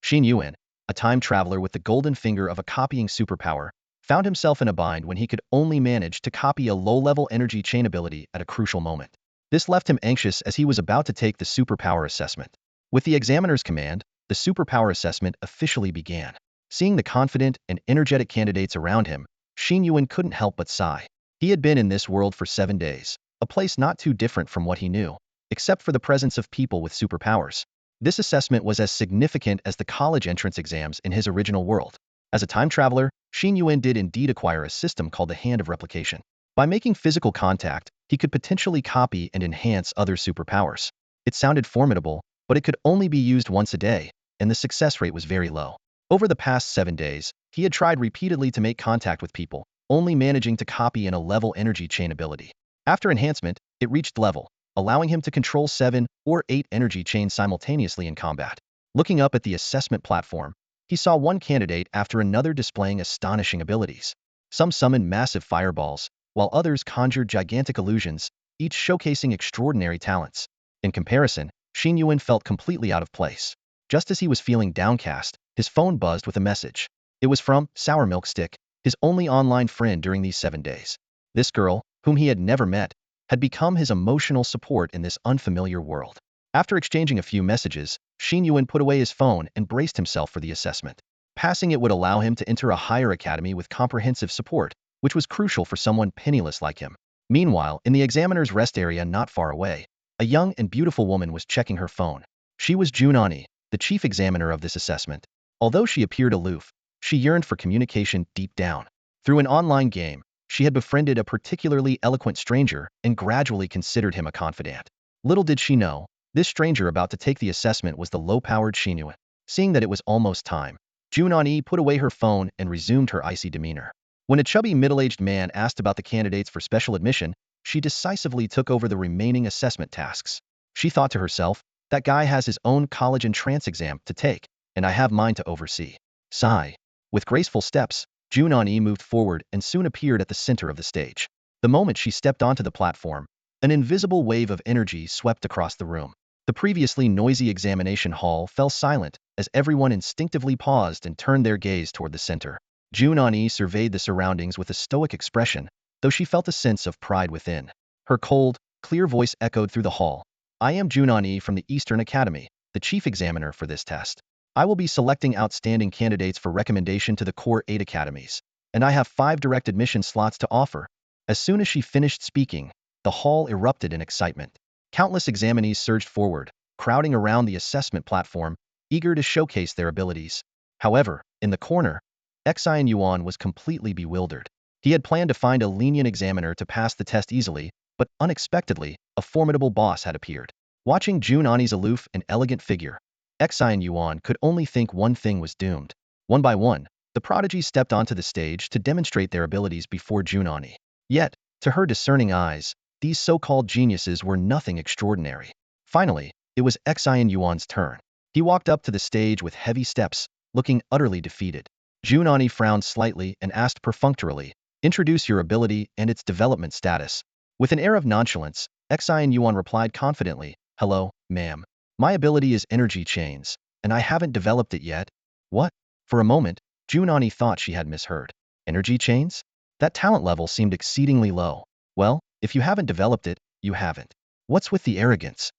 Xin Yuan, a time traveler with the golden finger of a copying superpower, found himself in a bind when he could only manage to copy a low-level energy chain ability at a crucial moment. This left him anxious as he was about to take the superpower assessment. With the examiner's command, the superpower assessment officially began. Seeing the confident and energetic candidates around him, Xin Yuan couldn't help but sigh. He had been in this world for 7 days, a place not too different from what he knew, except for the presence of people with superpowers. This assessment was as significant as the college entrance exams in his original world. As a time traveler, Xin Yuan did indeed acquire a system called the Hand of Replication. By making physical contact, he could potentially copy and enhance other superpowers. It sounded formidable, but it could only be used once a day, and the success rate was very low. Over the past 7 days, he had tried repeatedly to make contact with people, only managing to copy in a level energy chain ability. After enhancement, it reached level, allowing him to control 7 or 8 energy chains simultaneously in combat. Looking up at the assessment platform, he saw one candidate after another displaying astonishing abilities. Some summoned massive fireballs, while others conjured gigantic illusions, each showcasing extraordinary talents. In comparison, Xin Yuan felt completely out of place. Just as he was feeling downcast, his phone buzzed with a message. It was from Sour Milk Stick, his only online friend during these 7 days. This girl, whom he had never met, had become his emotional support in this unfamiliar world. After exchanging a few messages, Xin Yuan put away his phone and braced himself for the assessment. Passing it would allow him to enter a higher academy with comprehensive support, which was crucial for someone penniless like him. Meanwhile, in the examiner's rest area not far away, a young and beautiful woman was checking her phone. She was Jun Ani, the chief examiner of this assessment. Although she appeared aloof, she yearned for communication deep down. Through an online game, she had befriended a particularly eloquent stranger and gradually considered him a confidant. Little did she know, this stranger about to take the assessment was the low-powered Xin Yuan. Seeing that it was almost time, Jun Ani put away her phone and resumed her icy demeanor. When a chubby middle-aged man asked about the candidates for special admission, she decisively took over the remaining assessment tasks. She thought to herself, that guy has his own college entrance exam to take, and I have mine to oversee. Sigh. With graceful steps, Jun Ani moved forward and soon appeared at the center of the stage. The moment she stepped onto the platform, an invisible wave of energy swept across the room. The previously noisy examination hall fell silent as everyone instinctively paused and turned their gaze toward the center. Jun Ani surveyed the surroundings with a stoic expression, though she felt a sense of pride within. Her cold, clear voice echoed through the hall. I am Jun Ani from the Eastern Academy, the chief examiner for this test. I will be selecting outstanding candidates for recommendation to the Core 8 academies, and I have 5 direct admission slots to offer. As soon as she finished speaking, the hall erupted in excitement. Countless examinees surged forward, crowding around the assessment platform, eager to showcase their abilities. However, in the corner, Xin Yuan was completely bewildered. He had planned to find a lenient examiner to pass the test easily, but unexpectedly, a formidable boss had appeared. Watching Jun Ani's aloof and elegant figure, Xin Yuan could only think one thing was doomed. One by one, the prodigies stepped onto the stage to demonstrate their abilities before Jun Ani. Yet, to her discerning eyes, these so-called geniuses were nothing extraordinary. Finally, it was Xin Yuan's turn. He walked up to the stage with heavy steps, looking utterly defeated. Jun Ani frowned slightly and asked perfunctorily, "Introduce your ability and its development status." With an air of nonchalance, Xin Yuan replied confidently, "Hello, ma'am. My ability is energy chains, and I haven't developed it yet." What? For a moment, Jun Ani thought she had misheard. Energy chains? That talent level seemed exceedingly low. Well, if you haven't developed it, you haven't. What's with the arrogance?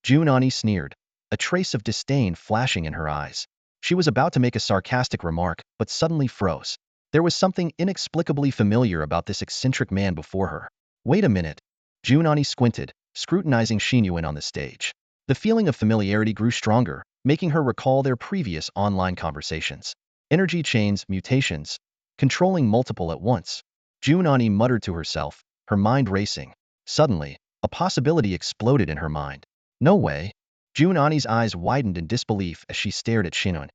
Jun Ani sneered, a trace of disdain flashing in her eyes. She was about to make a sarcastic remark, but suddenly froze. There was something inexplicably familiar about this eccentric man before her. Wait a minute. Jun Ani squinted, scrutinizing Xin Yuan on the stage. The feeling of familiarity grew stronger, making her recall their previous online conversations. Energy chains, mutations, controlling multiple at once. Jun Ani muttered to herself, her mind racing. Suddenly, a possibility exploded in her mind. No way. Jun Ani's eyes widened in disbelief as she stared at Xin Yuan.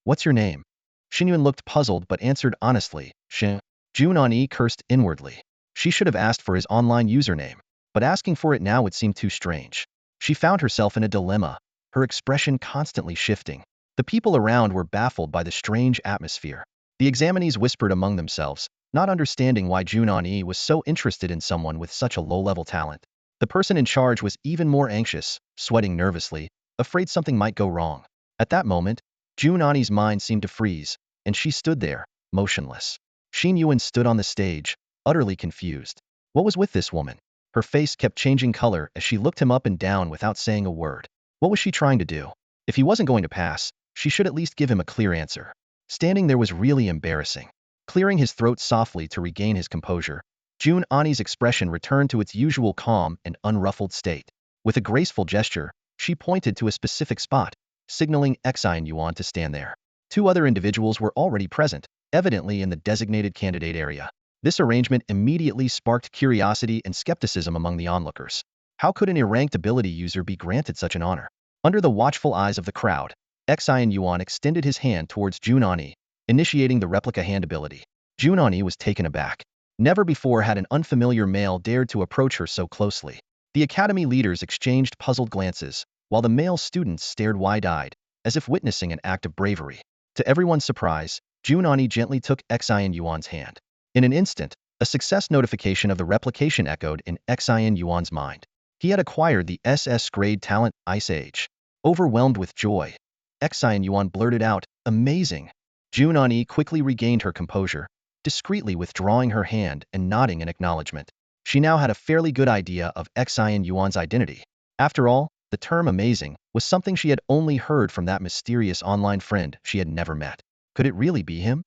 What's your name? Xin Yuan looked puzzled but answered honestly, Xin. Jun Ani cursed inwardly. She should have asked for his online username, but asking for it now would seem too strange. She found herself in a dilemma, her expression constantly shifting. The people around were baffled by the strange atmosphere. The examinees whispered among themselves, not understanding why Jun Ani was so interested in someone with such a low-level talent. The person in charge was even more anxious, sweating nervously, afraid something might go wrong. At that moment, Jun Ani's mind seemed to freeze, and she stood there, motionless. Xin Yuan stood on the stage, utterly confused. What was with this woman? Her face kept changing color as she looked him up and down without saying a word. What was she trying to do? If he wasn't going to pass, she should at least give him a clear answer. Standing there was really embarrassing. Clearing his throat softly to regain his composure, Jun Ani's expression returned to its usual calm and unruffled state. With a graceful gesture, she pointed to a specific spot, signaling Xin Yuan to stand there. Two other individuals were already present, evidently in the designated candidate area. This arrangement immediately sparked curiosity and skepticism among the onlookers. How could an ranked ability user be granted such an honor? Under the watchful eyes of the crowd, Xin Yuan extended his hand towards Jun Ani, initiating the replica hand ability. Jun Ani was taken aback. Never before had an unfamiliar male dared to approach her so closely. The academy leaders exchanged puzzled glances, while the male students stared wide-eyed, as if witnessing an act of bravery. To everyone's surprise, Jun Ani gently took Xin Yuan's hand. In an instant, a success notification of the replication echoed in Xin Yuan's mind. He had acquired the SS grade talent, Ice Age. Overwhelmed with joy, Xin Yuan blurted out, "Amazing!" Jun Ani quickly regained her composure, discreetly withdrawing her hand and nodding in acknowledgement. She now had a fairly good idea of Xin Yuan's identity. After all, the term amazing was something she had only heard from that mysterious online friend she had never met. Could it really be him?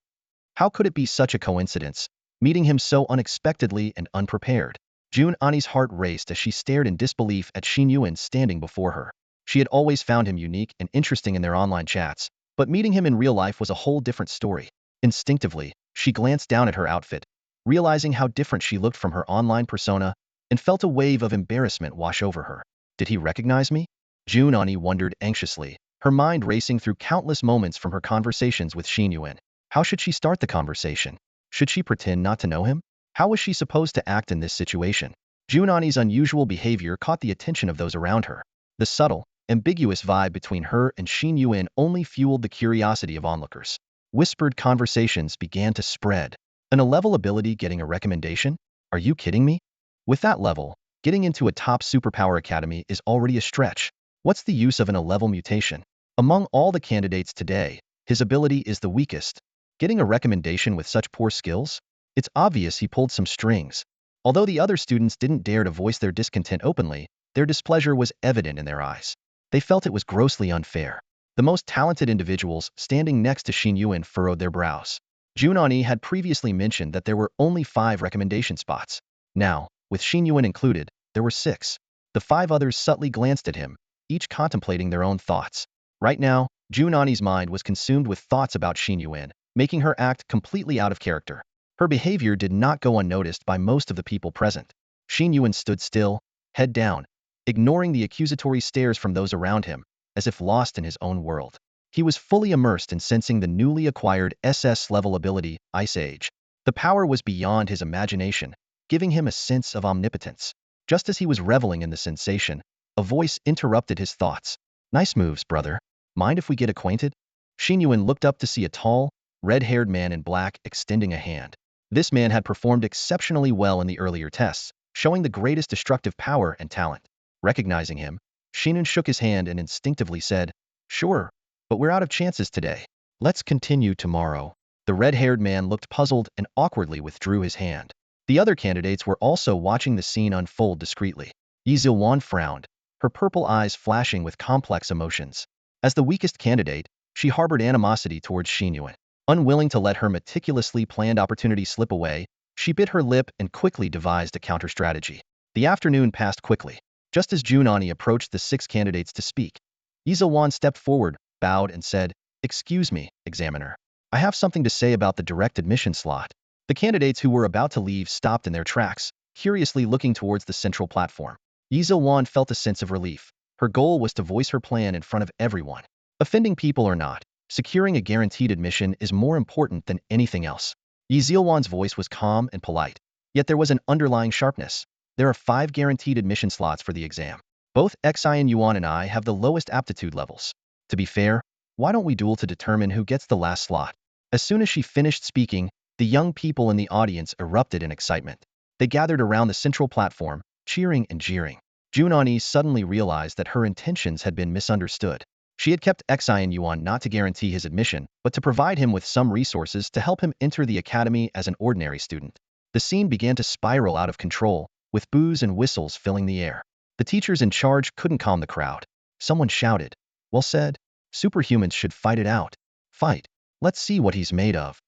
How could it be such a coincidence, meeting him so unexpectedly and unprepared? Jun Ani's heart raced as she stared in disbelief at Xin Yuan standing before her. She had always found him unique and interesting in their online chats, but meeting him in real life was a whole different story. Instinctively, she glanced down at her outfit, realizing how different she looked from her online persona, and felt a wave of embarrassment wash over her. Did he recognize me? Jun Ani wondered anxiously, her mind racing through countless moments from her conversations with Xin Yuan. How should she start the conversation? Should she pretend not to know him? How was she supposed to act in this situation? Jun Ani's unusual behavior caught the attention of those around her. The subtle, ambiguous vibe between her and Xin Yuan only fueled the curiosity of onlookers. Whispered conversations began to spread. An A-level ability getting a recommendation? Are you kidding me? With that level, getting into a top superpower academy is already a stretch. What's the use of an A-level mutation? Among all the candidates today, his ability is the weakest. Getting a recommendation with such poor skills? It's obvious he pulled some strings. Although the other students didn't dare to voice their discontent openly, their displeasure was evident in their eyes. They felt it was grossly unfair. The most talented individuals standing next to Xin Yuan furrowed their brows. Jun Ani had previously mentioned that there were only 5 recommendation spots. Now, with Xin Yuan included, there were 6. The 5 others subtly glanced at him, each contemplating their own thoughts. Right now, Jun Ani's mind was consumed with thoughts about Xin Yuan, making her act completely out of character. Her behavior did not go unnoticed by most of the people present. Xin Yuan stood still, head down, ignoring the accusatory stares from those around him, as if lost in his own world. He was fully immersed in sensing the newly acquired SS-level ability, Ice Age. The power was beyond his imagination, giving him a sense of omnipotence. Just as he was reveling in the sensation, a voice interrupted his thoughts. "Nice moves, brother. Mind if we get acquainted?" Xin Yuan looked up to see a tall, red-haired man in black extending a hand. This man had performed exceptionally well in the earlier tests, showing the greatest destructive power and talent. Recognizing him, Xin Yuan shook his hand and instinctively said, "Sure, but we're out of chances today. Let's continue tomorrow." The red-haired man looked puzzled and awkwardly withdrew his hand. The other candidates were also watching the scene unfold discreetly. Xin Yuan frowned, her purple eyes flashing with complex emotions. As the weakest candidate, she harbored animosity towards Xin Yuan. Unwilling to let her meticulously planned opportunity slip away, she bit her lip and quickly devised a counter-strategy. The afternoon passed quickly. Just as Jun Ani approached the 6 candidates to speak, Xin Yuan stepped forward, bowed and said, "Excuse me, examiner. I have something to say about the direct admission slot." The candidates who were about to leave stopped in their tracks, curiously looking towards the central platform. Xin Yuan felt a sense of relief. Her goal was to voice her plan in front of everyone. Offending people or not, securing a guaranteed admission is more important than anything else. Xin Yuan's voice was calm and polite, yet there was an underlying sharpness. There are 5 guaranteed admission slots for the exam. Both Xin Yuan and I have the lowest aptitude levels. To be fair, why don't we duel to determine who gets the last slot? As soon as she finished speaking, the young people in the audience erupted in excitement. They gathered around the central platform, cheering and jeering. Jun Ani suddenly realized that her intentions had been misunderstood. She had kept Xin Yuan not to guarantee his admission, but to provide him with some resources to help him enter the academy as an ordinary student. The scene began to spiral out of control, with boos and whistles filling the air. The teachers in charge couldn't calm the crowd. Someone shouted, "Well said. Superhumans should fight it out. Fight. Let's see what he's made of."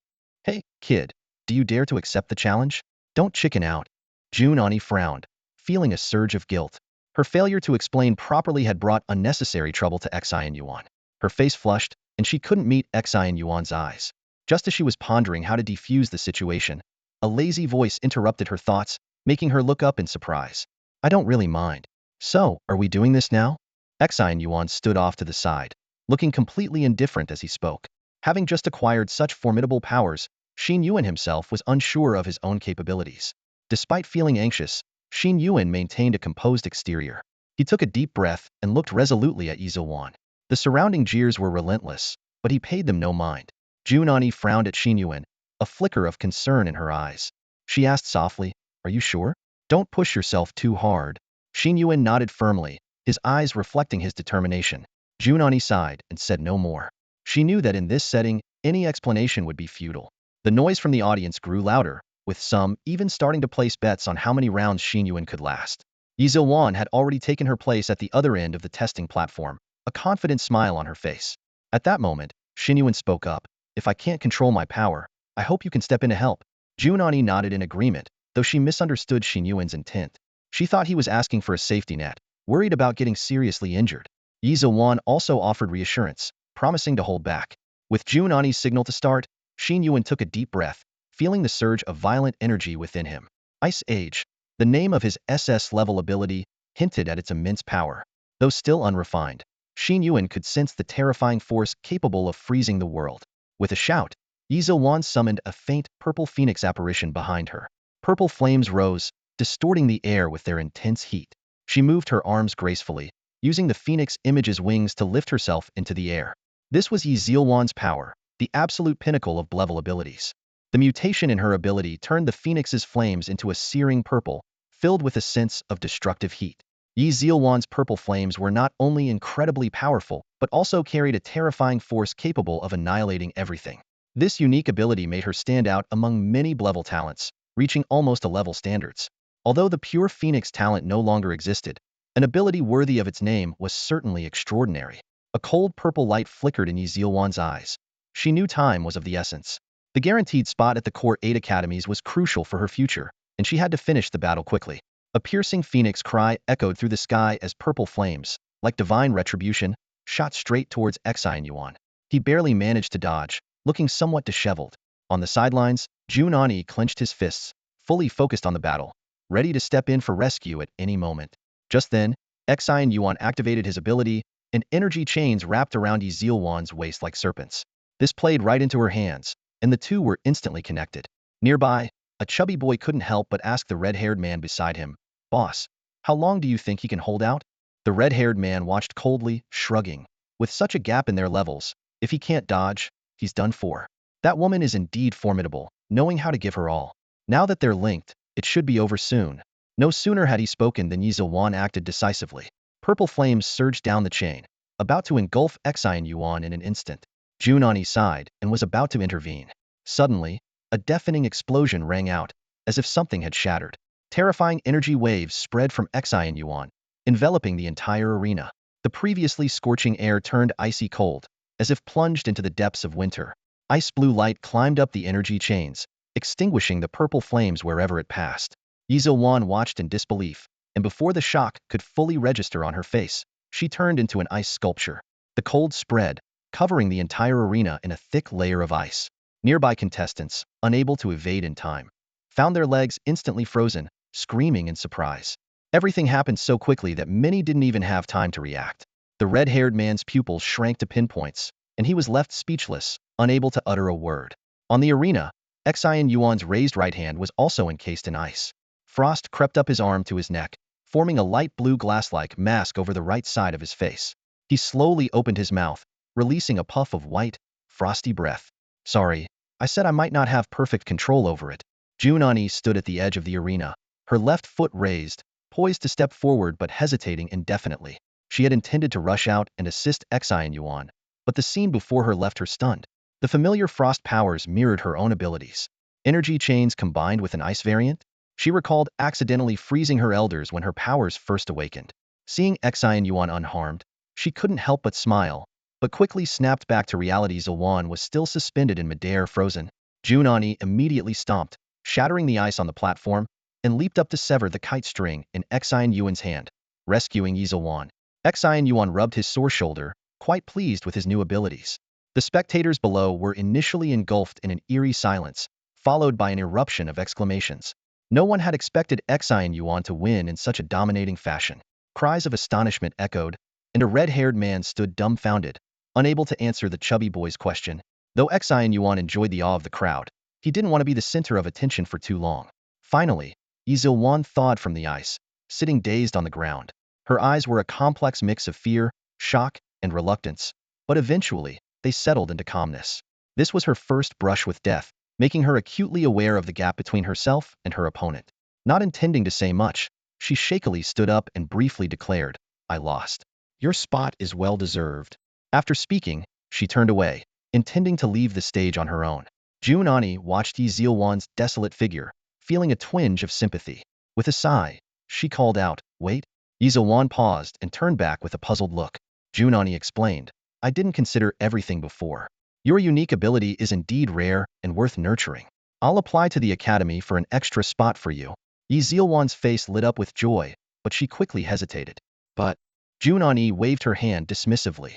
"Hey, kid, do you dare to accept the challenge? Don't chicken out." Jun Ani frowned, feeling a surge of guilt. Her failure to explain properly had brought unnecessary trouble to Xin Yuan. Her face flushed, and she couldn't meet Xin Yuan's eyes. Just as she was pondering how to defuse the situation, a lazy voice interrupted her thoughts, making her look up in surprise. "I don't really mind. So, are we doing this now?" Xin Yuan stood off to the side, looking completely indifferent as he spoke. Having just acquired such formidable powers, Xin Yuan himself was unsure of his own capabilities. Despite feeling anxious, Xin Yuan maintained a composed exterior. He took a deep breath and looked resolutely at Xin Yuan. The surrounding jeers were relentless, but he paid them no mind. Jun Ani frowned at Xin Yuan, a flicker of concern in her eyes. She asked softly, "Are you sure? Don't push yourself too hard." Xin Yuan nodded firmly, his eyes reflecting his determination. Jun Ani sighed and said no more. She knew that in this setting, any explanation would be futile. The noise from the audience grew louder, with some even starting to place bets on how many rounds Xin Yuan could last. Xin Yuan had already taken her place at the other end of the testing platform, a confident smile on her face. At that moment, Xin Yuan spoke up, "If I can't control my power, I hope you can step in to help." Jun Ani nodded in agreement, though she misunderstood Xin Yuan's intent. She thought he was asking for a safety net, worried about getting seriously injured. Xin Yuan also offered reassurance, promising to hold back. With Jun Ani's signal to start, Xin Yuan took a deep breath, feeling the surge of violent energy within him. Ice Age, the name of his SS-level ability, hinted at its immense power. Though still unrefined, Xin Yuan could sense the terrifying force capable of freezing the world. With a shout, Xin Yuan summoned a faint purple phoenix apparition behind her. Purple flames rose, distorting the air with their intense heat. She moved her arms gracefully, using the phoenix image's wings to lift herself into the air. This was Xin Yuan's power, the absolute pinnacle of level abilities. The mutation in her ability turned the phoenix's flames into a searing purple, filled with a sense of destructive heat. Xin Yuan's purple flames were not only incredibly powerful, but also carried a terrifying force capable of annihilating everything. This unique ability made her stand out among many level talents, reaching almost a level standards. Although the pure phoenix talent no longer existed, an ability worthy of its name was certainly extraordinary. A cold purple light flickered in Xin Yuan's eyes. She knew time was of the essence. The guaranteed spot at the Core 8 academies was crucial for her future, and she had to finish the battle quickly. A piercing phoenix cry echoed through the sky as purple flames, like divine retribution, shot straight towards Xin Yuan. He barely managed to dodge, looking somewhat disheveled. On the sidelines, Jun Ani clenched his fists, fully focused on the battle, ready to step in for rescue at any moment. Just then, Xin Yuan activated his ability, and energy chains wrapped around Xin Yuan's waist like serpents. This played right into her hands, and the two were instantly connected. Nearby, a chubby boy couldn't help but ask the red-haired man beside him, "Boss, how long do you think he can hold out?" The red-haired man watched coldly, shrugging. With such a gap in their levels, if he can't dodge, he's done for. That woman is indeed formidable, knowing how to give her all. Now that they're linked, it should be over soon. No sooner had he spoken than Xin Yuan acted decisively. Purple flames surged down the chain, about to engulf Xin Yuan in an instant. Jun Ani sighed and was about to intervene. Suddenly, a deafening explosion rang out, as if something had shattered. Terrifying energy waves spread from Xin Yuan, enveloping the entire arena. The previously scorching air turned icy cold, as if plunged into the depths of winter. Ice blue light climbed up the energy chains, extinguishing the purple flames wherever it passed. Xin Yuan watched in disbelief, and before the shock could fully register on her face, she turned into an ice sculpture. The cold spread, covering the entire arena in a thick layer of ice. Nearby contestants, unable to evade in time, found their legs instantly frozen, screaming in surprise. Everything happened so quickly that many didn't even have time to react. The red-haired man's pupils shrank to pinpoints, and he was left speechless, unable to utter a word. On the arena, Xin Yuan's raised right hand was also encased in ice. Frost crept up his arm to his neck, forming a light blue glass-like mask over the right side of his face. He slowly opened his mouth, releasing a puff of white, frosty breath. "Sorry, I said I might not have perfect control over it." Jun Ani stood at the edge of the arena, her left foot raised, poised to step forward but hesitating indefinitely. She had intended to rush out and assist Xin Yuan, but the scene before her left her stunned. The familiar frost powers mirrored her own abilities. Energy chains combined with an ice variant? She recalled accidentally freezing her elders when her powers first awakened. Seeing Xin Yuan unharmed, she couldn't help but smile, but quickly snapped back to reality. Yuan was still suspended in midair, frozen. Jun Ani immediately stomped, shattering the ice on the platform, and leaped up to sever the kite string in Xin Yuan's hand, rescuing Yuan. Xin Yuan rubbed his sore shoulder, quite pleased with his new abilities. The spectators below were initially engulfed in an eerie silence, followed by an eruption of exclamations. No one had expected Xin Yuan to win in such a dominating fashion. Cries of astonishment echoed, and a red-haired man stood dumbfounded, unable to answer the chubby boy's question. Though Xin Yuan enjoyed the awe of the crowd, he didn't want to be the center of attention for too long. Finally, Yuan thawed from the ice, sitting dazed on the ground. Her eyes were a complex mix of fear, shock, and reluctance, but eventually, they settled into calmness. This was her first brush with death, making her acutely aware of the gap between herself and her opponent. Not intending to say much, she shakily stood up and briefly declared, "I lost. Your spot is well deserved." After speaking, she turned away, intending to leave the stage on her own. Jun Ani watched Yuan's desolate figure, feeling a twinge of sympathy. With a sigh, she called out, "Wait." Yuan paused and turned back with a puzzled look. Jun Ani explained, "I didn't consider everything before. Your unique ability is indeed rare and worth nurturing. I'll apply to the academy for an extra spot for you." Yuan's face lit up with joy, but she quickly hesitated. "But..." Jun Ani waved her hand dismissively.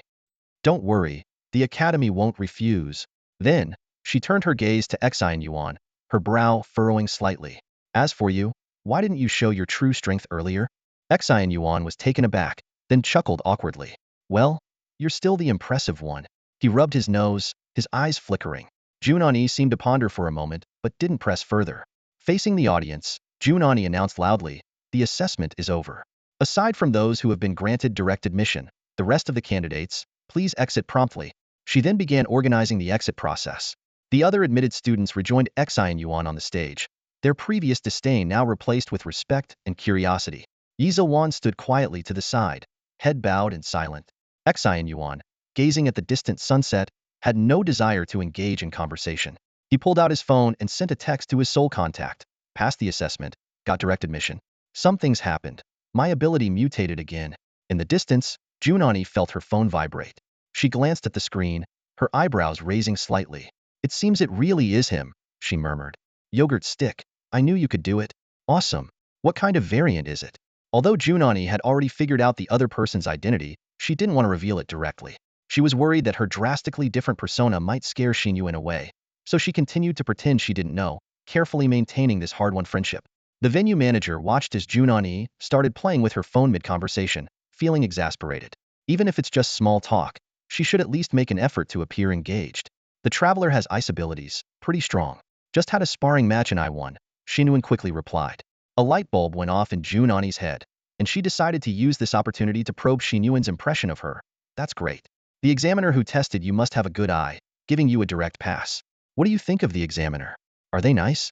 "Don't worry, the academy won't refuse." Then, she turned her gaze to Xin Yuan, her brow furrowing slightly. "As for you, why didn't you show your true strength earlier?" Xin Yuan was taken aback, then chuckled awkwardly. "Well, you're still the impressive one." He rubbed his nose, his eyes flickering. Jun Ani seemed to ponder for a moment, but didn't press further. Facing the audience, Jun Ani announced loudly, "The assessment is over. Aside from those who have been granted direct admission, the rest of the candidates, please exit promptly." She then began organizing the exit process. The other admitted students rejoined Xin Yuan on the stage, their previous disdain now replaced with respect and curiosity. Yuan stood quietly to the side, head bowed and silent. Xin Yuan, gazing at the distant sunset, had no desire to engage in conversation. He pulled out his phone and sent a text to his sole contact. "Passed the assessment, got direct admission. Some things happened. My ability mutated again." In the distance, Jun Ani felt her phone vibrate. She glanced at the screen, her eyebrows raising slightly. "It seems it really is him," she murmured. "Yogurt stick, I knew you could do it. Awesome. What kind of variant is it?" Although Jun Ani had already figured out the other person's identity, she didn't want to reveal it directly. She was worried that her drastically different persona might scare Xin Yuan away, so she continued to pretend she didn't know, carefully maintaining this hard-won friendship. The venue manager watched as Jun Ani started playing with her phone mid-conversation, feeling exasperated. Even if it's just small talk, she should at least make an effort to appear engaged. The traveler has ice abilities, pretty strong. Just had a sparring match and I won, Xin Yuan quickly replied. A light bulb went off in Jun Ani's head, and she decided to use this opportunity to probe Xin Yuan's impression of her. "That's great. The examiner who tested you must have a good eye, giving you a direct pass. What do you think of the examiner? Are they nice?"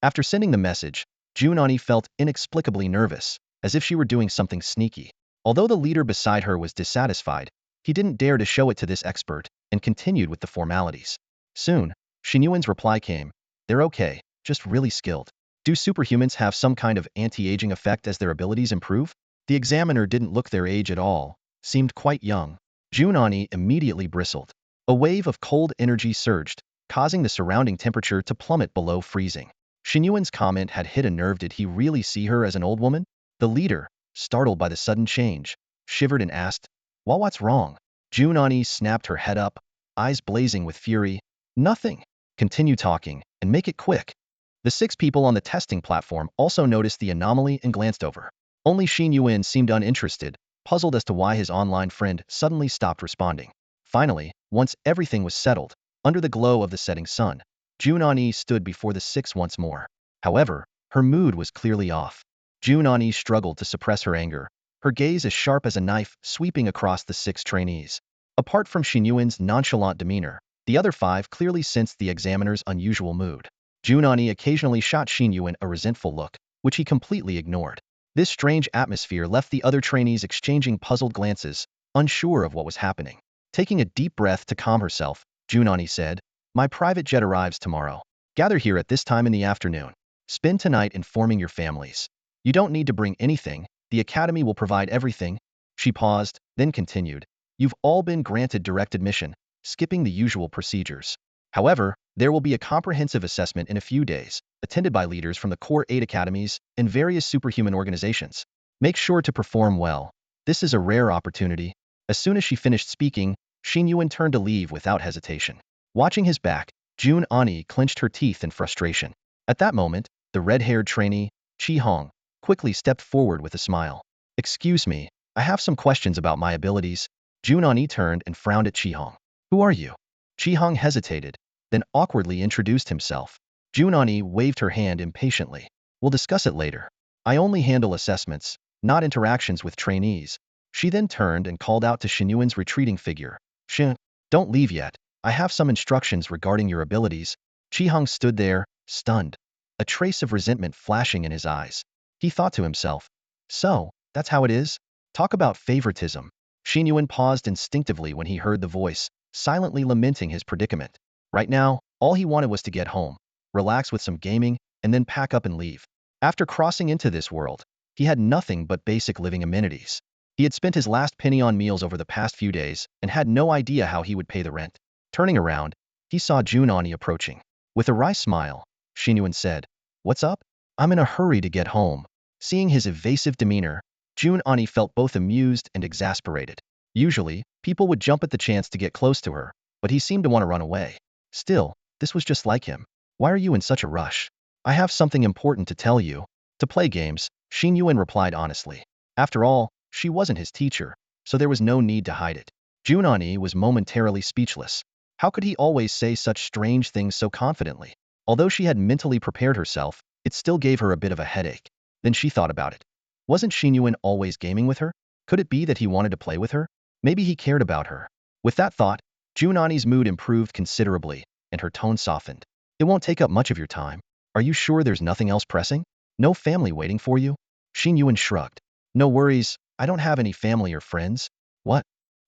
After sending the message, Jun Ani felt inexplicably nervous, as if she were doing something sneaky. Although the leader beside her was dissatisfied, he didn't dare to show it to this expert, and continued with the formalities. Soon, Xin Yuan's reply came, "They're okay, just really skilled." "Do superhumans have some kind of anti-aging effect as their abilities improve?" The examiner didn't look their age at all, seemed quite young. Jun Ani immediately bristled. A wave of cold energy surged, causing the surrounding temperature to plummet below freezing. Xin Yuan's comment had hit a nerve. Did he really see her as an old woman? The leader, startled by the sudden change, shivered and asked, "Well, what's wrong?" Jun Ani snapped her head up, eyes blazing with fury. "Nothing. Continue talking, and make it quick." The 6 people on the testing platform also noticed the anomaly and glanced over. Only Xin Yuan seemed uninterested, puzzled as to why his online friend suddenly stopped responding. Finally, once everything was settled, under the glow of the setting sun, Jun Ani stood before the 6 once more. However, her mood was clearly off. Jun Ani struggled to suppress her anger, her gaze as sharp as a knife sweeping across the 6 trainees. Apart from Xin Yuan's nonchalant demeanor, the other 5 clearly sensed the examiner's unusual mood. Jun Ani occasionally shot Xin Yuan a resentful look, which he completely ignored. This strange atmosphere left the other trainees exchanging puzzled glances, unsure of what was happening. Taking a deep breath to calm herself, Jun Ani said, "My private jet arrives tomorrow. Gather here at this time in the afternoon. Spend tonight informing your families. You don't need to bring anything, the academy will provide everything." She paused, then continued, "You've all been granted direct admission, skipping the usual procedures. However, there will be a comprehensive assessment in a few days, attended by leaders from the core 8 academies and various superhuman organizations. Make sure to perform well. This is a rare opportunity." As soon as she finished speaking, Xin Yuan turned to leave without hesitation. Watching his back, Jun Ani clenched her teeth in frustration. At that moment, the red-haired trainee, Chi Hong, quickly stepped forward with a smile. "Excuse me, I have some questions about my abilities." Jun Ani turned and frowned at Chi Hong. "Who are you?" Chi Hong hesitated, then awkwardly introduced himself. Jun Ani waved her hand impatiently. "We'll discuss it later. I only handle assessments, not interactions with trainees." She then turned and called out to Xin Yuan's retreating figure. "Xin, don't leave yet. I have some instructions regarding your abilities." Chi Hong stood there, stunned, a trace of resentment flashing in his eyes. He thought to himself, "So, that's how it is? Talk about favoritism." Xin Yuan paused instinctively when he heard the voice, silently lamenting his predicament. Right now, all he wanted was to get home, relax with some gaming, and then pack up and leave. After crossing into this world, he had nothing but basic living amenities. He had spent his last penny on meals over the past few days and had no idea how he would pay the rent. Turning around, he saw Jun Ani approaching. With a wry smile, Xin Yuan said, "What's up? I'm in a hurry to get home." Seeing his evasive demeanor, Jun Ani felt both amused and exasperated. Usually, people would jump at the chance to get close to her, but he seemed to want to run away. Still, this was just like him. "Why are you in such a rush?" "I have something important to tell you." "To play games," Xin Yuan replied honestly. After all, she wasn't his teacher, so there was no need to hide it. Jun Ani was momentarily speechless. How could he always say such strange things so confidently? Although she had mentally prepared herself, it still gave her a bit of a headache. Then she thought about it. Wasn't Xin Yuan always gaming with her? Could it be that he wanted to play with her? Maybe he cared about her. With that thought, Jun Ani's mood improved considerably, and her tone softened. "It won't take up much of your time. Are you sure there's nothing else pressing? No family waiting for you?" Xin Yuan shrugged. "No worries, I don't have any family or friends." "What?"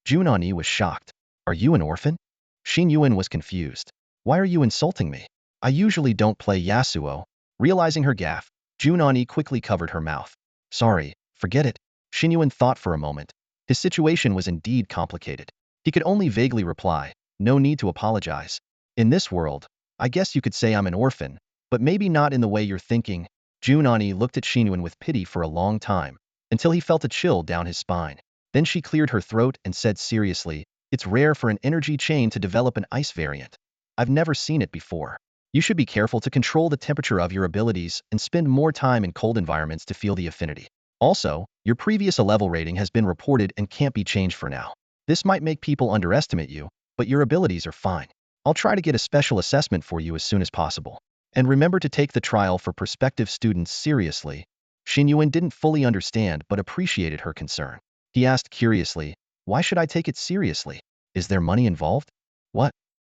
Jun Ani was shocked. "Are you an orphan?" Xin Yuan was confused. "Why are you insulting me? I usually don't play Yasuo." Realizing her gaffe, Jun Ani quickly covered her mouth. "Sorry, forget it." Xin Yuan thought for a moment. His situation was indeed complicated. He could only vaguely reply, "No need to apologize. In this world, I guess you could say I'm an orphan, but maybe not in the way you're thinking." Jun Ani looked at Xin Yuan with pity for a long time, until he felt a chill down his spine. Then she cleared her throat and said seriously, "It's rare for an energy chain to develop an ice variant. I've never seen it before. You should be careful to control the temperature of your abilities and spend more time in cold environments to feel the affinity. Also, your previous level rating has been reported and can't be changed for now. This might make people underestimate you, but your abilities are fine. I'll try to get a special assessment for you as soon as possible. And remember to take the trial for prospective students seriously." Xin Yuan didn't fully understand but appreciated her concern. He asked curiously, "Why should I take it seriously? Is there money involved?" "What?"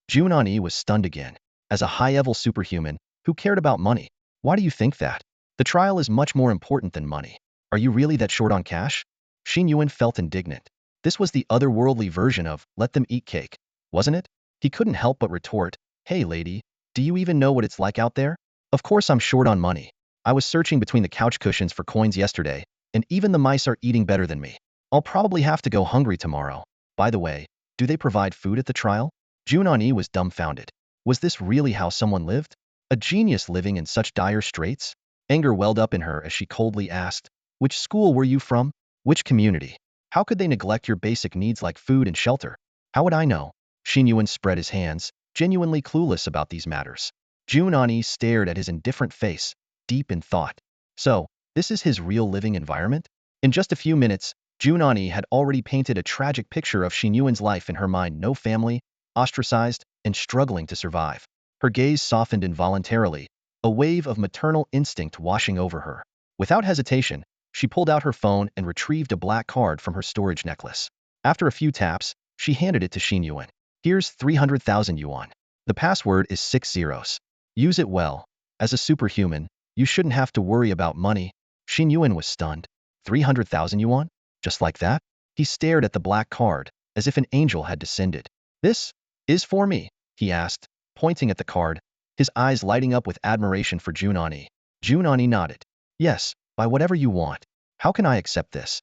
Jun Ani was stunned again. As a high-level superhuman, who cared about money? "Why do you think that? The trial is much more important than money. Are you really that short on cash?" Xin Yuan felt indignant. This was the otherworldly version of, "let them eat cake," wasn't it? He couldn't help but retort, "Hey lady, do you even know what it's like out there? Of course I'm short on money. I was searching between the couch cushions for coins yesterday, and even the mice are eating better than me. I'll probably have to go hungry tomorrow. By the way, do they provide food at the trial?" Jun Ani was dumbfounded. Was this really how someone lived? A genius living in such dire straits? Anger welled up in her as she coldly asked, "Which school were you from? Which community? How could they neglect your basic needs like food and shelter?" "How would I know?" Xin Yuan spread his hands, genuinely clueless about these matters. Jun Ani stared at his indifferent face, deep in thought. So, this is his real living environment? In just a few minutes, Jun Ani had already painted a tragic picture of Xin Yuan's life in her mind: no family, ostracized, and struggling to survive. Her gaze softened involuntarily, a wave of maternal instinct washing over her. Without hesitation, she pulled out her phone and retrieved a black card from her storage necklace. After a few taps, she handed it to Xin Yuan. "Here's 300,000 yuan. The password is 6 zeros. Use it well. As a superhuman, you shouldn't have to worry about money." Xin Yuan was stunned. 300,000 yuan? Just like that? He stared at the black card, as if an angel had descended. This is for me, he asked, pointing at the card, his eyes lighting up with admiration for Jun Ani. Jun Ani nodded. Yes, buy whatever you want. How can I accept this?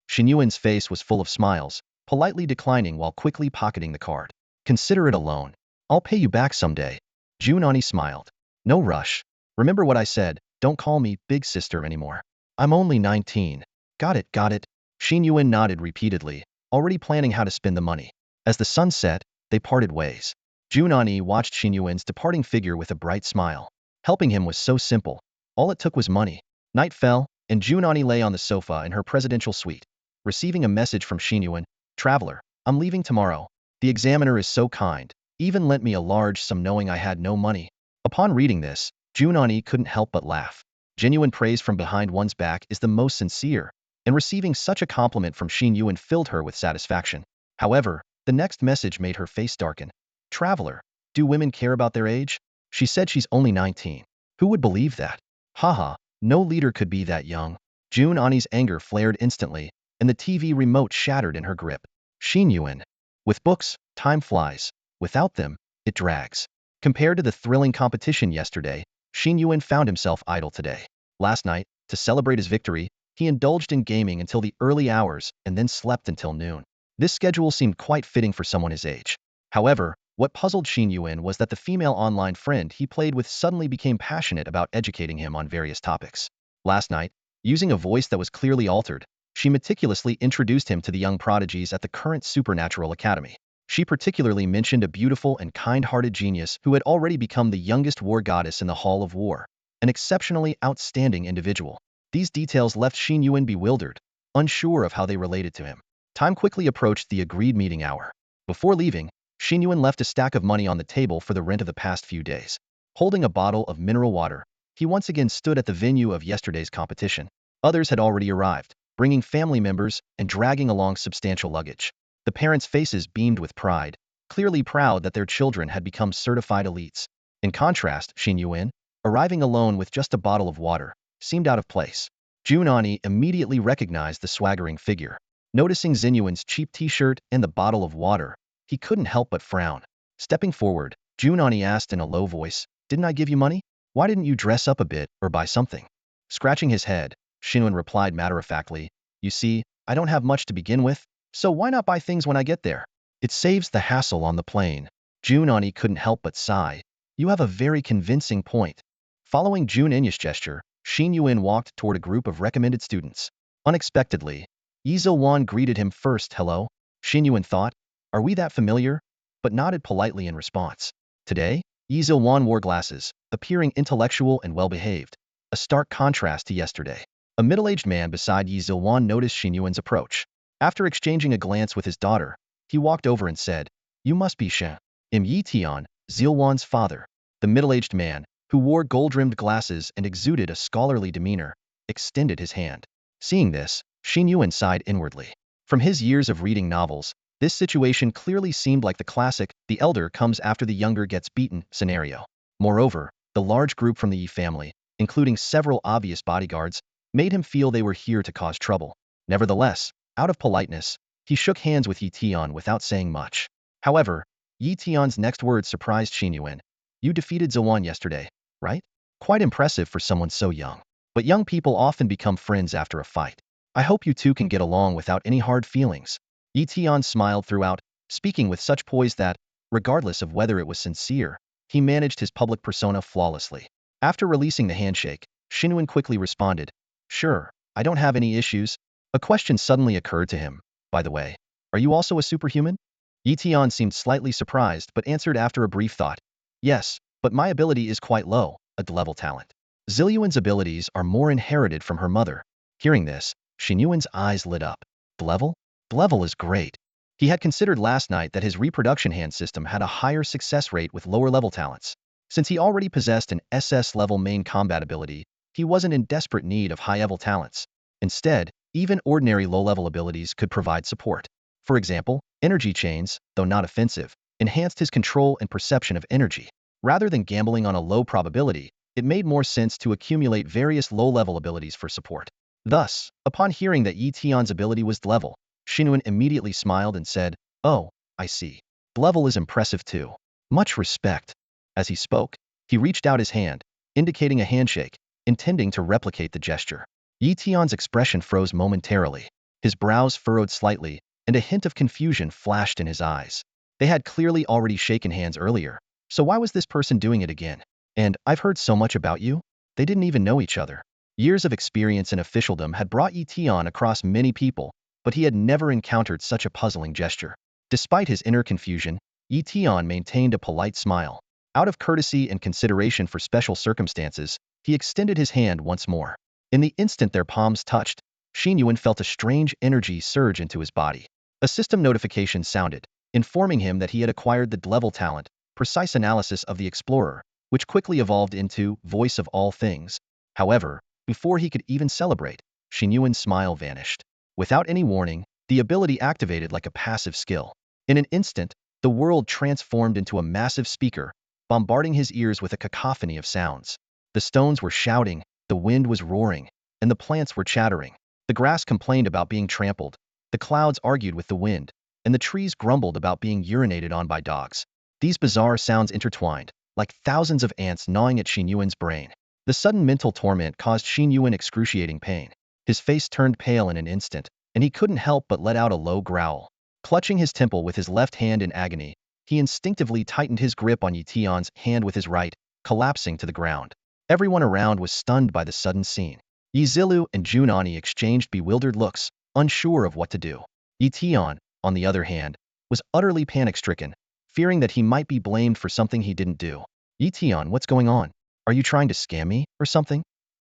Xin Yuan's face was full of smiles, politely declining while quickly pocketing the card. Consider it a loan. I'll pay you back someday. Jun Ani smiled. No rush. Remember what I said, don't call me big sister anymore. I'm only 19. Got it, got it. Xin Yuan nodded repeatedly, already planning how to spend the money. As the sun set, they parted ways. Jun Ani watched Xin Yuan's departing figure with a bright smile. Helping him was so simple. All it took was money. Night fell, and Jun Ani lay on the sofa in her presidential suite, receiving a message from Xin Yuan. Traveler, I'm leaving tomorrow. The examiner is so kind, even lent me a large sum knowing I had no money. Upon reading this, Jun Ani couldn't help but laugh. Genuine praise from behind one's back is the most sincere, and receiving such a compliment from Xin Yuan filled her with satisfaction. However, the next message made her face darken. Traveler, do women care about their age? She said she's only 19. Who would believe that? Haha, no leader could be that young. Jun Ani's anger flared instantly, and the TV remote shattered in her grip. Xin Yuan. With books, time flies. Without them, it drags. Compared to the thrilling competition yesterday, Xin Yuan found himself idle today. Last night, to celebrate his victory, he indulged in gaming until the early hours and then slept until noon. This schedule seemed quite fitting for someone his age. However, what puzzled Xin Yuan was that the female online friend he played with suddenly became passionate about educating him on various topics. Last night, using a voice that was clearly altered, she meticulously introduced him to the young prodigies at the current Supernatural Academy. She particularly mentioned a beautiful and kind-hearted genius who had already become the youngest war goddess in the Hall of War, an exceptionally outstanding individual. These details left Xin Yuan bewildered, unsure of how they related to him. Time quickly approached the agreed meeting hour. Before leaving, Xin Yuan left a stack of money on the table for the rent of the past few days. Holding a bottle of mineral water, he once again stood at the venue of yesterday's competition. Others had already arrived, bringing family members and dragging along substantial luggage. The parents' faces beamed with pride, clearly proud that their children had become certified elites. In contrast, Xin Yuan, arriving alone with just a bottle of water, seemed out of place. Jun Ani immediately recognized the swaggering figure. Noticing Xin Yuan's cheap t-shirt and the bottle of water, he couldn't help but frown. Stepping forward, Jun Ani asked in a low voice, "Didn't I give you money? Why didn't you dress up a bit or buy something?" Scratching his head, Xin Yuan replied matter-of-factly, "You see, I don't have much to begin with, so why not buy things when I get there? It saves the hassle on the plane." Jun Ani couldn't help but sigh. "You have a very convincing point." Following Jun Ani's gesture, Xin Yuan walked toward a group of recommended students. Unexpectedly, Xin Yuan greeted him first. "Hello?" Xin Yuan thought, "Are we that familiar?" but nodded politely in response. Today, Xin Yuan wore glasses, appearing intellectual and well-behaved, a stark contrast to yesterday. A middle-aged man beside Xin Yuan noticed Xin Yuan's approach. After exchanging a glance with his daughter, he walked over and said, "You must be Xin Tian, Xin Yuan's father." The middle-aged man, who wore gold-rimmed glasses and exuded a scholarly demeanor, extended his hand. Seeing this, Xin Yuan sighed inwardly. From his years of reading novels, this situation clearly seemed like the classic "the elder comes after the younger gets beaten" scenario. Moreover, the large group from the Yi family, including several obvious bodyguards, made him feel they were here to cause trouble. Nevertheless, out of politeness, he shook hands with Yi Tian without saying much. However, Yi Tian's next words surprised Xin Yuan. "You defeated Yuan yesterday, right? Quite impressive for someone so young. But young people often become friends after a fight. I hope you two can get along without any hard feelings." Yi Tian smiled throughout, speaking with such poise that, regardless of whether it was sincere, he managed his public persona flawlessly. After releasing the handshake, Xin Yuan quickly responded, "Sure, I don't have any issues." A question suddenly occurred to him. "By the way, are you also a superhuman?" Yi Tian seemed slightly surprised but answered after a brief thought, "Yes, but my ability is quite low, a D-level talent. Zilliuan's abilities are more inherited from her mother." Hearing this, Xin Yuan's eyes lit up. D-level? D-level is great. He had considered last night that his reproduction hand system had a higher success rate with lower-level talents. Since he already possessed an SS-level main combat ability, he wasn't in desperate need of high-level talents. Instead, even ordinary low-level abilities could provide support. For example, energy chains, though not offensive, enhanced his control and perception of energy. Rather than gambling on a low probability, it made more sense to accumulate various low-level abilities for support. Thus, upon hearing that Yi Tian's ability was level, Xin Yuan immediately smiled and said, "Oh, I see. Level is impressive too. Much respect." As he spoke, he reached out his hand, indicating a handshake, intending to replicate the gesture. Yi Tian's expression froze momentarily. His brows furrowed slightly, and a hint of confusion flashed in his eyes. They had clearly already shaken hands earlier, so why was this person doing it again? And I've heard so much about you? They didn't even know each other. Years of experience in officialdom had brought Yi Tian across many people, but he had never encountered such a puzzling gesture. Despite his inner confusion, Yi Tian maintained a polite smile. Out of courtesy and consideration for special circumstances, he extended his hand once more. In the instant their palms touched, Xin Yuan felt a strange energy surge into his body. A system notification sounded, informing him that he had acquired the level talent, Precise Analysis of the Explorer, which quickly evolved into Voice of All Things. However, before he could even celebrate, Xin Yuan's smile vanished. Without any warning, the ability activated like a passive skill. In an instant, the world transformed into a massive speaker, bombarding his ears with a cacophony of sounds. The stones were shouting, the wind was roaring, and the plants were chattering. The grass complained about being trampled, the clouds argued with the wind, and the trees grumbled about being urinated on by dogs. These bizarre sounds intertwined, like thousands of ants gnawing at Xin Yuan's brain. The sudden mental torment caused Xin Yuan excruciating pain. His face turned pale in an instant, and he couldn't help but let out a low growl. Clutching his temple with his left hand in agony, he instinctively tightened his grip on Yi Tian's hand with his right, collapsing to the ground. Everyone around was stunned by the sudden scene. Yi Zilu and Jun Ani exchanged bewildered looks, unsure of what to do. Yi Tian, on the other hand, was utterly panic-stricken, fearing that he might be blamed for something he didn't do. "Yi Tian, what's going on? Are you trying to scam me, or something?"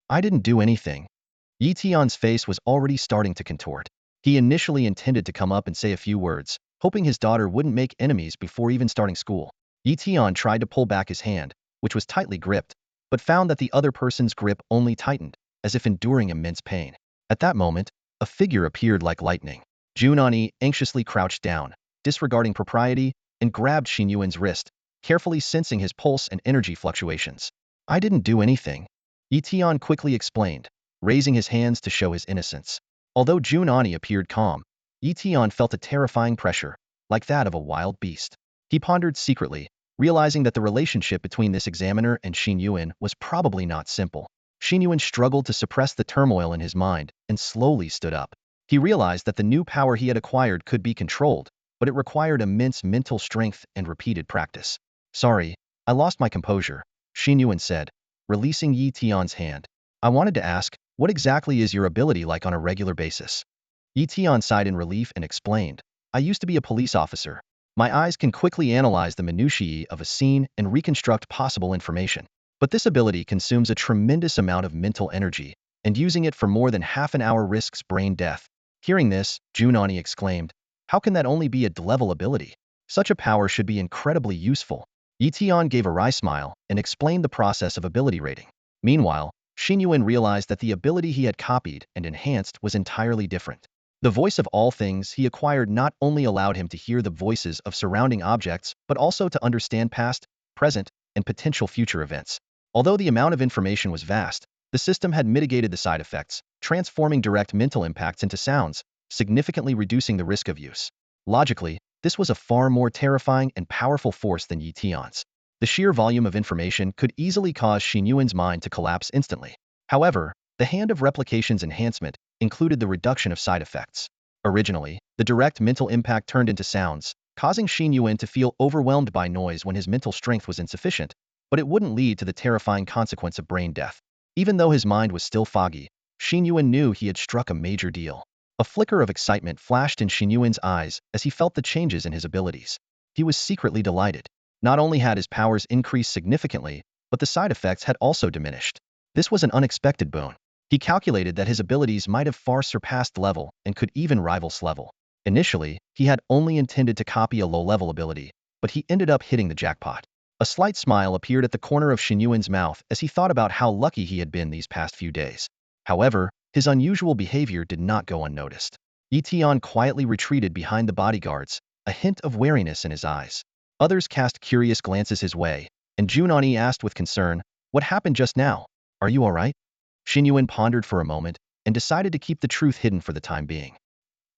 "I didn't do anything." Yi Tian's face was already starting to contort. He initially intended to come up and say a few words, hoping his daughter wouldn't make enemies before even starting school. Yi Tian tried to pull back his hand, which was tightly gripped, but found that the other person's grip only tightened, as if enduring immense pain. At that moment, a figure appeared like lightning. Jun Ani anxiously crouched down, disregarding propriety, and grabbed Xin Yuan's wrist, carefully sensing his pulse and energy fluctuations. "I didn't do anything," Yi Tian quickly explained, raising his hands to show his innocence. Although Jun Ani appeared calm, Yi Tian felt a terrifying pressure, like that of a wild beast. He pondered secretly, realizing that the relationship between this examiner and Xin Yuan was probably not simple. Xin Yuan struggled to suppress the turmoil in his mind and slowly stood up. He realized that the new power he had acquired could be controlled, but it required immense mental strength and repeated practice. "Sorry, I lost my composure," Xin Yuan said, releasing Yi Tian's hand. "I wanted to ask, what exactly is your ability like on a regular basis?" Yi Tian sighed in relief and explained, "I used to be a police officer. My eyes can quickly analyze the minutiae of a scene and reconstruct possible information. But this ability consumes a tremendous amount of mental energy, and using it for more than half an hour risks brain death." Hearing this, Jun Ani exclaimed, "How can that only be a level ability? Such a power should be incredibly useful." Yi Tian gave a wry smile and explained the process of ability rating. Meanwhile, Xin Yuan realized that the ability he had copied and enhanced was entirely different. The Voice of All Things he acquired not only allowed him to hear the voices of surrounding objects, but also to understand past, present, and potential future events. Although the amount of information was vast, the system had mitigated the side effects, transforming direct mental impacts into sounds, significantly reducing the risk of use. Logically, this was a far more terrifying and powerful force than Yi Tian's. The sheer volume of information could easily cause Xin Yuan's mind to collapse instantly. However, the Hand of Replication's enhancement included the reduction of side effects. Originally, the direct mental impact turned into sounds, causing Xin Yuan to feel overwhelmed by noise when his mental strength was insufficient, but it wouldn't lead to the terrifying consequence of brain death. Even though his mind was still foggy, Xin Yuan knew he had struck a major deal. A flicker of excitement flashed in Xin Yuan's eyes as he felt the changes in his abilities. He was secretly delighted. Not only had his powers increased significantly, but the side effects had also diminished. This was an unexpected boon. He calculated that his abilities might have far surpassed level and could even rival level. Initially, he had only intended to copy a low-level ability, but he ended up hitting the jackpot. A slight smile appeared at the corner of Xin Yuan's mouth as he thought about how lucky he had been these past few days. However, his unusual behavior did not go unnoticed. Yi Tian quietly retreated behind the bodyguards, a hint of wariness in his eyes. Others cast curious glances his way, and Jun Ani asked with concern, What happened just now? Are you all right? Xin Yuan pondered for a moment and decided to keep the truth hidden for the time being.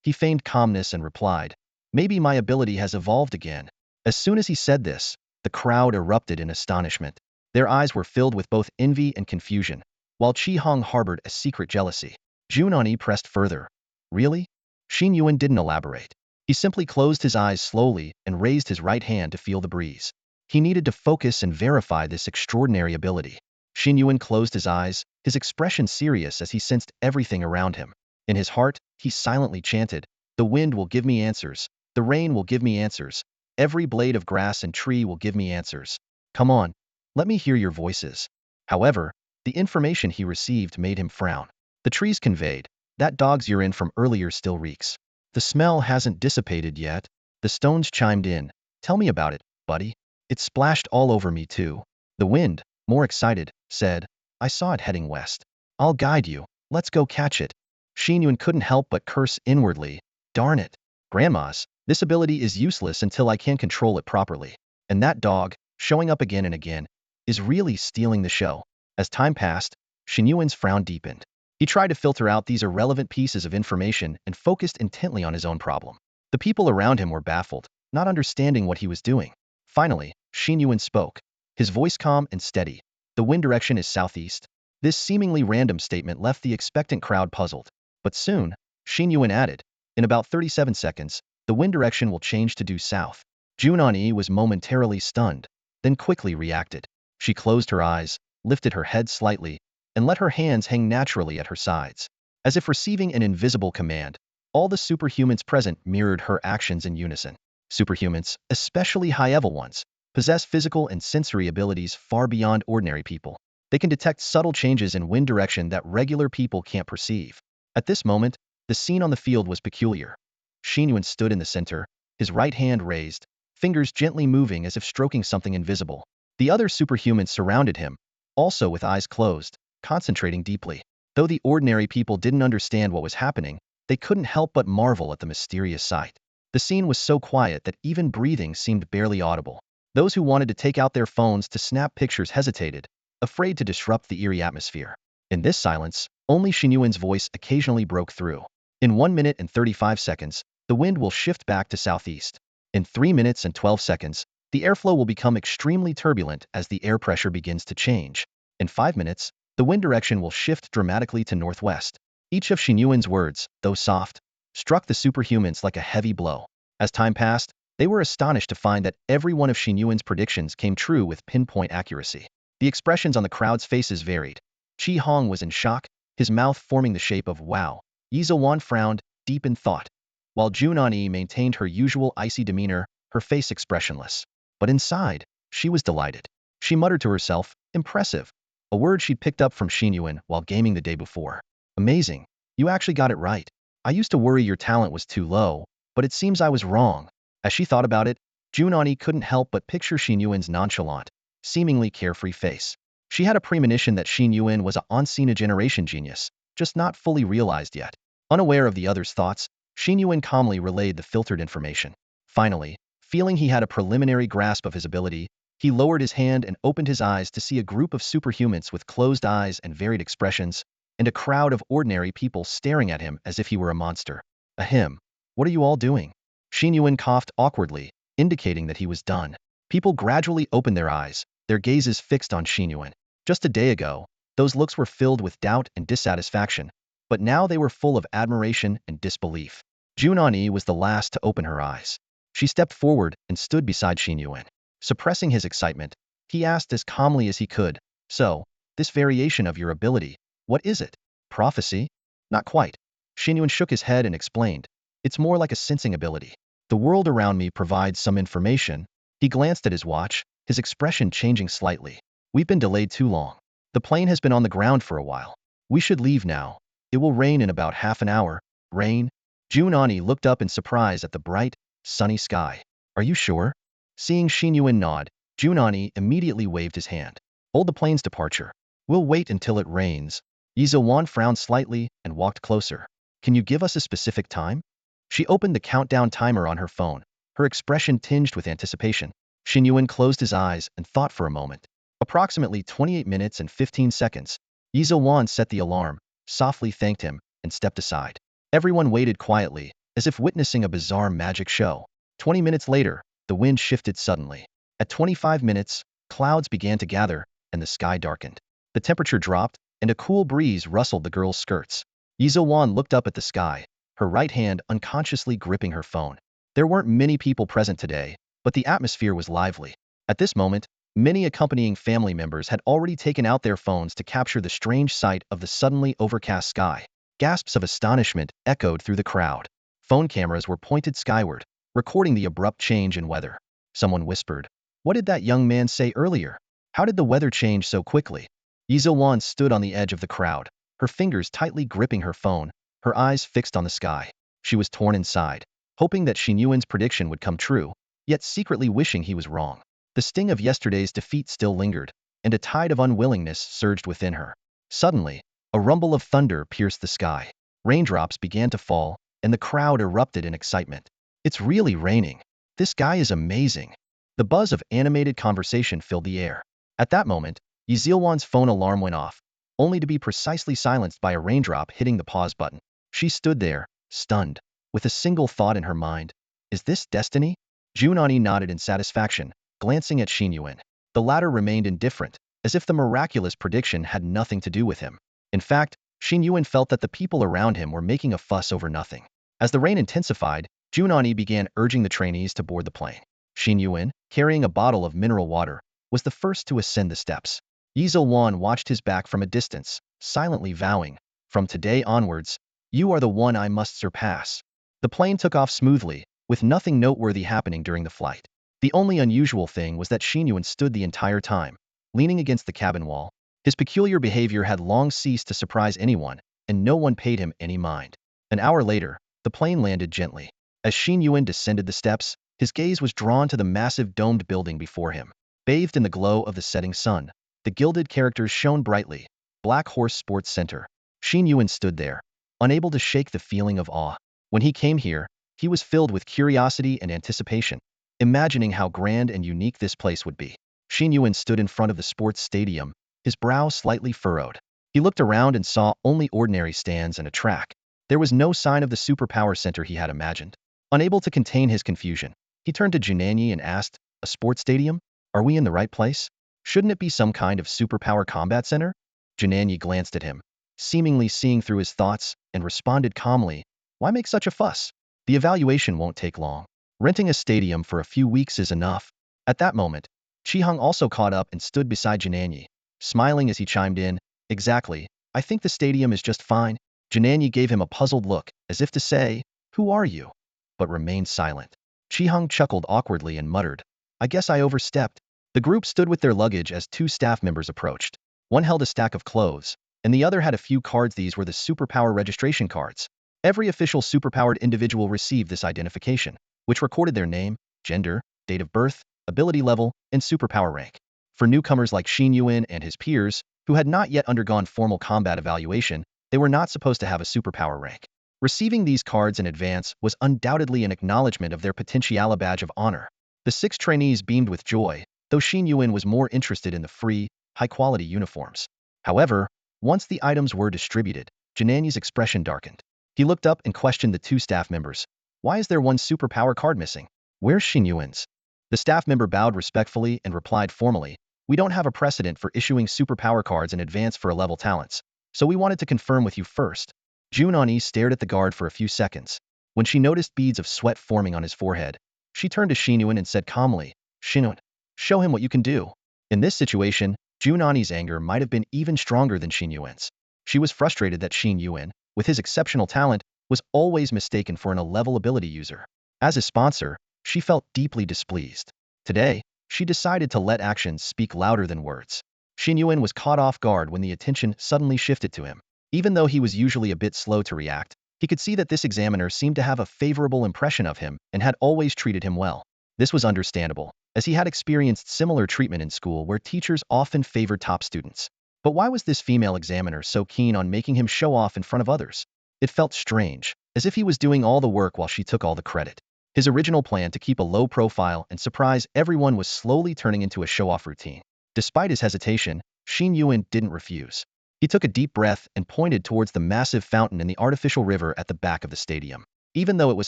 He feigned calmness and replied, maybe my ability has evolved again. As soon as he said this, the crowd erupted in astonishment. Their eyes were filled with both envy and confusion, while Qi Hong harbored a secret jealousy. Jun Ani pressed further. Really? Xin Yuan didn't elaborate. He simply closed his eyes slowly and raised his right hand to feel the breeze. He needed to focus and verify this extraordinary ability. Xin Yuan closed his eyes, his expression serious as he sensed everything around him. In his heart, he silently chanted, the wind will give me answers, the rain will give me answers, every blade of grass and tree will give me answers. Come on, let me hear your voices. However, the information he received made him frown. The trees conveyed, that dog's urine from earlier still reeks. The smell hasn't dissipated yet. The stones chimed in, tell me about it, buddy. It splashed all over me too. The wind, more excited, said, I saw it heading west. I'll guide you, let's go catch it. Xin Yuan couldn't help but curse inwardly, darn it. Grandmas, this ability is useless until I can control it properly. And that dog, showing up again and again, is really stealing the show. As time passed, Xin Yuan's frown deepened. He tried to filter out these irrelevant pieces of information and focused intently on his own problem. The people around him were baffled, not understanding what he was doing. Finally, Xin Yuan spoke, his voice calm and steady. The wind direction is southeast. This seemingly random statement left the expectant crowd puzzled. But soon, Xin Yuan added, in about 37 seconds, the wind direction will change to due south. Jun Ani was momentarily stunned, then quickly reacted. She closed her eyes, lifted her head slightly, and let her hands hang naturally at her sides. As if receiving an invisible command, all the superhumans present mirrored her actions in unison. Superhumans, especially high-level ones, possess physical and sensory abilities far beyond ordinary people. They can detect subtle changes in wind direction that regular people can't perceive. At this moment, the scene on the field was peculiar. Xin Yuan stood in the center, his right hand raised, fingers gently moving as if stroking something invisible. The other superhumans surrounded him, also with eyes closed, concentrating deeply. Though the ordinary people didn't understand what was happening, they couldn't help but marvel at the mysterious sight. The scene was so quiet that even breathing seemed barely audible. Those who wanted to take out their phones to snap pictures hesitated, afraid to disrupt the eerie atmosphere. In this silence, only Xin Yuan's voice occasionally broke through. In 1 minute and 35 seconds, the wind will shift back to southeast. In 3 minutes and 12 seconds, the airflow will become extremely turbulent as the air pressure begins to change. In 5 minutes, the wind direction will shift dramatically to northwest. Each of Xin Yuan's words, though soft, struck the superhumans like a heavy blow. As time passed, they were astonished to find that every one of Xin Yuan's predictions came true with pinpoint accuracy. The expressions on the crowd's faces varied. Qi Hong was in shock, his mouth forming the shape of wow. Xin Yuan frowned, deep in thought, while Jun Ani maintained her usual icy demeanor, her face expressionless. But inside, she was delighted. She muttered to herself, impressive, a word she'd picked up from Xin Yuan while gaming the day before. Amazing, you actually got it right. I used to worry your talent was too low, but it seems I was wrong. As she thought about it, Jun Ani couldn't help but picture Xin Yuan's nonchalant, seemingly carefree face. She had a premonition that Xin Yuan was a once-in-a-generation genius, just not fully realized yet. Unaware of the other's thoughts, Xin Yuan calmly relayed the filtered information. Finally, feeling he had a preliminary grasp of his ability, he lowered his hand and opened his eyes to see a group of superhumans with closed eyes and varied expressions, and a crowd of ordinary people staring at him as if he were a monster. Ahem. What are you all doing? Xin Yuan coughed awkwardly, indicating that he was done. People gradually opened their eyes, their gazes fixed on Xin Yuan. Just a day ago, those looks were filled with doubt and dissatisfaction, but now they were full of admiration and disbelief. Jun Ani was the last to open her eyes. She stepped forward and stood beside Xin Yuan. Suppressing his excitement, he asked as calmly as he could, so, this variation of your ability, what is it? Prophecy? Not quite. Xin Yuan shook his head and explained, it's more like a sensing ability. The world around me provides some information. He glanced at his watch, his expression changing slightly. We've been delayed too long. The plane has been on the ground for a while. We should leave now. It will rain in about half an hour. Rain? Jun Ani looked up in surprise at the bright, sunny sky. Are you sure? Seeing Xin Yuan nod, Jun Ani immediately waved his hand. Hold the plane's departure. We'll wait until it rains. Xin Yuan frowned slightly and walked closer. Can you give us a specific time? She opened the countdown timer on her phone, her expression tinged with anticipation. Xin Yuan closed his eyes and thought for a moment. Approximately 28 minutes and 15 seconds. Xin Yuan set the alarm, softly thanked him, and stepped aside. Everyone waited quietly, as if witnessing a bizarre magic show. 20 minutes later, the wind shifted suddenly. At 25 minutes, clouds began to gather, and the sky darkened. The temperature dropped, and a cool breeze rustled the girl's skirts. Xin Yuan looked up at the sky, her right hand unconsciously gripping her phone. There weren't many people present today, but the atmosphere was lively. At this moment, many accompanying family members had already taken out their phones to capture the strange sight of the suddenly overcast sky. Gasps of astonishment echoed through the crowd. Phone cameras were pointed skyward, recording the abrupt change in weather. Someone whispered, "What did that young man say earlier? How did the weather change so quickly?" Xin Yuan stood on the edge of the crowd, her fingers tightly gripping her phone, her eyes fixed on the sky. She was torn inside, hoping that Xin Yuan's prediction would come true, yet secretly wishing he was wrong. The sting of yesterday's defeat still lingered, and a tide of unwillingness surged within her. Suddenly, a rumble of thunder pierced the sky. Raindrops began to fall, and the crowd erupted in excitement. "It's really raining. This guy is amazing." The buzz of animated conversation filled the air. At that moment, Xin Yuan's phone alarm went off, only to be precisely silenced by a raindrop hitting the pause button. She stood there, stunned, with a single thought in her mind. Is this destiny? Jun Ani nodded in satisfaction, glancing at Xin Yuan. The latter remained indifferent, as if the miraculous prediction had nothing to do with him. In fact, Xin Yuan felt that the people around him were making a fuss over nothing. As the rain intensified, Jun Ani began urging the trainees to board the plane. Xin Yuan, carrying a bottle of mineral water, was the first to ascend the steps. Xin Yuan watched his back from a distance, silently vowing, "From today onwards, you are the one I must surpass." The plane took off smoothly, with nothing noteworthy happening during the flight. The only unusual thing was that Xin Yuan stood the entire time, leaning against the cabin wall. His peculiar behavior had long ceased to surprise anyone, and no one paid him any mind. An hour later, the plane landed gently. As Xin Yuan descended the steps, his gaze was drawn to the massive domed building before him. Bathed in the glow of the setting sun, the gilded characters shone brightly. Black Horse Sports Center. Xin Yuan stood there, unable to shake the feeling of awe. When he came here, he was filled with curiosity and anticipation, imagining how grand and unique this place would be. Xin Yuan stood in front of the sports stadium, his brow slightly furrowed. He looked around and saw only ordinary stands and a track. There was no sign of the superpower center he had imagined. Unable to contain his confusion, he turned to Jun Ani and asked, "A sports stadium? Are we in the right place? Shouldn't it be some kind of superpower combat center?" Jun Ani glanced at him, seemingly seeing through his thoughts, and responded calmly, "Why make such a fuss? The evaluation won't take long. Renting a stadium for a few weeks is enough." At that moment, Chi-hung also caught up and stood beside Jun Ani, smiling as he chimed in, "Exactly, I think the stadium is just fine." Jun Ani gave him a puzzled look, as if to say, "Who are you?" but remained silent. Chi-hung chuckled awkwardly and muttered, "I guess I overstepped." The group stood with their luggage as two staff members approached. One held a stack of clothes, and the other had a few cards. These were the superpower registration cards. Every official superpowered individual received this identification, which recorded their name, gender, date of birth, ability level, and superpower rank. For newcomers like Xin Yuan and his peers, who had not yet undergone formal combat evaluation, they were not supposed to have a superpower rank. Receiving these cards in advance was undoubtedly an acknowledgement of their potential badge of honor. The 6 trainees beamed with joy, though Xin Yuan was more interested in the free, high-quality uniforms. However, once the items were distributed, Jun Ani's expression darkened. He looked up and questioned the 2 staff members. "Why is there one superpower card missing? Where's Xin Yuan's?" The staff member bowed respectfully and replied formally, "We don't have a precedent for issuing superpower cards in advance for A-level talents, so we wanted to confirm with you first." Jun Ani stared at the guard for a few seconds. When she noticed beads of sweat forming on his forehead, she turned to Xin Yuan and said calmly, "Xin Yuan, show him what you can do." In this situation, Jun Ani's anger might have been even stronger than Xin Yuan's. She was frustrated that Xin Yuan, with his exceptional talent, was always mistaken for an A-level ability user. As his sponsor, she felt deeply displeased. Today, she decided to let actions speak louder than words. Xin Yuan was caught off guard when the attention suddenly shifted to him. Even though he was usually a bit slow to react, he could see that this examiner seemed to have a favorable impression of him and had always treated him well. This was understandable, as he had experienced similar treatment in school where teachers often favored top students. But why was this female examiner so keen on making him show off in front of others? It felt strange, as if he was doing all the work while she took all the credit. His original plan to keep a low profile and surprise everyone was slowly turning into a show-off routine. Despite his hesitation, Xin Yuan didn't refuse. He took a deep breath and pointed towards the massive fountain in the artificial river at the back of the stadium. Even though it was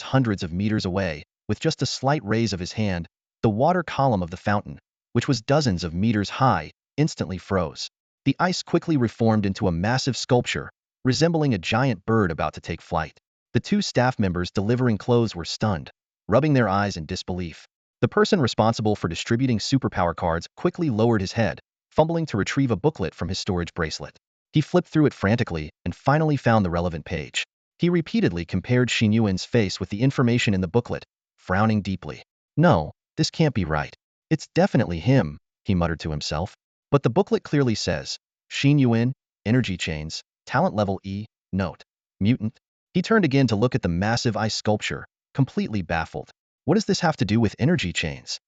hundreds of meters away, with just a slight raise of his hand, the water column of the fountain, which was dozens of meters high, instantly froze. The ice quickly reformed into a massive sculpture, resembling a giant bird about to take flight. The two staff members delivering clothes were stunned, rubbing their eyes in disbelief. The person responsible for distributing superpower cards quickly lowered his head, fumbling to retrieve a booklet from his storage bracelet. He flipped through it frantically and finally found the relevant page. He repeatedly compared Xin Yuan's face with the information in the booklet, frowning deeply. No, this can't be right. It's definitely him, he muttered to himself. But the booklet clearly says, Xin Yuan, energy chains, talent level E, note, mutant. He turned again to look at the massive ice sculpture, completely baffled. What does this have to do with energy chains?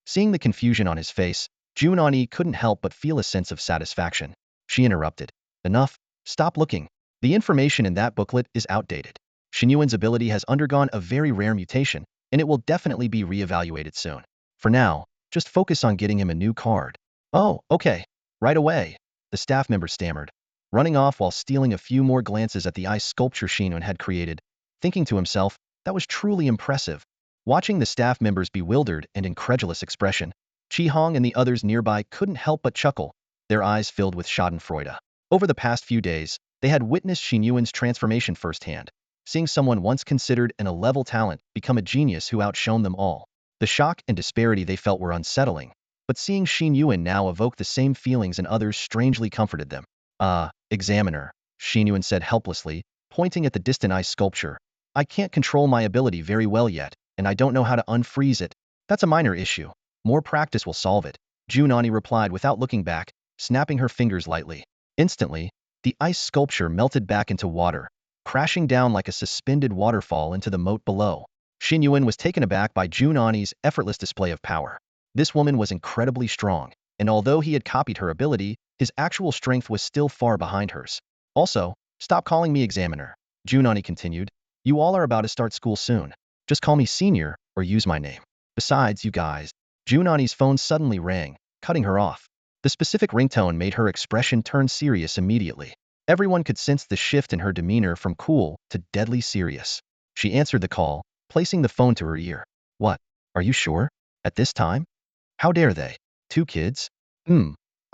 Seeing the confusion on his face, Jun Ani couldn't help but feel a sense of satisfaction. She interrupted. Enough, stop looking. The information in that booklet is outdated. Xin Yuan's ability has undergone a very rare mutation, and it will definitely be reevaluated soon. For now, just focus on getting him a new card. Oh, okay. Right away, the staff member stammered, running off while stealing a few more glances at the ice sculpture Xin Yuan had created, thinking to himself, that was truly impressive. Watching the staff member's bewildered and incredulous expression, Chi Hong and the others nearby couldn't help but chuckle, their eyes filled with schadenfreude. Over the past few days, they had witnessed Xin Yuan's transformation firsthand, seeing someone once considered an A-level talent become a genius who outshone them all. The shock and disparity they felt were unsettling, but seeing Xin Yuan now evoke the same feelings in others strangely comforted them. Examiner, Xin Yuan said helplessly, pointing at the distant ice sculpture. I can't control my ability very well yet, and I don't know how to unfreeze it. That's a minor issue. More practice will solve it, Jun Ani replied without looking back, snapping her fingers lightly. Instantly, the ice sculpture melted back into water, crashing down like a suspended waterfall into the moat below. Xin Yuan was taken aback by Jun Ani's effortless display of power. This woman was incredibly strong, and although he had copied her ability, his actual strength was still far behind hers. Also, stop calling me examiner, Jun Ani continued. You all are about to start school soon. Just call me senior, or use my name. Besides, you guys. Jun Ani's phone suddenly rang, cutting her off. The specific ringtone made her expression turn serious immediately. Everyone could sense the shift in her demeanor from cool to deadly serious. She answered the call, placing the phone to her ear. What? Are you sure? At this time? How dare they? 2 kids?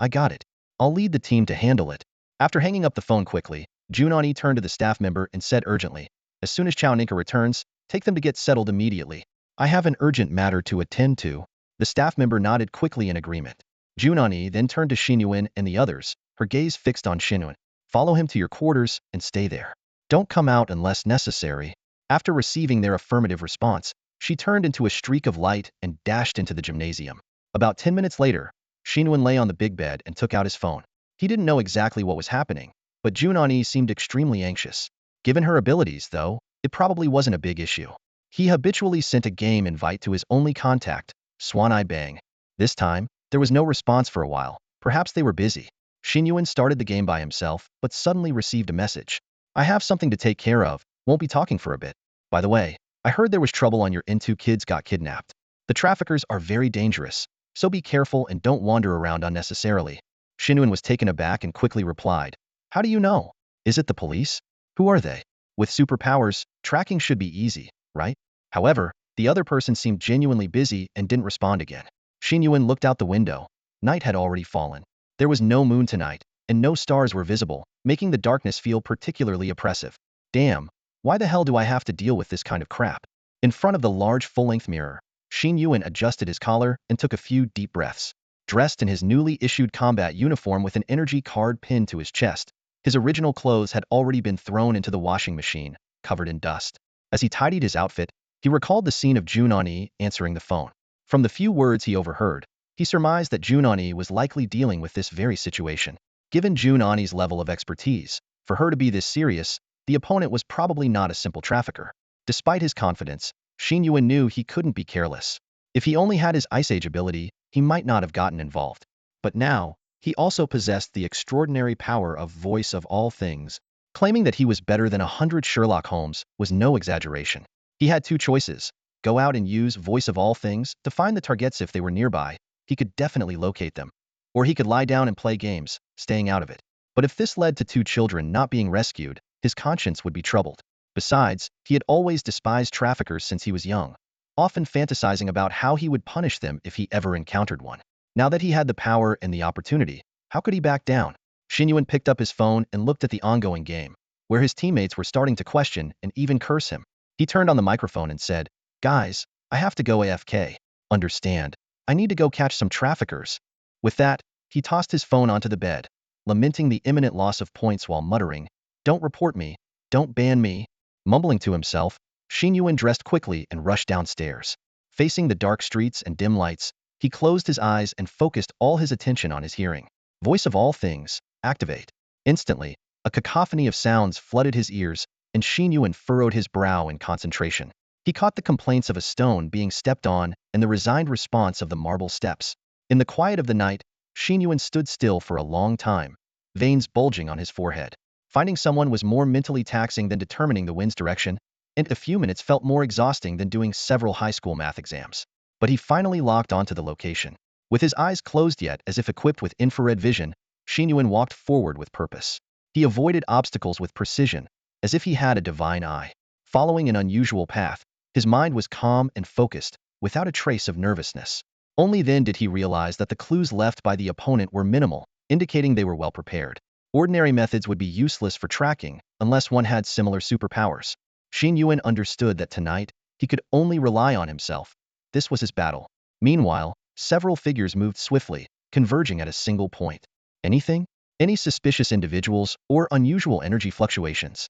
I got it. I'll lead the team to handle it. After hanging up the phone quickly, Jun Ani turned to the staff member and said urgently, as soon as Chao Ninka returns, take them to get settled immediately. I have an urgent matter to attend to. The staff member nodded quickly in agreement. Jun Ani then turned to Xin Yuan and the others, her gaze fixed on Xin Yuan. Follow him to your quarters and stay there. Don't come out unless necessary. After receiving their affirmative response, she turned into a streak of light and dashed into the gymnasium. About 10 minutes later, Xin Yuan lay on the big bed and took out his phone. He didn't know exactly what was happening, but Jun Ani seemed extremely anxious. Given her abilities, though, it probably wasn't a big issue. He habitually sent a game invite to his only contact, Swan Eye Bang. This time, there was no response for a while. Perhaps they were busy. Xin Yuan started the game by himself, but suddenly received a message. I have something to take care of, won't be talking for a bit. By the way, I heard there was trouble on your end. 2 kids got kidnapped. The traffickers are very dangerous, so be careful and don't wander around unnecessarily. Xin Yuan was taken aback and quickly replied. How do you know? Is it the police? Who are they? With superpowers, tracking should be easy, right? However, the other person seemed genuinely busy and didn't respond again. Xin Yuan looked out the window. Night had already fallen. There was no moon tonight, and no stars were visible, making the darkness feel particularly oppressive. Damn, why the hell do I have to deal with this kind of crap? In front of the large full-length mirror, Xin Yuan adjusted his collar and took a few deep breaths. Dressed in his newly issued combat uniform with an energy card pinned to his chest, his original clothes had already been thrown into the washing machine, covered in dust. As he tidied his outfit, he recalled the scene of Jun Ani answering the phone. From the few words he overheard, he surmised that Jun Ani was likely dealing with this very situation. Given Jun Ani's level of expertise, for her to be this serious, the opponent was probably not a simple trafficker. Despite his confidence, Xin Yuan knew he couldn't be careless. If he only had his Ice Age ability, he might not have gotten involved. But now, he also possessed the extraordinary power of Voice of All Things. Claiming that he was better than 100 Sherlock Holmes was no exaggeration. He had 2 choices. Go out and use Voice of All Things to find the targets if they were nearby. He could definitely locate them. Or he could lie down and play games, staying out of it. But if this led to two children not being rescued, his conscience would be troubled. Besides, he had always despised traffickers since he was young, often fantasizing about how he would punish them if he ever encountered one. Now that he had the power and the opportunity, how could he back down? Xin Yuan picked up his phone and looked at the ongoing game, where his teammates were starting to question and even curse him. He turned on the microphone and said, "Guys, I have to go AFK. Understand? I need to go catch some traffickers." With that, he tossed his phone onto the bed, lamenting the imminent loss of points while muttering, "Don't report me. Don't ban me." Mumbling to himself, Xin Yuan dressed quickly and rushed downstairs. Facing the dark streets and dim lights, he closed his eyes and focused all his attention on his hearing. Voice of all things, activate. Instantly, a cacophony of sounds flooded his ears, and Xin Yuan furrowed his brow in concentration. He caught the complaints of a stone being stepped on and the resigned response of the marble steps. In the quiet of the night, Xin Yuan stood still for a long time, veins bulging on his forehead. Finding someone was more mentally taxing than determining the wind's direction, and a few minutes felt more exhausting than doing several high school math exams. But he finally locked onto the location. With his eyes closed yet as if equipped with infrared vision, Xin Yuan walked forward with purpose. He avoided obstacles with precision, as if he had a divine eye. Following an unusual path, his mind was calm and focused, without a trace of nervousness. Only then did he realize that the clues left by the opponent were minimal, indicating they were well prepared. Ordinary methods would be useless for tracking, unless one had similar superpowers. Xin Yuan understood that tonight, he could only rely on himself. This was his battle. Meanwhile, several figures moved swiftly, converging at a single point. Anything? Any suspicious individuals or unusual energy fluctuations?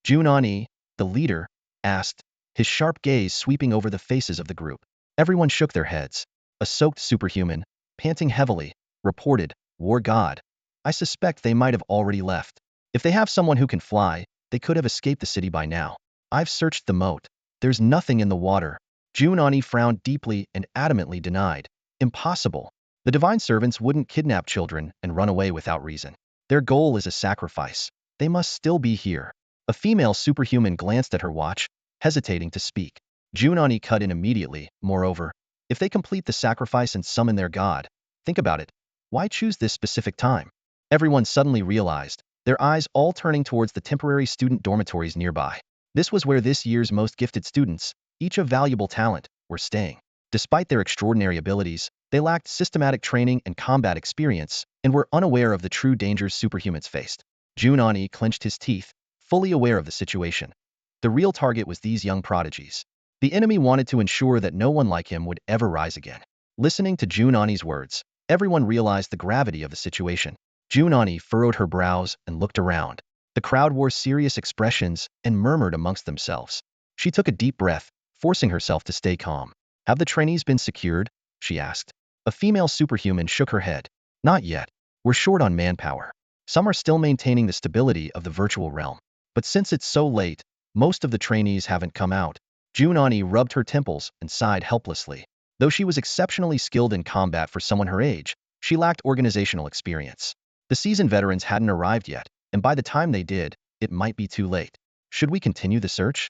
Jun Ani, the leader, asked, his sharp gaze sweeping over the faces of the group. Everyone shook their heads. A soaked superhuman, panting heavily, reported, "War God. I suspect they might have already left. If they have someone who can fly, they could have escaped the city by now. I've searched the moat. There's nothing in the water." Jun Ani frowned deeply and adamantly denied. "Impossible. The divine servants wouldn't kidnap children and run away without reason. Their goal is a sacrifice. They must still be here." A female superhuman glanced at her watch, hesitating to speak. Jun Ani cut in immediately. "Moreover, if they complete the sacrifice and summon their god, think about it. Why choose this specific time?" Everyone suddenly realized, their eyes all turning towards the temporary student dormitories nearby. This was where this year's most gifted students, each of valuable talent, were staying. Despite their extraordinary abilities, they lacked systematic training and combat experience, and were unaware of the true dangers superhumans faced. Jun Ani clenched his teeth, fully aware of the situation. The real target was these young prodigies. The enemy wanted to ensure that no one like him would ever rise again. Listening to Jun Ani's words, everyone realized the gravity of the situation. Jun Ani furrowed her brows and looked around. The crowd wore serious expressions and murmured amongst themselves. She took a deep breath, forcing herself to stay calm. "Have the trainees been secured?" she asked. A female superhuman shook her head. "Not yet. We're short on manpower. Some are still maintaining the stability of the virtual realm. But since it's so late, most of the trainees haven't come out." Jun Ani rubbed her temples and sighed helplessly. Though she was exceptionally skilled in combat for someone her age, she lacked organizational experience. The seasoned veterans hadn't arrived yet, and by the time they did, it might be too late. "Should we continue the search?"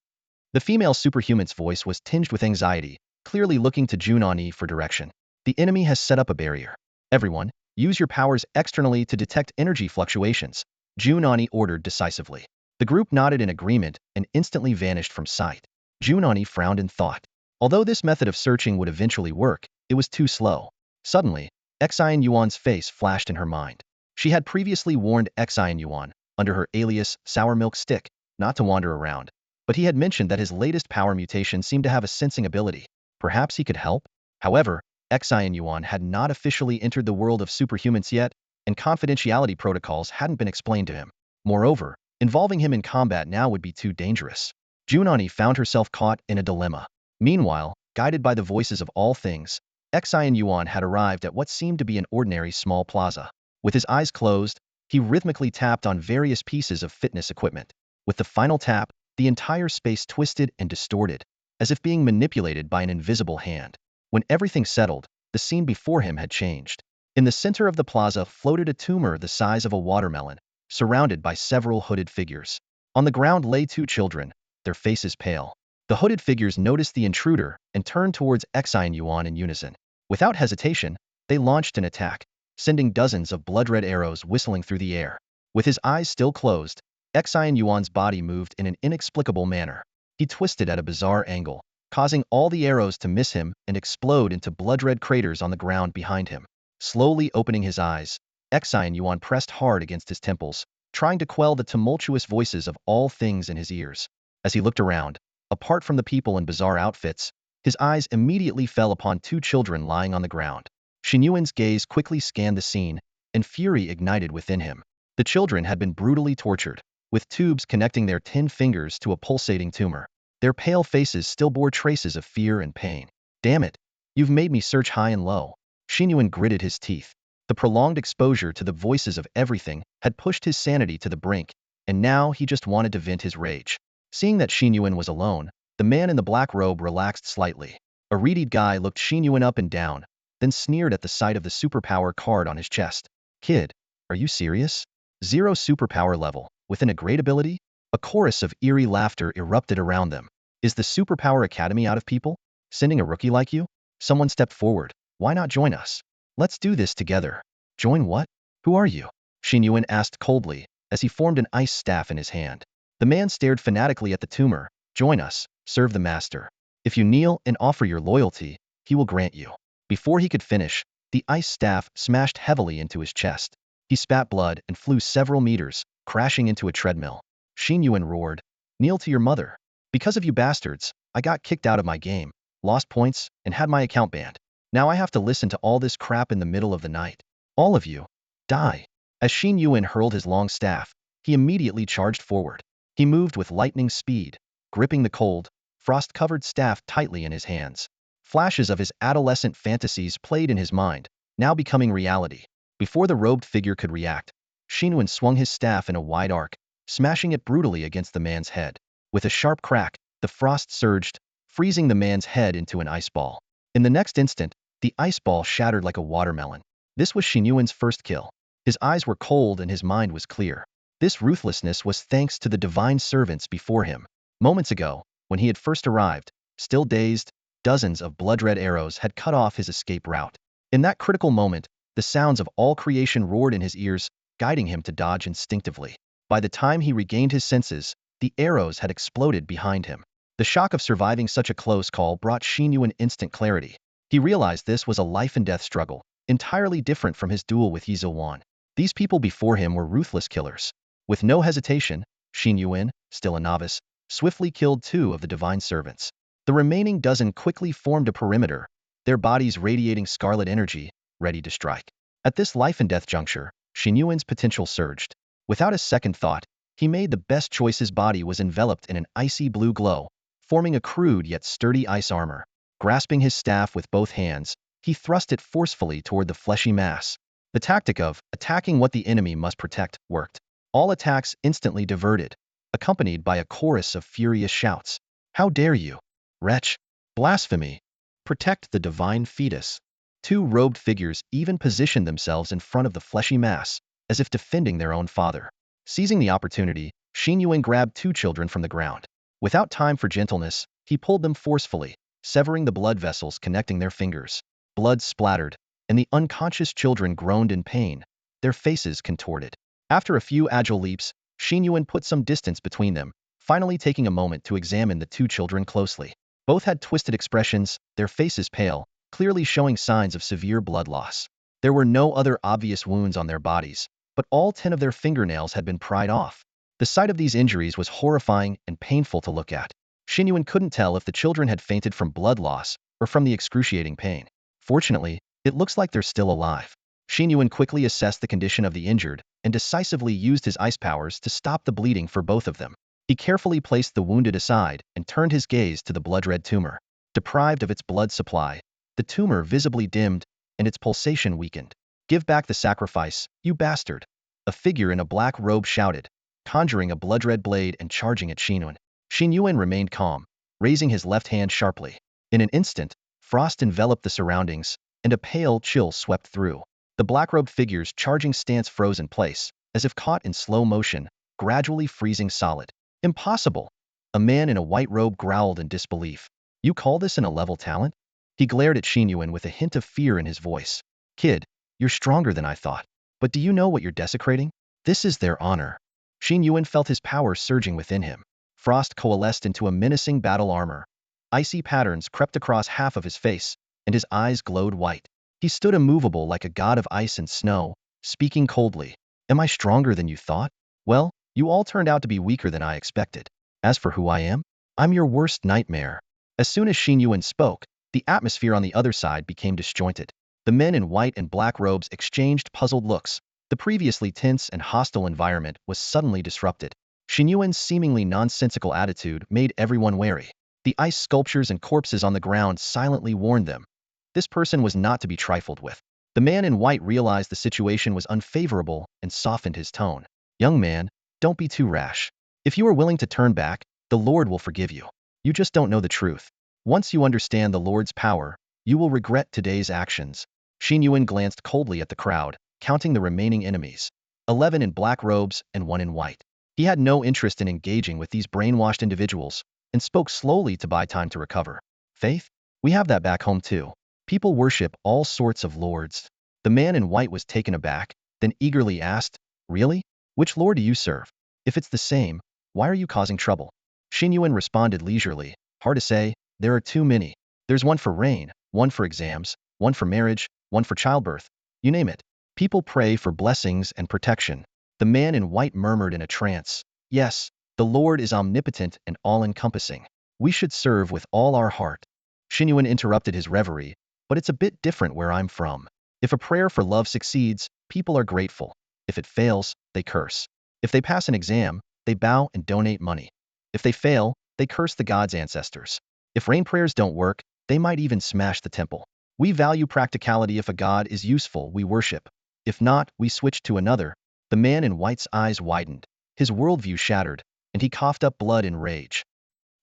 The female superhuman's voice was tinged with anxiety, clearly looking to Jun Ani for direction. "The enemy has set up a barrier. Everyone, use your powers externally to detect energy fluctuations," Jun Ani ordered decisively. The group nodded in agreement and instantly vanished from sight. Jun Ani frowned in thought. Although this method of searching would eventually work, it was too slow. Suddenly, Xin Yuan's face flashed in her mind. She had previously warned Xin Yuan, under her alias Sour Milk Stick, not to wander around, but he had mentioned that his latest power mutation seemed to have a sensing ability. Perhaps he could help? However, Xin Yuan had not officially entered the world of superhumans yet, and confidentiality protocols hadn't been explained to him. Moreover, involving him in combat now would be too dangerous. Jun Ani found herself caught in a dilemma. Meanwhile, guided by the voices of all things, Xin Yuan had arrived at what seemed to be an ordinary small plaza. With his eyes closed, he rhythmically tapped on various pieces of fitness equipment. With the final tap, the entire space twisted and distorted, as if being manipulated by an invisible hand. When everything settled, the scene before him had changed. In the center of the plaza floated a tumor the size of a watermelon, surrounded by several hooded figures. On the ground lay two children, their faces pale. The hooded figures noticed the intruder and turned towards Xin Yuan in unison. Without hesitation, they launched an attack. sending dozens of blood-red arrows whistling through the air. With his eyes still closed, Xin Yuan's body moved in an inexplicable manner. He twisted at a bizarre angle, causing all the arrows to miss him and explode into blood-red craters on the ground behind him. Slowly opening his eyes, Xin Yuan pressed hard against his temples, trying to quell the tumultuous voices of all things in his ears. As he looked around, apart from the people in bizarre outfits, his eyes immediately fell upon two children lying on the ground. Xin Yuan's gaze quickly scanned the scene, and fury ignited within him. The children had been brutally tortured, with tubes connecting their 10 fingers to a pulsating tumor. Their pale faces still bore traces of fear and pain. "Damn it! You've made me search high and low." Xin Yuan gritted his teeth. The prolonged exposure to the voices of everything had pushed his sanity to the brink, and now he just wanted to vent his rage. Seeing that Xin Yuan was alone, the man in the black robe relaxed slightly. A reedy guy looked Xin Yuan up and down, then sneered at the sight of the superpower card on his chest. "Kid, are you serious? 0 superpower level, within a great ability?" A chorus of eerie laughter erupted around them. "Is the Superpower Academy out of people? Sending a rookie like you?" Someone stepped forward. "Why not join us? Let's do this together." "Join what? Who are you?" Xin Yuan asked coldly, as he formed an ice staff in his hand. The man stared fanatically at the tumor. "Join us, serve the master. If you kneel and offer your loyalty, he will grant you." Before he could finish, the ice staff smashed heavily into his chest. He spat blood and flew several meters, crashing into a treadmill. Xin Yuan roared, "Kneel to your mother. Because of you bastards, I got kicked out of my game, lost points, and had my account banned. Now I have to listen to all this crap in the middle of the night. All of you, die." As Xin Yuan hurled his long staff, he immediately charged forward. He moved with lightning speed, gripping the cold, frost-covered staff tightly in his hands. Flashes of his adolescent fantasies played in his mind, now becoming reality. Before the robed figure could react, Xin Yuan swung his staff in a wide arc, smashing it brutally against the man's head. With a sharp crack, the frost surged, freezing the man's head into an ice ball. In the next instant, the ice ball shattered like a watermelon. This was Xin Yuan's first kill. His eyes were cold and his mind was clear. This ruthlessness was thanks to the divine servants before him. Moments ago, when he had first arrived, still dazed, dozens of blood-red arrows had cut off his escape route. In that critical moment, the sounds of all creation roared in his ears, guiding him to dodge instinctively. By the time he regained his senses, the arrows had exploded behind him. The shock of surviving such a close call brought Xin Yuan instant clarity. He realized this was a life-and-death struggle, entirely different from his duel with Xin Yuan. These people before him were ruthless killers. With no hesitation, Xin Yuan, still a novice, swiftly killed 2 of the divine servants. The remaining dozen quickly formed a perimeter, their bodies radiating scarlet energy, ready to strike. At this life-and-death juncture, Xin Yuan's potential surged. Without a second thought, he made the best choice. His body was enveloped in an icy blue glow, forming a crude yet sturdy ice armor. Grasping his staff with both hands, he thrust it forcefully toward the fleshy mass. The tactic of attacking what the enemy must protect worked. All attacks instantly diverted, accompanied by a chorus of furious shouts. "How dare you, wretch! Blasphemy! Protect the divine fetus!" 2 robed figures even positioned themselves in front of the fleshy mass, as if defending their own father. Seizing the opportunity, Xin Yuan grabbed 2 children from the ground. Without time for gentleness, he pulled them forcefully, severing the blood vessels connecting their fingers. Blood splattered, and the unconscious children groaned in pain, their faces contorted. After a few agile leaps, Xin Yuan put some distance between them, finally taking a moment to examine the 2 children closely. Both had twisted expressions, their faces pale, clearly showing signs of severe blood loss. There were no other obvious wounds on their bodies, but all 10 of their fingernails had been pried off. The sight of these injuries was horrifying and painful to look at. Xin Yuan couldn't tell if the children had fainted from blood loss or from the excruciating pain. Fortunately, it looks like they're still alive. Xin Yuan quickly assessed the condition of the injured and decisively used his ice powers to stop the bleeding for both of them. He carefully placed the wounded aside and turned his gaze to the blood-red tumor. Deprived of its blood supply, the tumor visibly dimmed and its pulsation weakened. "Give back the sacrifice, you bastard!" A figure in a black robe shouted, conjuring a blood-red blade and charging at Xin Yuan. Xin Yuan remained calm, raising his left hand sharply. In an instant, frost enveloped the surroundings, and a pale chill swept through. The black-robed figure's charging stance froze in place, as if caught in slow motion, gradually freezing solid. "Impossible!" A man in a white robe growled in disbelief. "You call this an A-level talent?" He glared at Xin Yuan with a hint of fear in his voice. "Kid, You're stronger than I thought. But do you know what you're desecrating? This is their honor. Xin Yuan felt his power surging within him. Frost coalesced into a menacing battle armor. Icy patterns crept across half of his face, and his eyes glowed white. He stood immovable like a god of ice and snow, speaking coldly. Am I stronger than you thought? Well, you all turned out to be weaker than I expected. As for who I am, I'm your worst nightmare. As soon as Xin Yuan spoke, the atmosphere on the other side became disjointed. The men in white and black robes exchanged puzzled looks. The previously tense and hostile environment was suddenly disrupted. Xin Yuan's seemingly nonsensical attitude made everyone wary. The ice sculptures and corpses on the ground silently warned them. This person was not to be trifled with. The man in white realized the situation was unfavorable and softened his tone. Young man, don't be too rash. If you are willing to turn back, the Lord will forgive you. You just don't know the truth. Once you understand the Lord's power, you will regret today's actions. Xin Yuan glanced coldly at the crowd, counting the remaining enemies. 11 in black robes and 1 in white. He had no interest in engaging with these brainwashed individuals, and spoke slowly to buy time to recover. Faith? We have that back home too. People worship all sorts of lords. The man in white was taken aback, then eagerly asked, Really? Which lord do you serve? If it's the same, why are you causing trouble? Xin Yuan responded leisurely, Hard to say, there are too many. There's one for rain, one for exams, one for marriage, one for childbirth. You name it. People pray for blessings and protection. The man in white murmured in a trance, Yes, the Lord is omnipotent and all-encompassing. We should serve with all our heart. Xin Yuan interrupted his reverie, but it's a bit different where I'm from. If a prayer for love succeeds, people are grateful. If it fails, they curse. If they pass an exam, they bow and donate money. If they fail, they curse the god's ancestors. If rain prayers don't work, they might even smash the temple. We value practicality. If a god is useful, we worship. If not, we switch to another. The man in white's eyes widened. His worldview shattered, and he coughed up blood in rage.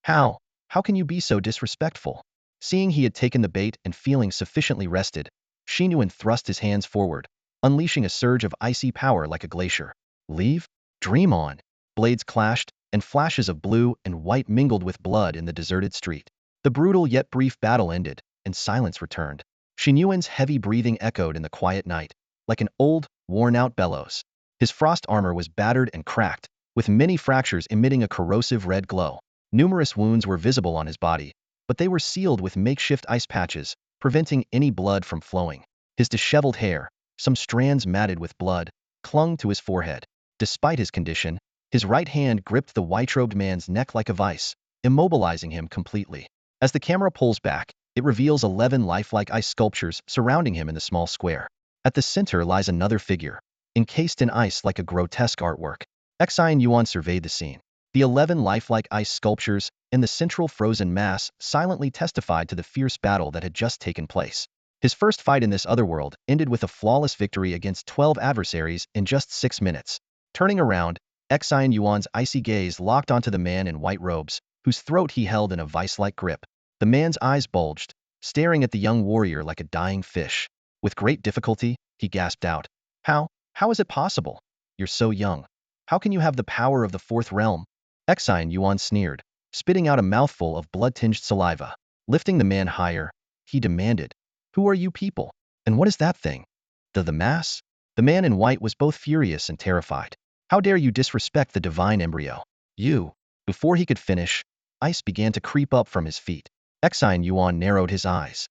How? How can you be so disrespectful? Seeing he had taken the bait and feeling sufficiently rested, Xin Yuan thrust his hands forward, unleashing a surge of icy power like a glacier. Leave? Dream on. Blades clashed, and flashes of blue and white mingled with blood in the deserted street. The brutal yet brief battle ended, and silence returned. Xin Yuan's heavy breathing echoed in the quiet night, like an old, worn-out bellows. His frost armor was battered and cracked, with many fractures emitting a corrosive red glow. Numerous wounds were visible on his body, but they were sealed with makeshift ice patches, preventing any blood from flowing. His disheveled hair, some strands matted with blood, clung to his forehead. Despite his condition, his right hand gripped the white-robed man's neck like a vice, immobilizing him completely. As the camera pulls back, it reveals 11 lifelike ice sculptures surrounding him in the small square. At the center lies another figure, encased in ice like a grotesque artwork. Xin Yuan surveyed the scene. The 11 lifelike ice sculptures in the central frozen mass silently testified to the fierce battle that had just taken place. His first fight in this otherworld ended with a flawless victory against 12 adversaries in just 6 minutes. Turning around, Xin Yuan's icy gaze locked onto the man in white robes, whose throat he held in a vice-like grip. The man's eyes bulged, staring at the young warrior like a dying fish. With great difficulty, he gasped out, How is it possible? You're so young. How can you have the power of the fourth realm? Xin Yuan sneered, spitting out a mouthful of blood-tinged saliva. Lifting the man higher, he demanded, Who are you people? And what is that thing? The mass? The man in white was both furious and terrified. How dare you disrespect the divine embryo? You. Before he could finish, ice began to creep up from his feet. Xin Yuan narrowed his eyes.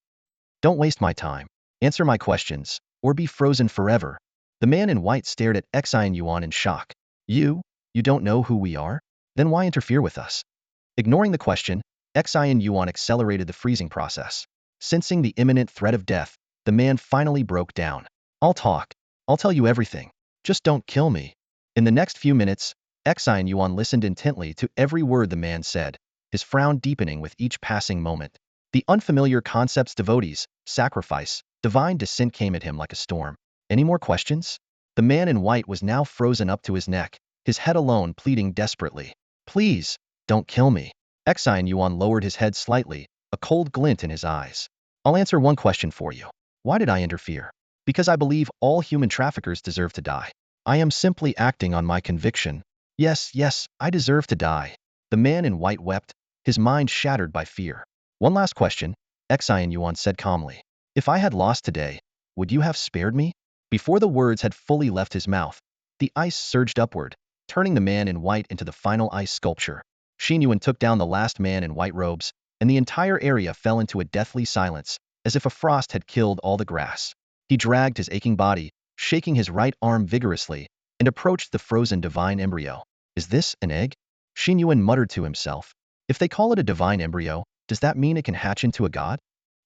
Don't waste my time. Answer my questions, or be frozen forever. The man in white stared at Xin Yuan in shock. You don't know who we are? Then why interfere with us? Ignoring the question, Xin Yuan accelerated the freezing process. Sensing the imminent threat of death, the man finally broke down. I'll talk. I'll tell you everything. Just don't kill me. In the next few minutes, Xin Yuan listened intently to every word the man said, his frown deepening with each passing moment. The unfamiliar concepts devotees, sacrifice, divine descent came at him like a storm. Any more questions? The man in white was now frozen up to his neck, his head alone pleading desperately. Please, don't kill me. Xin Yuan lowered his head slightly, a cold glint in his eyes. I'll answer one question for you. Why did I interfere? Because I believe all human traffickers deserve to die. I am simply acting on my conviction. Yes, I deserve to die. The man in white wept, his mind shattered by fear. One last question, Xin Yuan said calmly. If I had lost today, would you have spared me? Before the words had fully left his mouth, the ice surged upward, turning the man in white into the final ice sculpture. Xin Yuan took down the last man in white robes, and the entire area fell into a deathly silence, as if a frost had killed all the grass. He dragged his aching body, shaking his right arm vigorously, and approached the frozen divine embryo. Is this an egg? Xin Yuan muttered to himself. If they call it a divine embryo, does that mean it can hatch into a god?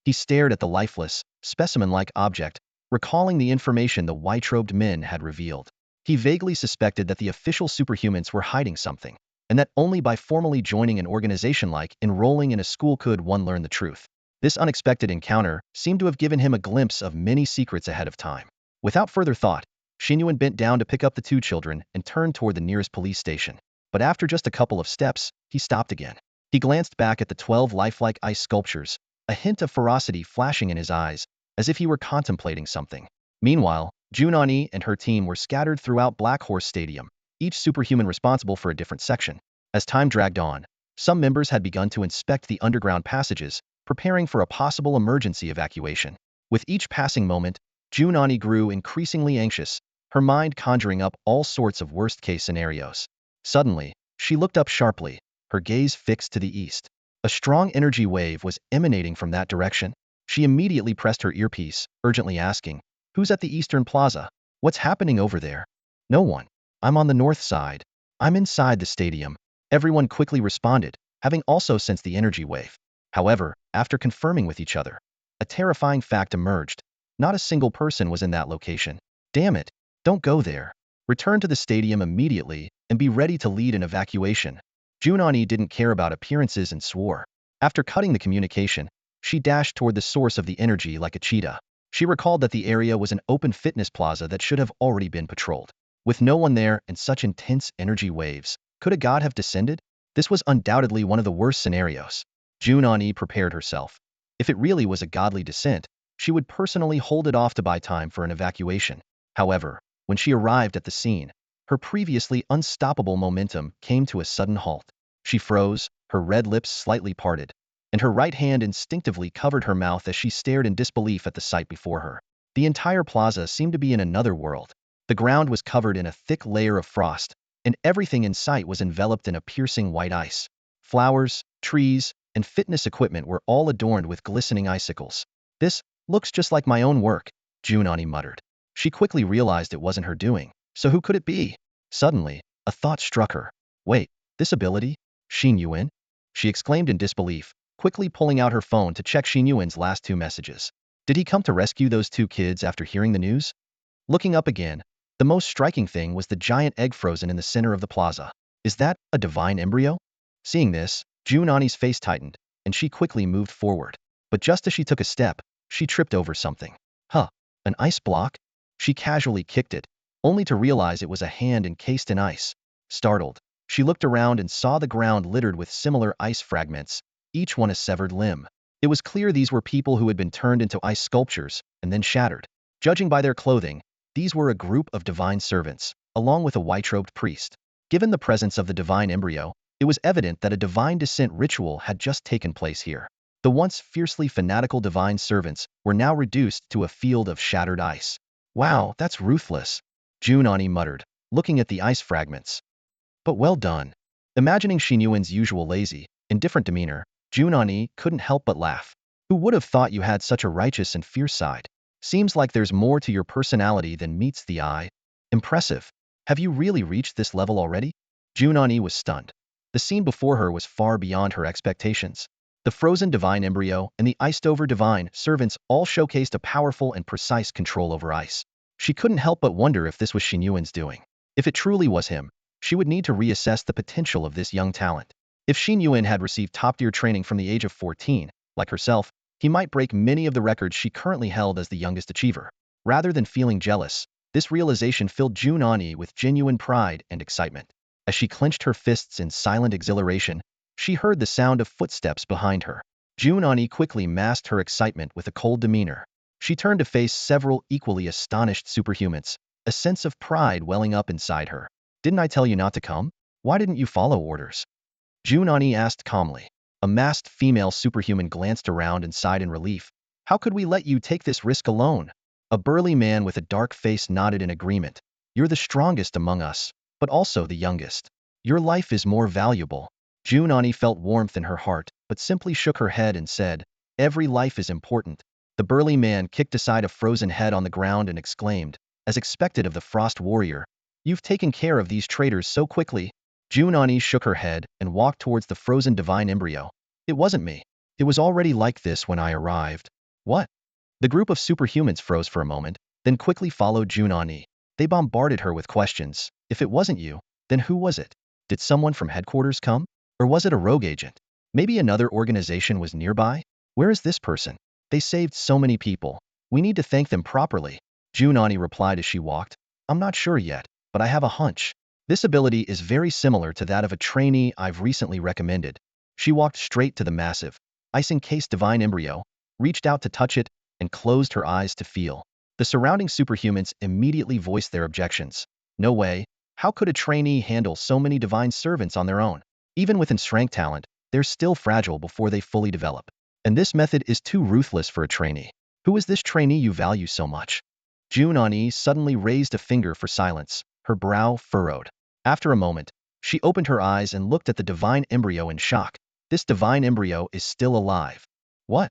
He stared at the lifeless, specimen-like object, recalling the information the white-robed men had revealed. He vaguely suspected that the official superhumans were hiding something, and that only by formally joining an organization like enrolling in a school could one learn the truth. This unexpected encounter seemed to have given him a glimpse of many secrets ahead of time. Without further thought, Xin Yuan bent down to pick up the two children and turned toward the nearest police station. But after just a couple of steps, he stopped again. He glanced back at the 12 lifelike ice sculptures, a hint of ferocity flashing in his eyes, as if he were contemplating something. Meanwhile, Jun Ani and her team were scattered throughout Black Horse Stadium, each superhuman responsible for a different section. As time dragged on, some members had begun to inspect the underground passages, preparing for a possible emergency evacuation. With each passing moment, Jun Ani grew increasingly anxious, her mind conjuring up all sorts of worst-case scenarios. Suddenly, she looked up sharply, her gaze fixed to the east. A strong energy wave was emanating from that direction. She immediately pressed her earpiece, urgently asking, "Who's at the Eastern Plaza? What's happening over there?" "No one. I'm on the north side. I'm inside the stadium." Everyone quickly responded, having also sensed the energy wave. However, after confirming with each other, a terrifying fact emerged. Not a single person was in that location. Damn it, don't go there. Return to the stadium immediately and be ready to lead an evacuation. Jun Ani didn't care about appearances and swore. After cutting the communication, she dashed toward the source of the energy like a cheetah. She recalled that the area was an open fitness plaza that should have already been patrolled. With no one there and such intense energy waves, could a god have descended? This was undoubtedly one of the worst scenarios. Jun Ani prepared herself. If it really was a godly descent, she would personally hold it off to buy time for an evacuation. However, when she arrived at the scene, her previously unstoppable momentum came to a sudden halt. She froze, her red lips slightly parted, and her right hand instinctively covered her mouth as she stared in disbelief at the sight before her. The entire plaza seemed to be in another world. The ground was covered in a thick layer of frost, and everything in sight was enveloped in a piercing white ice. Flowers, trees, and fitness equipment were all adorned with glistening icicles. "This looks just like my own work," Jun Ani muttered. She quickly realized it wasn't her doing. So who could it be? Suddenly, a thought struck her. Wait, this ability? Xin Yuan? She exclaimed in disbelief, quickly pulling out her phone to check Xin Yuan's last two messages. Did he come to rescue those two kids after hearing the news? Looking up again, the most striking thing was the giant egg frozen in the center of the plaza. Is that a divine embryo? Seeing this, Jun Ani's face tightened, and she quickly moved forward. But just as she took a step, she tripped over something. Huh, an ice block? She casually kicked it, only to realize it was a hand encased in ice. Startled, she looked around and saw the ground littered with similar ice fragments, each one a severed limb. It was clear these were people who had been turned into ice sculptures and then shattered. Judging by their clothing, these were a group of divine servants, along with a white-robed priest. Given the presence of the divine embryo, it was evident that a divine descent ritual had just taken place here. The once fiercely fanatical divine servants were now reduced to a field of shattered ice. Wow, that's ruthless, Jun Ani muttered, looking at the ice fragments. But well done. Imagining Xin Yuan's usual lazy, indifferent demeanor, Jun Ani couldn't help but laugh. Who would have thought you had such a righteous and fierce side? Seems like there's more to your personality than meets the eye. Impressive. Have you really reached this level already? Jun Ani was stunned. The scene before her was far beyond her expectations. The frozen divine embryo and the iced-over divine servants all showcased a powerful and precise control over ice. She couldn't help but wonder if this was Xin Yuan's doing. If it truly was him, she would need to reassess the potential of this young talent. If Xin Yuan had received top-tier training from the age of 14, like herself, he might break many of the records she currently held as the youngest achiever. Rather than feeling jealous, this realization filled Jun Ani with genuine pride and excitement. As she clenched her fists in silent exhilaration, she heard the sound of footsteps behind her. Jun Ani quickly masked her excitement with a cold demeanor. She turned to face several equally astonished superhumans, a sense of pride welling up inside her. Didn't I tell you not to come? Why didn't you follow orders? Jun Ani asked calmly. A masked female superhuman glanced around and sighed in relief. How could we let you take this risk alone? A burly man with a dark face nodded in agreement. You're the strongest among us, but also the youngest. Your life is more valuable. Jun Ani felt warmth in her heart, but simply shook her head and said, every life is important. The burly man kicked aside a frozen head on the ground and exclaimed, as expected of the Frost Warrior, you've taken care of these traitors so quickly. Jun Ani shook her head and walked towards the frozen divine embryo. It wasn't me. It was already like this when I arrived. What? The group of superhumans froze for a moment, then quickly followed Jun Ani. They bombarded her with questions. If it wasn't you, then who was it? Did someone from headquarters come? Or was it a rogue agent? Maybe another organization was nearby? Where is this person? They saved so many people. We need to thank them properly. Jun Ani replied as she walked. I'm not sure yet, but I have a hunch. This ability is very similar to that of a trainee I've recently recommended. She walked straight to the massive, ice-encased divine embryo, reached out to touch it, and closed her eyes to feel. The surrounding superhumans immediately voiced their objections. No way. How could a trainee handle so many divine servants on their own? Even with strength talent, they're still fragile before they fully develop. And this method is too ruthless for a trainee. Who is this trainee you value so much? Jun Ani suddenly raised a finger for silence, her brow furrowed. After a moment, she opened her eyes and looked at the divine embryo in shock. This divine embryo is still alive. What?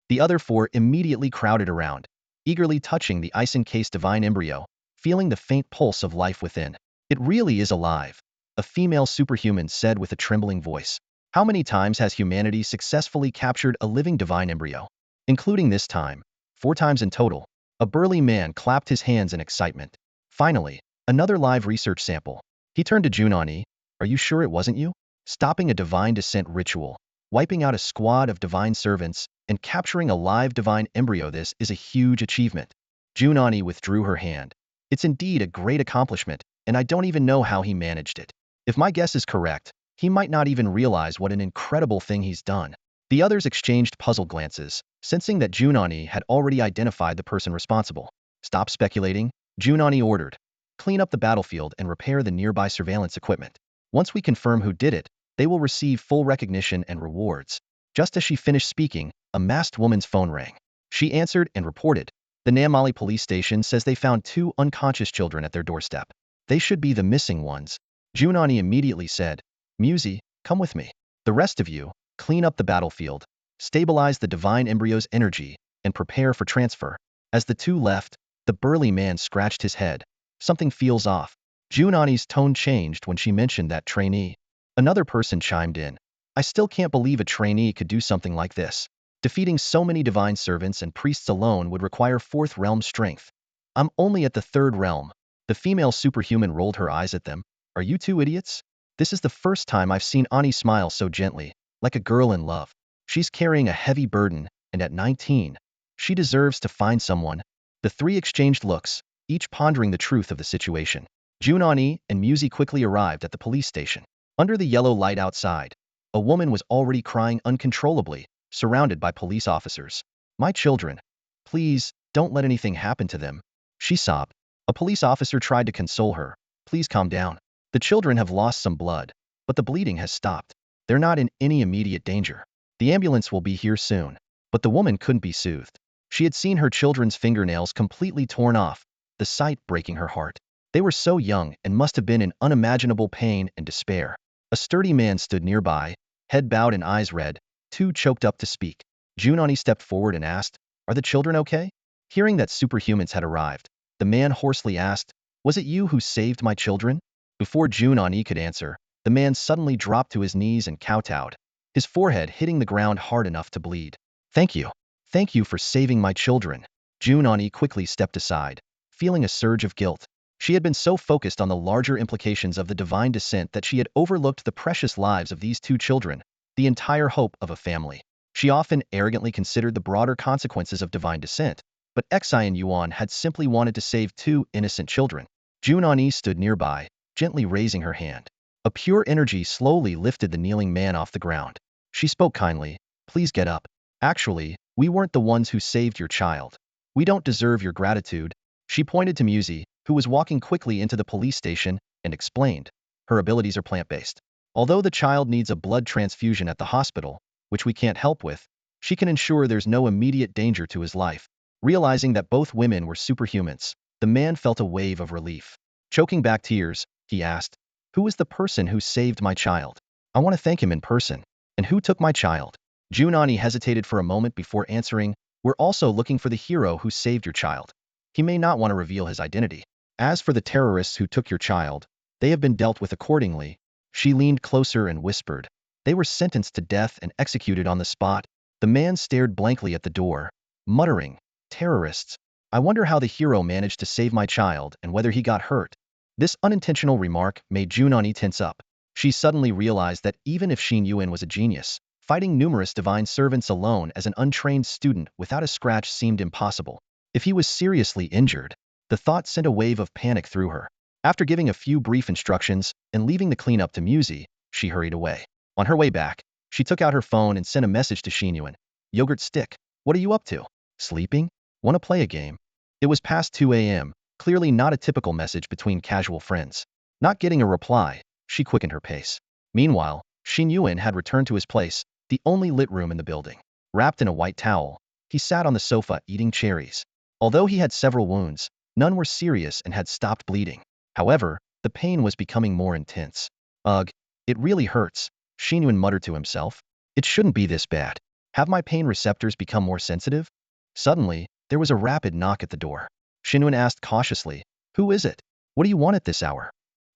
The other four immediately crowded around, eagerly touching the ice-encased divine embryo, feeling the faint pulse of life within. It really is alive, a female superhuman said with a trembling voice. How many times has humanity successfully captured a living divine embryo? Including this time, 4 times in total. A burly man clapped his hands in excitement. Finally, another live research sample. He turned to Jun Ani. Are you sure it wasn't you? Stopping a divine descent ritual, wiping out a squad of divine servants, and capturing a live divine embryo, this is a huge achievement. Jun Ani withdrew her hand. It's indeed a great accomplishment, and I don't even know how he managed it. If my guess is correct, he might not even realize what an incredible thing he's done. The others exchanged puzzled glances, sensing that Jun Ani had already identified the person responsible. Stop speculating, Jun Ani ordered. Clean up the battlefield and repair the nearby surveillance equipment. Once we confirm who did it, they will receive full recognition and rewards. Just as she finished speaking, a masked woman's phone rang. She answered and reported. The Namali police station says they found 2 unconscious children at their doorstep. They should be the missing ones. Jun Ani immediately said, Musi, come with me. The rest of you, clean up the battlefield, stabilize the divine embryo's energy, and prepare for transfer. As the 2 left, the burly man scratched his head. Something feels off. Jun Ani's tone changed when she mentioned that trainee. Another person chimed in. I still can't believe a trainee could do something like this. Defeating so many divine servants and priests alone would require 4th realm strength. I'm only at the 3rd realm. The female superhuman rolled her eyes at them. Are you 2 idiots? This is the first time I've seen Ani smile so gently, like a girl in love. She's carrying a heavy burden, and at 19, she deserves to find someone. The 3 exchanged looks, each pondering the truth of the situation. Jun Ani and Musi quickly arrived at the police station. Under the yellow light outside, a woman was already crying uncontrollably, surrounded by police officers. My children. Please, don't let anything happen to them. She sobbed. A police officer tried to console her. Please calm down. The children have lost some blood, but the bleeding has stopped. They're not in any immediate danger. The ambulance will be here soon. But the woman couldn't be soothed. She had seen her children's fingernails completely torn off, the sight breaking her heart. They were so young and must have been in unimaginable pain and despair. A sturdy man stood nearby, head bowed and eyes red, too choked up to speak. Jun Ani stepped forward and asked, Are the children okay? Hearing that superhumans had arrived, the man hoarsely asked, Was it you who saved my children? Before Jun Ani could answer, the man suddenly dropped to his knees and kowtowed, his forehead hitting the ground hard enough to bleed. Thank you. Thank you for saving my children. Jun Ani quickly stepped aside, feeling a surge of guilt. She had been so focused on the larger implications of the divine descent that she had overlooked the precious lives of these 2 children, the entire hope of a family. She often arrogantly considered the broader consequences of divine descent, but Xin Yuan had simply wanted to save 2 innocent children. Jun Ani stood nearby, gently raising her hand. A pure energy slowly lifted the kneeling man off the ground. She spoke kindly, Please get up. Actually, we weren't the ones who saved your child. We don't deserve your gratitude. She pointed to Musi, who was walking quickly into the police station, and explained. Her abilities are plant-based. Although the child needs a blood transfusion at the hospital, which we can't help with, she can ensure there's no immediate danger to his life. Realizing that both women were superhumans, the man felt a wave of relief. Choking back tears, he asked, "Who is the person who saved my child? I want to thank him in person. And who took my child?" Jun Ani hesitated for a moment before answering, "We're also looking for the hero who saved your child. He may not want to reveal his identity. As for the terrorists who took your child, they have been dealt with accordingly." She leaned closer and whispered, "They were sentenced to death and executed on the spot." The man stared blankly at the door, muttering, "Terrorists. I wonder how the hero managed to save my child and whether he got hurt." This unintentional remark made Jun Ani tense up. She suddenly realized that even if Xin Yuan was a genius, fighting numerous divine servants alone as an untrained student without a scratch seemed impossible. If he was seriously injured, the thought sent a wave of panic through her. After giving a few brief instructions and leaving the cleanup to Musi, she hurried away. On her way back, she took out her phone and sent a message to Xin Yuan. "Yogurt stick, what are you up to? Sleeping? Want to play a game?" It was past 2 a.m., clearly not a typical message between casual friends. Not getting a reply, she quickened her pace. Meanwhile, Xin Yuan had returned to his place, the only lit room in the building. Wrapped in a white towel, he sat on the sofa eating cherries. Although he had several wounds, none were serious and had stopped bleeding. However, the pain was becoming more intense. "Ugh, it really hurts," Xin Yuan muttered to himself. "It shouldn't be this bad. Have my pain receptors become more sensitive?" Suddenly, there was a rapid knock at the door. Xin Yuan asked cautiously, "Who is it? What do you want at this hour?"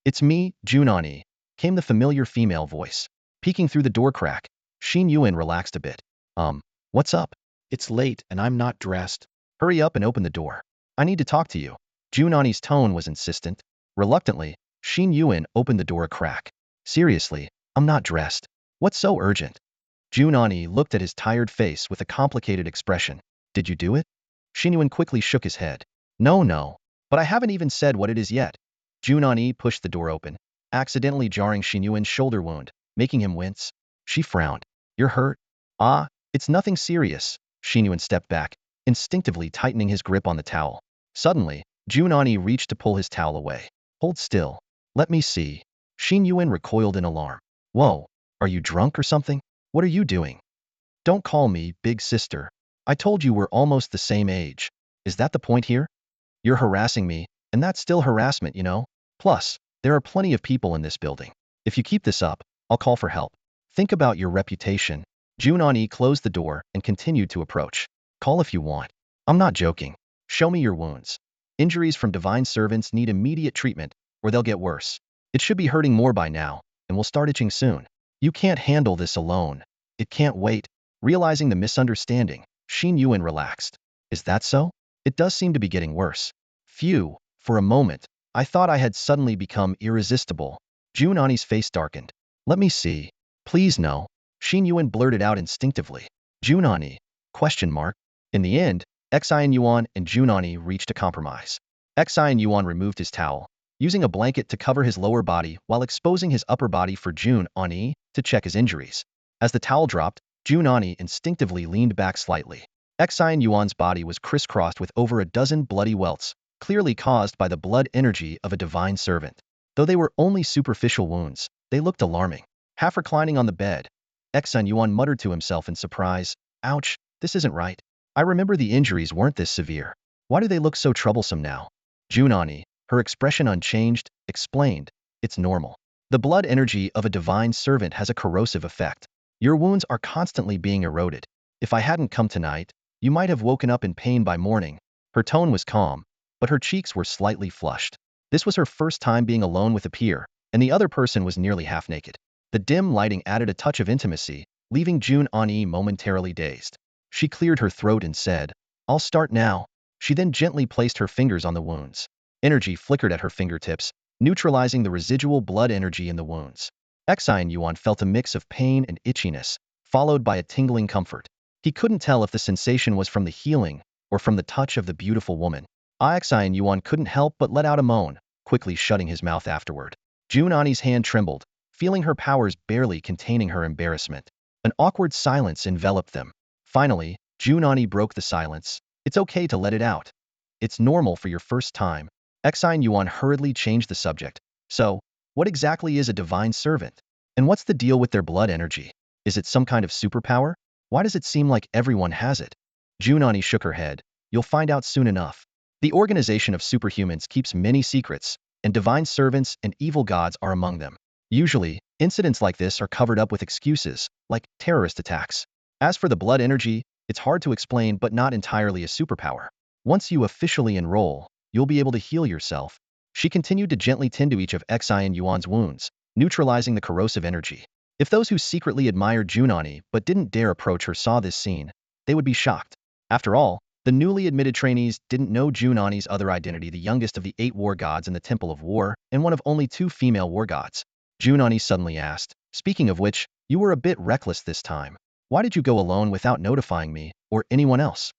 "It's me, Jun Ani," came the familiar female voice. Peeking through the door crack, Xin Yuan relaxed a bit. What's up? It's late and I'm not dressed. Hurry up and open the door. I need to talk to you." Jun Ani's tone was insistent. Reluctantly, Xin Yuan opened the door a crack. "Seriously, I'm not dressed. What's so urgent?" Jun Ani looked at his tired face with a complicated expression. "Did you do it?" Xin Yuan quickly shook his head. No, but I haven't even said what it is yet." Jun Ani pushed the door open, accidentally jarring Xin Yuan's shoulder wound, making him wince. She frowned. "You're hurt?" "Ah, it's nothing serious." Xin Yuan stepped back, instinctively tightening his grip on the towel. Suddenly, Jun Ani reached to pull his towel away. "Hold still. Let me see." Xin Yuan recoiled in alarm. "Whoa, are you drunk or something? What are you doing?" "Don't call me big sister. I told you we're almost the same age. Is that the point here? You're harassing me, and that's still harassment, you know? Plus, there are plenty of people in this building. If you keep this up, I'll call for help. Think about your reputation." Jun Ani closed the door and continued to approach. "Call if you want. I'm not joking. Show me your wounds. Injuries from divine servants need immediate treatment, or they'll get worse. It should be hurting more by now, and will start itching soon. You can't handle this alone. It can't wait." Realizing the misunderstanding, Xin Yuan relaxed. "Is that so? It does seem to be getting worse. Phew, for a moment, I thought I had suddenly become irresistible." Jun Ani's face darkened. "Let me see. Please no." Xin Yuan blurted out instinctively. "Jun Ani? Question mark. In the end, Xin Yuan and Jun Ani reached a compromise. Xin Yuan removed his towel, using a blanket to cover his lower body while exposing his upper body for Jun Ani to check his injuries. As the towel dropped, Jun Ani instinctively leaned back slightly. Xin Yuan's body was crisscrossed with over a dozen bloody welts, clearly caused by the blood energy of a divine servant. Though they were only superficial wounds, they looked alarming. Half reclining on the bed, Xin Yuan muttered to himself in surprise, "Ouch, this isn't right. I remember the injuries weren't this severe. Why do they look so troublesome now?" Jun Ani, her expression unchanged, explained, "It's normal. The blood energy of a divine servant has a corrosive effect. Your wounds are constantly being eroded. If I hadn't come tonight, you might have woken up in pain by morning." Her tone was calm, but her cheeks were slightly flushed. This was her first time being alone with a peer, and the other person was nearly half naked. The dim lighting added a touch of intimacy, leaving Jun Ani momentarily dazed. She cleared her throat and said, "I'll start now." She then gently placed her fingers on the wounds. Energy flickered at her fingertips, neutralizing the residual blood energy in the wounds. Xin Yuan felt a mix of pain and itchiness, followed by a tingling comfort. He couldn't tell if the sensation was from the healing or from the touch of the beautiful woman. Xin Yuan couldn't help but let out a moan, quickly shutting his mouth afterward. Jun Ani's hand trembled, feeling her powers barely containing her embarrassment. An awkward silence enveloped them. Finally, Jun Ani broke the silence. "It's okay to let it out. It's normal for your first time." Xin Yuan hurriedly changed the subject. "So, what exactly is a divine servant? And what's the deal with their blood energy? Is it some kind of superpower? Why does it seem like everyone has it?" Jun Ani shook her head. You'll find out soon enough. The organization of superhumans keeps many secrets, and divine servants and evil gods are among them. Usually, incidents like this are covered up with excuses, like terrorist attacks. As for the blood energy, it's hard to explain but not entirely a superpower. Once you officially enroll, you'll be able to heal yourself. She continued to gently tend to each of Xin Yuan's wounds, neutralizing the corrosive energy. If those who secretly admired Jun Ani but didn't dare approach her saw this scene, they would be shocked. After all, the newly admitted trainees didn't know Jun Ani's other identity, the youngest of the 8 war gods in the Temple of War, and one of only 2 female war gods. Jun Ani suddenly asked, "Speaking of which, you were a bit reckless this time. Why did you go alone without notifying me, or anyone else?"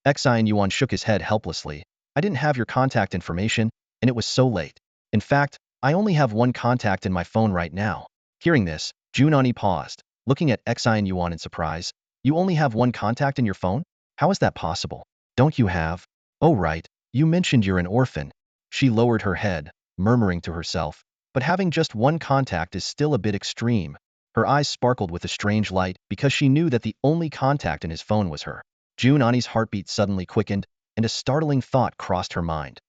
Xin Yuan shook his head helplessly. "I didn't have your contact information, and it was so late. In fact, I only have one contact in my phone right now." Hearing this, Jun Ani paused, looking at Xin Yuan in surprise. "You only have one contact in your phone? How is that possible? Don't you have? Oh right, you mentioned you're an orphan." She lowered her head, murmuring to herself, "But having just one contact is still a bit extreme." Her eyes sparkled with a strange light because she knew that the only contact in his phone was her. Jun Ani's heartbeat suddenly quickened, and a startling thought crossed her mind.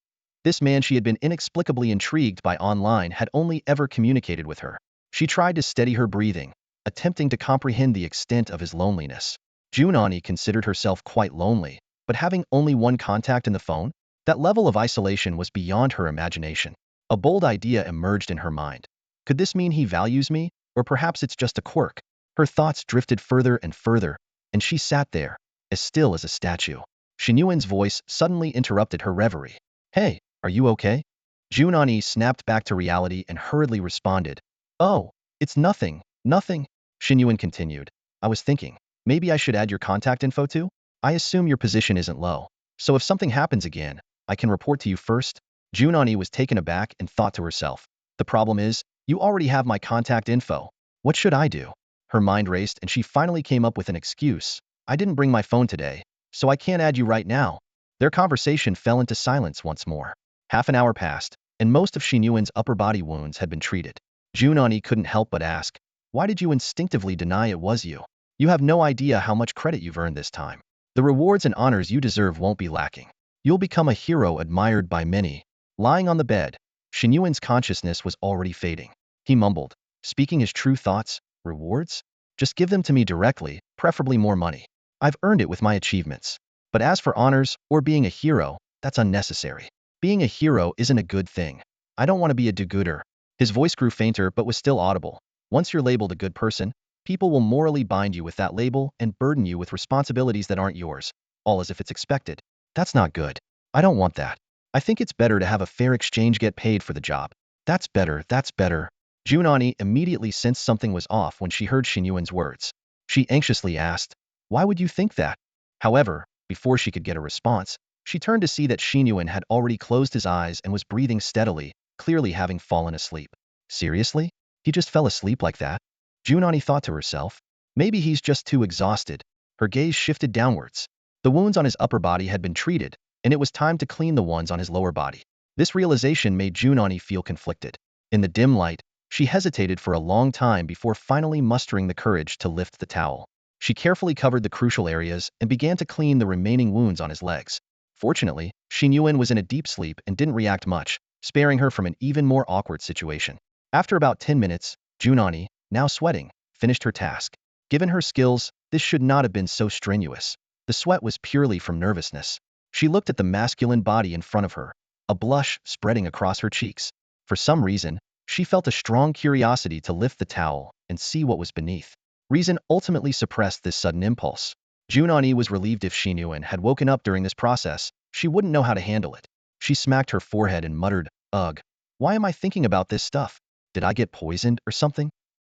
This man she had been inexplicably intrigued by online had only ever communicated with her. She tried to steady her breathing, attempting to comprehend the extent of his loneliness. Jun Ani considered herself quite lonely, but having only one contact in the phone, that level of isolation was beyond her imagination. A bold idea emerged in her mind. Could this mean he values me, or perhaps it's just a quirk? Her thoughts drifted further and further, and she sat there, as still as a statue. Xin Yuan's voice suddenly interrupted her reverie. "Hey, are you okay?" Jun Ani snapped back to reality and hurriedly responded, "Oh, it's nothing, nothing." Xin Yuan continued, "I was thinking, maybe I should add your contact info too? I assume your position isn't low, so if something happens again, I can report to you first." Jun Ani was taken aback and thought to herself, "The problem is, you already have my contact info. What should I do?" Her mind raced and she finally came up with an excuse. "I didn't bring my phone today, so I can't add you right now." Their conversation fell into silence once more. Half an hour passed, and most of Xin Yuan's upper body wounds had been treated. Jun Ani couldn't help but ask, "Why did you instinctively deny it was you? You have no idea how much credit you've earned this time. The rewards and honors you deserve won't be lacking. You'll become a hero admired by many." Lying on the bed, Xin Yuan's consciousness was already fading. He mumbled, speaking his true thoughts, "Rewards? Just give them to me directly, preferably more money. I've earned it with my achievements. But as for honors, or being a hero, that's unnecessary. Being a hero isn't a good thing. I don't want to be a do-gooder." His voice grew fainter but was still audible. "Once you're labeled a good person, people will morally bind you with that label and burden you with responsibilities that aren't yours, all as if it's expected. That's not good. I don't want that. I think it's better to have a fair exchange, get paid for the job." That's better, that's better." Jun Ani immediately sensed something was off when she heard Xin Yuan's words. She anxiously asked, "Why would you think that?" However, before she could get a response, she turned to see that Xin Yuan had already closed his eyes and was breathing steadily, clearly having fallen asleep. Seriously? He just fell asleep like that? Jun Ani thought to herself. Maybe he's just too exhausted. Her gaze shifted downwards. The wounds on his upper body had been treated, and it was time to clean the ones on his lower body. This realization made Jun Ani feel conflicted. In the dim light, she hesitated for a long time before finally mustering the courage to lift the towel. She carefully covered the crucial areas and began to clean the remaining wounds on his legs. Fortunately, Xin Yuan was in a deep sleep and didn't react much, sparing her from an even more awkward situation. After about 10 minutes, Jun Ani, now sweating, finished her task. Given her skills, this should not have been so strenuous. The sweat was purely from nervousness. She looked at the masculine body in front of her, a blush spreading across her cheeks. For some reason, she felt a strong curiosity to lift the towel and see what was beneath. Reason ultimately suppressed this sudden impulse. Jun Ani was relieved if Xin Yuan had woken up during this process, she wouldn't know how to handle it. She smacked her forehead and muttered, "Ugh, why am I thinking about this stuff? Did I get poisoned or something?"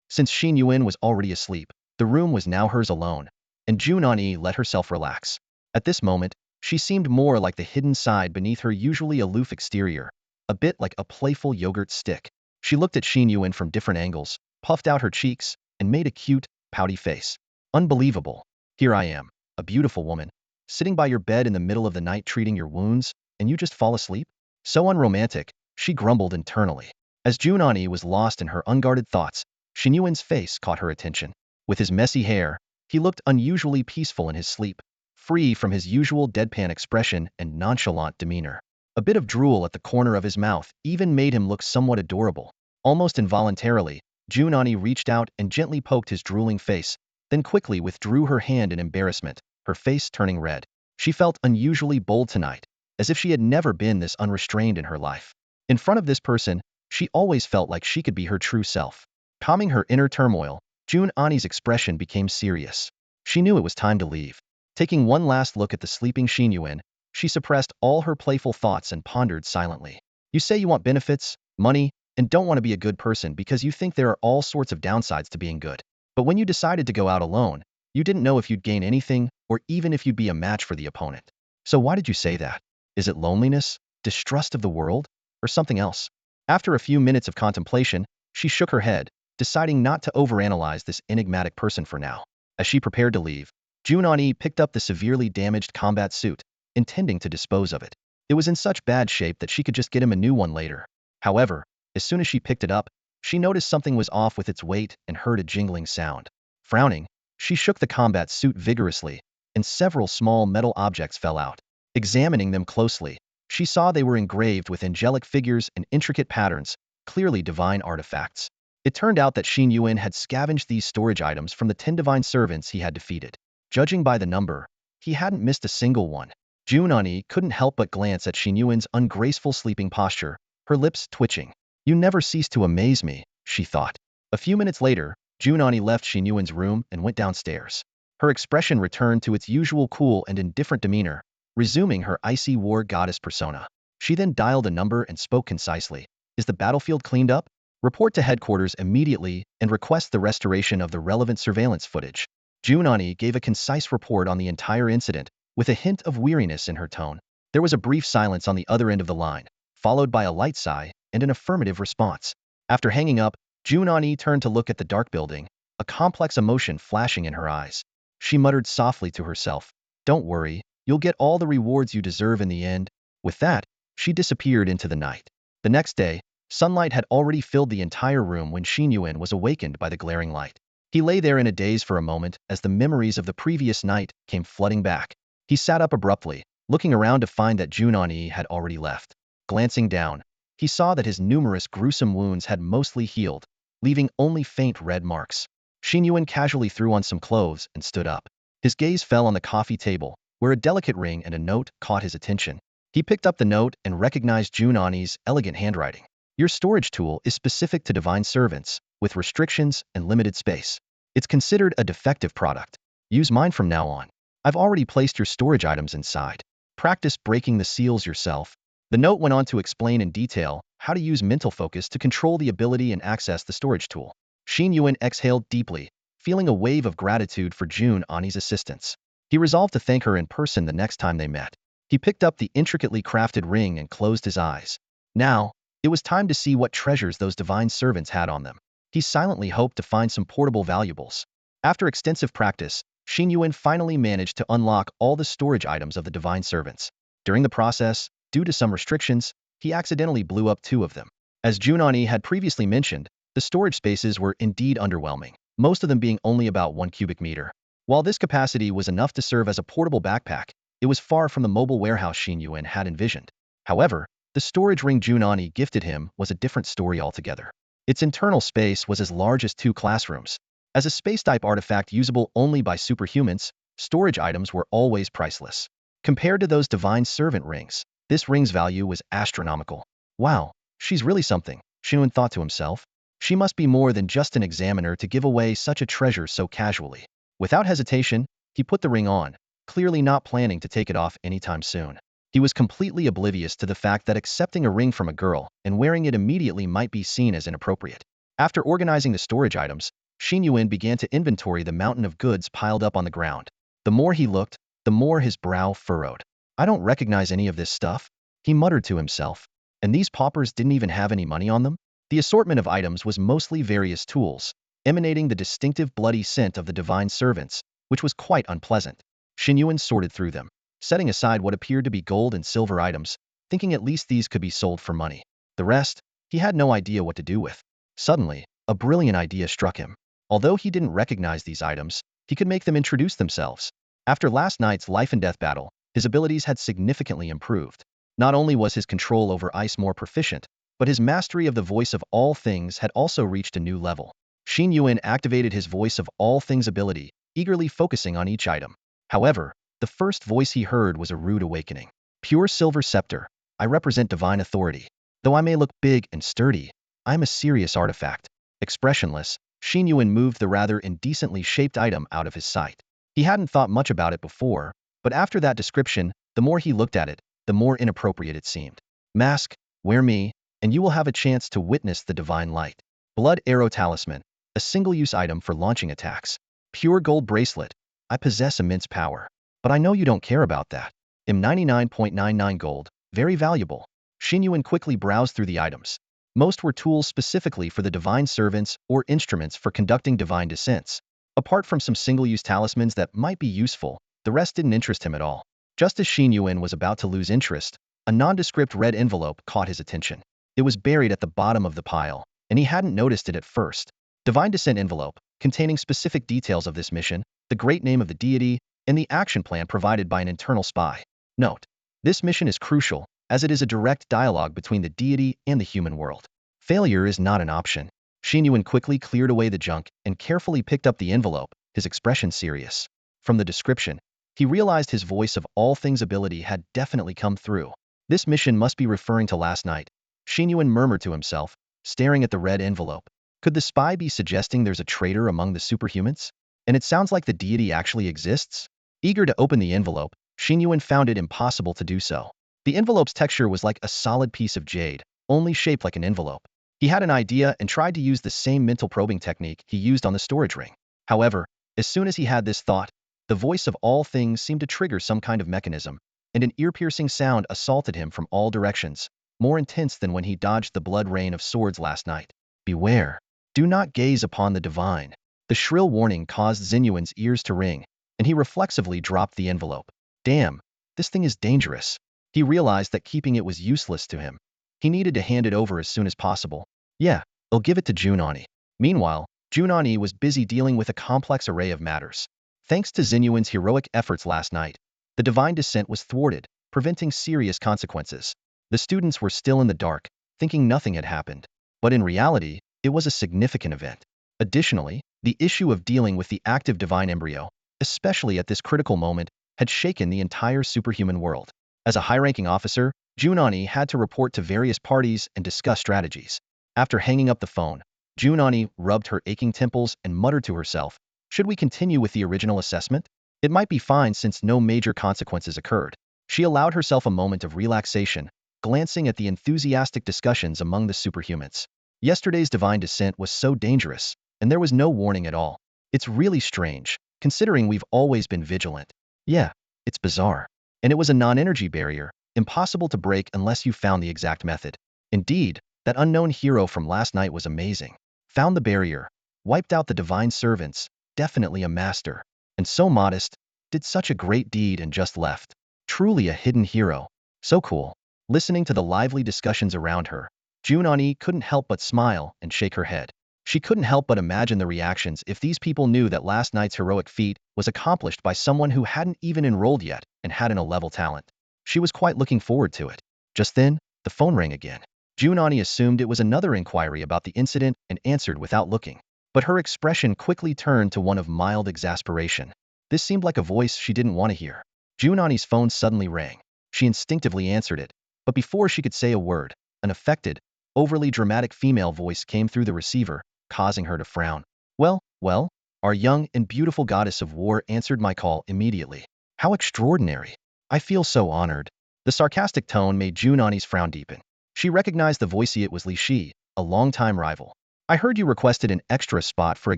Since Xin Yuan was already asleep, the room was now hers alone, and Jun Ani let herself relax. At this moment, she seemed more like the hidden side beneath her usually aloof exterior, a bit like a playful yogurt stick. She looked at Xin Yuan from different angles, puffed out her cheeks, and made a cute, pouty face. "Unbelievable. Here I am, a beautiful woman, sitting by your bed in the middle of the night treating your wounds, and you just fall asleep? So unromantic," she grumbled internally. As Jun Ani was lost in her unguarded thoughts, Xin Yuan's face caught her attention. With his messy hair, he looked unusually peaceful in his sleep. free from his usual deadpan expression and nonchalant demeanor. A bit of drool at the corner of his mouth even made him look somewhat adorable. Almost involuntarily, Jun Ani reached out and gently poked his drooling face, then quickly withdrew her hand in embarrassment, her face turning red. She felt unusually bold tonight, as if she had never been this unrestrained in her life. In front of this person, she always felt like she could be her true self. Calming her inner turmoil, Jun Ani's expression became serious. She knew it was time to leave. Taking one last look at the sleeping Xin Yuan, she suppressed all her playful thoughts and pondered silently. You say you want benefits, money, and don't want to be a good person because you think there are all sorts of downsides to being good. But when you decided to go out alone, you didn't know if you'd gain anything or even if you'd be a match for the opponent. So why did you say that? Is it loneliness, distrust of the world, or something else? After a few minutes of contemplation, she shook her head, deciding not to overanalyze this enigmatic person for now. As she prepared to leave, Jun Ani picked up the severely damaged combat suit, intending to dispose of it. It was in such bad shape that she could just get him a new one later. However, as soon as she picked it up, she noticed something was off with its weight and heard a jingling sound. Frowning, she shook the combat suit vigorously, and several small metal objects fell out. Examining them closely, she saw they were engraved with angelic figures and intricate patterns, clearly divine artifacts. It turned out that Xin Yuan had scavenged these storage items from the 10 divine servants he had defeated. Judging by the number, he hadn't missed a single one. Jun Ani couldn't help but glance at Xin Yuan's ungraceful sleeping posture, her lips twitching. You never cease to amaze me, she thought. A few minutes later, Jun Ani left Xin Yuan's room and went downstairs. Her expression returned to its usual cool and indifferent demeanor, resuming her icy war goddess persona. She then dialed a number and spoke concisely. Is the battlefield cleaned up? Report to headquarters immediately and request the restoration of the relevant surveillance footage. Jun Ani gave a concise report on the entire incident, with a hint of weariness in her tone. There was a brief silence on the other end of the line, followed by a light sigh and an affirmative response. After hanging up, Jun Ani turned to look at the dark building, a complex emotion flashing in her eyes. She muttered softly to herself, "Don't worry, you'll get all the rewards you deserve in the end." With that, she disappeared into the night. The next day, sunlight had already filled the entire room when Xin Yuan was awakened by the glaring light. He lay there in a daze for a moment as the memories of the previous night came flooding back. He sat up abruptly, looking around to find that Jun Ani had already left. Glancing down, he saw that his numerous gruesome wounds had mostly healed, leaving only faint red marks. Xin Yuan casually threw on some clothes and stood up. His gaze fell on the coffee table, where a delicate ring and a note caught his attention. He picked up the note and recognized Jun Ani's elegant handwriting. Your storage tool is specific to divine servants, with restrictions and limited space. It's considered a defective product. Use mine from now on. I've already placed your storage items inside. Practice breaking the seals yourself. The note went on to explain in detail how to use mental focus to control the ability and access the storage tool. Xin Yuan exhaled deeply, feeling a wave of gratitude for Jun Ani's assistance. He resolved to thank her in person the next time they met. He picked up the intricately crafted ring and closed his eyes. Now, it was time to see what treasures those divine servants had on them. He silently hoped to find some portable valuables. After extensive practice, Xin Yuan finally managed to unlock all the storage items of the divine servants. During the process, due to some restrictions, he accidentally blew up 2 of them. As Jun Ani had previously mentioned, the storage spaces were indeed underwhelming, most of them being only about 1 cubic meter. While this capacity was enough to serve as a portable backpack, it was far from the mobile warehouse Xin Yuan had envisioned. However, the storage ring Jun Ani gifted him was a different story altogether. Its internal space was as large as 2 classrooms. As a space-type artifact usable only by superhumans, storage items were always priceless. Compared to those divine servant rings, this ring's value was astronomical. Wow, she's really something, Xin Yuan thought to himself. She must be more than just an examiner to give away such a treasure so casually. Without hesitation, he put the ring on, clearly not planning to take it off anytime soon. He was completely oblivious to the fact that accepting a ring from a girl and wearing it immediately might be seen as inappropriate. After organizing the storage items, Xin Yuan began to inventory the mountain of goods piled up on the ground. The more he looked, the more his brow furrowed. I don't recognize any of this stuff, he muttered to himself. And these paupers didn't even have any money on them? The assortment of items was mostly various tools, emanating the distinctive bloody scent of the divine servants, which was quite unpleasant. Xin Yuan sorted through them, setting aside what appeared to be gold and silver items, thinking at least these could be sold for money. The rest, he had no idea what to do with. Suddenly, a brilliant idea struck him. Although he didn't recognize these items, he could make them introduce themselves. After last night's life and death battle, his abilities had significantly improved. Not only was his control over ice more proficient, but his mastery of the voice of all things had also reached a new level. Xin Yuan activated his voice of all things ability, eagerly focusing on each item. However, the first voice he heard was a rude awakening. Pure silver scepter. I represent divine authority. Though I may look big and sturdy, I am a serious artifact. Expressionless, Xin Yuan moved the rather indecently shaped item out of his sight. He hadn't thought much about it before, but after that description, the more he looked at it, the more inappropriate it seemed. Mask, wear me, and you will have a chance to witness the divine light. Blood arrow talisman, a single-use item for launching attacks. Pure gold bracelet. I possess immense power. But I know you don't care about that. M99.99 gold, very valuable. Xin Yuan quickly browsed through the items. Most were tools specifically for the divine servants or instruments for conducting divine descents. Apart from some single-use talismans that might be useful, the rest didn't interest him at all. Just as Xin Yuan was about to lose interest, a nondescript red envelope caught his attention. It was buried at the bottom of the pile, and he hadn't noticed it at first. Divine Descent envelope, containing specific details of this mission, the great name of the deity, and the action plan provided by an internal spy. Note: this mission is crucial, as it is a direct dialogue between the deity and the human world. Failure is not an option. Xin Yuan quickly cleared away the junk and carefully picked up the envelope, his expression serious. From the description, he realized his voice of all things ability had definitely come through. This mission must be referring to last night. Xin Yuan murmured to himself, staring at the red envelope. Could the spy be suggesting there's a traitor among the superhumans? And it sounds like the deity actually exists? Eager to open the envelope, Xin Yuan found it impossible to do so. The envelope's texture was like a solid piece of jade, only shaped like an envelope. He had an idea and tried to use the same mental probing technique he used on the storage ring. However, as soon as he had this thought, the voice of all things seemed to trigger some kind of mechanism, and an ear-piercing sound assaulted him from all directions, more intense than when he dodged the blood rain of swords last night. Beware. Do not gaze upon the divine. The shrill warning caused Xin Yuan's ears to ring, and he reflexively dropped the envelope. Damn, this thing is dangerous. He realized that keeping it was useless to him. He needed to hand it over as soon as possible. Yeah, I'll give it to Jun Ani. Meanwhile, Jun Ani was busy dealing with a complex array of matters. Thanks to Xin Yuan's heroic efforts last night, the divine descent was thwarted, preventing serious consequences. The students were still in the dark, thinking nothing had happened. But in reality, it was a significant event. Additionally, the issue of dealing with the active divine embryo, especially at this critical moment, had shaken the entire superhuman world. As a high-ranking officer, Jun Ani had to report to various parties and discuss strategies. After hanging up the phone, Jun Ani rubbed her aching temples and muttered to herself, "Should we continue with the original assessment? It might be fine since no major consequences occurred." She allowed herself a moment of relaxation, glancing at the enthusiastic discussions among the superhumans. Yesterday's divine descent was so dangerous, and there was no warning at all. It's really strange, considering we've always been vigilant. Yeah, it's bizarre. And it was a non-energy barrier, impossible to break unless you found the exact method. Indeed, that unknown hero from last night was amazing. Found the barrier, wiped out the divine servants, definitely a master. And so modest, did such a great deed and just left. Truly a hidden hero. So cool. Listening to the lively discussions around her, Jun Ani couldn't help but smile and shake her head. She couldn't help but imagine the reactions if these people knew that last night's heroic feat was accomplished by someone who hadn't even enrolled yet and had an A-level talent. She was quite looking forward to it. Just then, the phone rang again. Jun Ani assumed it was another inquiry about the incident and answered without looking. But her expression quickly turned to one of mild exasperation. This seemed like a voice she didn't want to hear. Jun Ani's phone suddenly rang. She instinctively answered it, but before she could say a word, an affected, overly dramatic female voice came through the receiver, causing her to frown. Well, our young and beautiful goddess of war answered my call immediately. How extraordinary. I feel so honored. The sarcastic tone made Jun Ani's frown deepen. She recognized the voicey. It was Li Shi, a longtime rival. I heard you requested an extra spot for a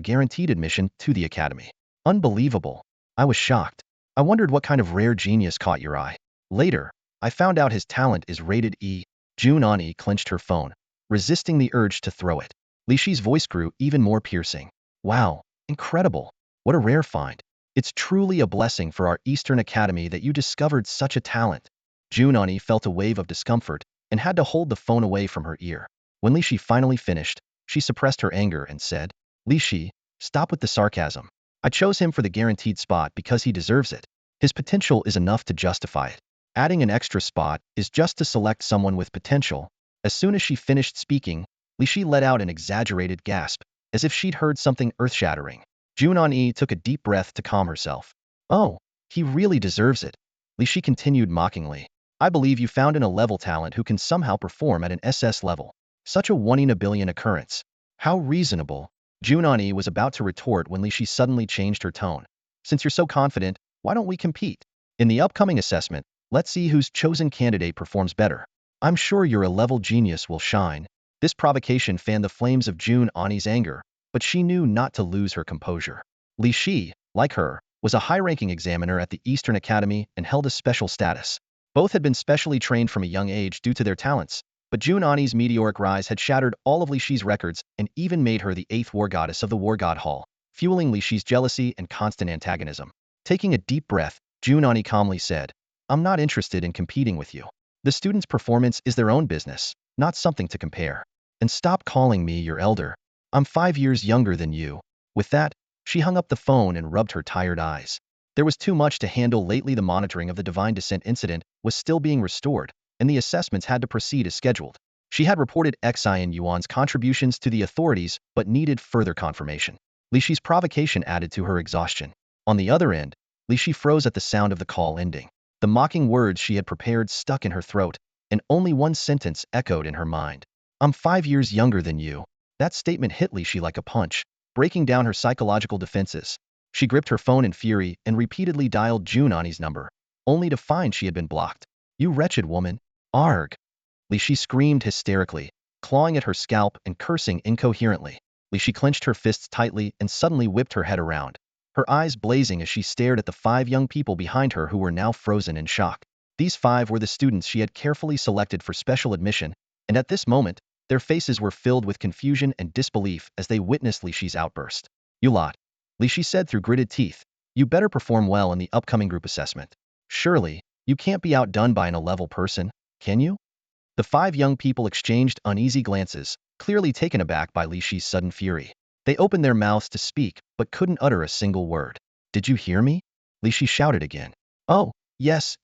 guaranteed admission to the academy. Unbelievable. I was shocked. I wondered what kind of rare genius caught your eye. Later, I found out his talent is rated E. Jun Ani clenched her phone, resisting the urge to throw it. Li Shi's voice grew even more piercing. Wow, incredible. What a rare find. It's truly a blessing for our Eastern Academy that you discovered such a talent. Jun Ani felt a wave of discomfort and had to hold the phone away from her ear. When Li Shi finally finished, she suppressed her anger and said, Li Shi, stop with the sarcasm. I chose him for the guaranteed spot because he deserves it. His potential is enough to justify it. Adding an extra spot is just to select someone with potential. As soon as she finished speaking, Li Shi let out an exaggerated gasp, as if she'd heard something earth-shattering. Jun Ani took a deep breath to calm herself. Oh, he really deserves it. Li Shi continued mockingly. I believe you found an A-level talent who can somehow perform at an SS level. Such a 1 in a billion occurrence. How reasonable. Jun Ani was about to retort when Li Shi suddenly changed her tone. Since you're so confident, why don't we compete? In the upcoming assessment, let's see whose chosen candidate performs better. I'm sure your A-level genius will shine. This provocation fanned the flames of Jun Ani's anger, but she knew not to lose her composure. Li Shi, like her, was a high-ranking examiner at the Eastern Academy and held a special status. Both had been specially trained from a young age due to their talents, but Jun Ani's meteoric rise had shattered all of Li Shi's records and even made her the 8th war goddess of the War God Hall, fueling Li Shi's jealousy and constant antagonism. Taking a deep breath, Jun Ani calmly said, I'm not interested in competing with you. The student's performance is their own business, not something to compare. And stop calling me your elder. I'm 5 years younger than you. With that, she hung up the phone and rubbed her tired eyes. There was too much to handle lately. The monitoring of the Divine Descent incident was still being restored, and the assessments had to proceed as scheduled. She had reported Xin Yuan's contributions to the authorities but needed further confirmation. Li Shi's provocation added to her exhaustion. On the other end, Li Shi froze at the sound of the call ending. The mocking words she had prepared stuck in her throat, and only one sentence echoed in her mind. I'm 5 years younger than you. That statement hit Li Shi like a punch, breaking down her psychological defenses. She gripped her phone in fury and repeatedly dialed Jun Ani's number, only to find she had been blocked. You wretched woman. Arg! Li Shi screamed hysterically, clawing at her scalp and cursing incoherently. Li Shi clenched her fists tightly and suddenly whipped her head around, her eyes blazing as she stared at the 5 young people behind her who were now frozen in shock. These 5 were the students she had carefully selected for special admission, and at this moment, their faces were filled with confusion and disbelief as they witnessed Li Shi's outburst. You lot, Li Shi said through gritted teeth, you better perform well in the upcoming group assessment. Surely, you can't be outdone by an A-level person, can you? The 5 young people exchanged uneasy glances, clearly taken aback by Li Shi's sudden fury. They opened their mouths to speak, but couldn't utter a single word. Did you hear me? Li Shi shouted again. Oh, yes,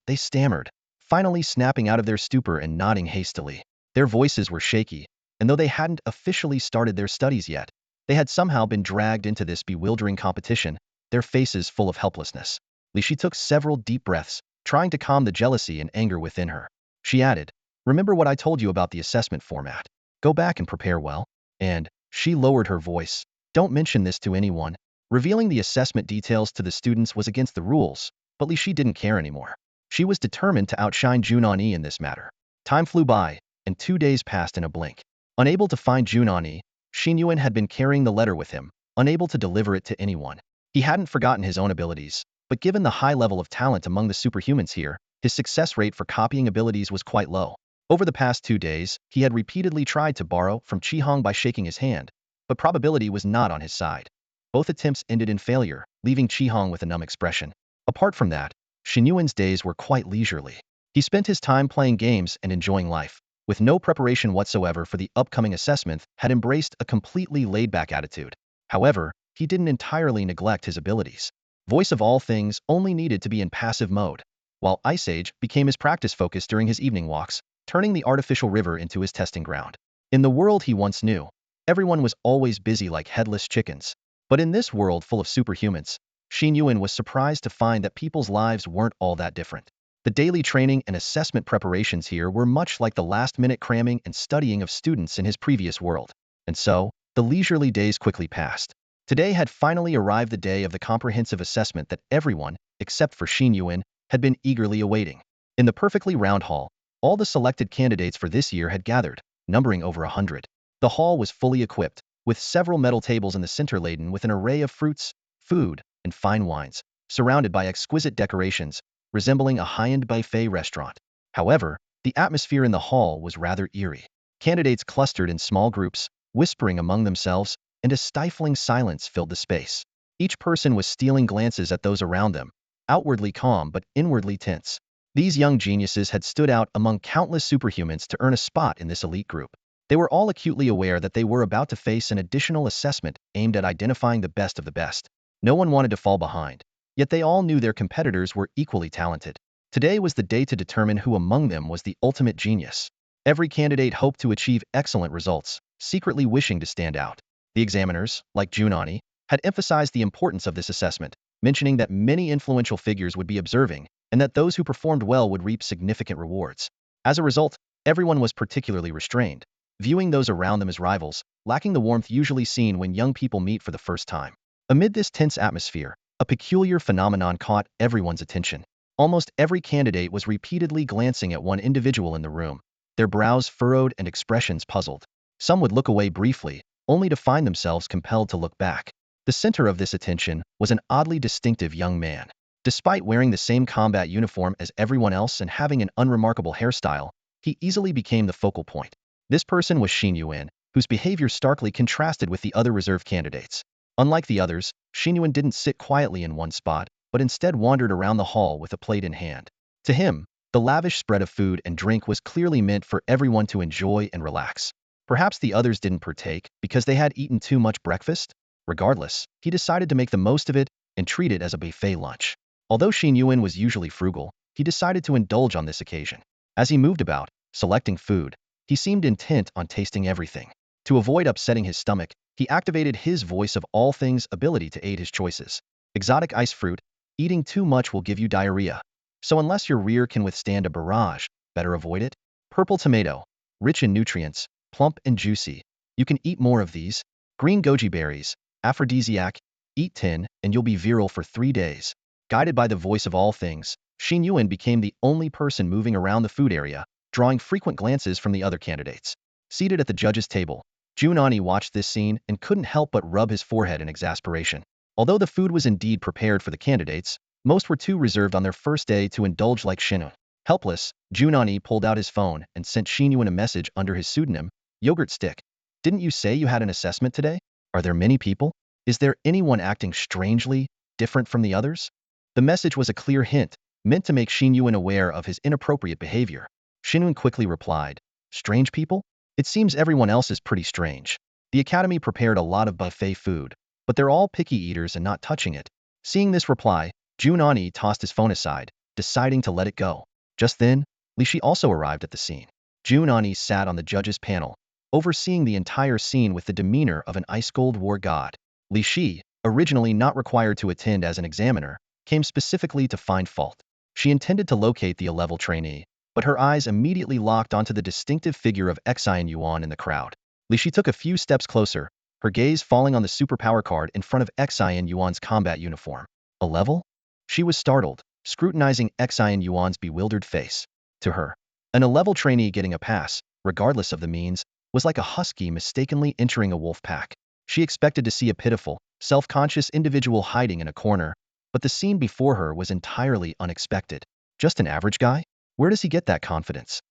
they stammered, finally snapping out of their stupor and nodding hastily. Their voices were shaky, and though they hadn't officially started their studies yet, they had somehow been dragged into this bewildering competition, their faces full of helplessness. Li Shi took several deep breaths, trying to calm the jealousy and anger within her. She added, remember what I told you about the assessment format. Go back and prepare well. And, she lowered her voice, don't mention this to anyone. Revealing the assessment details to the students was against the rules, but Li Shi didn't care anymore. She was determined to outshine Jun Ani in this matter. Time flew by, and 2 days passed in a blink. Unable to find Jun Ani, Xin Yuan had been carrying the letter with him, unable to deliver it to anyone. He hadn't forgotten his own abilities, but given the high level of talent among the superhumans here, his success rate for copying abilities was quite low. Over the past 2 days, he had repeatedly tried to borrow from Qihong by shaking his hand, but probability was not on his side. Both attempts ended in failure, leaving Qihong with a numb expression. Apart from that, Xin Yuan's days were quite leisurely. He spent his time playing games and enjoying life. With no preparation whatsoever for the upcoming assessment, had embraced a completely laid-back attitude. However, he didn't entirely neglect his abilities. Voice of all things only needed to be in passive mode, while Ice Age became his practice focus during his evening walks, turning the artificial river into his testing ground. In the world he once knew, everyone was always busy like headless chickens. But in this world full of superhumans, Xin Yuan was surprised to find that people's lives weren't all that different. The daily training and assessment preparations here were much like the last-minute cramming and studying of students in his previous world. And so, the leisurely days quickly passed. Today had finally arrived, the day of the comprehensive assessment that everyone, except for Xin Yuan, had been eagerly awaiting. In the perfectly round hall, all the selected candidates for this year had gathered, numbering over 100. The hall was fully equipped, with several metal tables in the center laden with an array of fruits, food, and fine wines, surrounded by exquisite decorations, resembling a high-end buffet restaurant. However, the atmosphere in the hall was rather eerie. Candidates clustered in small groups, whispering among themselves, and a stifling silence filled the space. Each person was stealing glances at those around them, outwardly calm but inwardly tense. These young geniuses had stood out among countless superhumans to earn a spot in this elite group. They were all acutely aware that they were about to face an additional assessment aimed at identifying the best of the best. No one wanted to fall behind. Yet they all knew their competitors were equally talented. Today was the day to determine who among them was the ultimate genius. Every candidate hoped to achieve excellent results, secretly wishing to stand out. The examiners, like Jun Ani, had emphasized the importance of this assessment, mentioning that many influential figures would be observing, and that those who performed well would reap significant rewards. As a result, everyone was particularly restrained, viewing those around them as rivals, lacking the warmth usually seen when young people meet for the first time. Amid this tense atmosphere, a peculiar phenomenon caught everyone's attention. Almost every candidate was repeatedly glancing at one individual in the room, their brows furrowed and expressions puzzled. Some would look away briefly, only to find themselves compelled to look back. The center of this attention was an oddly distinctive young man. Despite wearing the same combat uniform as everyone else and having an unremarkable hairstyle, he easily became the focal point. This person was Xin Yuan, whose behavior starkly contrasted with the other reserve candidates. Unlike the others, Xin Yuan didn't sit quietly in one spot, but instead wandered around the hall with a plate in hand. To him, the lavish spread of food and drink was clearly meant for everyone to enjoy and relax. Perhaps the others didn't partake because they had eaten too much breakfast? Regardless, he decided to make the most of it and treat it as a buffet lunch. Although Xin Yuan was usually frugal, he decided to indulge on this occasion. As he moved about, selecting food, he seemed intent on tasting everything. To avoid upsetting his stomach, he activated his voice of all things ability to aid his choices. Exotic ice fruit, eating too much will give you diarrhea. So unless your rear can withstand a barrage, better avoid it. Purple tomato, rich in nutrients, plump and juicy. You can eat more of these. Green goji berries, aphrodisiac, eat 10 and you'll be virile for 3 days. Guided by the voice of all things, Xin Yuan became the only person moving around the food area, drawing frequent glances from the other candidates. Seated at the judges' table, Jun Ani watched this scene and couldn't help but rub his forehead in exasperation. Although the food was indeed prepared for the candidates, most were too reserved on their first day to indulge like Xin Yuan. Helpless, Jun Ani pulled out his phone and sent Xin Yuan a message under his pseudonym, Yogurt Stick. Didn't you say you had an assessment today? Are there many people? Is there anyone acting strangely different from the others? The message was a clear hint, meant to make Xin Yuan aware of his inappropriate behavior. Xin Yuan quickly replied, strange people? It seems everyone else is pretty strange. The academy prepared a lot of buffet food, but they're all picky eaters and not touching it. Seeing this reply, Jun Ani tossed his phone aside, deciding to let it go. Just then, Li Shi also arrived at the scene. Jun Ani sat on the judges' panel, overseeing the entire scene with the demeanor of an ice-cold war god. Li Shi, originally not required to attend as an examiner, came specifically to find fault. She intended to locate the A-level trainee, but her eyes immediately locked onto the distinctive figure of Xin Yuan in the crowd. Li Shi took a few steps closer, her gaze falling on the superpower card in front of Xin Yuan's combat uniform. A level? She was startled, scrutinizing Xin Yuan's bewildered face. To her, an A-level trainee getting a pass, regardless of the means, was like a husky mistakenly entering a wolf pack. She expected to see a pitiful, self-conscious individual hiding in a corner, but the scene before her was entirely unexpected. Just an average guy? Where does he get that confidence?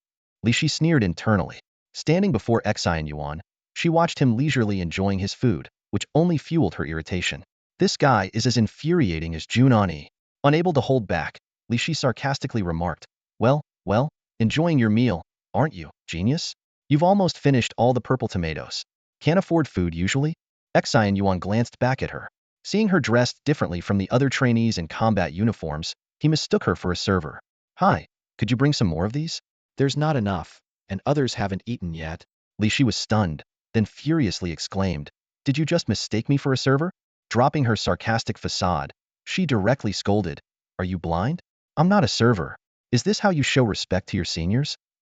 Li Shi sneered internally. Standing before Xin Yuan, she watched him leisurely enjoying his food, which only fueled her irritation. This guy is as infuriating as Jun Ani. Unable to hold back, Li Shi sarcastically remarked, well, enjoying your meal, aren't you, genius? You've almost finished all the purple tomatoes. Can't afford food usually? Xin Yuan glanced back at her. Seeing her dressed differently from the other trainees in combat uniforms, he mistook her for a server. Hi, could you bring some more of these? There's not enough, and others haven't eaten yet. Li Shi was stunned, then furiously exclaimed, did you just mistake me for a server? Dropping her sarcastic facade, she directly scolded, are you blind? I'm not a server. Is this how you show respect to your seniors?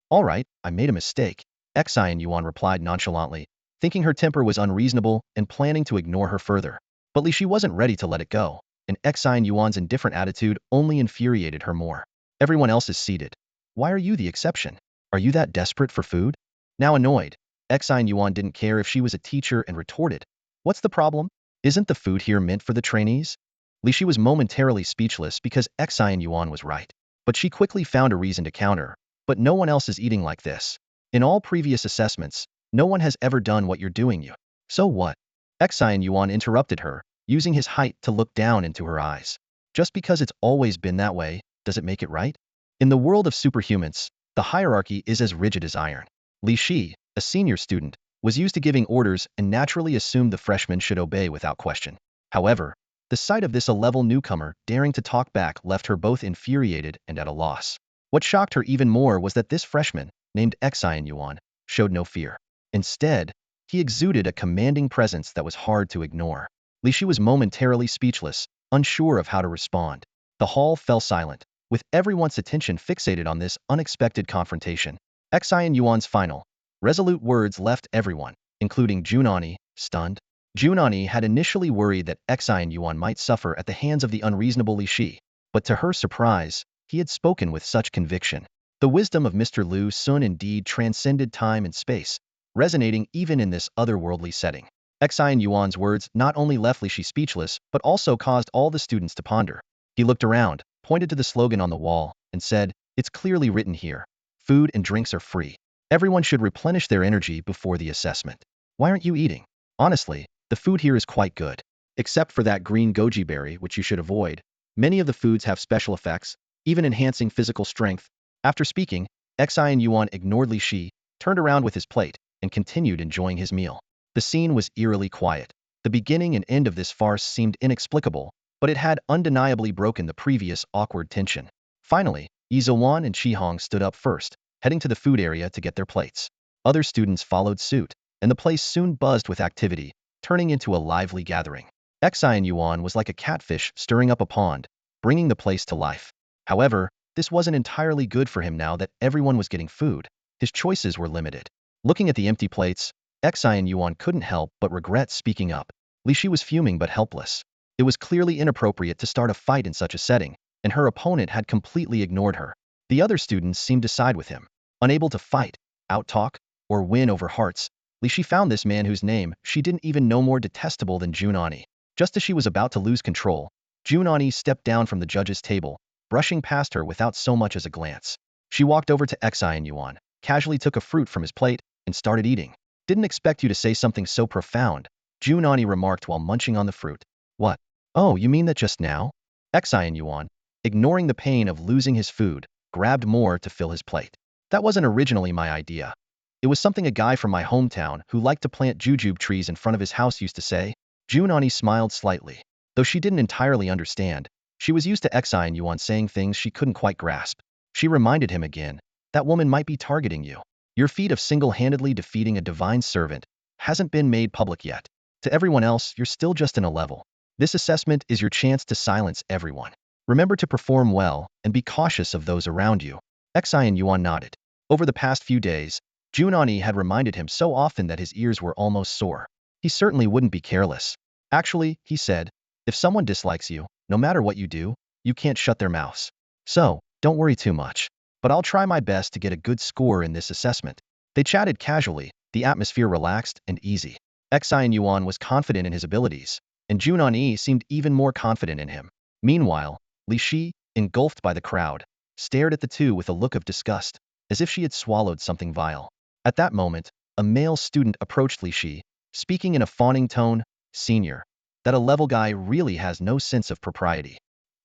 All right, I made a mistake, Xin Yuan replied nonchalantly, thinking her temper was unreasonable and planning to ignore her further. But Li Shi wasn't ready to let it go, and Xin Yuan's indifferent attitude only infuriated her more. Everyone else is seated. Why are you the exception? Are you that desperate for food? Now annoyed, Xin Yuan didn't care if she was a teacher and retorted, what's the problem? Isn't the food here meant for the trainees? Li Shi was momentarily speechless because Xin Yuan was right. But she quickly found a reason to counter, but no one else is eating like this. In all previous assessments, no one has ever done what you're doing you. So what? Xin Yuan interrupted her, using his height to look down into her eyes. Just because it's always been that way, does it make it right? In the world of superhumans, the hierarchy is as rigid as iron. Li Shi, a senior student, was used to giving orders and naturally assumed the freshmen should obey without question. However, The sight of this A-level newcomer daring to talk back left her both infuriated and at a loss. What shocked her even more was that this freshman, named Xin Yuan, showed no fear. Instead, he exuded a commanding presence that was hard to ignore. Li Shi was momentarily speechless, unsure of how to respond. The hall fell silent, with everyone's attention fixated on this unexpected confrontation. Xin Yuan's final, resolute words left everyone, including Jun Ani, stunned. Jun Ani had initially worried that Xin Yuan might suffer at the hands of the unreasonable Li Shi, but to her surprise, he had spoken with such conviction. The wisdom of Mr. Lu Sun indeed transcended time and space, resonating even in this otherworldly setting. Xin Yuan's words not only left Li Shi speechless, but also caused all the students to ponder. He looked around, pointed to the slogan on the wall, and said, "It's clearly written here. Food and drinks are free. Everyone should replenish their energy before the assessment. Why aren't you eating? Honestly, the food here is quite good. Except for that green goji berry, which you should avoid. Many of the foods have special effects, even enhancing physical strength." After speaking, Xin Yuan ignored Li Shi, turned around with his plate, and continued enjoying his meal. The scene was eerily quiet. The beginning and end of this farce seemed inexplicable, but it had undeniably broken the previous awkward tension. Finally, Yizuan and Qihong stood up first, heading to the food area to get their plates. Other students followed suit, and the place soon buzzed with activity, turning into a lively gathering. Xin Yuan was like a catfish stirring up a pond, bringing the place to life. However, this wasn't entirely good for him now that everyone was getting food. His choices were limited. Looking at the empty plates, Xin Yuan couldn't help but regret speaking up. Li Shi was fuming but helpless. It was clearly inappropriate to start a fight in such a setting, and her opponent had completely ignored her. The other students seemed to side with him. Unable to fight, outtalk, or win over hearts, Li Shi found this man whose name she didn't even know more detestable than Jun Ani. Just as she was about to lose control, Jun Ani stepped down from the judge's table, brushing past her without so much as a glance. She walked over to Xin Yuan, casually took a fruit from his plate, and started eating. "Didn't expect you to say something so profound," Jun Ani remarked while munching on the fruit. "What? Oh, you mean that just now?" Xin Yuan, ignoring the pain of losing his food, grabbed more to fill his plate. "That wasn't originally my idea. It was something a guy from my hometown who liked to plant jujube trees in front of his house used to say." Jun Ani smiled slightly. Though she didn't entirely understand, she was used to Xin Yuan saying things she couldn't quite grasp. She reminded him again, "That woman might be targeting you. Your feat of single-handedly defeating a divine servant hasn't been made public yet. To everyone else, you're still just in a level. This assessment is your chance to silence everyone. Remember to perform well and be cautious of those around you." Xin Yuan nodded. Over the past few days, Jun Ani had reminded him so often that his ears were almost sore. He certainly wouldn't be careless. "Actually," he said, "if someone dislikes you, no matter what you do, you can't shut their mouths. So, don't worry too much. But I'll try my best to get a good score in this assessment." They chatted casually, the atmosphere relaxed and easy. Xin Yuan was confident in his abilities, and Jun Ani seemed even more confident in him. Meanwhile, Li Shi, engulfed by the crowd, stared at the two with a look of disgust, as if she had swallowed something vile. At that moment, a male student approached Li Shi, speaking in a fawning tone, "Senior, that A-level guy really has no sense of propriety.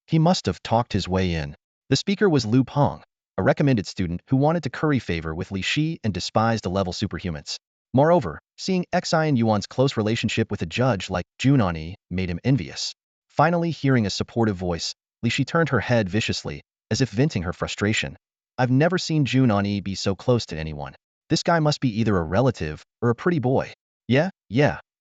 He must have talked his way in." The speaker was Lu Peng, a recommended student who wanted to curry favor with Li Shi and despised A-level superhumans. Moreover, seeing Xin Yuan's close relationship with a judge like Jun Ani made him envious. Finally hearing a supportive voice, Li Shi turned her head viciously, as if venting her frustration. "I've never seen Jun Ani be so close to anyone. This guy must be either a relative or a pretty boy." Yeah,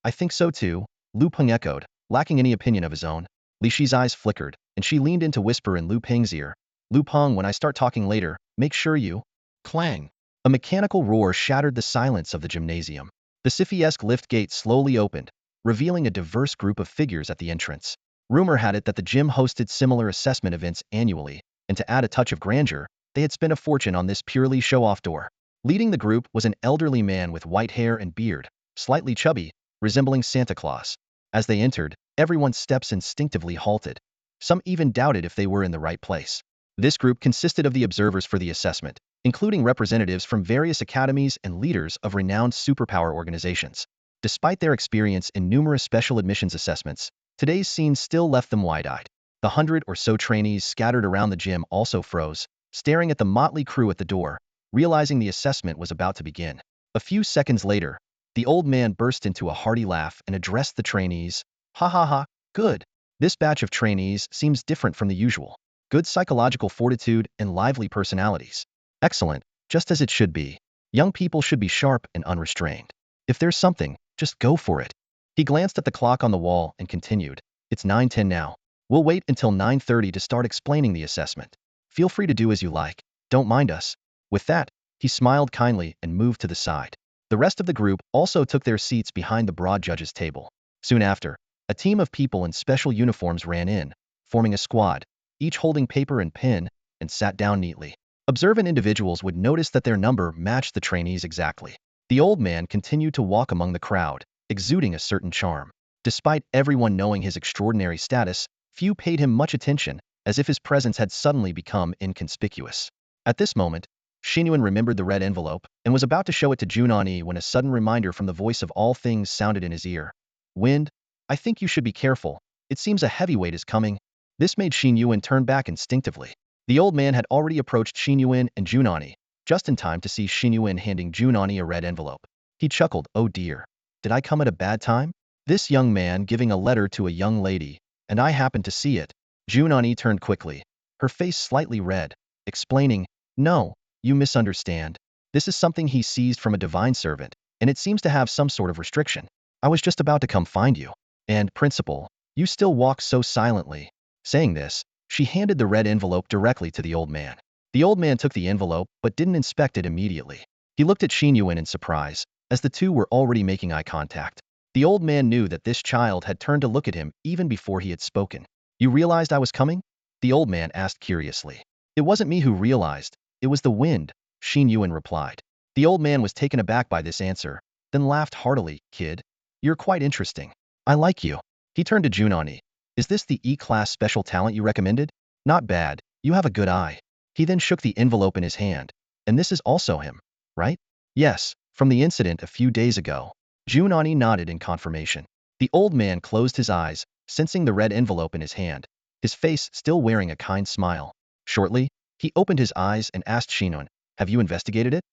I think so too," Lu Peng echoed, lacking any opinion of his own. Li Shi's eyes flickered, and she leaned in to whisper in Lu Peng's ear, "Lu Peng, when I start talking later, make sure you—" Clang! A mechanical roar shattered the silence of the gymnasium. The Siphi-esque lift gate slowly opened, revealing a diverse group of figures at the entrance. Rumor had it that the gym hosted similar assessment events annually, and to add a touch of grandeur, they had spent a fortune on this purely show-off door. Leading the group was an elderly man with white hair and beard, slightly chubby, resembling Santa Claus. As they entered, everyone's steps instinctively halted. Some even doubted if they were in the right place. This group consisted of the observers for the assessment, including representatives from various academies and leaders of renowned superpower organizations. Despite their experience in numerous special admissions assessments, today's scene still left them wide-eyed. The 100 or so trainees scattered around the gym also froze, staring at the motley crew at the door, realizing the assessment was about to begin. A few seconds later, the old man burst into a hearty laugh and addressed the trainees. "Ha ha ha, good. This batch of trainees seems different from the usual. Good psychological fortitude and lively personalities. Excellent, just as it should be. Young people should be sharp and unrestrained. If there's something, just go for it. He glanced at the clock on the wall and continued. It's 9:10 now. We'll wait until 9:30 to start explaining the assessment. Feel free to do as you like. Don't mind us. With that, he smiled kindly and moved to the side. The rest of the group also took their seats behind the broad judge's table. Soon after, a team of people in special uniforms ran in, forming a squad, each holding paper and pen, and sat down neatly. Observant individuals would notice that their number matched the trainees exactly. The old man continued to walk among the crowd, exuding a certain charm. Despite everyone knowing his extraordinary status, few paid him much attention, as if his presence had suddenly become inconspicuous. At this moment, Xin Yuan remembered the red envelope and was about to show it to Jun Ani when a sudden reminder from the voice of all things sounded in his ear. Wind, I think you should be careful. It seems a heavyweight is coming. This made Xin Yuan turn back instinctively. The old man had already approached Xin Yuan and Jun Ani, just in time to see Xin Yuan handing Jun Ani a red envelope. He chuckled, oh dear. Did I come at a bad time? This young man giving a letter to a young lady, and I happened to see it. Jun Ani turned quickly, her face slightly red, explaining, no, you misunderstand. This is something he seized from a divine servant, and it seems to have some sort of restriction. I was just about to come find you. And, principal, you still walk so silently. Saying this, she handed the red envelope directly to the old man. The old man took the envelope but didn't inspect it immediately. He looked at Xin Yuan in surprise, as the two were already making eye contact. The old man knew that this child had turned to look at him even before he had spoken. You realized I was coming? The old man asked curiously. It wasn't me who realized, it was the wind, Xin Yuan replied. The old man was taken aback by this answer, then laughed heartily. Kid, you're quite interesting. I like you. He turned to Jun Ani. Is this the E-class special talent you recommended? Not bad, you have a good eye. He then shook the envelope in his hand. And this is also him, right? Yes, from the incident a few days ago. Jun Ani nodded in confirmation. The old man closed his eyes, sensing the red envelope in his hand, his face still wearing a kind smile. Shortly, he opened his eyes and asked Xin Yuan, have you investigated it?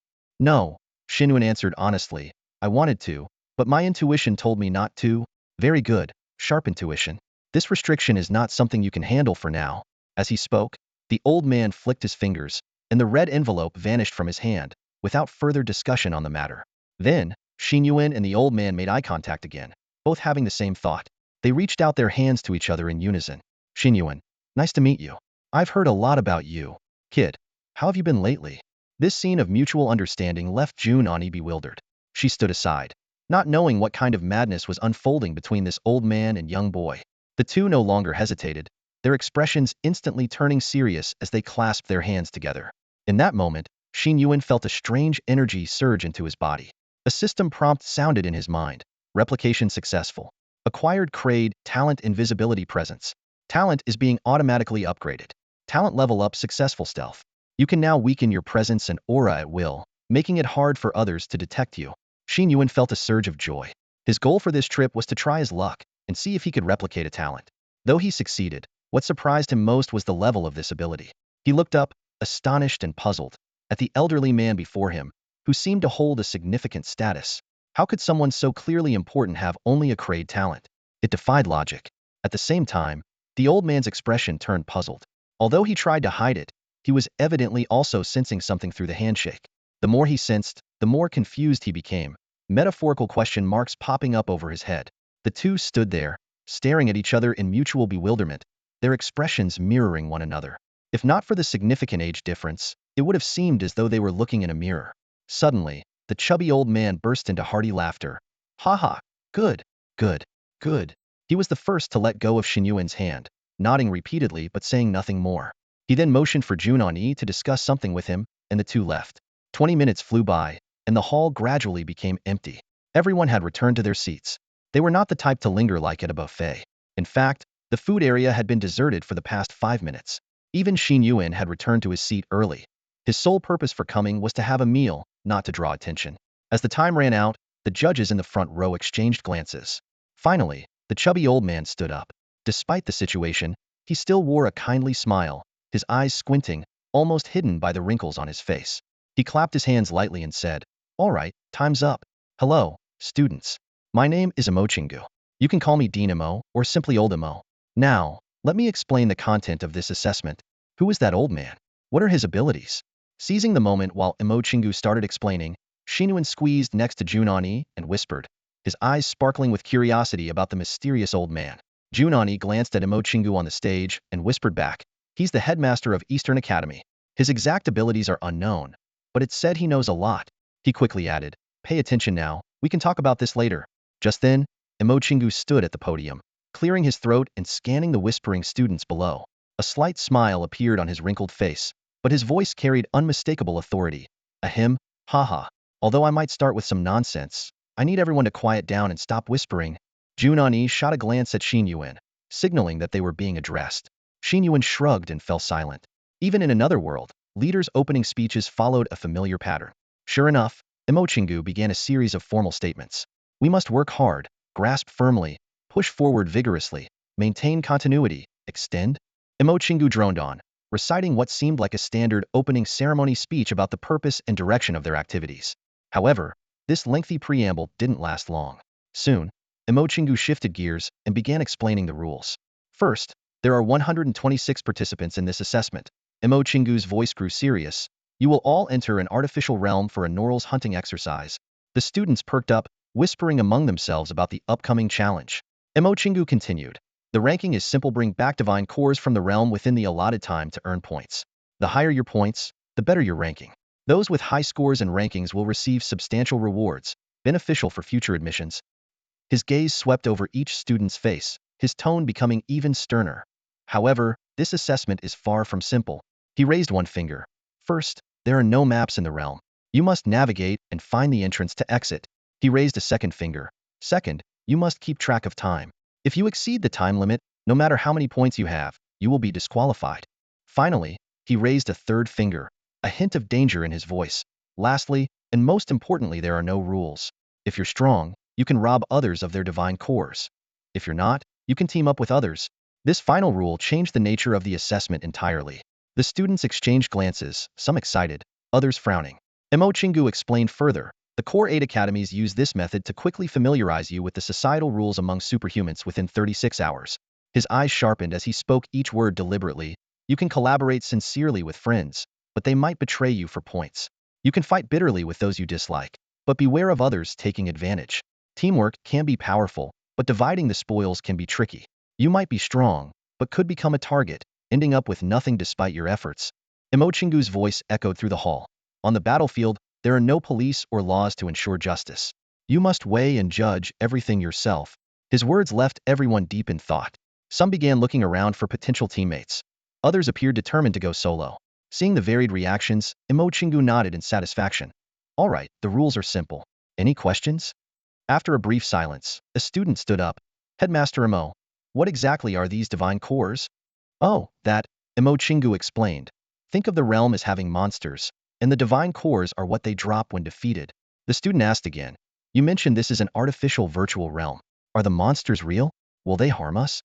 No, Xin Yuan answered honestly. I wanted to, but my intuition told me not to. Very good, sharp intuition. This restriction is not something you can handle for now. As he spoke, the old man flicked his fingers, and the red envelope vanished from his hand, without further discussion on the matter. Then, Xin Yuan and the old man made eye contact again, both having the same thought. They reached out their hands to each other in unison. Xin Yuan, nice to meet you. I've heard a lot about you. Kid, how have you been lately? This scene of mutual understanding left Jun Ani bewildered. She stood aside, not knowing what kind of madness was unfolding between this old man and young boy. The two no longer hesitated, their expressions instantly turning serious as they clasped their hands together. In that moment, Xin Yuan felt a strange energy surge into his body. A system prompt sounded in his mind. Replication successful. Acquired grade, talent invisibility presence. Talent is being automatically upgraded. Talent level up successful stealth. You can now weaken your presence and aura at will, making it hard for others to detect you. Xin Yuan felt a surge of joy. His goal for this trip was to try his luck and see if he could replicate a talent. Though he succeeded, what surprised him most was the level of this ability. He looked up, astonished and puzzled, at the elderly man before him, who seemed to hold a significant status. How could someone so clearly important have only a grade talent? It defied logic. At the same time, the old man's expression turned puzzled. Although he tried to hide it, he was evidently also sensing something through the handshake. The more he sensed, the more confused he became, metaphorical question marks popping up over his head. The two stood there, staring at each other in mutual bewilderment, their expressions mirroring one another. If not for the significant age difference, it would have seemed as though they were looking in a mirror. Suddenly, the chubby old man burst into hearty laughter. Ha ha, good, good, good. He was the first to let go of Xin Yuan's hand, nodding repeatedly but saying nothing more. He then motioned for Jun Ani to discuss something with him, and the two left. 20 minutes flew by, and the hall gradually became empty. Everyone had returned to their seats. They were not the type to linger like at a buffet. In fact, the food area had been deserted for the past 5 minutes. Even Xin Yuan had returned to his seat early. His sole purpose for coming was to have a meal, not to draw attention. As the time ran out, the judges in the front row exchanged glances. Finally, the chubby old man stood up. Despite the situation, he still wore a kindly smile, his eyes squinting, almost hidden by the wrinkles on his face. He clapped his hands lightly and said, all right, time's up. Hello, students. My name is Imo Chingu. You can call me Dean Imo, or simply Old Imo. Now, let me explain the content of this assessment. Who is that old man? What are his abilities? Seizing the moment while Chingu started explaining, Xin Yuan squeezed next to Jun Ani and whispered, his eyes sparkling with curiosity about the mysterious old man. Jun Ani glanced at Chingu on the stage and whispered back, he's the headmaster of Eastern Academy. His exact abilities are unknown, but it's said he knows a lot. He quickly added, pay attention now, we can talk about this later. Just then, Chingu stood at the podium, clearing his throat and scanning the whispering students below. A slight smile appeared on his wrinkled face, but his voice carried unmistakable authority. Ahem, haha. Although I might start with some nonsense, I need everyone to quiet down and stop whispering. Jun Ani shot a glance at Xin Yuan, signaling that they were being addressed. Xin Yuan shrugged and fell silent. Even in another world, leaders' opening speeches followed a familiar pattern. Sure enough, Chingu began a series of formal statements. We must work hard, grasp firmly, push forward vigorously, maintain continuity, extend. Chingu droned on, reciting what seemed like a standard opening ceremony speech about the purpose and direction of their activities. However, this lengthy preamble didn't last long. Soon, Chingu shifted gears and began explaining the rules. First, there are 126 participants in this assessment. Chingu's voice grew serious. You will all enter an artificial realm for a Noral's hunting exercise. The students perked up, whispering among themselves about the upcoming challenge. Chingu continued. The ranking is simple: bring back divine cores from the realm within the allotted time to earn points. The higher your points, the better your ranking. Those with high scores and rankings will receive substantial rewards, beneficial for future admissions. His gaze swept over each student's face, his tone becoming even sterner. However, this assessment is far from simple. He raised one finger. First, there are no maps in the realm. You must navigate and find the entrance to exit. He raised a second finger. Second, you must keep track of time. If you exceed the time limit, no matter how many points you have, you will be disqualified. Finally, he raised a third finger, a hint of danger in his voice. Lastly, and most importantly, there are no rules. If you're strong, you can rob others of their divine cores. If you're not, you can team up with others. This final rule changed the nature of the assessment entirely. The students exchanged glances, some excited, others frowning. Chingu explained further. The Core 8 academies use this method to quickly familiarize you with the societal rules among superhumans within 36 hours. His eyes sharpened as he spoke each word deliberately. You can collaborate sincerely with friends, but they might betray you for points. You can fight bitterly with those you dislike, but beware of others taking advantage. Teamwork can be powerful, but dividing the spoils can be tricky. You might be strong, but could become a target, ending up with nothing despite your efforts. Chingu's voice echoed through the hall. On the battlefield, there are no police or laws to ensure justice. You must weigh and judge everything yourself. His words left everyone deep in thought. Some began looking around for potential teammates. Others appeared determined to go solo. Seeing the varied reactions, Chingu nodded in satisfaction. All right, the rules are simple. Any questions? After a brief silence, a student stood up. Headmaster Imo, what exactly are these divine cores? Oh, that, Chingu explained. Think of the realm as having monsters, and the divine cores are what they drop when defeated. The student asked again. You mentioned this is an artificial virtual realm. Are the monsters real? Will they harm us?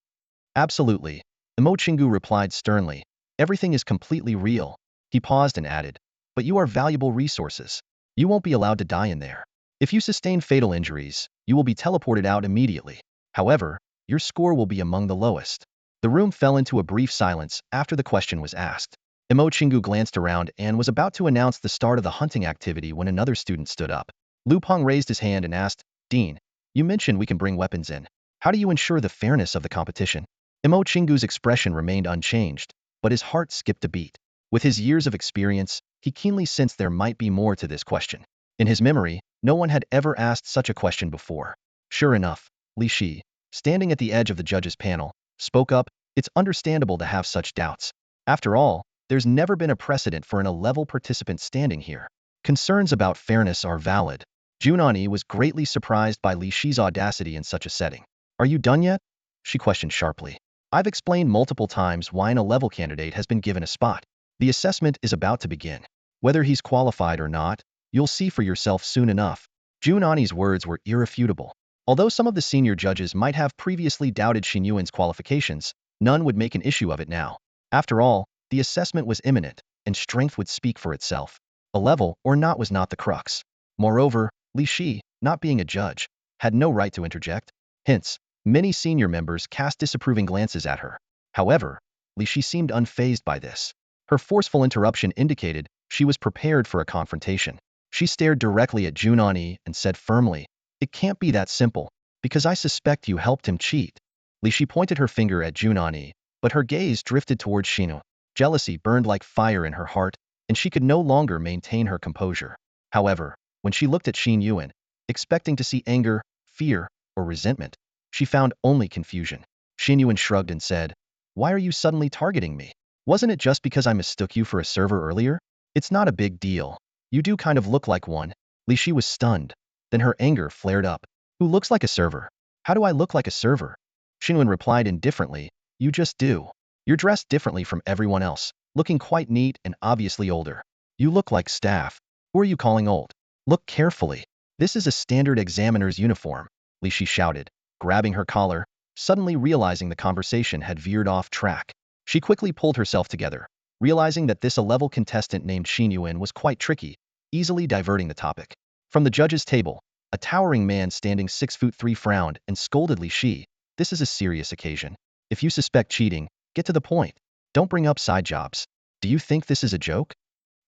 Absolutely. Chingu replied sternly. Everything is completely real. He paused and added. But you are valuable resources. You won't be allowed to die in there. If you sustain fatal injuries, you will be teleported out immediately. However, your score will be among the lowest. The room fell into a brief silence after the question was asked. Chingu glanced around and was about to announce the start of the hunting activity when another student stood up. Lu Peng raised his hand and asked, Dean, you mentioned we can bring weapons in. How do you ensure the fairness of the competition? Chingu's expression remained unchanged, but his heart skipped a beat. With his years of experience, he keenly sensed there might be more to this question. In his memory, no one had ever asked such a question before. Sure enough, Li Shi, standing at the edge of the judges' panel, spoke up. It's understandable to have such doubts. After all, there's never been a precedent for an A-level participant standing here. Concerns about fairness are valid. Jun Ani was greatly surprised by Li Shi's audacity in such a setting. Are you done yet? She questioned sharply. I've explained multiple times why an A-level candidate has been given a spot. The assessment is about to begin. Whether he's qualified or not, you'll see for yourself soon enough. Jun Ani's words were irrefutable. Although some of the senior judges might have previously doubted Xin Yuan's qualifications, none would make an issue of it now. After all, the assessment was imminent, and strength would speak for itself. A level or not was not the crux. Moreover, Li Shi, not being a judge, had no right to interject. Hence, Many senior members cast disapproving glances at her. However, Li Shi seemed unfazed by this. Her forceful interruption indicated she was prepared for a confrontation. She stared directly at Jun Ani and said firmly, "It can't be that simple, because I suspect you helped him cheat." Li Shi pointed her finger at Jun Ani, but her gaze drifted towards Xin Yuan. Jealousy burned like fire in her heart, and she could no longer maintain her composure. However, when she looked at Xin Yuan, expecting to see anger, fear, or resentment, she found only confusion. Xin Yuan shrugged and said, "Why are you suddenly targeting me? Wasn't it just because I mistook you for a server earlier? It's not a big deal. You do kind of look like one." Li Shi was stunned. Then her anger flared up. "Who looks like a server? How do I look like a server?" Xin Yuan replied indifferently, "You just do. You're dressed differently from everyone else, looking quite neat and obviously older. You look like staff. Who are you calling old? Look carefully. This is a standard examiner's uniform," Li Shi shouted, grabbing her collar, suddenly realizing the conversation had veered off track. She quickly pulled herself together, realizing that this A-level contestant named Xin Yuan was quite tricky, easily diverting the topic. From the judges' table, a towering man standing 6'3" frowned and scolded Li Shi, "This is a serious occasion. If you suspect cheating, get to the point. Don't bring up side jobs. Do you think this is a joke?"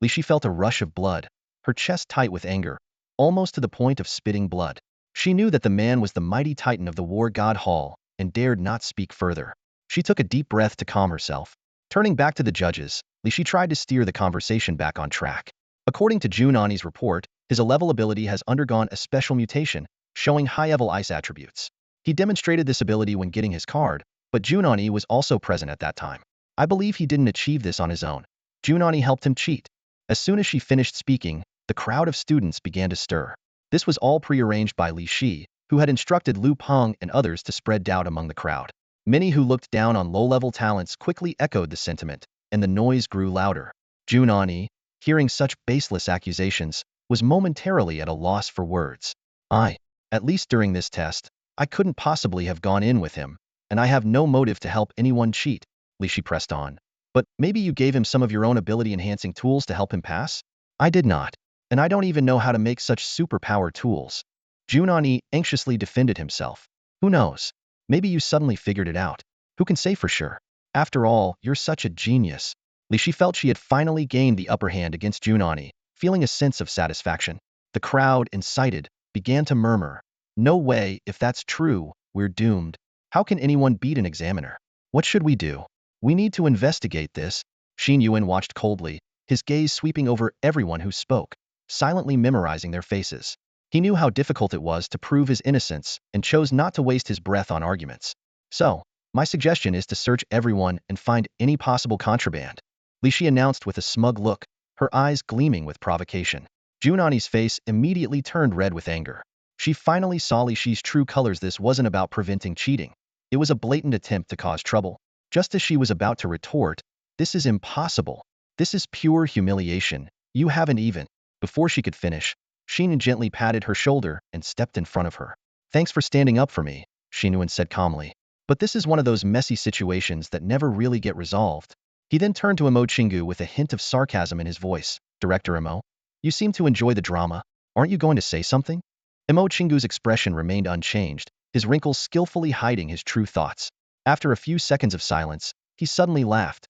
Li Shi felt a rush of blood, her chest tight with anger, almost to the point of spitting blood. She knew that the man was the mighty titan of the War God Hall and dared not speak further. She took a deep breath to calm herself. Turning back to the judges, Li Shi tried to steer the conversation back on track. According to Jun Ani's report, his A-level ability has undergone a special mutation, showing high-level ice attributes. He demonstrated this ability when getting his card, but Jun Ani was also present at that time. "I believe he didn't achieve this on his own. Jun Ani helped him cheat." As soon as she finished speaking, the crowd of students began to stir. This was all prearranged by Li Shi, who had instructed Lu Peng and others to spread doubt among the crowd. Many who looked down on low-level talents quickly echoed the sentiment, and the noise grew louder. Jun Ani, hearing such baseless accusations, was momentarily at a loss for words. At least during this test, I couldn't possibly have gone in with him, and I have no motive to help anyone cheat," Li Shi pressed on. "But maybe you gave him some of your own ability-enhancing tools to help him pass?" "I did not. And I don't even know how to make such superpower tools." Jun Ani anxiously defended himself. "Who knows? Maybe you suddenly figured it out. Who can say for sure? After all, you're such a genius." Li Shi felt she had finally gained the upper hand against Jun Ani, feeling a sense of satisfaction. The crowd, incited, began to murmur, "No way, if that's true, we're doomed. How can anyone beat an examiner? What should we do? We need to investigate this." Xin Yuan watched coldly, his gaze sweeping over everyone who spoke, silently memorizing their faces. He knew how difficult it was to prove his innocence and chose not to waste his breath on arguments. "So, my suggestion is to search everyone and find any possible contraband," Li Shi announced with a smug look, her eyes gleaming with provocation. Jun Ani's face immediately turned red with anger. She finally saw Li Shi's true colors. This wasn't about preventing cheating. It was a blatant attempt to cause trouble. Just as she was about to retort, "This is impossible. This is pure humiliation. You haven't even..." Before she could finish, Xin Yuan gently patted her shoulder and stepped in front of her. "Thanks for standing up for me," Xin Yuan said calmly. "But this is one of those messy situations that never really get resolved." He then turned to Imo Chingu with a hint of sarcasm in his voice. "Director Imo, you seem to enjoy the drama. Aren't you going to say something?" Imo Chingu's expression remained unchanged, his wrinkles skillfully hiding his true thoughts. After a few seconds of silence, he suddenly laughed.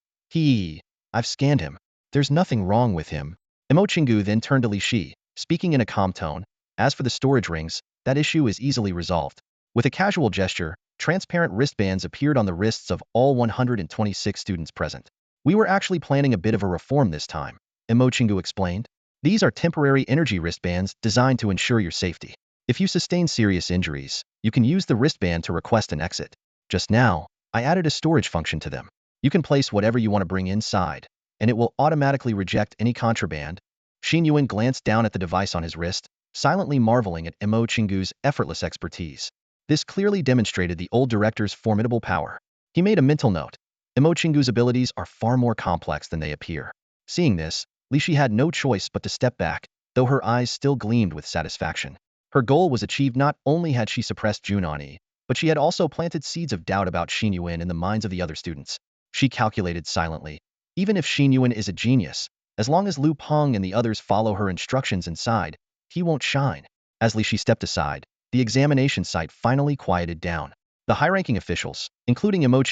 "I've scanned him. There's nothing wrong with him." Imo Chingu then turned to Li Shi, speaking in a calm tone. "As for the storage rings, that issue is easily resolved." With a casual gesture, transparent wristbands appeared on the wrists of all 126 students present. "We were actually planning a bit of a reform this time," Imo Chingu explained. "These are temporary energy wristbands designed to ensure your safety. If you sustain serious injuries, you can use the wristband to request an exit. Just now, I added a storage function to them. You can place whatever you want to bring inside, and it will automatically reject any contraband." Xin Yuan glanced down at the device on his wrist, silently marveling at Imo Chingu's effortless expertise. This clearly demonstrated the old director's formidable power. He made a mental note. Imo Chingu's abilities are far more complex than they appear. Seeing this, Li Shi had no choice but to step back, though her eyes still gleamed with satisfaction. Her goal was achieved. Not only had she suppressed Jun Ani, but she had also planted seeds of doubt about Xin Yuan in the minds of the other students. She calculated silently. Even if Xin Yuan is a genius, as long as Lu Peng and the others follow her instructions inside, he won't shine. As Li Shi stepped aside, the examination site finally quieted down. The high-ranking officials, including Imo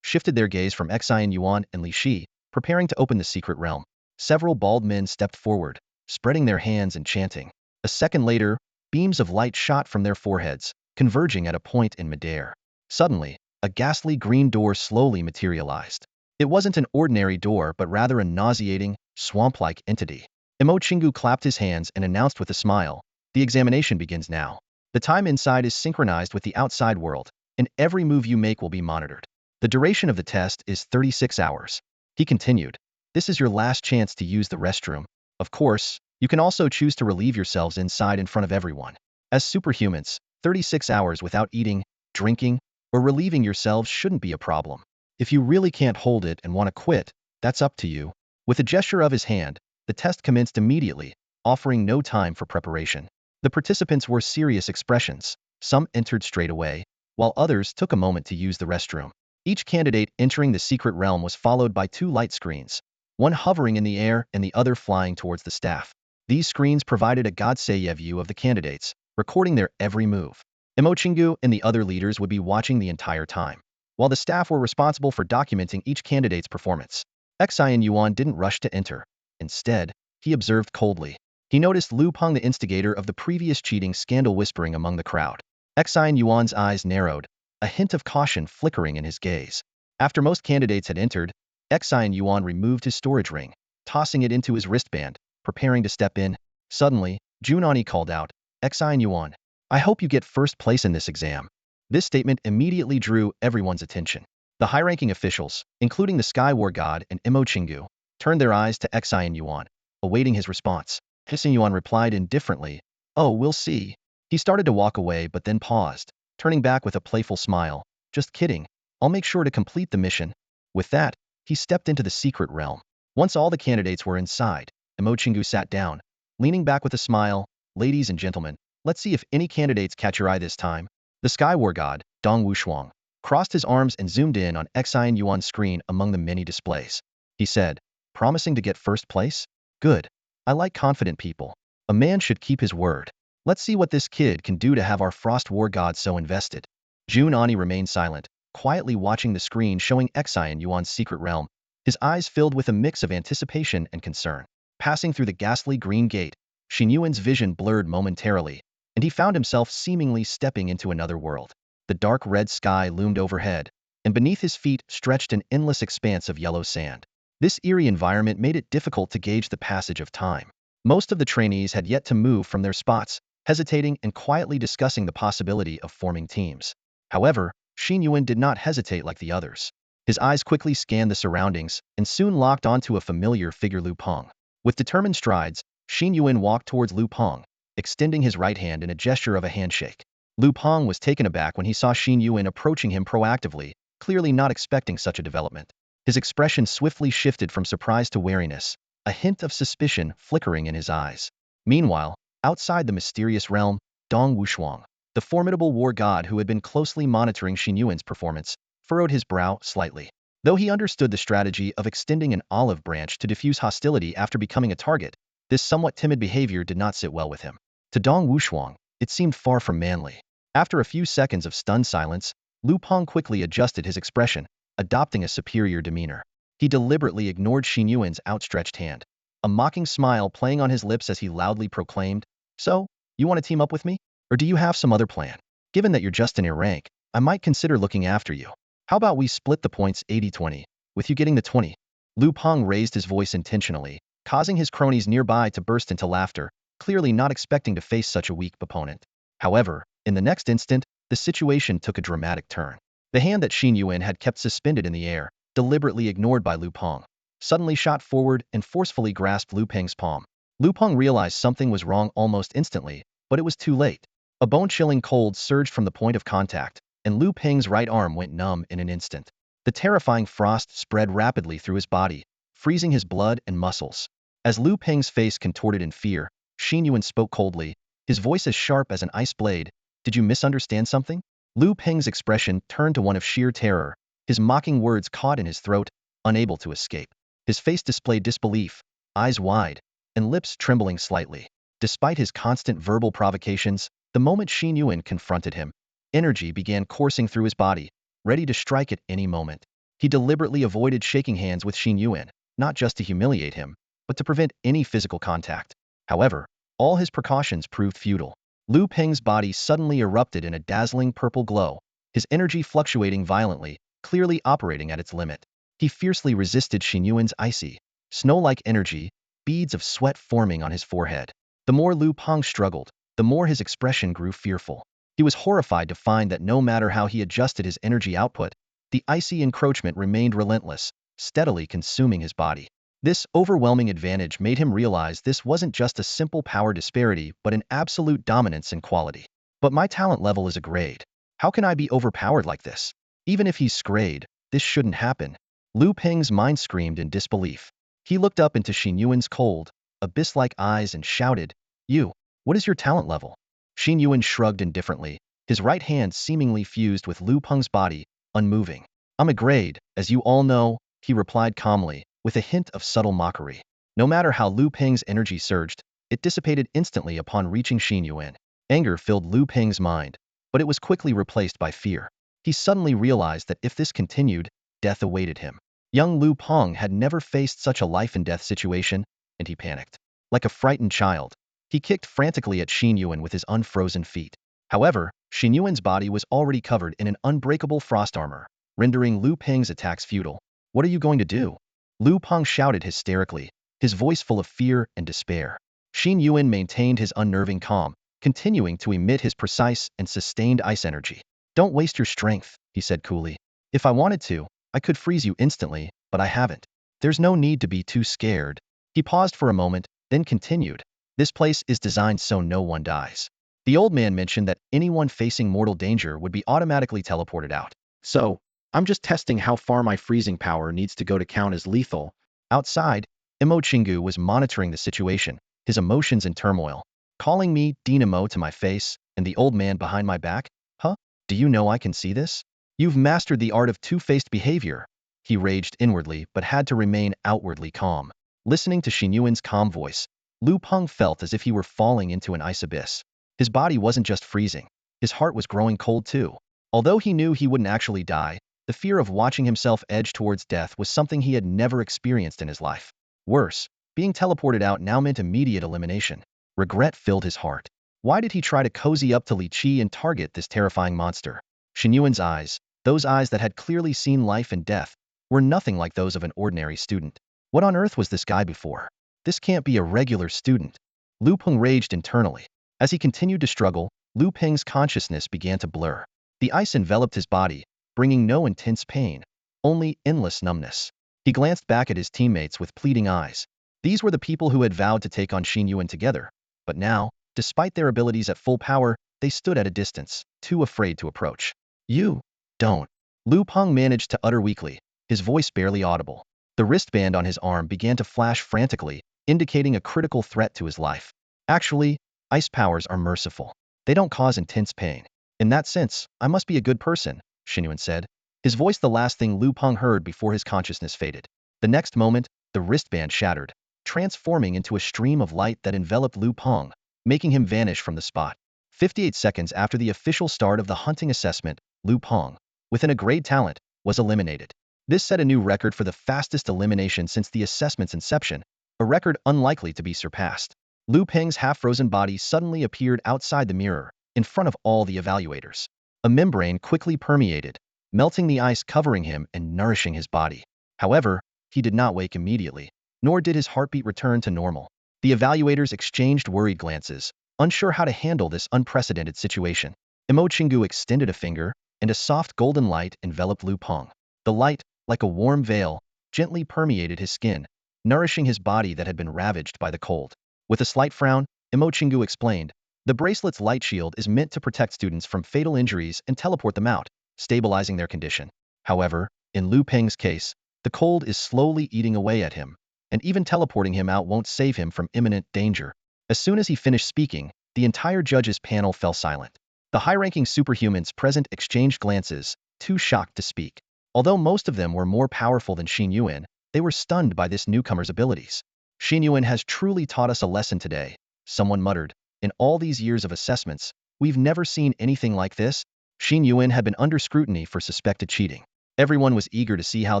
shifted their gaze from Xin Yuan and Li Shi, preparing to open the secret realm. Several bald men stepped forward, spreading their hands and chanting. A second later, beams of light shot from their foreheads, converging at a point in midair. Suddenly, a ghastly green door slowly materialized. It wasn't an ordinary door but rather a nauseating, swamp-like entity. Imo clapped his hands and announced with a smile, "The examination begins now. The time inside is synchronized with the outside world, and every move you make will be monitored. The duration of the test is 36 hours. He continued, "This is your last chance to use the restroom. Of course, you can also choose to relieve yourselves inside in front of everyone. As superhumans, 36 hours without eating, drinking, or relieving yourselves shouldn't be a problem. If you really can't hold it and want to quit, that's up to you." With a gesture of his hand, the test commenced immediately, offering no time for preparation. The participants wore serious expressions. Some entered straight away, while others took a moment to use the restroom. Each candidate entering the secret realm was followed by 2 light screens, one hovering in the air and the other flying towards the staff. These screens provided a Godseya view of the candidates, recording their every move. Imo and the other leaders would be watching the entire time, while the staff were responsible for documenting each candidate's performance. Xin Yuan didn't rush to enter. Instead, he observed coldly. He noticed Lu Peng, the instigator of the previous cheating scandal, whispering among the crowd. Xin Yuan's eyes narrowed, a hint of caution flickering in his gaze. After most candidates had entered, Xin Yuan removed his storage ring, tossing it into his wristband, preparing to step in. Suddenly, Jun Ani called out, "Xin Yuan, I hope you get first place in this exam." This statement immediately drew everyone's attention. The high-ranking officials, including the Sky War God and Imo turned their eyes to Xin Yuan, awaiting his response. Xin Yuan replied indifferently, "Oh, we'll see." He started to walk away but then paused, turning back with a playful smile. "Just kidding. I'll make sure to complete the mission." With that, he stepped into the secret realm. Once all the candidates were inside, Imo sat down, leaning back with a smile. "Ladies and gentlemen, let's see if any candidates catch your eye this time." The Sky War God, Dong Wushuang, crossed his arms and zoomed in on Xin Yuan's screen among the many displays. He said, "Promising to get first place? Good. I like confident people. A man should keep his word. Let's see what this kid can do to have our Frost War God so invested." Jun Ani remained silent, quietly watching the screen showing Xin Yuan's secret realm, his eyes filled with a mix of anticipation and concern. Passing through the ghastly green gate, Xin Yuan's vision blurred momentarily, and he found himself seemingly stepping into another world. The dark red sky loomed overhead, and beneath his feet stretched an endless expanse of yellow sand. This eerie environment made it difficult to gauge the passage of time. Most of the trainees had yet to move from their spots, hesitating and quietly discussing the possibility of forming teams. However, Xin Yuan did not hesitate like the others. His eyes quickly scanned the surroundings and soon locked onto a familiar figure, Lu Peng. With determined strides, Xin Yuan walked towards Lu Peng, extending his right hand in a gesture of a handshake. Lu Peng was taken aback when he saw Xin Yuan approaching him proactively, clearly not expecting such a development. His expression swiftly shifted from surprise to wariness, a hint of suspicion flickering in his eyes. Meanwhile, outside the mysterious realm, Dong Wushuang, the formidable war god who had been closely monitoring Xin Yuan's performance, furrowed his brow slightly. Though he understood the strategy of extending an olive branch to diffuse hostility after becoming a target, this somewhat timid behavior did not sit well with him. To Dong Wushuang, it seemed far from manly. After a few seconds of stunned silence, Lu Peng quickly adjusted his expression, adopting a superior demeanor. He deliberately ignored Xin Yuan's outstretched hand, a mocking smile playing on his lips as he loudly proclaimed, "So, you want to team up with me? Or do you have some other plan? Given that you're just in your rank, I might consider looking after you. How about we split the points 80-20, with you getting the 20? Lu Peng raised his voice intentionally, causing his cronies nearby to burst into laughter, clearly not expecting to face such a weak opponent. However, in the next instant, the situation took a dramatic turn. The hand that Xin Yuan had kept suspended in the air, deliberately ignored by Lu Peng, suddenly shot forward and forcefully grasped Lu Peng's palm. Lu Peng realized something was wrong almost instantly, but it was too late. A bone-chilling cold surged from the point of contact, and Lu Peng's right arm went numb in an instant. The terrifying frost spread rapidly through his body, freezing his blood and muscles. As Lu Peng's face contorted in fear, Xin Yuan spoke coldly, his voice as sharp as an ice blade. "Did you misunderstand something?" Lu Peng's expression turned to one of sheer terror, his mocking words caught in his throat, unable to escape. His face displayed disbelief, eyes wide, and lips trembling slightly. Despite his constant verbal provocations, the moment Xin Yuan confronted him, Energy began coursing through his body, ready to strike at any moment. He deliberately avoided shaking hands with Xin Yuan, not just to humiliate him, but to prevent any physical contact. However, all his precautions proved futile. Lu Peng's body suddenly erupted in a dazzling purple glow, his energy fluctuating violently, clearly operating at its limit. He fiercely resisted Xin Yuan's icy, snow-like energy, beads of sweat forming on his forehead. The more Lu Peng struggled, the more his expression grew fearful. He was horrified to find that no matter how he adjusted his energy output, the icy encroachment remained relentless, steadily consuming his body. This overwhelming advantage made him realize this wasn't just a simple power disparity but an absolute dominance in quality. But my talent level is a grade. How can I be overpowered like this? Even if he's grade, this shouldn't happen. Lu Peng's mind screamed in disbelief. He looked up into Xin Yuan's cold, abyss-like eyes and shouted, "You, what is your talent level?" Xin Yuan shrugged indifferently, his right hand seemingly fused with Lu Peng's body, unmoving. "I'm a grade, as you all know," he replied calmly, with a hint of subtle mockery. No matter how Lu Peng's energy surged, it dissipated instantly upon reaching Xin Yuan. Anger filled Lu Peng's mind, but it was quickly replaced by fear. He suddenly realized that if this continued, death awaited him. Young Lu Peng had never faced such a life-and-death situation, and he panicked. Like a frightened child, he kicked frantically at Xin Yuan with his unfrozen feet. However, Xin Yuan's body was already covered in an unbreakable frost armor, rendering Lu Peng's attacks futile. "What are you going to do?" Lu Peng shouted hysterically, his voice full of fear and despair. Xin Yuan maintained his unnerving calm, continuing to emit his precise and sustained ice energy. "Don't waste your strength," he said coolly. "If I wanted to, I could freeze you instantly, but I haven't. There's no need to be too scared." He paused for a moment, then continued. "This place is designed so no one dies." The old man mentioned that anyone facing mortal danger would be automatically teleported out. "So, I'm just testing how far my freezing power needs to go to count as lethal." Outside, Imo Chingu was monitoring the situation, his emotions in turmoil. "Calling me Dynamo to my face, and the old man behind my back? Huh? Do you know I can see this? You've mastered the art of two-faced behavior." He raged inwardly but had to remain outwardly calm. Listening to Xin Yuan's calm voice, Lu Peng felt as if he were falling into an ice abyss. His body wasn't just freezing, his heart was growing cold too. Although he knew he wouldn't actually die, the fear of watching himself edge towards death was something he had never experienced in his life. Worse, being teleported out now meant immediate elimination. Regret filled his heart. Why did he try to cozy up to Li Qi and target this terrifying monster? Xin Yuan's eyes, those eyes that had clearly seen life and death, were nothing like those of an ordinary student. What on earth was this guy before? This can't be a regular student. Lu Peng raged internally. As he continued to struggle, Lu Peng's consciousness began to blur. The ice enveloped his body, bringing no intense pain, only endless numbness. He glanced back at his teammates with pleading eyes. These were the people who had vowed to take on Xin Yuan together, but now, despite their abilities at full power, they stood at a distance, too afraid to approach. "You don't." Lu Peng managed to utter weakly, his voice barely audible. The wristband on his arm began to flash frantically, indicating a critical threat to his life. "Actually, ice powers are merciful. They don't cause intense pain. In that sense, I must be a good person," Xin Yuan said, his voice the last thing Lu Peng heard before his consciousness faded. The next moment, the wristband shattered, transforming into a stream of light that enveloped Lu Peng, making him vanish from the spot. 58 seconds after the official start of the hunting assessment, Lu Peng, within a grade talent, was eliminated. This set a new record for the fastest elimination since the assessment's inception, a record unlikely to be surpassed. Lu Peng's half-frozen body suddenly appeared outside the mirror, in front of all the evaluators. A membrane quickly permeated, melting the ice covering him and nourishing his body. However, he did not wake immediately, nor did his heartbeat return to normal. The evaluators exchanged worried glances, unsure how to handle this unprecedented situation. Imo Chingu extended a finger, and a soft golden light enveloped Lu Peng. The light, like a warm veil, gently permeated his skin, nourishing his body that had been ravaged by the cold. With a slight frown, Imo Chingu explained, "The bracelet's light shield is meant to protect students from fatal injuries and teleport them out, stabilizing their condition. However, in Lu Peng's case, the cold is slowly eating away at him, and even teleporting him out won't save him from imminent danger." As soon as he finished speaking, the entire judges' panel fell silent. The high-ranking superhumans present exchanged glances, too shocked to speak. Although most of them were more powerful than Xin Yuan, they were stunned by this newcomer's abilities. "Xin Yuan has truly taught us a lesson today," someone muttered. "In all these years of assessments, we've never seen anything like this." Xin Yuan had been under scrutiny for suspected cheating. Everyone was eager to see how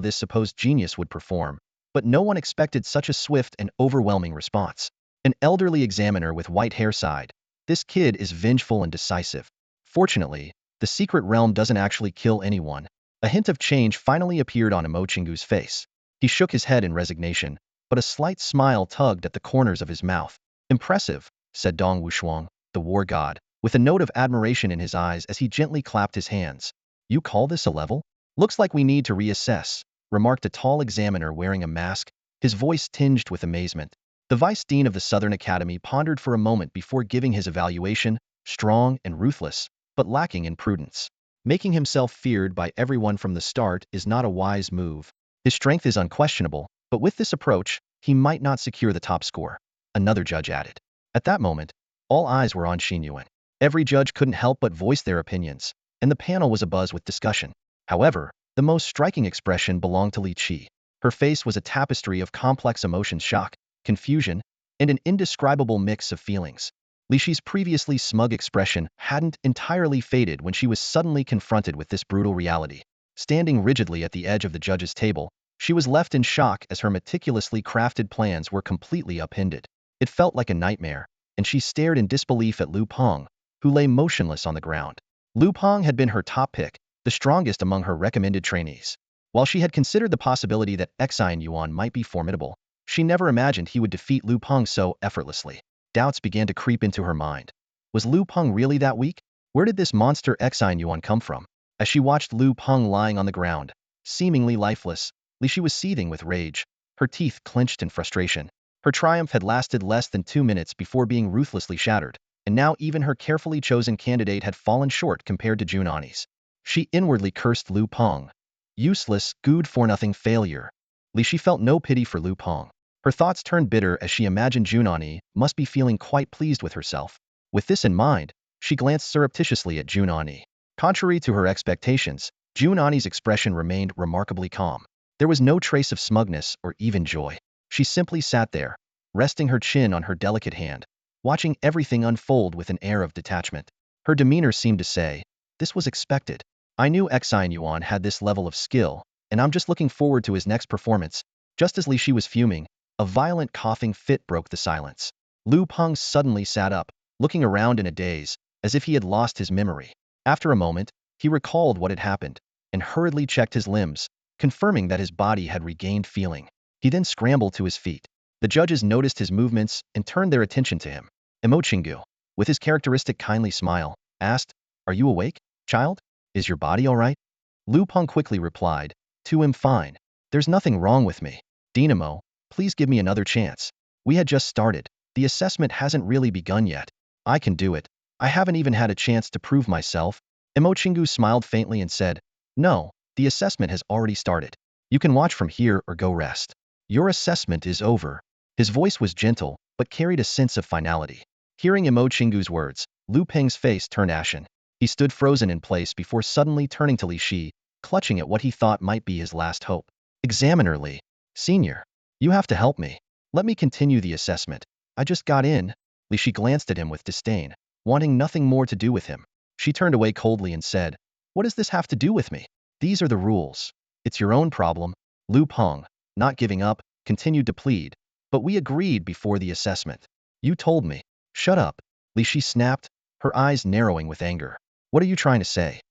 this supposed genius would perform, but no one expected such a swift and overwhelming response. An elderly examiner with white hair sighed, "This kid is vengeful and decisive." Fortunately, the secret realm doesn't actually kill anyone. A hint of change finally appeared on Emochingu's face. He shook his head in resignation, but a slight smile tugged at the corners of his mouth. "Impressive," said Dong Wushuang, the war god, with a note of admiration in his eyes as he gently clapped his hands. "You call this a level? Looks like we need to reassess," remarked a tall examiner wearing a mask, his voice tinged with amazement. The vice dean of the Southern Academy pondered for a moment before giving his evaluation, strong and ruthless, but lacking in prudence. Making himself feared by everyone from the start is not a wise move. His strength is unquestionable, but with this approach, he might not secure the top score, another judge added. At that moment, all eyes were on Xin Yuan. Every judge couldn't help but voice their opinions, and the panel was abuzz with discussion. However, the most striking expression belonged to Li Qi. Her face was a tapestry of complex emotions: shock, confusion, and an indescribable mix of feelings. Li Qi's previously smug expression hadn't entirely faded when she was suddenly confronted with this brutal reality. Standing rigidly at the edge of the judge's table, she was left in shock as her meticulously crafted plans were completely upended. It felt like a nightmare, and she stared in disbelief at Lu Peng, who lay motionless on the ground. Lu Peng had been her top pick, the strongest among her recommended trainees. While she had considered the possibility that Xin Yuan might be formidable, she never imagined he would defeat Lu Peng so effortlessly. Doubts began to creep into her mind. Was Lu Peng really that weak? Where did this monster Xin Yuan come from? As she watched Lu Peng lying on the ground, seemingly lifeless, Li Qi was seething with rage, her teeth clenched in frustration. Her triumph had lasted less than 2 minutes before being ruthlessly shattered, and now even her carefully chosen candidate had fallen short compared to Jun Ani's. She inwardly cursed Lu Peng. Useless, good-for-nothing failure. Li Qi felt no pity for Lu Peng. Her thoughts turned bitter as she imagined Jun Ani must be feeling quite pleased with herself. With this in mind, she glanced surreptitiously at Jun Ani. Contrary to her expectations, Jun Ani's expression remained remarkably calm. There was no trace of smugness or even joy. She simply sat there, resting her chin on her delicate hand, watching everything unfold with an air of detachment. Her demeanor seemed to say, "This was expected. I knew Xin Yuan had this level of skill, and I'm just looking forward to his next performance." Just as Li Qi was fuming, a violent coughing fit broke the silence. Lu Peng suddenly sat up, looking around in a daze, as if he had lost his memory. After a moment, he recalled what had happened, and hurriedly checked his limbs, confirming that his body had regained feeling. He then scrambled to his feet. The judges noticed his movements and turned their attention to him. Emochingu, with his characteristic kindly smile, asked, "Are you awake, child? Is your body all right?" Lu Peng quickly replied, "To him fine. There's nothing wrong with me. Dynamo, please give me another chance. We had just started. The assessment hasn't really begun yet. I can do it. I haven't even had a chance to prove myself." Emochingu smiled faintly and said, "No, the assessment has already started. You can watch from here or go rest. Your assessment is over." His voice was gentle, but carried a sense of finality. Hearing Emochingu's words, Lu Peng's face turned ashen. He stood frozen in place before suddenly turning to Li Qi, clutching at what he thought might be his last hope. "Examiner Li, Senior, you have to help me. Let me continue the assessment. I just got in." Li Qi glanced at him with disdain, wanting nothing more to do with him. She turned away coldly and said, "What does this have to do with me? These are the rules. It's your own problem." Lu Peng, not giving up, continued to plead, "But we agreed before the assessment. You told me." "Shut up," Li Qi snapped, her eyes narrowing with anger. "What are you trying to say?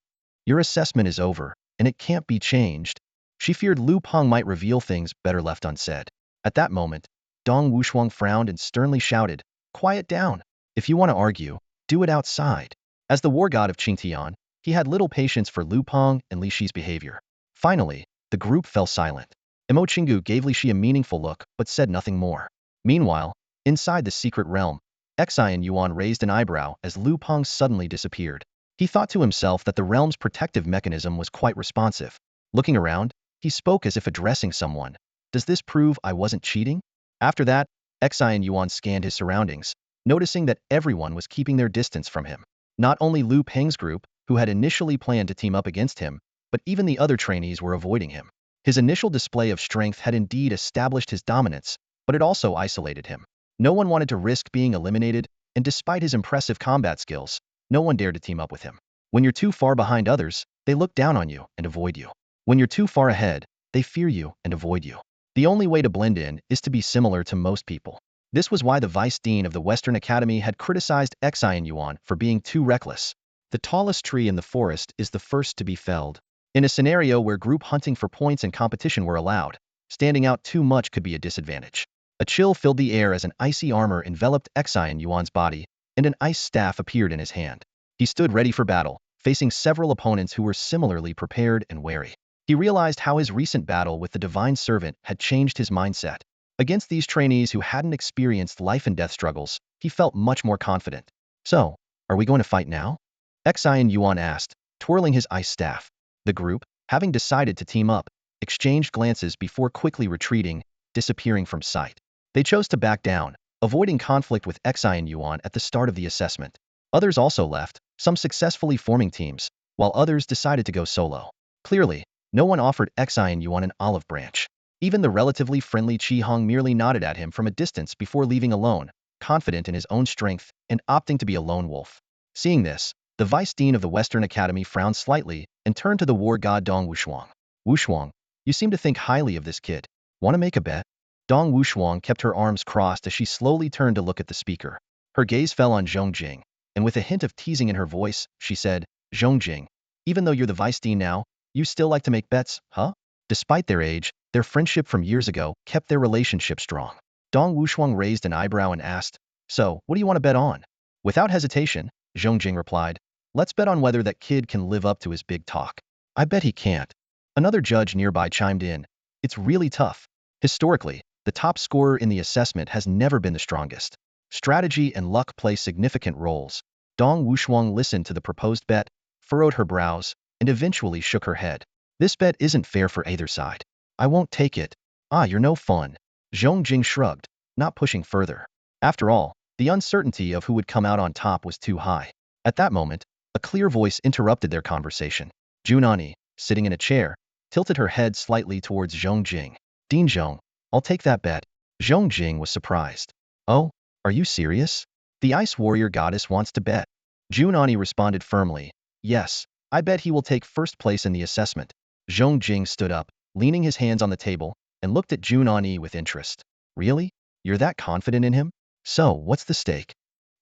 Your assessment is over, and it can't be changed." She feared Lu Peng might reveal things better left unsaid. At that moment, Dong Wushuang frowned and sternly shouted, "Quiet down. If you want to argue, do it outside." As the war god of Qingtian, he had little patience for Lu Peng and Li Qi's behavior. Finally, the group fell silent. Emochingu gave Li Qi a meaningful look but said nothing more. Meanwhile, inside the secret realm, Xin Yuan raised an eyebrow as Lu Peng suddenly disappeared. He thought to himself that the realm's protective mechanism was quite responsive. Looking around, he spoke as if addressing someone. "Does this prove I wasn't cheating?" After that, Xin Yuan scanned his surroundings, noticing that everyone was keeping their distance from him. Not only Lu Peng's group, who had initially planned to team up against him, but even the other trainees were avoiding him. His initial display of strength had indeed established his dominance, but it also isolated him. No one wanted to risk being eliminated, and despite his impressive combat skills, no one dared to team up with him. When you're too far behind others, they look down on you and avoid you. When you're too far ahead, they fear you and avoid you. The only way to blend in is to be similar to most people. This was why the vice dean of the Western Academy had criticized Xin Yuan for being too reckless. The tallest tree in the forest is the first to be felled. In a scenario where group hunting for points and competition were allowed, standing out too much could be a disadvantage. A chill filled the air as an icy armor enveloped Xin Yuan's body, and an ice staff appeared in his hand. He stood ready for battle, facing several opponents who were similarly prepared and wary. He realized how his recent battle with the divine servant had changed his mindset. Against these trainees who hadn't experienced life and death struggles, he felt much more confident. So, are we going to fight now? Xin Yuan asked, twirling his ice staff. The group, having decided to team up, exchanged glances before quickly retreating, disappearing from sight. They chose to back down, avoiding conflict with Xin Yuan at the start of the assessment. Others also left, some successfully forming teams, while others decided to go solo. Clearly, no one offered Xin Yuan an olive branch. Even the relatively friendly Qi Hong merely nodded at him from a distance before leaving alone, confident in his own strength and opting to be a lone wolf. Seeing this, the vice dean of the Western Academy frowned slightly and turned to the war god Dong Wushuang. Wushuang, you seem to think highly of this kid. Want to make a bet? Dong Wushuang kept her arms crossed as she slowly turned to look at the speaker. Her gaze fell on Zhongjing, and with a hint of teasing in her voice, she said, Zhongjing, even though you're the vice dean now, you still like to make bets, huh? Despite their age, their friendship from years ago kept their relationship strong. Dong Wushuang raised an eyebrow and asked, so, what do you want to bet on? Without hesitation, Zhongjing replied, let's bet on whether that kid can live up to his big talk. I bet he can't. Another judge nearby chimed in, it's really tough. Historically, the top scorer in the assessment has never been the strongest. Strategy and luck play significant roles. Dong Wushuang listened to the proposed bet, furrowed her brows, and eventually shook her head. This bet isn't fair for either side. I won't take it. Ah, you're no fun. Zhongjing shrugged, not pushing further. After all, the uncertainty of who would come out on top was too high. At that moment, a clear voice interrupted their conversation. Jun Ani, sitting in a chair, tilted her head slightly towards Zhongjing. Dean Zhong, I'll take that bet. Zhongjing was surprised. Oh, are you serious? The ice warrior goddess wants to bet. Jun Ani responded firmly, yes, I bet he will take first place in the assessment. Zhongjing stood up, leaning his hands on the table, and looked at Jun Ani with interest. Really? You're that confident in him? So, what's the stake?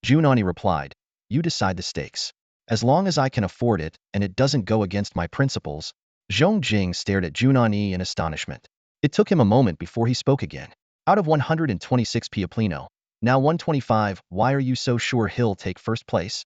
Jun Ani replied, you decide the stakes. As long as I can afford it and it doesn't go against my principles. Zhongjing stared at Jun Ani in astonishment. It took him a moment before he spoke again. Out of 126 Pioplino, now 125, why are you so sure he'll take first place?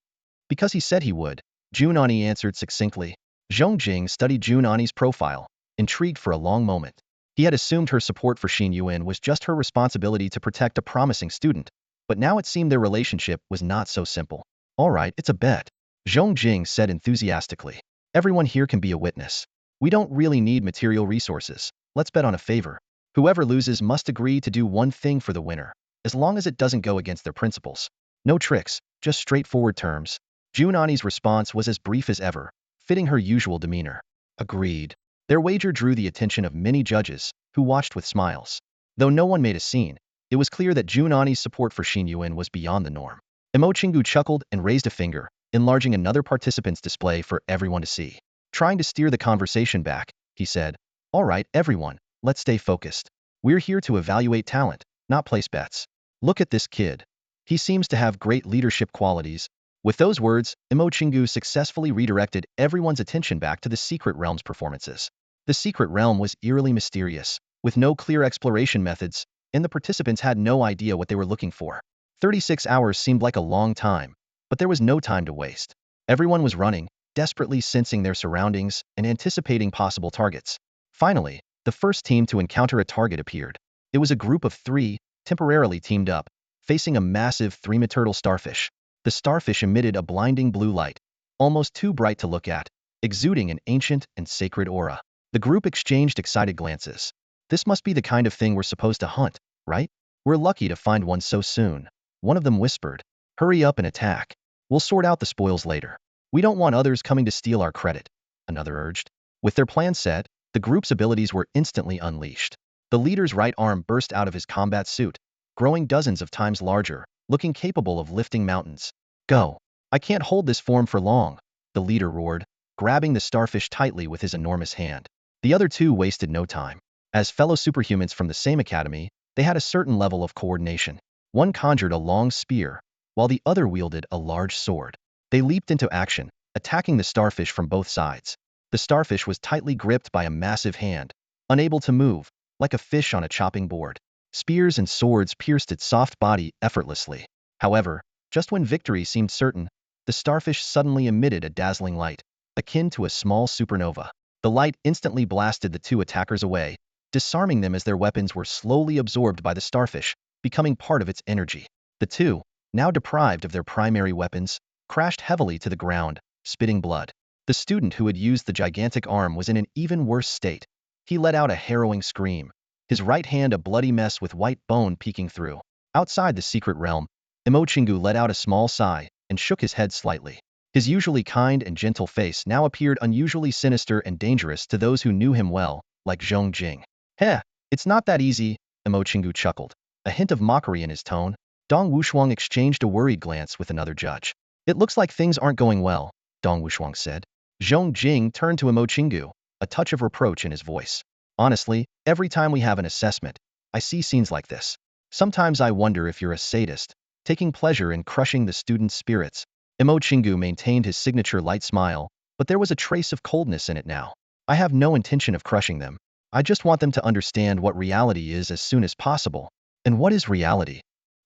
Because he said he would, Jun Ani answered succinctly. Zhongjing studied Jun Ani's profile, intrigued for a long moment. He had assumed her support for Xin Yuan was just her responsibility to protect a promising student, but now it seemed their relationship was not so simple. All right, it's a bet, Zhongjing said enthusiastically. Everyone here can be a witness. We don't really need material resources. Let's bet on a favor. Whoever loses must agree to do one thing for the winner, as long as it doesn't go against their principles. No tricks, just straightforward terms. Jun Ani's response was as brief as ever, fitting her usual demeanor. Agreed. Their wager drew the attention of many judges, who watched with smiles. Though no one made a scene, it was clear that Jun Ani's support for Xin Yuan was beyond the norm. Emochingu chuckled and raised a finger, enlarging another participant's display for everyone to see. Trying to steer the conversation back, he said, all right, everyone, let's stay focused. We're here to evaluate talent, not place bets. Look at this kid. He seems to have great leadership qualities. With those words, Emochingu successfully redirected everyone's attention back to the Secret Realm's performances. The Secret Realm was eerily mysterious, with no clear exploration methods, and the participants had no idea what they were looking for. 36 hours seemed like a long time, but there was no time to waste. Everyone was running, desperately sensing their surroundings and anticipating possible targets. Finally, the first team to encounter a target appeared. It was a group of 3, temporarily teamed up, facing a massive 3-meter starfish. The starfish emitted a blinding blue light, almost too bright to look at, exuding an ancient and sacred aura. The group exchanged excited glances. This must be the kind of thing we're supposed to hunt, right? We're lucky to find one so soon. One of them whispered, hurry up and attack. We'll sort out the spoils later. We don't want others coming to steal our credit, another urged. With their plan set, the group's abilities were instantly unleashed. The leader's right arm burst out of his combat suit, growing dozens of times larger, looking capable of lifting mountains. Go. I can't hold this form for long. the leader roared, grabbing the starfish tightly with his enormous hand. The other two wasted no time. As fellow superhumans from the same academy, they had a certain level of coordination. One conjured a long spear, while the other wielded a large sword. They leaped into action, attacking the starfish from both sides. The starfish was tightly gripped by a massive hand, unable to move, like a fish on a chopping board. Spears and swords pierced its soft body effortlessly. However, just when victory seemed certain, the starfish suddenly emitted a dazzling light, akin to a small supernova. The light instantly blasted the two attackers away, disarming them as their weapons were slowly absorbed by the starfish, becoming part of its energy. The two, now deprived of their primary weapons, crashed heavily to the ground, spitting blood. The student who had used the gigantic arm was in an even worse state. He let out a harrowing scream, his right hand a bloody mess with white bone peeking through. Outside the secret realm, Imochingu let out a small sigh and shook his head slightly. His usually kind and gentle face now appeared unusually sinister and dangerous to those who knew him well, like Zhong Jing. Heh, it's not that easy, Imochingu chuckled, a hint of mockery in his tone. Dong Wushuang exchanged a worried glance with another judge. It looks like things aren't going well, Dong Wushuang said. Zhong Jing turned to Imochingu, a touch of reproach in his voice. Honestly, every time we have an assessment, I see scenes like this. Sometimes I wonder if you're a sadist, taking pleasure in crushing the students' spirits. Imochingu maintained his signature light smile, but there was a trace of coldness in it now. I have no intention of crushing them. I just want them to understand what reality is as soon as possible. And what is reality?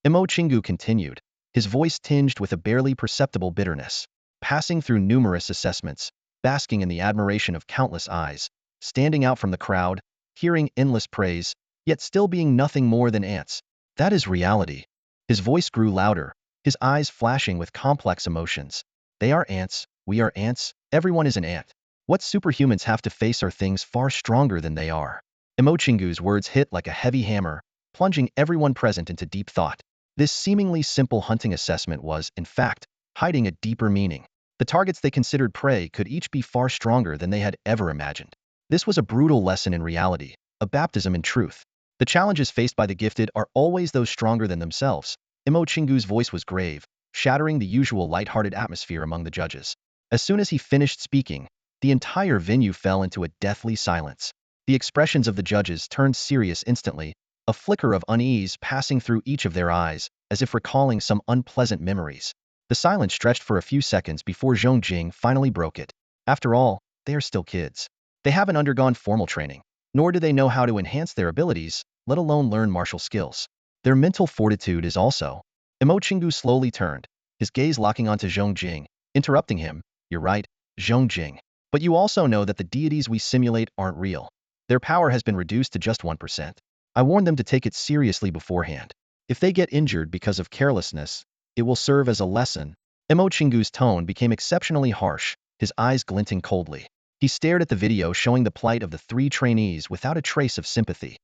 Imochingu continued, his voice tinged with a barely perceptible bitterness. Passing through numerous assessments, basking in the admiration of countless eyes, standing out from the crowd, hearing endless praise, yet still being nothing more than ants. That is reality. His voice grew louder, his eyes flashing with complex emotions. They are ants, we are ants, everyone is an ant. What superhumans have to face are things far stronger than they are. Imochingu's words hit like a heavy hammer, plunging everyone present into deep thought. This seemingly simple hunting assessment was, in fact, hiding a deeper meaning. The targets they considered prey could each be far stronger than they had ever imagined. This was a brutal lesson in reality, a baptism in truth. The challenges faced by the gifted are always those stronger than themselves. Imochingu's voice was grave, shattering the usual light-hearted atmosphere among the judges. As soon as he finished speaking, the entire venue fell into a deathly silence. The expressions of the judges turned serious instantly, a flicker of unease passing through each of their eyes, as if recalling some unpleasant memories. The silence stretched for a few seconds before Zhong Jing finally broke it. After all, they are still kids. They haven't undergone formal training, nor do they know how to enhance their abilities, let alone learn martial skills. Their mental fortitude is also. Imochingu slowly turned, his gaze locking onto Zhong Jing, interrupting him. You're right, Zhong Jing. But you also know that the deities we simulate aren't real. Their power has been reduced to just 1%. I warned them to take it seriously beforehand. If they get injured because of carelessness, it will serve as a lesson. Imochingu's tone became exceptionally harsh, his eyes glinting coldly. He stared at the video showing the plight of the three trainees without a trace of sympathy.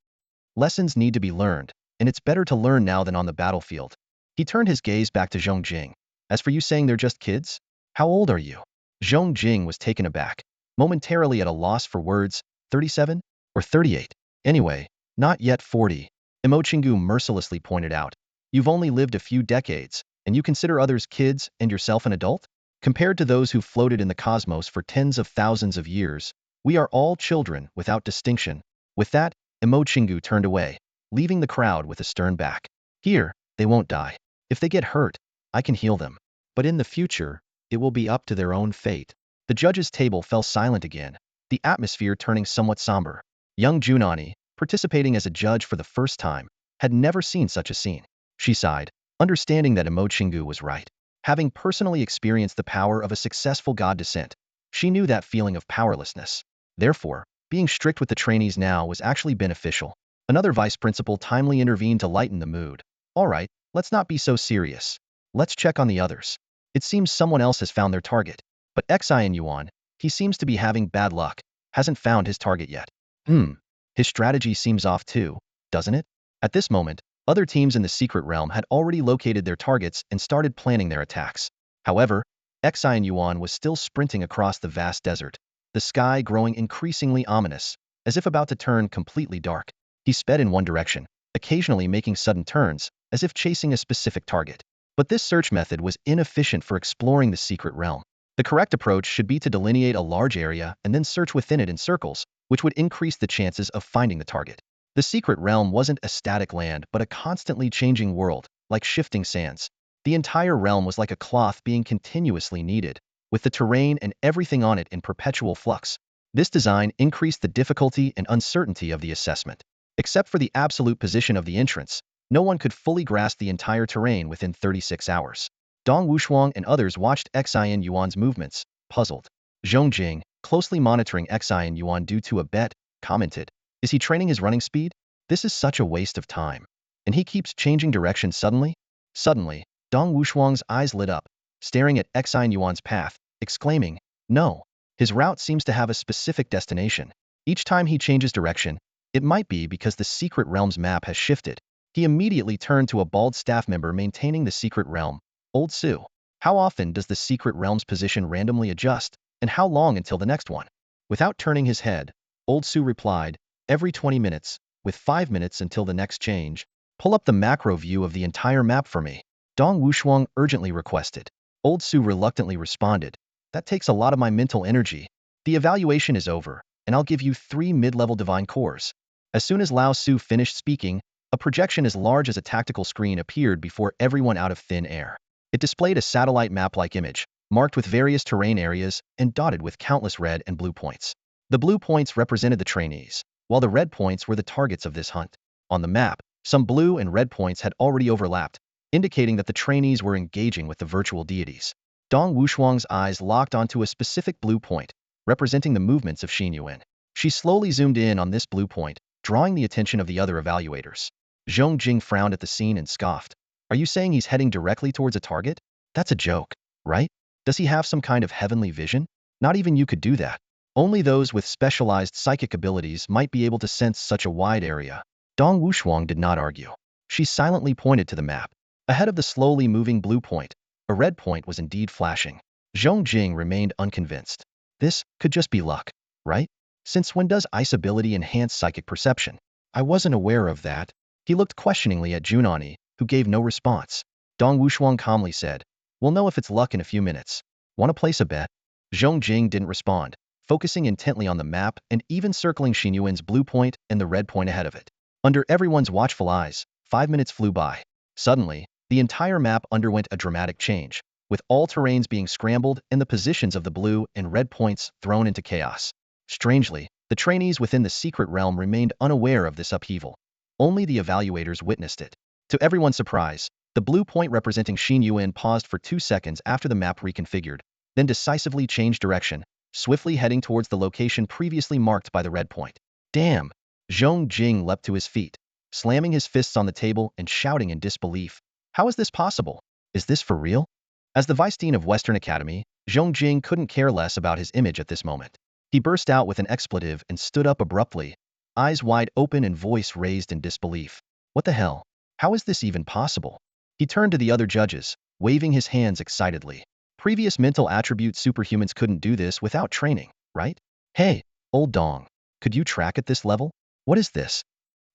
Lessons need to be learned, and it's better to learn now than on the battlefield. He turned his gaze back to Zhong Jing. As for you saying they're just kids? How old are you? Zhong Jing was taken aback, momentarily at a loss for words. 37? Or 38? Anyway, not yet 40. Imochingu mercilessly pointed out. You've only lived a few decades, and you consider others kids and yourself an adult? Compared to those who floated in the cosmos for tens of thousands of years, we are all children without distinction. With that, Imochingu turned away, leaving the crowd with a stern back. Here, they won't die. If they get hurt, I can heal them. But in the future, it will be up to their own fate. The judges' table fell silent again, the atmosphere turning somewhat somber. Young Jun Ani, participating as a judge for the first time, had never seen such a scene. She sighed, understanding that Imochingu was right. Having personally experienced the power of a successful god descent, she knew that feeling of powerlessness. Therefore, being strict with the trainees now was actually beneficial. Another vice principal timely intervened to lighten the mood. All right, let's not be so serious. Let's check on the others. It seems someone else has found their target. But Xin Yuan, he seems to be having bad luck, hasn't found his target yet. His strategy seems off too, doesn't it? At this moment, other teams in the secret realm had already located their targets and started planning their attacks. However, Xin Yuan was still sprinting across the vast desert, the sky growing increasingly ominous, as if about to turn completely dark. He sped in one direction, occasionally making sudden turns, as if chasing a specific target. But this search method was inefficient for exploring the secret realm. The correct approach should be to delineate a large area and then search within it in circles, which would increase the chances of finding the target. The secret realm wasn't a static land, but a constantly changing world, like shifting sands. The entire realm was like a cloth being continuously kneaded, with the terrain and everything on it in perpetual flux. This design increased the difficulty and uncertainty of the assessment. Except for the absolute position of the entrance, no one could fully grasp the entire terrain within 36 hours. Dong Wushuang and others watched Xin Yuan's movements, puzzled. Zhong Jing, closely monitoring Xin Yuan due to a bet, commented, "Is he training his running speed? This is such a waste of time. And he keeps changing direction suddenly?" Suddenly, Dong Wushuang's eyes lit up, staring at Xin Yuan's path, exclaiming, "No. His route seems to have a specific destination. Each time he changes direction, it might be because the secret realm's map has shifted." He immediately turned to a bald staff member maintaining the secret realm, Old Su. "How often does the secret realm's position randomly adjust, and how long until the next one?" Without turning his head, Old Su replied, "Every 20 minutes, with 5 minutes until the next change. Pull up the macro view of the entire map for me," Dong Wushuang urgently requested. Old Su reluctantly responded, "That takes a lot of my mental energy. The evaluation is over, and I'll give you 3 mid-level divine cores." As soon as Lao Su finished speaking, a projection as large as a tactical screen appeared before everyone out of thin air. It displayed a satellite map-like image, marked with various terrain areas and dotted with countless red and blue points. The blue points represented the trainees, while the red points were the targets of this hunt. On the map, some blue and red points had already overlapped, indicating that the trainees were engaging with the virtual deities. Dong Wushuang's eyes locked onto a specific blue point, representing the movements of Xin Yuan. She slowly zoomed in on this blue point, drawing the attention of the other evaluators. Zhong Jing frowned at the scene and scoffed. "Are you saying he's heading directly towards a target? That's a joke, right? Does he have some kind of heavenly vision? Not even you could do that. Only those with specialized psychic abilities might be able to sense such a wide area." Dong Wushuang did not argue. She silently pointed to the map. Ahead of the slowly moving blue point, a red point was indeed flashing. Zhong Jing remained unconvinced. "This could just be luck, right? Since when does ice ability enhance psychic perception? I wasn't aware of that." He looked questioningly at Jun Ani, who gave no response. Dong Wushuang calmly said, "We'll know if it's luck in a few minutes. Want to place a bet?" Zhong Jing didn't respond, focusing intently on the map and even circling Xin Yuan's blue point and the red point ahead of it. Under everyone's watchful eyes, 5 minutes flew by. Suddenly, the entire map underwent a dramatic change, with all terrains being scrambled and the positions of the blue and red points thrown into chaos. Strangely, the trainees within the secret realm remained unaware of this upheaval. Only the evaluators witnessed it. To everyone's surprise, the blue point representing Xin Yuan paused for 2 seconds after the map reconfigured, then decisively changed direction, swiftly heading towards the location previously marked by the red point. "Damn!" Zhong Jing leapt to his feet, slamming his fists on the table and shouting in disbelief. "How is this possible? Is this for real?" As the vice dean of Western Academy, Zhong Jing couldn't care less about his image at this moment. He burst out with an expletive and stood up abruptly, eyes wide open and voice raised in disbelief. "What the hell? How is this even possible?" He turned to the other judges, waving his hands excitedly. "Previous mental attribute superhumans couldn't do this without training, right? Hey, old Dong, could you track at this level? What is this?"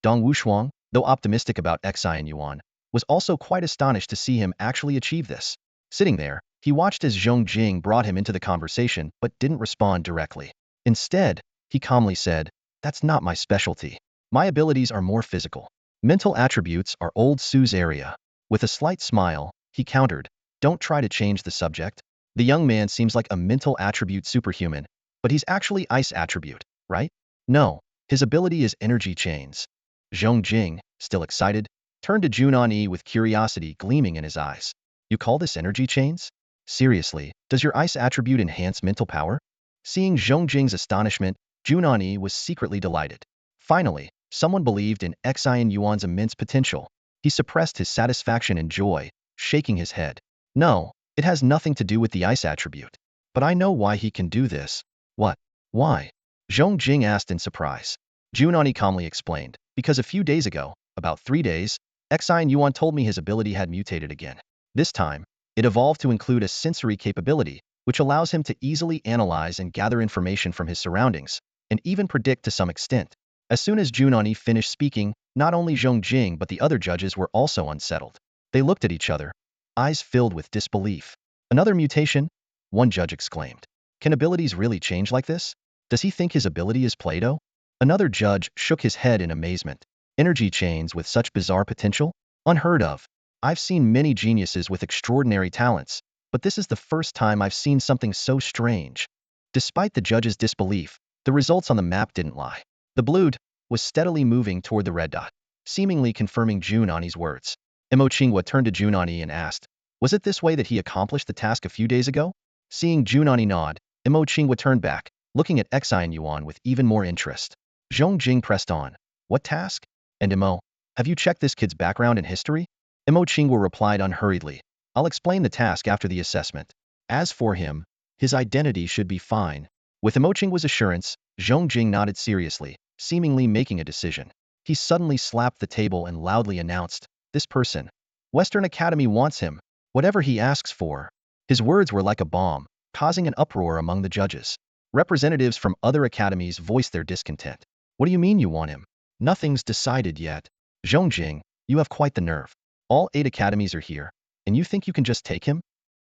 Dong Wushuang, though optimistic about Xin Yuan, was also quite astonished to see him actually achieve this. Sitting there, he watched as Zhong Jing brought him into the conversation but didn't respond directly. Instead, he calmly said, "That's not my specialty. My abilities are more physical. Mental attributes are Old Su's area." With a slight smile, he countered, "Don't try to change the subject. The young man seems like a mental attribute superhuman, but he's actually ice attribute, right? No, his ability is energy chains." Zhong Jing, still excited, turned to Jun Ani with curiosity gleaming in his eyes. "You call this energy chains? Seriously, does your ice attribute enhance mental power?" Seeing Zhong Jing's astonishment, Jun Ani was secretly delighted. Finally, someone believed in Xin Yuan's immense potential. He suppressed his satisfaction and joy, shaking his head. "No, it has nothing to do with the ice attribute. But I know why he can do this." "What? Why?" Zhong Jing asked in surprise. Jun Ani calmly explained, "Because a few days ago, about 3 days, Xin Yuan told me his ability had mutated again. This time, it evolved to include a sensory capability, which allows him to easily analyze and gather information from his surroundings, and even predict to some extent." As soon as Jun Ani finished speaking, not only Zhong Jing but the other judges were also unsettled. They looked at each other, eyes filled with disbelief. "Another mutation? one judge exclaimed. Can abilities really change like this? Does he think his ability is Play-Doh? Another judge shook his head in amazement. Energy chains with such bizarre potential? Unheard of. I've seen many geniuses with extraordinary talents, but this is the first time I've seen something so strange. Despite the judge's disbelief, the results on the map didn't lie. The blue was steadily moving toward the red dot, seemingly confirming Jun Ani's words. Mo Qinghua turned to Jun Ani and asked, was it this way that he accomplished the task a few days ago? Seeing Jun Ani nod, Mo Qinghua turned back, looking at Xin Yuan with even more interest. Zhong Jing pressed on. What task? And Mo, have you checked this kid's background and history? Mo Qinghua replied unhurriedly. I'll explain the task after the assessment. As for him, his identity should be fine. With Mo Qinghua's assurance, Zhong Jing nodded seriously, seemingly making a decision. He suddenly slapped the table and loudly announced, this person. Western Academy wants him. Whatever he asks for. His words were like a bomb, causing an uproar among the judges. Representatives from other academies voiced their discontent. What do you mean you want him? Nothing's decided yet. Zhong Jing, you have quite the nerve. All 8 academies are here, and you think you can just take him?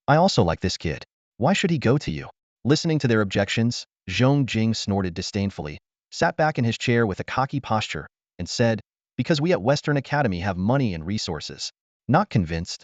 I also like this kid. Why should he go to you? Listening to their objections, Zhong Jing snorted disdainfully, sat back in his chair with a cocky posture, and said, because we at Western Academy have money and resources. Not convinced.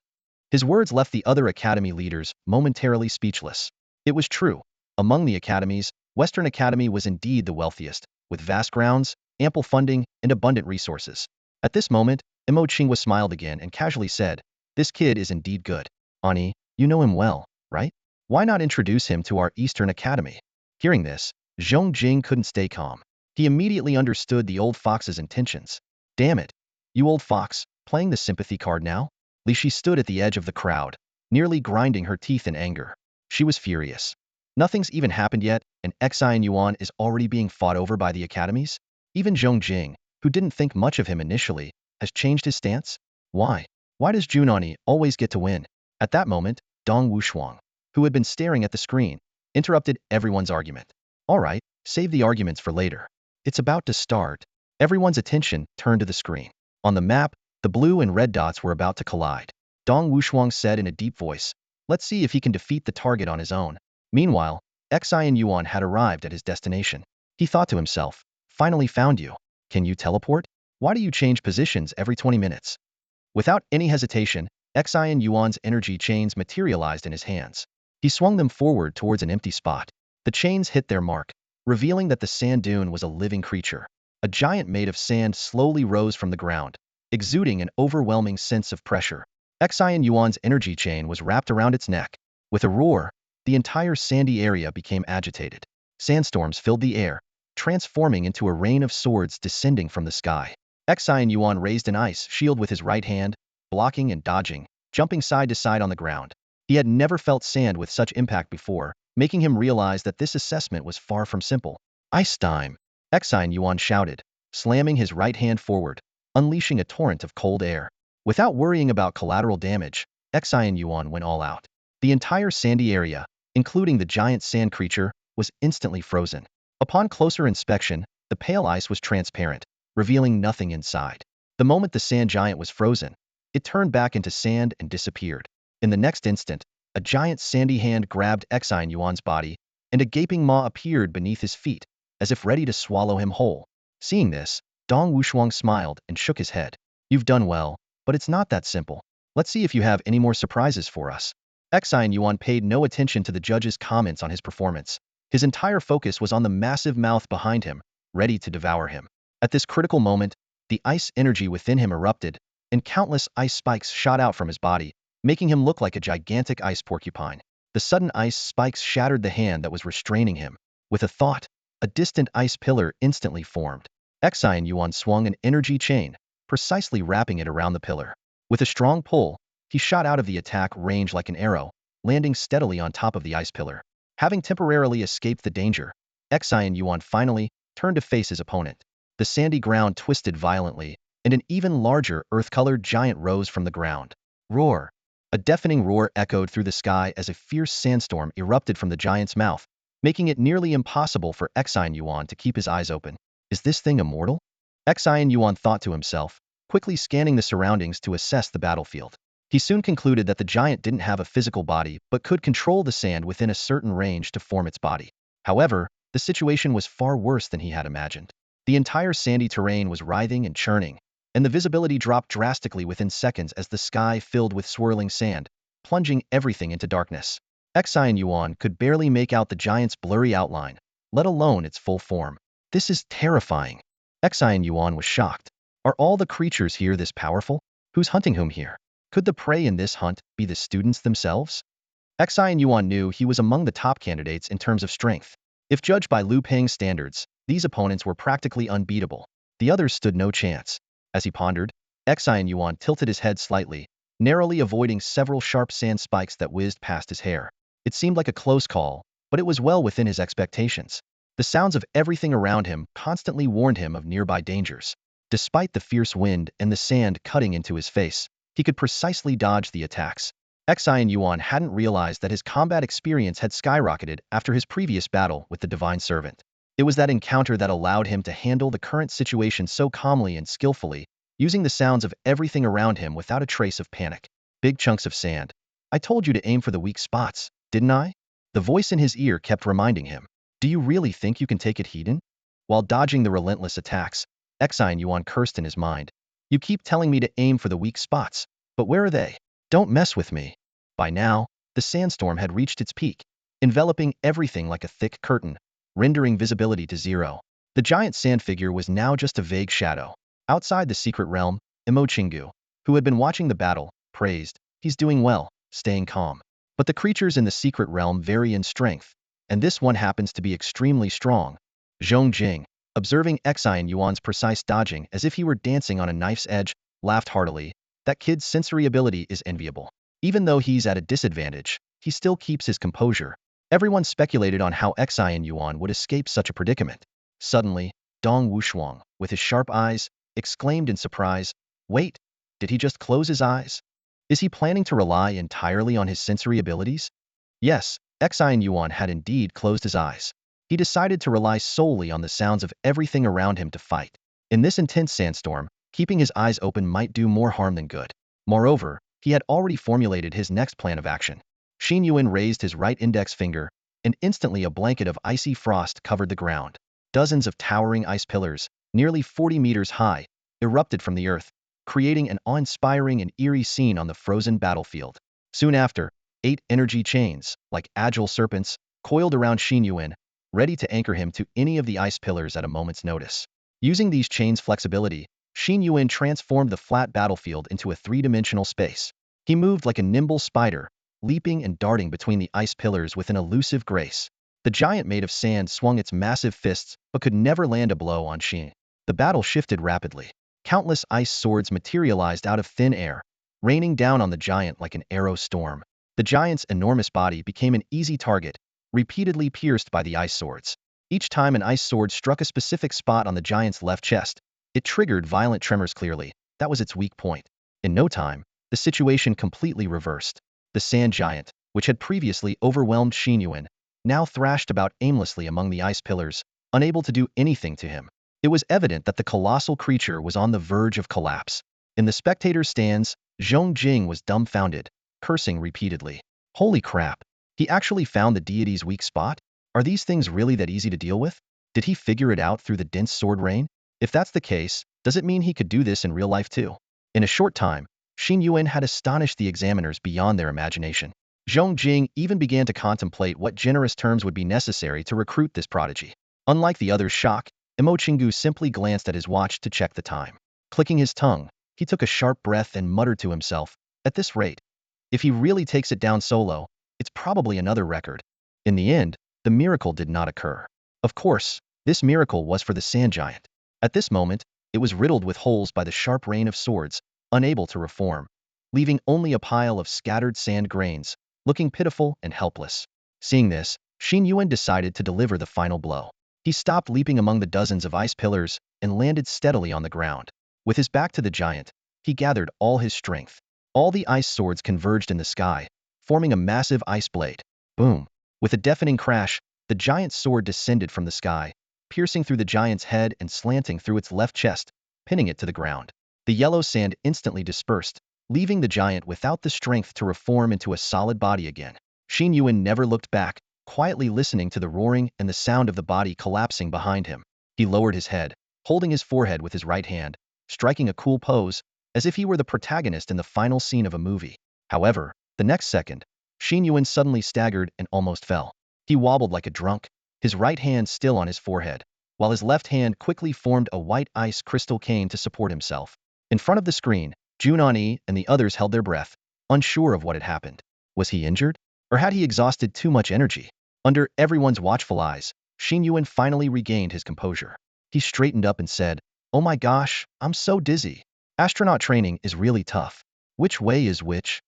His words left the other academy leaders momentarily speechless. It was true. Among the academies, Western Academy was indeed the wealthiest, with vast grounds, ample funding, and abundant resources. At this moment, Mo Qinghua smiled again and casually said, this kid is indeed good. Ani, you know him well, right? Why not introduce him to our Eastern Academy? Hearing this, Zhong Jing couldn't stay calm. He immediately understood the old fox's intentions. Damn it. You old fox, playing the sympathy card now? Li Shi stood at the edge of the crowd, nearly grinding her teeth in anger. She was furious. Nothing's even happened yet, and Xin Yuan is already being fought over by the academies? Even Zhong Jing, who didn't think much of him initially, has changed his stance? Why? Why does Jun Ani always get to win? At that moment, Dong Wushuang, who had been staring at the screen, interrupted everyone's argument. All right, save the arguments for later. It's about to start. Everyone's attention turned to the screen. On the map, the blue and red dots were about to collide. Dong Wushuang said in a deep voice, let's see if he can defeat the target on his own. Meanwhile, Xin Yuan had arrived at his destination. He thought to himself, finally found you. Can you teleport? Why do you change positions every 20 minutes? Without any hesitation, Xin Yuan's energy chains materialized in his hands. He swung them forward towards an empty spot. The chains hit their mark, revealing that the sand dune was a living creature. A giant made of sand slowly rose from the ground, exuding an overwhelming sense of pressure. Xin Yuan's energy chain was wrapped around its neck. With a roar, the entire sandy area became agitated. Sandstorms filled the air, transforming into a rain of swords descending from the sky. Xin Yuan raised an ice shield with his right hand, blocking and dodging, jumping side to side on the ground. He had never felt sand with such impact before, making him realize that this assessment was far from simple. Ice time! Xin Yuan shouted, slamming his right hand forward, unleashing a torrent of cold air. Without worrying about collateral damage, Xin Yuan went all out. The entire sandy area, including the giant sand creature, was instantly frozen. Upon closer inspection, the pale ice was transparent, revealing nothing inside. The moment the sand giant was frozen, it turned back into sand and disappeared. In the next instant, a giant sandy hand grabbed Xin Yuan's body, and a gaping maw appeared beneath his feet, as if ready to swallow him whole. Seeing this, Dong Wushuang smiled and shook his head. You've done well, but it's not that simple. Let's see if you have any more surprises for us. Xin Yuan paid no attention to the judge's comments on his performance. His entire focus was on the massive mouth behind him, ready to devour him. At this critical moment, the ice energy within him erupted, and countless ice spikes shot out from his body, making him look like a gigantic ice porcupine. The sudden ice spikes shattered the hand that was restraining him. With a thought, a distant ice pillar instantly formed. Xin Yuan swung an energy chain, precisely wrapping it around the pillar. With a strong pull, he shot out of the attack range like an arrow, landing steadily on top of the ice pillar. Having temporarily escaped the danger, Xin Yuan finally turned to face his opponent. The sandy ground twisted violently, and an even larger earth-colored giant rose from the ground. Roar! A deafening roar echoed through the sky as a fierce sandstorm erupted from the giant's mouth, making it nearly impossible for Xin Yuan to keep his eyes open. Is this thing immortal? Xin Yuan thought to himself, quickly scanning the surroundings to assess the battlefield. He soon concluded that the giant didn't have a physical body but could control the sand within a certain range to form its body. However, the situation was far worse than he had imagined. The entire sandy terrain was writhing and churning, and the visibility dropped drastically within seconds as the sky filled with swirling sand, plunging everything into darkness. Xin Yuan could barely make out the giant's blurry outline, let alone its full form. This is terrifying. Xin Yuan was shocked. Are all the creatures here this powerful? Who's hunting whom here? Could the prey in this hunt be the students themselves? Xin Yuan knew he was among the top candidates in terms of strength. If judged by Liu Peng's standards, these opponents were practically unbeatable. The others stood no chance. As he pondered, Xin Yuan tilted his head slightly, narrowly avoiding several sharp sand spikes that whizzed past his hair. It seemed like a close call, but it was well within his expectations. The sounds of everything around him constantly warned him of nearby dangers. Despite the fierce wind and the sand cutting into his face, he could precisely dodge the attacks. Xin Yuan hadn't realized that his combat experience had skyrocketed after his previous battle with the Divine Servant. It was that encounter that allowed him to handle the current situation so calmly and skillfully, using the sounds of everything around him without a trace of panic. Big chunks of sand. I told you to aim for the weak spots, didn't I? The voice in his ear kept reminding him. Do you really think you can take it hidden? While dodging the relentless attacks, Xin Yuan cursed in his mind. You keep telling me to aim for the weak spots, but where are they? Don't mess with me. By now, the sandstorm had reached its peak, enveloping everything like a thick curtain, rendering visibility to zero. The giant sand figure was now just a vague shadow. Outside the secret realm, Emochingu, who had been watching the battle, praised, he's doing well, staying calm. But the creatures in the secret realm vary in strength, and this one happens to be extremely strong. Zhong Jing, observing Xin Yuan's precise dodging as if he were dancing on a knife's edge, laughed heartily. That kid's sensory ability is enviable. Even though he's at a disadvantage, he still keeps his composure. Everyone speculated on how Xin Yuan would escape such a predicament. Suddenly, Dong Wushuang, with his sharp eyes, exclaimed in surprise, wait, did he just close his eyes? Is he planning to rely entirely on his sensory abilities? Yes, Xin Yuan had indeed closed his eyes. He decided to rely solely on the sounds of everything around him to fight. In this intense sandstorm, keeping his eyes open might do more harm than good. Moreover, he had already formulated his next plan of action. Xin Yuan raised his right index finger, and instantly a blanket of icy frost covered the ground. Dozens of towering ice pillars, nearly 40 meters high, erupted from the earth, creating an awe-inspiring and eerie scene on the frozen battlefield. Soon after, 8 energy chains, like agile serpents, coiled around Xin Yuan, ready to anchor him to any of the ice pillars at a moment's notice. Using these chains' flexibility, Xin Yuan transformed the flat battlefield into a three-dimensional space. He moved like a nimble spider, leaping and darting between the ice pillars with an elusive grace. The giant made of sand swung its massive fists but could never land a blow on Xin. The battle shifted rapidly. Countless ice swords materialized out of thin air, raining down on the giant like an arrow storm. The giant's enormous body became an easy target, repeatedly pierced by the ice swords. Each time an ice sword struck a specific spot on the giant's left chest, it triggered violent tremors clearly. That was its weak point. In no time, the situation completely reversed. The sand giant, which had previously overwhelmed Xin Yuan, now thrashed about aimlessly among the ice pillars, unable to do anything to him. It was evident that the colossal creature was on the verge of collapse. In the spectator stands, Zhong Jing was dumbfounded, cursing repeatedly. Holy crap! He actually found the deity's weak spot? Are these things really that easy to deal with? Did he figure it out through the dense sword rain? If that's the case, does it mean he could do this in real life too? In a short time, Xin Yuan had astonished the examiners beyond their imagination. Zhong Jing even began to contemplate what generous terms would be necessary to recruit this prodigy. Unlike the others' shock, Emochingu simply glanced at his watch to check the time. Clicking his tongue, he took a sharp breath and muttered to himself, at this rate, if he really takes it down solo, it's probably another record. In the end, the miracle did not occur. Of course, this miracle was for the sand giant. At this moment, it was riddled with holes by the sharp rain of swords, unable to reform, leaving only a pile of scattered sand grains, looking pitiful and helpless. Seeing this, Xin Yuan decided to deliver the final blow. He stopped leaping among the dozens of ice pillars and landed steadily on the ground. With his back to the giant, he gathered all his strength. All the ice swords converged in the sky, forming a massive ice blade. Boom! With a deafening crash, the giant's sword descended from the sky, piercing through the giant's head and slanting through its left chest, pinning it to the ground. The yellow sand instantly dispersed, leaving the giant without the strength to reform into a solid body again. Xin Yuan never looked back, quietly listening to the roaring and the sound of the body collapsing behind him. He lowered his head, holding his forehead with his right hand, striking a cool pose, as if he were the protagonist in the final scene of a movie. However, the next second, Xin Yuan suddenly staggered and almost fell. He wobbled like a drunk, his right hand still on his forehead, while his left hand quickly formed a white ice crystal cane to support himself. In front of the screen, Jun Ani and the others held their breath, unsure of what had happened. Was he injured? Or had he exhausted too much energy? Under everyone's watchful eyes, Xin Yuan finally regained his composure. He straightened up and said, "Oh my gosh, I'm so dizzy. Astronaut training is really tough. Which way is which?"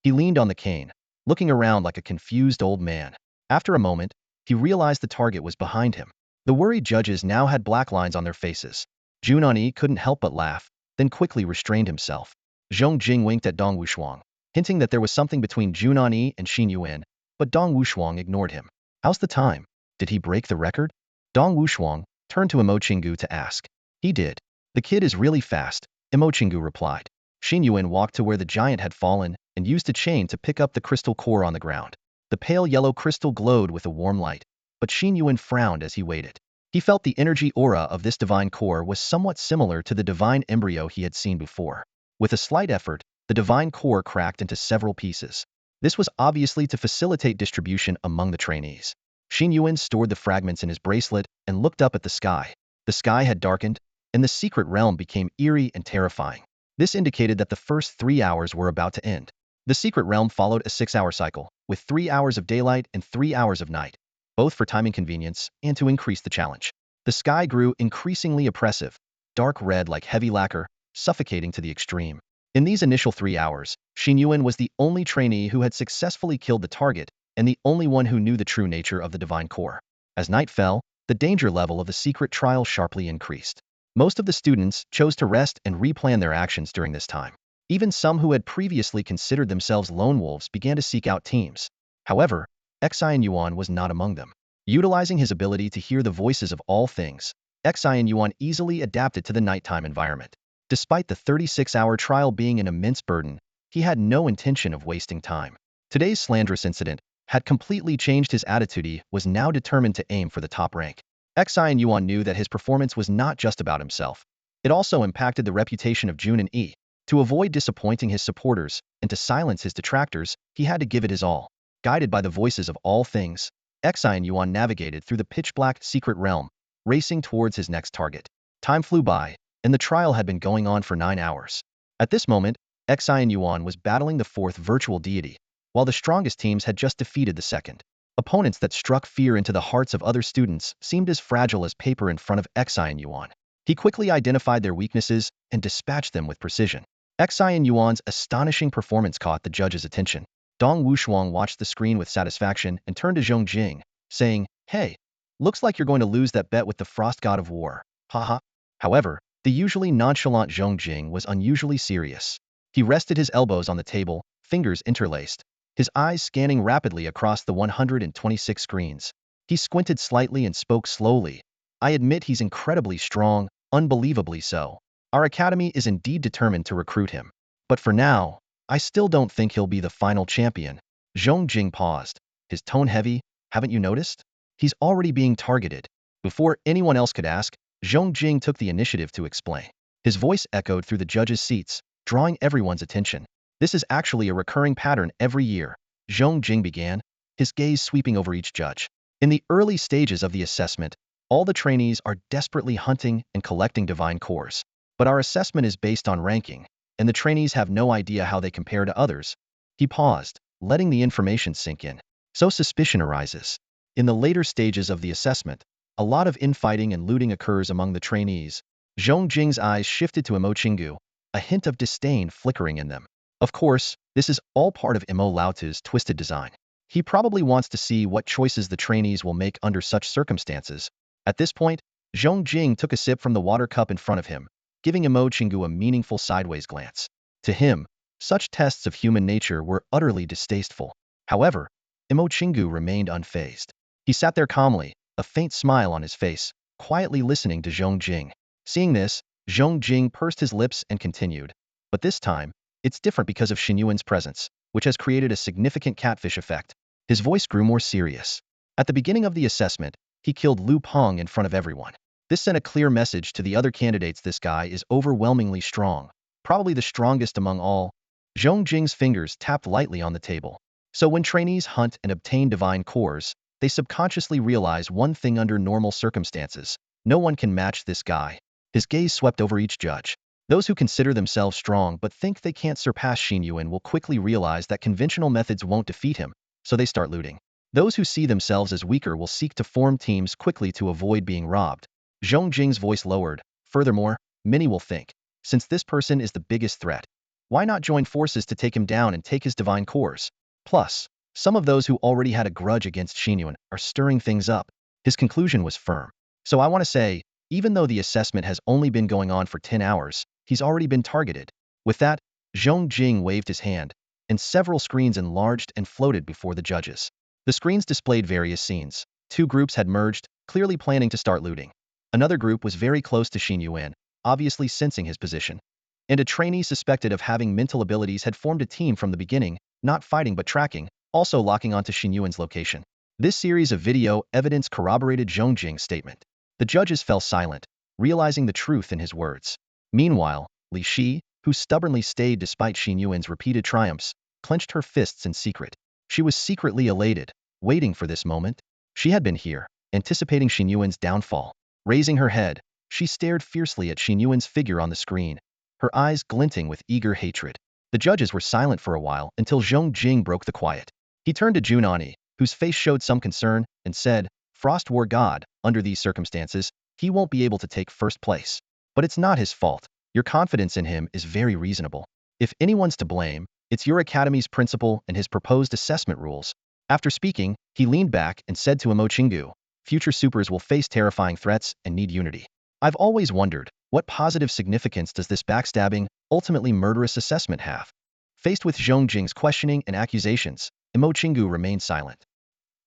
He leaned on the cane, looking around like a confused old man. After a moment, he realized the target was behind him. The worried judges now had black lines on their faces. Jun Ani couldn't help but laugh, then quickly restrained himself. Zhong Jing winked at Dong Wushuang, hinting that there was something between Jun Ani and Xin Yuan, but Dong Wushuang ignored him. "How's the time? Did he break the record?" Dong Wushuang turned to Imochingu to ask. "He did. The kid is really fast," Imochingu replied. Xin Yuan walked to where the giant had fallen and used a chain to pick up the crystal core on the ground. The pale yellow crystal glowed with a warm light, but Xin Yuan frowned as he waited. He felt the energy aura of this divine core was somewhat similar to the divine embryo he had seen before. With a slight effort, the divine core cracked into several pieces. This was obviously to facilitate distribution among the trainees. Xin Yuan stored the fragments in his bracelet and looked up at the sky. The sky had darkened, and the secret realm became eerie and terrifying. This indicated that the first 3 hours were about to end. The secret realm followed a 6-hour cycle, with 3 hours of daylight and 3 hours of night, both for timing convenience and to increase the challenge. The sky grew increasingly oppressive, dark red like heavy lacquer, suffocating to the extreme. In these initial 3 hours, Xin Yuan was the only trainee who had successfully killed the target and the only one who knew the true nature of the divine core. As night fell, the danger level of the secret trial sharply increased. Most of the students chose to rest and replan their actions during this time. Even some who had previously considered themselves lone wolves began to seek out teams. However, Xin Yuan was not among them. Utilizing his ability to hear the voices of all things, Xin Yuan easily adapted to the nighttime environment. Despite the 36-hour trial being an immense burden, he had no intention of wasting time. Today's slanderous incident had completely changed his attitude. He was now determined to aim for the top rank. Xin Yuan knew that his performance was not just about himself. It also impacted the reputation of Jun Ani. To avoid disappointing his supporters and to silence his detractors, he had to give it his all. Guided by the voices of all things, Xin Yuan navigated through the pitch-black secret realm, racing towards his next target. Time flew by, and the trial had been going on for 9 hours. At this moment, Xin Yuan was battling the fourth virtual deity, while the strongest teams had just defeated the second. Opponents that struck fear into the hearts of other students seemed as fragile as paper in front of Xin Yuan. He quickly identified their weaknesses and dispatched them with precision. Xin Yuan's astonishing performance caught the judge's attention. Dong Wushuang watched the screen with satisfaction and turned to Zhong Jing, saying, "Hey, looks like you're going to lose that bet with the frost god of war. Haha." However, the usually nonchalant Zhong Jing was unusually serious. He rested his elbows on the table, fingers interlaced, his eyes scanning rapidly across the 126 screens. He squinted slightly and spoke slowly. "I admit he's incredibly strong, unbelievably so. Our academy is indeed determined to recruit him. But for now, I still don't think he'll be the final champion." Zhong Jing paused, his tone heavy. "Haven't you noticed? He's already being targeted." Before anyone else could ask, Zhong Jing took the initiative to explain. His voice echoed through the judges' seats, drawing everyone's attention. "This is actually a recurring pattern every year," Zhong Jing began, his gaze sweeping over each judge. "In the early stages of the assessment, all the trainees are desperately hunting and collecting divine cores. But our assessment is based on ranking, and the trainees have no idea how they compare to others." He paused, letting the information sink in. So suspicion arises. In the later stages of the assessment, a lot of infighting and looting occurs among the trainees. Zhong Jing's eyes shifted to Imochingu, a hint of disdain flickering in them. Of course, this is all part of Imo Laotu's twisted design. He probably wants to see what choices the trainees will make under such circumstances. At this point, Zhong Jing took a sip from the water cup in front of him, giving Imochingu a meaningful sideways glance. To him, such tests of human nature were utterly distasteful. However, Imochingu remained unfazed. He sat there calmly, a faint smile on his face, quietly listening to Zhong Jing. Seeing this, Zhong Jing pursed his lips and continued. "But this time, It's different because of Xin Yuan's presence, which has created a significant catfish effect. His voice grew more serious. At the beginning of the assessment, he killed Lu Peng in front of everyone. This sent a clear message to the other candidates: this guy is overwhelmingly strong, probably the strongest among all. Zhong Jing's fingers tapped lightly on the table. So when trainees hunt and obtain divine cores, they subconsciously realize one thing: under normal circumstances, no one can match this guy. His gaze swept over each judge. Those who consider themselves strong but think they can't surpass Xin Yuan will quickly realize that conventional methods won't defeat him, so they start looting. Those who see themselves as weaker will seek to form teams quickly to avoid being robbed. Zhong Jing's voice lowered. Furthermore, many will think, since this person is the biggest threat, why not join forces to take him down and take his divine cores? Plus, some of those who already had a grudge against Xin Yuan are stirring things up. His conclusion was firm. So I want to say, even though the assessment has only been going on for 10 hours, he's already been targeted. With that, Zhong Jing waved his hand, and several screens enlarged and floated before the judges. The screens displayed various scenes. Two groups had merged, clearly planning to start looting. Another group was very close to Xin Yuan, obviously sensing his position. And a trainee suspected of having mental abilities had formed a team from the beginning, not fighting but tracking, also locking onto Xin Yuan's location. This series of video evidence corroborated Zhong Jing's statement. The judges fell silent, realizing the truth in his words. Meanwhile, Li Shi, who stubbornly stayed despite Xin Yuan's repeated triumphs, clenched her fists in secret. She was secretly elated, waiting for this moment. She had been here, anticipating Xin Yuan's downfall. Raising her head, she stared fiercely at Xin Yuan's figure on the screen, her eyes glinting with eager hatred. The judges were silent for a while until Zhong Jing broke the quiet. He turned to Jun Ani, whose face showed some concern, and said, "Frost War God, under these circumstances, he won't be able to take first place. But it's not his fault. Your confidence in him is very reasonable. If anyone's to blame, it's your academy's principal and his proposed assessment rules." After speaking, he leaned back and said to Imo Chingu, "Future supers will face terrifying threats and need unity. I've always wondered, what positive significance does this backstabbing, ultimately murderous assessment have?" Faced with Zhong Jing's questioning and accusations, Imo Chingu remained silent.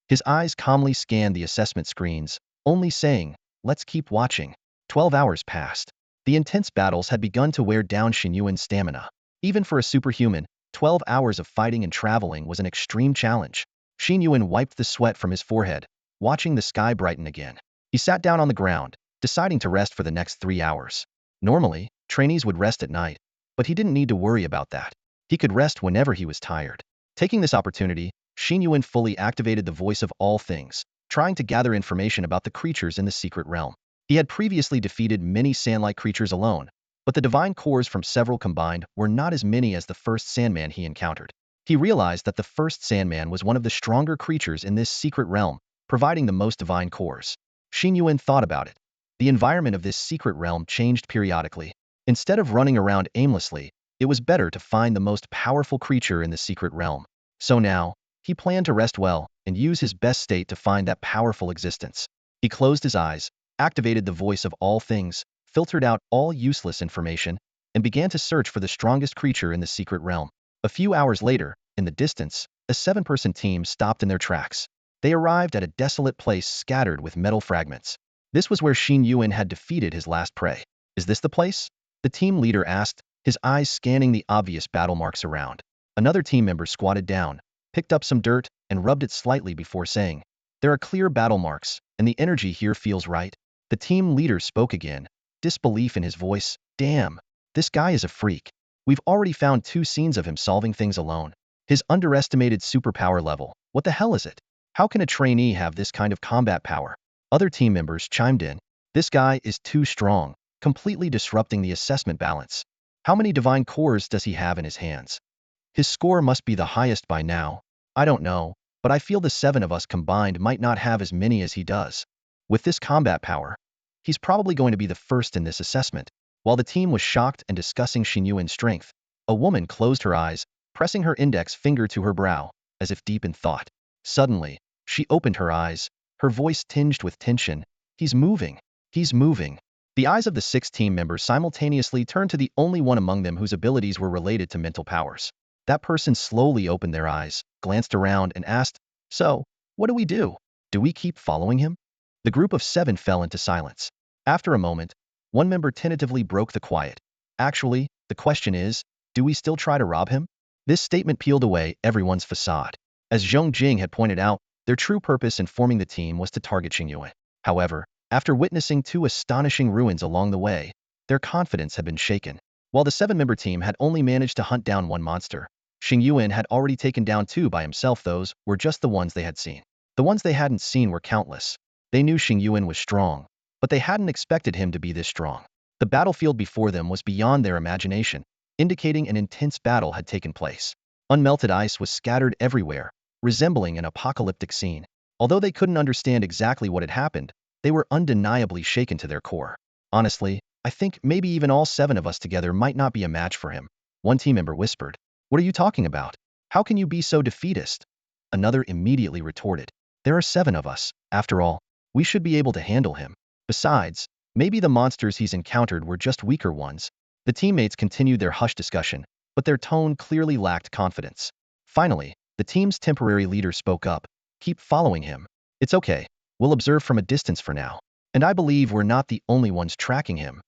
His eyes calmly scanned the assessment screens, only saying, "Let's keep watching." 12 hours passed. The intense battles had begun to wear down Xin Yuan's stamina. Even for a superhuman, 12 hours of fighting and traveling was an extreme challenge. Xin Yuan wiped the sweat from his forehead, watching the sky brighten again. He sat down on the ground, deciding to rest for the next 3 hours. Normally, trainees would rest at night, but he didn't need to worry about that. He could rest whenever he was tired. Taking this opportunity, Xin Yuan fully activated the voice of all things, trying to gather information about the creatures in the secret realm. He had previously defeated many sand-like creatures alone, but the divine cores from several combined were not as many as the first Sandman he encountered. He realized that the first Sandman was one of the stronger creatures in this secret realm, providing the most divine cores. Xin Yuan thought about it. The environment of this secret realm changed periodically. Instead of running around aimlessly, it was better to find the most powerful creature in the secret realm. So now, he planned to rest well and use his best state to find that powerful existence. He closed his eyes, activated the voice of all things, filtered out all useless information, and began to search for the strongest creature in the secret realm. A few hours later, in the distance, a 7-person team stopped in their tracks. They arrived at a desolate place scattered with metal fragments. This was where Xin Yuan had defeated his last prey. "Is this the place?" the team leader asked, his eyes scanning the obvious battle marks around. Another team member squatted down, picked up some dirt, and rubbed it slightly before saying, "There are clear battle marks, and the energy here feels right." The team leader spoke again, disbelief in his voice. "Damn, this guy is a freak. We've already found 2 scenes of him solving things alone. His underestimated superpower level, what the hell is it? How can a trainee have this kind of combat power?" Other team members chimed in. "This guy is too strong, completely disrupting the assessment balance. How many divine cores does he have in his hands? His score must be the highest by now. I don't know, but I feel the 7 of us combined might not have as many as he does. With this combat power, he's probably going to be the first in this assessment." While the team was shocked and discussing Xin Yuan's strength, a woman closed her eyes, pressing her index finger to her brow, as if deep in thought. Suddenly, she opened her eyes, her voice tinged with tension. "He's moving. He's moving." The eyes of the 6 team members simultaneously turned to the only one among them whose abilities were related to mental powers. That person slowly opened their eyes, glanced around, and asked, "So, what do we do? Do we keep following him?" The group of 7 fell into silence. After a moment, one member tentatively broke the quiet. "Actually, the question is, do we still try to rob him? This statement peeled away everyone's facade. As Zhong Jing had pointed out, their true purpose in forming the team was to target Xin Yuan. However, after witnessing two astonishing ruins along the way, their confidence had been shaken. While the seven-member team had only managed to hunt down one monster, Xin Yuan had already taken down two by himself. Those were just the ones they had seen. The ones they hadn't seen were countless. They knew Xin Yuan was strong, but they hadn't expected him to be this strong. The battlefield before them was beyond their imagination, indicating an intense battle had taken place. Unmelted ice was scattered everywhere, resembling an apocalyptic scene. Although they couldn't understand exactly what had happened, they were undeniably shaken to their core. Honestly, I think maybe even all seven of us together might not be a match for him, one team member whispered. What are you talking about? How can you be so defeatist? Another immediately retorted. There are seven of us. After all, we should be able to handle him. Besides, maybe the monsters he's encountered were just weaker ones. The teammates continued their hushed discussion, but their tone clearly lacked confidence. Finally, the team's temporary leader spoke up. Keep following him. It's okay. We'll observe from a distance for now. And I believe we're not the only ones tracking him.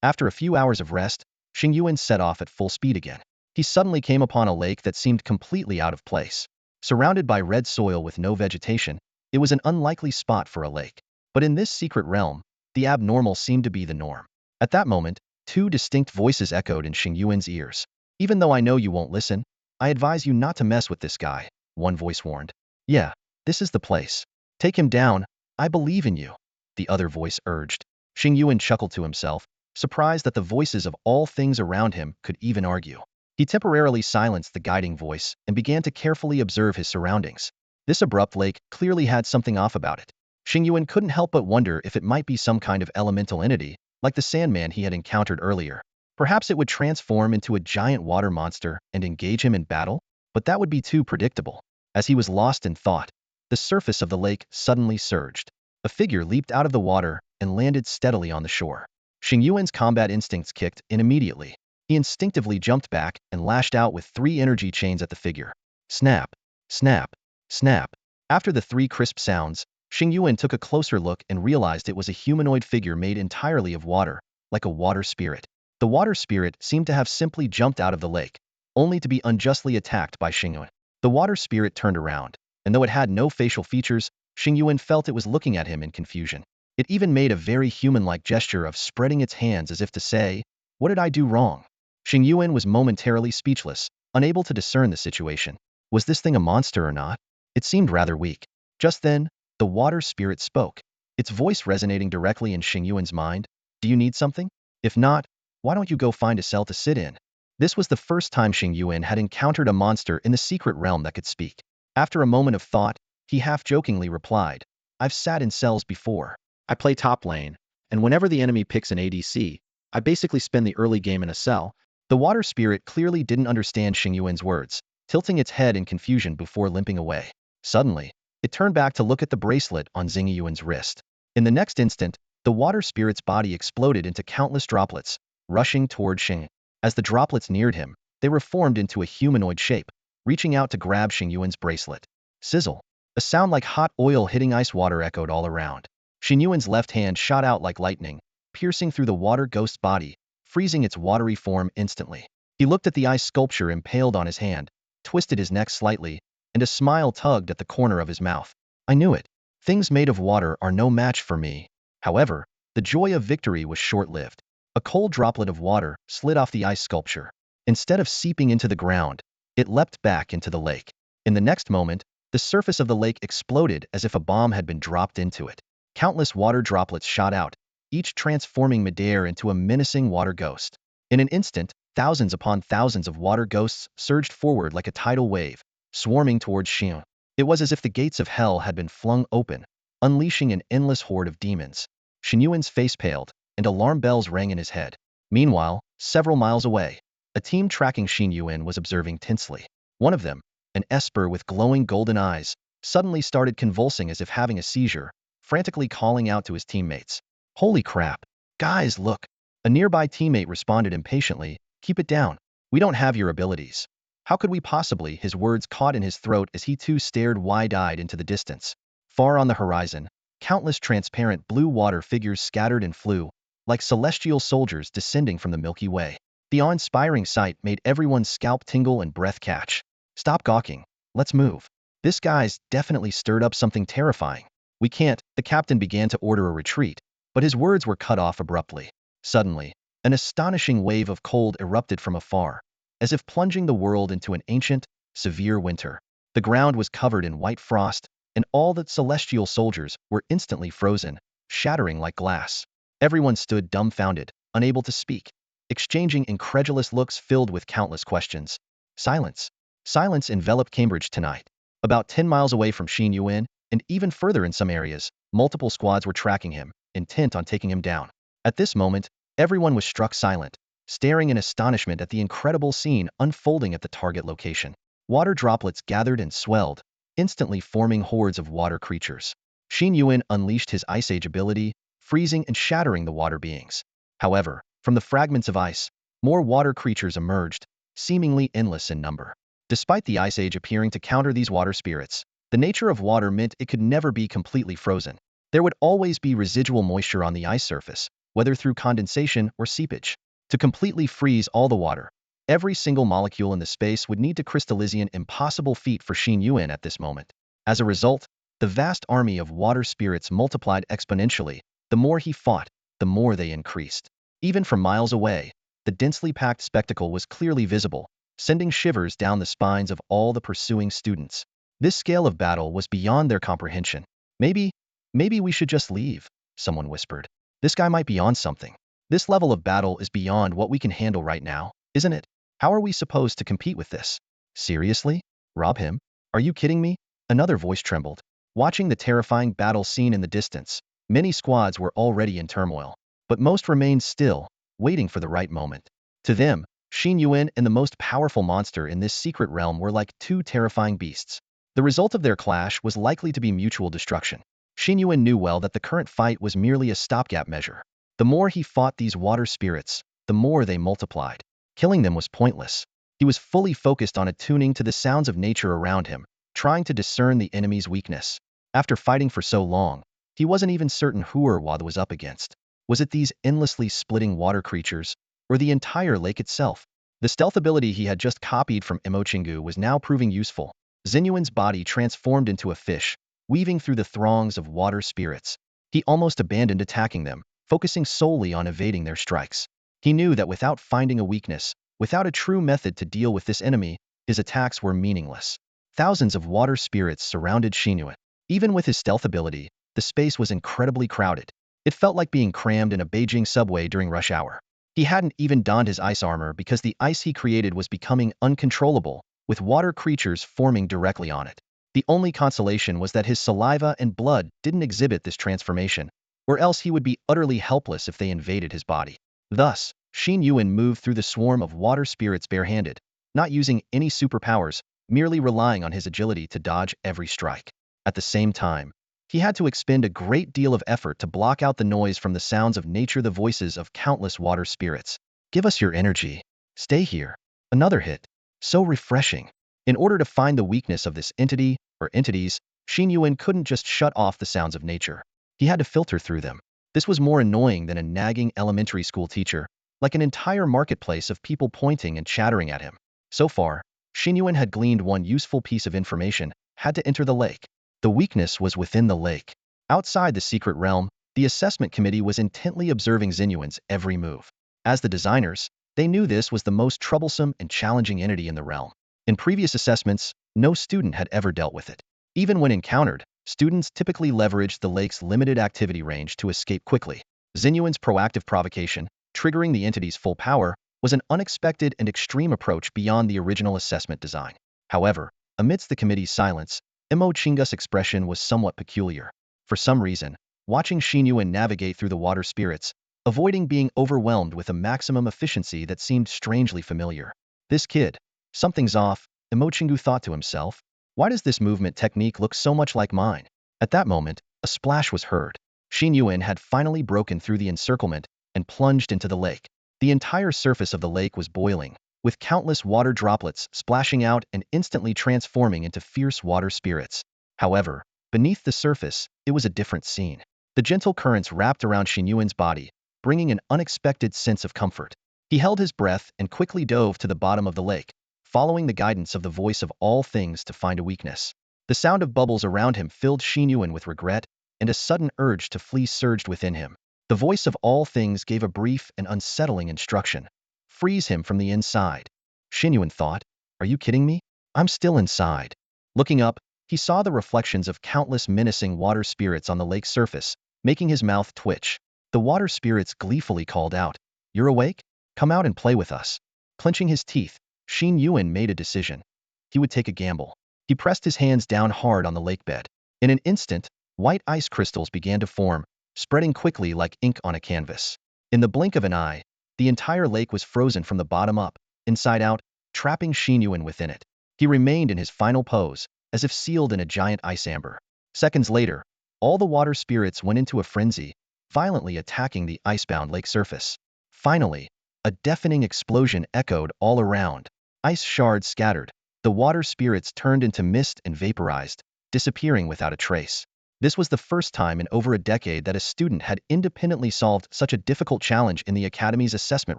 After a few hours of rest, Xin Yuan set off at full speed again. He suddenly came upon a lake that seemed completely out of place. Surrounded by red soil with no vegetation, it was an unlikely spot for a lake. But in this secret realm, the abnormal seemed to be the norm. At that moment, two distinct voices echoed in Xin Yuan's ears. Even though I know you won't listen, I advise you not to mess with this guy, one voice warned. Yeah, this is the place. Take him down, I believe in you, the other voice urged. Xin Yuan chuckled to himself, surprised that the voices of all things around him could even argue. He temporarily silenced the guiding voice and began to carefully observe his surroundings. This abrupt lake clearly had something off about it. Xin Yuan couldn't help but wonder if it might be some kind of elemental entity, like the Sandman he had encountered earlier. Perhaps it would transform into a giant water monster and engage him in battle, but that would be too predictable. As he was lost in thought, the surface of the lake suddenly surged. A figure leaped out of the water and landed steadily on the shore. Xin Yuan's combat instincts kicked in immediately. He instinctively jumped back and lashed out with 3 energy chains at the figure. Snap, snap, snap. After the 3 crisp sounds, Xin Yuan took a closer look and realized it was a humanoid figure made entirely of water, like a water spirit. The water spirit seemed to have simply jumped out of the lake, only to be unjustly attacked by Xin Yuan. The water spirit turned around, and though it had no facial features, Xin Yuan felt it was looking at him in confusion. It even made a very human-like gesture of spreading its hands as if to say, "What did I do wrong?" Xin Yuan was momentarily speechless, unable to discern the situation. Was this thing a monster or not? It seemed rather weak. Just then, the water spirit spoke, its voice resonating directly in Xin Yuan's mind. Do you need something? If not, why don't you go find a cell to sit in? This was the first time Xin Yuan had encountered a monster in the secret realm that could speak. After a moment of thought, he half-jokingly replied, I've sat in cells before. I play top lane, and whenever the enemy picks an ADC, I basically spend the early game in a cell. The water spirit clearly didn't understand Xin Yuan's words, tilting its head in confusion before limping away. Suddenly, it turned back to look at the bracelet on Xin Yuan's wrist. In the next instant, the water spirit's body exploded into countless droplets, rushing toward Xin. As the droplets neared him, they reformed into a humanoid shape, reaching out to grab Xin Yuan's bracelet. Sizzle. A sound like hot oil hitting ice water echoed all around. Xin Yuan's left hand shot out like lightning, piercing through the water ghost's body, freezing its watery form instantly. He looked at the ice sculpture impaled on his hand, twisted his neck slightly, and a smile tugged at the corner of his mouth. I knew it. Things made of water are no match for me. However, the joy of victory was short-lived. A cold droplet of water slid off the ice sculpture. Instead of seeping into the ground, it leapt back into the lake. In the next moment, the surface of the lake exploded as if a bomb had been dropped into it. Countless water droplets shot out, each transforming midair into a menacing water ghost. In an instant, thousands upon thousands of water ghosts surged forward like a tidal wave, swarming towards Xin. It was as if the gates of hell had been flung open, unleashing an endless horde of demons. Xin Yuan's face paled, and alarm bells rang in his head. Meanwhile, several miles away, a team tracking Xin Yuan was observing tensely. One of them, an Esper with glowing golden eyes, suddenly started convulsing as if having a seizure, frantically calling out to his teammates. Holy crap! Guys, look! A nearby teammate responded impatiently, keep it down. We don't have your abilities. How could we possibly? His words caught in his throat as he too stared wide-eyed into the distance. Far on the horizon, countless transparent blue water figures scattered and flew, like celestial soldiers descending from the Milky Way. The awe-inspiring sight made everyone's scalp tingle and breath catch. Stop gawking. Let's move. This guy's definitely stirred up something terrifying. We can't. The captain began to order a retreat, but his words were cut off abruptly. Suddenly, an astonishing wave of cold erupted from afar, as if plunging the world into an ancient, severe winter. The ground was covered in white frost, and all the celestial soldiers were instantly frozen, shattering like glass. Everyone stood dumbfounded, unable to speak, exchanging incredulous looks filled with countless questions. Silence. Silence enveloped Cambridge tonight. About 10 miles away from Xin Yuan, and even further in some areas, multiple squads were tracking him, intent on taking him down. At this moment, everyone was struck silent, staring in astonishment at the incredible scene unfolding at the target location. Water droplets gathered and swelled, instantly forming hordes of water creatures. Xin Yuan unleashed his Ice Age ability, freezing and shattering the water beings. However, from the fragments of ice, more water creatures emerged, seemingly endless in number. Despite the Ice Age appearing to counter these water spirits, the nature of water meant it could never be completely frozen. There would always be residual moisture on the ice surface, whether through condensation or seepage. To completely freeze all the water, every single molecule in the space would need to crystallize, an impossible feat for Xin Yuan at this moment. As a result, the vast army of water spirits multiplied exponentially. The more he fought, the more they increased. Even from miles away, the densely packed spectacle was clearly visible, sending shivers down the spines of all the pursuing students. This scale of battle was beyond their comprehension. Maybe we should just leave, someone whispered. This guy might be on something. This level of battle is beyond what we can handle right now, isn't it? How are we supposed to compete with this? Seriously? Rob him? Are you kidding me? Another voice trembled. Watching the terrifying battle scene in the distance, many squads were already in turmoil, but most remained still, waiting for the right moment. To them, Xin Yuan and the most powerful monster in this secret realm were like two terrifying beasts. The result of their clash was likely to be mutual destruction. Xin Yuan knew well that the current fight was merely a stopgap measure. The more he fought these water spirits, the more they multiplied. Killing them was pointless. He was fully focused on attuning to the sounds of nature around him, trying to discern the enemy's weakness. After fighting for so long, he wasn't even certain who or what was up against. Was it these endlessly splitting water creatures, or the entire lake itself? The stealth ability he had just copied from Emochingu was now proving useful. Xin Yuan's body transformed into a fish, weaving through the throngs of water spirits. He almost abandoned attacking them, focusing solely on evading their strikes. He knew that without finding a weakness, without a true method to deal with this enemy, his attacks were meaningless. Thousands of water spirits surrounded Xin Yuan. Even with his stealth ability, the space was incredibly crowded. It felt like being crammed in a Beijing subway during rush hour. He hadn't even donned his ice armor because the ice he created was becoming uncontrollable, with water creatures forming directly on it. The only consolation was that his saliva and blood didn't exhibit this transformation, or else he would be utterly helpless if they invaded his body. Thus, Xin Yuan moved through the swarm of water spirits barehanded, not using any superpowers, merely relying on his agility to dodge every strike. At the same time, he had to expend a great deal of effort to block out the noise from the sounds of nature, the voices of countless water spirits. Give us your energy. Stay here. Another hit. So refreshing. In order to find the weakness of this entity, or entities, Xin Yuan couldn't just shut off the sounds of nature. He had to filter through them. This was more annoying than a nagging elementary school teacher, like an entire marketplace of people pointing and chattering at him. So far, Xin Yuan had gleaned one useful piece of information: had to enter the lake. The weakness was within the lake. Outside the secret realm, the assessment committee was intently observing Xin Yuan's every move. As the designers, they knew this was the most troublesome and challenging entity in the realm. In previous assessments, no student had ever dealt with it. Even when encountered, students typically leveraged the lake's limited activity range to escape quickly. Xin Yuan's proactive provocation, triggering the entity's full power, was an unexpected and extreme approach beyond the original assessment design. However, amidst the committee's silence, Emochingu's expression was somewhat peculiar. For some reason, watching Xin Yuan navigate through the water spirits, avoiding being overwhelmed with a maximum efficiency that seemed strangely familiar. This kid, something's off, Emochingu thought to himself. Why does this movement technique look so much like mine? At that moment, a splash was heard. Xin Yuan had finally broken through the encirclement and plunged into the lake. The entire surface of the lake was boiling, with countless water droplets splashing out and instantly transforming into fierce water spirits. However, beneath the surface, it was a different scene. The gentle currents wrapped around Xin Yuan's body, bringing an unexpected sense of comfort. He held his breath and quickly dove to the bottom of the lake, following the guidance of the voice of all things to find a weakness. The sound of bubbles around him filled Xin Yuan with regret, and a sudden urge to flee surged within him. The voice of all things gave a brief and unsettling instruction. Freeze him from the inside. Xin Yuan thought, are you kidding me? I'm still inside. Looking up, he saw the reflections of countless menacing water spirits on the lake's surface, making his mouth twitch. The water spirits gleefully called out, you're awake? Come out and play with us. Clenching his teeth, Xin Yuan made a decision. He would take a gamble. He pressed his hands down hard on the lake bed. In an instant, white ice crystals began to form, spreading quickly like ink on a canvas. In the blink of an eye, the entire lake was frozen from the bottom up, inside out, trapping Xin Yuan within it. He remained in his final pose, as if sealed in a giant ice amber. Seconds later, all the water spirits went into a frenzy, violently attacking the icebound lake surface. Finally, a deafening explosion echoed all around. Ice shards scattered. The water spirits turned into mist and vaporized, disappearing without a trace. This was the first time in over a decade that a student had independently solved such a difficult challenge in the Academy's assessment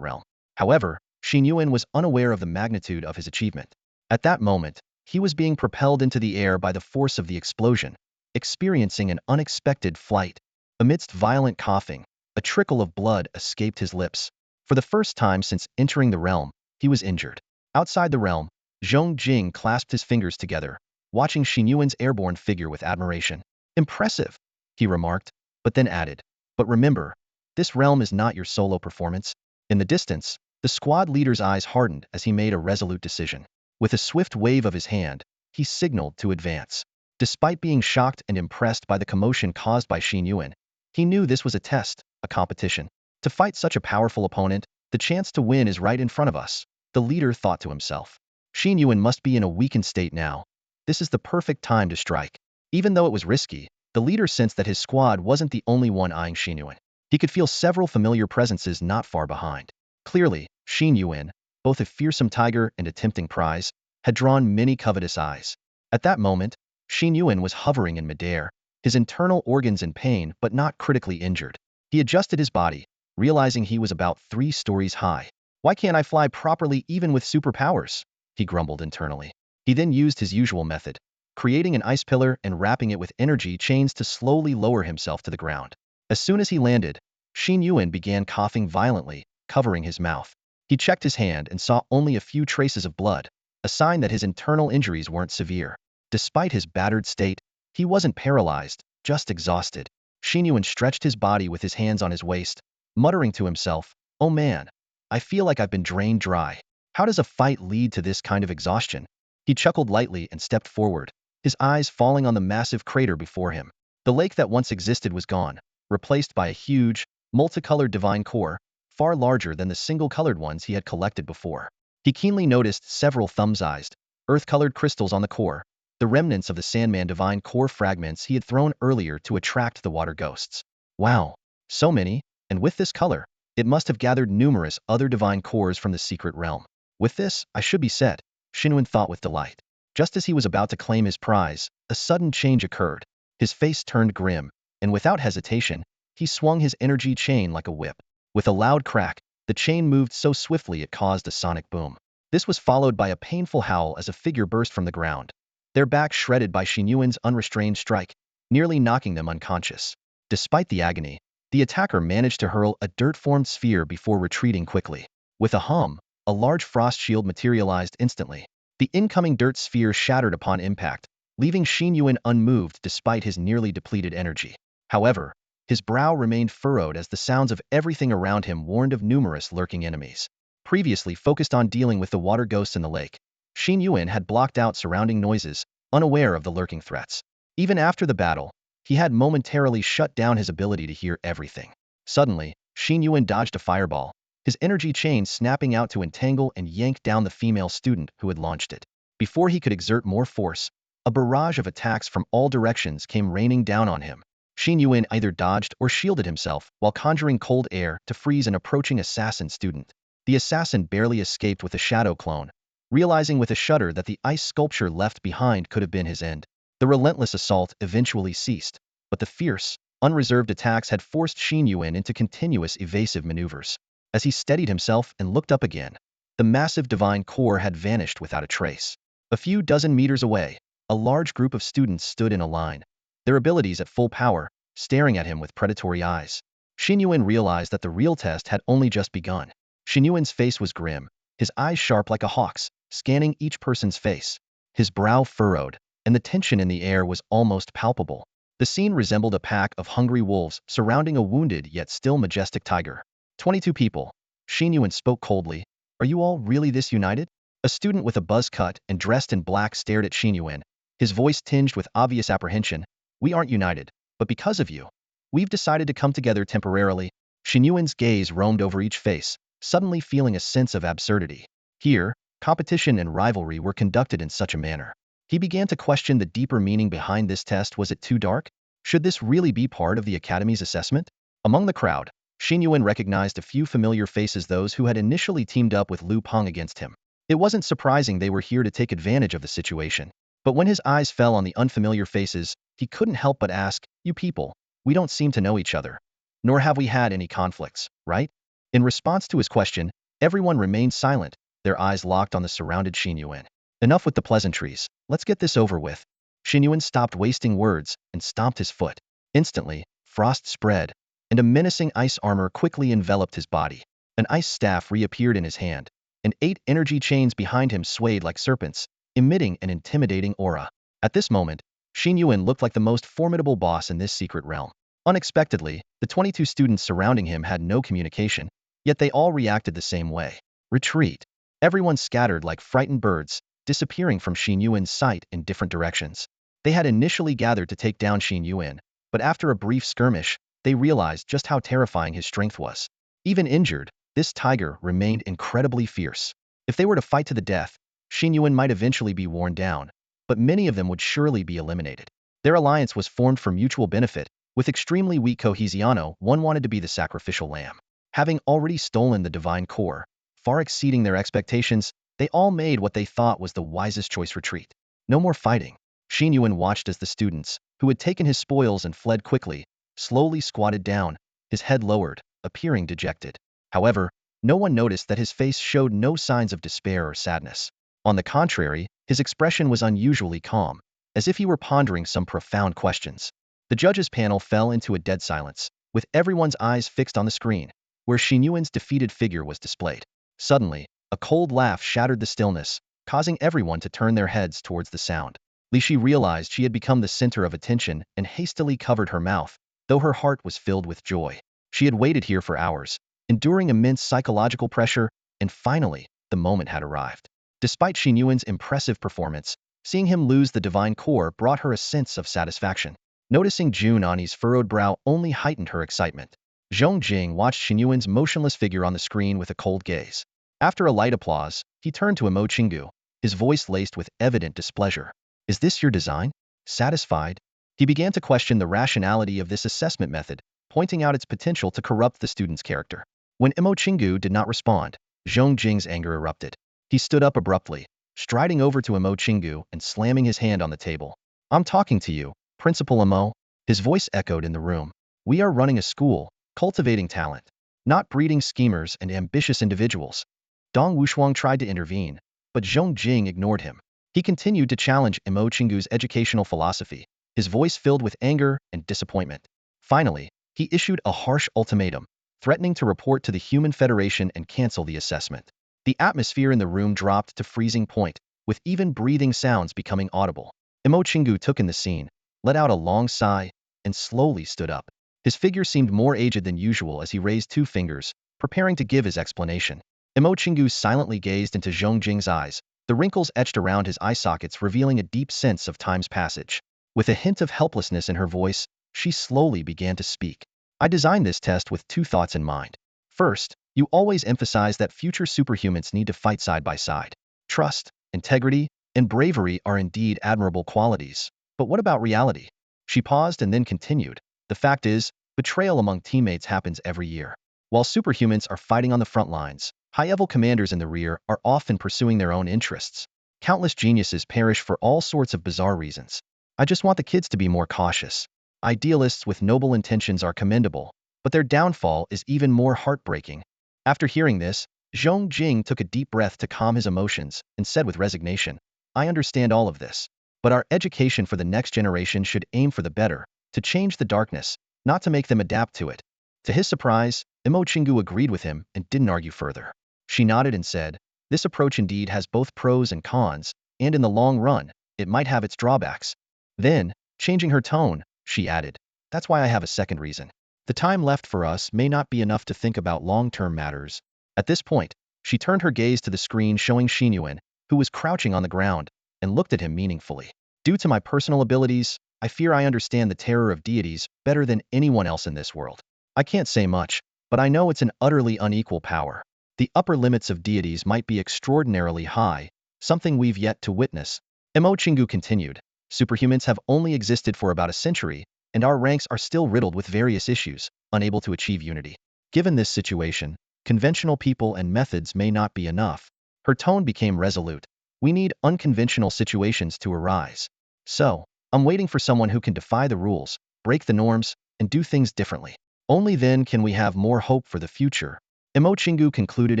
realm. However, Xin Yuan was unaware of the magnitude of his achievement. At that moment, he was being propelled into the air by the force of the explosion, experiencing an unexpected flight. Amidst violent coughing, a trickle of blood escaped his lips. For the first time since entering the realm, he was injured. Outside the realm, Zhong Jing clasped his fingers together, watching Xin Yuan's airborne figure with admiration. Impressive, he remarked, but then added, but remember, this realm is not your solo performance. In the distance, the squad leader's eyes hardened as he made a resolute decision. With a swift wave of his hand, he signaled to advance. Despite being shocked and impressed by the commotion caused by Xin Yuan, he knew this was a test, a competition. To fight such a powerful opponent, the chance to win is right in front of us, the leader thought to himself. Xin Yuan must be in a weakened state now. This is the perfect time to strike. Even though it was risky, the leader sensed that his squad wasn't the only one eyeing Xin Yuan. He could feel several familiar presences not far behind. Clearly, Xin Yuan, both a fearsome tiger and a tempting prize, had drawn many covetous eyes. At that moment, Xin Yuan was hovering in midair, his internal organs in pain but not critically injured. He adjusted his body, realizing he was about 3 stories high. Why can't I fly properly even with superpowers? He grumbled internally. He then used his usual method, creating an ice pillar and wrapping it with energy chains to slowly lower himself to the ground. As soon as he landed, Xin Yuan began coughing violently, covering his mouth. He checked his hand and saw only a few traces of blood, a sign that his internal injuries weren't severe. Despite his battered state, he wasn't paralyzed, just exhausted. Xin Yuan stretched his body with his hands on his waist, muttering to himself, oh man, I feel like I've been drained dry. How does a fight lead to this kind of exhaustion? He chuckled lightly and stepped forward, his eyes falling on the massive crater before him. The lake that once existed was gone, replaced by a huge, multicolored divine core, far larger than the single-colored ones he had collected before. He keenly noticed several thumb-sized, earth-colored crystals on the core, the remnants of the Sandman divine core fragments he had thrown earlier to attract the water ghosts. Wow, so many, and with this color, it must have gathered numerous other divine cores from the secret realm. With this, I should be set, Xin Yuan thought with delight. Just as he was about to claim his prize, a sudden change occurred. His face turned grim, and without hesitation, he swung his energy chain like a whip. With a loud crack, the chain moved so swiftly it caused a sonic boom. This was followed by a painful howl as a figure burst from the ground, their back shredded by Xin Yuan's unrestrained strike, nearly knocking them unconscious. Despite the agony, the attacker managed to hurl a dirt-formed sphere before retreating quickly. With a hum, a large frost shield materialized instantly. The incoming dirt sphere shattered upon impact, leaving Xin Yuan unmoved despite his nearly depleted energy. However, his brow remained furrowed as the sounds of everything around him warned of numerous lurking enemies. Previously focused on dealing with the water ghosts in the lake, Xin Yuan had blocked out surrounding noises, unaware of the lurking threats. Even after the battle, he had momentarily shut down his ability to hear everything. Suddenly, Xin Yuan dodged a fireball, his energy chain snapping out to entangle and yank down the female student who had launched it. Before he could exert more force, a barrage of attacks from all directions came raining down on him. Xin Yuan either dodged or shielded himself while conjuring cold air to freeze an approaching assassin student. The assassin barely escaped with a shadow clone, realizing with a shudder that the ice sculpture left behind could have been his end. The relentless assault eventually ceased, but the fierce, unreserved attacks had forced Xin Yuan into continuous evasive maneuvers. As he steadied himself and looked up again, the massive divine core had vanished without a trace. A few dozen meters away, a large group of students stood in a line, their abilities at full power, staring at him with predatory eyes. Xin Yuan realized that the real test had only just begun. Xin Yuan's face was grim, his eyes sharp like a hawk's, scanning each person's face. His brow furrowed, and the tension in the air was almost palpable. The scene resembled a pack of hungry wolves surrounding a wounded yet still majestic tiger. 22 people. Xin Yuan spoke coldly. Are you all really this united? A student with a buzz cut and dressed in black stared at Xin Yuan, his voice tinged with obvious apprehension. We aren't united, but because of you. We've decided to come together temporarily. Xin Yuan's gaze roamed over each face, suddenly feeling a sense of absurdity. Here, competition and rivalry were conducted in such a manner. He began to question the deeper meaning behind this test. Was it too dark? Should this really be part of the Academy's assessment? Among the crowd, Xin Yuan recognized a few familiar faces, those who had initially teamed up with Lu Peng against him. It wasn't surprising they were here to take advantage of the situation. But when his eyes fell on the unfamiliar faces, he couldn't help but ask, you people, we don't seem to know each other. Nor have we had any conflicts, right? In response to his question, everyone remained silent, their eyes locked on the surrounded Xin Yuan. Enough with the pleasantries, let's get this over with. Xin Yuan stopped wasting words and stomped his foot. Instantly, frost spread, and a menacing ice armor quickly enveloped his body. An ice staff reappeared in his hand, and 8 energy chains behind him swayed like serpents, emitting an intimidating aura. At this moment, Xin Yuan looked like the most formidable boss in this secret realm. Unexpectedly, the 22 students surrounding him had no communication, yet they all reacted the same way. Retreat. Everyone scattered like frightened birds, disappearing from Xin Yuan's sight in different directions. They had initially gathered to take down Xin Yuan, but after a brief skirmish, they realized just how terrifying his strength was. Even injured, this tiger remained incredibly fierce. If they were to fight to the death, Xin Yuan might eventually be worn down, but many of them would surely be eliminated. Their alliance was formed for mutual benefit. With extremely weak cohesiono, one wanted to be the sacrificial lamb. Having already stolen the divine core, far exceeding their expectations, they all made what they thought was the wisest choice: retreat. No more fighting. Xin Yuan watched as the students, who had taken his spoils and fled quickly, slowly squatted down, his head lowered, appearing dejected. However, no one noticed that his face showed no signs of despair or sadness. On the contrary, his expression was unusually calm, as if he were pondering some profound questions. The judges' panel fell into a dead silence, with everyone's eyes fixed on the screen, where Xin Yuan's defeated figure was displayed. Suddenly, a cold laugh shattered the stillness, causing everyone to turn their heads towards the sound. Li Shi realized she had become the center of attention and hastily covered her mouth, though her heart was filled with joy. She had waited here for hours, enduring immense psychological pressure, and finally, the moment had arrived. Despite Xin Yuan's impressive performance, seeing him lose the divine core brought her a sense of satisfaction. Noticing Jun Ani's furrowed brow only heightened her excitement. Zhong Jing watched Xin Yuan's motionless figure on the screen with a cold gaze. After a light applause, he turned to Imo Chingu, his voice laced with evident displeasure. Is this your design? Satisfied? He began to question the rationality of this assessment method, pointing out its potential to corrupt the student's character. When Imo Chingu did not respond, Zhong Jing's anger erupted. He stood up abruptly, striding over to Imo Chingu and slamming his hand on the table. I'm talking to you, Principal Imo. His voice echoed in the room. We are running a school, cultivating talent, not breeding schemers and ambitious individuals. Dong Wushuang tried to intervene, but Zhong Jing ignored him. He continued to challenge Imo Chingu's educational philosophy, his voice filled with anger and disappointment. Finally, he issued a harsh ultimatum, threatening to report to the Human Federation and cancel the assessment. The atmosphere in the room dropped to freezing point, with even breathing sounds becoming audible. Imo Chingu took in the scene, let out a long sigh, and slowly stood up. His figure seemed more aged than usual as he raised 2 fingers, preparing to give his explanation. Imo Chingu silently gazed into Zhong Jing's eyes, the wrinkles etched around his eye sockets revealing a deep sense of time's passage. With a hint of helplessness in her voice, she slowly began to speak. I designed this test with 2 thoughts in mind. First, you always emphasize that future superhumans need to fight side by side. Trust, integrity, and bravery are indeed admirable qualities. But what about reality? She paused and then continued. The fact is, betrayal among teammates happens every year. While superhumans are fighting on the front lines, high-level commanders in the rear are often pursuing their own interests. Countless geniuses perish for all sorts of bizarre reasons. I just want the kids to be more cautious. Idealists with noble intentions are commendable, but their downfall is even more heartbreaking. After hearing this, Zhong Jing took a deep breath to calm his emotions and said with resignation, I understand all of this, but our education for the next generation should aim for the better, to change the darkness, not to make them adapt to it. To his surprise, Imo Chingu agreed with him and didn't argue further. She nodded and said, this approach indeed has both pros and cons, and in the long run, it might have its drawbacks. Then, changing her tone, she added, that's why I have a second reason. The time left for us may not be enough to think about long-term matters. At this point, she turned her gaze to the screen showing Xin Yuan, who was crouching on the ground, and looked at him meaningfully. Due to my personal abilities, I fear I understand the terror of deities better than anyone else in this world. I can't say much, but I know it's an utterly unequal power. The upper limits of deities might be extraordinarily high, something we've yet to witness. Mo Chingu continued, superhumans have only existed for about a century, and our ranks are still riddled with various issues, unable to achieve unity. Given this situation, conventional people and methods may not be enough. Her tone became resolute. We need unconventional situations to arise. So, I'm waiting for someone who can defy the rules, break the norms, and do things differently. Only then can we have more hope for the future. Mo Chingu concluded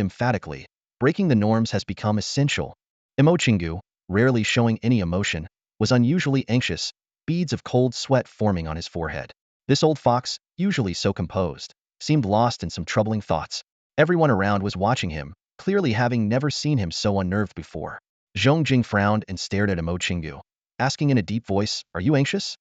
emphatically. Breaking the norms has become essential. Mo Chingu, rarely showing any emotion, was unusually anxious, beads of cold sweat forming on his forehead. This old fox, usually so composed, seemed lost in some troubling thoughts. Everyone around was watching him, clearly having never seen him so unnerved before. Zhong Jing frowned and stared at Mo Chingu, asking in a deep voice, are you anxious?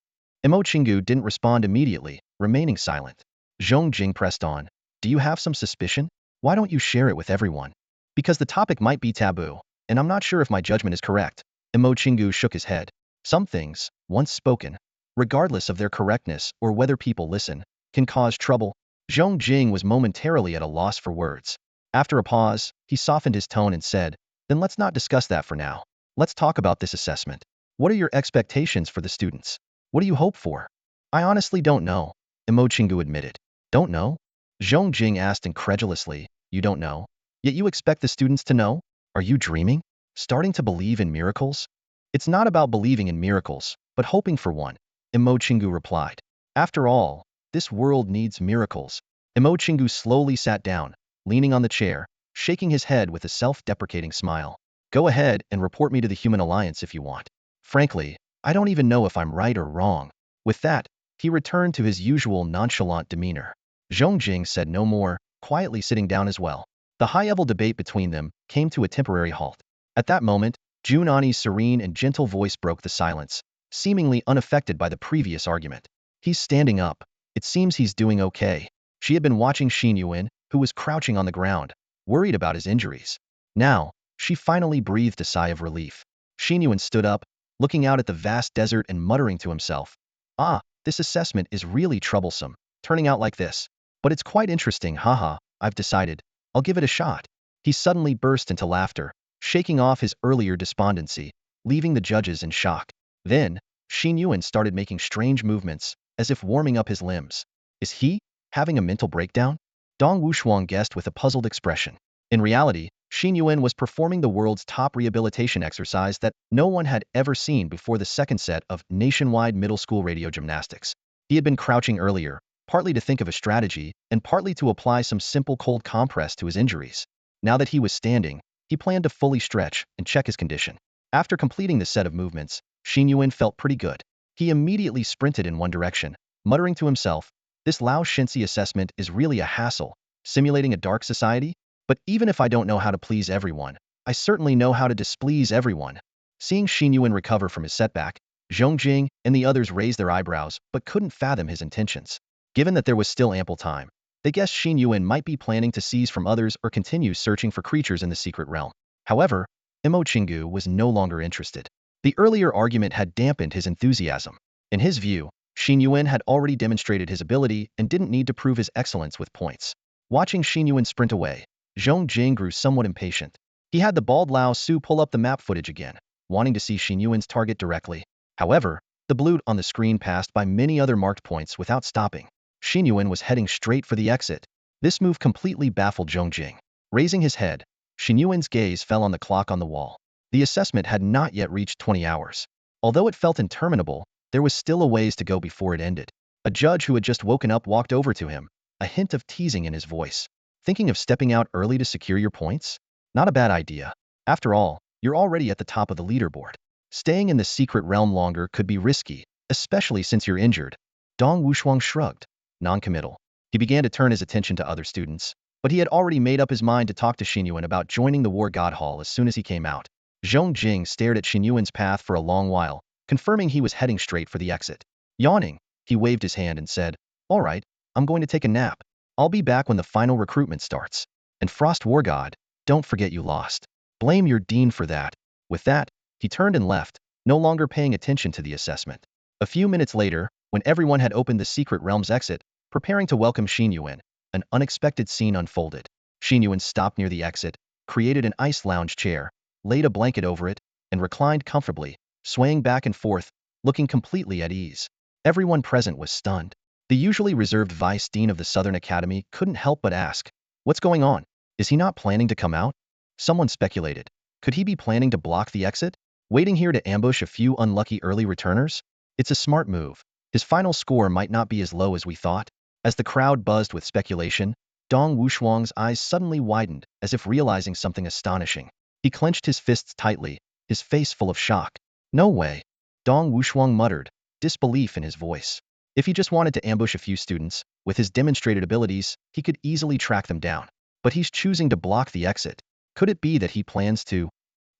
Mo Chingu didn't respond immediately, remaining silent. Zhong Jing pressed on, do you have some suspicion? Why don't you share it with everyone? Because the topic might be taboo, and I'm not sure if my judgment is correct. Mo Chingu shook his head. Some things, once spoken, regardless of their correctness or whether people listen, can cause trouble. Zhong Jing was momentarily at a loss for words. After a pause, he softened his tone and said, then let's not discuss that for now. Let's talk about this assessment. What are your expectations for the students? What do you hope for? I honestly don't know, Mo Chingu admitted. Don't know? Zhong Jing asked incredulously, you don't know? Yet you expect the students to know? Are you dreaming? Starting to believe in miracles? It's not about believing in miracles, but hoping for one, Mo Chingu replied. After all, this world needs miracles. Mo Chingu slowly sat down, leaning on the chair, shaking his head with a self-deprecating smile. Go ahead and report me to the Human Alliance if you want. Frankly, I don't even know if I'm right or wrong. With that, he returned to his usual nonchalant demeanor. Zhong Jing said no more, quietly sitting down as well. The high-level debate between them came to a temporary halt. At that moment, Jun Ani's serene and gentle voice broke the silence, seemingly unaffected by the previous argument. He's standing up. It seems he's doing okay. She had been watching Xin Yuan, who was crouching on the ground, worried about his injuries. Now, she finally breathed a sigh of relief. Xin Yuan stood up, looking out at the vast desert and muttering to himself, ah, this assessment is really troublesome, turning out like this. But it's quite interesting, haha, I've decided. I'll give it a shot. He suddenly burst into laughter, shaking off his earlier despondency, leaving the judges in shock. Then, Xin Yuan started making strange movements, as if warming up his limbs. Is he having a mental breakdown? Dong Wushuang guessed with a puzzled expression. In reality, Xin Yuan was performing the world's top rehabilitation exercise that no one had ever seen before the second set of nationwide middle school radio gymnastics. He had been crouching earlier, partly to think of a strategy, and partly to apply some simple cold compress to his injuries. Now that he was standing, he planned to fully stretch and check his condition. After completing the set of movements, Xin Yuan felt pretty good. He immediately sprinted in one direction, muttering to himself, this Lao Shinsi assessment is really a hassle, simulating a dark society? But even if I don't know how to please everyone, I certainly know how to displease everyone. Seeing Xin Yuan recover from his setback, Zhong Jing and the others raised their eyebrows but couldn't fathom his intentions. Given that there was still ample time, they guessed Xin Yuan might be planning to seize from others or continue searching for creatures in the secret realm. However, Mo Chingu was no longer interested. The earlier argument had dampened his enthusiasm. In his view, Xin Yuan had already demonstrated his ability and didn't need to prove his excellence with points. Watching Xin Yuan sprint away, Zhong Jing grew somewhat impatient. He had the bald Lao Su pull up the map footage again, wanting to see Xin Yuan's target directly. However, the blue on the screen passed by many other marked points without stopping. Xin Yuan was heading straight for the exit. This move completely baffled Zhong Jing. Raising his head, Xin Yuan's gaze fell on the clock on the wall. The assessment had not yet reached 20 hours. Although it felt interminable, there was still a ways to go before it ended. A judge who had just woken up walked over to him, a hint of teasing in his voice. Thinking of stepping out early to secure your points? Not a bad idea. After all, you're already at the top of the leaderboard. Staying in the secret realm longer could be risky, especially since you're injured. Dong Wushuang shrugged, non-committal. He began to turn his attention to other students, but he had already made up his mind to talk to Xin Yuan about joining the War God Hall as soon as he came out. Zhong Jing stared at Xin Yuan's path for a long while, confirming he was heading straight for the exit. Yawning, he waved his hand and said, "All right, I'm going to take a nap. I'll be back when the final recruitment starts. And Frost War God, don't forget you lost. Blame your dean for that." With that, he turned and left, no longer paying attention to the assessment. A few minutes later, when everyone had opened the secret realm's exit, preparing to welcome Xin Yuan, an unexpected scene unfolded. Xin Yuan stopped near the exit, created an ice lounge chair, laid a blanket over it, and reclined comfortably, swaying back and forth, looking completely at ease. Everyone present was stunned. The usually reserved vice dean of the Southern Academy couldn't help but ask, "What's going on? Is he not planning to come out?" Someone speculated. Could he be planning to block the exit? Waiting here to ambush a few unlucky early returners? It's a smart move. His final score might not be as low as we thought. As the crowd buzzed with speculation, Dong Wushuang's eyes suddenly widened, as if realizing something astonishing. He clenched his fists tightly, his face full of shock. "No way," Dong Wushuang muttered, disbelief in his voice. If he just wanted to ambush a few students, with his demonstrated abilities, he could easily track them down. But he's choosing to block the exit. Could it be that he plans to?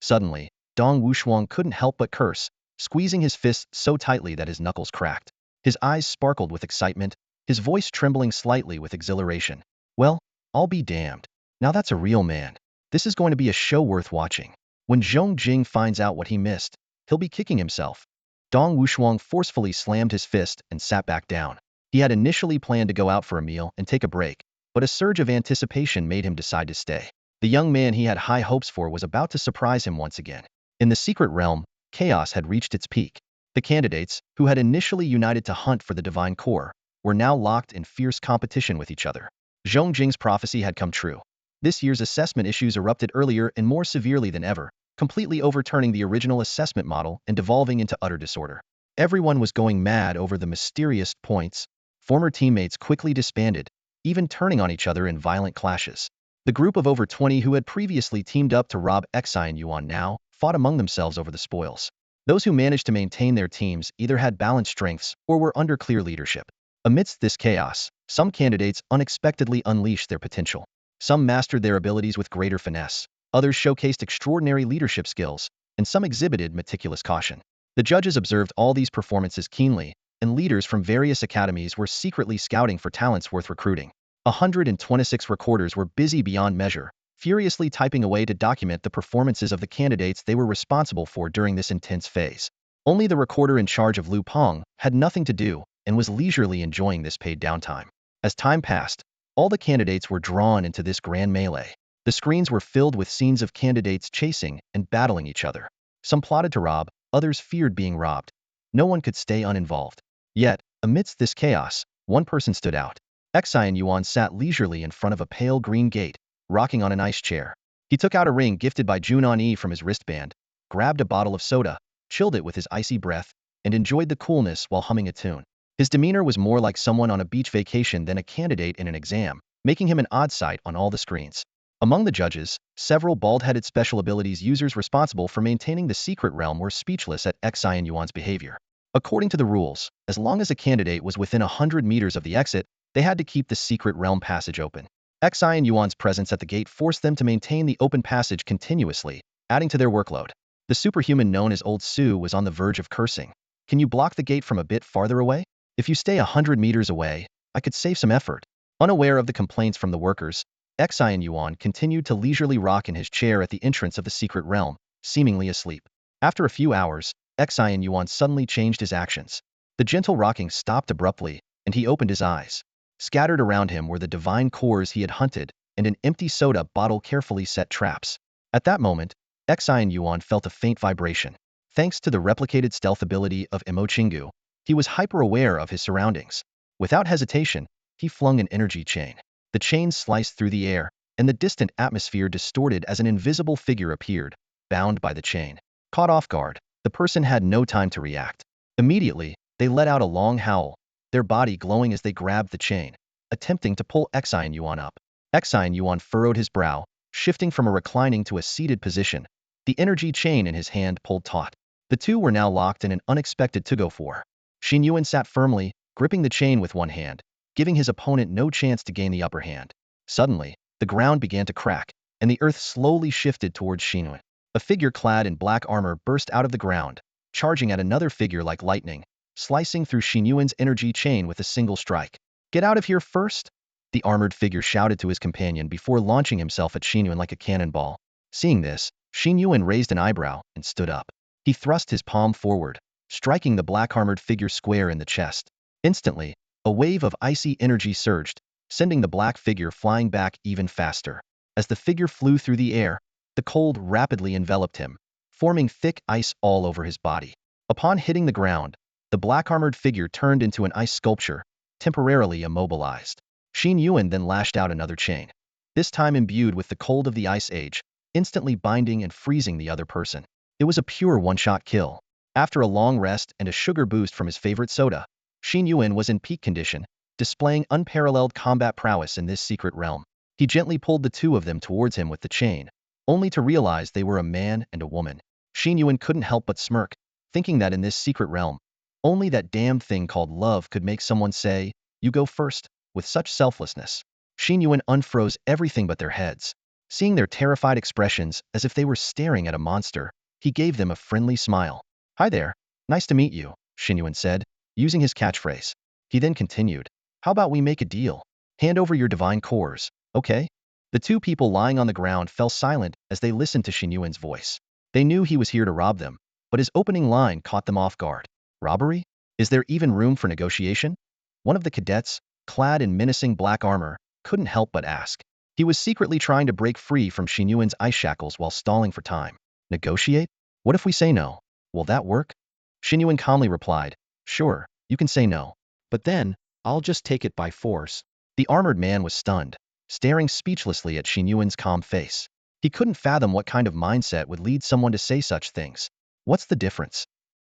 Suddenly, Dong Wushuang couldn't help but curse, squeezing his fists so tightly that his knuckles cracked. His eyes sparkled with excitement, his voice trembling slightly with exhilaration. "Well, I'll be damned. Now that's a real man. This is going to be a show worth watching. When Zhong Jing finds out what he missed, he'll be kicking himself." Dong Wushuang forcefully slammed his fist and sat back down. He had initially planned to go out for a meal and take a break, but a surge of anticipation made him decide to stay. The young man he had high hopes for was about to surprise him once again. In the secret realm, chaos had reached its peak. The candidates, who had initially united to hunt for the divine core, were now locked in fierce competition with each other. Zhong Jing's prophecy had come true. This year's assessment issues erupted earlier and more severely than ever, completely overturning the original assessment model and devolving into utter disorder. Everyone was going mad over the mysterious points. Former teammates quickly disbanded, even turning on each other in violent clashes. The group of over 20 who had previously teamed up to rob Xin Yuan now fought among themselves over the spoils. Those who managed to maintain their teams either had balanced strengths or were under clear leadership. Amidst this chaos, some candidates unexpectedly unleashed their potential. Some mastered their abilities with greater finesse, others showcased extraordinary leadership skills, and some exhibited meticulous caution. The judges observed all these performances keenly, and leaders from various academies were secretly scouting for talents worth recruiting. 126 recorders were busy beyond measure, furiously typing away to document the performances of the candidates they were responsible for during this intense phase. Only the recorder in charge of Lu Peng had nothing to do and was leisurely enjoying this paid downtime. As time passed, all the candidates were drawn into this grand melee. The screens were filled with scenes of candidates chasing and battling each other. Some plotted to rob, others feared being robbed. No one could stay uninvolved. Yet, amidst this chaos, one person stood out. Xin Yuan sat leisurely in front of a pale green gate, rocking on an ice chair. He took out a ring gifted by Jun Ani from his wristband, grabbed a bottle of soda, chilled it with his icy breath, and enjoyed the coolness while humming a tune. His demeanor was more like someone on a beach vacation than a candidate in an exam, making him an odd sight on all the screens. Among the judges, several bald-headed special abilities users responsible for maintaining the secret realm were speechless at Xin Yuan's behavior. According to the rules, as long as a candidate was within 100 meters of the exit, they had to keep the secret realm passage open. Xin Yuan's presence at the gate forced them to maintain the open passage continuously, adding to their workload. The superhuman known as Old Su was on the verge of cursing. "Can you block the gate from a bit farther away? If you stay 100 meters away, I could save some effort." Unaware of the complaints from the workers, Xin Yuan continued to leisurely rock in his chair at the entrance of the secret realm, seemingly asleep. After a few hours, Xin Yuan suddenly changed his actions. The gentle rocking stopped abruptly, and he opened his eyes. Scattered around him were the divine cores he had hunted, and an empty soda bottle carefully set traps. At that moment, Xin Yuan felt a faint vibration. Thanks to the replicated stealth ability of Emo Chingu, he was hyper-aware of his surroundings. Without hesitation, he flung an energy chain. The chain sliced through the air, and the distant atmosphere distorted as an invisible figure appeared, bound by the chain. Caught off guard, the person had no time to react. Immediately, they let out a long howl, their body glowing as they grabbed the chain, attempting to pull Xin Yuan up. Xin Yuan furrowed his brow, shifting from a reclining to a seated position. The energy chain in his hand pulled taut. The two were now locked in an unexpected tug-of-war. Xin Yuan sat firmly, gripping the chain with one hand, giving his opponent no chance to gain the upper hand. Suddenly, the ground began to crack, and the earth slowly shifted towards Xin Yuan. A figure clad in black armor burst out of the ground, charging at another figure like lightning, slicing through Xin Yuan's energy chain with a single strike. "Get out of here first!" The armored figure shouted to his companion before launching himself at Xin Yuan like a cannonball. Seeing this, Xin Yuan raised an eyebrow and stood up. He thrust his palm forward, striking the black-armored figure square in the chest. Instantly, a wave of icy energy surged, sending the black figure flying back even faster. As the figure flew through the air, the cold rapidly enveloped him, forming thick ice all over his body. Upon hitting the ground, the black-armored figure turned into an ice sculpture, temporarily immobilized. Xin Yuan then lashed out another chain, this time imbued with the cold of the Ice Age, instantly binding and freezing the other person. It was a pure one-shot kill. After a long rest and a sugar boost from his favorite soda, Xin Yuan was in peak condition, displaying unparalleled combat prowess in this secret realm. He gently pulled the two of them towards him with the chain, only to realize they were a man and a woman. Xin Yuan couldn't help but smirk, thinking that in this secret realm, only that damn thing called love could make someone say, "You go first," with such selflessness. Xin Yuan unfroze everything but their heads. Seeing their terrified expressions as if they were staring at a monster, he gave them a friendly smile. "Hi there, nice to meet you," Xin Yuan said, using his catchphrase. He then continued, "How about we make a deal? Hand over your divine cores, okay?" The two people lying on the ground fell silent as they listened to Xin Yuan's voice. They knew he was here to rob them, but his opening line caught them off guard. "Robbery? Is there even room for negotiation?" One of the cadets, clad in menacing black armor, couldn't help but ask. He was secretly trying to break free from Xin Yuan's ice shackles while stalling for time. "Negotiate? What if we say no? Will that work?" Xin Yuan calmly replied, "Sure, you can say no. But then, I'll just take it by force." The armored man was stunned, staring speechlessly at Xin Yuan's calm face. He couldn't fathom what kind of mindset would lead someone to say such things. "What's the difference?"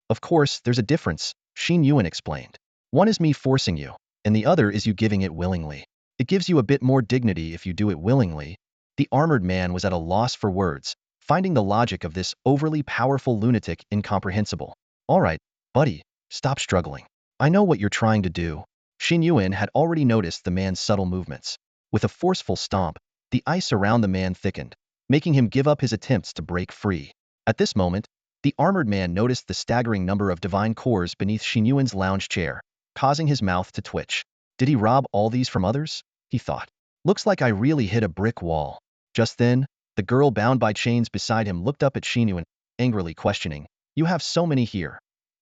"Of course, there's a difference," Xin Yuan explained. "One is me forcing you, and the other is you giving it willingly. It gives you a bit more dignity if you do it willingly." The armored man was at a loss for words, finding the logic of this overly powerful lunatic incomprehensible. "All right, buddy, stop struggling. I know what you're trying to do." Xin Yuan had already noticed the man's subtle movements. With a forceful stomp, the ice around the man thickened, making him give up his attempts to break free. At this moment, the armored man noticed the staggering number of divine cores beneath Xin Yuan's lounge chair, causing his mouth to twitch. Did he rob all these from others? He thought. Looks like I really hit a brick wall. Just then, the girl bound by chains beside him looked up at Xin Yuan, angrily questioning, "You have so many here.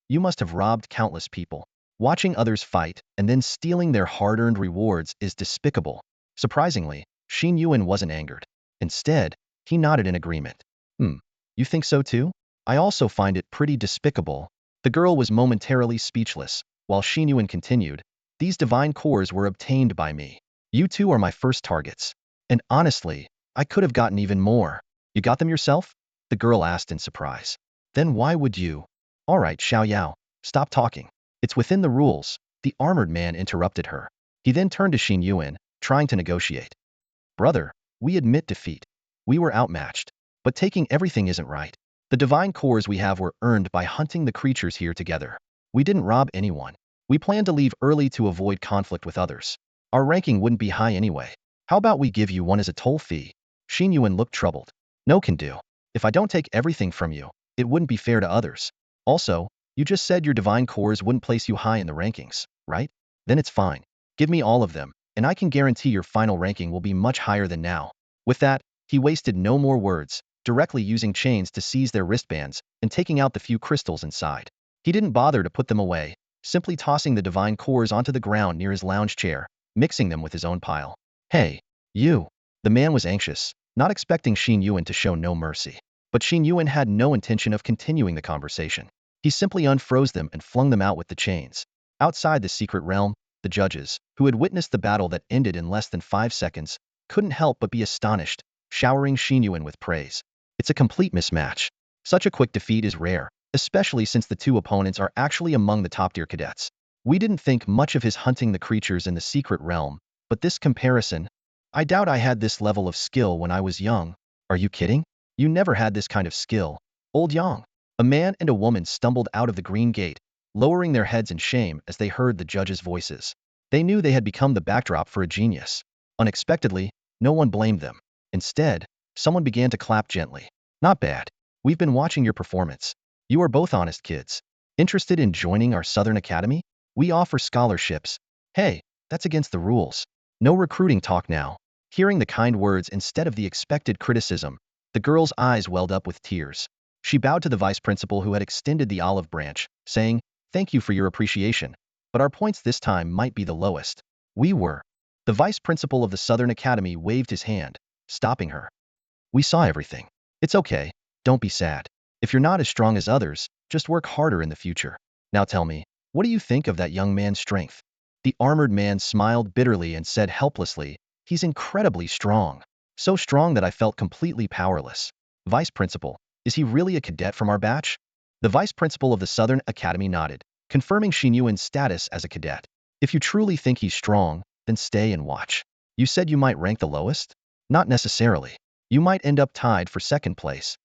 You must have robbed countless people. Watching others fight and then stealing their hard-earned rewards is despicable." Surprisingly, Xin Yuan wasn't angered. Instead, he nodded in agreement. You think so too? I also find it pretty despicable." The girl was momentarily speechless, while Xin Yuan continued, "These divine cores were obtained by me. You two are my first targets. And honestly, I could have gotten even more." "You got them yourself?" the girl asked in surprise. "Then why would you?" "All right, Xiao Yao, stop talking. It's within the rules," the armored man interrupted her. He then turned to Xin Yuan, trying to negotiate. "Brother, we admit defeat. We were outmatched. But taking everything isn't right. The divine cores we have were earned by hunting the creatures here together. We didn't rob anyone. We planned to leave early to avoid conflict with others. Our ranking wouldn't be high anyway. How about we give you one as a toll fee?" Xin Yuan looked troubled. "No can do. If I don't take everything from you, it wouldn't be fair to others. Also, you just said your divine cores wouldn't place you high in the rankings, right? Then it's fine. Give me all of them, and I can guarantee your final ranking will be much higher than now." With that, he wasted no more words, directly using chains to seize their wristbands and taking out the few crystals inside. He didn't bother to put them away, simply tossing the divine cores onto the ground near his lounge chair, mixing them with his own pile. "Hey, you." The man was anxious, not expecting Xin Yuan to show no mercy. But Xin Yuan had no intention of continuing the conversation. He simply unfroze them and flung them out with the chains. Outside the secret realm, the judges, who had witnessed the battle that ended in less than 5 seconds, couldn't help but be astonished, showering Xin Yuan with praise. It's a complete mismatch. Such a quick defeat is rare, especially since the two opponents are actually among the top-tier cadets. We didn't think much of his hunting the creatures in the secret realm, but this comparison, I doubt I had this level of skill when I was young. Are you kidding? You never had this kind of skill. Old Yang. A man and a woman stumbled out of the green gate, lowering their heads in shame as they heard the judges' voices. They knew they had become the backdrop for a genius. Unexpectedly, no one blamed them. Instead, someone began to clap gently. Not bad. We've been watching your performance. You are both honest kids. Interested in joining our Southern Academy? We offer scholarships. Hey, that's against the rules. No recruiting talk now. Hearing the kind words instead of the expected criticism, the girl's eyes welled up with tears. She bowed to the vice principal who had extended the olive branch, saying, "Thank you for your appreciation, but our points this time might be the lowest." We were. The vice principal of the Southern Academy waved his hand, stopping her. "We saw everything. It's okay. Don't be sad. If you're not as strong as others, just work harder in the future. Now tell me, what do you think of that young man's strength?" The armored man smiled bitterly and said helplessly, "He's incredibly strong. So strong that I felt completely powerless." Vice principal, is he really a cadet from our batch? The vice principal of the Southern Academy nodded, confirming Xin Yuan's status as a cadet. If you truly think he's strong, then stay and watch. You said you might rank the lowest? Not necessarily. You might end up tied for second place.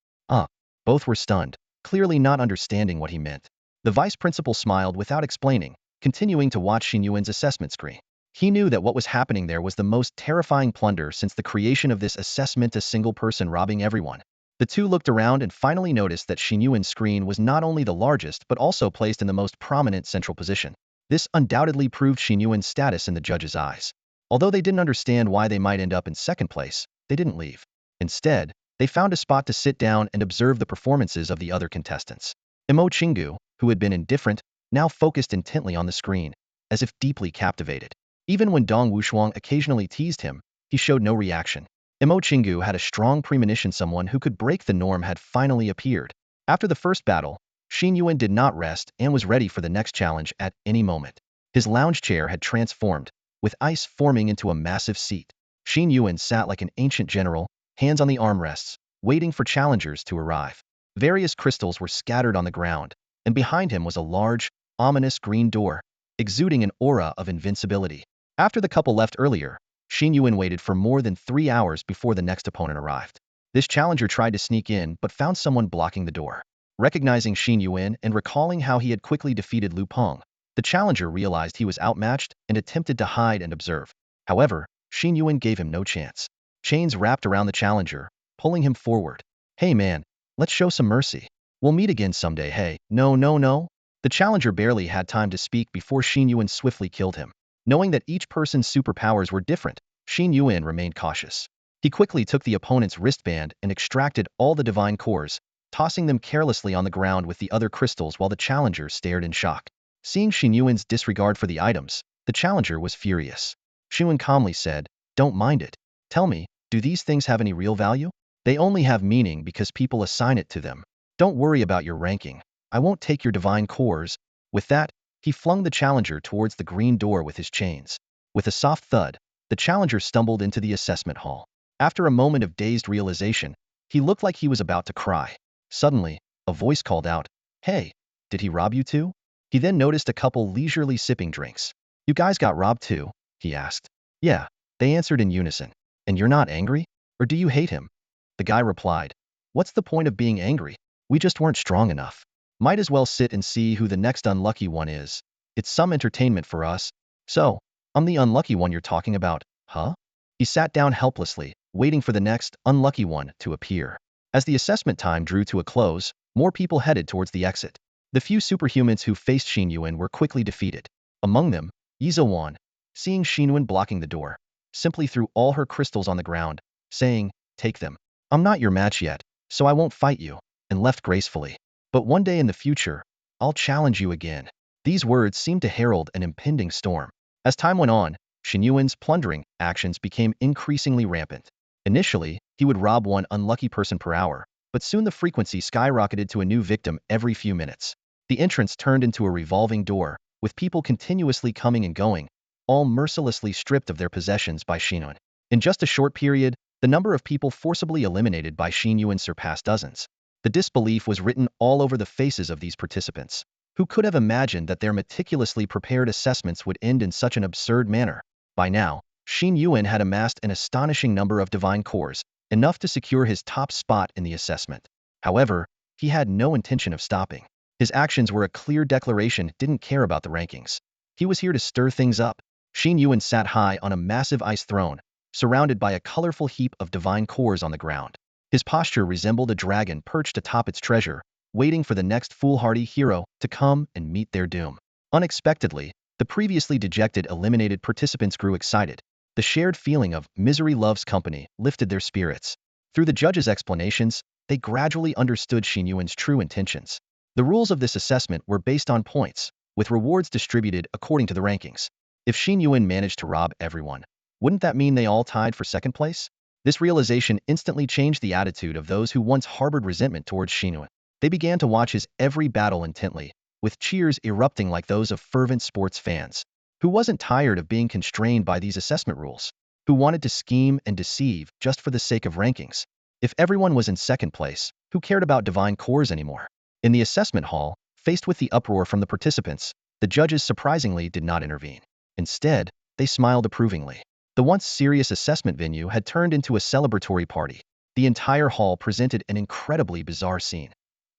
Both were stunned, clearly not understanding what he meant. The vice principal smiled without explaining, continuing to watch Xin Yuan's assessment screen. He knew that what was happening there was the most terrifying plunder since the creation of this assessment, a single person robbing everyone. The two looked around and finally noticed that Xin Yuan's screen was not only the largest but also placed in the most prominent central position. This undoubtedly proved Xin Yuan's status in the judges' eyes. Although they didn't understand why they might end up in second place, they didn't leave. Instead, they found a spot to sit down and observe the performances of the other contestants. Imo Chingu, who had been indifferent, now focused intently on the screen, as if deeply captivated. Even when Dong Wushuang occasionally teased him, he showed no reaction. Imo Chingu had a strong premonition someone who could break the norm had finally appeared. After the first battle, Xin Yuan did not rest and was ready for the next challenge at any moment. His lounge chair had transformed, with ice forming into a massive seat. Xin Yuan sat like an ancient general, hands on the armrests, waiting for challengers to arrive. Various crystals were scattered on the ground, and behind him was a large, ominous green door, exuding an aura of invincibility. After the couple left earlier, Xin Yuan waited for more than 3 hours before the next opponent arrived. This challenger tried to sneak in but found someone blocking the door. Recognizing Xin Yuan and recalling how he had quickly defeated Lu Peng, the challenger realized he was outmatched and attempted to hide and observe. However, Xin Yuan gave him no chance. Chains wrapped around the challenger, pulling him forward. "Hey man, let's show some mercy. We'll meet again someday, hey." No. The challenger barely had time to speak before Xin Yuan swiftly killed him. Knowing that each person's superpowers were different, Xin Yuan remained cautious. He quickly took the opponent's wristband and extracted all the divine cores, tossing them carelessly on the ground with the other crystals while the challenger stared in shock. Seeing Xin Yuan's disregard for the items, the challenger was furious. Xin Yuan calmly said, "Don't mind it. Tell me, do these things have any real value? They only have meaning because people assign it to them. Don't worry about your ranking. I won't take your divine cores." With that, he flung the challenger towards the green door with his chains. With a soft thud, the challenger stumbled into the assessment hall. After a moment of dazed realization, he looked like he was about to cry. Suddenly, a voice called out, "Hey, did he rob you too?" He then noticed a couple leisurely sipping drinks. "You guys got robbed too?" he asked. "Yeah," they answered in unison. "And you're not angry? Or do you hate him?" The guy replied, "What's the point of being angry? We just weren't strong enough. Might as well sit and see who the next unlucky one is. It's some entertainment for us." "So, I'm the unlucky one you're talking about, huh?" He sat down helplessly, waiting for the next unlucky one to appear. As the assessment time drew to a close, more people headed towards the exit. The few superhumans who faced Xin Yuan were quickly defeated. Among them, Yuan, seeing Xin Yuan blocking the door, simply threw all her crystals on the ground, saying, "Take them. I'm not your match yet, so I won't fight you," and left gracefully. "But one day in the future, I'll challenge you again." These words seemed to herald an impending storm. As time went on, Xin Yuan's plundering actions became increasingly rampant. Initially, he would rob one unlucky person per hour, but soon the frequency skyrocketed to a new victim every few minutes. The entrance turned into a revolving door, with people continuously coming and going, all mercilessly stripped of their possessions by Xin Yuan. In just a short period, the number of people forcibly eliminated by Xin Yuan surpassed dozens. The disbelief was written all over the faces of these participants. Who could have imagined that their meticulously prepared assessments would end in such an absurd manner? By now, Xin Yuan had amassed an astonishing number of divine cores, enough to secure his top spot in the assessment. However, he had no intention of stopping. His actions were a clear declaration he didn't care about the rankings. He was here to stir things up. Xin Yuan sat high on a massive ice throne, surrounded by a colorful heap of divine cores on the ground. His posture resembled a dragon perched atop its treasure, waiting for the next foolhardy hero to come and meet their doom. Unexpectedly, the previously dejected eliminated participants grew excited. The shared feeling of misery loves company lifted their spirits. Through the judge's explanations, they gradually understood Xin Yuan's true intentions. The rules of this assessment were based on points, with rewards distributed according to the rankings. If Xin Yuan managed to rob everyone, wouldn't that mean they all tied for second place? This realization instantly changed the attitude of those who once harbored resentment towards Xin Yuan. They began to watch his every battle intently, with cheers erupting like those of fervent sports fans. Who wasn't tired of being constrained by these assessment rules? Who wanted to scheme and deceive just for the sake of rankings? If everyone was in second place, who cared about divine cores anymore? In the assessment hall, faced with the uproar from the participants, the judges surprisingly did not intervene. Instead, they smiled approvingly. The once serious assessment venue had turned into a celebratory party. The entire hall presented an incredibly bizarre scene.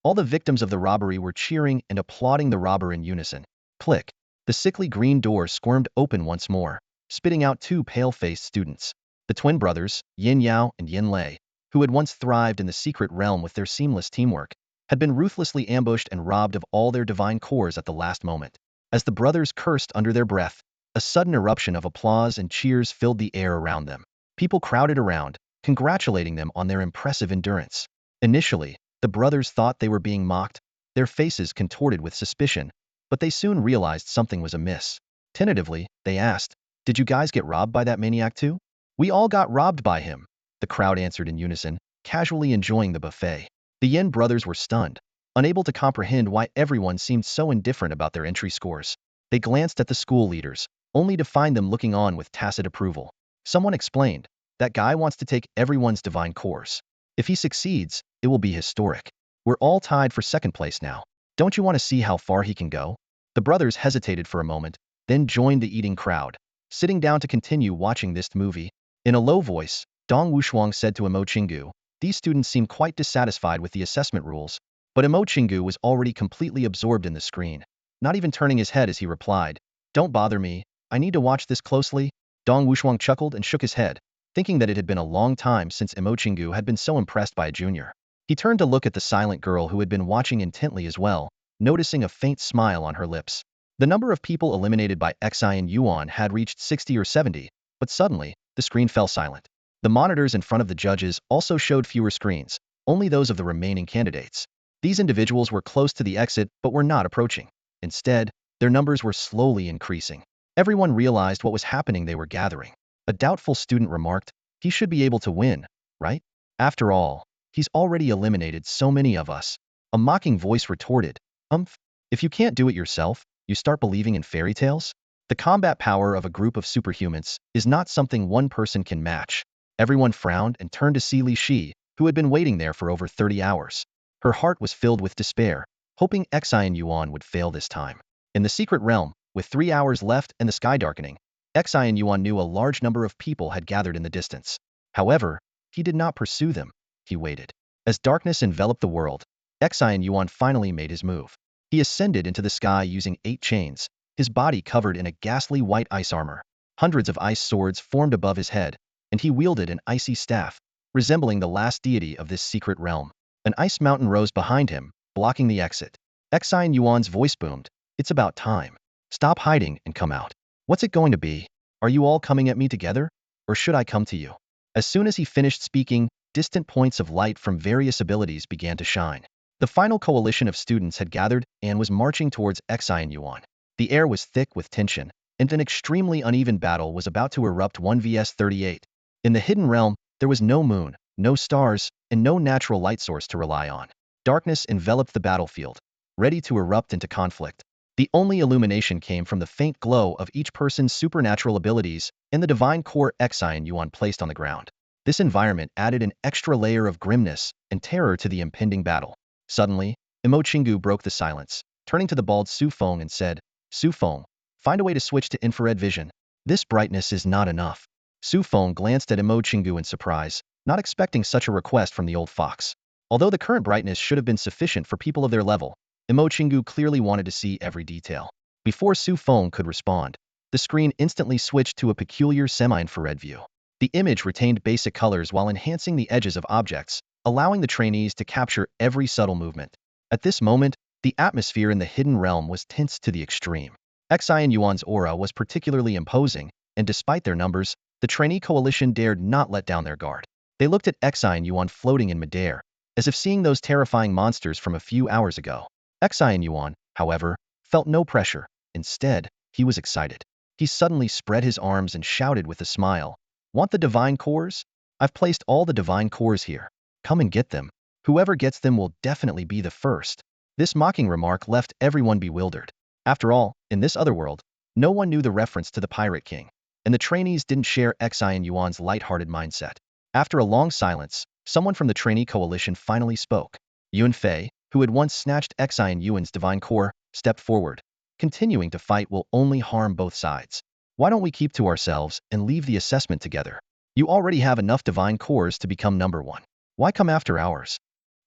All the victims of the robbery were cheering and applauding the robber in unison. Click. The sickly green door squirmed open once more, spitting out two pale-faced students. The twin brothers, Yin Yao and Yin Lei, who had once thrived in the secret realm with their seamless teamwork, had been ruthlessly ambushed and robbed of all their divine cores at the last moment. As the brothers cursed under their breath, a sudden eruption of applause and cheers filled the air around them. People crowded around, congratulating them on their impressive endurance. Initially, the brothers thought they were being mocked, their faces contorted with suspicion, but they soon realized something was amiss. Tentatively, they asked, "Did you guys get robbed by that maniac too?" "We all got robbed by him," the crowd answered in unison, casually enjoying the buffet. The Yin brothers were stunned, unable to comprehend why everyone seemed so indifferent about their entry scores. They glanced at the school leaders, only to find them looking on with tacit approval. Someone explained, "That guy wants to take everyone's divine cores. If he succeeds, it will be historic. We're all tied for second place now. Don't you want to see how far he can go?" The brothers hesitated for a moment, then joined the eating crowd, sitting down to continue watching this movie. In a low voice, Dong Wushuang said to Imo Qinggu, "These students seem quite dissatisfied with the assessment rules," but Imo Qinggu was already completely absorbed in the screen, not even turning his head as he replied, "Don't bother me, I need to watch this closely." Dong Wushuang chuckled and shook his head, thinking that it had been a long time since Imo Qinggu had been so impressed by a junior. He turned to look at the silent girl who had been watching intently as well, noticing a faint smile on her lips. The number of people eliminated by Xin Yuan had reached 60 or 70, but suddenly, the screen fell silent. The monitors in front of the judges also showed fewer screens, only those of the remaining candidates. These individuals were close to the exit but were not approaching. Instead, their numbers were slowly increasing. Everyone realized what was happening. They were gathering. A doubtful student remarked, "He should be able to win, right? After all, he's already eliminated so many of us." A mocking voice retorted, If you can't do it yourself, you start believing in fairy tales?" The combat power of a group of superhumans is not something one person can match. Everyone frowned and turned to see Li Shi, who had been waiting there for over 30 hours. Her heart was filled with despair, hoping Xin Yuan would fail this time. In the secret realm, with 3 hours left and the sky darkening, Xin Yuan knew a large number of people had gathered in the distance. However, he did not pursue them. He waited. As darkness enveloped the world, Xin Yuan finally made his move. He ascended into the sky using 8 chains, his body covered in a ghastly white ice armor. Hundreds of ice swords formed above his head, and he wielded an icy staff, resembling the last deity of this secret realm. An ice mountain rose behind him, blocking the exit. Xin Yuan's voice boomed, "It's about time. Stop hiding and come out. What's it going to be? Are you all coming at me together? Or should I come to you?" As soon as he finished speaking, distant points of light from various abilities began to shine. The final coalition of students had gathered and was marching towards Xin Yuan. The air was thick with tension, and an extremely uneven battle was about to erupt 1 vs 38. In the hidden realm, there was no moon, no stars, and no natural light source to rely on. Darkness enveloped the battlefield, ready to erupt into conflict. The only illumination came from the faint glow of each person's supernatural abilities and the divine core Xin Yuan placed on the ground. This environment added an extra layer of grimness and terror to the impending battle. Suddenly, Imo Qinggu broke the silence, turning to the bald Su Feng and said, "Su Feng, find a way to switch to infrared vision. This brightness is not enough." Su Feng glanced at Imo Chingu in surprise, not expecting such a request from the old fox. Although the current brightness should have been sufficient for people of their level, Imo Chingu clearly wanted to see every detail. Before Su Feng could respond, the screen instantly switched to a peculiar semi-infrared view. The image retained basic colors while enhancing the edges of objects, allowing the trainees to capture every subtle movement. At this moment, the atmosphere in the hidden realm was tense to the extreme. Xin Yuan's aura was particularly imposing, and despite their numbers, the trainee coalition dared not let down their guard. They looked at Xin Yuan floating in midair, as if seeing those terrifying monsters from a few hours ago. Xin Yuan, however, felt no pressure. Instead, he was excited. He suddenly spread his arms and shouted with a smile, "Want the divine cores? I've placed all the divine cores here. Come and get them. Whoever gets them will definitely be the first." This mocking remark left everyone bewildered. After all, in this other world, no one knew the reference to the Pirate King, and the trainees didn't share Xin Yuan's light-hearted mindset. After a long silence, someone from the trainee coalition finally spoke. Yun Fei, who had once snatched Xin Yuan's divine core, stepped forward. "Continuing to fight will only harm both sides. Why don't we keep to ourselves and leave the assessment together? You already have enough divine cores to become number one. Why come after ours?"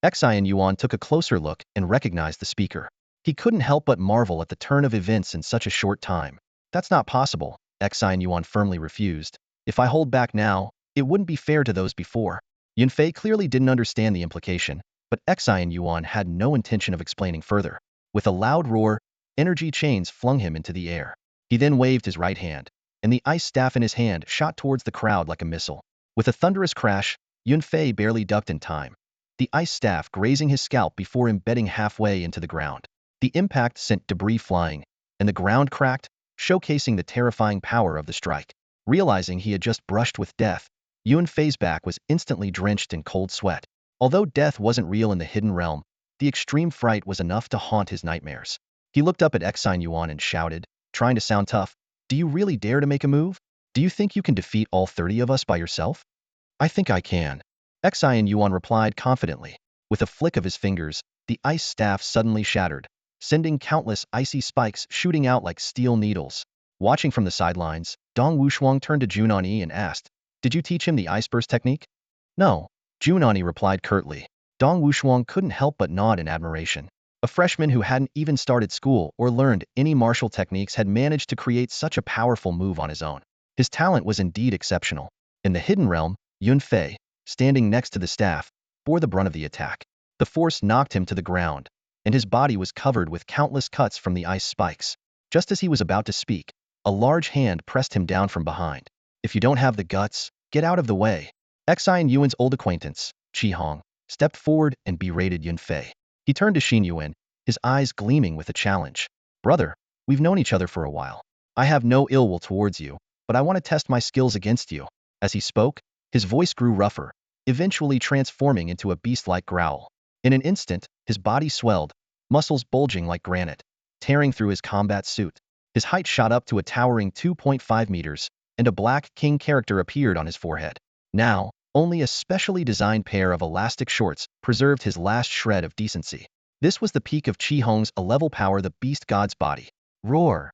Xin Yuan took a closer look and recognized the speaker. He couldn't help but marvel at the turn of events in such a short time. "That's not possible," Xin Yuan firmly refused. "If I hold back now, it wouldn't be fair to those before." Yun Fei clearly didn't understand the implication, but Xin Yuan had no intention of explaining further. With a loud roar, energy chains flung him into the air. He then waved his right hand, and the ice staff in his hand shot towards the crowd like a missile. With a thunderous crash, Yun Fei barely ducked in time, the ice staff grazing his scalp before embedding halfway into the ground. The impact sent debris flying, and the ground cracked, showcasing the terrifying power of the strike. Realizing he had just brushed with death, Yun Fei's back was instantly drenched in cold sweat. Although death wasn't real in the hidden realm, the extreme fright was enough to haunt his nightmares. He looked up at Xin Yuan and shouted, trying to sound tough, "Do you really dare to make a move? Do you think you can defeat all 30 of us by yourself?" "I think I can," Xin Yuan replied confidently. With a flick of his fingers, the ice staff suddenly shattered, sending countless icy spikes shooting out like steel needles. Watching from the sidelines, Dong Wushuang turned to Jun Ani and asked, "Did you teach him the ice burst technique?" "No," Jun Ani replied curtly. Dong Wushuang couldn't help but nod in admiration. A freshman who hadn't even started school or learned any martial techniques had managed to create such a powerful move on his own. His talent was indeed exceptional. In the hidden realm, Yun Fei, standing next to the staff, bore the brunt of the attack. The force knocked him to the ground, and his body was covered with countless cuts from the ice spikes. Just as he was about to speak, a large hand pressed him down from behind. "If you don't have the guts, get out of the way." Xin Yuan's old acquaintance, Qi Hong, stepped forward and berated Yun Fei. He turned to Xin Yuan, his eyes gleaming with a challenge. "Brother, we've known each other for a while. I have no ill will towards you, but I want to test my skills against you." As he spoke, his voice grew rougher, eventually transforming into a beast-like growl. In an instant, his body swelled, muscles bulging like granite, tearing through his combat suit. His height shot up to a towering 2.5 meters, and a black king character appeared on his forehead. Now, only a specially designed pair of elastic shorts preserved his last shred of decency. This was the peak of Qi Hong's a-level power, the beast god's body. Roar!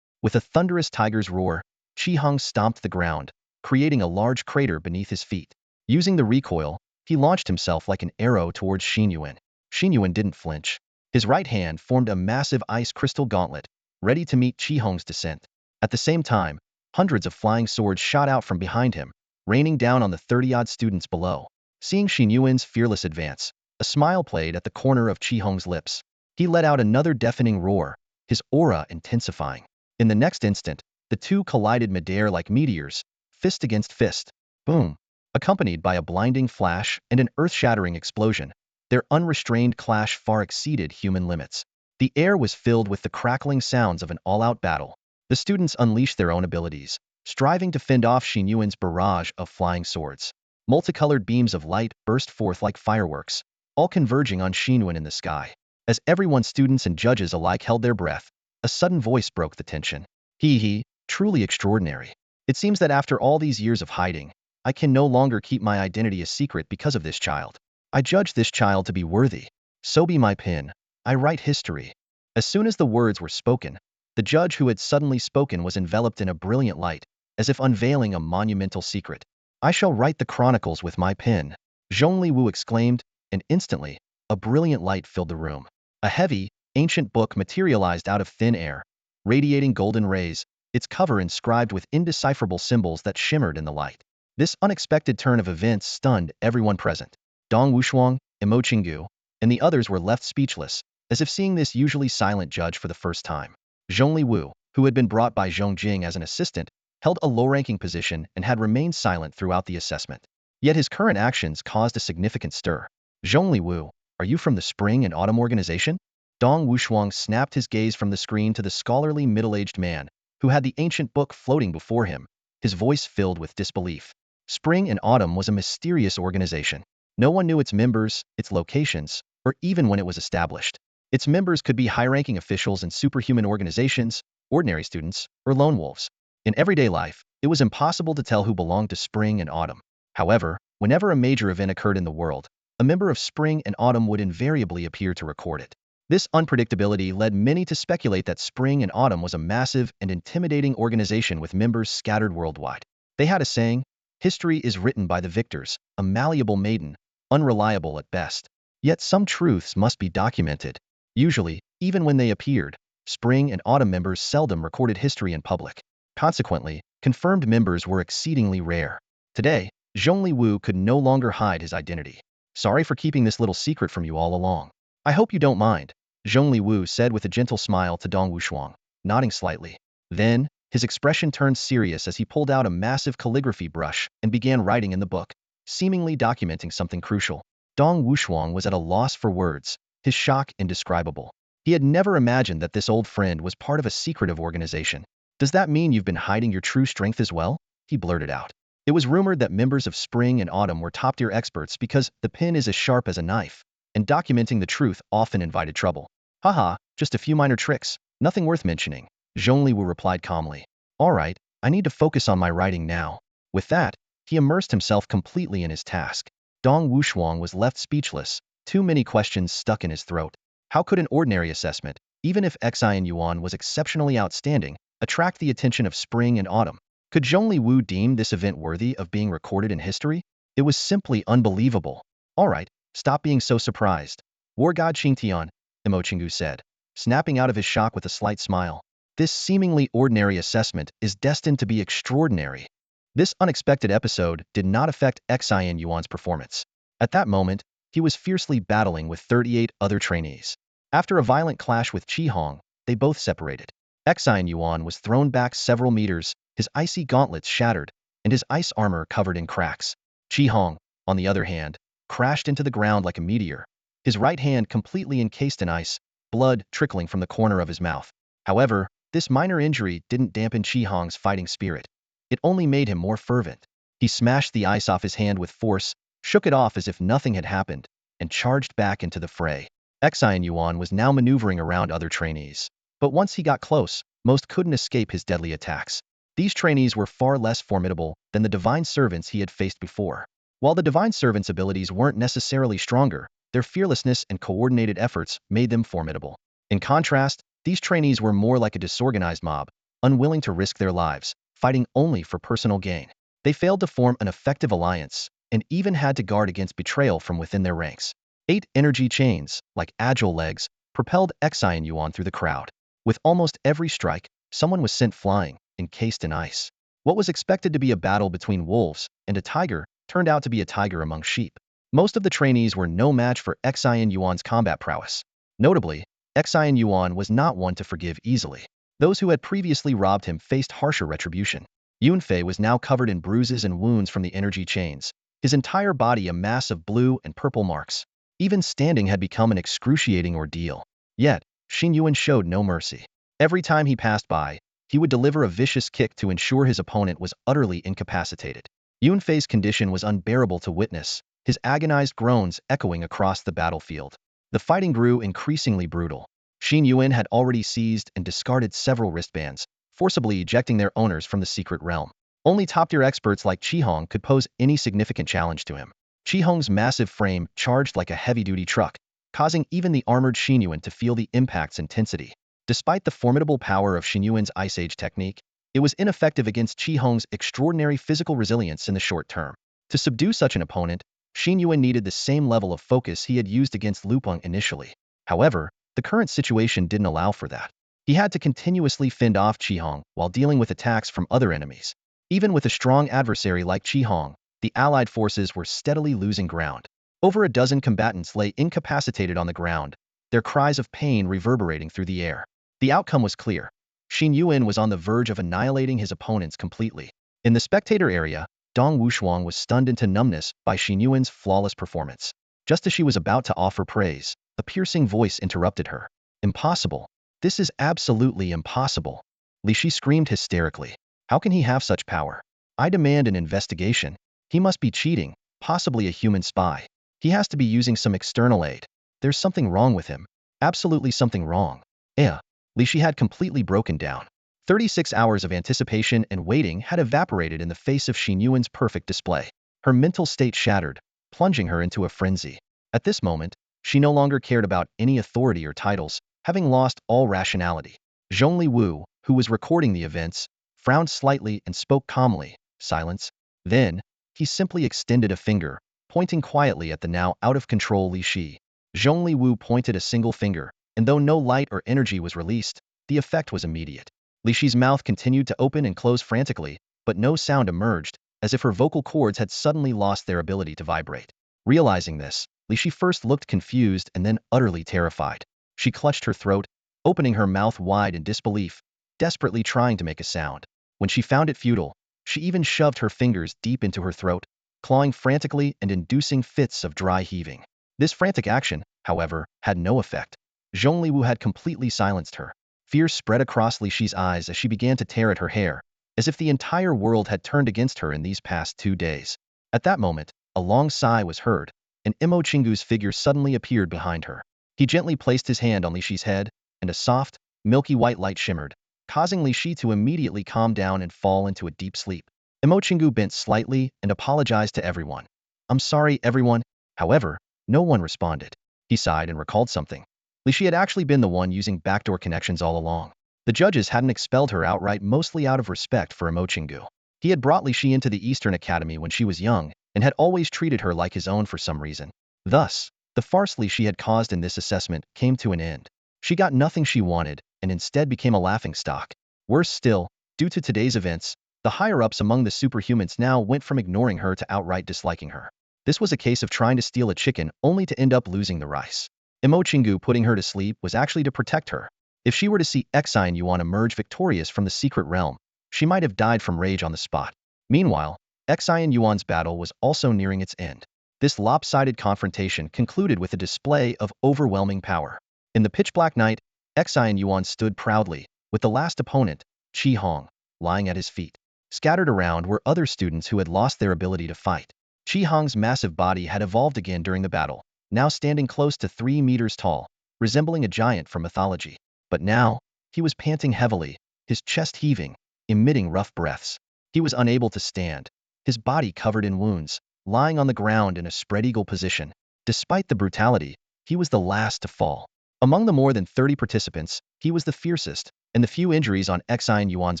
With a thunderous tiger's roar, Qi Hong stomped the ground, creating a large crater beneath his feet. Using the recoil, he launched himself like an arrow towards Xin Yuan. Xin Yuan didn't flinch. His right hand formed a massive ice crystal gauntlet, ready to meet Qi Hong's descent. At the same time, hundreds of flying swords shot out from behind him, raining down on the 30-odd students below. Seeing Xin Yuan's fearless advance, a smile played at the corner of Qi Hong's lips. He let out another deafening roar, his aura intensifying. In the next instant, the two collided midair like meteors, fist against fist. Boom! Accompanied by a blinding flash and an earth-shattering explosion, their unrestrained clash far exceeded human limits. The air was filled with the crackling sounds of an all-out battle. The students unleashed their own abilities, striving to fend off Xin Yuan's barrage of flying swords. Multicolored beams of light burst forth like fireworks, all converging on Xin Yuan in the sky. As everyone, students and judges alike, held their breath, a sudden voice broke the tension. "He, truly extraordinary. It seems that after all these years of hiding, I can no longer keep my identity a secret because of this child. I judge this child to be worthy. So be my pen. I write history." As soon as the words were spoken, the judge who had suddenly spoken was enveloped in a brilliant light, as if unveiling a monumental secret. "I shall write the chronicles with my pen," Zhongli Wu exclaimed, and instantly, a brilliant light filled the room. A heavy, ancient book materialized out of thin air, radiating golden rays, its cover inscribed with indecipherable symbols that shimmered in the light. This unexpected turn of events stunned everyone present. Dong Wushuang, Imo Qinggu, and the others were left speechless, as if seeing this usually silent judge for the first time. Zhongli Wu, who had been brought by Zhong Jing as an assistant, held a low-ranking position and had remained silent throughout the assessment. Yet his current actions caused a significant stir. "Zhongli Wu, are you from the Spring and Autumn organization?" Dong Wushuang snapped his gaze from the screen to the scholarly middle-aged man, who had the ancient book floating before him, his voice filled with disbelief. Spring and Autumn was a mysterious organization. No one knew its members, its locations, or even when it was established. Its members could be high-ranking officials in superhuman organizations, ordinary students, or lone wolves. In everyday life, it was impossible to tell who belonged to Spring and Autumn. However, whenever a major event occurred in the world, a member of Spring and Autumn would invariably appear to record it. This unpredictability led many to speculate that Spring and Autumn was a massive and intimidating organization with members scattered worldwide. They had a saying, "History is written by the victors, a malleable maiden, unreliable at best." Yet some truths must be documented. Usually, even when they appeared, Spring and Autumn members seldom recorded history in public. Consequently, confirmed members were exceedingly rare. Today, Zhongli Wu could no longer hide his identity. "Sorry for keeping this little secret from you all along. I hope you don't mind," Zhongli Wu said with a gentle smile to Dong Wushuang, nodding slightly. Then, his expression turned serious as he pulled out a massive calligraphy brush and began writing in the book, seemingly documenting something crucial. Dong Wushuang was at a loss for words, his shock indescribable. He had never imagined that this old friend was part of a secretive organization. "Does that mean you've been hiding your true strength as well?" he blurted out. It was rumored that members of Spring and Autumn were top-tier experts because the pen is as sharp as a knife, and documenting the truth often invited trouble. "Haha, just a few minor tricks, nothing worth mentioning," Zhongli Wu replied calmly. "All right, I need to focus on my writing now." With that, he immersed himself completely in his task. Dong Wushuang was left speechless, too many questions stuck in his throat. How could an ordinary assessment, even if Xin Yuan was exceptionally outstanding, attract the attention of Spring and Autumn? Could Zhongli Wu deem this event worthy of being recorded in history? It was simply unbelievable. "All right, stop being so surprised. War God Xingtian," Imo Qinggu said, snapping out of his shock with a slight smile. "This seemingly ordinary assessment is destined to be extraordinary." This unexpected episode did not affect Xin Yuan's performance. At that moment, he was fiercely battling with 38 other trainees. After a violent clash with Qi Hong, they both separated. Xin Yuan was thrown back several meters, his icy gauntlets shattered, and his ice armor covered in cracks. Qi Hong, on the other hand, crashed into the ground like a meteor, his right hand completely encased in ice, blood trickling from the corner of his mouth. However, this minor injury didn't dampen Qi Hong's fighting spirit. It only made him more fervent. He smashed the ice off his hand with force, shook it off as if nothing had happened, and charged back into the fray. Xin Yuan was now maneuvering around other trainees. But once he got close, most couldn't escape his deadly attacks. These trainees were far less formidable than the divine servants he had faced before. While the divine servants' abilities weren't necessarily stronger, their fearlessness and coordinated efforts made them formidable. In contrast, these trainees were more like a disorganized mob, unwilling to risk their lives, fighting only for personal gain. They failed to form an effective alliance, and even had to guard against betrayal from within their ranks. 8 energy chains, like agile legs, propelled Xin Yuan through the crowd. With almost every strike, someone was sent flying, encased in ice. What was expected to be a battle between wolves and a tiger turned out to be a tiger among sheep. Most of the trainees were no match for Xin Yuan's combat prowess. Notably, Xin Yuan was not one to forgive easily. Those who had previously robbed him faced harsher retribution. Yunfei was now covered in bruises and wounds from the energy chains, his entire body a mass of blue and purple marks. Even standing had become an excruciating ordeal. Yet, Xin Yuan showed no mercy. Every time he passed by, he would deliver a vicious kick to ensure his opponent was utterly incapacitated. Yunfei's condition was unbearable to witness, his agonized groans echoing across the battlefield. The fighting grew increasingly brutal. Xin Yuan had already seized and discarded several wristbands, forcibly ejecting their owners from the secret realm. Only top-tier experts like Qi Hong could pose any significant challenge to him. Qi Hong's massive frame charged like a heavy-duty truck, causing even the armored Xin Yuan to feel the impact's intensity. Despite the formidable power of Xin Yuan's Ice Age technique, it was ineffective against Qi Hong's extraordinary physical resilience in the short term. To subdue such an opponent, Xin Yuan needed the same level of focus he had used against Lu Peng initially. However, the current situation didn't allow for that. He had to continuously fend off Qi Hong while dealing with attacks from other enemies. Even with a strong adversary like Qi Hong, the allied forces were steadily losing ground. Over a dozen combatants lay incapacitated on the ground, their cries of pain reverberating through the air. The outcome was clear. Xin Yuan was on the verge of annihilating his opponents completely. In the spectator area, Dong Wushuang was stunned into numbness by Xin Yuan's flawless performance. Just as she was about to offer praise, a piercing voice interrupted her. Impossible. This is absolutely impossible. Li Shi screamed hysterically. How can he have such power? I demand an investigation. He must be cheating, possibly a human spy. He has to be using some external aid. There's something wrong with him. Absolutely something wrong. Li Shi had completely broken down. 36 hours of anticipation and waiting had evaporated in the face of Xin Yuan's perfect display. Her mental state shattered, plunging her into a frenzy. At this moment, she no longer cared about any authority or titles, having lost all rationality. Zhongli Wu, who was recording the events, frowned slightly and spoke calmly. Silence. Then, he simply extended a finger, pointing quietly at the now out-of-control Li Shi. Zhongli Wu pointed a single finger, and though no light or energy was released, the effect was immediate. Li Shi's mouth continued to open and close frantically, but no sound emerged, as if her vocal cords had suddenly lost their ability to vibrate. Realizing this, Li Shi first looked confused and then utterly terrified. She clutched her throat, opening her mouth wide in disbelief, desperately trying to make a sound. When she found it futile, she even shoved her fingers deep into her throat, clawing frantically and inducing fits of dry heaving. This frantic action, however, had no effect. Zhongli Wu had completely silenced her. Fear spread across Li Shi's eyes as she began to tear at her hair, as if the entire world had turned against her in these past 2 days. At that moment, a long sigh was heard, and Imo Chingu's figure suddenly appeared behind her. He gently placed his hand on Li Shi's head, and a soft, milky white light shimmered, causing Li Shi to immediately calm down and fall into a deep sleep. Imo Chingu bent slightly and apologized to everyone. I'm sorry, everyone. However, no one responded. He sighed and recalled something. Li Shi had actually been the one using backdoor connections all along. The judges hadn't expelled her outright, mostly out of respect for Imo Chingu. He had brought Li Shi into the Eastern Academy when she was young, and had always treated her like his own for some reason. Thus, the farce Li Shi had caused in this assessment came to an end. She got nothing she wanted, and instead became a laughingstock. Worse still, due to today's events, the higher-ups among the superhumans now went from ignoring her to outright disliking her. This was a case of trying to steal a chicken only to end up losing the rice. Imo Chingu putting her to sleep was actually to protect her. If she were to see Xin Yuan emerge victorious from the secret realm, she might have died from rage on the spot. Meanwhile, Xin Yuan's battle was also nearing its end. This lopsided confrontation concluded with a display of overwhelming power. In the pitch-black night, Xin Yuan stood proudly, with the last opponent, Qi Hong, lying at his feet. Scattered around were other students who had lost their ability to fight. Qi Hong's massive body had evolved again during the battle, now standing close to 3 meters tall, resembling a giant from mythology. But now, he was panting heavily, his chest heaving, emitting rough breaths. He was unable to stand, his body covered in wounds, lying on the ground in a spread-eagle position. Despite the brutality, he was the last to fall. Among the more than 30 participants, he was the fiercest, and the few injuries on Xin Yuan's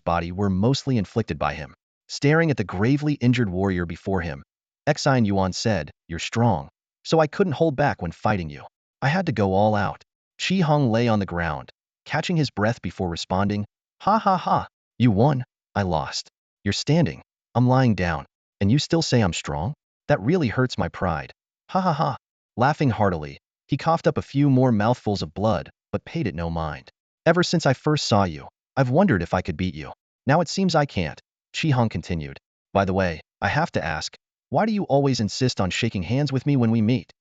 body were mostly inflicted by him. Staring at the gravely injured warrior before him, Xin Yuan said, "You're strong, so I couldn't hold back when fighting you. I had to go all out." Qi Hong lay on the ground, catching his breath before responding, "Ha ha ha, you won, I lost. You're standing, I'm lying down, and you still say I'm strong? That really hurts my pride. Ha ha ha." Laughing heartily, he coughed up a few more mouthfuls of blood, but paid it no mind. "Ever since I first saw you, I've wondered if I could beat you. Now it seems I can't," Qi Hong continued. "By the way, I have to ask, why do you always insist on shaking hands with me when we meet?"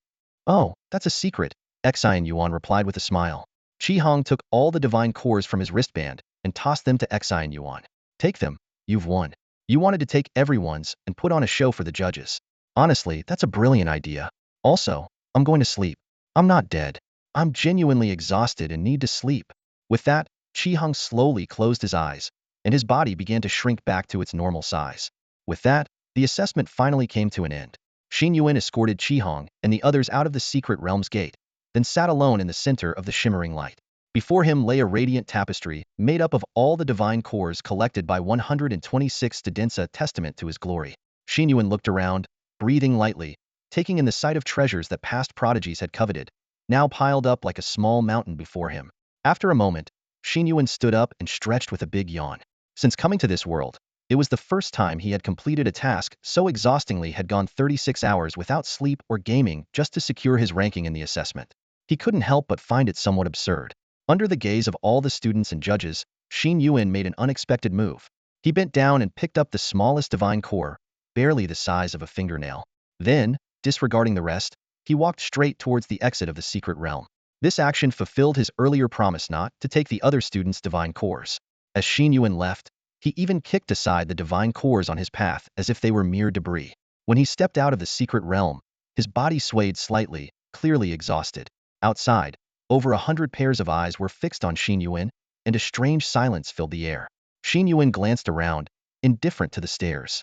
"Oh, that's a secret," Xin Yuan replied with a smile. Qi Hong took all the divine cores from his wristband and tossed them to Xin Yuan. "Take them, you've won. You wanted to take everyone's and put on a show for the judges. Honestly, that's a brilliant idea. Also, I'm going to sleep. I'm not dead. I'm genuinely exhausted and need to sleep." With that, Qi Hong slowly closed his eyes, and his body began to shrink back to its normal size. With that, the assessment finally came to an end. Xin Yuan escorted Qi Hong and the others out of the secret realm's gate, then sat alone in the center of the shimmering light. Before him lay a radiant tapestry, made up of all the divine cores collected by 126 students, a testament to his glory. Xin Yuan looked around, breathing lightly, taking in the sight of treasures that past prodigies had coveted, now piled up like a small mountain before him. After a moment, Xin Yuan stood up and stretched with a big yawn. Since coming to this world, it was the first time he had completed a task so exhaustingly had gone 36 hours without sleep or gaming just to secure his ranking in the assessment. He couldn't help but find it somewhat absurd. Under the gaze of all the students and judges, Xin Yuan made an unexpected move. He bent down and picked up the smallest divine core, barely the size of a fingernail. Then, disregarding the rest, he walked straight towards the exit of the secret realm. This action fulfilled his earlier promise not to take the other students' divine cores. As Xin Yuan left, he even kicked aside the divine cores on his path as if they were mere debris. When he stepped out of the secret realm, his body swayed slightly, clearly exhausted. Outside, over 100 pairs of eyes were fixed on Xin Yuan, and a strange silence filled the air. Xin Yuan glanced around, indifferent to the stares.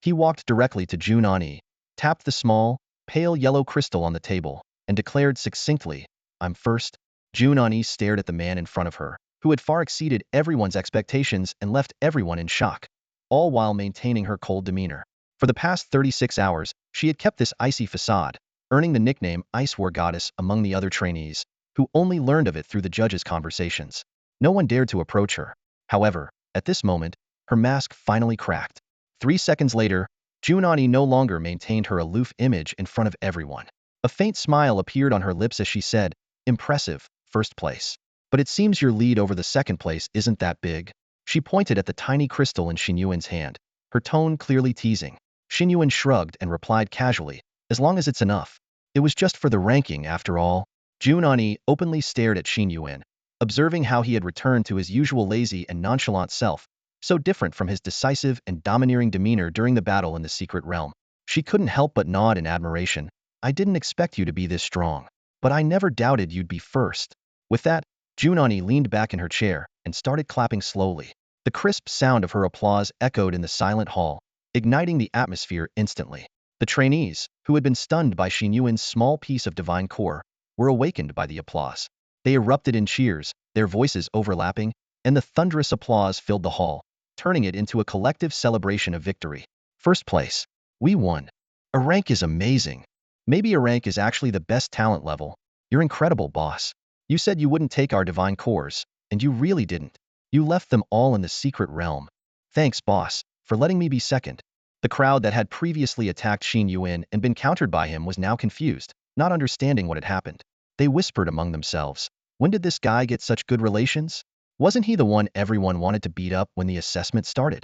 He walked directly to Jun Ani, tapped the small, pale yellow crystal on the table, and declared succinctly, "I'm first." Jun Ani stared at the man in front of her, who had far exceeded everyone's expectations and left everyone in shock, all while maintaining her cold demeanor. For the past 36 hours, she had kept this icy facade, earning the nickname Ice War Goddess among the other trainees, who only learned of it through the judges' conversations. No one dared to approach her. However, at this moment, her mask finally cracked. 3 seconds later, Jun Ani no longer maintained her aloof image in front of everyone. A faint smile appeared on her lips as she said, "Impressive, first place. But it seems your lead over the second place isn't that big." She pointed at the tiny crystal in Xin Yuan's hand, her tone clearly teasing. Xin Yuan shrugged and replied casually, "As long as it's enough. It was just for the ranking after all." Jun Ani openly stared at Xin Yuan, observing how he had returned to his usual lazy and nonchalant self, so different from his decisive and domineering demeanor during the battle in the secret realm. She couldn't help but nod in admiration. "I didn't expect you to be this strong, but I never doubted you'd be first." With that, Jun Ani leaned back in her chair and started clapping slowly. The crisp sound of her applause echoed in the silent hall, igniting the atmosphere instantly. The trainees, who had been stunned by Xin Yuan's small piece of divine core, were awakened by the applause. They erupted in cheers, their voices overlapping, and the thunderous applause filled the hall, turning it into a collective celebration of victory. "First place. We won. A rank is amazing. Maybe a rank is actually the best talent level. You're incredible, boss. You said you wouldn't take our divine cores, and you really didn't. You left them all in the secret realm. Thanks, boss, for letting me be second." The crowd that had previously attacked Xin Yuan and been countered by him was now confused, not understanding what had happened. They whispered among themselves, "When did this guy get such good relations? Wasn't he the one everyone wanted to beat up when the assessment started?"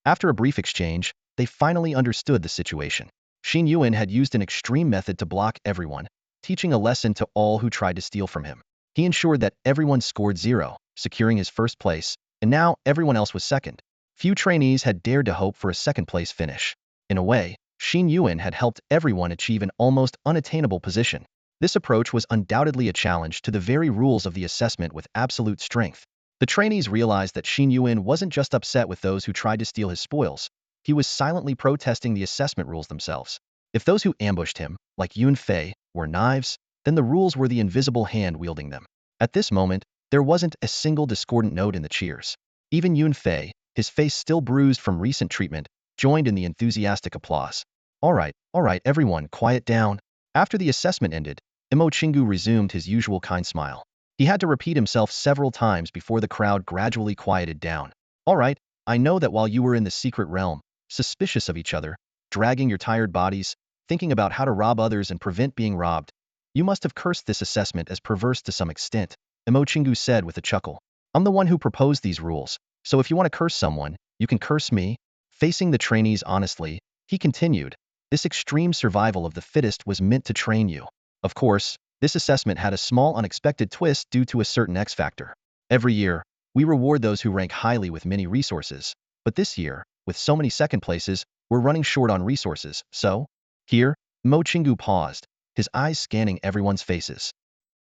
After a brief exchange, they finally understood the situation. Xin Yuan had used an extreme method to block everyone, teaching a lesson to all who tried to steal from him. He ensured that everyone scored 0, securing his first place, and now everyone else was second. Few trainees had dared to hope for a second-place finish. In a way, Xin Yuan had helped everyone achieve an almost unattainable position. This approach was undoubtedly a challenge to the very rules of the assessment with absolute strength. The trainees realized that Xin Yuan wasn't just upset with those who tried to steal his spoils, he was silently protesting the assessment rules themselves. If those who ambushed him, like Yun Fei, were knives, then the rules were the invisible hand wielding them. At this moment, there wasn't a single discordant note in the cheers. Even Yun Fei, his face still bruised from recent treatment, joined in the enthusiastic applause. All right, everyone, quiet down." After the assessment ended, Imo Chingu resumed his usual kind smile. He had to repeat himself several times before the crowd gradually quieted down. "All right, I know that while you were in the secret realm, suspicious of each other, dragging your tired bodies, thinking about how to rob others and prevent being robbed, you must have cursed this assessment as perverse to some extent," Imo Chingu said with a chuckle. "I'm the one who proposed these rules, so if you want to curse someone, you can curse me." Facing the trainees honestly, he continued, "This extreme survival of the fittest was meant to train you. Of course, this assessment had a small unexpected twist due to a certain X factor. Every year, we reward those who rank highly with many resources, but this year, with so many second places, we're running short on resources, so..." Here, Mo Chingu paused, his eyes scanning everyone's faces.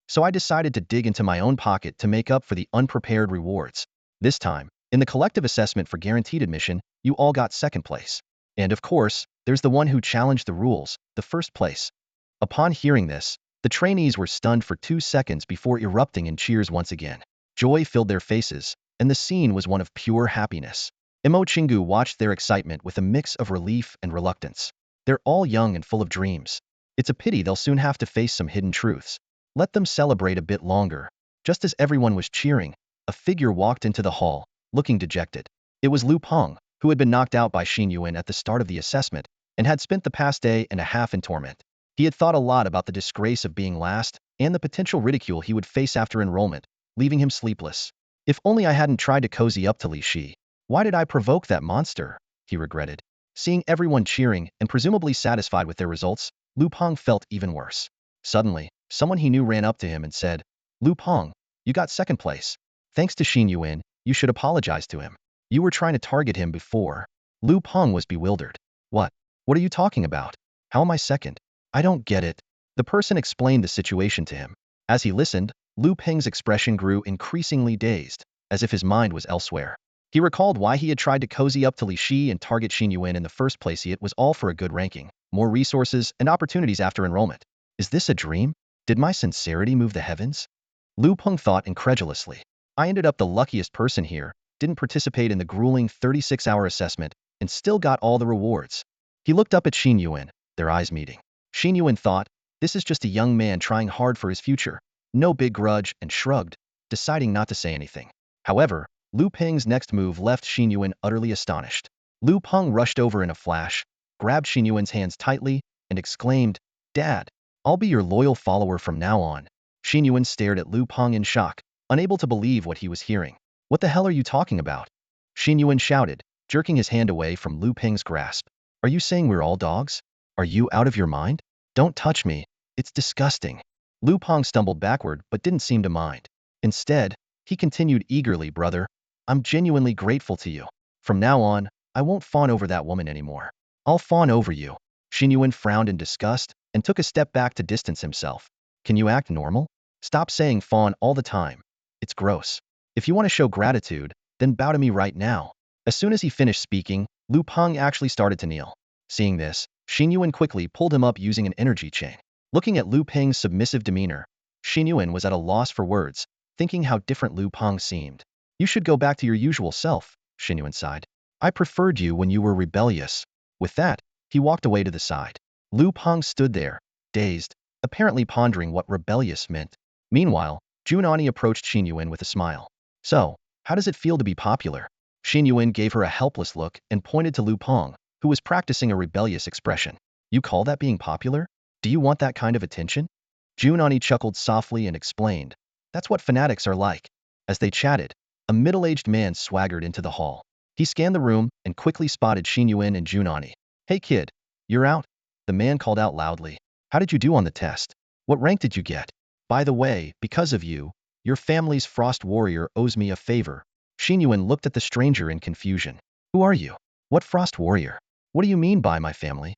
"So I decided to dig into my own pocket to make up for the unprepared rewards. This time, in the collective assessment for guaranteed admission, you all got second place. And of course, there's the one who challenged the rules, the first place." Upon hearing this, the trainees were stunned for 2 seconds before erupting in cheers once again. Joy filled their faces, and the scene was one of pure happiness. Imo Chingu watched their excitement with a mix of relief and reluctance. They're all young and full of dreams. It's a pity they'll soon have to face some hidden truths. Let them celebrate a bit longer. Just as everyone was cheering, a figure walked into the hall, looking dejected. It was Lu Peng, who had been knocked out by Xin Yuan at the start of the assessment and had spent the past day and a half in torment. He had thought a lot about the disgrace of being last and the potential ridicule he would face after enrollment, leaving him sleepless. If only I hadn't tried to cozy up to Li Shi. Why did I provoke that monster? He regretted. Seeing everyone cheering and presumably satisfied with their results, Lu Peng felt even worse. Suddenly, someone he knew ran up to him and said, Lu Peng, you got second place. Thanks to Xin Yuan, you should apologize to him. You were trying to target him before. Lu Peng was bewildered. What? What are you talking about? How am I second? I don't get it. The person explained the situation to him. As he listened, Lu Peng's expression grew increasingly dazed, as if his mind was elsewhere. He recalled why he had tried to cozy up to Li Shi and target Xin Yuan in the first place. It was all for a good ranking, more resources, and opportunities after enrollment. Is this a dream? Did my sincerity move the heavens? Lu Peng thought incredulously. I ended up the luckiest person here, didn't participate in the grueling 36-hour assessment, and still got all the rewards. He looked up at Xin Yuan, their eyes meeting. Xin Yuan thought, this is just a young man trying hard for his future. No big grudge, and shrugged, deciding not to say anything. However, Lu Peng's next move left Xin Yuan utterly astonished. Lu Peng rushed over in a flash, grabbed Xin Yuan's hands tightly, and exclaimed, Dad, I'll be your loyal follower from now on. Xin Yuan stared at Lu Peng in shock, unable to believe what he was hearing. What the hell are you talking about? Xin Yuan shouted, jerking his hand away from Lu Peng's grasp. Are you saying we're all dogs? Are you out of your mind? Don't touch me. It's disgusting. Lu Peng stumbled backward but didn't seem to mind. Instead, he continued eagerly, brother, I'm genuinely grateful to you. From now on, I won't fawn over that woman anymore. I'll fawn over you. Xin Yuan frowned in disgust and took a step back to distance himself. Can you act normal? Stop saying fawn all the time. It's gross. If you want to show gratitude, then bow to me right now. As soon as he finished speaking, Lu Peng actually started to kneel. Seeing this, Xin Yuan quickly pulled him up using an energy chain. Looking at Lu Peng's submissive demeanor, Xin Yuan was at a loss for words, thinking how different Lu Peng seemed. You should go back to your usual self, Xin Yuan sighed. I preferred you when you were rebellious. With that, he walked away to the side. Lu Peng stood there, dazed, apparently pondering what rebellious meant. Meanwhile, Jun Ani approached Xin Yuan with a smile. So, how does it feel to be popular? Xin Yuan gave her a helpless look and pointed to Lu Peng, who was practicing a rebellious expression. You call that being popular? Do you want that kind of attention? Jun Ani chuckled softly and explained. That's what fanatics are like. As they chatted, a middle-aged man swaggered into the hall. He scanned the room and quickly spotted Xin Yuan and Jun Ani. Hey kid, you're out? The man called out loudly. How did you do on the test? What rank did you get? By the way, because of you, your family's frost warrior owes me a favor. Xin Yuan looked at the stranger in confusion. Who are you? What frost warrior? What do you mean by my family?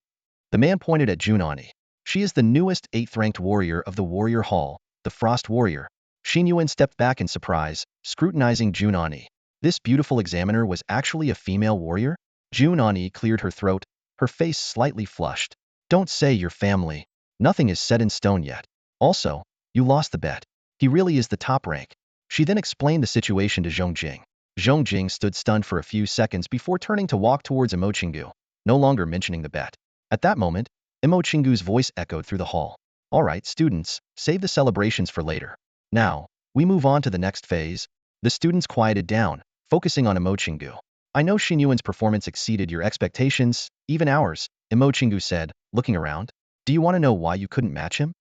The man pointed at Jun Ani. She is the newest 8th-ranked warrior of the warrior hall, the frost warrior. Xin Yuan stepped back in surprise, scrutinizing Jun Ani. This beautiful examiner was actually a female warrior? Jun Ani cleared her throat, her face slightly flushed. Don't say your family. Nothing is set in stone yet. Also, you lost the bet. He really is the top rank. She then explained the situation to Zhongjing. Zhongjing stood stunned for a few seconds before turning to walk towards Imo Chingu, no longer mentioning the bet. At that moment, Imo Chingu's voice echoed through the hall. All right, students, save the celebrations for later. Now, we move on to the next phase. The students quieted down, focusing on Imo Chingu. I know Xin Yuan's performance exceeded your expectations, even ours, Imo Chingu said, looking around. Do you want to know why you couldn't match him?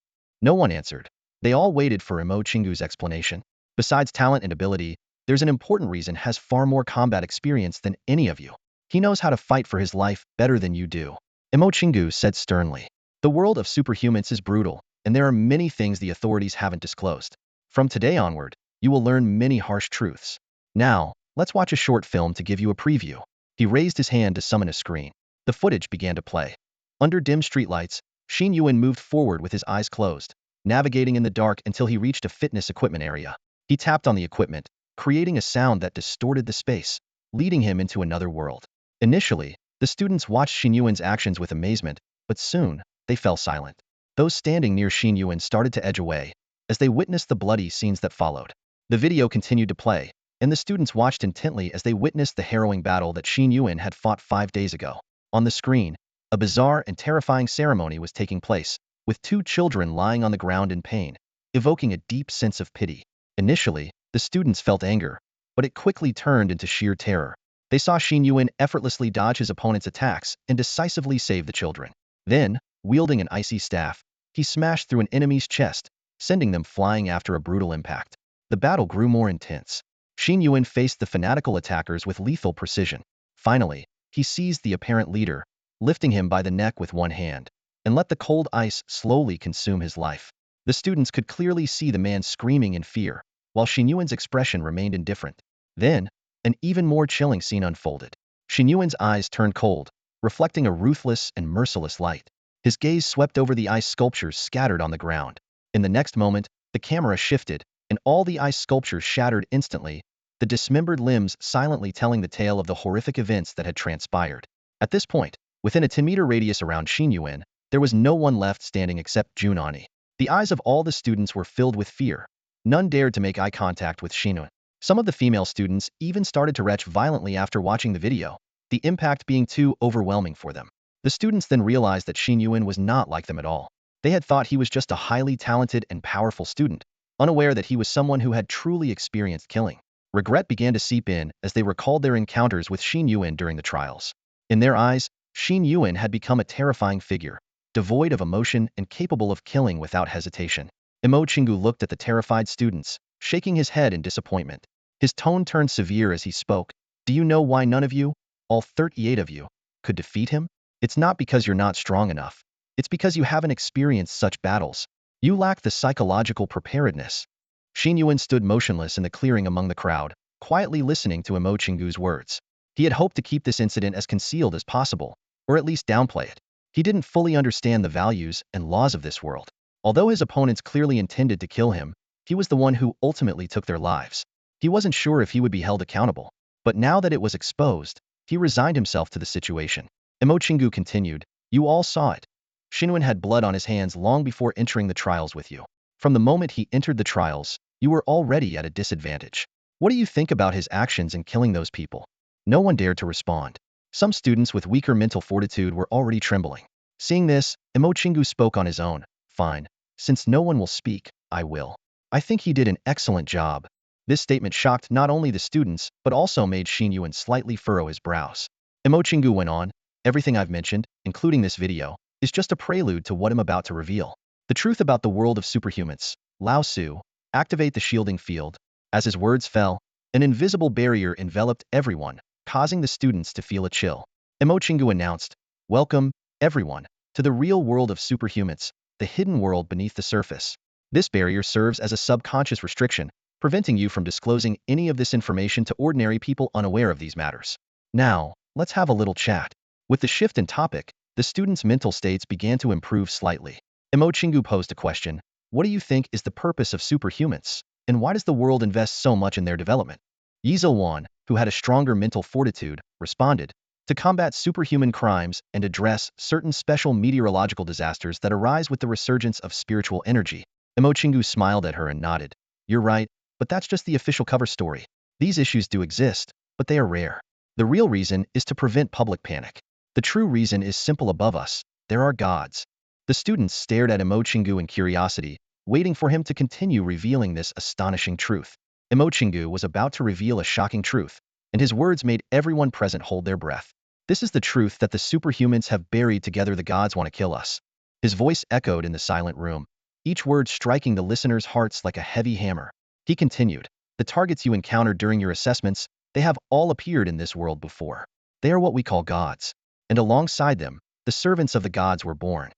No one answered. They all waited for Imo Chingu's explanation. Besides talent and ability, there's an important reason: has far more combat experience than any of you. He knows how to fight for his life better than you do. Imo Chingu said sternly. The world of superhumans is brutal, and there are many things the authorities haven't disclosed. From today onward, you will learn many harsh truths. Now, let's watch a short film to give you a preview. He raised his hand to summon a screen. The footage began to play. Under dim streetlights, Xin Yuan moved forward with his eyes closed, navigating in the dark until he reached a fitness equipment area. He tapped on the equipment, creating a sound that distorted the space, leading him into another world. Initially, the students watched Xin Yuan's actions with amazement, but soon, they fell silent. Those standing near Xin Yuan started to edge away, as they witnessed the bloody scenes that followed. The video continued to play, and the students watched intently as they witnessed the harrowing battle that Xin Yuan had fought 5 days ago. On the screen, a bizarre and terrifying ceremony was taking place, with two children lying on the ground in pain, evoking a deep sense of pity. Initially, the students felt anger, but it quickly turned into sheer terror. They saw Xin Yuan effortlessly dodge his opponent's attacks and decisively save the children. Then, wielding an icy staff, he smashed through an enemy's chest, sending them flying after a brutal impact. The battle grew more intense. Xin Yuan faced the fanatical attackers with lethal precision. Finally, he seized the apparent leader, lifting him by the neck with one hand, and let the cold ice slowly consume his life. The students could clearly see the man screaming in fear, while Xin Yuan's expression remained indifferent. Then, an even more chilling scene unfolded. Xin Yuan's eyes turned cold, reflecting a ruthless and merciless light. His gaze swept over the ice sculptures scattered on the ground. In the next moment, the camera shifted, and all the ice sculptures shattered instantly, the dismembered limbs silently telling the tale of the horrific events that had transpired. At this point, within a 10-meter radius around Xin Yuan, there was no one left standing except Jun Ani. The eyes of all the students were filled with fear. None dared to make eye contact with Xin Yuan. Some of the female students even started to retch violently after watching the video, the impact being too overwhelming for them. The students then realized that Xin Yuan was not like them at all. They had thought he was just a highly talented and powerful student, unaware that he was someone who had truly experienced killing. Regret began to seep in as they recalled their encounters with Xin Yuan during the trials. In their eyes, Xin Yuan had become a terrifying figure, devoid of emotion and capable of killing without hesitation. Emo Chingu looked at the terrified students, shaking his head in disappointment. His tone turned severe as he spoke. Do you know why none of you, all 38 of you, could defeat him? It's not because you're not strong enough. It's because you haven't experienced such battles. You lack the psychological preparedness. Xin Yuan stood motionless in the clearing among the crowd, quietly listening to Emo Chingu's words. He had hoped to keep this incident as concealed as possible, or at least downplay it. He didn't fully understand the values and laws of this world. Although his opponents clearly intended to kill him, he was the one who ultimately took their lives. He wasn't sure if he would be held accountable, but now that it was exposed, he resigned himself to the situation. Emo Chingu continued, you all saw it. Xin Yuan had blood on his hands long before entering the trials with you. From the moment he entered the trials, you were already at a disadvantage. What do you think about his actions in killing those people? No one dared to respond. Some students with weaker mental fortitude were already trembling. Seeing this, Emo Chingu spoke on his own. Fine. Since no one will speak, I will. I think he did an excellent job. This statement shocked not only the students, but also made Xin Yuan slightly furrow his brows. Emo Chingu went on, everything I've mentioned, including this video, is just a prelude to what I'm about to reveal. The truth about the world of superhumans. Lao Tzu, activate the shielding field. As his words fell, an invisible barrier enveloped everyone, causing the students to feel a chill. Emo Chingu announced, welcome, everyone, to the real world of superhumans, the hidden world beneath the surface. This barrier serves as a subconscious restriction, preventing you from disclosing any of this information to ordinary people unaware of these matters. Now, let's have a little chat. With the shift in topic, the students' mental states began to improve slightly. Emo Chingu posed a question, what do you think is the purpose of superhumans, and why does the world invest so much in their development? Xin Yuan, who had a stronger mental fortitude, responded, to combat superhuman crimes and address certain special meteorological disasters that arise with the resurgence of spiritual energy. Emo Chingu smiled at her and nodded. You're right, but that's just the official cover story. These issues do exist, but they are rare. The real reason is to prevent public panic. The true reason is simple above us. There are gods. The students stared at Emo Chingu in curiosity, waiting for him to continue revealing this astonishing truth. Emo Chingu was about to reveal a shocking truth, and his words made everyone present hold their breath. This is the truth that the superhumans have buried together. The gods want to kill us. His voice echoed in the silent room, each word striking the listeners' hearts like a heavy hammer. He continued, the targets you encountered during your assessments, they have all appeared in this world before. They are what we call gods. And alongside them, the servants of the gods were born.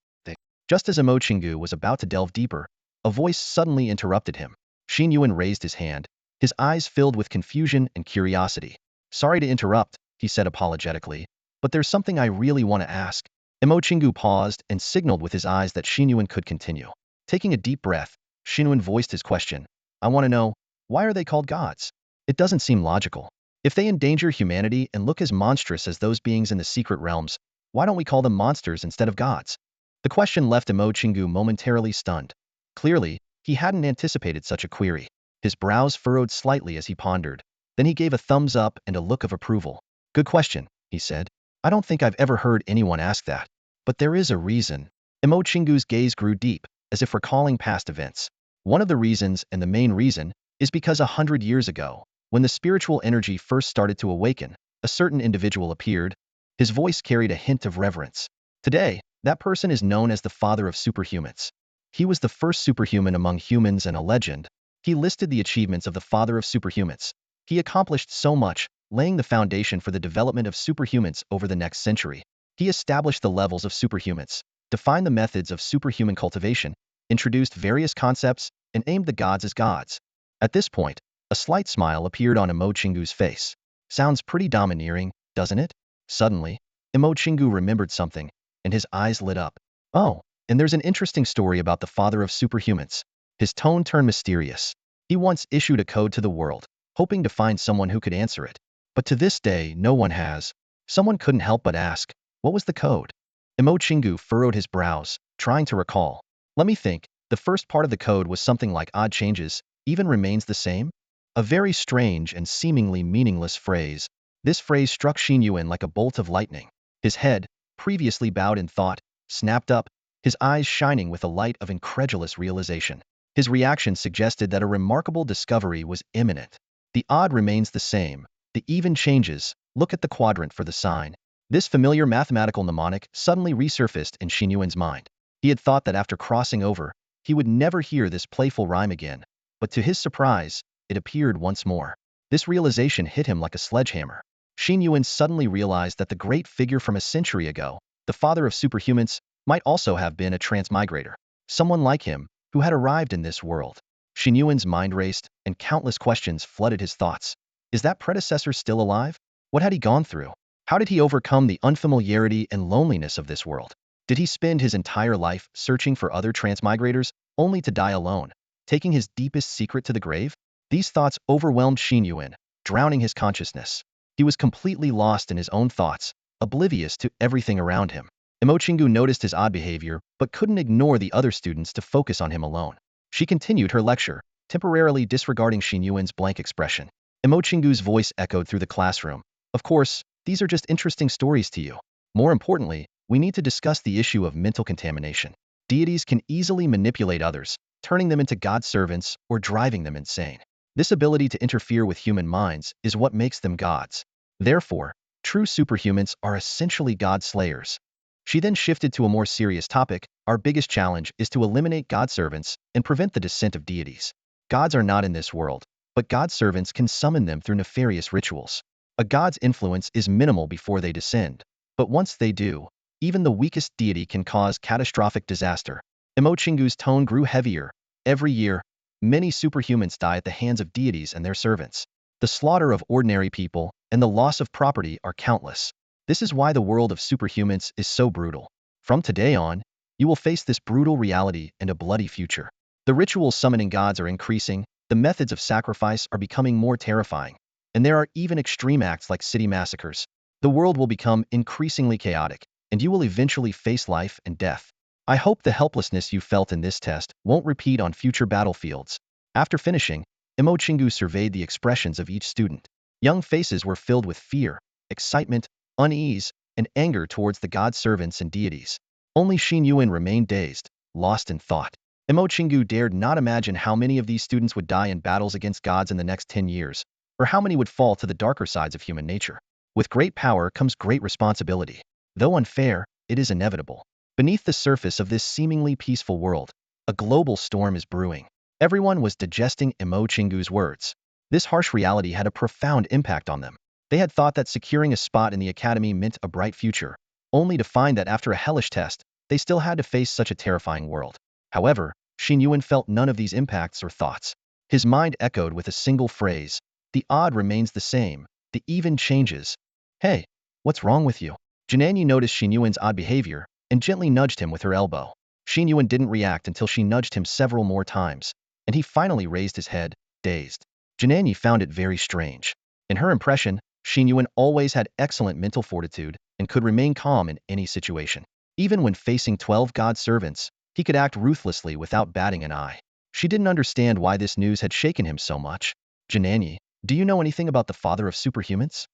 Just as Emo Chingu was about to delve deeper, a voice suddenly interrupted him. Xin Yuan raised his hand, his eyes filled with confusion and curiosity. Sorry to interrupt, he said apologetically, but there's something I really want to ask. Emo Chingu paused and signaled with his eyes that Xin Yuan could continue. Taking a deep breath, Xin Yuan voiced his question. I want to know, why are they called gods? It doesn't seem logical. If they endanger humanity and look as monstrous as those beings in the secret realms, why don't we call them monsters instead of gods? The question left Emo Chingu momentarily stunned. Clearly, he hadn't anticipated such a query. His brows furrowed slightly as he pondered. Then he gave a thumbs up and a look of approval. Good question, he said. I don't think I've ever heard anyone ask that. But there is a reason. Imo Chingu's gaze grew deep, as if recalling past events. One of the reasons, and the main reason, is because 100 years ago, when the spiritual energy first started to awaken, a certain individual appeared. His voice carried a hint of reverence. Today, that person is known as the father of superhumans. He was the first superhuman among humans and a legend. He listed the achievements of the father of superhumans. He accomplished so much, laying the foundation for the development of superhumans over the next century. He established the levels of superhumans, defined the methods of superhuman cultivation, introduced various concepts, and aimed the gods as gods. At this point, a slight smile appeared on Imo Chingu's face. Sounds pretty domineering, doesn't it? Suddenly, Imo Chingu remembered something, and his eyes lit up. Oh, and there's an interesting story about the father of superhumans. His tone turned mysterious. He once issued a code to the world, hoping to find someone who could answer it. But to this day, no one has. Someone couldn't help but ask, what was the code? Imo Chingu furrowed his brows, trying to recall. Let me think. The first part of the code was something like odd changes, even remains the same? A very strange and seemingly meaningless phrase. This phrase struck Xin Yuan like a bolt of lightning. His head, previously bowed in thought, snapped up, his eyes shining with a light of incredulous realization. His reaction suggested that a remarkable discovery was imminent. The odd remains the same. The even changes. Look at the quadrant for the sign. This familiar mathematical mnemonic suddenly resurfaced in Xin Yuan's mind. He had thought that after crossing over, he would never hear this playful rhyme again. But to his surprise, it appeared once more. This realization hit him like a sledgehammer. Xin Yuan suddenly realized that the great figure from a century ago, the father of superhumans, might also have been a transmigrator. Someone like him, who had arrived in this world. Xin Yuan's mind raced, and countless questions flooded his thoughts. Is that predecessor still alive? What had he gone through? How did he overcome the unfamiliarity and loneliness of this world? Did he spend his entire life searching for other transmigrators, only to die alone, taking his deepest secret to the grave? These thoughts overwhelmed Xin Yuan, drowning his consciousness. He was completely lost in his own thoughts, oblivious to everything around him. Imo Chingu noticed his odd behavior, but couldn't ignore the other students to focus on him alone. She continued her lecture, temporarily disregarding Xin Yuan's blank expression. Imo Chingu's voice echoed through the classroom. Of course, these are just interesting stories to you. More importantly, we need to discuss the issue of mental contamination. Deities can easily manipulate others, turning them into God servants or driving them insane. This ability to interfere with human minds is what makes them gods. Therefore, true superhumans are essentially god slayers. She then shifted to a more serious topic. Our biggest challenge is to eliminate god servants and prevent the descent of deities. Gods are not in this world, but god servants can summon them through nefarious rituals. A god's influence is minimal before they descend, but once they do, even the weakest deity can cause catastrophic disaster. Imo Chingu's tone grew heavier. Every year, many superhumans die at the hands of deities and their servants. The slaughter of ordinary people and the loss of property are countless. This is why the world of superhumans is so brutal. From today on, you will face this brutal reality and a bloody future. The rituals summoning gods are increasing, the methods of sacrifice are becoming more terrifying, and there are even extreme acts like city massacres. The world will become increasingly chaotic, and you will eventually face life and death. I hope the helplessness you felt in this test won't repeat on future battlefields. After finishing, Imo Chingu surveyed the expressions of each student. Young faces were filled with fear, excitement, unease, and anger towards the god servants and deities. Only Xin Yuan remained dazed, lost in thought. Imo Chingu dared not imagine how many of these students would die in battles against gods in the next 10 years, or how many would fall to the darker sides of human nature. With great power comes great responsibility. Though unfair, it is inevitable. Beneath the surface of this seemingly peaceful world, a global storm is brewing. Everyone was digesting Imo Chingu's words. This harsh reality had a profound impact on them. They had thought that securing a spot in the academy meant a bright future, only to find that after a hellish test, they still had to face such a terrifying world. However, Xin Yuan felt none of these impacts or thoughts. His mind echoed with a single phrase. The odd remains the same, the even changes. Hey, what's wrong with you? Jun Ani noticed Xin Yuan's odd behavior and gently nudged him with her elbow. Xin Yuan didn't react until she nudged him several more times, and he finally raised his head, dazed. Jun Ani found it very strange. In her impression, Xin Yuan always had excellent mental fortitude and could remain calm in any situation. Even when facing 12 god servants, he could act ruthlessly without batting an eye. She didn't understand why this news had shaken him so much. Jun Ani, do you know anything about the father of superhumans?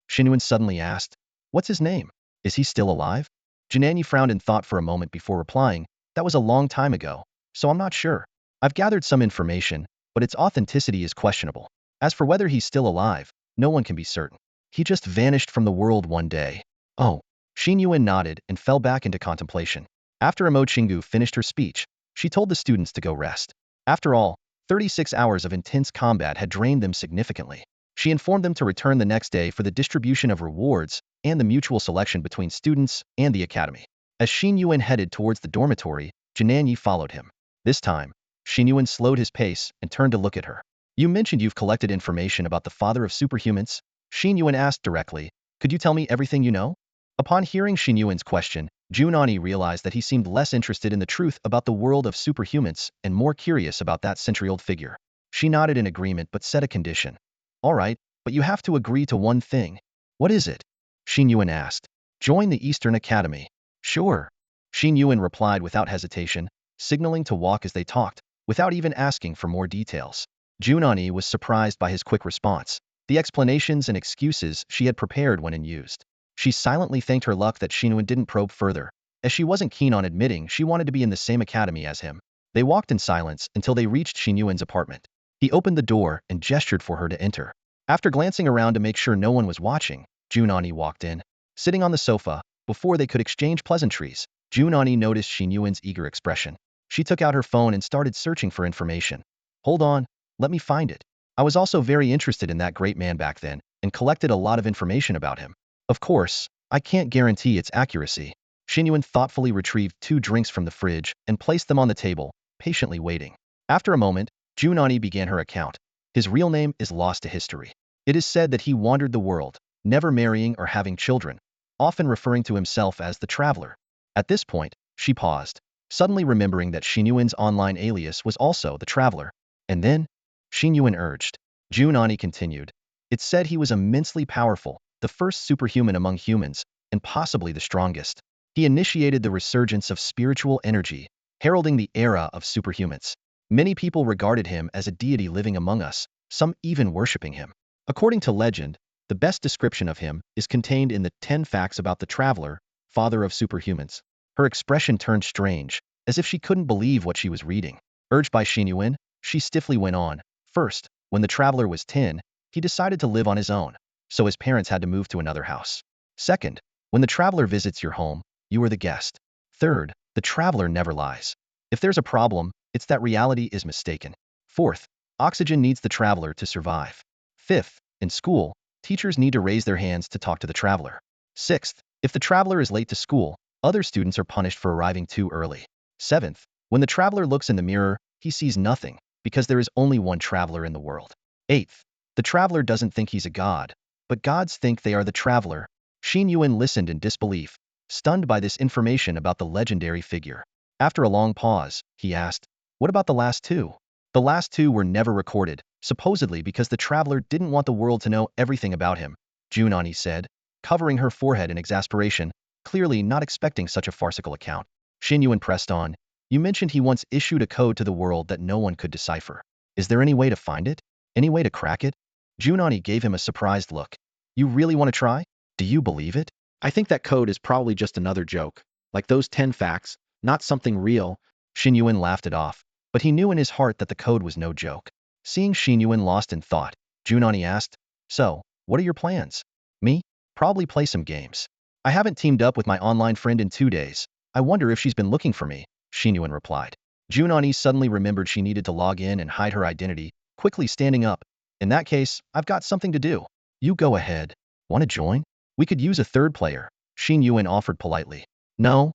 Xin Yuan suddenly asked. What's his name? Is he still alive? Jun Ani frowned in thought for a moment before replying. That was a long time ago, so I'm not sure. I've gathered some information, but its authenticity is questionable. As for whether he's still alive, no one can be certain. He just vanished from the world one day. Oh. Xin Yuan nodded and fell back into contemplation. After Imo Chingu finished her speech, she told the students to go rest. After all, 36 hours of intense combat had drained them significantly. She informed them to return the next day for the distribution of rewards and the mutual selection between students and the academy. As Xin Yuan headed towards the dormitory, Jun Ani followed him. This time, Xin Yuan slowed his pace and turned to look at her. You mentioned you've collected information about the father of superhumans? Xin Yuan asked directly. Could you tell me everything you know? Upon hearing Xin Yuan's question, Jun Ani realized that he seemed less interested in the truth about the world of superhumans and more curious about that century-old figure. She nodded in agreement but set a condition. All right, but you have to agree to one thing. What is it? Xin Yuan asked. Join the Eastern Academy. Sure. Xin Yuan replied without hesitation, signaling to walk as they talked, without even asking for more details. Jun Ani was surprised by his quick response. The explanations and excuses she had prepared went unused. She silently thanked her luck that Xin Yuan didn't probe further, as she wasn't keen on admitting she wanted to be in the same academy as him. They walked in silence until they reached Xin Yuan's apartment. He opened the door and gestured for her to enter. After glancing around to make sure no one was watching, Jun Ani walked in. Sitting on the sofa, before they could exchange pleasantries, Jun Ani noticed Xin Yuan's eager expression. She took out her phone and started searching for information. Hold on, let me find it. I was also very interested in that great man back then, and collected a lot of information about him. Of course, I can't guarantee its accuracy. Xin Yuan thoughtfully retrieved 2 drinks from the fridge and placed them on the table, patiently waiting. After a moment, Jun Ani began her account. His real name is lost to history. It is said that he wandered the world, never marrying or having children, often referring to himself as the Traveler. At this point, she paused, suddenly remembering that Xin Yuan's online alias was also the Traveler. And then, Xin Yuan urged. Jun Ani continued. It said he was immensely powerful, the first superhuman among humans, and possibly the strongest. He initiated the resurgence of spiritual energy, heralding the era of superhumans. Many people regarded him as a deity living among us, some even worshipping him. According to legend, the best description of him is contained in the 10 Facts About the Traveler, Father of Superhumans. Her expression turned strange, as if she couldn't believe what she was reading. Urged by Xin Yuan, she stiffly went on. First, when the Traveler was 10, he decided to live on his own, so his parents had to move to another house. Second, when the Traveler visits your home, you are the guest. Third, the Traveler never lies. If there's a problem, it's that reality is mistaken. Fourth, oxygen needs the Traveler to survive. Fifth, in school, teachers need to raise their hands to talk to the Traveler. Sixth, if the Traveler is late to school, other students are punished for arriving too early. Seventh, when the Traveler looks in the mirror, he sees nothing, because there is only one Traveler in the world. Eighth, the Traveler doesn't think he's a god, but gods think they are the Traveler. Xin Yuan listened in disbelief, stunned by this information about the legendary figure. After a long pause, he asked, what about the last 2? The last 2 were never recorded, supposedly because the Traveler didn't want the world to know everything about him, Jun Ani said, covering her forehead in exasperation, clearly not expecting such a farcical account. Xin Yuan pressed on. You mentioned he once issued a code to the world that no one could decipher. Is there any way to find it? Any way to crack it? Jun Ani gave him a surprised look. You really want to try? Do you believe it? I think that code is probably just another joke, like those 10 facts, not something real. Xin Yuan laughed it off, but he knew in his heart that the code was no joke. Seeing Xin Yuan lost in thought, Jun Ani asked, so, what are your plans? Me? Probably play some games. I haven't teamed up with my online friend in 2 days. I wonder if she's been looking for me, Xin Yuan replied. Jun Ani suddenly remembered she needed to log in and hide her identity, quickly standing up. In that case, I've got something to do. You go ahead. Want to join? We could use a third player, Xin Yuan offered politely. No.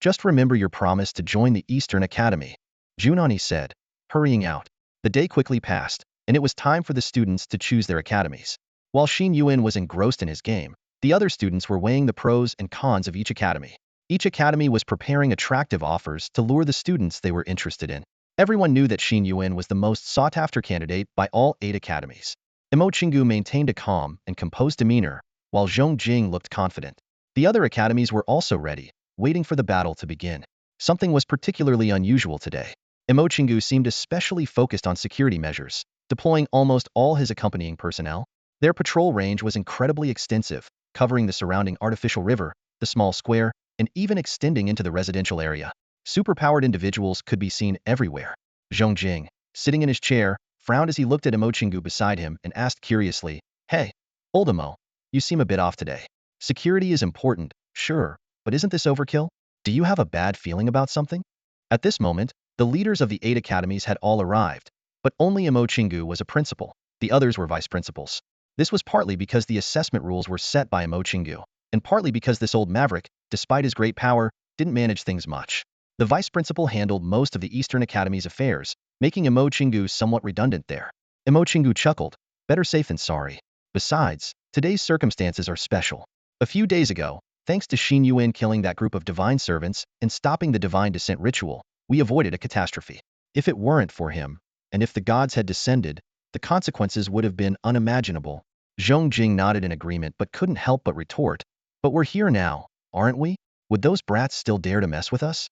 Just remember your promise to join the Eastern Academy, Jun Ani said, hurrying out. The day quickly passed, and it was time for the students to choose their academies. While Xin Yuan was engrossed in his game, the other students were weighing the pros and cons of each academy. Each academy was preparing attractive offers to lure the students they were interested in. Everyone knew that Xin Yuan was the most sought-after candidate by all 8 academies. Imo Chingu maintained a calm and composed demeanor, while Zhong Jing looked confident. The other academies were also ready, waiting for the battle to begin. Something was particularly unusual today. Chingu seemed especially focused on security measures, deploying almost all his accompanying personnel. Their patrol range was incredibly extensive, covering the surrounding artificial river, the small square, and even extending into the residential area. Superpowered individuals could be seen everywhere. Zhong Jing, sitting in his chair, frowned as he looked at Chingu beside him and asked curiously, "Hey, old Emo, you seem a bit off today. Security is important, sure, but isn't this overkill? Do you have a bad feeling about something?" At this moment, the leaders of the 8 academies had all arrived, but only Chingu was a principal. The others were vice principals. This was partly because the assessment rules were set by Chingu, and partly because this old maverick, despite his great power, didn't manage things much. The vice principal handled most of the Eastern Academy's affairs, making Chingu somewhat redundant there. Chingu chuckled, better safe than sorry. Besides, today's circumstances are special. A few days ago, thanks to Xin Yuan killing that group of divine servants and stopping the divine descent ritual, we avoided a catastrophe. If it weren't for him, and if the gods had descended, the consequences would have been unimaginable. Zhong Jing nodded in agreement but couldn't help but retort, "But we're here now, aren't we? Would those brats still dare to mess with us?"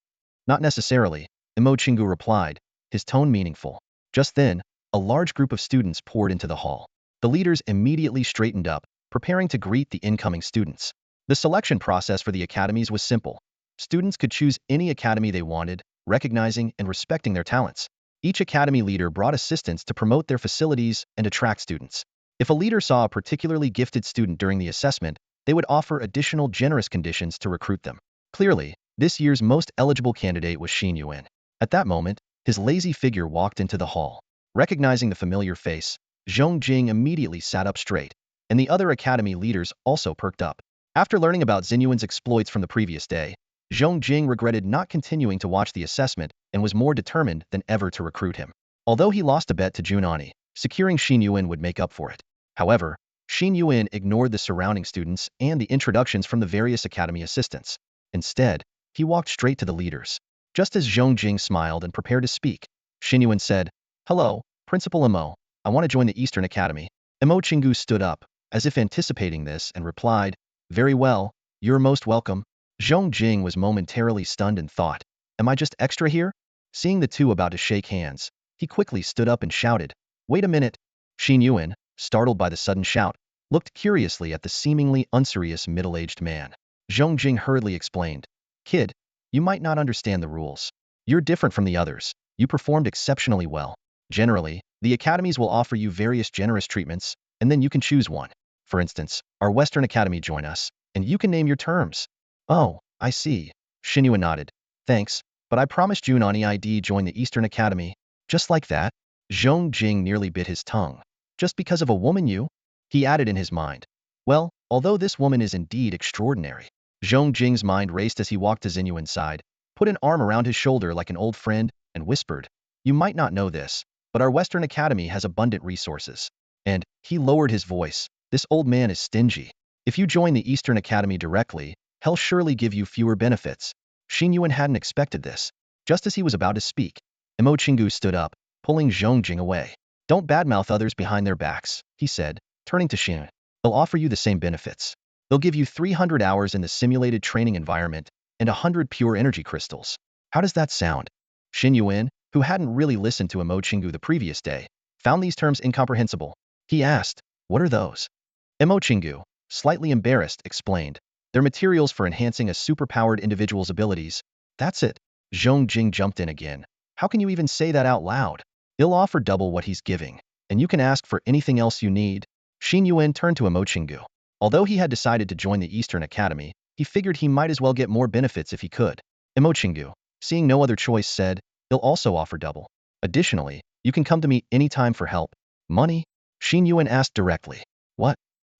"Not necessarily," Chingu replied, his tone meaningful. Just then, a large group of students poured into the hall. The leaders immediately straightened up, preparing to greet the incoming students. The selection process for the academies was simple. Students could choose any academy they wanted, recognizing and respecting their talents. Each academy leader brought assistants to promote their facilities and attract students. If a leader saw a particularly gifted student during the assessment, they would offer additional generous conditions to recruit them. Clearly, this year's most eligible candidate was Xin Yuan. At that moment, his lazy figure walked into the hall. Recognizing the familiar face, Zhong Jing immediately sat up straight, and the other academy leaders also perked up. After learning about Xin Yuan's exploits from the previous day, Zhong Jing regretted not continuing to watch the assessment and was more determined than ever to recruit him. Although he lost a bet to Jun Ani, securing Xin Yuan would make up for it. However, Xin Yuan ignored the surrounding students and the introductions from the various academy assistants. Instead, he walked straight to the leaders. Just as Zhong Jing smiled and prepared to speak, Xin Yuan said, "Hello, Principal Emo. I want to join the Eastern Academy." Chingu stood up, as if anticipating this, and replied, "Very well, you're most welcome." Zhong Jing was momentarily stunned and thought, "Am I just extra here?" Seeing the two about to shake hands, he quickly stood up and shouted, "Wait a minute." Xin Yuan, startled by the sudden shout, looked curiously at the seemingly unserious middle-aged man. Zhong Jing hurriedly explained, "Kid, you might not understand the rules. You're different from the others. You performed exceptionally well. Generally, the academies will offer you various generous treatments, and then you can choose one. For instance, our Western Academy join us, and you can name your terms." "Oh, I see." Xin Yuan nodded. "Thanks, but I promised Jun Ani I'd join the Eastern Academy." Just like that, Zhong Jing nearly bit his tongue. "Just because of a woman you?" He added in his mind. "Well, although this woman is indeed extraordinary." Zhong Jing's mind raced as he walked to Xin Yuan's side, put an arm around his shoulder like an old friend, and whispered, "You might not know this, but our Western Academy has abundant resources." And, he lowered his voice, "This old man is stingy. If you join the Eastern Academy directly, he'll surely give you fewer benefits." Xin Yuan hadn't expected this. Just as he was about to speak, Chingu stood up, pulling Zhong Jing away. "Don't badmouth others behind their backs," he said, turning to Xin. "They'll offer you the same benefits. They'll give you 300 hours in the simulated training environment and 100 pure energy crystals." "How does that sound?" Xin Yuan, who hadn't really listened to Chingu the previous day, found these terms incomprehensible. He asked, "What are those?" Chingu, slightly embarrassed, explained, "They're materials for enhancing a superpowered individual's abilities." "That's it." Zhong Jing jumped in again. "How can you even say that out loud? He'll offer double what he's giving, and you can ask for anything else you need." Xin Yuan turned to Chingu. Although he had decided to join the Eastern Academy, he figured he might as well get more benefits if he could. Chingu, seeing no other choice, said, "He'll also offer double. Additionally, you can come to me anytime for help." "Money?" Xin Yuan asked directly. "What?"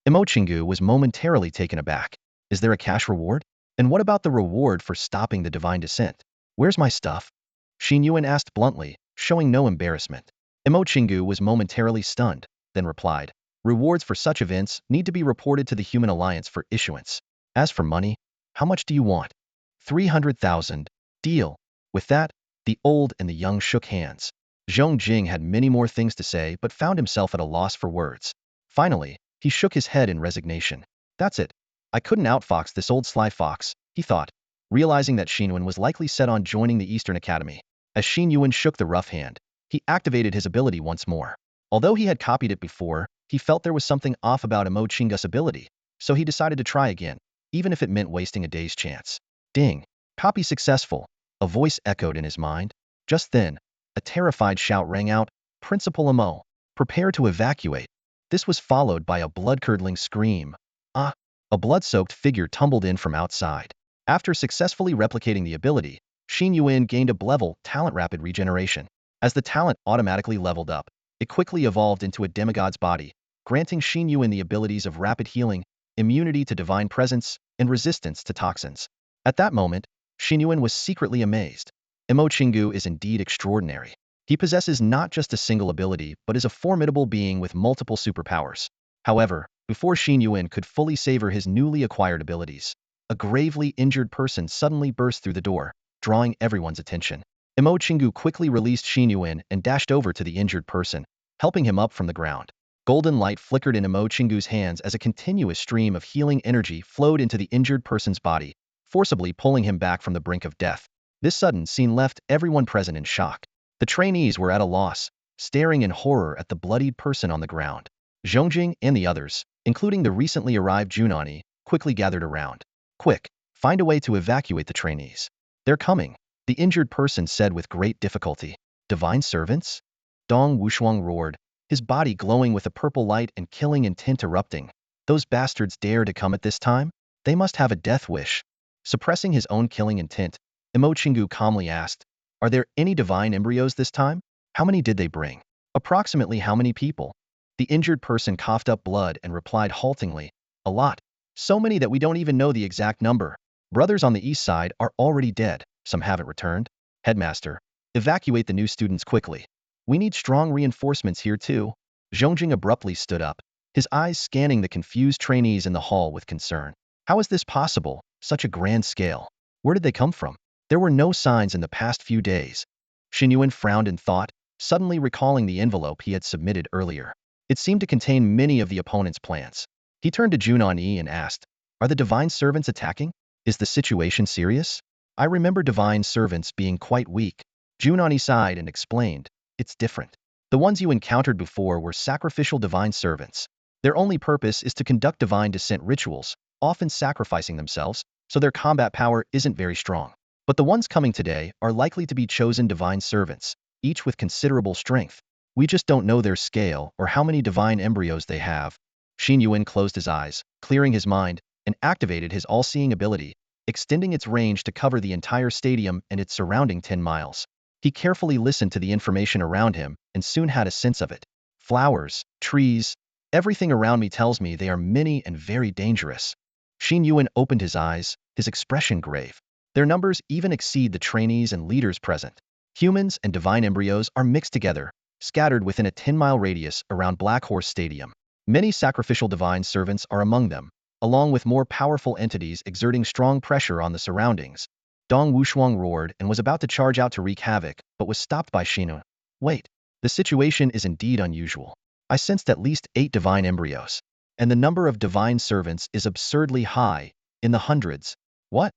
Chingu was momentarily taken aback. "Is there a cash reward? And what about the reward for stopping the divine descent? Where's my stuff?" Xin Yuan asked bluntly, showing no embarrassment. Chingu was momentarily stunned, then replied, "Rewards for such events need to be reported to the Human Alliance for issuance. As for money, how much do you want?" 300,000. Deal. With that, the old and the young shook hands. Zhong Jing had many more things to say but found himself at a loss for words. Finally, he shook his head in resignation. "That's it. I couldn't outfox this old sly fox," he thought, realizing that Xin Yuan was likely set on joining the Eastern Academy. As Xin Yuan shook the rough hand, he activated his ability once more. Although he had copied it before, he felt there was something off about Emo Chinga's ability, so he decided to try again, even if it meant wasting a day's chance. Ding! Copy successful, a voice echoed in his mind. Just then, a terrified shout rang out, Principal Emo, prepare to evacuate. This was followed by a blood-curdling scream. Ah! A blood-soaked figure tumbled in from outside. After successfully replicating the ability, Xin Yuan gained a level talent rapid regeneration. As the talent automatically leveled up, it quickly evolved into a demigod's body, granting Xin Yuan the abilities of rapid healing, immunity to divine presence, and resistance to toxins. At that moment, Xin Yuan was secretly amazed. Emo Chingu is indeed extraordinary. He possesses not just a single ability but is a formidable being with multiple superpowers. However, before Xin Yuan could fully savor his newly acquired abilities, a gravely injured person suddenly burst through the door, drawing everyone's attention. Emo Chingu quickly released Xin Yuan and dashed over to the injured person, helping him up from the ground. Golden light flickered in Emo Chingu's hands as a continuous stream of healing energy flowed into the injured person's body, forcibly pulling him back from the brink of death. This sudden scene left everyone present in shock. The trainees were at a loss, staring in horror at the bloodied person on the ground. Zhongjing and the others, including the recently arrived Jun Ani, quickly gathered around. Quick, find a way to evacuate the trainees. They're coming, the injured person said with great difficulty. Divine servants? Dong Wushuang roared, his body glowing with a purple light and killing intent erupting. Those bastards dare to come at this time? They must have a death wish. Suppressing his own killing intent, Emo Chingu calmly asked, are there any divine embryos this time? How many did they bring? Approximately how many people? The injured person coughed up blood and replied haltingly, a lot. So many that we don't even know the exact number. Brothers on the east side are already dead, some haven't returned. Headmaster, evacuate the new students quickly. We need strong reinforcements here too. Zhongjing abruptly stood up, his eyes scanning the confused trainees in the hall with concern. How is this possible? Such a grand scale. Where did they come from? There were no signs in the past few days. Xin Yuan frowned in thought, suddenly recalling the envelope he had submitted earlier. It seemed to contain many of the opponent's plans. He turned to Jun Ani and asked, are the divine servants attacking? Is the situation serious? I remember divine servants being quite weak. Jun Ani sighed and explained, it's different. The ones you encountered before were sacrificial divine servants. Their only purpose is to conduct divine descent rituals, often sacrificing themselves, so their combat power isn't very strong. But the ones coming today are likely to be chosen divine servants, each with considerable strength. We just don't know their scale or how many divine embryos they have. Xin Yuan closed his eyes, clearing his mind, and activated his all-seeing ability, extending its range to cover the entire stadium and its surrounding 10 miles. He carefully listened to the information around him and soon had a sense of it. Flowers, trees, everything around me tells me they are many and very dangerous. Xin Yuan opened his eyes, his expression grave. Their numbers even exceed the trainees and leaders present. Humans and divine embryos are mixed together, scattered within a 10-mile radius around Black Horse Stadium. Many sacrificial divine servants are among them, along with more powerful entities exerting strong pressure on the surroundings. Dong Wushuang roared and was about to charge out to wreak havoc, but was stopped by Xin Yuan. Wait, the situation is indeed unusual. I sensed at least 8 divine embryos, and the number of divine servants is absurdly high, in the hundreds. What?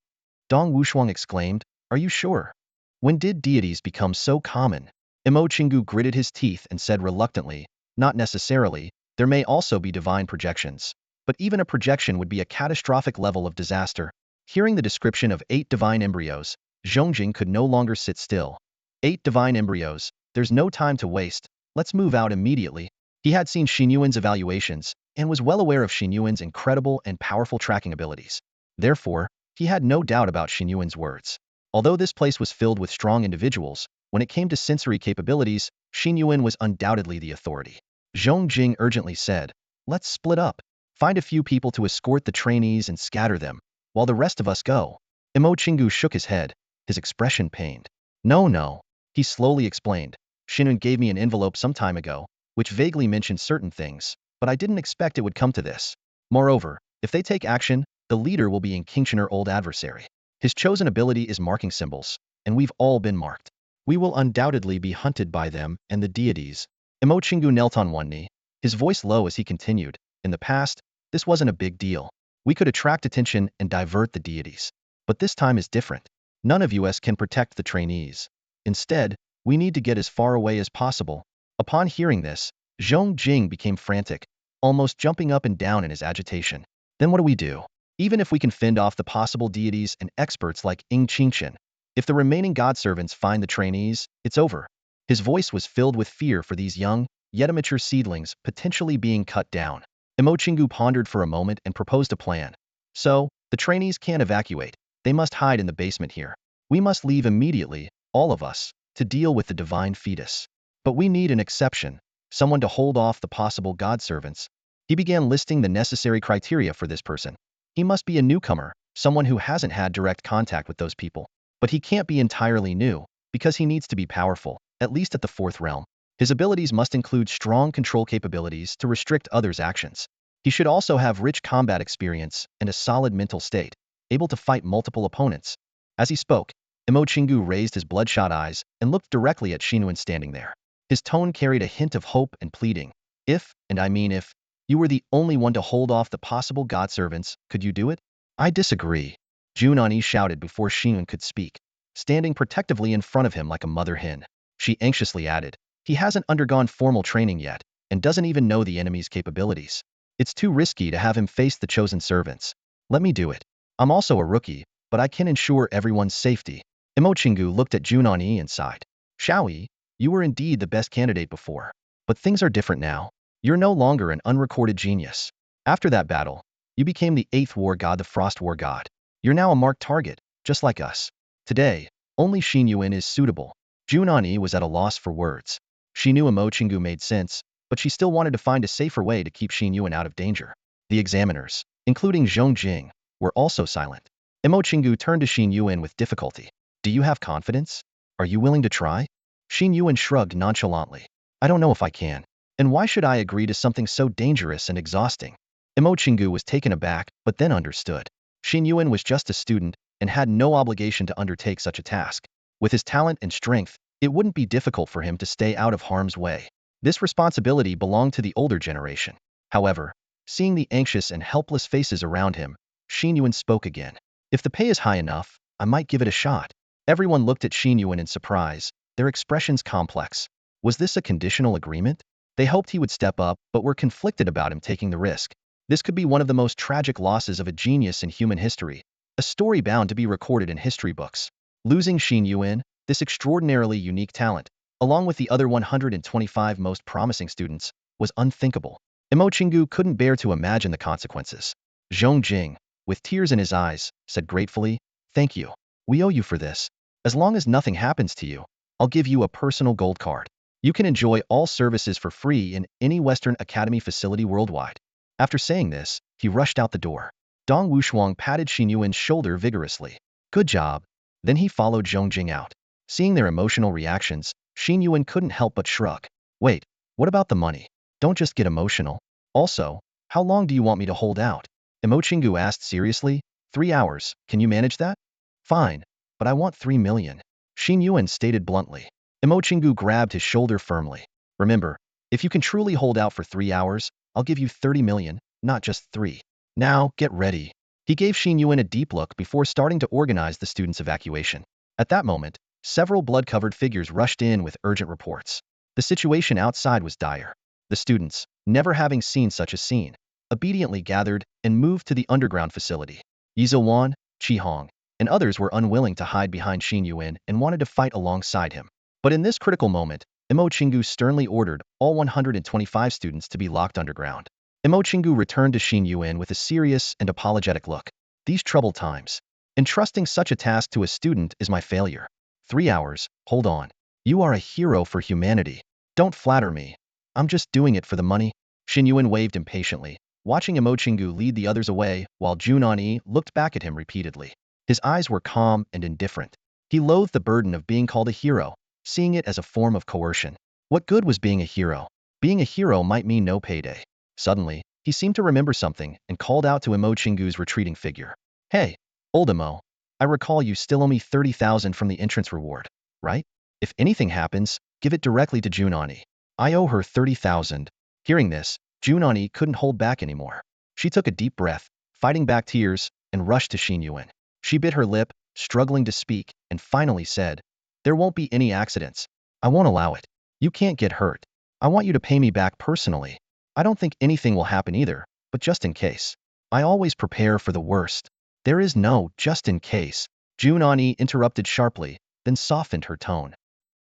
Dong Wushuang exclaimed, are you sure? When did deities become so common? Emo Chingu gritted his teeth and said reluctantly, not necessarily, there may also be divine projections. But even a projection would be a catastrophic level of disaster. Hearing the description of 8 divine embryos, Zhongjing could no longer sit still. 8 divine embryos, there's no time to waste, let's move out immediately. He had seen Xin Yuan's evaluations, and was well aware of Xin Yuan's incredible and powerful tracking abilities. Therefore, he had no doubt about Xin Yuan's words. Although this place was filled with strong individuals, when it came to sensory capabilities, Xin Yuan was undoubtedly the authority. Zhongjing urgently said, let's split up. Find a few people to escort the trainees and scatter them, while the rest of us go. Emo Chingu shook his head, his expression pained. No, he slowly explained. Xin Yuan gave me an envelope some time ago, which vaguely mentioned certain things, but I didn't expect it would come to this. Moreover, if they take action, the leader will be in Kingshiner old adversary. His chosen ability is marking symbols, and we've all been marked. We will undoubtedly be hunted by them and the deities. Emo Chingu knelt on one knee, his voice low as he continued, in the past, this wasn't a big deal. We could attract attention and divert the deities. But this time is different. None of us can protect the trainees. Instead, we need to get as far away as possible. Upon hearing this, Zhong Jing became frantic, almost jumping up and down in his agitation. Then what do we do? Even if we can fend off the possible deities and experts like Ying Qingchen, if the remaining godservants find the trainees, it's over. His voice was filled with fear for these young, yet immature seedlings potentially being cut down. Imo Chingu pondered for a moment and proposed a plan. So, the trainees can't evacuate. They must hide in the basement here. We must leave immediately, all of us, to deal with the divine fetus. But we need an exception, someone to hold off the possible godservants. He began listing the necessary criteria for this person. He must be a newcomer, someone who hasn't had direct contact with those people. But he can't be entirely new, because he needs to be powerful, at least at the fourth realm. His abilities must include strong control capabilities to restrict others' actions. He should also have rich combat experience and a solid mental state, able to fight multiple opponents. As he spoke, Imo Chingu raised his bloodshot eyes and looked directly at Xin Yuan standing there. His tone carried a hint of hope and pleading. If, and I mean if, you were the only one to hold off the possible godservants, could you do it? I disagree, Jun Ani shouted before Xin Yuan could speak, standing protectively in front of him like a mother hen. She anxiously added, he hasn't undergone formal training yet, and doesn't even know the enemy's capabilities. It's too risky to have him face the chosen servants. Let me do it. I'm also a rookie, but I can ensure everyone's safety. Imo Chingu looked at Jun Ani and sighed. Xiaoyi, you were indeed the best candidate before. But things are different now. You're no longer an unrecorded genius. After that battle, you became the 8th war god, the frost war god. You're now a marked target, just like us. Today, only Xin Yuan is suitable. Jun Ani was at a loss for words. She knew Imo Chingu made sense, but she still wanted to find a safer way to keep Xin Yuan out of danger. The examiners, including Zhong Jing, were also silent. Imo Chingu turned to Xin Yuan with difficulty. Do you have confidence? Are you willing to try? Xin Yuan shrugged nonchalantly. I don't know if I can. And why should I agree to something so dangerous and exhausting? Imo Chingu was taken aback, but then understood. Xin Yuan was just a student and had no obligation to undertake such a task. With his talent and strength, it wouldn't be difficult for him to stay out of harm's way. This responsibility belonged to the older generation. However, seeing the anxious and helpless faces around him, Xin Yuan spoke again. If the pay is high enough, I might give it a shot. Everyone looked at Xin Yuan in surprise, their expressions complex. Was this a conditional agreement? They hoped he would step up, but were conflicted about him taking the risk. This could be one of the most tragic losses of a genius in human history, a story bound to be recorded in history books. Losing Xin Yuan, this extraordinarily unique talent, along with the other 125 most promising students, was unthinkable. Imo Chingu couldn't bear to imagine the consequences. Zhong Jing, with tears in his eyes, said gratefully, "Thank you. We owe you for this. As long as nothing happens to you, I'll give you a personal gold card. You can enjoy all services for free in any Western Academy facility worldwide." After saying this, he rushed out the door. Dong Wushuang patted Xin Yuan's shoulder vigorously. Good job. Then he followed Zhong Jing out. Seeing their emotional reactions, Xin Yuan couldn't help but shrug. Wait, what about the money? Don't just get emotional. Also, how long do you want me to hold out? Imo Chingu asked seriously. 3 hours, can you manage that? Fine, but I want 3 million. Xin Yuan stated bluntly. Imo Chingu grabbed his shoulder firmly. Remember, if you can truly hold out for 3 hours, I'll give you 30 million, not just 3. Now, get ready. He gave Xin Yuan a deep look before starting to organize the students' evacuation. At that moment, several blood-covered figures rushed in with urgent reports. The situation outside was dire. The students, never having seen such a scene, obediently gathered and moved to the underground facility. Yizuan, Qi Hong, and others were unwilling to hide behind Xin Yuan and wanted to fight alongside him. But in this critical moment, Imo Chingu sternly ordered all 125 students to be locked underground. Imo Chingu returned to Xin Yuan with a serious and apologetic look. These troubled times. Entrusting such a task to a student is my failure. 3 hours, hold on. You are a hero for humanity. Don't flatter me. I'm just doing it for the money. Xin Yuan waved impatiently, watching Imo Chingu lead the others away while Jun Ani looked back at him repeatedly. His eyes were calm and indifferent. He loathed the burden of being called a hero, seeing it as a form of coercion. What good was being a hero? Being a hero might mean no payday. Suddenly, he seemed to remember something and called out to Imo Chingu's retreating figure. Hey, old Imo, I recall you still owe me 30,000 from the entrance reward, right? If anything happens, give it directly to Jun Ani. I owe her 30,000. Hearing this, Jun Ani couldn't hold back anymore. She took a deep breath, fighting back tears, and rushed to Xin Yuan. She bit her lip, struggling to speak, and finally said, There won't be any accidents. I won't allow it. You can't get hurt. I want you to pay me back personally. I don't think anything will happen either, but just in case. I always prepare for the worst. There is no just in case. Jun Ani interrupted sharply, then softened her tone.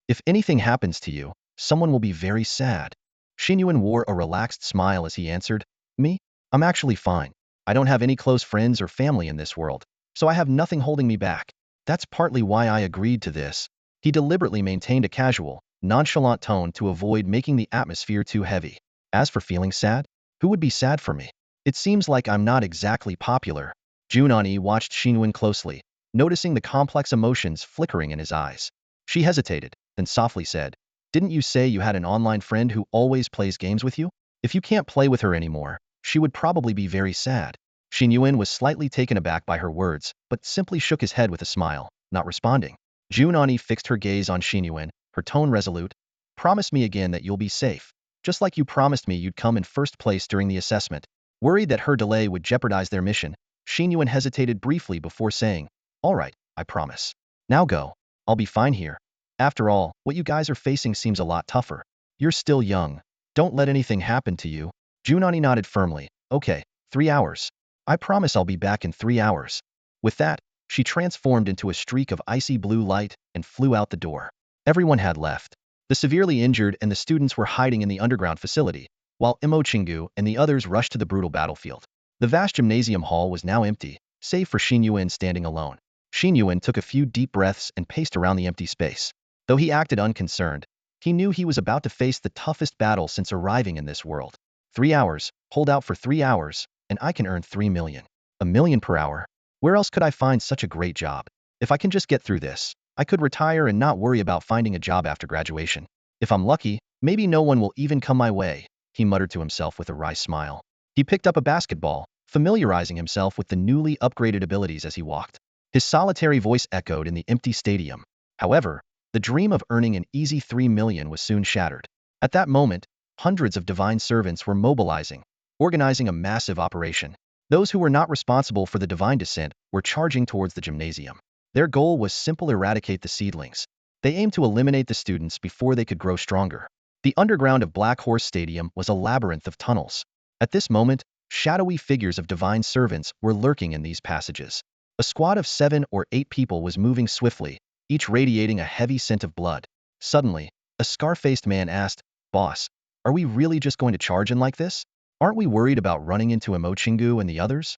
If anything happens to you, someone will be very sad. Xin Yuan wore a relaxed smile as he answered, Me? I'm actually fine. I don't have any close friends or family in this world, so I have nothing holding me back. That's partly why I agreed to this. He deliberately maintained a casual, nonchalant tone to avoid making the atmosphere too heavy. As for feeling sad, who would be sad for me? It seems like I'm not exactly popular. Jun Ani watched Xin Yuan closely, noticing the complex emotions flickering in his eyes. She hesitated, then softly said, Didn't you say you had an online friend who always plays games with you? If you can't play with her anymore, she would probably be very sad. Xin Yuan was slightly taken aback by her words, but simply shook his head with a smile, not responding. Jun Ani fixed her gaze on Xin Yuan, her tone resolute. Promise me again that you'll be safe, just like you promised me you'd come in first place during the assessment. Worried that her delay would jeopardize their mission, Xin Yuan hesitated briefly before saying, All right, I promise. Now go. I'll be fine here. After all, what you guys are facing seems a lot tougher. You're still young. Don't let anything happen to you. Jun Ani nodded firmly. Okay, 3 hours. I promise I'll be back in 3 hours. With that, she transformed into a streak of icy blue light and flew out the door. Everyone had left. The severely injured and the students were hiding in the underground facility, while Imo Chingu and the others rushed to the brutal battlefield. The vast gymnasium hall was now empty, save for Xin Yuan standing alone. Xin Yuan took a few deep breaths and paced around the empty space. Though he acted unconcerned, he knew he was about to face the toughest battle since arriving in this world. 3 hours, hold out for 3 hours, and I can earn 3 million. A million per hour? Where else could I find such a great job? If I can just get through this, I could retire and not worry about finding a job after graduation. If I'm lucky, maybe no one will even come my way, he muttered to himself with a wry smile. He picked up a basketball, familiarizing himself with the newly upgraded abilities as he walked. His solitary voice echoed in the empty stadium. However, the dream of earning an easy 3 million was soon shattered. At that moment, hundreds of divine servants were mobilizing, organizing a massive operation. Those who were not responsible for the divine descent were charging towards the gymnasium. Their goal was simple: eradicate the seedlings. They aimed to eliminate the students before they could grow stronger. The underground of Black Horse Stadium was a labyrinth of tunnels. At this moment, shadowy figures of divine servants were lurking in these passages. A squad of 7 or 8 people was moving swiftly, each radiating a heavy scent of blood. Suddenly, a scar-faced man asked, Boss, are we really just going to charge in like this? Aren't we worried about running into Imo Chingu and the others?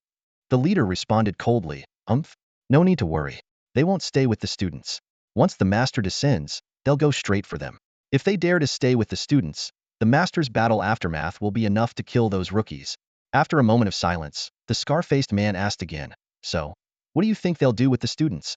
The leader responded coldly, No need to worry. They won't stay with the students. Once the master descends, they'll go straight for them. If they dare to stay with the students, the master's battle aftermath will be enough to kill those rookies. After a moment of silence, the scar-faced man asked again, So, what do you think they'll do with the students?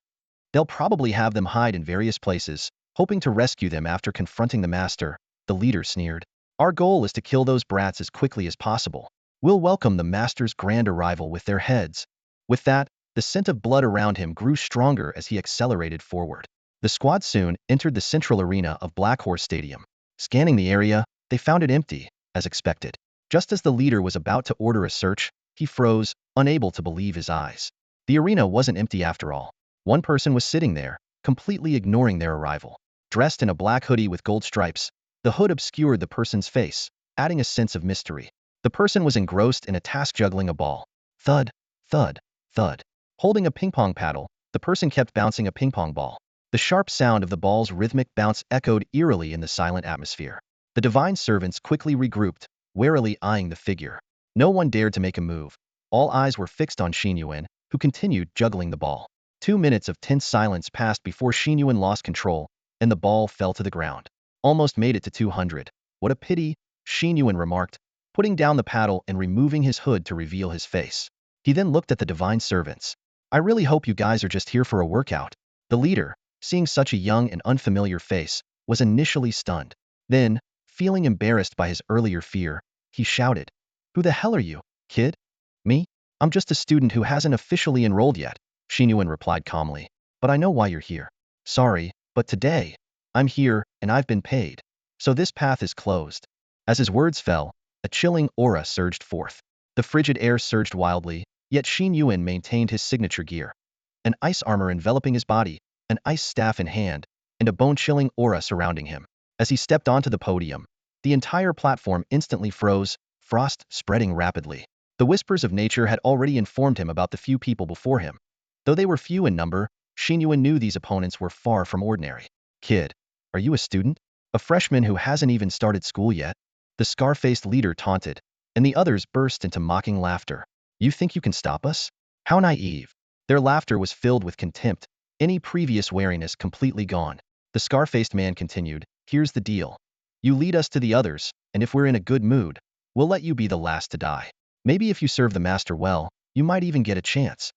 They'll probably have them hide in various places, hoping to rescue them after confronting the master, the leader sneered. Our goal is to kill those brats as quickly as possible. We'll welcome the master's grand arrival with their heads. With that, the scent of blood around him grew stronger as he accelerated forward. The squad soon entered the central arena of Black Horse Stadium. Scanning the area, they found it empty, as expected. Just as the leader was about to order a search, he froze, unable to believe his eyes. The arena wasn't empty after all. One person was sitting there, completely ignoring their arrival. Dressed in a black hoodie with gold stripes, the hood obscured the person's face, adding a sense of mystery. The person was engrossed in a task, juggling a ball. Thud, thud, thud. Holding a ping-pong paddle, the person kept bouncing a ping-pong ball. The sharp sound of the ball's rhythmic bounce echoed eerily in the silent atmosphere. The divine servants quickly regrouped, warily eyeing the figure. No one dared to make a move. All eyes were fixed on Xin Yuan, who continued juggling the ball. 2 minutes of tense silence passed before Xin Yuan lost control, and the ball fell to the ground. Almost made it to 200. What a pity, Xin Yuan remarked, putting down the paddle and removing his hood to reveal his face. He then looked at the divine servants. I really hope you guys are just here for a workout. The leader, seeing such a young and unfamiliar face, was initially stunned. Then, feeling embarrassed by his earlier fear, he shouted, Who the hell are you, kid? Me? I'm just a student who hasn't officially enrolled yet, Xin Yuan replied calmly. But I know why you're here. Sorry, but today, I'm here, and I've been paid. So this path is closed. As his words fell, a chilling aura surged forth. The frigid air surged wildly, yet Xin Yuan maintained his signature gear. An ice armor enveloping his body, an ice staff in hand, and a bone-chilling aura surrounding him. As he stepped onto the podium, the entire platform instantly froze, frost spreading rapidly. The whispers of nature had already informed him about the few people before him. Though they were few in number, Xin Yuan knew these opponents were far from ordinary. Kid, are you a student? A freshman who hasn't even started school yet? The scar-faced leader taunted, and the others burst into mocking laughter. You think you can stop us? How naive. Their laughter was filled with contempt, any previous wariness completely gone. The scar-faced man continued, here's the deal. You lead us to the others, and if we're in a good mood, we'll let you be the last to die. Maybe if you serve the master well, you might even get a chance.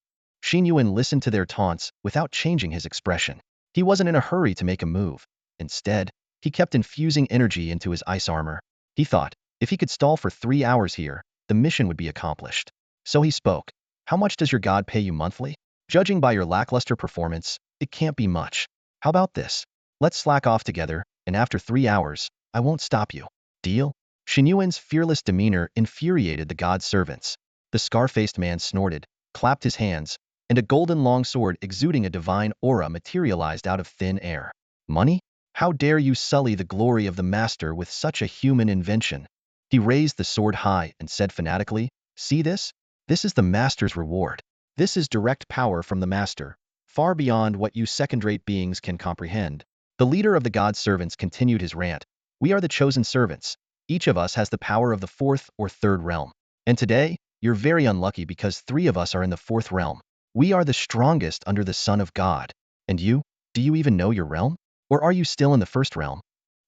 Xin Yuan listened to their taunts without changing his expression. He wasn't in a hurry to make a move. Instead, he kept infusing energy into his ice armor. He thought, if he could stall for 3 hours here, the mission would be accomplished. So he spoke. How much does your god pay you monthly? Judging by your lackluster performance, it can't be much. How about this? Let's slack off together, and after 3 hours, I won't stop you. Deal? Xin Yuan's fearless demeanor infuriated the god's servants. The scar-faced man snorted, clapped his hands, and a golden longsword exuding a divine aura materialized out of thin air. Money? How dare you sully the glory of the master with such a human invention? He raised the sword high and said fanatically, see this? This is the master's reward. This is direct power from the master, far beyond what you second-rate beings can comprehend. The leader of the god's servants continued his rant. We are the chosen servants. Each of us has the power of the 4th or 3rd realm. And today, you're very unlucky because 3 of us are in the 4th realm. We are the strongest under the Son of God. And you? Do you even know your realm? Or are you still in the 1st realm?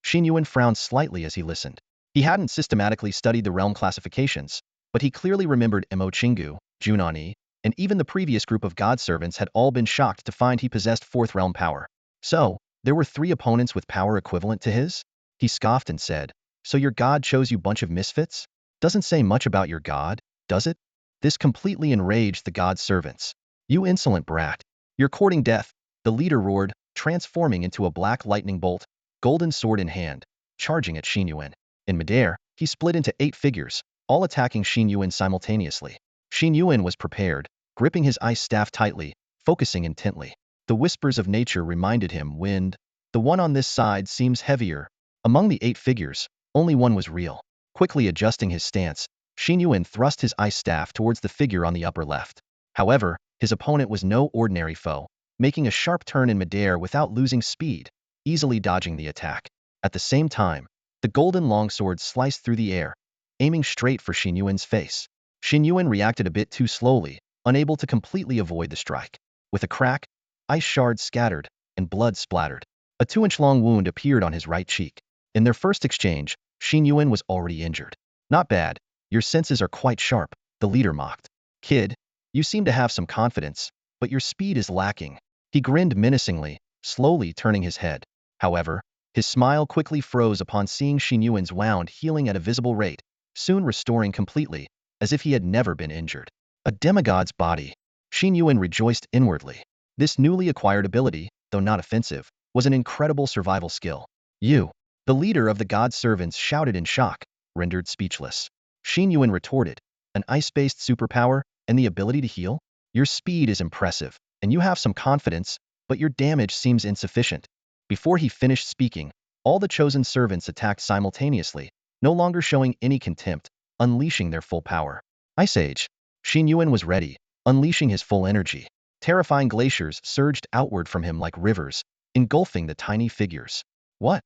Xin Yuan frowned slightly as he listened. He hadn't systematically studied the realm classifications, but he clearly remembered Mo Chingu, Jun Ani, and even the previous group of god servants had all been shocked to find he possessed 4th realm power. So, there were 3 opponents with power equivalent to his? He scoffed and said, so your god chose you bunch of misfits? Doesn't say much about your god, does it? This completely enraged the god's servants. You insolent brat. You're courting death, the leader roared, transforming into a black lightning bolt, golden sword in hand, charging at Xin Yuan. In midair, he split into 8 figures, all attacking Xin Yuan simultaneously. Xin Yuan was prepared, gripping his ice staff tightly, focusing intently. The whispers of nature reminded him, wind. The one on this side seems heavier. Among the 8 figures, only one was real. Quickly adjusting his stance, Xin Yuan thrust his ice staff towards the figure on the upper left. However, his opponent was no ordinary foe, making a sharp turn in midair without losing speed, easily dodging the attack. At the same time, the golden longsword sliced through the air, aiming straight for Xin Yuan's face. Xin Yuan reacted a bit too slowly, unable to completely avoid the strike. With a crack, ice shards scattered, and blood splattered. A 2-inch-long wound appeared on his right cheek. In their first exchange, Xin Yuan was already injured. Not bad. Your senses are quite sharp, the leader mocked. Kid, you seem to have some confidence, but your speed is lacking. He grinned menacingly, slowly turning his head. However, his smile quickly froze upon seeing Xin Yuan's wound healing at a visible rate, soon restoring completely, as if he had never been injured. A demigod's body. Xin Yuan rejoiced inwardly. This newly acquired ability, though not offensive, was an incredible survival skill. You, the leader of the god's servants, shouted in shock, rendered speechless. Xin Yuan retorted, an ice-based superpower and the ability to heal? Your speed is impressive, and you have some confidence, but your damage seems insufficient. Before he finished speaking, all the chosen servants attacked simultaneously, no longer showing any contempt, unleashing their full power. Ice Age. Xin Yuan was ready, unleashing his full energy. Terrifying glaciers surged outward from him like rivers, engulfing the tiny figures. What?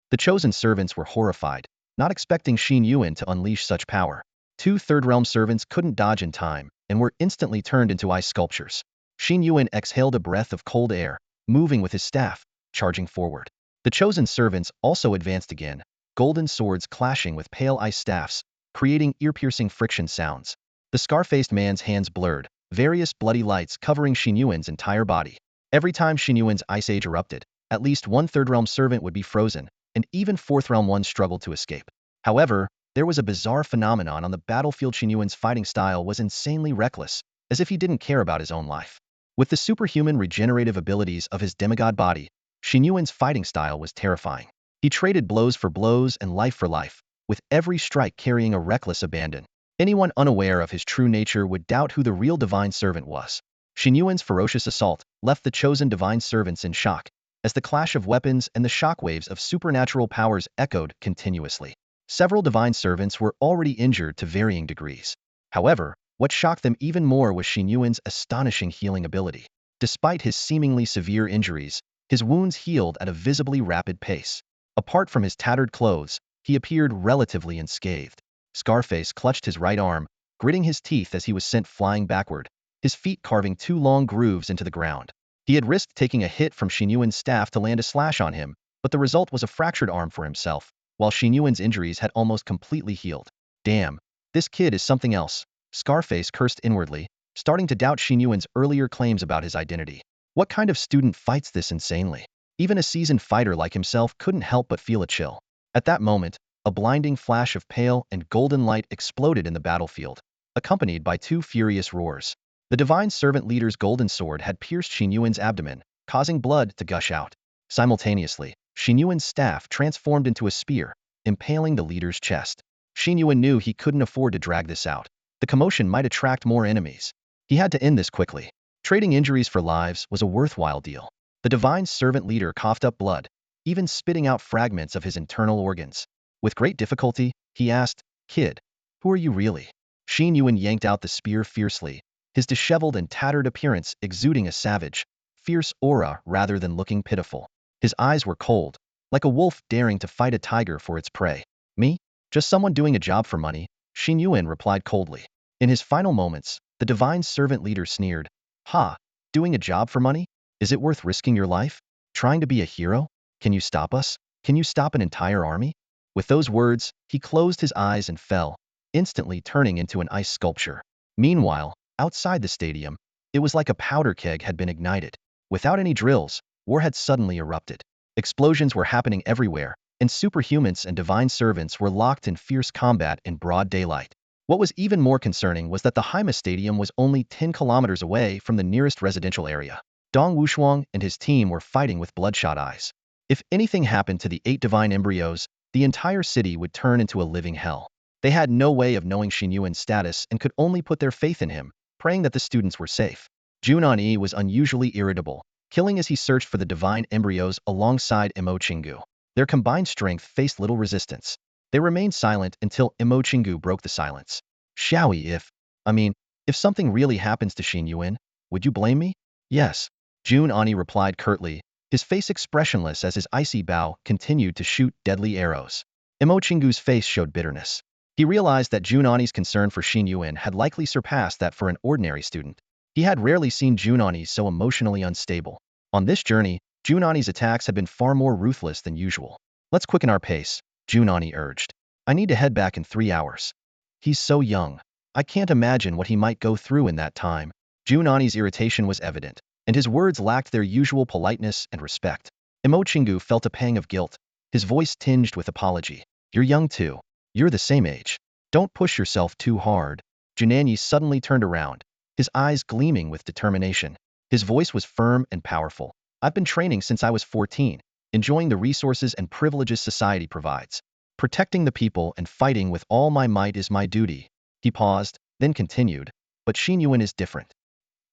The chosen servants were horrified, not expecting Xin Yuan to unleash such power. 2 third-realm servants couldn't dodge in time, and were instantly turned into ice sculptures. Xin Yuan exhaled a breath of cold air, moving with his staff, charging forward. The chosen servants also advanced again, golden swords clashing with pale ice staffs, creating ear-piercing friction sounds. The scar-faced man's hands blurred, various bloody lights covering Xin Yuan's entire body. Every time Xin Yuan's ice age erupted, at least 1 third-realm servant would be frozen, and even 4th-realm ones struggled to escape. However, there was a bizarre phenomenon on the battlefield. Xin Yuan's fighting style was insanely reckless, as if he didn't care about his own life. With the superhuman regenerative abilities of his demigod body, Xin Yuan's fighting style was terrifying. He traded blows for blows and life for life, with every strike carrying a reckless abandon. Anyone unaware of his true nature would doubt who the real divine servant was. Xin Yuan's ferocious assault left the chosen divine servants in shock, as the clash of weapons and the shockwaves of supernatural powers echoed continuously. Several divine servants were already injured to varying degrees. However, what shocked them even more was Xin Yuan's astonishing healing ability. Despite his seemingly severe injuries, his wounds healed at a visibly rapid pace. Apart from his tattered clothes, he appeared relatively unscathed. Scarface clutched his right arm, gritting his teeth as he was sent flying backward, his feet carving two long grooves into the ground. He had risked taking a hit from Xin Yuan's staff to land a slash on him, but the result was a fractured arm for himself, while Xin Yuan's injuries had almost completely healed. Damn, this kid is something else, Scarface cursed inwardly, starting to doubt Xin Yuan's earlier claims about his identity. What kind of student fights this insanely? Even a seasoned fighter like himself couldn't help but feel a chill. At that moment, a blinding flash of pale and golden light exploded in the battlefield, accompanied by two furious roars. The divine servant leader's golden sword had pierced Xin Yuan's abdomen, causing blood to gush out. Simultaneously, Xin Yuan's staff transformed into a spear, impaling the leader's chest. Xin Yuan knew he couldn't afford to drag this out. The commotion might attract more enemies. He had to end this quickly. Trading injuries for lives was a worthwhile deal. The divine servant leader coughed up blood, even spitting out fragments of his internal organs. With great difficulty, he asked, "Kid, who are you really?" Xin Yuan yanked out the spear fiercely, his disheveled and tattered appearance exuding a savage, fierce aura rather than looking pitiful. His eyes were cold, like a wolf daring to fight a tiger for its prey. "Me? Just someone doing a job for money," Xin Yuan replied coldly. In his final moments, the divine servant leader sneered, "Ha, doing a job for money? Is it worth risking your life? Trying to be a hero? Can you stop us? Can you stop an entire army?" With those words, he closed his eyes and fell, instantly turning into an ice sculpture. Meanwhile, outside the stadium, it was like a powder keg had been ignited. Without any drills, war had suddenly erupted. Explosions were happening everywhere, and superhumans and divine servants were locked in fierce combat in broad daylight. What was even more concerning was that the Haima Stadium was only 10 kilometers away from the nearest residential area. Dong Wushuang and his team were fighting with bloodshot eyes. If anything happened to the 8 divine embryos, the entire city would turn into a living hell. They had no way of knowing Xin Yuan's status and could only put their faith in him, praying that the students were safe. Jun Ani was unusually irritable, killing as he searched for the divine embryos alongside Imo Chingu. Their combined strength faced little resistance. They remained silent until Imo Chingu broke the silence. "Xiaoyi, if something really happens to Xin Yuan, would you blame me?" "Yes," Jun Ani replied curtly, his face expressionless as his icy bow continued to shoot deadly arrows. Imo Chingu's face showed bitterness. He realized that Jun Ani's concern for Xin Yuan had likely surpassed that for an ordinary student. He had rarely seen Jun Ani so emotionally unstable. On this journey, Jun Ani's attacks had been far more ruthless than usual. "Let's quicken our pace," Jun Ani urged. "I need to head back in 3 hours. He's so young. I can't imagine what he might go through in that time." Jun Ani's irritation was evident, and his words lacked their usual politeness and respect. Imo Chingu felt a pang of guilt, his voice tinged with apology. "You're young too. You're the same age. Don't push yourself too hard." Jun Ani suddenly turned around, his eyes gleaming with determination. His voice was firm and powerful. "I've been training since I was 14, enjoying the resources and privileges society provides. Protecting the people and fighting with all my might is my duty." He paused, then continued, "But Xin Yuan is different.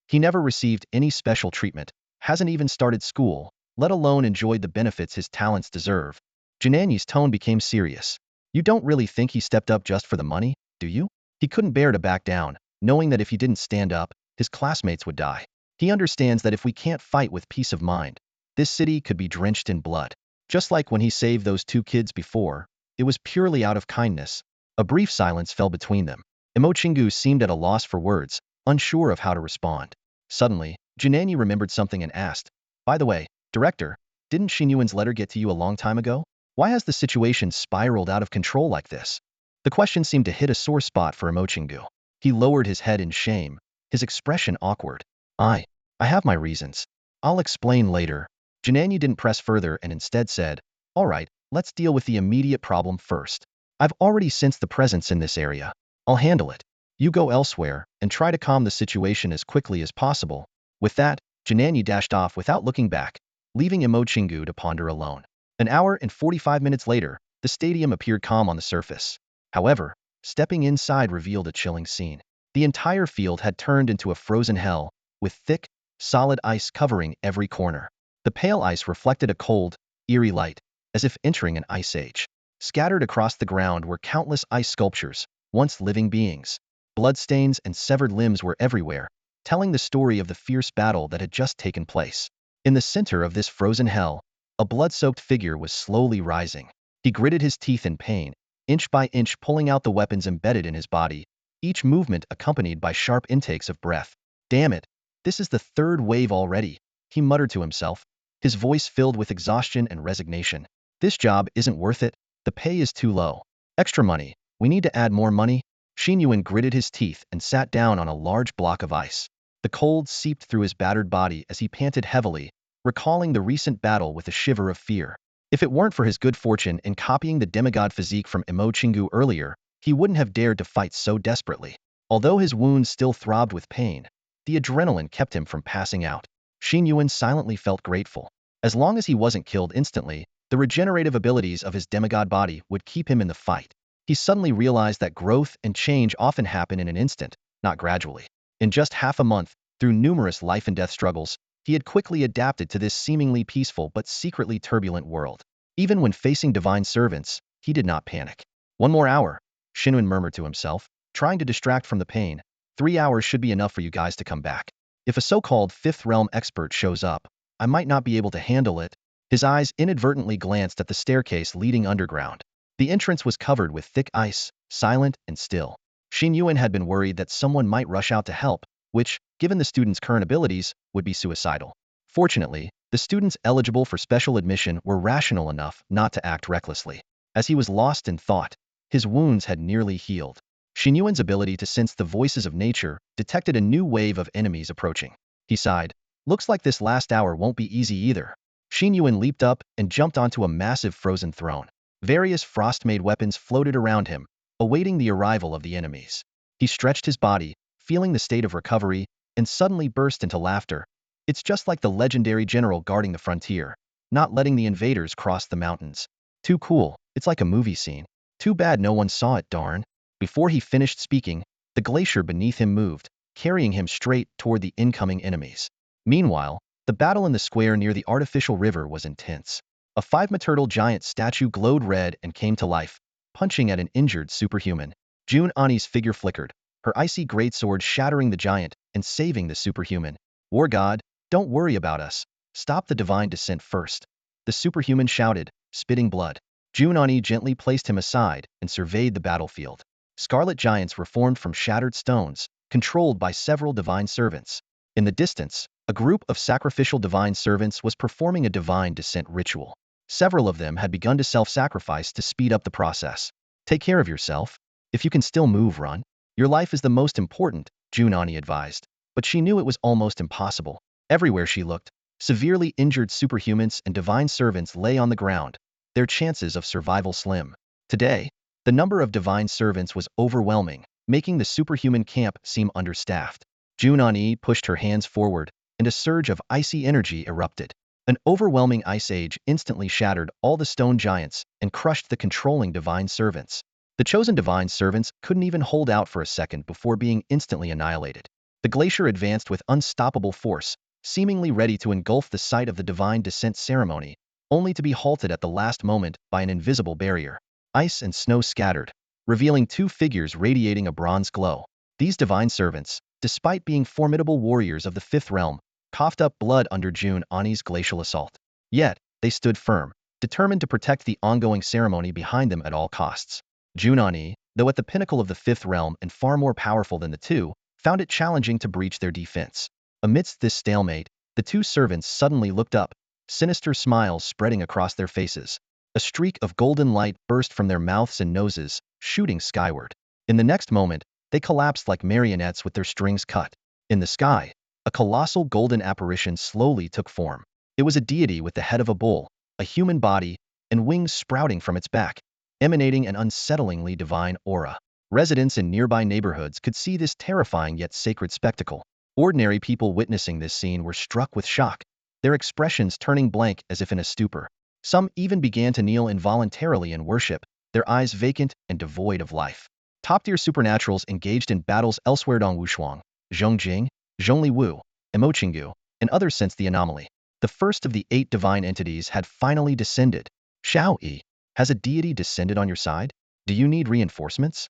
He never received any special treatment, hasn't even started school, let alone enjoyed the benefits his talents deserve." Jun Ani's tone became serious. "You don't really think he stepped up just for the money, do you?" He couldn't bear to back down, knowing that if he didn't stand up, his classmates would die. He understands that if we can't fight with peace of mind, this city could be drenched in blood. Just like when he saved those 2 kids before, it was purely out of kindness. A brief silence fell between them. Imo Chingu seemed at a loss for words, unsure of how to respond. Suddenly, Jun Ani remembered something and asked, "By the way, Director, didn't Xin Yuan's letter get to you a long time ago? Why has the situation spiraled out of control like this?" The question seemed to hit a sore spot for Imo Chingu. He lowered his head in shame, his expression awkward. I have my reasons. I'll explain later." Jun Ani didn't press further and instead said, "All right, let's deal with the immediate problem first. I've already sensed the presence in this area. I'll handle it. You go elsewhere and try to calm the situation as quickly as possible." With that, Jun Ani dashed off without looking back, leaving Imo Chingu to ponder alone. An hour and 45 minutes later, the stadium appeared calm on the surface. However, stepping inside revealed a chilling scene. The entire field had turned into a frozen hell, with thick, solid ice covering every corner. The pale ice reflected a cold, eerie light, as if entering an ice age. Scattered across the ground were countless ice sculptures, once living beings. Bloodstains and severed limbs were everywhere, telling the story of the fierce battle that had just taken place. In the center of this frozen hell, a blood-soaked figure was slowly rising. He gritted his teeth in pain, inch by inch pulling out the weapons embedded in his body, each movement accompanied by sharp intakes of breath. Damn it, this is the third wave already, he muttered to himself, his voice filled with exhaustion and resignation. This job isn't worth it, the pay is too low. Extra money, we need to add more money. Xin Yuan gritted his teeth and sat down on a large block of ice. The cold seeped through his battered body as he panted heavily, recalling the recent battle with a shiver of fear. If it weren't for his good fortune in copying the demigod physique from Imo Chingu earlier, he wouldn't have dared to fight so desperately. Although his wounds still throbbed with pain, the adrenaline kept him from passing out. Xin Yuan silently felt grateful. As long as he wasn't killed instantly, the regenerative abilities of his demigod body would keep him in the fight. He suddenly realized that growth and change often happen in an instant, not gradually. In just half a month, through numerous life and death struggles, he had quickly adapted to this seemingly peaceful but secretly turbulent world. Even when facing divine servants, he did not panic. 1 more hour, Xin Yuan murmured to himself, trying to distract from the pain. 3 hours should be enough for you guys to come back. If a so-called fifth realm expert shows up, I might not be able to handle it. His eyes inadvertently glanced at the staircase leading underground. The entrance was covered with thick ice, silent and still. Xin Yuan had been worried that someone might rush out to help, which, given the student's current abilities, would be suicidal. Fortunately, the students eligible for special admission were rational enough not to act recklessly. As he was lost in thought, his wounds had nearly healed. Xin Yuan's ability to sense the voices of nature detected a new wave of enemies approaching. He sighed. Looks like this last hour won't be easy either. Xin Yuan leaped up and jumped onto a massive frozen throne. Various frost-made weapons floated around him, awaiting the arrival of the enemies. He stretched his body, feeling the state of recovery, and suddenly burst into laughter. It's just like the legendary general guarding the frontier, not letting the invaders cross the mountains. Too cool, it's like a movie scene. Too bad no one saw it, darn. Before he finished speaking, the glacier beneath him moved, carrying him straight toward the incoming enemies. Meanwhile, the battle in the square near the artificial river was intense. A 5-meter giant statue glowed red and came to life, punching at an injured superhuman. Jun Ani's figure flickered, her icy greatsword shattering the giant and saving the superhuman. War god, don't worry about us. Stop the divine descent first. The superhuman shouted, spitting blood. Jun Ani gently placed him aside and surveyed the battlefield. Scarlet giants were formed from shattered stones, controlled by several divine servants. In the distance, a group of sacrificial divine servants was performing a divine descent ritual. Several of them had begun to self-sacrifice to speed up the process. Take care of yourself. If you can still move, run. Your life is the most important, Jun Ani advised. But she knew it was almost impossible. Everywhere she looked, severely injured superhumans and divine servants lay on the ground, their chances of survival slim. Today, the number of divine servants was overwhelming, making the superhuman camp seem understaffed. Jun Ani pushed her hands forward, and a surge of icy energy erupted. An overwhelming ice age instantly shattered all the stone giants and crushed the controlling divine servants. The chosen divine servants couldn't even hold out for a second before being instantly annihilated. The glacier advanced with unstoppable force, seemingly ready to engulf the site of the divine descent ceremony, only to be halted at the last moment by an invisible barrier. Ice and snow scattered, revealing 2 figures radiating a bronze glow. These divine servants, despite being formidable warriors of the 5th realm, coughed up blood under Jun Ani's glacial assault. Yet, they stood firm, determined to protect the ongoing ceremony behind them at all costs. Jun Ani, though at the pinnacle of the 5th realm and far more powerful than the two, found it challenging to breach their defense. Amidst this stalemate, the 2 servants suddenly looked up, sinister smiles spreading across their faces. A streak of golden light burst from their mouths and noses, shooting skyward. In the next moment, they collapsed like marionettes with their strings cut. In the sky, a colossal golden apparition slowly took form. It was a deity with the head of a bull, a human body, and wings sprouting from its back, emanating an unsettlingly divine aura. Residents in nearby neighborhoods could see this terrifying yet sacred spectacle. Ordinary people witnessing this scene were struck with shock, their expressions turning blank as if in a stupor. Some even began to kneel involuntarily in worship, their eyes vacant and devoid of life. Top-tier supernaturals engaged in battles elsewhere Dong Wushuang, Zhongjing, Zhongli Wu, Imo Chingu, and others sensed the anomaly. The first of the 8 divine entities had finally descended. Xiao Yi, has a deity descended on your side? Do you need reinforcements?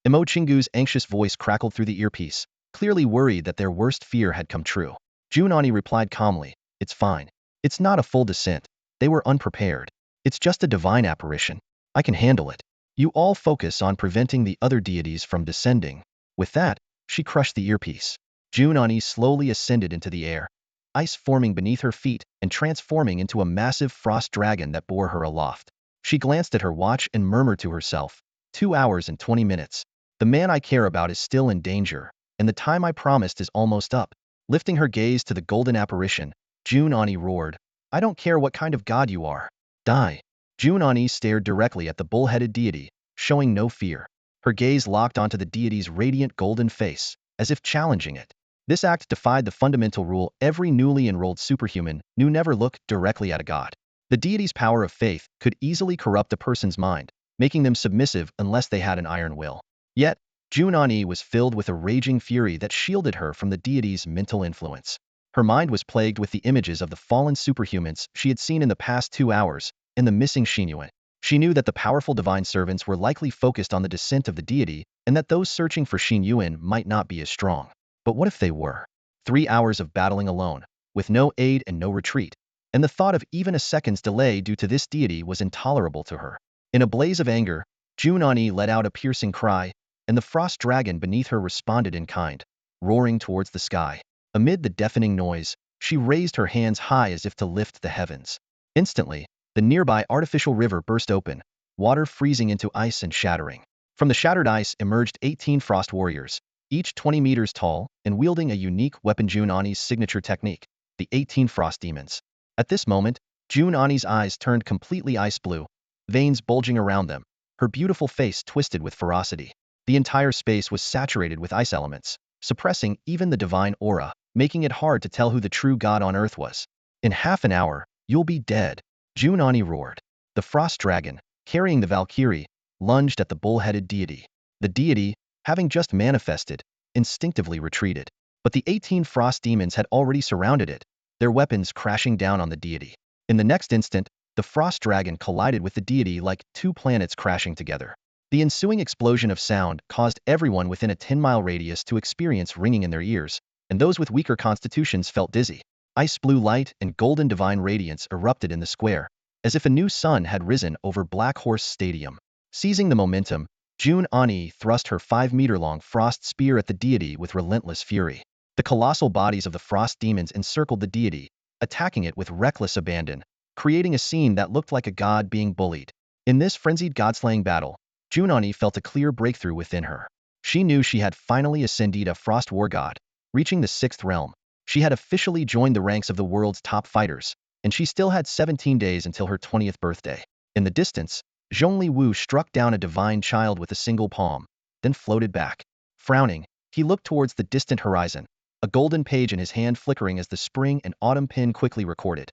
Imo Chingu's anxious voice crackled through the earpiece, clearly worried that their worst fear had come true. Jun Ani replied calmly, it's fine. It's not a full descent. They were unprepared. It's just a divine apparition. I can handle it. You all focus on preventing the other deities from descending. With that, she crushed the earpiece. Jun Ani slowly ascended into the air, ice forming beneath her feet and transforming into a massive frost dragon that bore her aloft. She glanced at her watch and murmured to herself, 2 hours and 20 minutes. The man I care about is still in danger, and the time I promised is almost up. Lifting her gaze to the golden apparition, Jun Ani roared, I don't care what kind of god you are. Die. Jun Ani stared directly at the bull-headed deity, showing no fear. Her gaze locked onto the deity's radiant golden face, as if challenging it. This act defied the fundamental rule every newly enrolled superhuman knew: never look directly at a god. The deity's power of faith could easily corrupt a person's mind, making them submissive unless they had an iron will. Yet, Jun Ani was filled with a raging fury that shielded her from the deity's mental influence. Her mind was plagued with the images of the fallen superhumans she had seen in the past 2 hours, and the missing Xin Yuan. She knew that the powerful divine servants were likely focused on the descent of the deity, and that those searching for Xin Yuan might not be as strong. But what if they were? 3 hours of battling alone, with no aid and no retreat, and the thought of even a second's delay due to this deity was intolerable to her. In a blaze of anger, Jun Ani let out a piercing cry, and the frost dragon beneath her responded in kind, roaring towards the sky. Amid the deafening noise, she raised her hands high as if to lift the heavens. Instantly, the nearby artificial river burst open, water freezing into ice and shattering. From the shattered ice emerged 18 frost warriors, each 20 meters tall, and wielding a unique weapon: Jun Ani's signature technique, the 18 frost demons. At this moment, Jun Ani's eyes turned completely ice blue, veins bulging around them, her beautiful face twisted with ferocity. The entire space was saturated with ice elements, suppressing even the divine aura, making it hard to tell who the true god on earth was. In half an hour, you'll be dead, Jun Ani roared. The frost dragon, carrying the Valkyrie, lunged at the bull-headed deity. The deity, having just manifested, instinctively retreated. But the 18 frost demons had already surrounded it, their weapons crashing down on the deity. In the next instant, the frost dragon collided with the deity like 2 planets crashing together. The ensuing explosion of sound caused everyone within a 10-mile radius to experience ringing in their ears, and those with weaker constitutions felt dizzy. Ice blue light and golden divine radiance erupted in the square, as if a new sun had risen over Black Horse Stadium. Seizing the momentum, Jun Ani thrust her 5-meter-long frost spear at the deity with relentless fury. The colossal bodies of the frost demons encircled the deity, attacking it with reckless abandon, creating a scene that looked like a god being bullied. In this frenzied god-slaying battle, Jun Ani felt a clear breakthrough within her. She knew she had finally ascended a frost war god, reaching the 6th realm. She had officially joined the ranks of the world's top fighters, and she still had 17 days until her 20th birthday. In the distance, Zhongli Wu struck down a divine child with a single palm, then floated back. Frowning, he looked towards the distant horizon, a golden page in his hand flickering as the spring and autumn pin quickly recorded.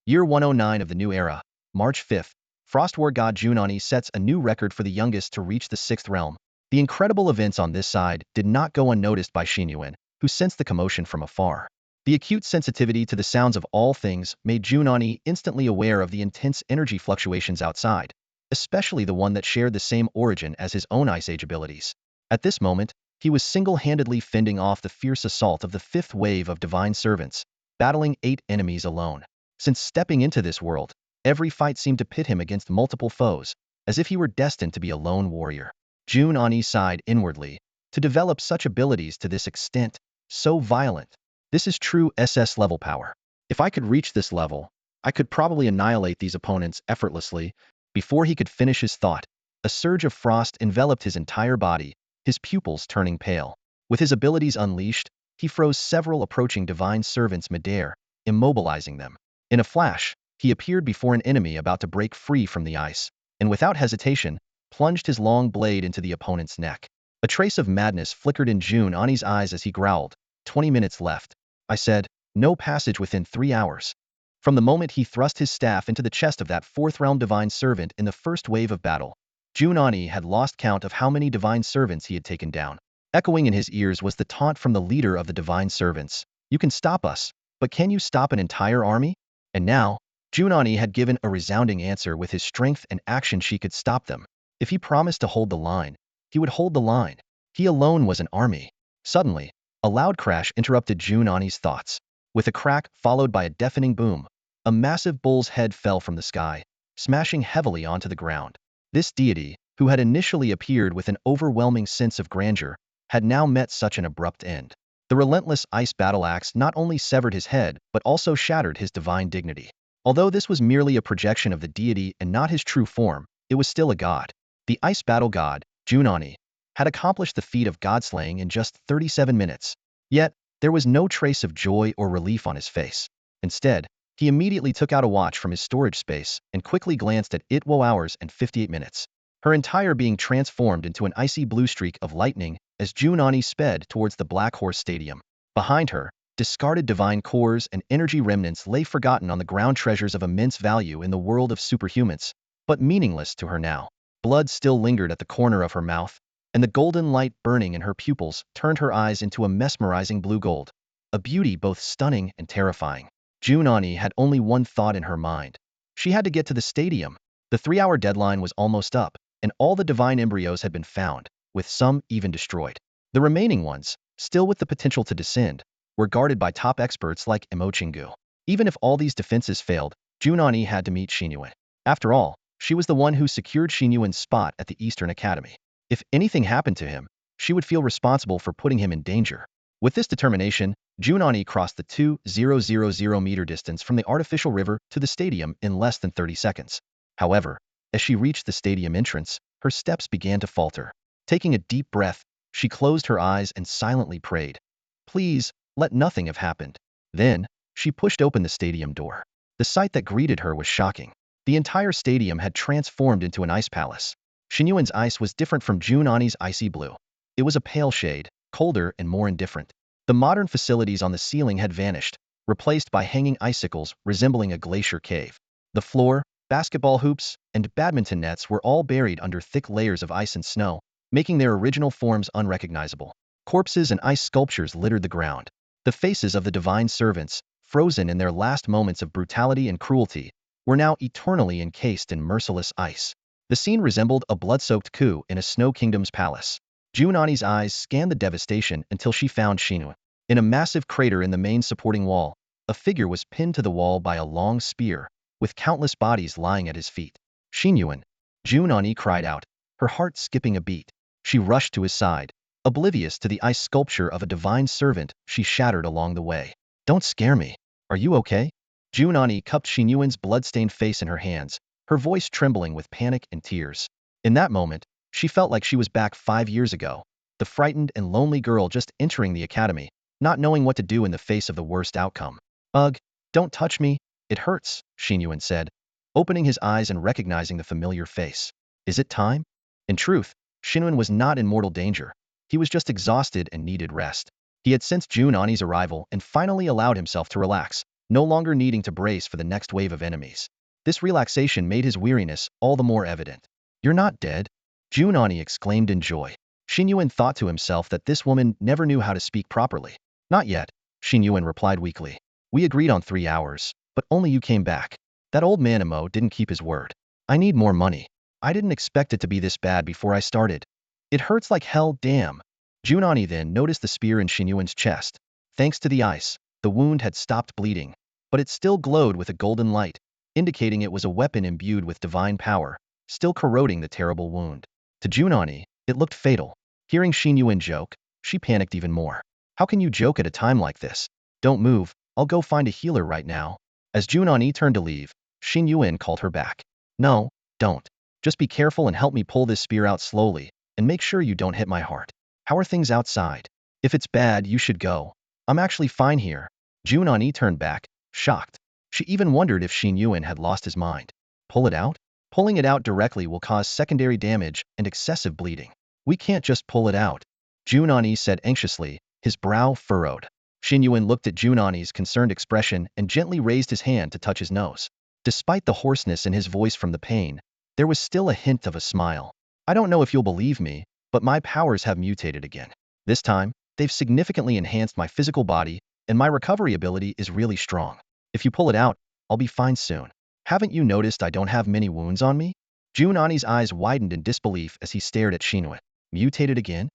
Year 109 of the new era, March 5th, Frost War god Jun Ani sets a new record for the youngest to reach the 6th realm. The incredible events on this side did not go unnoticed by Xin Yuan, who sensed the commotion from afar. The acute sensitivity to the sounds of all things made Jun Ani instantly aware of the intense energy fluctuations outside, especially the one that shared the same origin as his own Ice Age abilities. At this moment, he was single-handedly fending off the fierce assault of the 5th wave of divine servants, battling 8 enemies alone. Since stepping into this world, every fight seemed to pit him against multiple foes, as if he were destined to be a lone warrior. Jun Ani sighed inwardly. To develop such abilities to this extent, so violent. This is true SS level power. If I could reach this level, I could probably annihilate these opponents effortlessly. Before he could finish his thought, a surge of frost enveloped his entire body, his pupils turning pale. With his abilities unleashed, he froze several approaching divine servants midair, immobilizing them. In a flash, he appeared before an enemy about to break free from the ice, and without hesitation, plunged his long blade into the opponent's neck. A trace of madness flickered in Jun Ani's eyes as he growled, 20 minutes left. I said, no passage within 3 hours. From the moment he thrust his staff into the chest of that 4th realm divine servant in the first wave of battle, Jun Ani had lost count of how many divine servants he had taken down. Echoing in his ears was the taunt from the leader of the divine servants. You can stop us, but can you stop an entire army? And now, Jun Ani had given a resounding answer. With his strength and action she could stop them. If he promised to hold the line, he would hold the line. He alone was an army. Suddenly, a loud crash interrupted Jun Ani's thoughts. With a crack followed by a deafening boom, a massive bull's head fell from the sky, smashing heavily onto the ground. This deity, who had initially appeared with an overwhelming sense of grandeur, had now met such an abrupt end. The relentless ice battle axe not only severed his head but also shattered his divine dignity. Although this was merely a projection of the deity and not his true form, it was still a god. The ice battle god, Jun Ani, had accomplished the feat of godslaying in just 37 minutes. Yet, there was no trace of joy or relief on his face. Instead, he immediately took out a watch from his storage space and quickly glanced at it. 12 hours and 58 minutes. Her entire being transformed into an icy blue streak of lightning as Jun Ani sped towards the Black Horse Stadium. Behind her, discarded divine cores and energy remnants lay forgotten on the ground, treasures of immense value in the world of superhumans, but meaningless to her now. Blood still lingered at the corner of her mouth, and the golden light burning in her pupils turned her eyes into a mesmerizing blue gold, a beauty both stunning and terrifying. Jun Ani had only one thought in her mind. She had to get to the stadium. The 3-hour deadline was almost up, and all the divine embryos had been found, with some even destroyed. The remaining ones, still with the potential to descend, were guarded by top experts like Emo Chingu. Even if all these defenses failed, Jun Ani had to meet Xin Yuan. After all, she was the one who secured Xin Yuan's spot at the Eastern Academy. If anything happened to him, she would feel responsible for putting him in danger. With this determination, Jun Ani crossed the 2,000-meter distance from the artificial river to the stadium in less than 30 seconds. However, as she reached the stadium entrance, her steps began to falter. Taking a deep breath, she closed her eyes and silently prayed. Please, let nothing have happened. Then, she pushed open the stadium door. The sight that greeted her was shocking. The entire stadium had transformed into an ice palace. Xin Yuan's ice was different from Jun Ani's icy blue. It was a pale shade, colder and more indifferent. The modern facilities on the ceiling had vanished, replaced by hanging icicles resembling a glacier cave. The floor, basketball hoops, and badminton nets were all buried under thick layers of ice and snow, making their original forms unrecognizable. Corpses and ice sculptures littered the ground. The faces of the divine servants, frozen in their last moments of brutality and cruelty, were now eternally encased in merciless ice. The scene resembled a blood-soaked coup in a Snow Kingdom's palace. Jun Ani's eyes scanned the devastation until she found Xin Yuan. In a massive crater in the main supporting wall, a figure was pinned to the wall by a long spear, with countless bodies lying at his feet. Xin Yuan, Jun Ani cried out, her heart skipping a beat. She rushed to his side. Oblivious to the ice sculpture of a divine servant, she shattered along the way. Don't scare me. Are you okay? Jun Ani cupped Xin Yuan's blood-stained face in her hands, her voice trembling with panic and tears. In that moment, she felt like she was back 5 years ago, the frightened and lonely girl just entering the academy, not knowing what to do in the face of the worst outcome. Ugh, don't touch me, it hurts, Xin Yuan said, opening his eyes and recognizing the familiar face. Is it time? In truth, Xin Yuan was not in mortal danger. He was just exhausted and needed rest. He had sensed Jun Ani's arrival and finally allowed himself to relax, no longer needing to brace for the next wave of enemies. This relaxation made his weariness all the more evident. You're not dead? Jun Ani exclaimed in joy. Xin Yuan thought to himself that this woman never knew how to speak properly. Not yet, Xin Yuan replied weakly. We agreed on 3 hours, but only you came back. That old man Emo didn't keep his word. I need more money. I didn't expect it to be this bad before I started. It hurts like hell, damn. Jun Ani then noticed the spear in Xin Yuan's chest. Thanks to the ice, the wound had stopped bleeding, but it still glowed with a golden light, indicating it was a weapon imbued with divine power, still corroding the terrible wound. To Jun Ani, it looked fatal. Hearing Xin Yuan joke, she panicked even more. How can you joke at a time like this? Don't move, I'll go find a healer right now. As Jun Ani turned to leave, Xin Yuan called her back. No, don't. Just be careful and help me pull this spear out slowly, and make sure you don't hit my heart. How are things outside? If it's bad, you should go. I'm actually fine here. Jun Ani turned back, shocked. She even wondered if Xin Yuan had lost his mind. Pull it out? Pulling it out directly will cause secondary damage and excessive bleeding. We can't just pull it out, Jun Ani said anxiously, his brow furrowed. Xin Yuan looked at Jun Ani's concerned expression and gently raised his hand to touch his nose. Despite the hoarseness in his voice from the pain, there was still a hint of a smile. I don't know if you'll believe me, but my powers have mutated again. This time, they've significantly enhanced my physical body, and my recovery ability is really strong. If you pull it out, I'll be fine soon. Haven't you noticed I don't have many wounds on me? Jun Ani's eyes widened in disbelief as he stared at Xin Yuan. Mutated again?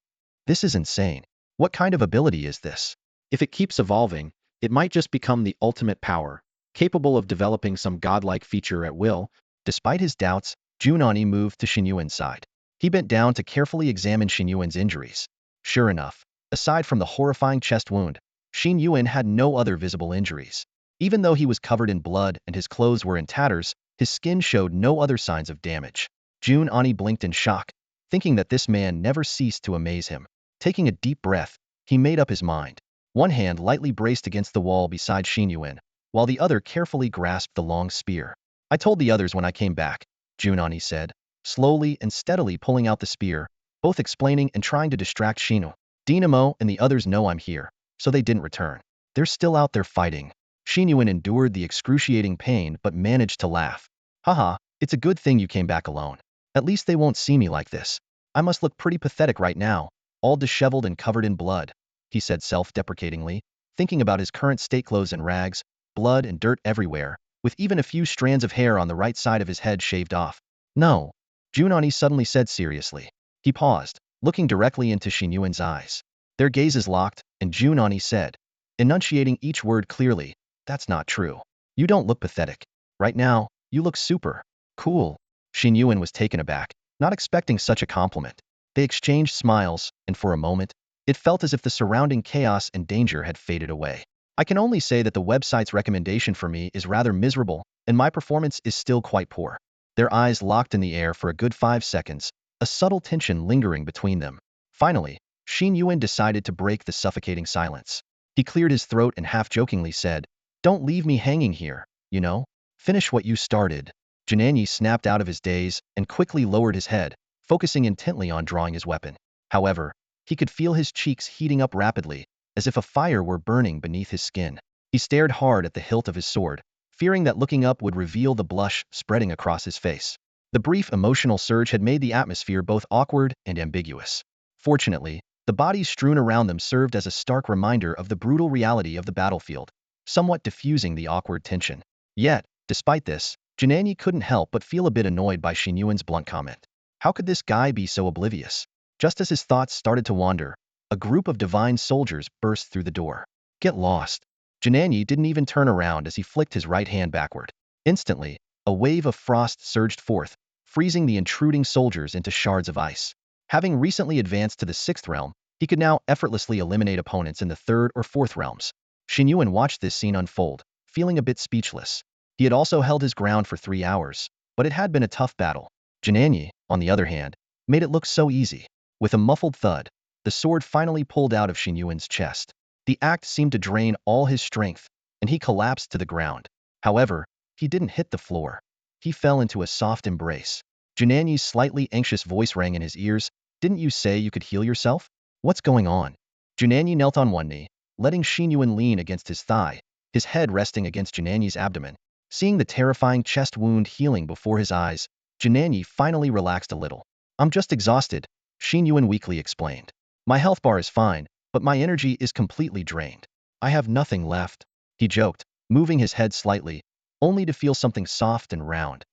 This is insane. What kind of ability is this? If it keeps evolving, it might just become the ultimate power, capable of developing some godlike feature at will. Despite his doubts, Jun Ani moved to Xin Yuan's side. He bent down to carefully examine Xin Yuan's injuries. Sure enough, aside from the horrifying chest wound, Xin Yuan had no other visible injuries. Even though he was covered in blood and his clothes were in tatters, his skin showed no other signs of damage. Jun Ani blinked in shock, thinking that this man never ceased to amaze him. Taking a deep breath, he made up his mind. One hand lightly braced against the wall beside Xin Yuan, while the other carefully grasped the long spear. I told the others when I came back, Jun Ani said, slowly and steadily pulling out the spear, both explaining and trying to distract Xin Yuan. Dynamo and the others know I'm here, so they didn't return. They're still out there fighting. Xin Yuan endured the excruciating pain but managed to laugh. Haha, it's a good thing you came back alone. At least they won't see me like this. I must look pretty pathetic right now, all disheveled and covered in blood, he said self-deprecatingly, thinking about his current state clothes and rags, blood and dirt everywhere, with even a few strands of hair on the right side of his head shaved off. No, Jun Ani suddenly said seriously. He paused, looking directly into Xin Yuan's eyes. Their gazes locked, and Jun Ani said, enunciating each word clearly, that's not true. You don't look pathetic. Right now, you look super cool. Xin Yuan was taken aback, not expecting such a compliment. They exchanged smiles, and for a moment, it felt as if the surrounding chaos and danger had faded away. I can only say that the website's recommendation for me is rather miserable, and my performance is still quite poor. Their eyes locked in the air for a good 5 seconds, a subtle tension lingering between them. Finally, Xin Yuan decided to break the suffocating silence. He cleared his throat and half-jokingly said, don't leave me hanging here, you know? Finish what you started. Jun Ani snapped out of his daze and quickly lowered his head, focusing intently on drawing his weapon. However, he could feel his cheeks heating up rapidly, as if a fire were burning beneath his skin. He stared hard at the hilt of his sword, fearing that looking up would reveal the blush spreading across his face. The brief emotional surge had made the atmosphere both awkward and ambiguous. Fortunately, the bodies strewn around them served as a stark reminder of the brutal reality of the battlefield, somewhat diffusing the awkward tension. Yet, despite this, Jun Ani couldn't help but feel a bit annoyed by Xin Yuan's blunt comment. How could this guy be so oblivious? Just as his thoughts started to wander, a group of divine soldiers burst through the door. Get lost. Jun Ani didn't even turn around as he flicked his right hand backward. Instantly, a wave of frost surged forth, freezing the intruding soldiers into shards of ice. Having recently advanced to the 6th realm, he could now effortlessly eliminate opponents in the 3rd or 4th realms. Xin Yuan watched this scene unfold, feeling a bit speechless. He had also held his ground for 3 hours, but it had been a tough battle. Jun Ani, on the other hand, made it look so easy. With a muffled thud, the sword finally pulled out of Xin Yuan's chest. The act seemed to drain all his strength, and he collapsed to the ground. However, he didn't hit the floor. He fell into a soft embrace. Jun Ani's slightly anxious voice rang in his ears. Didn't you say you could heal yourself? What's going on? Jun Ani knelt on one knee, letting Xin Yuan lean against his thigh, his head resting against Jun Ani's abdomen. Seeing the terrifying chest wound healing before his eyes, Jun Ani finally relaxed a little. I'm just exhausted, Xin Yuan weakly explained. My health bar is fine, but my energy is completely drained. I have nothing left, he joked, moving his head slightly, only to feel something soft and round.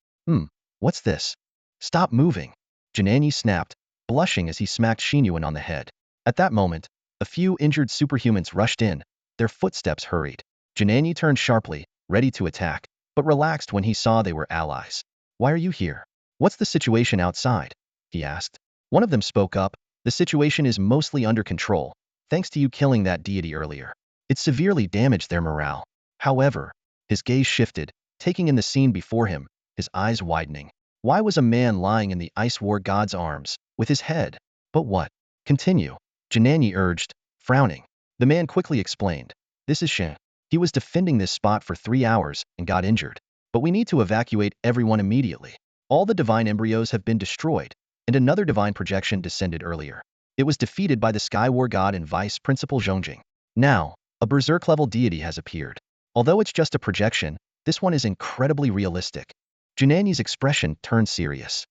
What's this? Stop moving, Jun Ani snapped, blushing as he smacked Xin Yuan on the head. At that moment, a few injured superhumans rushed in, their footsteps hurried. Jun Ani turned sharply, ready to attack, but relaxed when he saw they were allies. Why are you here? What's the situation outside? He asked. One of them spoke up. The situation is mostly under control, thanks to you killing that deity earlier. It severely damaged their morale. However, his gaze shifted, taking in the scene before him, his eyes widening. Why was a man lying in the Ice War God's arms, with his head? But what? Continue, Jun Ani urged, frowning. The man quickly explained. This is Xin. He was defending this spot for 3 hours and got injured. But we need to evacuate everyone immediately. All the divine embryos have been destroyed, and another divine projection descended earlier. It was defeated by the Sky War God and Vice Principal Zhongjing. Now, a berserk-level deity has appeared. Although it's just a projection, this one is incredibly realistic. Jun Ani's expression turned serious.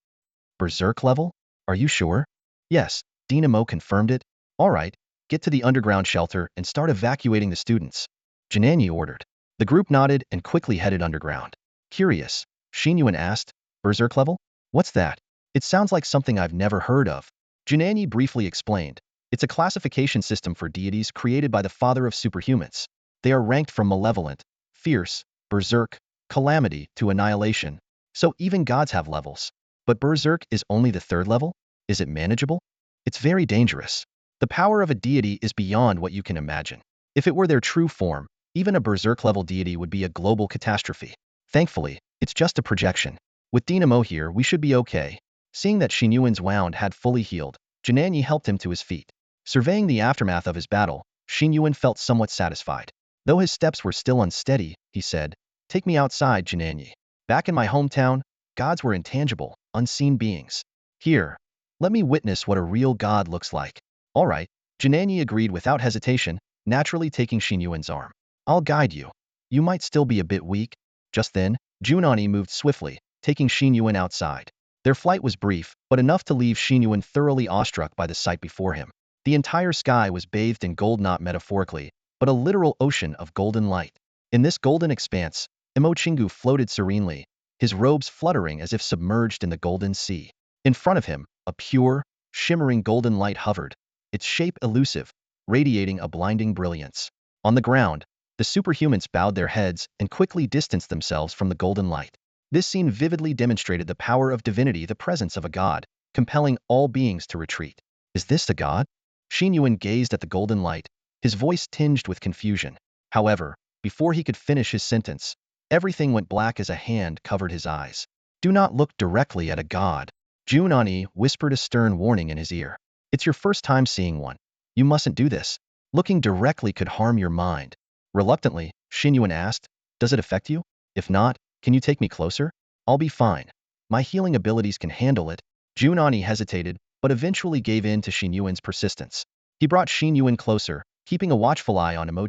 Berserk level? Are you sure? Yes, Dynamo confirmed it. All right, get to the underground shelter and start evacuating the students, Jun Ani ordered. The group nodded and quickly headed underground. Curious, Xin Yuan asked, berserk level? What's that? It sounds like something I've never heard of. Jun Ani briefly explained. It's a classification system for deities created by the father of superhumans. They are ranked from malevolent, fierce, berserk, calamity to annihilation. So even gods have levels. But berserk is only the third level? Is it manageable? It's very dangerous. The power of a deity is beyond what you can imagine. If it were their true form, even a berserk-level deity would be a global catastrophe. Thankfully, it's just a projection. With Dynamo here, we should be okay. Seeing that Xin Yuan's wound had fully healed, Jun Ani helped him to his feet. Surveying the aftermath of his battle, Xin Yuan felt somewhat satisfied. Though his steps were still unsteady, he said, "Take me outside, Jun Ani. Back in my hometown, gods were intangible, unseen beings. Here, let me witness what a real god looks like." All right, Jun Ani agreed without hesitation, naturally taking Xin Yuan's arm. "I'll guide you. You might still be a bit weak." Just then, Jun Ani moved swiftly, taking Xin Yuan outside. Their flight was brief, but enough to leave Xin Yuan thoroughly awestruck by the sight before him. The entire sky was bathed in gold, not metaphorically, but a literal ocean of golden light. In this golden expanse, Imo floated serenely, his robes fluttering as if submerged in the golden sea. In front of him, a pure, shimmering golden light hovered, its shape elusive, radiating a blinding brilliance. On the ground, the superhumans bowed their heads and quickly distanced themselves from the golden light. This scene vividly demonstrated the power of divinity, the presence of a god, compelling all beings to retreat. "Is this the god?" Xin Yuan gazed at the golden light, his voice tinged with confusion. However, before he could finish his sentence, everything went black as a hand covered his eyes. "Do not look directly at a god." Jun Ani whispered a stern warning in his ear. "It's your first time seeing one. You mustn't do this. Looking directly could harm your mind." Reluctantly, Xin Yuan asked, "Does it affect you? If not, can you take me closer? I'll be fine. My healing abilities can handle it." Jun Ani hesitated, but eventually gave in to Xin Yuan's persistence. He brought Xin Yuan closer, keeping a watchful eye on Imo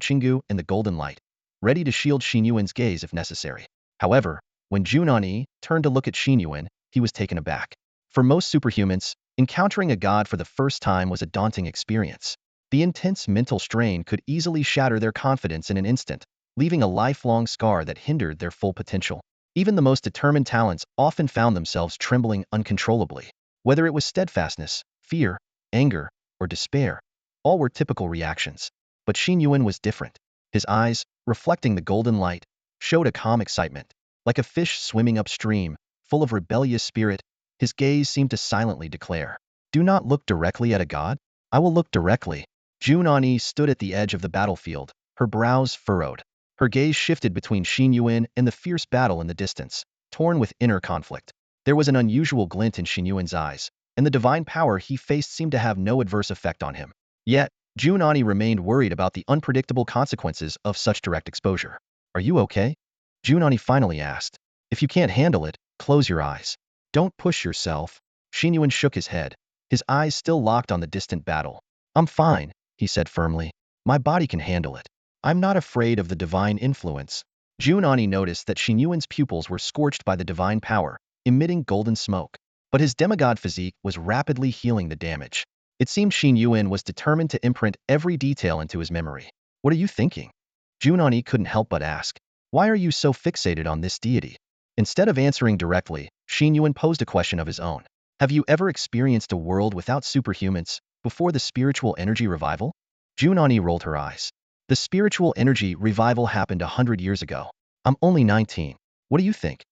in the golden light, ready to shield Xin Yuan's gaze if necessary. However, when Jun Ani turned to look at Xin Yuan, he was taken aback. For most superhumans, encountering a god for the first time was a daunting experience. The intense mental strain could easily shatter their confidence in an instant, leaving a lifelong scar that hindered their full potential. Even the most determined talents often found themselves trembling uncontrollably. Whether it was steadfastness, fear, anger, or despair, all were typical reactions. But Xin Yuan was different. His eyes, reflecting the golden light, showed a calm excitement. Like a fish swimming upstream, full of rebellious spirit, his gaze seemed to silently declare, "Do not look directly at a god. I will look directly." Jun Ani stood at the edge of the battlefield, her brows furrowed. Her gaze shifted between Xin Yuan and the fierce battle in the distance, torn with inner conflict. There was an unusual glint in Xin Yuan's eyes, and the divine power he faced seemed to have no adverse effect on him. Yet, Jun Ani remained worried about the unpredictable consequences of such direct exposure. "Are you okay?" Jun Ani finally asked. "If you can't handle it, close your eyes. Don't push yourself." Xin Yuan shook his head, his eyes still locked on the distant battle. "I'm fine," he said firmly. "My body can handle it. I'm not afraid of the divine influence." Jun Ani noticed that Xin Yuan's pupils were scorched by the divine power, emitting golden smoke. But his demigod physique was rapidly healing the damage. It seemed Xin Yuan was determined to imprint every detail into his memory. "What are you thinking?" Jun Ani couldn't help but ask. "Why are you so fixated on this deity?" Instead of answering directly, Xin Yuan posed a question of his own. "Have you ever experienced a world without superhumans, before the spiritual energy revival?" Jun Ani rolled her eyes. "The spiritual energy revival happened 100 years ago. I'm only 19. What do you think?"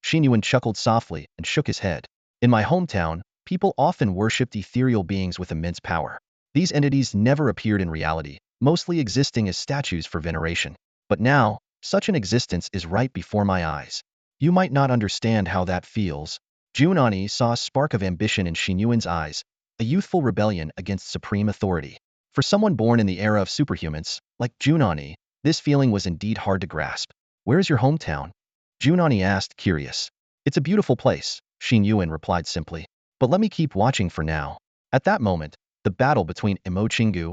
Xin Yuan chuckled softly and shook his head. "In my hometown, people often worshipped ethereal beings with immense power. These entities never appeared in reality, mostly existing as statues for veneration. But now, such an existence is right before my eyes. You might not understand how that feels." Jun Ani saw a spark of ambition in Xin Yuan's eyes, a youthful rebellion against supreme authority. For someone born in the era of superhumans, like Jun Ani, this feeling was indeed hard to grasp. "Where is your hometown?" Jun Ani asked, curious. "It's a beautiful place," Xin Yuan replied simply. "But let me keep watching for now." At that moment, the battle between Imo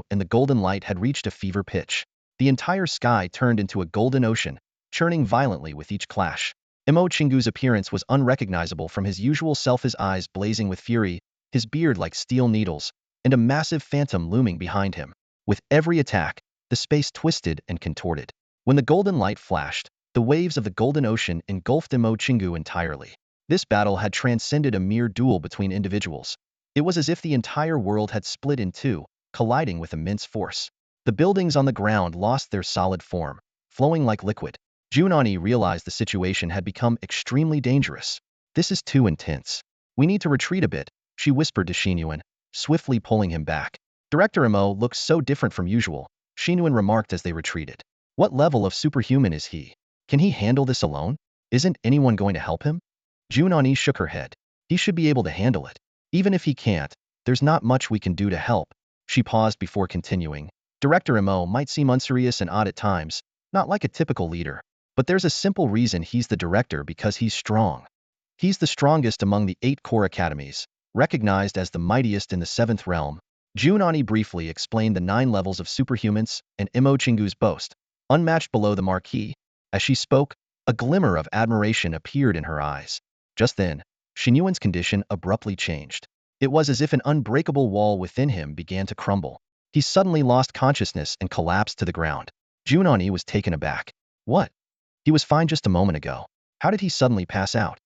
and the golden light had reached a fever pitch. The entire sky turned into a golden ocean, churning violently with each clash. Imo appearance was unrecognizable from his usual self, his eyes blazing with fury, his beard like steel needles, and a massive phantom looming behind him. With every attack, the space twisted and contorted. When the golden light flashed, the waves of the golden ocean engulfed Imo Chingu entirely. This battle had transcended a mere duel between individuals. It was as if the entire world had split in two, colliding with immense force. The buildings on the ground lost their solid form, flowing like liquid. Jun Ani realized the situation had become extremely dangerous. This is too intense. We need to retreat a bit, she whispered to Xin Yuan, swiftly pulling him back. Director Imo looks so different from usual, Xin Yuan remarked as they retreated. What level of superhuman is he? Can he handle this alone? Isn't anyone going to help him? Jun Ani shook her head. He should be able to handle it. Even if he can't, there's not much we can do to help. She paused before continuing. Director Imo might seem unserious and odd at times, not like a typical leader. But there's a simple reason he's the director, because he's strong. He's the strongest among the 8 core academies, recognized as the mightiest in the 7th realm. Jun Ani briefly explained the 9 levels of superhumans and Imo Chingu's boast, unmatched below the marquee. As she spoke, a glimmer of admiration appeared in her eyes. Just then, Xin Yuan's condition abruptly changed. It was as if an unbreakable wall within him began to crumble. He suddenly lost consciousness and collapsed to the ground. Jun Ani was taken aback. What? He was fine just a moment ago. How did he suddenly pass out?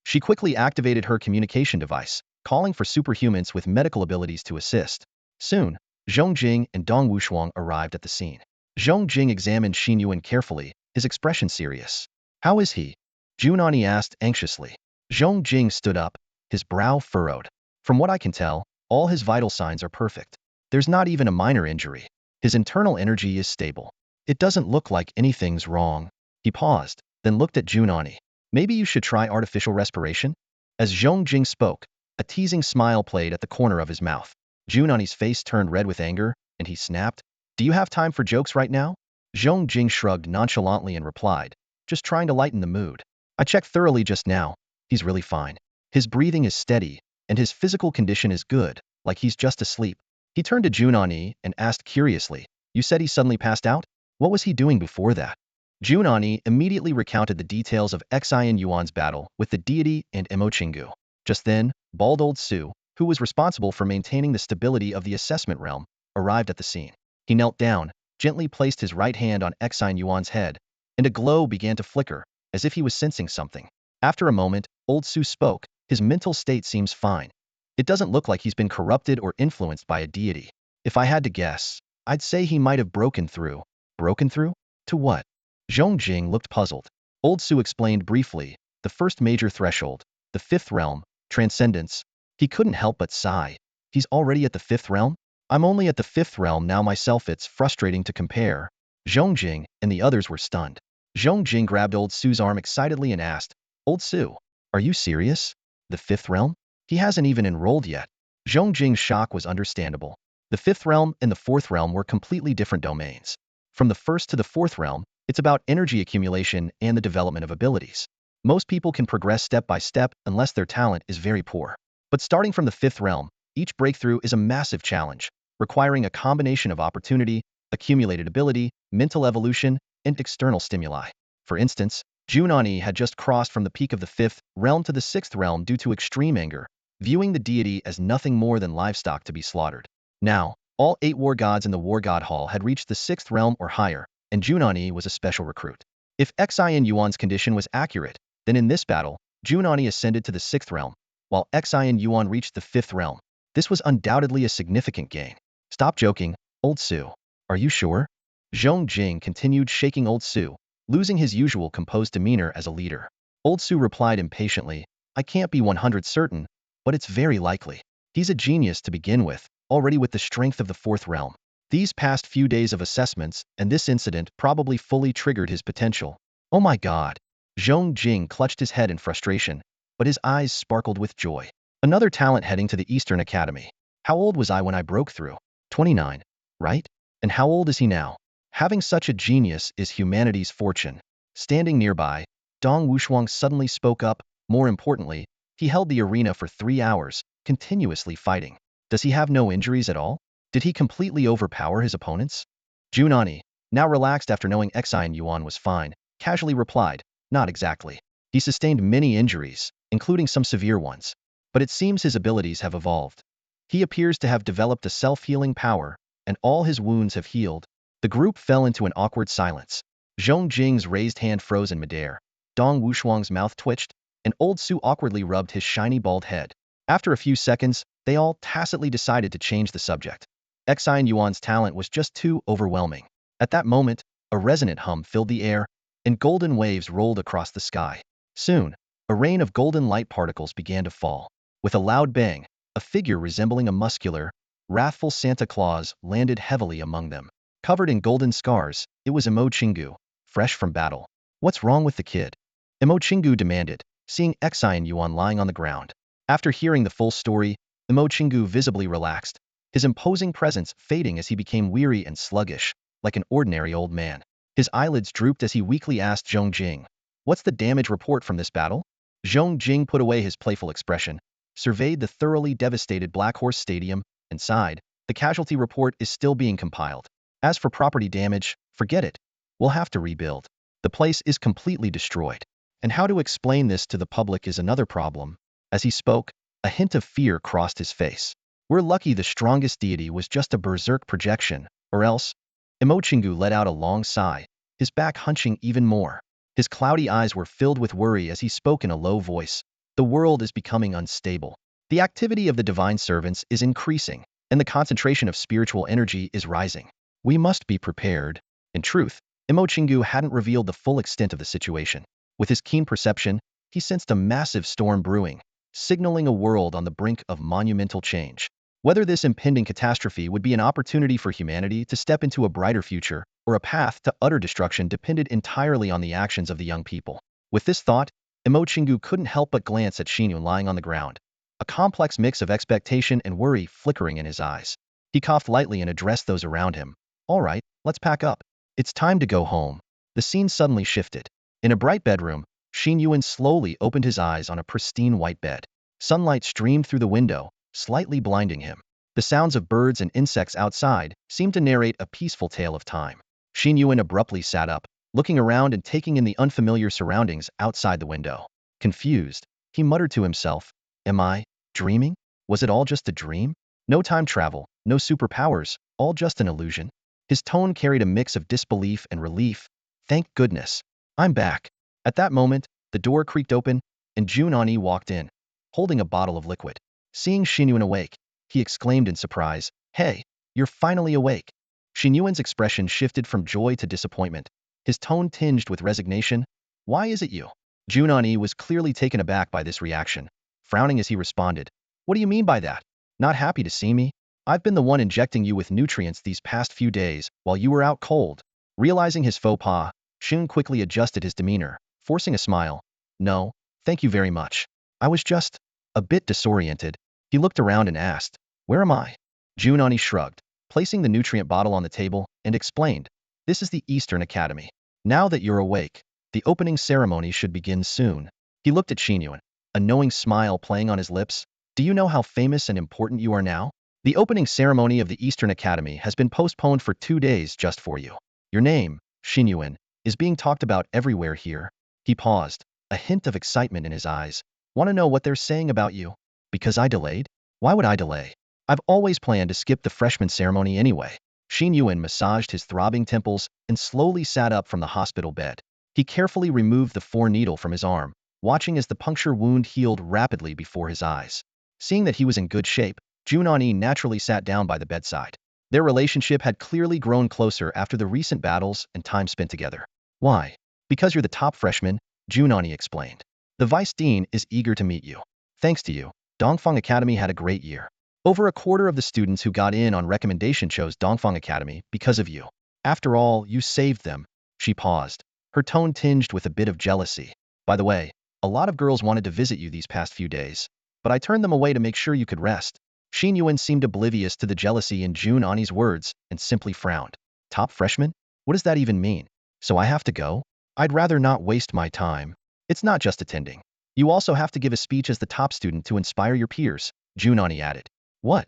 She quickly activated her communication device, calling for superhumans with medical abilities to assist. Soon, Zhong Jing and Dong Wushuang arrived at the scene. Zhong Jing examined Xin Yuan carefully, his expression serious. How is he? Jun Ani asked anxiously. Zhong Jing stood up, his brow furrowed. From what I can tell, all his vital signs are perfect. There's not even a minor injury. His internal energy is stable. It doesn't look like anything's wrong. He paused, then looked at Jun Ani. Maybe you should try artificial respiration? As Zhong Jing spoke, a teasing smile played at the corner of his mouth. Jun Ani's face turned red with anger, and he snapped. Do you have time for jokes right now? Zhong Jing shrugged nonchalantly and replied, just trying to lighten the mood. I checked thoroughly just now. He's really fine. His breathing is steady, and his physical condition is good, like he's just asleep. He turned to Jun Ani and asked curiously, you said he suddenly passed out? What was he doing before that? Jun Ani immediately recounted the details of Xin Yuan's battle with the deity and Imo Chingu. Just then, bald old Su, who was responsible for maintaining the stability of the assessment realm, arrived at the scene. He knelt down, gently placed his right hand on Xin Yuan's head, and a glow began to flicker, as if he was sensing something. After a moment, old Su spoke. His mental state seems fine. It doesn't look like he's been corrupted or influenced by a deity. If I had to guess, I'd say he might have broken through. Broken through? To what? Zhong Jing looked puzzled. Old Su explained briefly, the first major threshold, the 5th realm, transcendence. He couldn't help but sigh. He's already at the 5th realm? I'm only at the 5th realm now myself. It's frustrating to compare. Zhong Jing and the others were stunned. Zhong Jing grabbed old Su's arm excitedly and asked, Old Su, are you serious? The 5th realm? He hasn't even enrolled yet. Zhong Jing's shock was understandable. The 5th realm and the 4th realm were completely different domains. From the 1st to the 4th realm, it's about energy accumulation and the development of abilities. Most people can progress step by step unless their talent is very poor. But starting from the 5th realm, each breakthrough is a massive challenge, requiring a combination of opportunity, accumulated ability, mental evolution, and external stimuli. For instance, Jun Ani had just crossed from the peak of the 5th realm to the 6th realm due to extreme anger, viewing the deity as nothing more than livestock to be slaughtered. Now, all 8 war gods in the War God Hall had reached the 6th realm or higher, and Jun Ani was a special recruit. If Xin Yuan's condition was accurate, then in this battle, Jun Ani ascended to the 6th realm, while Xin Yuan reached the 5th realm. This was undoubtedly a significant gain. Stop joking, old Su. Are you sure? Zhong Jing continued shaking old Su, losing his usual composed demeanor as a leader. Old Su replied impatiently, I can't be 100% certain, but it's very likely. He's a genius to begin with, already with the strength of the 4th realm. These past few days of assessments and this incident probably fully triggered his potential. Oh my god. Zhong Jing clutched his head in frustration, but his eyes sparkled with joy. Another talent heading to the Eastern Academy. How old was I when I broke through? 29, right? And how old is he now? Having such a genius is humanity's fortune. Standing nearby, Dong Wushuang suddenly spoke up. More importantly, he held the arena for 3 hours, continuously fighting. Does he have no injuries at all? Did he completely overpower his opponents? Jun Ani, now relaxed after knowing Xin Yuan was fine, casually replied, not exactly. He sustained many injuries, including some severe ones. But it seems his abilities have evolved. He appears to have developed a self-healing power, and all his wounds have healed. The group fell into an awkward silence. Zhong Jing's raised hand froze in midair. Dong Wushuang's mouth twitched, and old Su awkwardly rubbed his shiny bald head. After a few seconds, they all tacitly decided to change the subject. Xin Yuan's talent was just too overwhelming. At that moment, a resonant hum filled the air, and golden waves rolled across the sky. Soon, a rain of golden light particles began to fall. With a loud bang, a figure resembling a muscular, wrathful Santa Claus landed heavily among them. Covered in golden scars, it was Imo Chingu, fresh from battle. What's wrong with the kid? Imo Chingu demanded, seeing Xin Yuan lying on the ground. After hearing the full story, Imo Chingu visibly relaxed, his imposing presence fading as he became weary and sluggish, like an ordinary old man. His eyelids drooped as he weakly asked Zhong Jing, "What's the damage report from this battle?" Zhong Jing put away his playful expression, surveyed the thoroughly devastated Black Horse Stadium, and sighed. "The casualty report is still being compiled. As for property damage, forget it. We'll have to rebuild. The place is completely destroyed. And how to explain this to the public is another problem." As he spoke, a hint of fear crossed his face. "We're lucky the strongest deity was just a berserk projection, or else..." Imo Chingu let out a long sigh, his back hunching even more. His cloudy eyes were filled with worry as he spoke in a low voice. "The world is becoming unstable. The activity of the divine servants is increasing, and the concentration of spiritual energy is rising. We must be prepared." In truth, Imo Chingu hadn't revealed the full extent of the situation. With his keen perception, he sensed a massive storm brewing, signaling a world on the brink of monumental change. Whether this impending catastrophe would be an opportunity for humanity to step into a brighter future or a path to utter destruction depended entirely on the actions of the young people. With this thought, Imo Chingu couldn't help but glance at Xin Yuan lying on the ground, a complex mix of expectation and worry flickering in his eyes. He coughed lightly and addressed those around him. "All right, let's pack up. It's time to go home." The scene suddenly shifted. In a bright bedroom, Xin Yuan slowly opened his eyes on a pristine white bed. Sunlight streamed through the window, slightly blinding him. The sounds of birds and insects outside seemed to narrate a peaceful tale of time. Xin Yuan abruptly sat up, looking around and taking in the unfamiliar surroundings outside the window. Confused, he muttered to himself, "Am I dreaming? Was it all just a dream? No time travel, no superpowers, all just an illusion?" His tone carried a mix of disbelief and relief. "Thank goodness. I'm back." At that moment, the door creaked open, and Jun Ani walked in, holding a bottle of liquid. Seeing Xin Yuan awake, he exclaimed in surprise, "Hey, you're finally awake." Xin Yuan's expression shifted from joy to disappointment, his tone tinged with resignation. "Why is it you?" Jun Ani was clearly taken aback by this reaction, frowning as he responded, "What do you mean by that? Not happy to see me? I've been the one injecting you with nutrients these past few days while you were out cold." Realizing his faux pas, Xun quickly adjusted his demeanor, forcing a smile. "No, thank you very much. I was just a bit disoriented." He looked around and asked, "Where am I?" Jun Ani shrugged, placing the nutrient bottle on the table, and explained, "This is the Eastern Academy. Now that you're awake, the opening ceremony should begin soon." He looked at Xin Yuan, a knowing smile playing on his lips. "Do you know how famous and important you are now? The opening ceremony of the Eastern Academy has been postponed for 2 days just for you. Your name, Xin Yuan, is being talked about everywhere here." He paused, a hint of excitement in his eyes. "Want to know what they're saying about you? Because I delayed? Why would I delay? I've always planned to skip the freshman ceremony anyway." Xin Yuan massaged his throbbing temples and slowly sat up from the hospital bed. He carefully removed the 4-needle from his arm, watching as the puncture wound healed rapidly before his eyes. Seeing that he was in good shape, Jun Ani naturally sat down by the bedside. Their relationship had clearly grown closer after the recent battles and time spent together. "Why? Because you're the top freshman," Jun Ani explained. "The vice dean is eager to meet you. Thanks to you, Dongfang Academy had a great year. Over a quarter of the students who got in on recommendation chose Dongfang Academy because of you. After all, you saved them." She paused, her tone tinged with a bit of jealousy. "By the way, a lot of girls wanted to visit you these past few days, but I turned them away to make sure you could rest." Xin Yuan seemed oblivious to the jealousy in Jun Ani's words and simply frowned. "Top freshman? What does that even mean? So I have to go? I'd rather not waste my time." "It's not just attending. You also have to give a speech as the top student to inspire your peers," Jun Ani added. "What?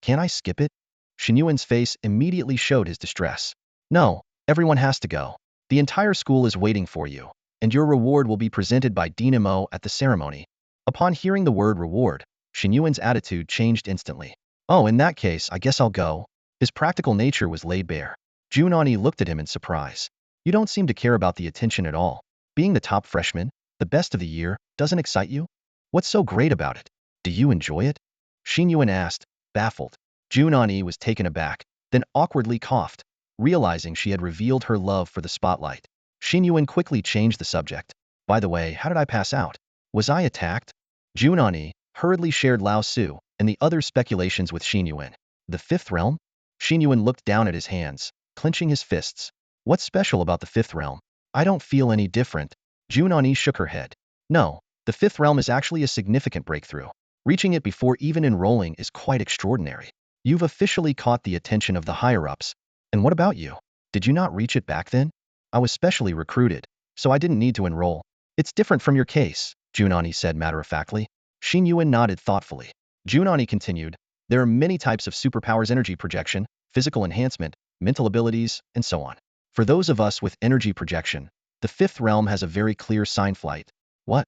Can't I skip it?" Xin Yuan's face immediately showed his distress. "No, everyone has to go. The entire school is waiting for you, and your reward will be presented by Dean Mo at the ceremony." Upon hearing the word reward, Xin Yuan's attitude changed instantly. "Oh, in that case, I guess I'll go." His practical nature was laid bare. Jun Ani looked at him in surprise. You don't seem to care about the attention at all. Being the top freshman, the best of the year, doesn't excite you? What's so great about it? Do you enjoy it? Xin Yuan asked, baffled. Jun Ani was taken aback, then awkwardly coughed, realizing she had revealed her love for the spotlight. Xin Yuan quickly changed the subject. By the way, how did I pass out? Was I attacked? Jun Ani hurriedly shared Lao Su and the other speculations with Xin Yuan. The fifth realm? Xin Yuan looked down at his hands, clenching his fists. What's special about the fifth realm? I don't feel any different. Jun Ani shook her head. No, the fifth realm is actually a significant breakthrough. Reaching it before even enrolling is quite extraordinary. You've officially caught the attention of the higher-ups. And what about you? Did you not reach it back then? I was specially recruited, so I didn't need to enroll. It's different from your case, Jun Ani said matter-of-factly. Xin Yuan nodded thoughtfully. Jun Ani continued, there are many types of superpowers: energy projection, physical enhancement, mental abilities, and so on. For those of us with energy projection, the fifth realm has a very clear sign: flight. What?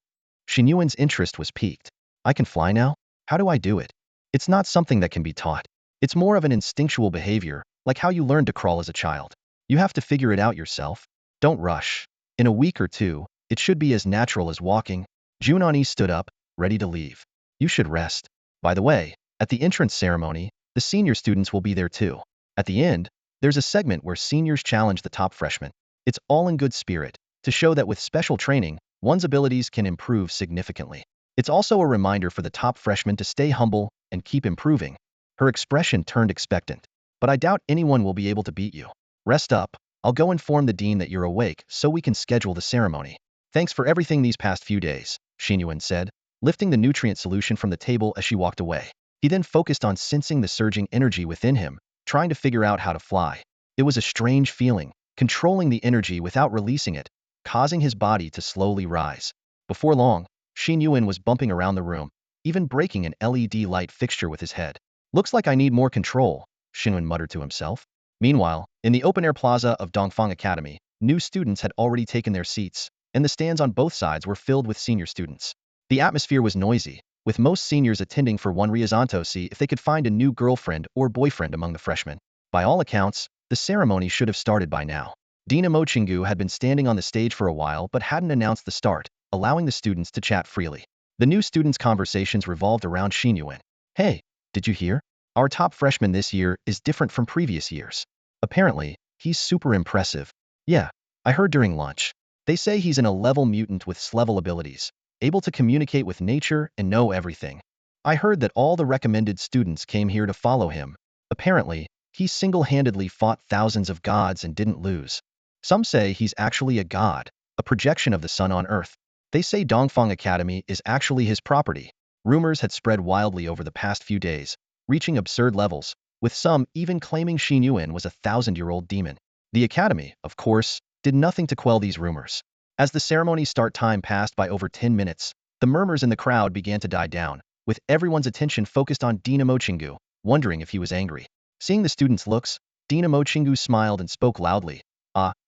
Xin Yuan's interest was piqued. I can fly now? How do I do it? It's not something that can be taught. It's more of an instinctual behavior, like how you learned to crawl as a child. You have to figure it out yourself. Don't rush. In a week or two, it should be as natural as walking. Jun Ani stood up, ready to leave. You should rest. By the way, at the entrance ceremony, the senior students will be there too. At the end, there's a segment where seniors challenge the top freshmen. It's all in good spirit, to show that with special training, one's abilities can improve significantly. It's also a reminder for the top freshmen to stay humble and keep improving. Her expression turned expectant. But I doubt anyone will be able to beat you. Rest up. I'll go inform the dean that you're awake so we can schedule the ceremony. Thanks for everything these past few days, Xin Yuan said, lifting the nutrient solution from the table as she walked away. He then focused on sensing the surging energy within him, trying to figure out how to fly. It was a strange feeling, controlling the energy without releasing it, causing his body to slowly rise. Before long, Xin Yuan was bumping around the room, even breaking an LED light fixture with his head. Looks like I need more control, Xin Yuan muttered to himself. Meanwhile, in the open-air plaza of Dongfang Academy, new students had already taken their seats, and the stands on both sides were filled with senior students. The atmosphere was noisy, with most seniors attending for one reason: to see if they could find a new girlfriend or boyfriend among the freshmen. By all accounts, the ceremony should have started by now. Dean Mochingu had been standing on the stage for a while but hadn't announced the start, allowing the students to chat freely. The new students' conversations revolved around Xin Yuan. Hey, did you hear? Our top freshman this year is different from previous years. Apparently, he's super impressive. Yeah, I heard during lunch. They say he's an 11-level mutant with S-level abilities, able to communicate with nature and know everything. I heard that all the recommended students came here to follow him. Apparently, he single-handedly fought thousands of gods and didn't lose. Some say he's actually a god, a projection of the sun on Earth. They say Dongfang Academy is actually his property. Rumors had spread wildly over the past few days, reaching absurd levels, with some even claiming Xin Yuan was a 1,000-year-old demon. The Academy, of course, did nothing to quell these rumors. As the ceremony start time passed by over 10 minutes, the murmurs in the crowd began to die down, with everyone's attention focused on Dean Mochingu, wondering if he was angry. Seeing the students' looks, Dean Mochingu smiled and spoke loudly.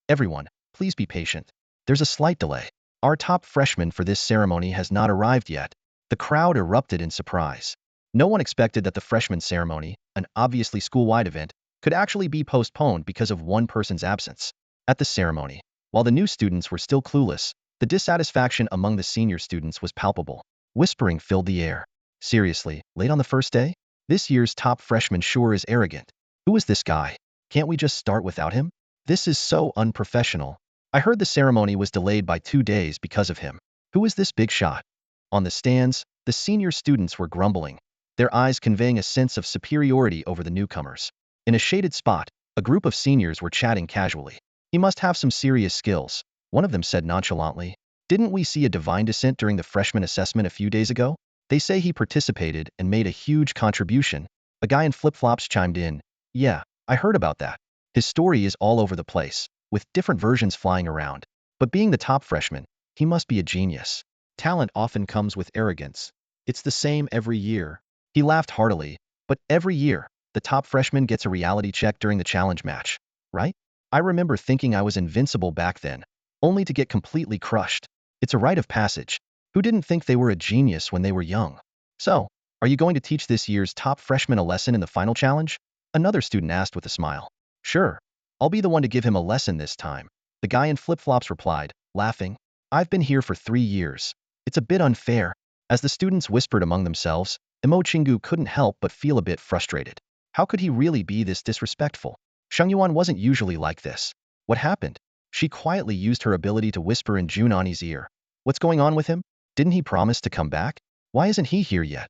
Everyone, please be patient. There's a slight delay. Our top freshman for this ceremony has not arrived yet. The crowd erupted in surprise. No one expected that the freshman ceremony, an obviously school-wide event, could actually be postponed because of one person's absence. At the ceremony, while the new students were still clueless, the dissatisfaction among the senior students was palpable. Whispering filled the air. Seriously, late on the first day? This year's top freshman sure is arrogant. Who is this guy? Can't we just start without him? This is so unprofessional. I heard the ceremony was delayed by 2 days because of him. Who is this big shot? On the stands, the senior students were grumbling, their eyes conveying a sense of superiority over the newcomers. In a shaded spot, a group of seniors were chatting casually. He must have some serious skills, one of them said nonchalantly. Didn't we see a divine descent during the freshman assessment a few days ago? They say he participated and made a huge contribution. A guy in flip-flops chimed in. Yeah, I heard about that. His story is all over the place, with different versions flying around. But being the top freshman, he must be a genius. Talent often comes with arrogance. It's the same every year. He laughed heartily. But every year, the top freshman gets a reality check during the challenge match, right? I remember thinking I was invincible back then, only to get completely crushed. It's a rite of passage. Who didn't think they were a genius when they were young? So, are you going to teach this year's top freshman a lesson in the final challenge? Another student asked with a smile. Sure. I'll be the one to give him a lesson this time. The guy in flip-flops replied, laughing. I've been here for 3 years. It's a bit unfair. As the students whispered among themselves, Imo Chingu couldn't help but feel a bit frustrated. How could he really be this disrespectful? Xin Yuan wasn't usually like this. What happened? She quietly used her ability to whisper in Jun Ani's ear. What's going on with him? Didn't he promise to come back? Why isn't he here yet?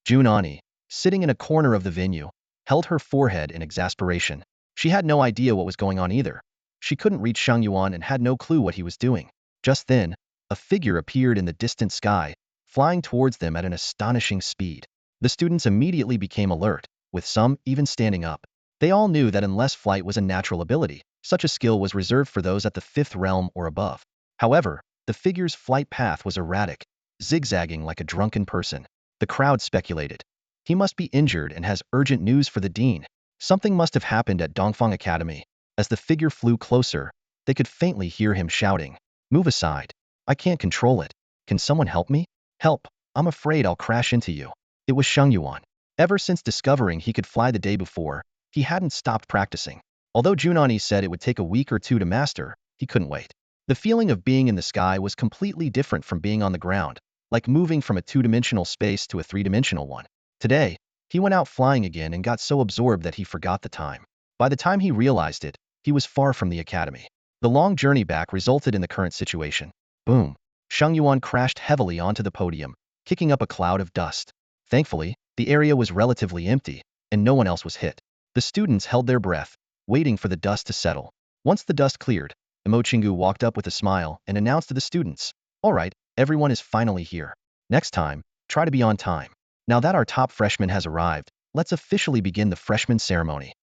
Jun Ani, sitting in a corner of the venue, held her forehead in exasperation. She had no idea what was going on either. She couldn't reach Xin Yuan and had no clue what he was doing. Just then, a figure appeared in the distant sky, flying towards them at an astonishing speed. The students immediately became alert, with some even standing up. They all knew that unless flight was a natural ability, such a skill was reserved for those at the 5th realm or above. However, the figure's flight path was erratic, zigzagging like a drunken person. The crowd speculated. He must be injured and has urgent news for the dean. Something must have happened at Dongfang Academy. As the figure flew closer, they could faintly hear him shouting, "Move aside. I can't control it. Can someone help me? Help. I'm afraid I'll crash into you." It was Xin Yuan. Ever since discovering he could fly the day before, he hadn't stopped practicing. Although Jun Ani said it would take a week or two to master, he couldn't wait. The feeling of being in the sky was completely different from being on the ground, like moving from a 2-dimensional space to a 3-dimensional one. Today, he went out flying again and got so absorbed that he forgot the time. By the time he realized it, he was far from the academy. The long journey back resulted in the current situation. Boom. Xin Yuan crashed heavily onto the podium, kicking up a cloud of dust. Thankfully, the area was relatively empty, and no one else was hit. The students held their breath, waiting for the dust to settle. Once the dust cleared, Imo Chingu walked up with a smile and announced to the students, "All right, everyone is finally here. Next time, try to be on time. Now that our top freshman has arrived, let's officially begin the freshman ceremony."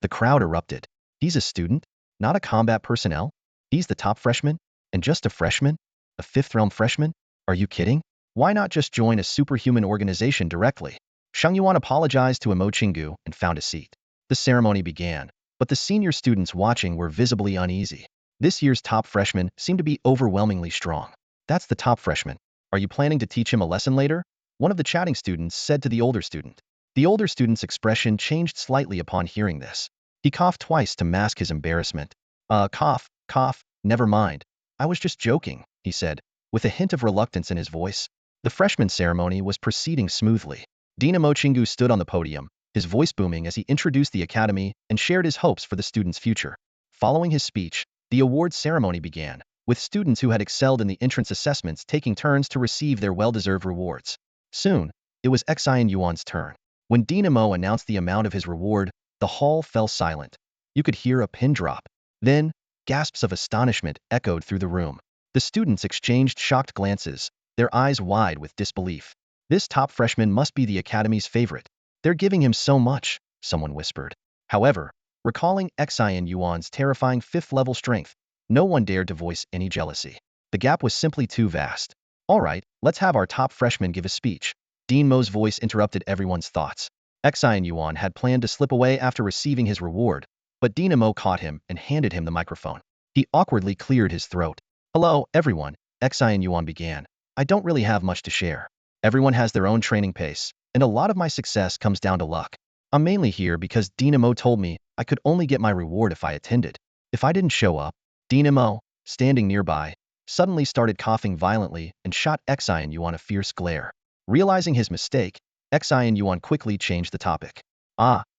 The crowd erupted. He's a student? Not a combat personnel? He's the top freshman? And just a freshman? A 5th realm freshman? Are you kidding? Why not just join a superhuman organization directly? Xin Yuan apologized to Imo Chingu and found a seat. The ceremony began, but the senior students watching were visibly uneasy. This year's top freshman seemed to be overwhelmingly strong. That's the top freshman. Are you planning to teach him a lesson later? One of the chatting students said to the older student. The older student's expression changed slightly upon hearing this. He coughed twice to mask his embarrassment. Cough, never mind. I was just joking, he said, with a hint of reluctance in his voice. The freshman ceremony was proceeding smoothly. Dean Imo Chingu stood on the podium, his voice booming as he introduced the academy and shared his hopes for the students' future. Following his speech, the awards ceremony began, with students who had excelled in the entrance assessments taking turns to receive their well-deserved rewards. Soon, it was Xin Yuan's turn. When Dean Imo announced the amount of his reward, the hall fell silent. You could hear a pin drop. Then, gasps of astonishment echoed through the room. The students exchanged shocked glances, their eyes wide with disbelief. This top freshman must be the academy's favorite. They're giving him so much, someone whispered. However, recalling Xin Yuan's terrifying 5th-level strength, no one dared to voice any jealousy. The gap was simply too vast. All right, let's have our top freshman give a speech. Dean Mo's voice interrupted everyone's thoughts. Xin Yuan had planned to slip away after receiving his reward, but Dean Mo caught him and handed him the microphone. He awkwardly cleared his throat. "Hello, everyone," Xin Yuan began. "I don't really have much to share. Everyone has their own training pace, and a lot of my success comes down to luck. I'm mainly here because Dean Mo told me I could only get my reward if I attended. If I didn't show up." Dean Mo, standing nearby, suddenly started coughing violently and shot Xin Yuan a fierce glare. Realizing his mistake, Xin Yuan quickly changed the topic.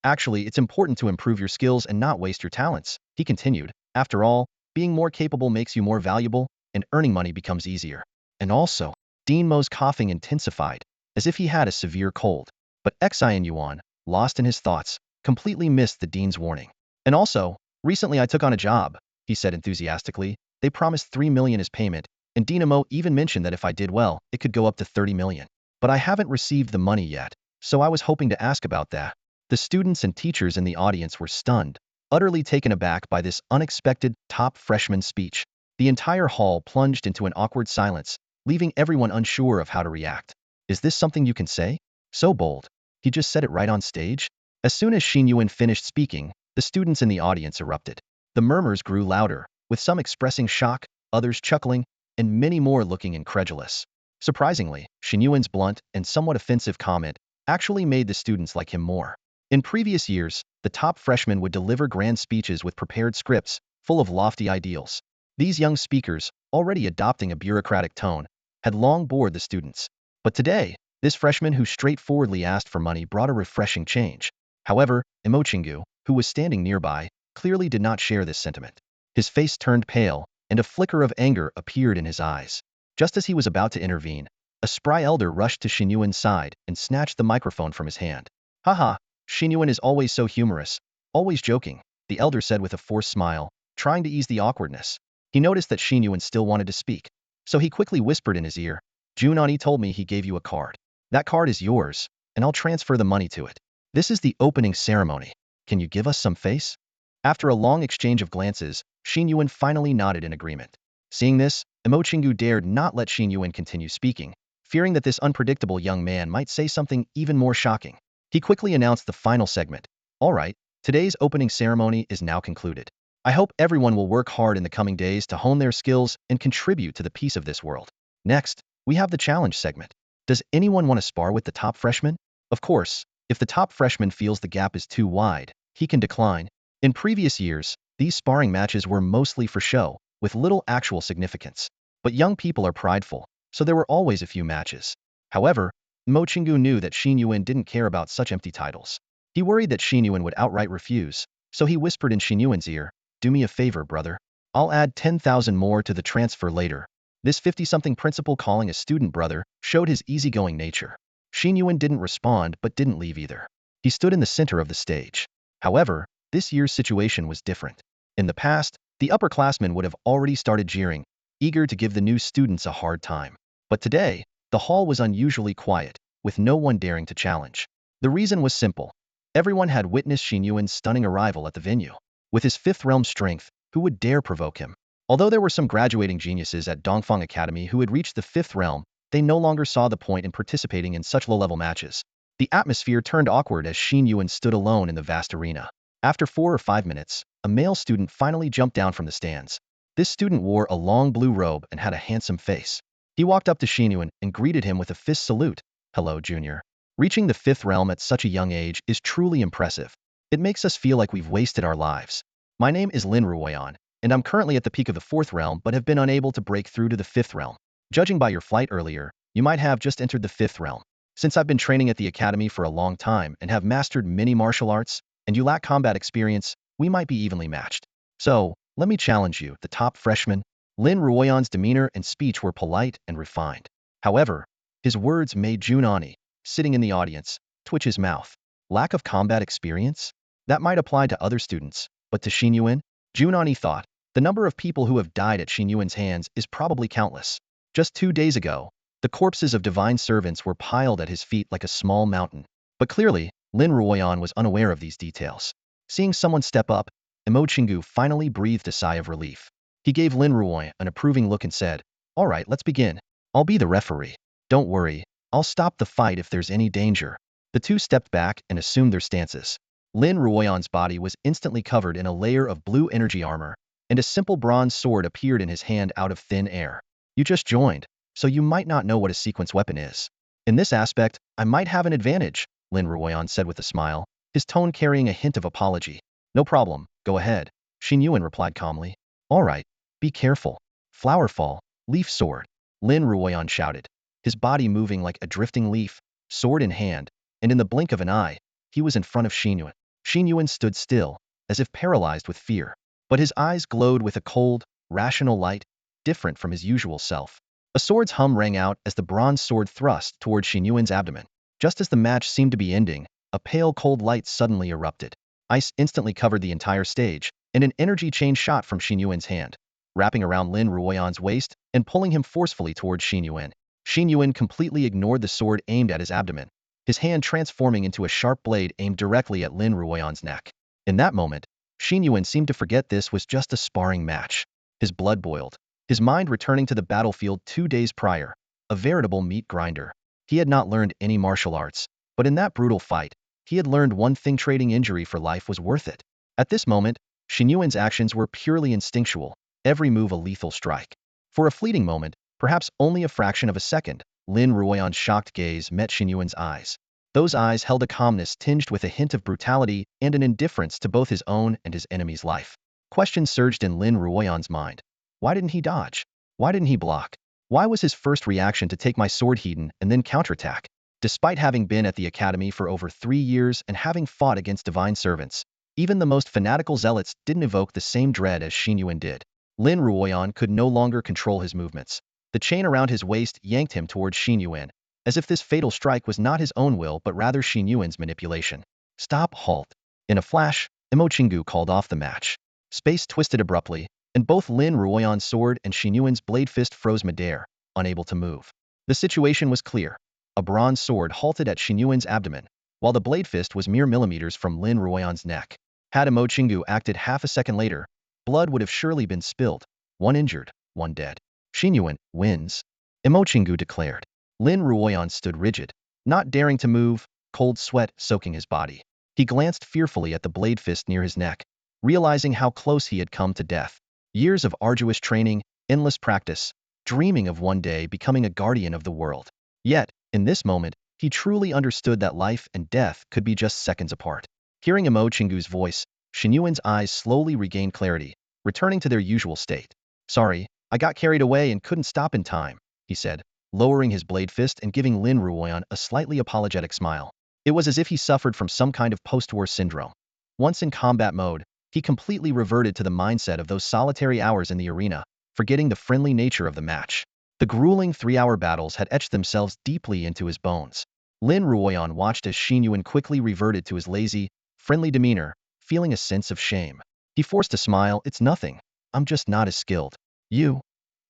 Actually, it's important to improve your skills and not waste your talents, he continued. After all, being more capable makes you more valuable, and earning money becomes easier. And also, Dean Mo's coughing intensified, as if he had a severe cold. But Xin Yuan, lost in his thoughts, completely missed the dean's warning. "And also, recently I took on a job," he said enthusiastically. "They promised 3 million as payment, and Dean Mo even mentioned that if I did well, it could go up to 30 million. But I haven't received the money yet, so I was hoping to ask about that." The students and teachers in the audience were stunned, utterly taken aback by this unexpected top freshman speech. The entire hall plunged into an awkward silence, leaving everyone unsure of how to react. "Is this something you can say? So bold. He just said it right on stage?" As soon as Xin Yuan finished speaking, the students in the audience erupted. The murmurs grew louder, with some expressing shock, others chuckling, and many more looking incredulous. Surprisingly, Xin Yuan's blunt and somewhat offensive comment actually made the students like him more. In previous years, the top freshman would deliver grand speeches with prepared scripts, full of lofty ideals. These young speakers, already adopting a bureaucratic tone, had long bored the students. But today, this freshman who straightforwardly asked for money brought a refreshing change. However, Imochingu, who was standing nearby, clearly did not share this sentiment. His face turned pale, and a flicker of anger appeared in his eyes. Just as he was about to intervene, a spry elder rushed to Xin Yuan's side and snatched the microphone from his hand. Haha, Xin Yuan is always so humorous, always joking, the elder said with a forced smile, trying to ease the awkwardness. He noticed that Xin Yuan still wanted to speak, so he quickly whispered in his ear, Jun Ani told me he gave you a card. That card is yours, and I'll transfer the money to it. This is the opening ceremony. Can you give us some face? After a long exchange of glances, Xin Yuan finally nodded in agreement. Seeing this, Imochingu dared not let Xin Yuan continue speaking, fearing that this unpredictable young man might say something even more shocking. He quickly announced the final segment. All right, today's opening ceremony is now concluded. I hope everyone will work hard in the coming days to hone their skills and contribute to the peace of this world. Next, we have the challenge segment. Does anyone want to spar with the top freshman? Of course, if the top freshman feels the gap is too wide, he can decline. In previous years, these sparring matches were mostly for show, with little actual significance. But young people are prideful, so there were always a few matches. However, Mochingu knew that Xin Yuan didn't care about such empty titles. He worried that Xin Yuan would outright refuse, so he whispered in Xin Yuan's ear, do me a favor, brother. I'll add 10,000 more to the transfer later. This 50-something principal calling a student brother showed his easygoing nature. Xin Yuan didn't respond but didn't leave either. He stood in the center of the stage. However, this year's situation was different. In the past, the upperclassmen would have already started jeering, eager to give the new students a hard time. But today, the hall was unusually quiet, with no one daring to challenge. The reason was simple. Everyone had witnessed Xin Yuan's stunning arrival at the venue. With his fifth realm strength, who would dare provoke him? Although there were some graduating geniuses at Dongfang Academy who had reached the fifth realm, they no longer saw the point in participating in such low-level matches. The atmosphere turned awkward as Xin Yuan stood alone in the vast arena. After 4 or 5 minutes, a male student finally jumped down from the stands. This student wore a long blue robe and had a handsome face. He walked up to Xin Yuan and greeted him with a fist salute. Hello, Junior. Reaching the fifth realm at such a young age is truly impressive. It makes us feel like we've wasted our lives. My name is Lin Ruoyan, and I'm currently at the peak of the fourth realm but have been unable to break through to the fifth realm. Judging by your flight earlier, you might have just entered the fifth realm. Since I've been training at the academy for a long time and have mastered many martial arts, and you lack combat experience, we might be evenly matched. So, let me challenge you, the top freshman. Lin Ruoyan's demeanor and speech were polite and refined. However, his words made Jun Ani, sitting in the audience, twitch his mouth. Lack of combat experience? That might apply to other students, but to Xin Yuan? Jun Ani thought, the number of people who have died at Xin Yuan's hands is probably countless. Just 2 days ago, the corpses of divine servants were piled at his feet like a small mountain. But clearly, Lin Ruoyan was unaware of these details. Seeing someone step up, Imochingu finally breathed a sigh of relief. He gave Lin Ruoyan an approving look and said, all right, let's begin. I'll be the referee. Don't worry, I'll stop the fight if there's any danger. The two stepped back and assumed their stances. Lin Ruoyan's body was instantly covered in a layer of blue energy armor, and a simple bronze sword appeared in his hand out of thin air. You just joined, so you might not know what a sequence weapon is. In this aspect, I might have an advantage, Lin Ruoyan said with a smile, his tone carrying a hint of apology. No problem, go ahead, Xin Yuan replied calmly. All right, be careful. Flower fall, leaf sword, Lin Ruoyan shouted, his body moving like a drifting leaf, sword in hand, and in the blink of an eye, he was in front of Xin Yuan. Xin Yuan stood still, as if paralyzed with fear. But his eyes glowed with a cold, rational light, different from his usual self. A sword's hum rang out as the bronze sword thrust toward Xin Yuan's abdomen. Just as the match seemed to be ending, a pale cold light suddenly erupted. Ice instantly covered the entire stage, and an energy chain shot from Xin Yuan's hand, wrapping around Lin Ruoyan's waist and pulling him forcefully towards Xin Yuan. Xin Yuan completely ignored the sword aimed at his abdomen, his hand transforming into a sharp blade aimed directly at Lin Ruoyan's neck. In that moment, Xin Yuan seemed to forget this was just a sparring match. His blood boiled, his mind returning to the battlefield 2 days prior, a veritable meat grinder. He had not learned any martial arts, but in that brutal fight, he had learned one thing: trading injury for life was worth it. At this moment, Xin Yuan's actions were purely instinctual, every move a lethal strike. For a fleeting moment, perhaps only a fraction of a second, Lin Ruoyan's shocked gaze met Xin Yuan's eyes. Those eyes held a calmness tinged with a hint of brutality and an indifference to both his own and his enemy's life. Questions surged in Lin Ruoyan's mind. Why didn't he dodge? Why didn't he block? Why was his first reaction to take my sword hidden and then counterattack? Despite having been at the academy for over 3 years and having fought against divine servants, even the most fanatical zealots didn't evoke the same dread as Xin Yuan did. Lin Ruoyan could no longer control his movements. The chain around his waist yanked him towards Xin Yuan, as if this fatal strike was not his own will but rather Xin Yuan's manipulation. Stop, halt. In a flash, Imo Chingu called off the match. Space twisted abruptly, and both Lin Ruoyan's sword and Xin Yuan's blade fist froze midair, unable to move. The situation was clear. A bronze sword halted at Xin Yuan's abdomen, while the blade fist was mere millimeters from Lin Ruoyan's neck. Had Imo Chingu acted half a second later, blood would have surely been spilled. One injured, one dead. Xin Yuan wins, Imo Chingu declared. Lin Ruoyan stood rigid, not daring to move, cold sweat soaking his body. He glanced fearfully at the blade fist near his neck, realizing how close he had come to death. Years of arduous training, endless practice, dreaming of one day becoming a guardian of the world. Yet, in this moment, he truly understood that life and death could be just seconds apart. Hearing Imo Chingu's voice, Xin Yuan's eyes slowly regained clarity, returning to their usual state. Sorry, I got carried away and couldn't stop in time, he said, lowering his blade fist and giving Lin Ruoyan a slightly apologetic smile. It was as if he suffered from some kind of post-war syndrome. Once in combat mode, he completely reverted to the mindset of those solitary hours in the arena, forgetting the friendly nature of the match. The grueling 3-hour battles had etched themselves deeply into his bones. Lin Ruoyan watched as Xin Yuan quickly reverted to his lazy, friendly demeanor, feeling a sense of shame. He forced a smile. It's nothing. I'm just not as skilled. You're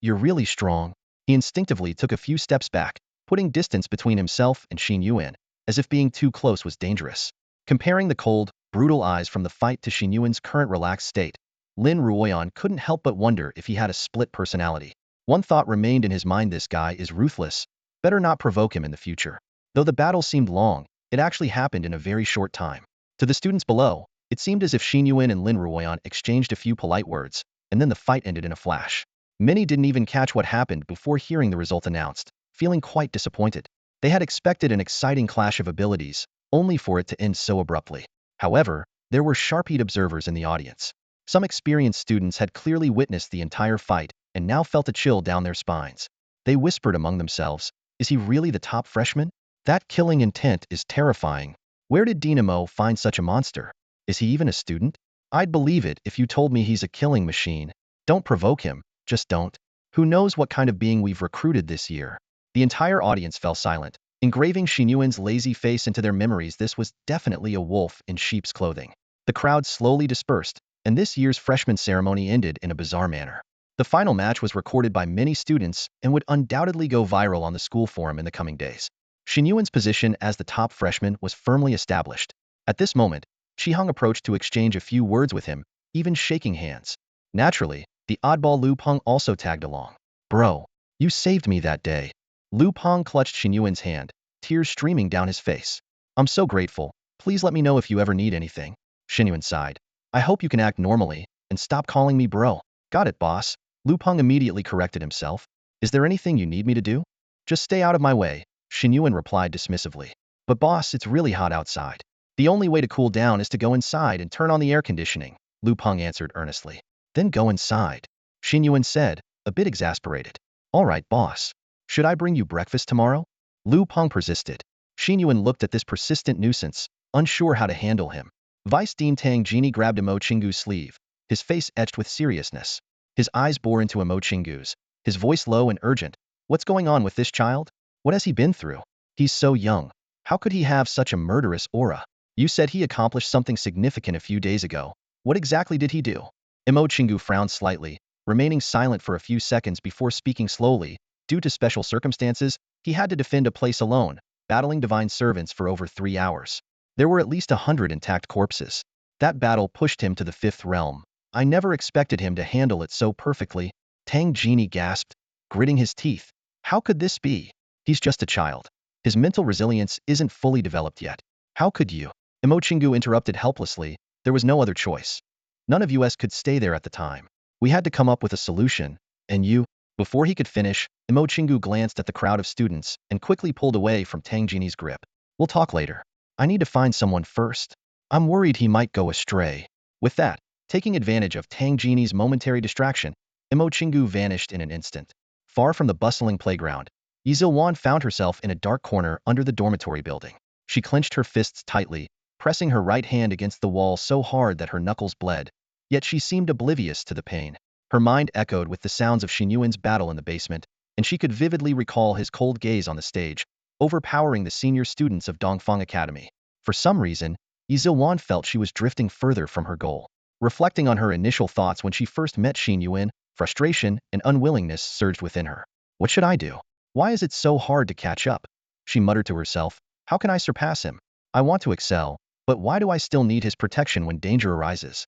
really strong. He instinctively took a few steps back, putting distance between himself and Xin Yuan, as if being too close was dangerous. Comparing the cold, brutal eyes from the fight to Xin Yuan's current relaxed state, Lin Ruoyan couldn't help but wonder if he had a split personality. One thought remained in his mind: this guy is ruthless. Better not provoke him in the future. Though the battle seemed long, it actually happened in a very short time. To the students below, it seemed as if Xin Yuan and Lin Ruoyan exchanged a few polite words, and then the fight ended in a flash. Many didn't even catch what happened before hearing the result announced, feeling quite disappointed. They had expected an exciting clash of abilities, only for it to end so abruptly. However, there were sharp-eyed observers in the audience. Some experienced students had clearly witnessed the entire fight and now felt a chill down their spines. They whispered among themselves, is he really the top freshman? That killing intent is terrifying. Where did Dynamo find such a monster? Is he even a student? I'd believe it if you told me he's a killing machine. Don't provoke him, just don't. Who knows what kind of being we've recruited this year? The entire audience fell silent, engraving Xin Yuan's lazy face into their memories. This was definitely a wolf in sheep's clothing. The crowd slowly dispersed, and this year's freshman ceremony ended in a bizarre manner. The final match was recorded by many students and would undoubtedly go viral on the school forum in the coming days. Xin Yuan's position as the top freshman was firmly established. At this moment, Qihong approached to exchange a few words with him, even shaking hands. Naturally, the oddball Lu Peng also tagged along. Bro, you saved me that day. Lu Peng clutched Xin Yuan's hand, tears streaming down his face. I'm so grateful. Please let me know if you ever need anything. Xin Yuan sighed. I hope you can act normally and stop calling me bro. Got it, boss. Lu Peng immediately corrected himself. Is there anything you need me to do? Just stay out of my way, Xin Yuan replied dismissively. But boss, it's really hot outside. The only way to cool down is to go inside and turn on the air conditioning, Lu Peng answered earnestly. Then go inside, Xin Yuan said, a bit exasperated. All right, boss. Should I bring you breakfast tomorrow? Lu Peng persisted. Xin Yuan looked at this persistent nuisance, unsure how to handle him. Vice Dean Tang Jini grabbed Imo Chingu's sleeve, his face etched with seriousness. His eyes bore into Imo Chingu's, his voice low and urgent. What's going on with this child? What has he been through? He's so young. How could he have such a murderous aura? You said he accomplished something significant a few days ago. What exactly did he do? Imo Chingu frowned slightly, remaining silent for a few seconds before speaking slowly. Due to special circumstances, he had to defend a place alone, battling divine servants for over 3 hours. There were at least 100 intact corpses. That battle pushed him to the 5th realm. I never expected him to handle it so perfectly. Tang Jini gasped, gritting his teeth. How could this be? He's just a child. His mental resilience isn't fully developed yet. How could you? Imo Chingu interrupted helplessly. There was no other choice. None of us could stay there at the time. We had to come up with a solution, and you... Before he could finish, Imo Chingu glanced at the crowd of students and quickly pulled away from Tang Jini's grip. We'll talk later. I need to find someone first. I'm worried he might go astray. With that, taking advantage of Tang Jini's momentary distraction, Imo Chingu vanished in an instant. Far from the bustling playground, Yi Zilwan found herself in a dark corner under the dormitory building. She clenched her fists tightly, pressing her right hand against the wall so hard that her knuckles bled, yet she seemed oblivious to the pain. Her mind echoed with the sounds of Xin Yuan's battle in the basement, and she could vividly recall his cold gaze on the stage, overpowering the senior students of Dongfang Academy. For some reason, Yi Zilwan felt she was drifting further from her goal. Reflecting on her initial thoughts when she first met Xin Yuan, frustration and unwillingness surged within her. What should I do? Why is it so hard to catch up? She muttered to herself. How can I surpass him? I want to excel, but why do I still need his protection when danger arises?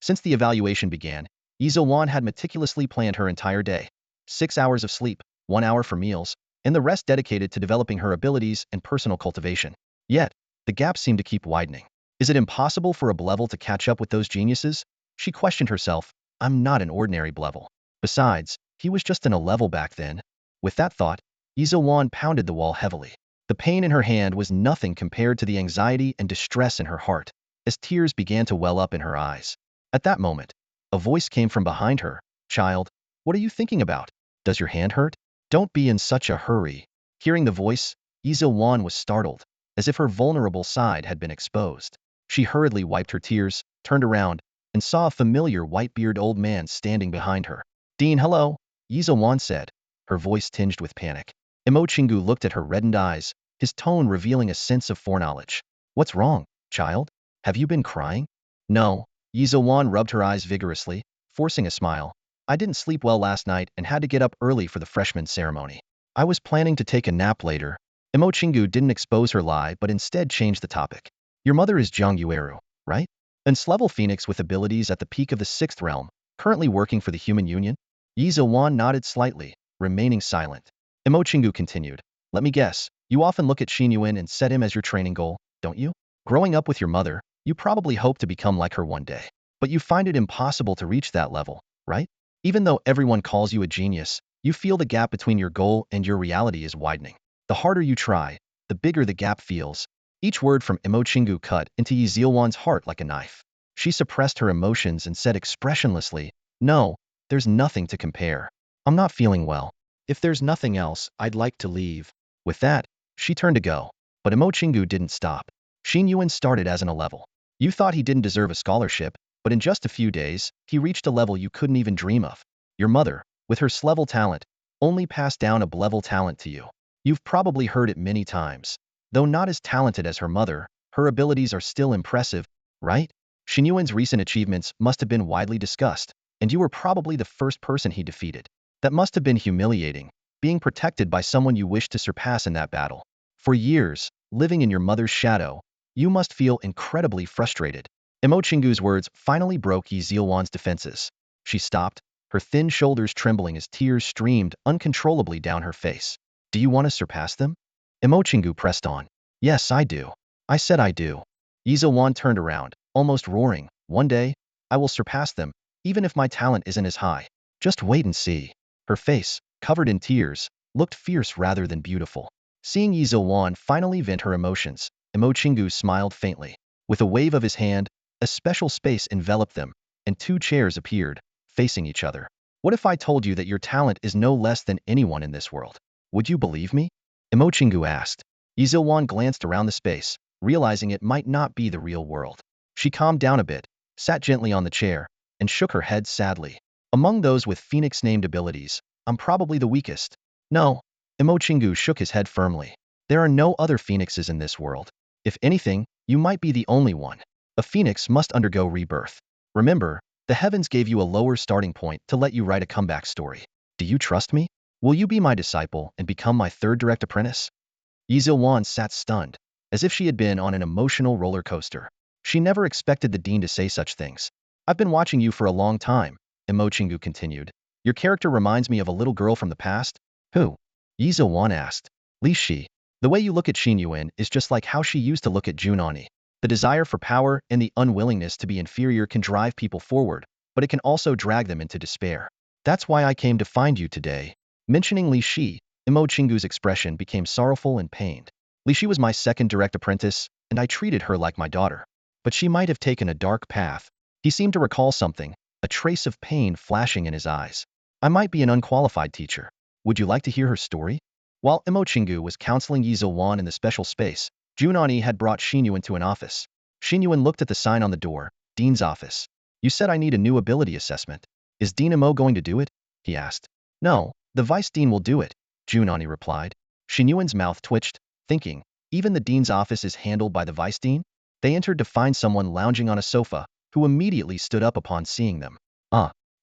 Since the evaluation began, Yi Zilwan had meticulously planned her entire day. 6 hours of sleep, 1 hour for meals, and the rest dedicated to developing her abilities and personal cultivation. Yet, the gap seemed to keep widening. Is it impossible for a Blevel to catch up with those geniuses? She questioned herself. I'm not an ordinary Blevel. Besides, he was just in a level back then. With that thought, Yi Zilwan pounded the wall heavily. The pain in her hand was nothing compared to the anxiety and distress in her heart, as tears began to well up in her eyes. At that moment, a voice came from behind her. Child, what are you thinking about? Does your hand hurt? Don't be in such a hurry. Hearing the voice, Yi Zilwan was startled, as if her vulnerable side had been exposed. She hurriedly wiped her tears, turned around, and saw a familiar white-bearded old man standing behind her. Dean, hello, Yi Zilwan said, her voice tinged with panic. Imo Chingu looked at her reddened eyes, his tone revealing a sense of foreknowledge. What's wrong, child? Have you been crying? No. Yi Zilwan rubbed her eyes vigorously, forcing a smile. I didn't sleep well last night and had to get up early for the freshman ceremony. I was planning to take a nap later. Imo Chingu didn't expose her lie but instead changed the topic. Your mother is Zhang Yueru, right? An S-level phoenix with abilities at the peak of the 6th realm, currently working for the Human Union? Yi Zilwan nodded slightly, remaining silent. Imo Chingu continued. Let me guess, you often look at Xin Yuan and set him as your training goal, don't you? Growing up with your mother, you probably hope to become like her one day. But you find it impossible to reach that level, right? Even though everyone calls you a genius, you feel the gap between your goal and your reality is widening. The harder you try, the bigger the gap feels. Each word from Imo Chingu cut into Yi Zilwan's heart like a knife. She suppressed her emotions and said expressionlessly, No, there's nothing to compare. I'm not feeling well. If there's nothing else, I'd like to leave. With that, she turned to go. But Imo Chingu didn't stop. Xin Yuan started as an A-level. You thought he didn't deserve a scholarship, but in just a few days, he reached a level you couldn't even dream of. Your mother, with her S-level talent, only passed down a B-level talent to you. You've probably heard it many times. Though not as talented as her mother, her abilities are still impressive, right? Xin Yuan's recent achievements must have been widely discussed, and you were probably the first person he defeated. That must have been humiliating, being protected by someone you wished to surpass in that battle. For years, living in your mother's shadow, you must feel incredibly frustrated. Imo Chingu's words finally broke Yi Zilwan's defenses. She stopped, her thin shoulders trembling as tears streamed uncontrollably down her face. Do you want to surpass them? Imo Chingu pressed on. Yes, I do. I said I do. Yi Zilwan turned around, almost roaring. One day, I will surpass them, even if my talent isn't as high. Just wait and see. Her face, covered in tears, looked fierce rather than beautiful. Seeing Yi Zilwan finally vent her emotions, Imo Chingu smiled faintly. With a wave of his hand, a special space enveloped them, and 2 chairs appeared, facing each other. What if I told you that your talent is no less than anyone in this world? Would you believe me? Imo Chingu asked. Yi Zilwan glanced around the space, realizing it might not be the real world. She calmed down a bit, sat gently on the chair, and shook her head sadly. Among those with Phoenix-named abilities, I'm probably the weakest. No. Imo Chingu shook his head firmly. There are no other Phoenixes in this world. If anything, you might be the only one. A Phoenix must undergo rebirth. Remember, the heavens gave you a lower starting point to let you write a comeback story. Do you trust me? Will you be my disciple and become my 3rd direct apprentice? Yi Zilwan sat stunned, as if she had been on an emotional roller coaster. She never expected the dean to say such things. I've been watching you for a long time, Imo Chingu continued. Your character reminds me of a little girl from the past. Who? Yi Zilwan asked. Li Shi. The way you look at Xin Yuan is just like how she used to look at Jun Ani. The desire for power and the unwillingness to be inferior can drive people forward, but it can also drag them into despair. That's why I came to find you today. Mentioning Li Shi, Imo Chingu's expression became sorrowful and pained. Li Shi was my 2nd direct apprentice, and I treated her like my daughter. But she might have taken a dark path. He seemed to recall something, a trace of pain flashing in his eyes. I might be an unqualified teacher. Would you like to hear her story? While Imo Chingu was counseling Yi Zilwan in the special space, Jun Ani had brought Xin Yuan to an office. Xin Yuan looked at the sign on the door, Dean's office. You said I need a new ability assessment. Is Dean Imo going to do it? He asked. No, the Vice Dean will do it, Jun Ani replied. Xin Yuan's mouth twitched, thinking, even the Dean's office is handled by the Vice Dean? They entered to find someone lounging on a sofa, who immediately stood up upon seeing them.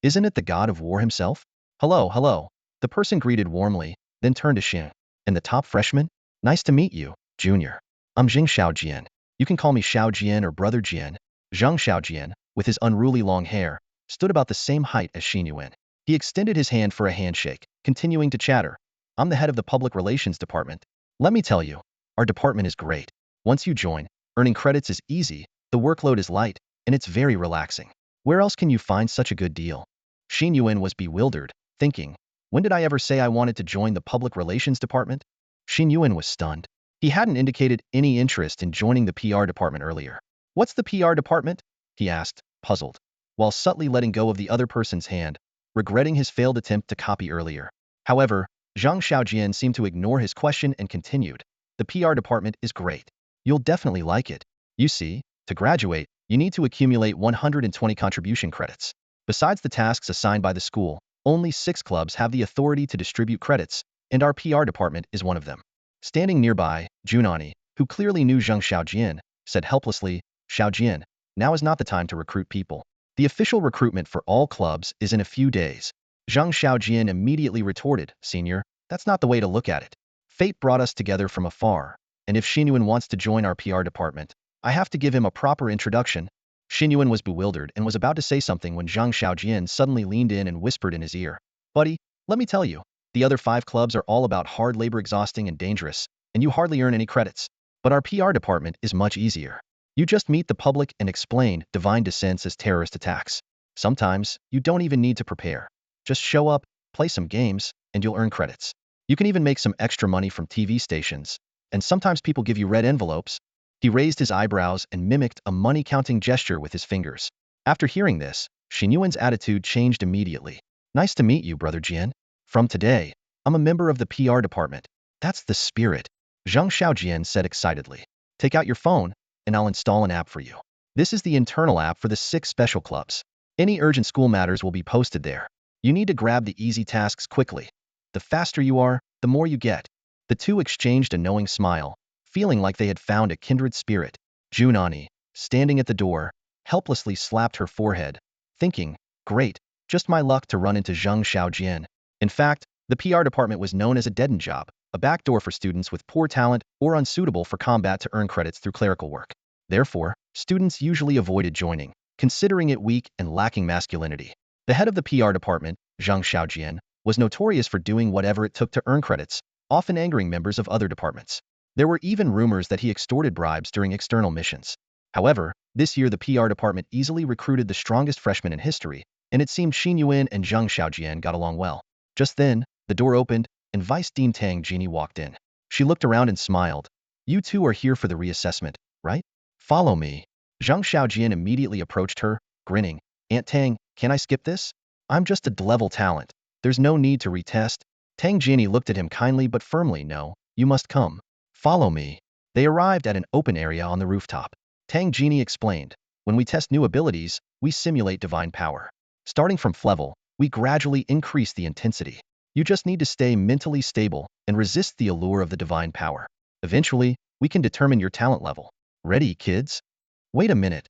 Isn't it the god of war himself? Hello, hello. The person greeted warmly, then turned to Xin. And the top freshman? Nice to meet you, Junior. I'm Jing Xiaojian. You can call me Xiaojian or Brother Jian. Zhang Xiaojian, with his unruly long hair, stood about the same height as Xin Yuan. He extended his hand for a handshake, continuing to chatter. I'm the head of the public relations department. Let me tell you, our department is great. Once you join, earning credits is easy, the workload is light, and it's very relaxing. Where else can you find such a good deal? Xin Yuan was bewildered, thinking, when did I ever say I wanted to join the public relations department? Xin Yuan was stunned. He hadn't indicated any interest in joining the PR department earlier. What's the PR department? He asked, puzzled, while subtly letting go of the other person's hand, regretting his failed attempt to copy earlier. However, Zhang Xiaojian seemed to ignore his question and continued. The PR department is great. You'll definitely like it. You see, to graduate, you need to accumulate 120 contribution credits. Besides the tasks assigned by the school, only 6 clubs have the authority to distribute credits, and our PR department is one of them. Standing nearby, Jun Ani, who clearly knew Zhang Xiaojian, said helplessly, Xiaojian, now is not the time to recruit people. The official recruitment for all clubs is in a few days. Zhang Xiaojian immediately retorted, Senior, that's not the way to look at it. Fate brought us together from afar, and if Xin Yuan wants to join our PR department, I have to give him a proper introduction. Xin Yuan was bewildered and was about to say something when Zhang Xiaojian suddenly leaned in and whispered in his ear. Buddy, let me tell you, the other 5 clubs are all about hard labor, exhausting and dangerous, and you hardly earn any credits. But our PR department is much easier. You just meet the public and explain divine descents as terrorist attacks. Sometimes, you don't even need to prepare. Just show up, play some games, and you'll earn credits. You can even make some extra money from TV stations, and sometimes people give you red envelopes. He raised his eyebrows and mimicked a money-counting gesture with his fingers. After hearing this, Xin Yuan's attitude changed immediately. Nice to meet you, Brother Jian. From today, I'm a member of the PR department. That's the spirit, Zhang Xiaojian said excitedly. Take out your phone, and I'll install an app for you. This is the internal app for the 6 special clubs. Any urgent school matters will be posted there. You need to grab the easy tasks quickly. The faster you are, the more you get. The two exchanged a knowing smile, feeling like they had found a kindred spirit. Jun Ani, standing at the door, helplessly slapped her forehead, thinking, great, just my luck to run into Zhang Xiaojian. In fact, the PR department was known as a dead-end job, a backdoor for students with poor talent or unsuitable for combat to earn credits through clerical work. Therefore, students usually avoided joining, considering it weak and lacking masculinity. The head of the PR department, Zhang Xiaojian, was notorious for doing whatever it took to earn credits, often angering members of other departments. There were even rumors that he extorted bribes during external missions. However, this year the PR department easily recruited the strongest freshmen in history, and it seemed Xin Yuan and Zhang Xiaojian got along well. Just then, the door opened, and Vice Dean Tang Jini walked in. She looked around and smiled. You two are here for the reassessment, right? Follow me. Zhang Xiaojian immediately approached her, grinning. Aunt Tang, can I skip this? I'm just a D-level talent. There's no need to retest. Tang Jini looked at him kindly but firmly. No, you must come. Follow me. They arrived at an open area on the rooftop. Tang Jini explained, when we test new abilities, we simulate divine power. Starting from level, we gradually increase the intensity. You just need to stay mentally stable and resist the allure of the divine power. Eventually, we can determine your talent level. Ready, kids? Wait a minute.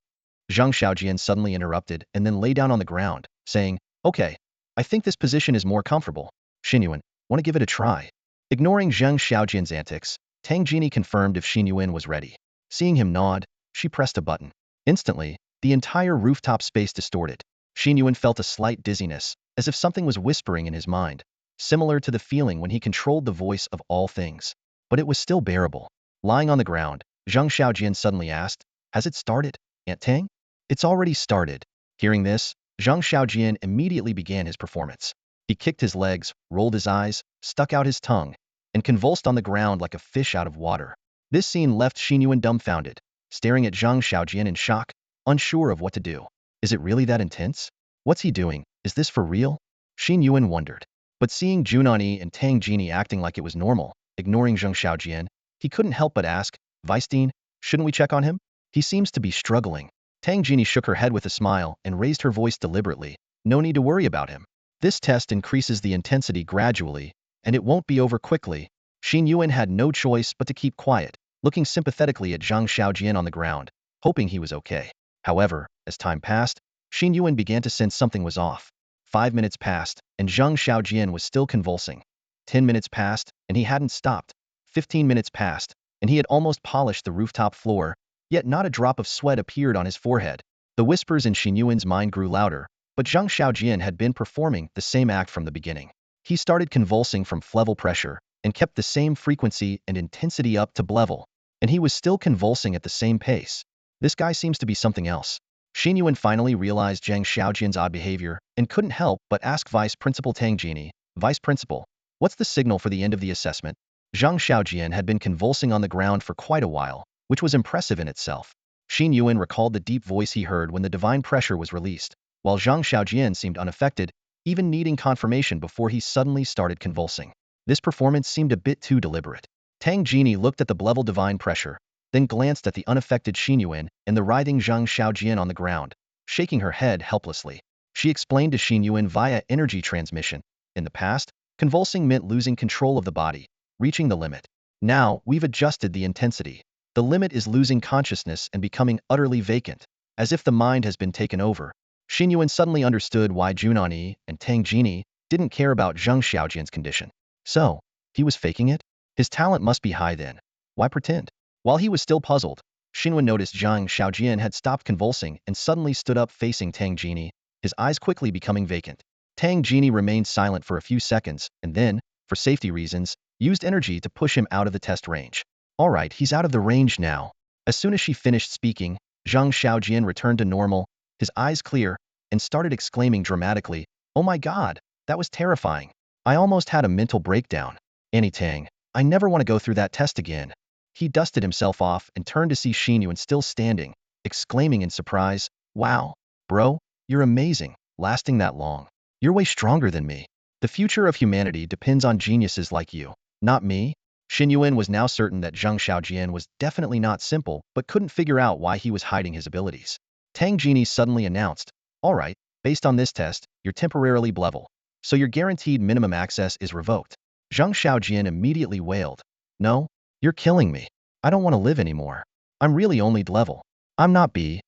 Zhang Xiaojian suddenly interrupted and then lay down on the ground, saying, okay, I think this position is more comfortable. Xin Yuan, want to give it a try? Ignoring Zhang Xiaojian's antics, Tang Jini confirmed if Xin Yuan was ready. Seeing him nod, she pressed a button. Instantly, the entire rooftop space distorted. Xin Yuan felt a slight dizziness, as if something was whispering in his mind, similar to the feeling when he controlled the voice of all things. But it was still bearable. Lying on the ground, Zhang Xiaojian suddenly asked, has it started, Aunt Tang? It's already started. Hearing this, Zhang Xiaojian immediately began his performance. He kicked his legs, rolled his eyes, stuck out his tongue, and convulsed on the ground like a fish out of water. This scene left Xin Yuan dumbfounded, staring at Zhang Xiaojian in shock, unsure of what to do. Is it really that intense? What's he doing? Is this for real? Xin Yuan wondered. But seeing Jun Ani and Tang Jini acting like it was normal, ignoring Zheng Xiaojian, he couldn't help but ask, Weisstein, shouldn't we check on him? He seems to be struggling. Tang Jini shook her head with a smile and raised her voice deliberately. No need to worry about him. This test increases the intensity gradually, and it won't be over quickly. Xin Yuan had no choice but to keep quiet, looking sympathetically at Zhang Xiaojian on the ground, hoping he was okay. However, as time passed, Xin Yuan began to sense something was off. 5 minutes passed, and Zhang Xiaojian was still convulsing. 10 minutes passed, and he hadn't stopped. 15 minutes passed, and he had almost polished the rooftop floor, yet not a drop of sweat appeared on his forehead. The whispers in Xin Yuan's mind grew louder, but Zhang Xiaojian had been performing the same act from the beginning. He started convulsing from level pressure, and kept the same frequency and intensity up to level, and he was still convulsing at the same pace. This guy seems to be something else. Xin Yuan finally realized Zhang Xiaojian's odd behavior and couldn't help but ask Vice Principal Tang Jini, Vice Principal, what's the signal for the end of the assessment? Zhang Xiaojian had been convulsing on the ground for quite a while, which was impressive in itself. Xin Yuan recalled the deep voice he heard when the divine pressure was released, while Zhang Xiaojian seemed unaffected, even needing confirmation before he suddenly started convulsing. This performance seemed a bit too deliberate. Tang Jini looked at the level divine pressure, then glanced at the unaffected Xin Yuan and the writhing Zhang Xiaojian on the ground, shaking her head helplessly. She explained to Xin Yuan via energy transmission. In the past, convulsing meant losing control of the body, reaching the limit. Now, we've adjusted the intensity. The limit is losing consciousness and becoming utterly vacant, as if the mind has been taken over. Xin Yuan suddenly understood why Jun Ani and Tang Jini didn't care about Zhang Xiaojian's condition. So, he was faking it? His talent must be high then. Why pretend? While he was still puzzled, Xin Yuan noticed Zhang Xiaojian had stopped convulsing and suddenly stood up facing Tang Jini, his eyes quickly becoming vacant. Tang Jini remained silent for a few seconds and then, for safety reasons, used energy to push him out of the test range. Alright, he's out of the range now. As soon as she finished speaking, Zhang Xiaojian returned to normal, his eyes clear, and started exclaiming dramatically, "Oh my god, that was terrifying. I almost had a mental breakdown. Annie Tang, I never want to go through that test again." He dusted himself off and turned to see Xin Yuan still standing, exclaiming in surprise, "Wow, bro, you're amazing, lasting that long. You're way stronger than me. The future of humanity depends on geniuses like you, not me." Xin Yuan was now certain that Zhang Xiaojian was definitely not simple, but couldn't figure out why he was hiding his abilities. Tang Jini suddenly announced, "Alright, based on this test, you're temporarily level, so your guaranteed minimum access is revoked." Zhang Xiaojian immediately wailed, "No, you're killing me. I don't want to live anymore. I'm really only level. I'm not B.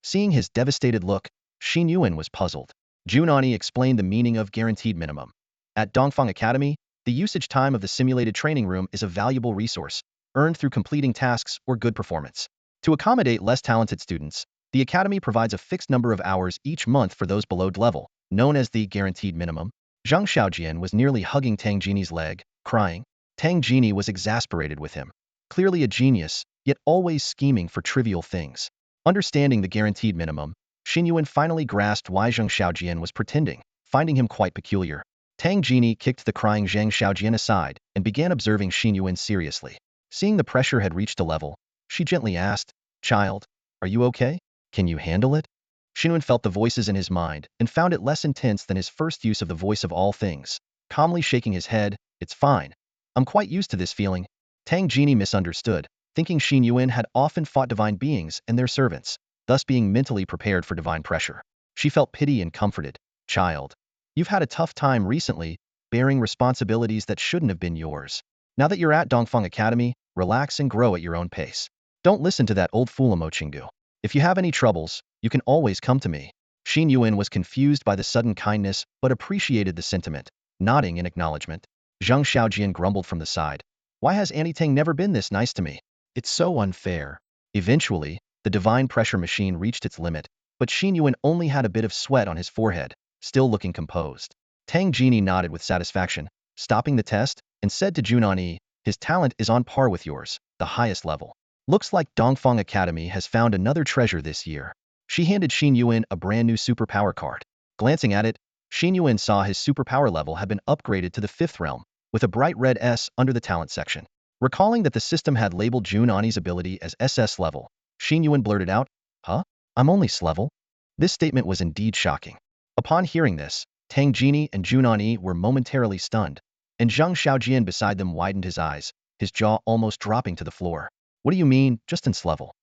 Seeing his devastated look, Xin Yuan was puzzled. Jun Ani explained the meaning of guaranteed minimum. At Dongfang Academy, the usage time of the simulated training room is a valuable resource, earned through completing tasks or good performance. To accommodate less talented students, the Academy provides a fixed number of hours each month for those below level, known as the guaranteed minimum. Zhang Xiaojian was nearly hugging Tang Jini's leg, crying. Tang Jini was exasperated with him. Clearly a genius, yet always scheming for trivial things. Understanding the guaranteed minimum, Xin Yuan finally grasped why Zhang Xiaojian was pretending, finding him quite peculiar. Tang Jini kicked the crying Zhang Xiaojian aside and began observing Xin Yuan seriously. Seeing the pressure had reached a level, she gently asked, "Child, are you okay? Can you handle it?" Xin Yuan felt the voices in his mind and found it less intense than his first use of the voice of all things. Calmly shaking his head, "It's fine. I'm quite used to this feeling." Tang Jini misunderstood, thinking Xin Yuan had often fought divine beings and their servants, thus being mentally prepared for divine pressure. She felt pity and comforted. "Child, you've had a tough time recently, bearing responsibilities that shouldn't have been yours. Now that you're at Dongfang Academy, relax and grow at your own pace. Don't listen to that old fool Mo Chingu. If you have any troubles, you can always come to me." Xin Yuan was confused by the sudden kindness but appreciated the sentiment, nodding in acknowledgement. Zhang Xiaojian grumbled from the side, "Why has Annie Tang never been this nice to me? It's so unfair." Eventually, the divine pressure machine reached its limit, but Xin Yuan only had a bit of sweat on his forehead, still looking composed. Tang Jini nodded with satisfaction, stopping the test, and said to Jun Ani, "His talent is on par with yours, the highest level. Looks like Dongfang Academy has found another treasure this year." She handed Xin Yuan a brand new superpower card. Glancing at it, Xin Yuan saw his superpower level had been upgraded to the 5th realm, with a bright red S under the talent section. Recalling that the system had labeled Jun Ani's ability as SS level, Xin Yuan blurted out, "Huh? I'm only S level?" This statement was indeed shocking. Upon hearing this, Tang Jini and Jun Ani were momentarily stunned, and Zhang Xiaojian beside them widened his eyes, his jaw almost dropping to the floor. What do you mean, just ins level?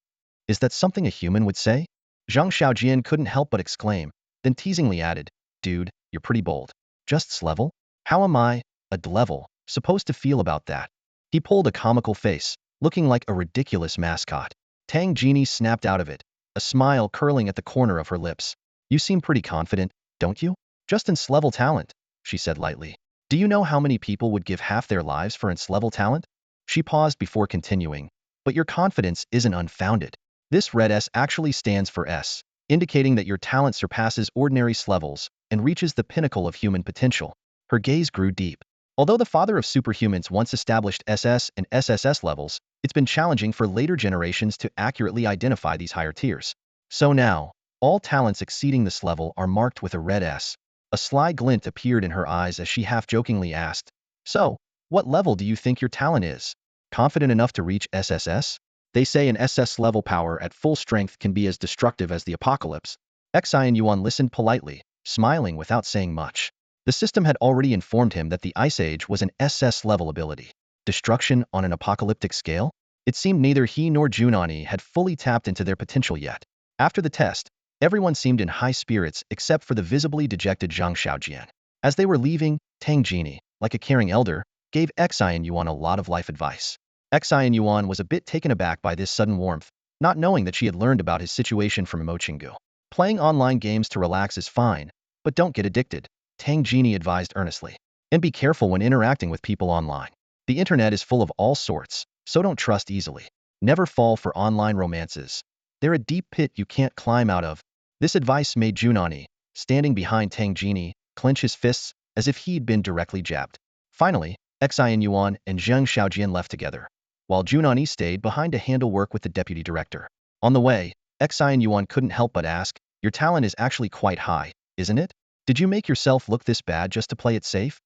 Is that something a human would say? Zhang Xiaojian couldn't help but exclaim, then teasingly added, dude, you're pretty bold. Just level? How am I, a level, supposed to feel about that? He pulled a comical face, looking like a ridiculous mascot. Tang Jini snapped out of it, a smile curling at the corner of her lips. You seem pretty confident, don't you? Just ins level talent, she said lightly. Do you know how many people would give half their lives for ins level talent? She paused before continuing, but your confidence isn't unfounded. This red S actually stands for S, indicating that your talent surpasses ordinary levels and reaches the pinnacle of human potential. Her gaze grew deep. Although the father of superhumans once established SS and SSS levels, it's been challenging for later generations to accurately identify these higher tiers. So now, all talents exceeding this level are marked with a red S. A sly glint appeared in her eyes as she half-jokingly asked, so, what level do you think your talent is? Confident enough to reach SSS? They say an SS level power at full strength can be as destructive as the apocalypse. Xin Yuan listened politely, smiling without saying much. The system had already informed him that the Ice Age was an SS level ability. Destruction on an apocalyptic scale? It seemed neither he nor Jun Ani had fully tapped into their potential yet. After the test, everyone seemed in high spirits except for the visibly dejected Zhang Xiaojian. As they were leaving, Tang Jini, like a caring elder, gave Xin Yuan a lot of life advice. Xin Yuan was a bit taken aback by this sudden warmth, not knowing that she had learned about his situation from Mochingu. Playing online games to relax is fine, but don't get addicted, Tang Jini advised earnestly. And be careful when interacting with people online. The internet is full of all sorts, so don't trust easily. Never fall for online romances. They're a deep pit you can't climb out of. This advice made Jun Ani, standing behind Tang Jini, clench his fists as if he'd been directly jabbed. Finally, Xin Yuan and Zhang Xiaojian left together, while Jun Ani stayed behind to handle work with the deputy director. On the way, Xin Yuan couldn't help but ask, your talent is actually quite high, isn't it? Did you make yourself look this bad just to play it safe?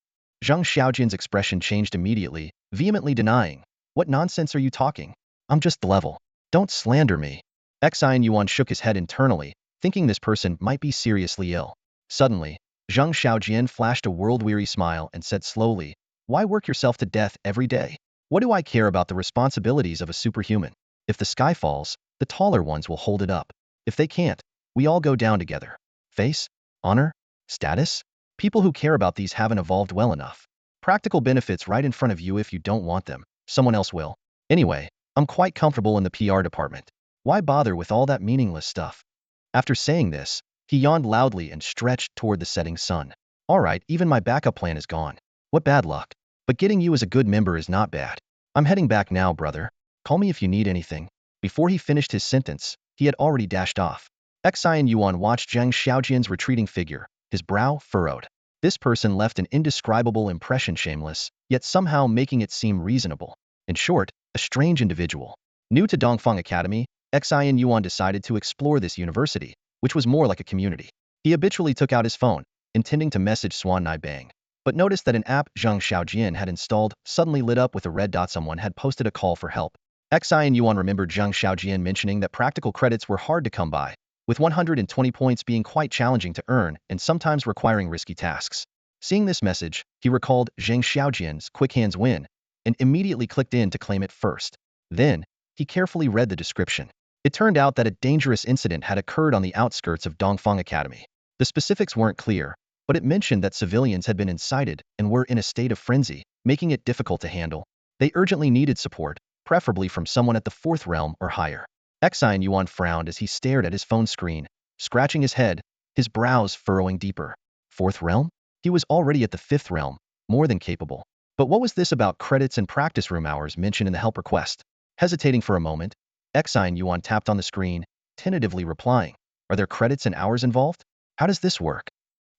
Zhang Xiaojian's expression changed immediately, vehemently denying. What nonsense are you talking? I'm just level. Don't slander me. Xin Yuan shook his head internally, thinking this person might be seriously ill. Suddenly, Zhang Xiaojian flashed a world-weary smile and said slowly, why work yourself to death every day? What do I care about the responsibilities of a superhuman? If the sky falls, the taller ones will hold it up. If they can't, we all go down together. Face? Honor? Status? People who care about these haven't evolved well enough. Practical benefits right in front of you. If you don't want them, someone else will. Anyway, I'm quite comfortable in the PR department. Why bother with all that meaningless stuff? After saying this, he yawned loudly and stretched toward the setting sun. Alright, even my backup plan is gone. What bad luck. But getting you as a good member is not bad. I'm heading back now, brother. Call me if you need anything. Before he finished his sentence, he had already dashed off. Xin Yuan watched Zhang Xiaojian's retreating figure, his brow furrowed. This person left an indescribable impression, shameless, yet somehow making it seem reasonable. In short, a strange individual. New to Dongfang Academy, Xin Yuan decided to explore this university, which was more like a community. He habitually took out his phone, intending to message Swan Nai Bang, but noticed that an app Zhang Xiaojian had installed suddenly lit up with a red dot. Someone had posted a call for help. Xin Yuan remembered Zhang Xiaojian mentioning that practical credits were hard to come by, with 120 points being quite challenging to earn and sometimes requiring risky tasks. Seeing this message, he recalled Zhang Xiaojian's quick hands win and immediately clicked in to claim it first. Then, he carefully read the description. It turned out that a dangerous incident had occurred on the outskirts of Dongfang Academy. The specifics weren't clear, but it mentioned that civilians had been incited and were in a state of frenzy, making it difficult to handle. They urgently needed support, preferably from someone at the 4th realm or higher. Xin Yuan frowned as he stared at his phone screen, scratching his head, his brows furrowing deeper. 4th realm? He was already at the 5th realm, more than capable. But what was this about credits and practice room hours mentioned in the help request? Hesitating for a moment, Xin Yuan tapped on the screen, tentatively replying. Are there credits and hours involved? How does this work?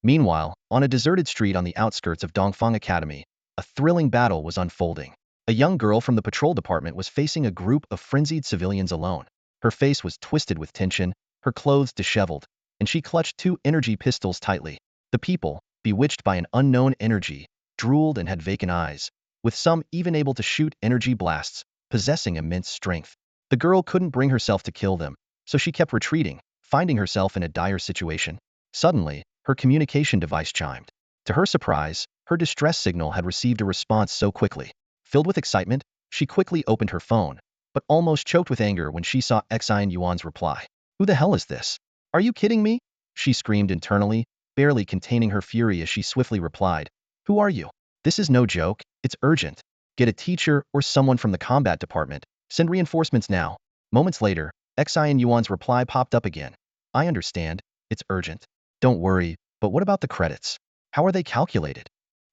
Meanwhile, on a deserted street on the outskirts of Dongfang Academy, a thrilling battle was unfolding. A young girl from the patrol department was facing a group of frenzied civilians alone. Her face was twisted with tension, her clothes disheveled, and she clutched 2 energy pistols tightly. The people, bewitched by an unknown energy, drooled and had vacant eyes, with some even able to shoot energy blasts, possessing immense strength. The girl couldn't bring herself to kill them, so she kept retreating, finding herself in a dire situation. Suddenly, her communication device chimed. To her surprise, her distress signal had received a response so quickly. Filled with excitement, she quickly opened her phone, but almost choked with anger when she saw Xin Yuan's reply. Who the hell is this? Are you kidding me? She screamed internally, barely containing her fury as she swiftly replied. Who are you? This is no joke, it's urgent. Get a teacher or someone from the combat department. Send reinforcements now. Moments later, Xin Yuan's reply popped up again. I understand, it's urgent. Don't worry, but what about the credits? How are they calculated?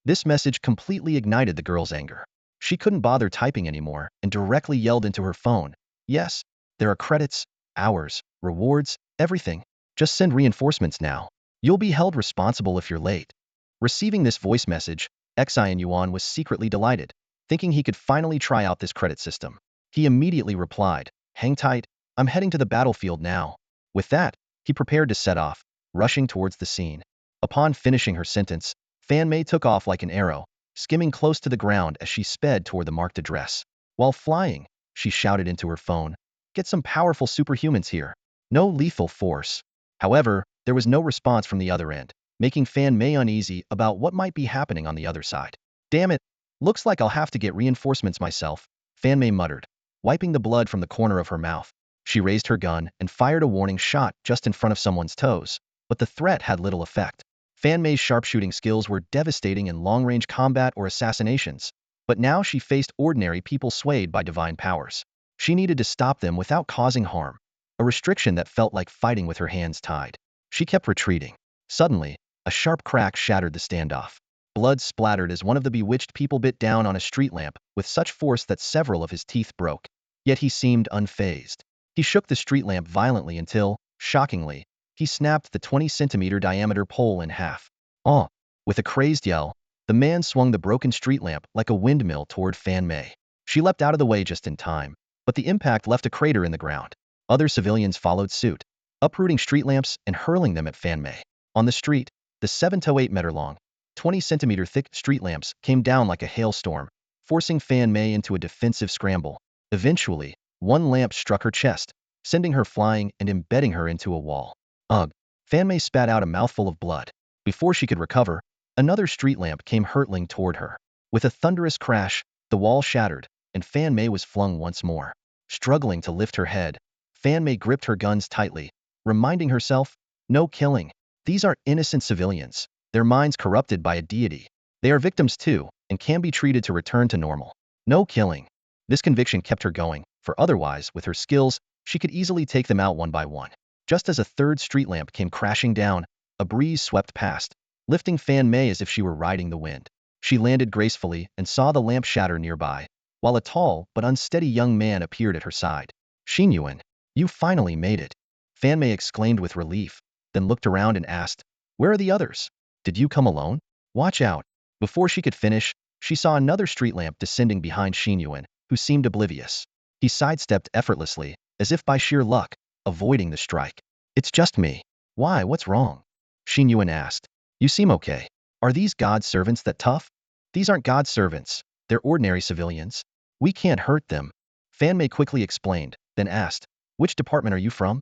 This message completely ignited the girl's anger. She couldn't bother typing anymore and directly yelled into her phone. Yes, there are credits, hours, rewards, everything. Just send reinforcements now. You'll be held responsible if you're late. Receiving this voice message, Xin Yuan was secretly delighted, thinking he could finally try out this credit system. He immediately replied, hang tight, I'm heading to the battlefield now. With that, he prepared to set off, rushing towards the scene. Upon finishing her sentence, Fan Mei took off like an arrow, skimming close to the ground as she sped toward the marked address. While flying, she shouted into her phone, get some powerful superhumans here. No lethal force. However, there was no response from the other end, making Fan Mei uneasy about what might be happening on the other side. Damn it, looks like I'll have to get reinforcements myself, Fan Mei muttered, wiping the blood from the corner of her mouth. She raised her gun and fired a warning shot just in front of someone's toes, but the threat had little effect. Fan Mei's sharpshooting skills were devastating in long-range combat or assassinations, but now she faced ordinary people swayed by divine powers. She needed to stop them without causing harm, a restriction that felt like fighting with her hands tied. She kept retreating. Suddenly, a sharp crack shattered the standoff. Blood splattered as one of the bewitched people bit down on a street lamp with such force that several of his teeth broke. Yet he seemed unfazed. He shook the street lamp violently until, shockingly, he snapped the 20-centimeter diameter pole in half. Oh! With a crazed yell, the man swung the broken street lamp like a windmill toward Fan Mei. She leapt out of the way just in time, but the impact left a crater in the ground. Other civilians followed suit, uprooting street lamps and hurling them at Fan Mei. On the street, the 7 to 8 meter long, 20-centimeter thick street lamps came down like a hailstorm, forcing Fan Mei into a defensive scramble. Eventually, one lamp struck her chest, sending her flying and embedding her into a wall. Ugh! Fan Mei spat out a mouthful of blood. Before she could recover, another street lamp came hurtling toward her. With a thunderous crash, the wall shattered, and Fan Mei was flung once more. Struggling to lift her head, Fan Mei gripped her guns tightly, reminding herself, no killing. These are innocent civilians, their minds corrupted by a deity. They are victims too, and can be treated to return to normal. No killing. This conviction kept her going, for otherwise, with her skills, she could easily take them out one by one. Just as a third street lamp came crashing down, a breeze swept past, lifting Fan Mei as if she were riding the wind. She landed gracefully and saw the lamp shatter nearby, while a tall but unsteady young man appeared at her side. Xin Yuan, you finally made it, Fan Mei exclaimed with relief, then looked around and asked, where are the others? Did you come alone? Watch out. Before she could finish, she saw another street lamp descending behind Xin Yuan, who seemed oblivious. He sidestepped effortlessly, as if by sheer luck, avoiding the strike. It's just me. Why, what's wrong? Xin Yuan asked. You seem okay. Are these God's servants that tough? These aren't God's servants. They're ordinary civilians. We can't hurt them. Fan Mei quickly explained, then asked, which department are you from?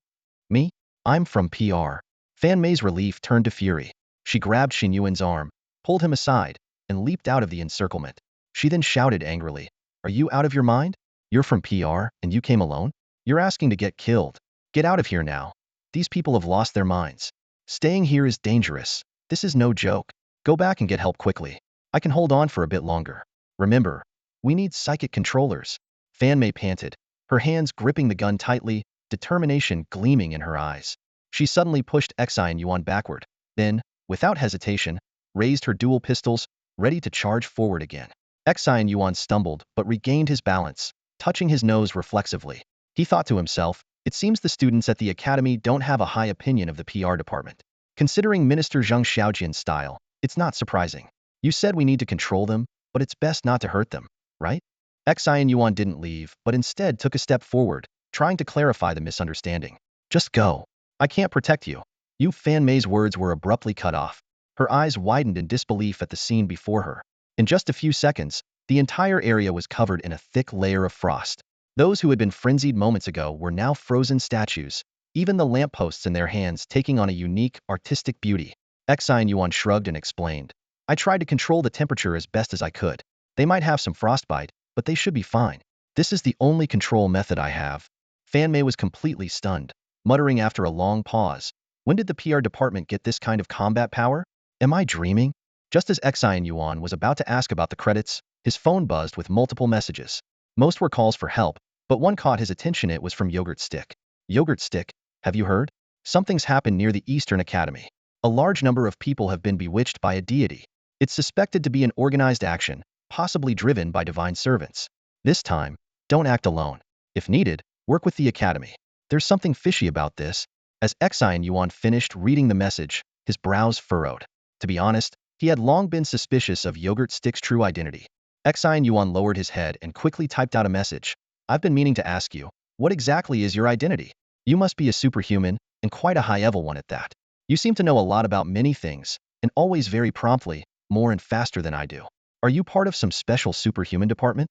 Me? I'm from PR. Fan Mei's relief turned to fury. She grabbed Xin Yuan's arm, pulled him aside, and leaped out of the encirclement. She then shouted angrily, are you out of your mind? You're from PR, and you came alone? You're asking to get killed. Get out of here now. These people have lost their minds. Staying here is dangerous. This is no joke. Go back and get help quickly. I can hold on for a bit longer. Remember, we need psychic controllers. Fan Mei panted, her hands gripping the gun tightly, determination gleaming in her eyes. She suddenly pushed Xin Yuan backward, then, without hesitation, raised her dual pistols, ready to charge forward again. Xin Yuan stumbled but regained his balance, touching his nose reflexively. He thought to himself, it seems the students at the academy don't have a high opinion of the PR department. Considering Minister Zhang Xiaojian's style, it's not surprising. You said we need to control them, but it's best not to hurt them, right? Xin Yuan didn't leave, but instead took a step forward, trying to clarify the misunderstanding. Just go. I can't protect you. You Fan Mei's words were abruptly cut off. Her eyes widened in disbelief at the scene before her. In just a few seconds, the entire area was covered in a thick layer of frost. Those who had been frenzied moments ago were now frozen statues, even the lampposts in their hands taking on a unique, artistic beauty. Xin Yuan shrugged and explained. I tried to control the temperature as best as I could. They might have some frostbite, but they should be fine. This is the only control method I have. Fan Mei was completely stunned, muttering after a long pause. When did the PR department get this kind of combat power? Am I dreaming? Just as Xin Yuan was about to ask about the credits, his phone buzzed with multiple messages. Most were calls for help, but one caught his attention. It was from Yogurt Stick. Yogurt Stick, have you heard? Something's happened near the Eastern Academy. A large number of people have been bewitched by a deity. It's suspected to be an organized action, possibly driven by divine servants. This time, don't act alone. If needed, work with the academy. There's something fishy about this. As Xin Yuan finished reading the message, his brows furrowed. To be honest, he had long been suspicious of Yogurt Stick's true identity. Xin Yuan lowered his head and quickly typed out a message. I've been meaning to ask you, what exactly is your identity? You must be a superhuman, and quite a high-level one at that. You seem to know a lot about many things, and always very promptly, more and faster than I do. Are you part of some special superhuman department?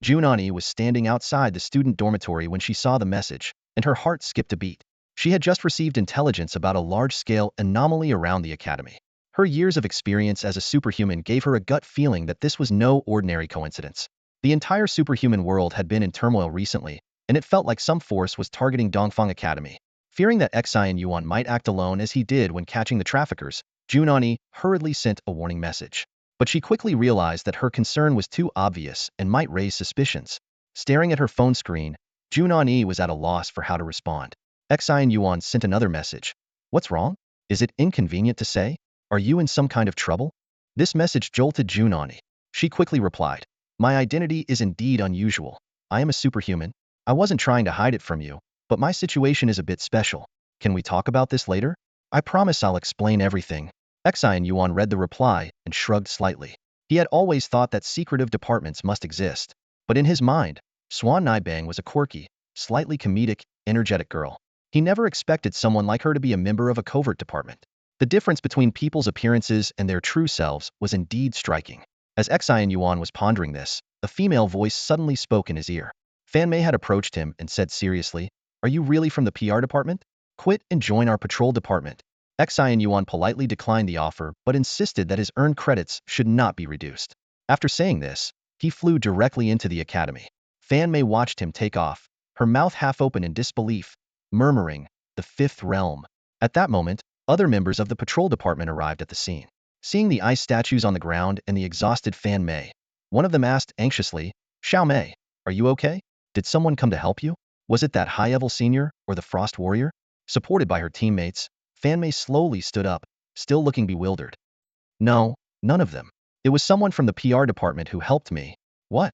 Jun Ani was standing outside the student dormitory when she saw the message, and her heart skipped a beat. She had just received intelligence about a large-scale anomaly around the academy. Her years of experience as a superhuman gave her a gut feeling that this was no ordinary coincidence. The entire superhuman world had been in turmoil recently, and it felt like some force was targeting Dongfang Academy. Fearing that Xin Yuan might act alone as he did when catching the traffickers, Jun Ani hurriedly sent a warning message. But she quickly realized that her concern was too obvious and might raise suspicions. Staring at her phone screen, Jun Ani was at a loss for how to respond. Xin Yuan sent another message. What's wrong? Is it inconvenient to say? Are you in some kind of trouble? This message jolted Jun Ani. She quickly replied. My identity is indeed unusual. I am a superhuman. I wasn't trying to hide it from you, but my situation is a bit special. Can we talk about this later? I promise I'll explain everything. Xin Yuan read the reply and shrugged slightly. He had always thought that secretive departments must exist, but in his mind, Swan Nibang was a quirky, slightly comedic, energetic girl. He never expected someone like her to be a member of a covert department. The difference between people's appearances and their true selves was indeed striking. As Xin Yuan was pondering this, a female voice suddenly spoke in his ear. Fan Mei had approached him and said seriously, Are you really from the PR department? Quit and join our patrol department. Xin Yuan politely declined the offer but insisted that his earned credits should not be reduced. After saying this, he flew directly into the academy. Fan Mei watched him take off, her mouth half open in disbelief, murmuring, the fifth realm. At that moment, other members of the patrol department arrived at the scene. Seeing the ice statues on the ground and the exhausted Fan Mei, one of them asked anxiously, Xiao Mei, are you okay? Did someone come to help you? Was it that high-level senior or the Frost Warrior? Supported by her teammates, Fan Mei slowly stood up, still looking bewildered. No, none of them. It was someone from the PR department who helped me. What?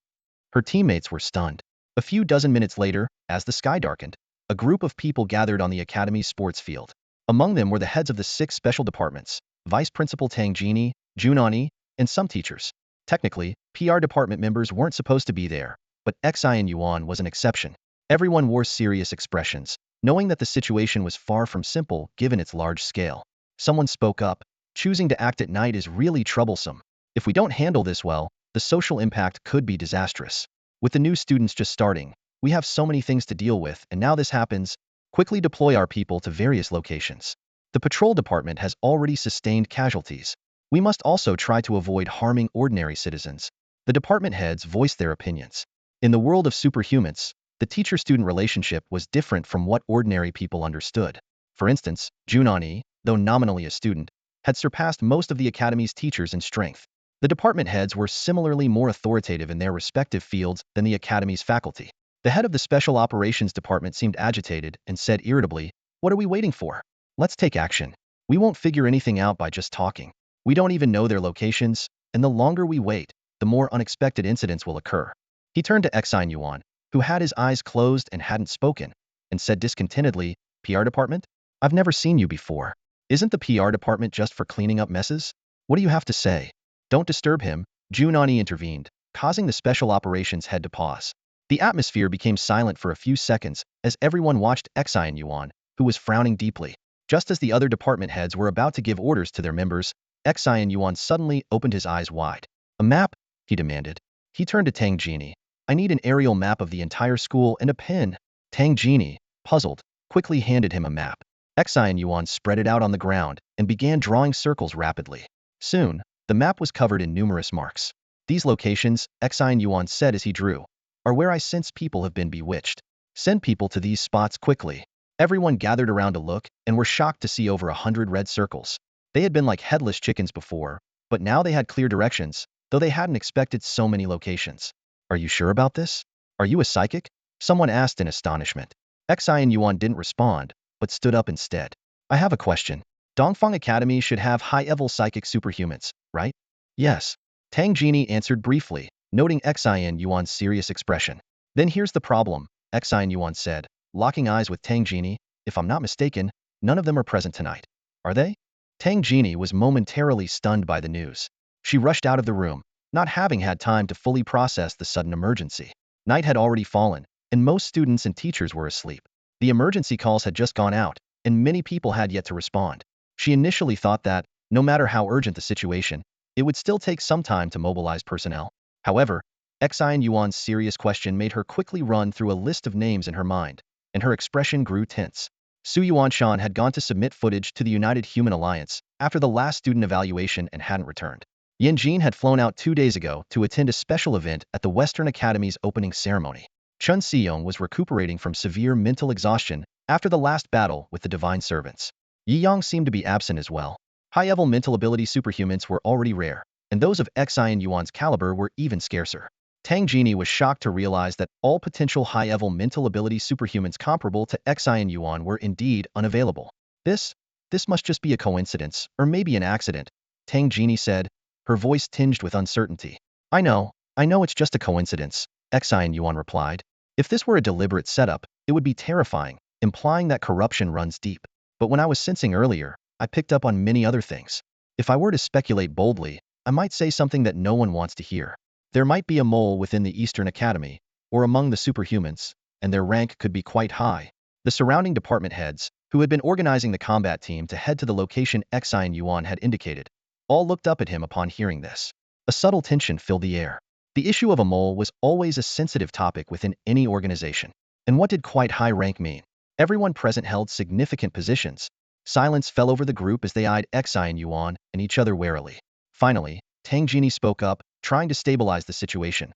Her teammates were stunned. A few dozen minutes later, as the sky darkened, a group of people gathered on the academy's sports field. Among them were the heads of the 6 special departments, Vice Principal Tang Jini, Jun Ani, and some teachers. Technically, PR department members weren't supposed to be there, but Xin Yuan was an exception. Everyone wore serious expressions, knowing that the situation was far from simple given its large scale. Someone spoke up, choosing to act at night is really troublesome. If we don't handle this well, the social impact could be disastrous. With the new students just starting, we have so many things to deal with, and now this happens. Quickly deploy our people to various locations. The patrol department has already sustained casualties. We must also try to avoid harming ordinary citizens. The department heads voiced their opinions. In the world of superhumans, the teacher-student relationship was different from what ordinary people understood. For instance, Jun Ani, though nominally a student, had surpassed most of the academy's teachers in strength. The department heads were similarly more authoritative in their respective fields than the academy's faculty. The head of the Special Operations Department seemed agitated and said irritably, What are we waiting for? Let's take action. We won't figure anything out by just talking. We don't even know their locations, and the longer we wait, the more unexpected incidents will occur. He turned to Xin Yuan, who had his eyes closed and hadn't spoken, and said discontentedly, PR department? I've never seen you before. Isn't the PR department just for cleaning up messes? What do you have to say? Don't disturb him, Jun Ani intervened, causing the Special Operations head to pause. The atmosphere became silent for a few seconds as everyone watched Xin Yuan, who was frowning deeply. Just as the other department heads were about to give orders to their members, Xin Yuan suddenly opened his eyes wide. A map? He demanded. He turned to Tang Jini. I need an aerial map of the entire school and a pen. Tang Jini, puzzled, quickly handed him a map. Xin Yuan spread it out on the ground and began drawing circles rapidly. Soon, the map was covered in numerous marks. These locations, Xin Yuan said as he drew, are where I sense people have been bewitched. Send people to these spots quickly. Everyone gathered around to look and were shocked to see over 100 red circles. They had been like headless chickens before, but now they had clear directions, though they hadn't expected so many locations. Are you sure about this? Are you a psychic? Someone asked in astonishment. Xin Yuan didn't respond, but stood up instead. I have a question. Dongfang Academy should have high-level psychic superhumans, right? Yes. Tang Jini answered briefly, noting Xin Yuan's serious expression. Then here's the problem, Xin Yuan said, locking eyes with Tang Jini. If I'm not mistaken, none of them are present tonight. Are they? Tang Jini was momentarily stunned by the news. She rushed out of the room, not having had time to fully process the sudden emergency. Night had already fallen, and most students and teachers were asleep. The emergency calls had just gone out, and many people had yet to respond. She initially thought that, no matter how urgent the situation, it would still take some time to mobilize personnel. However, Xin Yuan's serious question made her quickly run through a list of names in her mind, and her expression grew tense. Su Yuanshan had gone to submit footage to the United Human Alliance after the last student evaluation and hadn't returned. Yan Jin had flown out 2 days ago to attend a special event at the Western Academy's opening ceremony. Chun Siyong was recuperating from severe mental exhaustion after the last battle with the divine servants. Yi Yang seemed to be absent as well. High-level mental ability superhumans were already rare, and those of Xin Yuan's caliber were even scarcer. Tang Jini was shocked to realize that all potential high-level mental ability superhumans comparable to Xin Yuan were indeed unavailable. This must just be a coincidence, or maybe an accident, Tang Jini said, her voice tinged with uncertainty. I know it's just a coincidence, Xin Yuan replied. If this were a deliberate setup, it would be terrifying, implying that corruption runs deep. But when I was sensing earlier, I picked up on many other things. If I were to speculate boldly, I might say something that no one wants to hear. There might be a mole within the Eastern Academy, or among the superhumans, and their rank could be quite high. The surrounding department heads, who had been organizing the combat team to head to the location Xin Yuan had indicated, all looked up at him upon hearing this. A subtle tension filled the air. The issue of a mole was always a sensitive topic within any organization. And what did quite high rank mean? Everyone present held significant positions. Silence fell over the group as they eyed Xin Yuan and each other warily. Finally, Tang Jini spoke up, trying to stabilize the situation.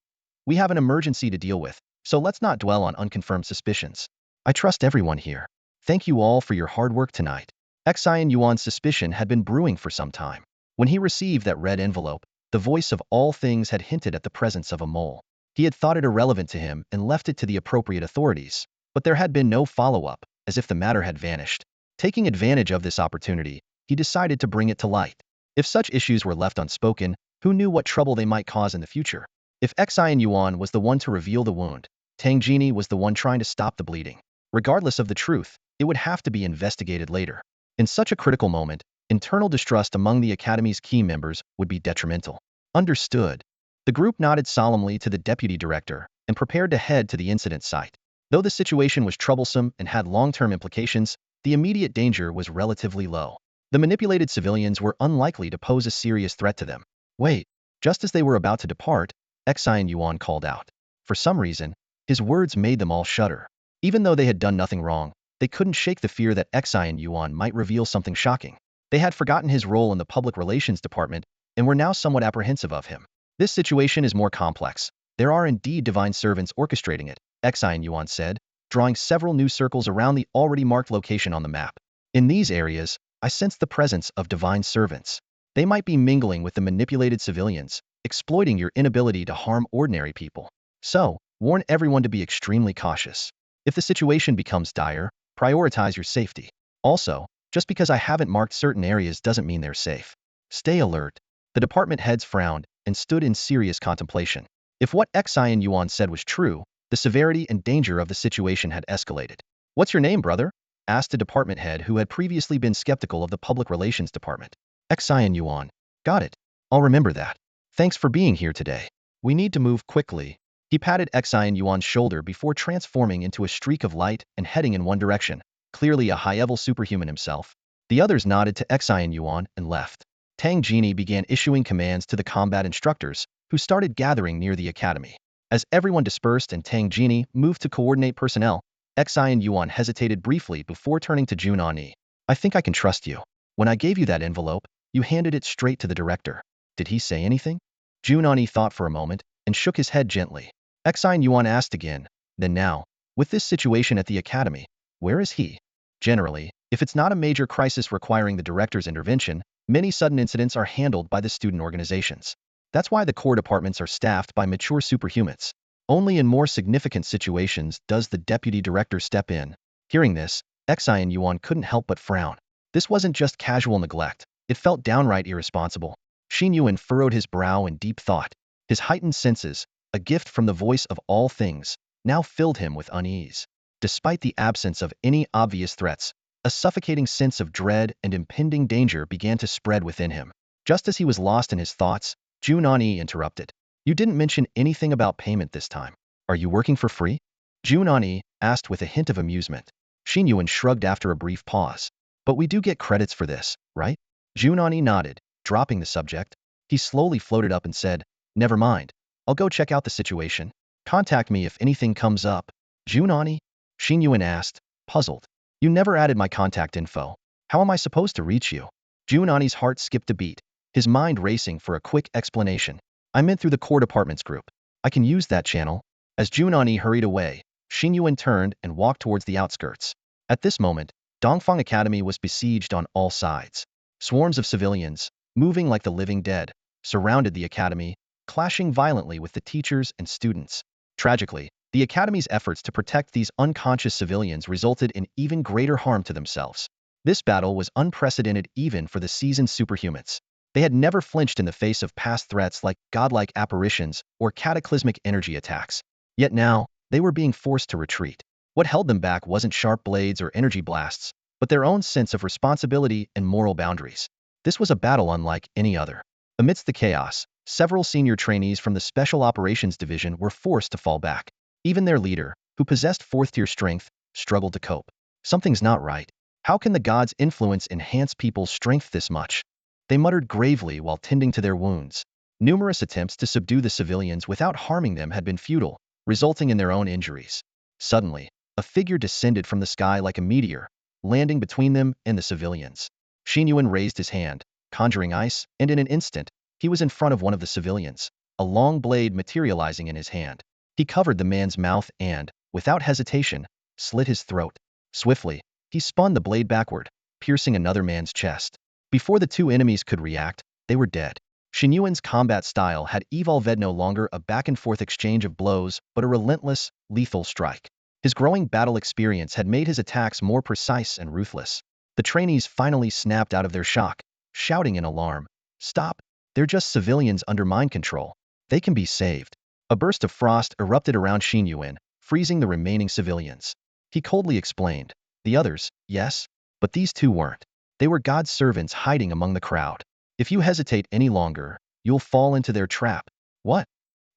We have an emergency to deal with, so let's not dwell on unconfirmed suspicions. I trust everyone here. Thank you all for your hard work tonight. Xin Yuan's suspicion had been brewing for some time. When he received that red envelope, the voice of all things had hinted at the presence of a mole. He had thought it irrelevant to him and left it to the appropriate authorities, but there had been no follow-up, as if the matter had vanished. Taking advantage of this opportunity, he decided to bring it to light. If such issues were left unspoken, who knew what trouble they might cause in the future? If Xin Yuan was the one to reveal the wound, Tang Jini was the one trying to stop the bleeding. Regardless of the truth, it would have to be investigated later. In such a critical moment, internal distrust among the Academy's key members would be detrimental. Understood. The group nodded solemnly to the deputy director and prepared to head to the incident site. Though the situation was troublesome and had long-term implications, the immediate danger was relatively low. The manipulated civilians were unlikely to pose a serious threat to them. Wait, just as they were about to depart, Xin Yuan called out. For some reason, his words made them all shudder. Even though they had done nothing wrong, they couldn't shake the fear that Xin Yuan might reveal something shocking. They had forgotten his role in the public relations department and were now somewhat apprehensive of him. This situation is more complex. There are indeed divine servants orchestrating it, Xin Yuan said, drawing several new circles around the already marked location on the map. In these areas, I sense the presence of divine servants. They might be mingling with the manipulated civilians, exploiting your inability to harm ordinary people. So, warn everyone to be extremely cautious. If the situation becomes dire, prioritize your safety. Also, just because I haven't marked certain areas doesn't mean they're safe. Stay alert. The department heads frowned and stood in serious contemplation. If what Xin Yuan said was true, the severity and danger of the situation had escalated. What's your name, brother? Asked a department head who had previously been skeptical of the public relations department. Xin Yuan. Got it. I'll remember that. Thanks for being here today. We need to move quickly. He patted Xin Yuan's shoulder before transforming into a streak of light and heading in one direction, clearly a high-level superhuman himself. The others nodded to Xin Yuan and left. Tang Jini began issuing commands to the combat instructors, who started gathering near the academy. As everyone dispersed and Tang Jini moved to coordinate personnel, Xin Yuan hesitated briefly before turning to Jun Ani. I think I can trust you. When I gave you that envelope, you handed it straight to the director. Did he say anything? Jun Ani thought for a moment and shook his head gently. Xin Yuan asked again, then now, with this situation at the academy, where is he? Generally, if it's not a major crisis requiring the director's intervention, many sudden incidents are handled by the student organizations. That's why the core departments are staffed by mature superhumans. Only in more significant situations does the deputy director step in. Hearing this, Xin Yuan couldn't help but frown. This wasn't just casual neglect. It felt downright irresponsible. Xin Yuan furrowed his brow in deep thought. His heightened senses, a gift from the voice of all things, now filled him with unease. Despite the absence of any obvious threats, a suffocating sense of dread and impending danger began to spread within him. Just as he was lost in his thoughts, Jun Ani interrupted. You didn't mention anything about payment this time. Are you working for free? Jun Ani asked with a hint of amusement. Xin Yuan shrugged after a brief pause. But we do get credits for this, right? Jun Ani nodded, dropping the subject. He slowly floated up and said, never mind. I'll go check out the situation. Contact me if anything comes up. Jun Ani? Xin Yuan asked, puzzled. You never added my contact info. How am I supposed to reach you? Jun Ani's heart skipped a beat, his mind racing for a quick explanation. I meant through the core departments group. I can use that channel. As Jun Ani hurried away, Xin Yuan turned and walked towards the outskirts. At this moment, Dongfang Academy was besieged on all sides. Swarms of civilians, moving like the living dead, surrounded the academy, clashing violently with the teachers and students. Tragically, the academy's efforts to protect these unconscious civilians resulted in even greater harm to themselves. This battle was unprecedented even for the seasoned superhumans. They had never flinched in the face of past threats like godlike apparitions or cataclysmic energy attacks. Yet now, they were being forced to retreat. What held them back wasn't sharp blades or energy blasts, but their own sense of responsibility and moral boundaries. This was a battle unlike any other. Amidst the chaos, several senior trainees from the Special Operations Division were forced to fall back. Even their leader, who possessed fourth-tier strength, struggled to cope. Something's not right. How can the gods' influence enhance people's strength this much? They muttered gravely while tending to their wounds. Numerous attempts to subdue the civilians without harming them had been futile, resulting in their own injuries. Suddenly, a figure descended from the sky like a meteor, landing between them and the civilians. Xin Yuan raised his hand, conjuring ice, and in an instant, he was in front of one of the civilians, a long blade materializing in his hand. He covered the man's mouth and, without hesitation, slit his throat. Swiftly, he spun the blade backward, piercing another man's chest. Before the two enemies could react, they were dead. Xin Yuan's combat style had evolved no longer a back-and-forth exchange of blows, but a relentless, lethal strike. His growing battle experience had made his attacks more precise and ruthless. The trainees finally snapped out of their shock, shouting in alarm, "Stop! They're just civilians under mind control. They can be saved." A burst of frost erupted around Xin Yuan, freezing the remaining civilians. He coldly explained, "The others, yes, but these two weren't. They were God's servants hiding among the crowd. If you hesitate any longer, you'll fall into their trap." "What?"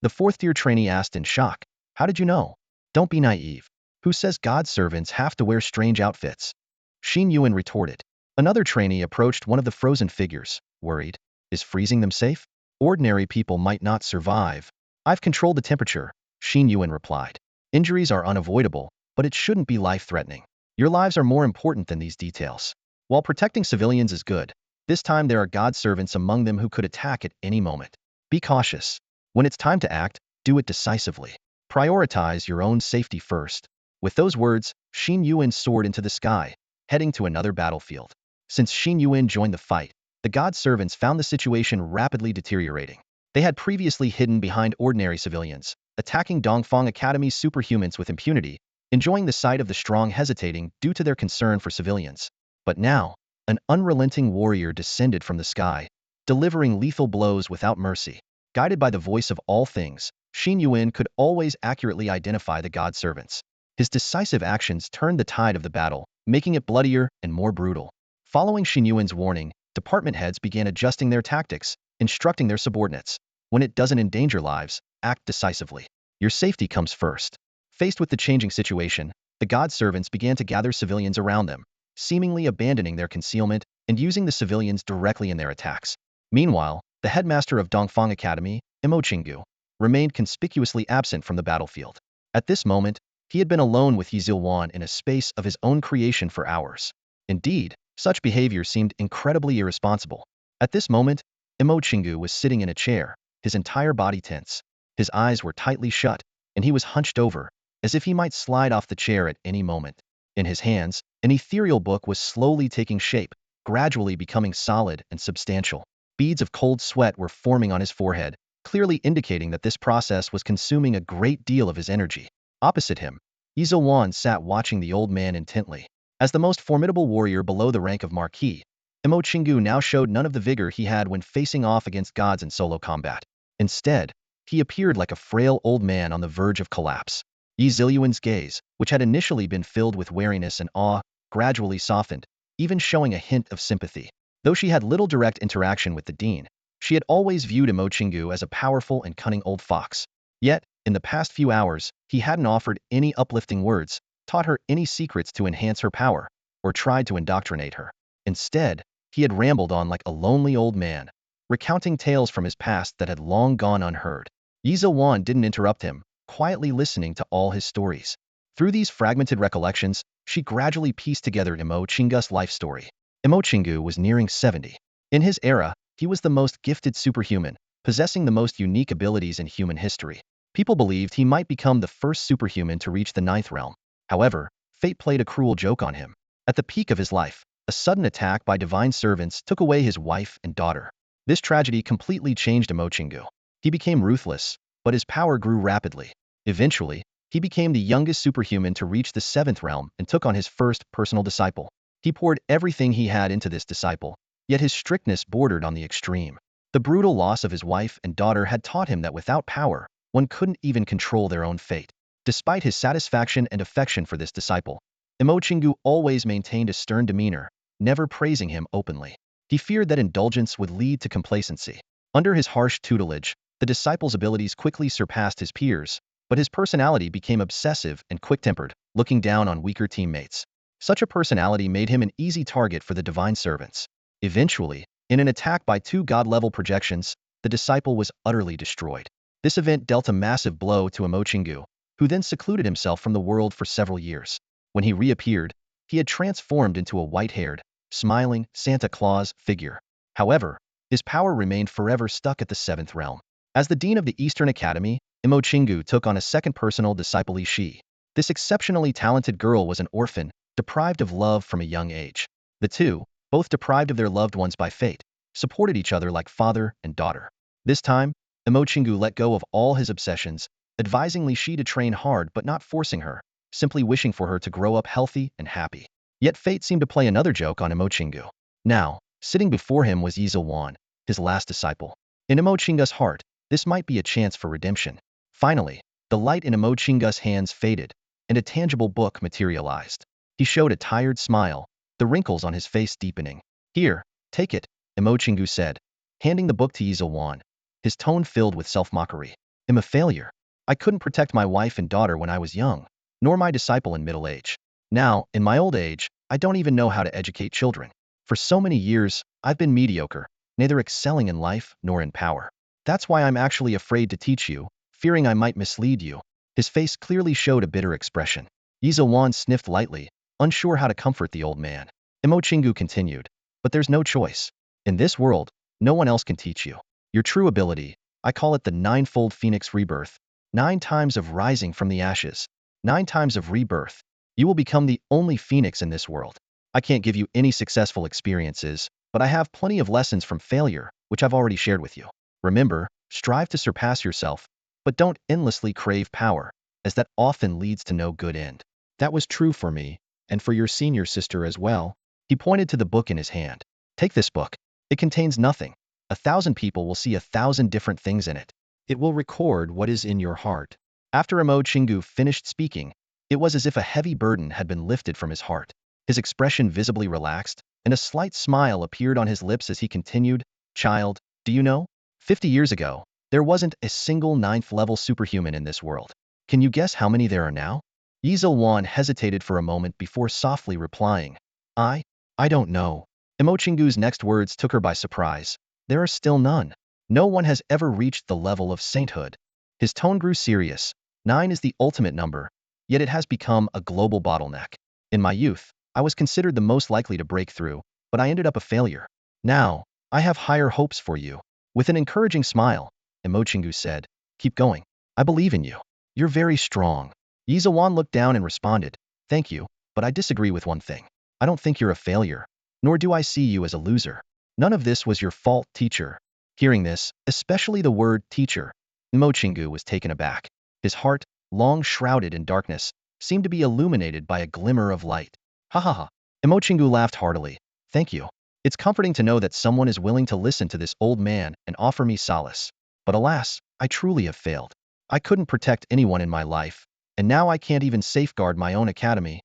The fourth-tier trainee asked in shock. "How did you know?" "Don't be naive. Who says God's servants have to wear strange outfits?" Xin Yuan retorted. Another trainee approached one of the frozen figures, worried. "Is freezing them safe? Ordinary people might not survive." "I've controlled the temperature," Xin Yuan replied. "Injuries are unavoidable, but it shouldn't be life-threatening. Your lives are more important than these details. While protecting civilians is good, this time there are God's servants among them who could attack at any moment. Be cautious. When it's time to act, do it decisively. Prioritize your own safety first." With those words, Xin Yuan soared into the sky, heading to another battlefield. Since Xin Yuan joined the fight, the God servants found the situation rapidly deteriorating. They had previously hidden behind ordinary civilians, attacking Dongfang Academy's superhumans with impunity, enjoying the sight of the strong hesitating due to their concern for civilians. But now, an unrelenting warrior descended from the sky, delivering lethal blows without mercy. Guided by the voice of all things, Xin Yuan could always accurately identify the God servants. His decisive actions turned the tide of the battle, making it bloodier and more brutal. Following Xin Yuan's warning, department heads began adjusting their tactics, instructing their subordinates. When it doesn't endanger lives, act decisively. Your safety comes first. Faced with the changing situation, the God servants began to gather civilians around them, seemingly abandoning their concealment and using the civilians directly in their attacks. Meanwhile, the headmaster of Dongfang Academy, Imo Qinggu, remained conspicuously absent from the battlefield. At this moment, he had been alone with Xin Yuan in a space of his own creation for hours. Indeed, Such behavior seemed incredibly irresponsible. At this moment, Imo Chingu was sitting in a chair, his entire body tense. His eyes were tightly shut, and he was hunched over, as if he might slide off the chair at any moment. In his hands, an ethereal book was slowly taking shape, gradually becoming solid and substantial. Beads of cold sweat were forming on his forehead, clearly indicating that this process was consuming a great deal of his energy. Opposite him, Xin Yuan sat watching the old man intently. As the most formidable warrior below the rank of Marquis, Imo Chingu now showed none of the vigor he had when facing off against gods in solo combat. Instead, he appeared like a frail old man on the verge of collapse. Yi Ziluan's gaze, which had initially been filled with wariness and awe, gradually softened, even showing a hint of sympathy. Though she had little direct interaction with the dean, she had always viewed Imo Chingu as a powerful and cunning old fox. Yet, in the past few hours, he hadn't offered any uplifting words, taught her any secrets to enhance her power, or tried to indoctrinate her. Instead, he had rambled on like a lonely old man, recounting tales from his past that had long gone unheard. Yi Ziluan didn't interrupt him, quietly listening to all his stories. Through these fragmented recollections, she gradually pieced together Imo Chingu's life story. Imo Chingu was nearing 70. In his era, he was the most gifted superhuman, possessing the most unique abilities in human history. People believed he might become the first superhuman to reach the 9th realm. However, fate played a cruel joke on him. At the peak of his life, a sudden attack by divine servants took away his wife and daughter. This tragedy completely changed Imo Chingu. He became ruthless, but his power grew rapidly. Eventually, he became the youngest superhuman to reach the 7th realm and took on his first personal disciple. He poured everything he had into this disciple, yet his strictness bordered on the extreme. The brutal loss of his wife and daughter had taught him that without power, one couldn't even control their own fate. Despite his satisfaction and affection for this disciple, Imo Chingu always maintained a stern demeanor, never praising him openly. He feared that indulgence would lead to complacency. Under his harsh tutelage, the disciple's abilities quickly surpassed his peers, but his personality became obsessive and quick-tempered, looking down on weaker teammates. Such a personality made him an easy target for the divine servants. Eventually, in an attack by 2 god-level projections, the disciple was utterly destroyed. This event dealt a massive blow to Imo Chingu, who then secluded himself from the world for several years. When he reappeared, he had transformed into a white-haired, smiling Santa Claus figure. However, his power remained forever stuck at the 7th realm. As the dean of the Eastern Academy, Imo Chingu took on a second personal disciple Shi. This exceptionally talented girl was an orphan, deprived of love from a young age. The two, both deprived of their loved ones by fate, supported each other like father and daughter. This time, Imo Chingu let go of all his obsessions, advising Shi to train hard but not forcing her, simply wishing for her to grow up healthy and happy. Yet fate seemed to play another joke on Imo Chingu. Now, sitting before him was Yi Ziluan, his last disciple. In Imo Chingu's heart, this might be a chance for redemption. Finally, the light in Imo Chingu's hands faded, and a tangible book materialized. He showed a tired smile, the wrinkles on his face deepening. "Here, take it," Imo Chingu said, handing the book to Yi Ziluan, his tone filled with self-mockery. "I'm a failure. I couldn't protect my wife and daughter when I was young, nor my disciple in middle age. Now, in my old age, I don't even know how to educate children. For so many years, I've been mediocre, neither excelling in life nor in power. That's why I'm actually afraid to teach you, fearing I might mislead you." His face clearly showed a bitter expression. Yi Ziluan sniffed lightly, unsure how to comfort the old man. Imo Chingu continued, "But there's no choice. In this world, no one else can teach you. Your true ability, I call it the 9-fold phoenix rebirth, 9 times of rising from the ashes, 9 times of rebirth. You will become the only phoenix in this world. I can't give you any successful experiences, but I have plenty of lessons from failure, which I've already shared with you. Remember, strive to surpass yourself, but don't endlessly crave power, as that often leads to no good end." That was true for me, and for your senior sister as well. He pointed to the book in his hand. "Take this book. It contains nothing. 1,000 people will see 1,000 different things in it. It will record what is in your heart." After Imo Chingu finished speaking, it was as if a heavy burden had been lifted from his heart. His expression visibly relaxed, and a slight smile appeared on his lips as he continued, "Child, do you know? 50 years ago, there wasn't a single 9th-level superhuman in this world. Can you guess how many there are now?" Yi Ziluan hesitated for a moment before softly replying, I don't know." Imo Chingu's next words took her by surprise. "There are still none. No one has ever reached the level of sainthood." His tone grew serious. 9 is the ultimate number, yet it has become a global bottleneck. In my youth, I was considered the most likely to break through, but I ended up a failure. Now, I have higher hopes for you. With an encouraging smile, Imochingu said, keep going. I believe in you. You're very strong. Yizawan looked down and responded, thank you, but I disagree with one thing. I don't think you're a failure, nor do I see you as a loser. None of this was your fault, teacher. Hearing this, especially the word teacher, Imochingu was taken aback. His heart, long shrouded in darkness, seemed to be illuminated by a glimmer of light. Ha ha ha. Imochingu laughed heartily. Thank you. It's comforting to know that someone is willing to listen to this old man and offer me solace. But alas, I truly have failed. I couldn't protect anyone in my life, and now I can't even safeguard my own academy.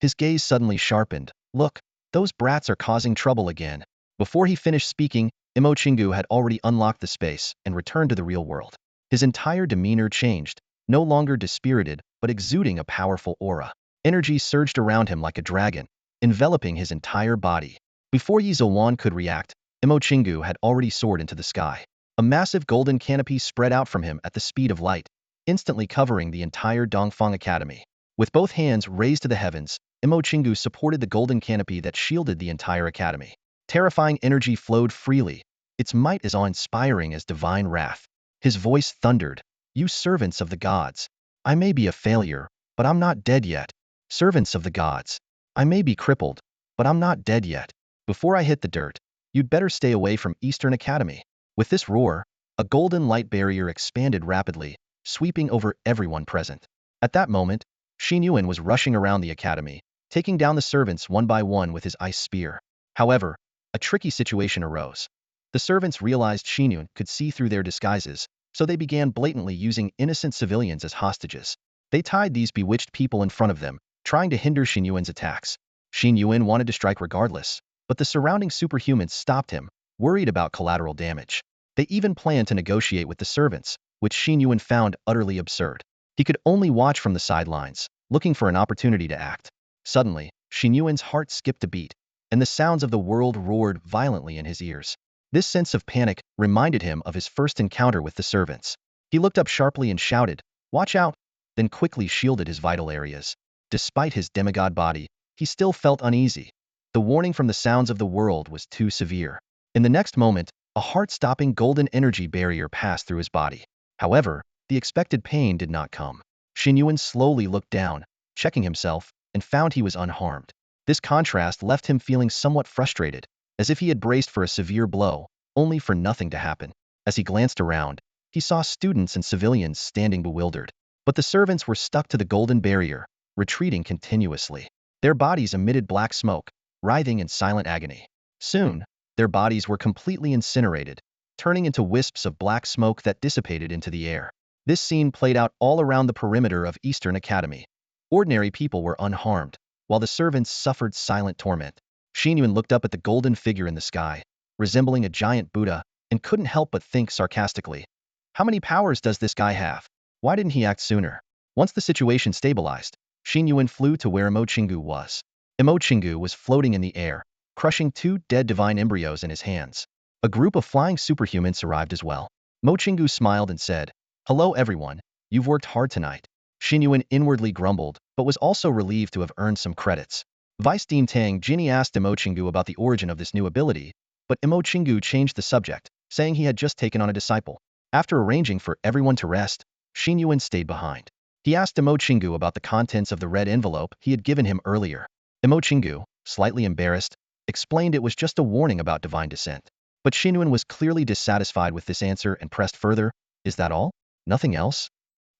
His gaze suddenly sharpened. Look, those brats are causing trouble again. Before he finished speaking, Imochingu had already unlocked the space and returned to the real world. His entire demeanor changed, no longer dispirited, but exuding a powerful aura. Energy surged around him like a dragon, enveloping his entire body. Before Yizawan could react, Imochingu had already soared into the sky. A massive golden canopy spread out from him at the speed of light, instantly covering the entire Dongfang Academy. With both hands raised to the heavens, Imochingu supported the golden canopy that shielded the entire academy. Terrifying energy flowed freely, its might as awe-inspiring as divine wrath. His voice thundered, you servants of the gods, I may be a failure, but I'm not dead yet. Servants of the gods, I may be crippled, but I'm not dead yet. Before I hit the dirt, you'd better stay away from Eastern Academy. With this roar, a golden light barrier expanded rapidly, sweeping over everyone present. At that moment, Xin Yuan was rushing around the academy, taking down the servants one by one with his ice spear. However, a tricky situation arose. The servants realized Xin Yuan could see through their disguises, so they began blatantly using innocent civilians as hostages. They tied these bewitched people in front of them, trying to hinder Xin Yuan's attacks. Xin Yuan wanted to strike regardless, but the surrounding superhumans stopped him, worried about collateral damage. They even planned to negotiate with the servants, which Xin Yuan found utterly absurd. He could only watch from the sidelines, looking for an opportunity to act. Suddenly, Xin Yuan's heart skipped a beat, and the sounds of the world roared violently in his ears. This sense of panic reminded him of his first encounter with the servants. He looked up sharply and shouted, watch out, then quickly shielded his vital areas. Despite his demigod body, he still felt uneasy. The warning from the sounds of the world was too severe. In the next moment, a heart-stopping golden energy barrier passed through his body. However, the expected pain did not come. Xin Yuan slowly looked down, checking himself, and found he was unharmed. This contrast left him feeling somewhat frustrated, as if he had braced for a severe blow, only for nothing to happen. As he glanced around, he saw students and civilians standing bewildered. But the servants were stuck to the golden barrier, retreating continuously. Their bodies emitted black smoke, writhing in silent agony. Soon, their bodies were completely incinerated, turning into wisps of black smoke that dissipated into the air. This scene played out all around the perimeter of Eastern Academy. Ordinary people were unharmed, while the servants suffered silent torment. Xin Yuan looked up at the golden figure in the sky, resembling a giant Buddha, and couldn't help but think sarcastically, how many powers does this guy have? Why didn't he act sooner? Once the situation stabilized, Xin Yuan flew to where Imochingu was. Imochingu was floating in the air, crushing 2 dead divine embryos in his hands. A group of flying superhumans arrived as well. Imochingu smiled and said, hello everyone, you've worked hard tonight. Xin Yuan inwardly grumbled, but was also relieved to have earned some credits. Vice Dean Tang Jinny asked Imochingu about the origin of this new ability, but Imochingu changed the subject, saying he had just taken on a disciple. After arranging for everyone to rest, Xin Yuan stayed behind. He asked Imochingu about the contents of the red envelope he had given him earlier. Imochingu, slightly embarrassed, explained it was just a warning about divine descent. But Xin Yuan was clearly dissatisfied with this answer and pressed further, is that all? Nothing else?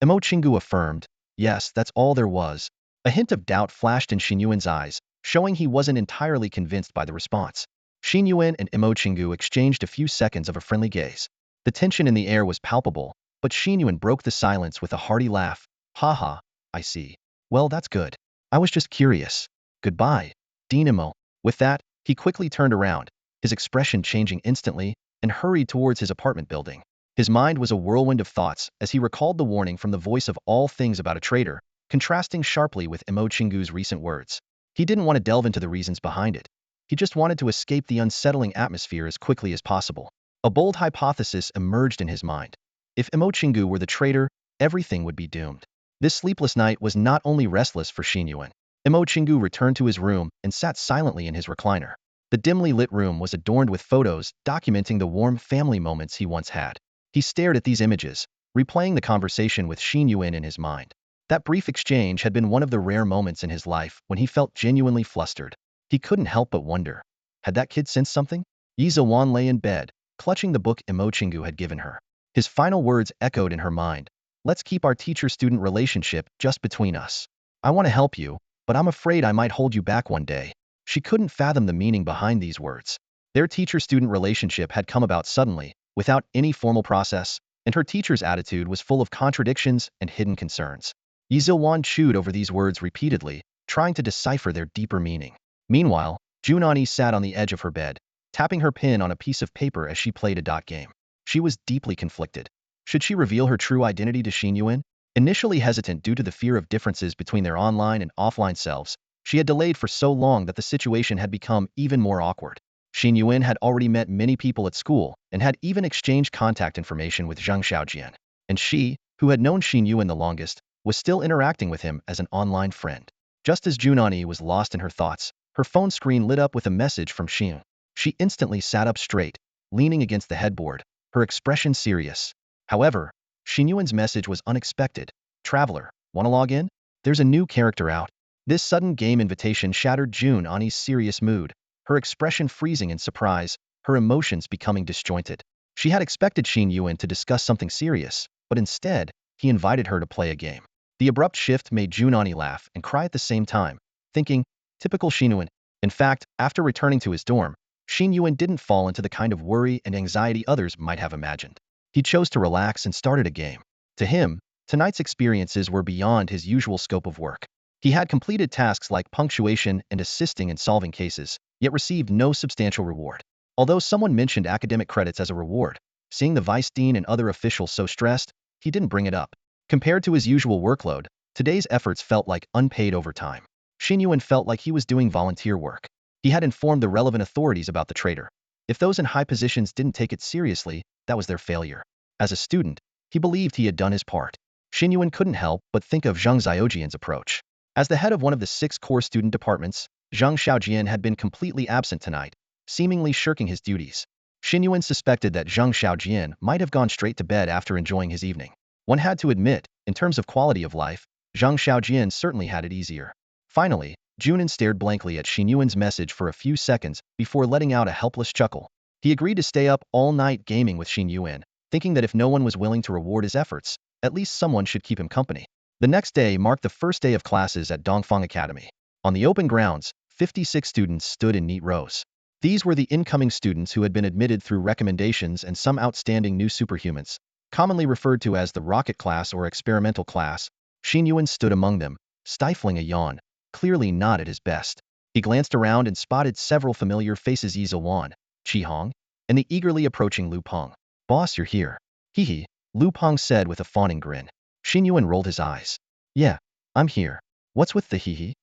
Imochingu affirmed, yes, that's all there was. A hint of doubt flashed in Xin Yuan's eyes, showing he wasn't entirely convinced by the response. Xin Yuan and Imochingu exchanged a few seconds of a friendly gaze. The tension in the air was palpable, but Xin Yuan broke the silence with a hearty laugh. Haha, I see. Well, that's good. I was just curious. Goodbye, Dean Imo. With that, he quickly turned around, his expression changing instantly, and hurried towards his apartment building. His mind was a whirlwind of thoughts as he recalled the warning from the voice of all things about a traitor, contrasting sharply with Imochingu's recent words. He didn't want to delve into the reasons behind it. He just wanted to escape the unsettling atmosphere as quickly as possible. A bold hypothesis emerged in his mind. If Imochingu were the traitor, everything would be doomed. This sleepless night was not only restless for Xin Yuan. Imo Chingu returned to his room and sat silently in his recliner. The dimly lit room was adorned with photos documenting the warm family moments he once had. He stared at these images, replaying the conversation with Xin Yuan in his mind. That brief exchange had been one of the rare moments in his life when he felt genuinely flustered. He couldn't help but wonder, had that kid sensed something? Yi Zhawan lay in bed, clutching the book Imo Chingu had given her. His final words echoed in her mind. Let's keep our teacher-student relationship just between us. I want to help you, but I'm afraid I might hold you back one day. She couldn't fathom the meaning behind these words. Their teacher-student relationship had come about suddenly, without any formal process, and her teacher's attitude was full of contradictions and hidden concerns. Yi Zhawan chewed over these words repeatedly, trying to decipher their deeper meaning. Meanwhile, Jun Ani sat on the edge of her bed, tapping her pen on a piece of paper as she played a dot game. She was deeply conflicted. Should she reveal her true identity to Xin Yuan? Initially hesitant due to the fear of differences between their online and offline selves, she had delayed for so long that the situation had become even more awkward. Xin Yuan had already met many people at school and had even exchanged contact information with Zheng Xiaojian. And she, who had known Xin Yuan the longest, was still interacting with him as an online friend. Just as Jun Ani was lost in her thoughts, her phone screen lit up with a message from Xin. She instantly sat up straight, leaning against the headboard, her expression serious. However, Xin Yuan's message was unexpected. Traveler, wanna log in? There's a new character out. This sudden game invitation shattered Jun Ani's serious mood, her expression freezing in surprise, her emotions becoming disjointed. She had expected Xin Yuan to discuss something serious, but instead, he invited her to play a game. The abrupt shift made Jun Ani laugh and cry at the same time, thinking, typical Xin Yuan. In fact, after returning to his dorm, Xin Yuan didn't fall into the kind of worry and anxiety others might have imagined. He chose to relax and started a game. To him, tonight's experiences were beyond his usual scope of work. He had completed tasks like punctuation and assisting in solving cases, yet received no substantial reward. Although someone mentioned academic credits as a reward, seeing the vice dean and other officials so stressed, he didn't bring it up. Compared to his usual workload, today's efforts felt like unpaid overtime. Xin Yuan felt like he was doing volunteer work. He had informed the relevant authorities about the traitor. If those in high positions didn't take it seriously, that was their failure. As a student, he believed he had done his part. Xin Yuan couldn't help but think of Zheng Xiaojian's approach. As the head of one of the 6 core student departments, Zheng Xiaojian had been completely absent tonight, seemingly shirking his duties. Xin Yuan suspected that Zheng Xiaojian might have gone straight to bed after enjoying his evening. One had to admit, in terms of quality of life, Zheng Xiaojian certainly had it easier. Finally, Junin stared blankly at Xin Yuan's message for a few seconds before letting out a helpless chuckle. He agreed to stay up all night gaming with Xin Yuan, thinking that if no one was willing to reward his efforts, at least someone should keep him company. The next day marked the first day of classes at Dongfang Academy. On the open grounds, 56 students stood in neat rows. These were the incoming students who had been admitted through recommendations and some outstanding new superhumans, commonly referred to as the rocket class or experimental class. Xin Yuan stood among them, stifling a yawn, clearly not at his best. He glanced around and spotted several familiar faces: Yi Zhawan, Qi Hong, and the eagerly approaching Lu Peng. Boss, you're here. Hee, Lu Peng said with a fawning grin. Xin Yuan rolled his eyes. Yeah, I'm here. What's with the hee?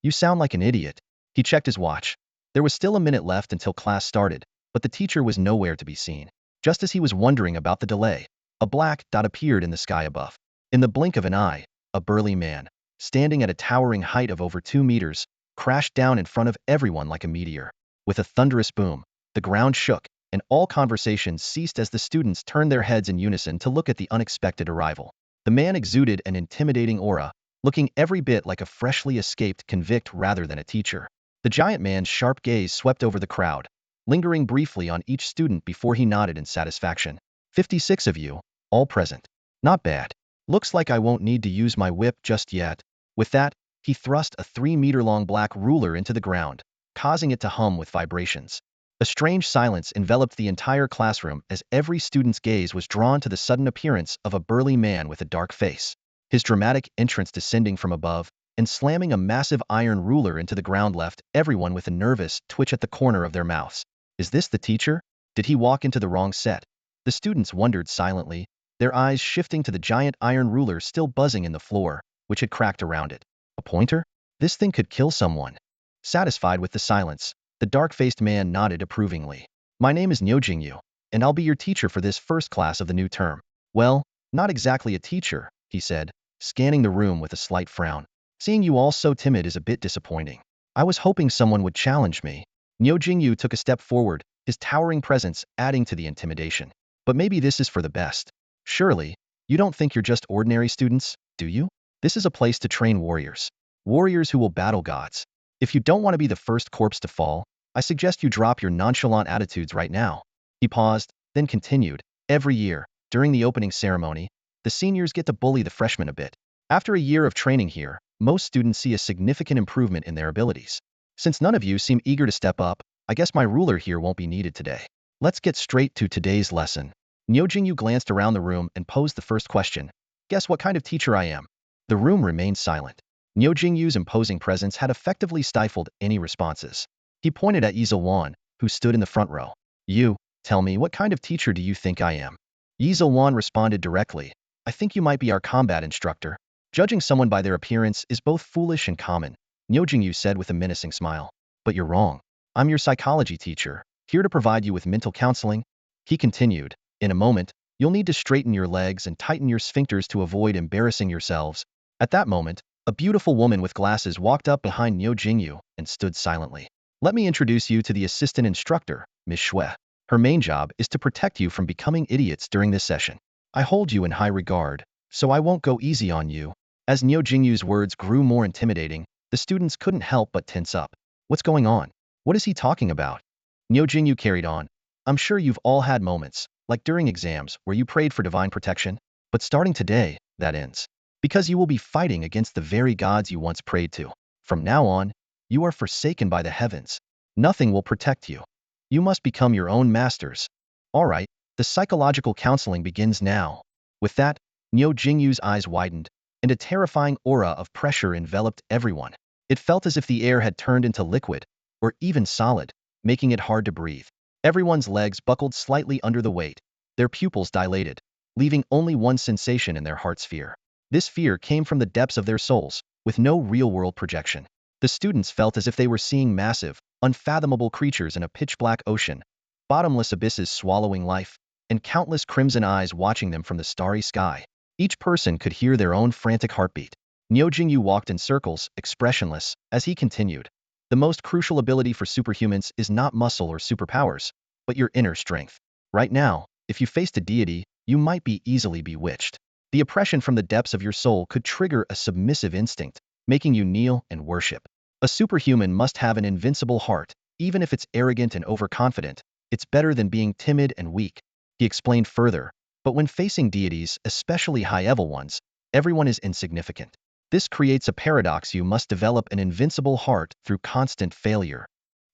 You sound like an idiot. He checked his watch. There was still a minute left until class started, but the teacher was nowhere to be seen. Just as he was wondering about the delay, a black dot appeared in the sky above. In the blink of an eye, a burly man, standing at a towering height of over 2 meters, crashed down in front of everyone like a meteor. With a thunderous boom, the ground shook, and all conversations ceased as the students turned their heads in unison to look at the unexpected arrival. The man exuded an intimidating aura, looking every bit like a freshly escaped convict rather than a teacher. The giant man's sharp gaze swept over the crowd, lingering briefly on each student before he nodded in satisfaction. 56 of you, all present. Not bad. Looks like I won't need to use my whip just yet. With that, he thrust a 3-meter-long black ruler into the ground, causing it to hum with vibrations. A strange silence enveloped the entire classroom as every student's gaze was drawn to the sudden appearance of a burly man with a dark face. His dramatic entrance descending from above and slamming a massive iron ruler into the ground left everyone with a nervous twitch at the corner of their mouths. Is this the teacher? Did he walk into the wrong set? The students wondered silently, their eyes shifting to the giant iron ruler still buzzing in the floor, which had cracked around it. A pointer? This thing could kill someone. Satisfied with the silence, the dark-faced man nodded approvingly. My name is Niu Jingyu, and I'll be your teacher for this first class of the new term. Well, not exactly a teacher, he said, scanning the room with a slight frown. Seeing you all so timid is a bit disappointing. I was hoping someone would challenge me. Niu Jingyu took a step forward, his towering presence adding to the intimidation. But maybe this is for the best. Surely, you don't think you're just ordinary students, do you? This is a place to train warriors. Warriors who will battle gods. If you don't want to be the first corpse to fall, I suggest you drop your nonchalant attitudes right now. He paused, then continued. Every year, during the opening ceremony, the seniors get to bully the freshmen a bit. After a year of training here, most students see a significant improvement in their abilities. Since none of you seem eager to step up, I guess my ruler here won't be needed today. Let's get straight to today's lesson. Niu Jingyu glanced around the room and posed the first question. Guess what kind of teacher I am? The room remained silent. Niu Jingyu's imposing presence had effectively stifled any responses. He pointed at Xin Yuan, who stood in the front row. You, tell me, what kind of teacher do you think I am? Xin Yuan responded directly. I think you might be our combat instructor. Judging someone by their appearance is both foolish and common, Niu Jingyu said with a menacing smile. But you're wrong. I'm your psychology teacher, here to provide you with mental counseling. He continued. In a moment, you'll need to straighten your legs and tighten your sphincters to avoid embarrassing yourselves. At that moment, a beautiful woman with glasses walked up behind Niu Jingyu and stood silently. Let me introduce you to the assistant instructor, Ms. Xue. Her main job is to protect you from becoming idiots during this session. I hold you in high regard, so I won't go easy on you. As Niu Jingyu's words grew more intimidating, the students couldn't help but tense up. What's going on? What is he talking about? Niu Jingyu carried on. I'm sure you've all had moments, like during exams, where you prayed for divine protection. But starting today, that ends. Because you will be fighting against the very gods you once prayed to. From now on, you are forsaken by the heavens. Nothing will protect you. You must become your own masters. All right, the psychological counseling begins now. With that, Niu Jingyu's eyes widened, and a terrifying aura of pressure enveloped everyone. It felt as if the air had turned into liquid, or even solid, making it hard to breathe. Everyone's legs buckled slightly under the weight, their pupils dilated, leaving only one sensation in their heart's fear. This fear came from the depths of their souls, with no real-world projection. The students felt as if they were seeing massive, unfathomable creatures in a pitch-black ocean, bottomless abysses swallowing life, and countless crimson eyes watching them from the starry sky. Each person could hear their own frantic heartbeat. Niu Jingyu walked in circles, expressionless, as he continued. The most crucial ability for superhumans is not muscle or superpowers, but your inner strength. Right now, if you faced a deity, you might be easily bewitched. The oppression from the depths of your soul could trigger a submissive instinct, making you kneel and worship. A superhuman must have an invincible heart, even if it's arrogant and overconfident. It's better than being timid and weak. He explained further. But when facing deities, especially high-level ones, everyone is insignificant. This creates a paradox: you must develop an invincible heart through constant failure.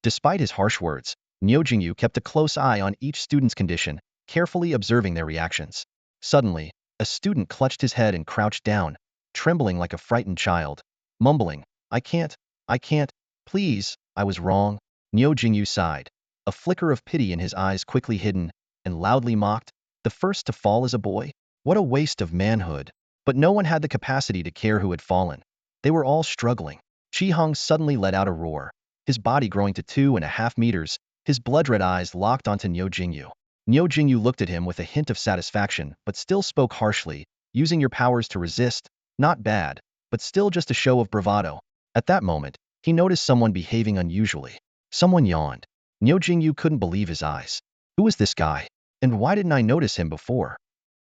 Despite his harsh words, Niu Jingyu kept a close eye on each student's condition, carefully observing their reactions. Suddenly, a student clutched his head and crouched down, trembling like a frightened child, mumbling, I can't, please, I was wrong. Niu Jingyu sighed. A flicker of pity in his eyes quickly hidden, and loudly mocked, the first to fall is a boy? What a waste of manhood. But no one had the capacity to care who had fallen. They were all struggling. Chi Hong suddenly let out a roar, his body growing to 2.5 meters, his blood-red eyes locked onto Niu Jingyu. Niu Jingyu looked at him with a hint of satisfaction, but still spoke harshly, using your powers to resist, not bad, but still just a show of bravado. At that moment, he noticed someone behaving unusually. Someone yawned. Niu Jingyu couldn't believe his eyes. Who was this guy? And why didn't I notice him before?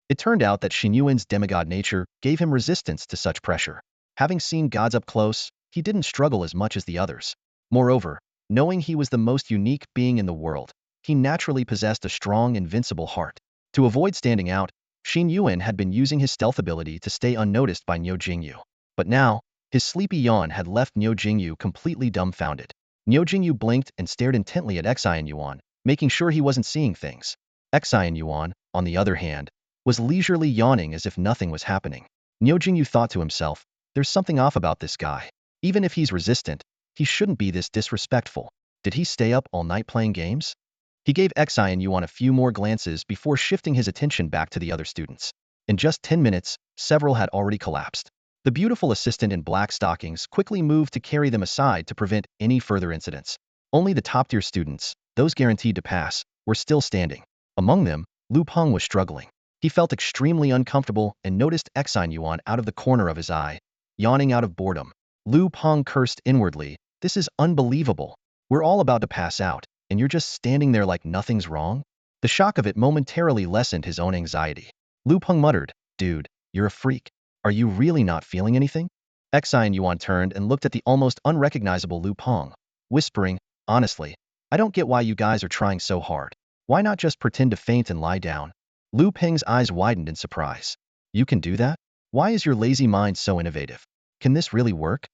It turned out that Xin Yuan's demigod nature gave him resistance to such pressure. Having seen gods up close, he didn't struggle as much as the others. Moreover, knowing he was the most unique being in the world, he naturally possessed a strong, invincible heart. To avoid standing out, Xin Yuan had been using his stealth ability to stay unnoticed by Niu Jingyu. But now, his sleepy yawn had left Niu Jingyu completely dumbfounded. Niu Jingyu blinked and stared intently at Xin Yuan, making sure he wasn't seeing things. Xin Yuan, on the other hand, was leisurely yawning as if nothing was happening. Niu Jingyu thought to himself, there's something off about this guy. Even if he's resistant, he shouldn't be this disrespectful. Did he stay up all night playing games? He gave Xin Yuan a few more glances before shifting his attention back to the other students. In just 10 minutes, several had already collapsed. The beautiful assistant in black stockings quickly moved to carry them aside to prevent any further incidents. Only the top-tier students, those guaranteed to pass, were still standing. Among them, Lu Peng was struggling. He felt extremely uncomfortable and noticed Xin Yuan out of the corner of his eye, yawning out of boredom. Lu Peng cursed inwardly. This is unbelievable. We're all about to pass out, and you're just standing there like nothing's wrong? The shock of it momentarily lessened his own anxiety. Lu Peng muttered, Dude, you're a freak. Are you really not feeling anything? Xin Yuan turned and looked at the almost unrecognizable Lu Peng, whispering, Honestly, I don't get why you guys are trying so hard. Why not just pretend to faint and lie down? Lu Peng's eyes widened in surprise. You can do that? Why is your lazy mind so innovative? Can this really work?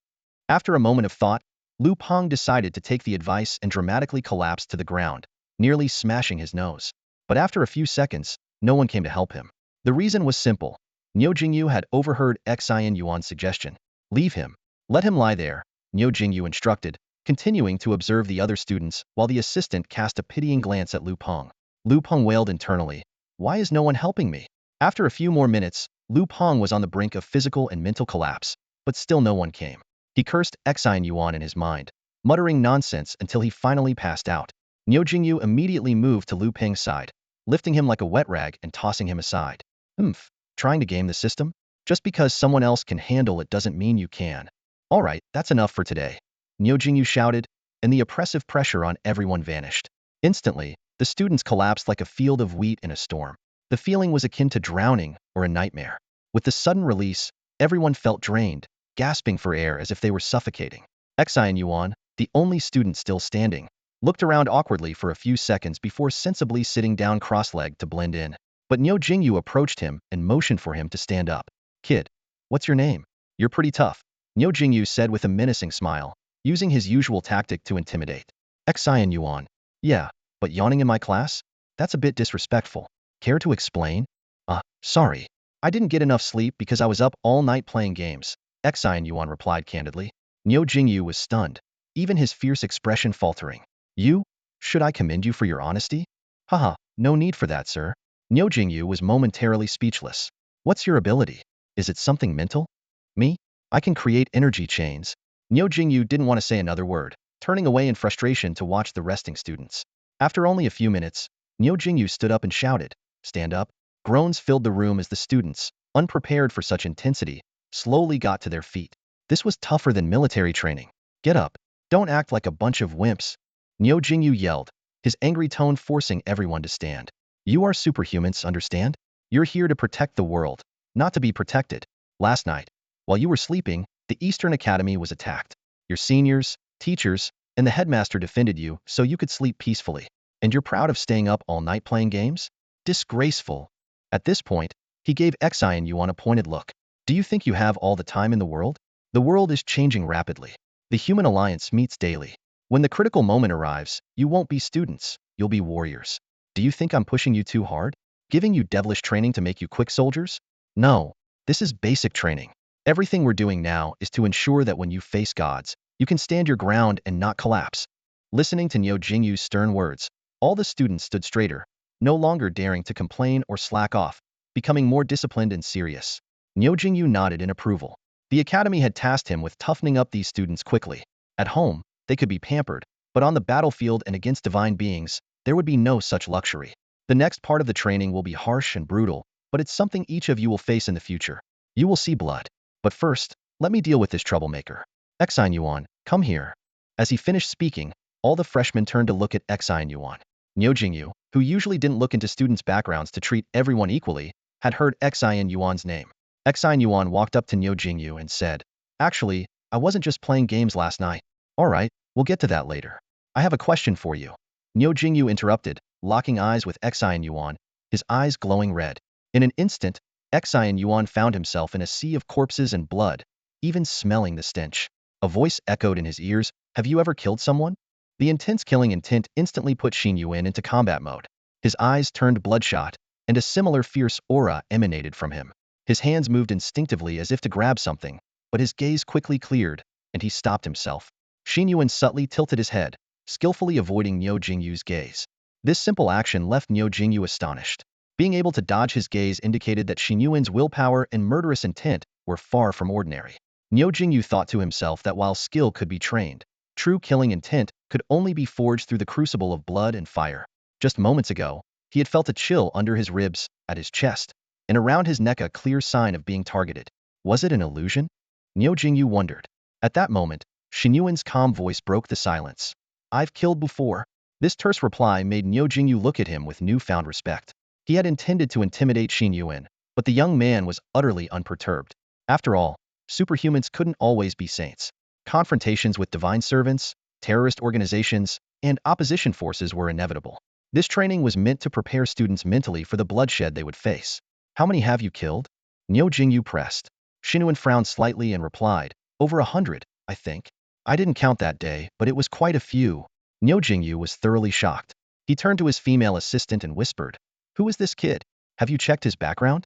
After a moment of thought, Lu Peng decided to take the advice and dramatically collapsed to the ground, nearly smashing his nose. But after a few seconds, no one came to help him. The reason was simple. Niu Jingyu had overheard Xin Yuan's suggestion. Leave him. Let him lie there, Niu Jingyu instructed, continuing to observe the other students while the assistant cast a pitying glance at Lu Peng. Lu Peng wailed internally. Why is no one helping me? After a few more minutes, Lu Peng was on the brink of physical and mental collapse, but still no one came. He cursed Xin Yuan in his mind, muttering nonsense until he finally passed out. Niu Jingyu immediately moved to Lu Peng's side, lifting him like a wet rag and tossing him aside. Trying to game the system? Just because someone else can handle it doesn't mean you can. All right, that's enough for today. Niu Jingyu shouted, and the oppressive pressure on everyone vanished. Instantly, the students collapsed like a field of wheat in a storm. The feeling was akin to drowning or a nightmare. With the sudden release, everyone felt drained, gasping for air as if they were suffocating. Xin Yuan, the only student still standing, looked around awkwardly for a few seconds before sensibly sitting down cross-legged to blend in. But Niu Jingyu approached him and motioned for him to stand up. Kid, what's your name? You're pretty tough, Niu Jingyu said with a menacing smile, using his usual tactic to intimidate. Xin Yuan. Yeah, but yawning in my class? That's a bit disrespectful. Care to explain? Sorry. I didn't get enough sleep because I was up all night playing games, Xin Yuan replied candidly. Niu Jingyu was stunned, even his fierce expression faltering. You? Should I commend you for your honesty? Haha, no need for that, sir. Niu Jingyu was momentarily speechless. What's your ability? Is it something mental? Me? I can create energy chains. Niu Jingyu didn't want to say another word, turning away in frustration to watch the resting students. After only a few minutes, Niu Jingyu stood up and shouted, Stand up. Groans filled the room as the students, unprepared for such intensity, slowly got to their feet. This was tougher than military training. Get up. Don't act like a bunch of wimps. Niu Jingyu yelled, his angry tone forcing everyone to stand. You are superhumans, understand? You're here to protect the world, not to be protected. Last night, while you were sleeping, the Eastern Academy was attacked. Your seniors, teachers, and the headmaster defended you so you could sleep peacefully. And you're proud of staying up all night playing games? Disgraceful. At this point, he gave Xin Yuan a pointed look. Do you think you have all the time in the world? The world is changing rapidly. The human alliance meets daily. When the critical moment arrives, you won't be students, you'll be warriors. Do you think I'm pushing you too hard? Giving you devilish training to make you quick soldiers? No, this is basic training. Everything we're doing now is to ensure that when you face gods, you can stand your ground and not collapse. Listening to Niu Jingyu's stern words, all the students stood straighter, no longer daring to complain or slack off, becoming more disciplined and serious. Niu Jingyu nodded in approval. The academy had tasked him with toughening up these students quickly. At home, they could be pampered, but on the battlefield and against divine beings, there would be no such luxury. The next part of the training will be harsh and brutal, but it's something each of you will face in the future. You will see blood. But first, let me deal with this troublemaker. Xin Yuan, come here. As he finished speaking, all the freshmen turned to look at Xin Yuan. Niu Jingyu, who usually didn't look into students' backgrounds to treat everyone equally, had heard Xin Yuan's name. Xin Yuan walked up to Niu Jingyu and said, Actually, I wasn't just playing games last night. All right, we'll get to that later. I have a question for you. Niu Jingyu interrupted, locking eyes with Xin Yuan, his eyes glowing red. In an instant, Xin Yuan found himself in a sea of corpses and blood, even smelling the stench. A voice echoed in his ears, Have you ever killed someone? The intense killing intent instantly put Xin Yuan into combat mode. His eyes turned bloodshot, and a similar fierce aura emanated from him. His hands moved instinctively as if to grab something, but his gaze quickly cleared, and he stopped himself. Xin Yuan subtly tilted his head, skillfully avoiding Niu Jingyu's gaze. This simple action left Niu Jingyu astonished. Being able to dodge his gaze indicated that Xin Yuan's willpower and murderous intent were far from ordinary. Niu Jingyu thought to himself that while skill could be trained, true killing intent could only be forged through the crucible of blood and fire. Just moments ago, he had felt a chill under his ribs, at his chest, and around his neck a clear sign of being targeted. Was it an illusion? Niu Jingyu wondered. At that moment, Xin Yuan's calm voice broke the silence. I've killed before. This terse reply made Niu Jingyu look at him with newfound respect. He had intended to intimidate Xin Yuan, but the young man was utterly unperturbed. After all, superhumans couldn't always be saints. Confrontations with divine servants, terrorist organizations, and opposition forces were inevitable. This training was meant to prepare students mentally for the bloodshed they would face. How many have you killed? Niu Jingyu pressed. Xin Yuan frowned slightly and replied, over 100, I think. I didn't count that day, but it was quite a few. Niu Jingyu was thoroughly shocked. He turned to his female assistant and whispered, who is this kid? Have you checked his background?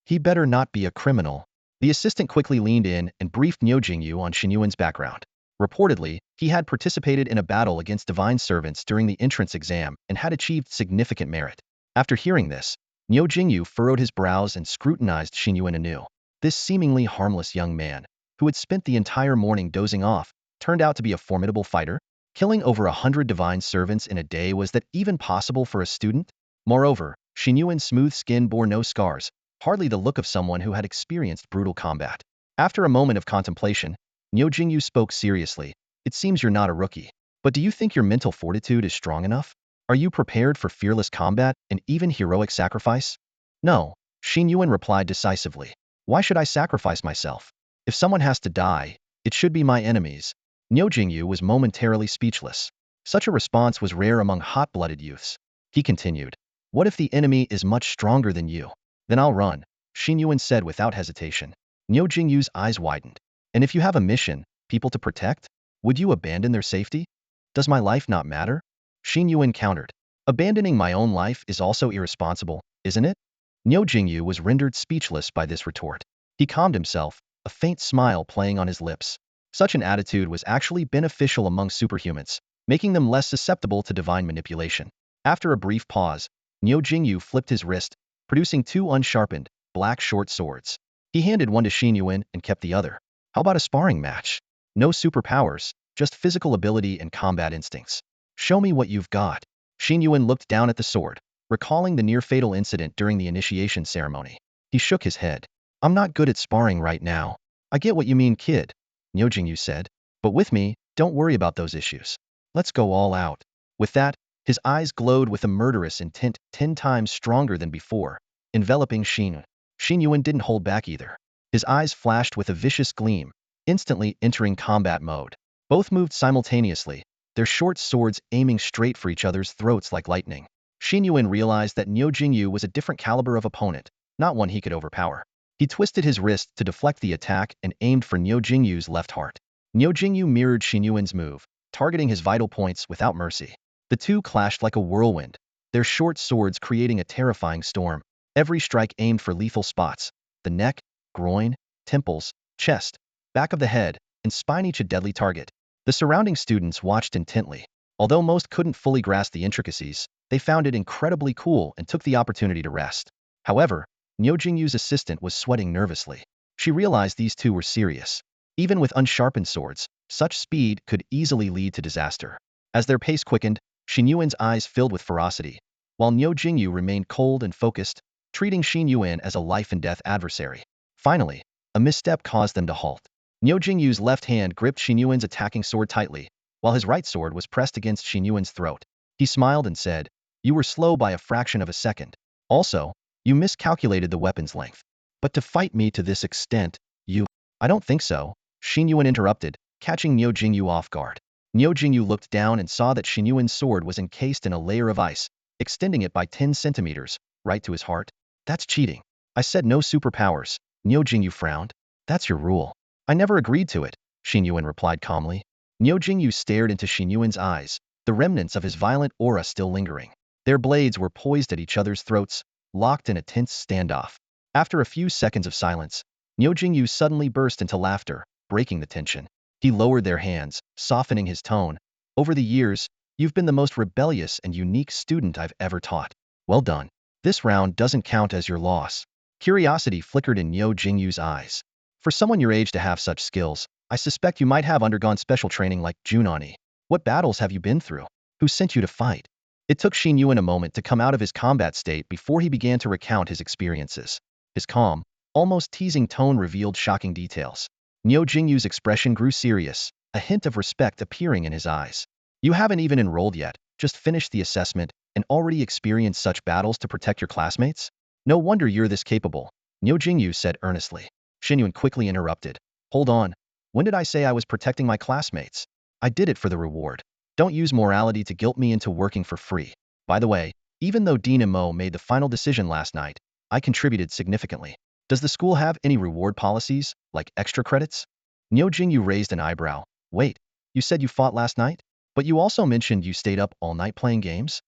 He better not be a criminal. The assistant quickly leaned in and briefed Niu Jingyu on Xin Yuan's background. Reportedly, he had participated in a battle against divine servants during the entrance exam and had achieved significant merit. After hearing this, Niu Jingyu furrowed his brows and scrutinized Xin Yuan anew. This seemingly harmless young man, who had spent the entire morning dozing off, turned out to be a formidable fighter. Killing over 100 divine servants in a day, was that even possible for a student? Moreover, Xin Yuan's smooth skin bore no scars, hardly the look of someone who had experienced brutal combat. After a moment of contemplation, Niu Jingyu spoke seriously. It seems you're not a rookie. But do you think your mental fortitude is strong enough? Are you prepared for fearless combat and even heroic sacrifice? No, Xin Yuan replied decisively. Why should I sacrifice myself? If someone has to die, it should be my enemies. Niu Jingyu was momentarily speechless. Such a response was rare among hot-blooded youths. He continued, what if the enemy is much stronger than you? Then I'll run, Xin Yuan said without hesitation. Niu Jingyu's eyes widened. And if you have a mission, people to protect, would you abandon their safety? Does my life not matter? Xin Yuan countered. Abandoning my own life is also irresponsible, isn't it? Niu Jingyu was rendered speechless by this retort. He calmed himself, a faint smile playing on his lips. Such an attitude was actually beneficial among superhumans, making them less susceptible to divine manipulation. After a brief pause, Niu Jingyu flipped his wrist, producing two unsharpened, black short swords. He handed one to Xin Yuan and kept the other. How about a sparring match? No superpowers, just physical ability and combat instincts. Show me what you've got. Xin Yuan looked down at the sword, recalling the near-fatal incident during the initiation ceremony. He shook his head. I'm not good at sparring right now. I get what you mean, kid, Niu Jingyu said. But with me, don't worry about those issues. Let's go all out. With that, his eyes glowed with a murderous intent 10 times stronger than before, enveloping Xin. Xin Yuan didn't hold back either. His eyes flashed with a vicious gleam, instantly entering combat mode. Both moved simultaneously, their short swords aiming straight for each other's throats like lightning. Xin Yuan realized that Niu Jingyu was a different caliber of opponent, not one he could overpower. He twisted his wrist to deflect the attack and aimed for Niu Jingyu's left heart. Niu Jingyu mirrored Xin Yuan's move, targeting his vital points without mercy. The two clashed like a whirlwind, their short swords creating a terrifying storm. Every strike aimed for lethal spots: the neck, groin, temples, chest, back of the head, and spine, each a deadly target. The surrounding students watched intently. Although most couldn't fully grasp the intricacies, they found it incredibly cool and took the opportunity to rest. However, Niu Jingyu's assistant was sweating nervously. She realized these two were serious. Even with unsharpened swords, such speed could easily lead to disaster. As their pace quickened, Xin Yuan's eyes filled with ferocity, while Niu Jingyu remained cold and focused, treating Xin Yuan as a life-and-death adversary. Finally, a misstep caused them to halt. Niu Jingyu's left hand gripped Xin Yuan's attacking sword tightly, while his right sword was pressed against Xin Yuan's throat. He smiled and said, "You were slow by a fraction of a second. Also, you miscalculated the weapon's length. But to fight me to this extent, you—" "I don't think so," Xin Yuan interrupted, catching Niu Jingyu off guard. Niu Jingyu looked down and saw that Xin Yuan's sword was encased in a layer of ice, extending it by 10 centimeters, right to his heart. "That's cheating. I said no superpowers," Niu Jingyu frowned. "That's your rule." "I never agreed to it," Xin Yuan replied calmly. Niu Jingyu stared into Xin Yuan's eyes, the remnants of his violent aura still lingering. Their blades were poised at each other's throats, locked in a tense standoff. After a few seconds of silence, Niu Jingyu suddenly burst into laughter, breaking the tension. He lowered their hands, softening his tone. "Over the years, you've been the most rebellious and unique student I've ever taught. Well done. This round doesn't count as your loss." Curiosity flickered in Niu Jingyu's eyes. "For someone your age to have such skills, I suspect you might have undergone special training like Jun Ani. What battles have you been through? Who sent you to fight?" It took Xin Yuan a moment to come out of his combat state before he began to recount his experiences. His calm, almost teasing tone revealed shocking details. Niu Jingyu's expression grew serious, a hint of respect appearing in his eyes. You haven't even enrolled yet, just finished the assessment, and already experienced such battles to protect your classmates? No wonder you're this capable, Niu Jingyu said earnestly. Xin Yuan quickly interrupted. Hold on. When did I say I was protecting my classmates? I did it for the reward. Don't use morality to guilt me into working for free. By the way, even though Dean and Mo made the final decision last night, I contributed significantly. Does the school have any reward policies, like extra credits? Niu Jingyu raised an eyebrow. Wait, you said you fought last night? But you also mentioned you stayed up all night playing games?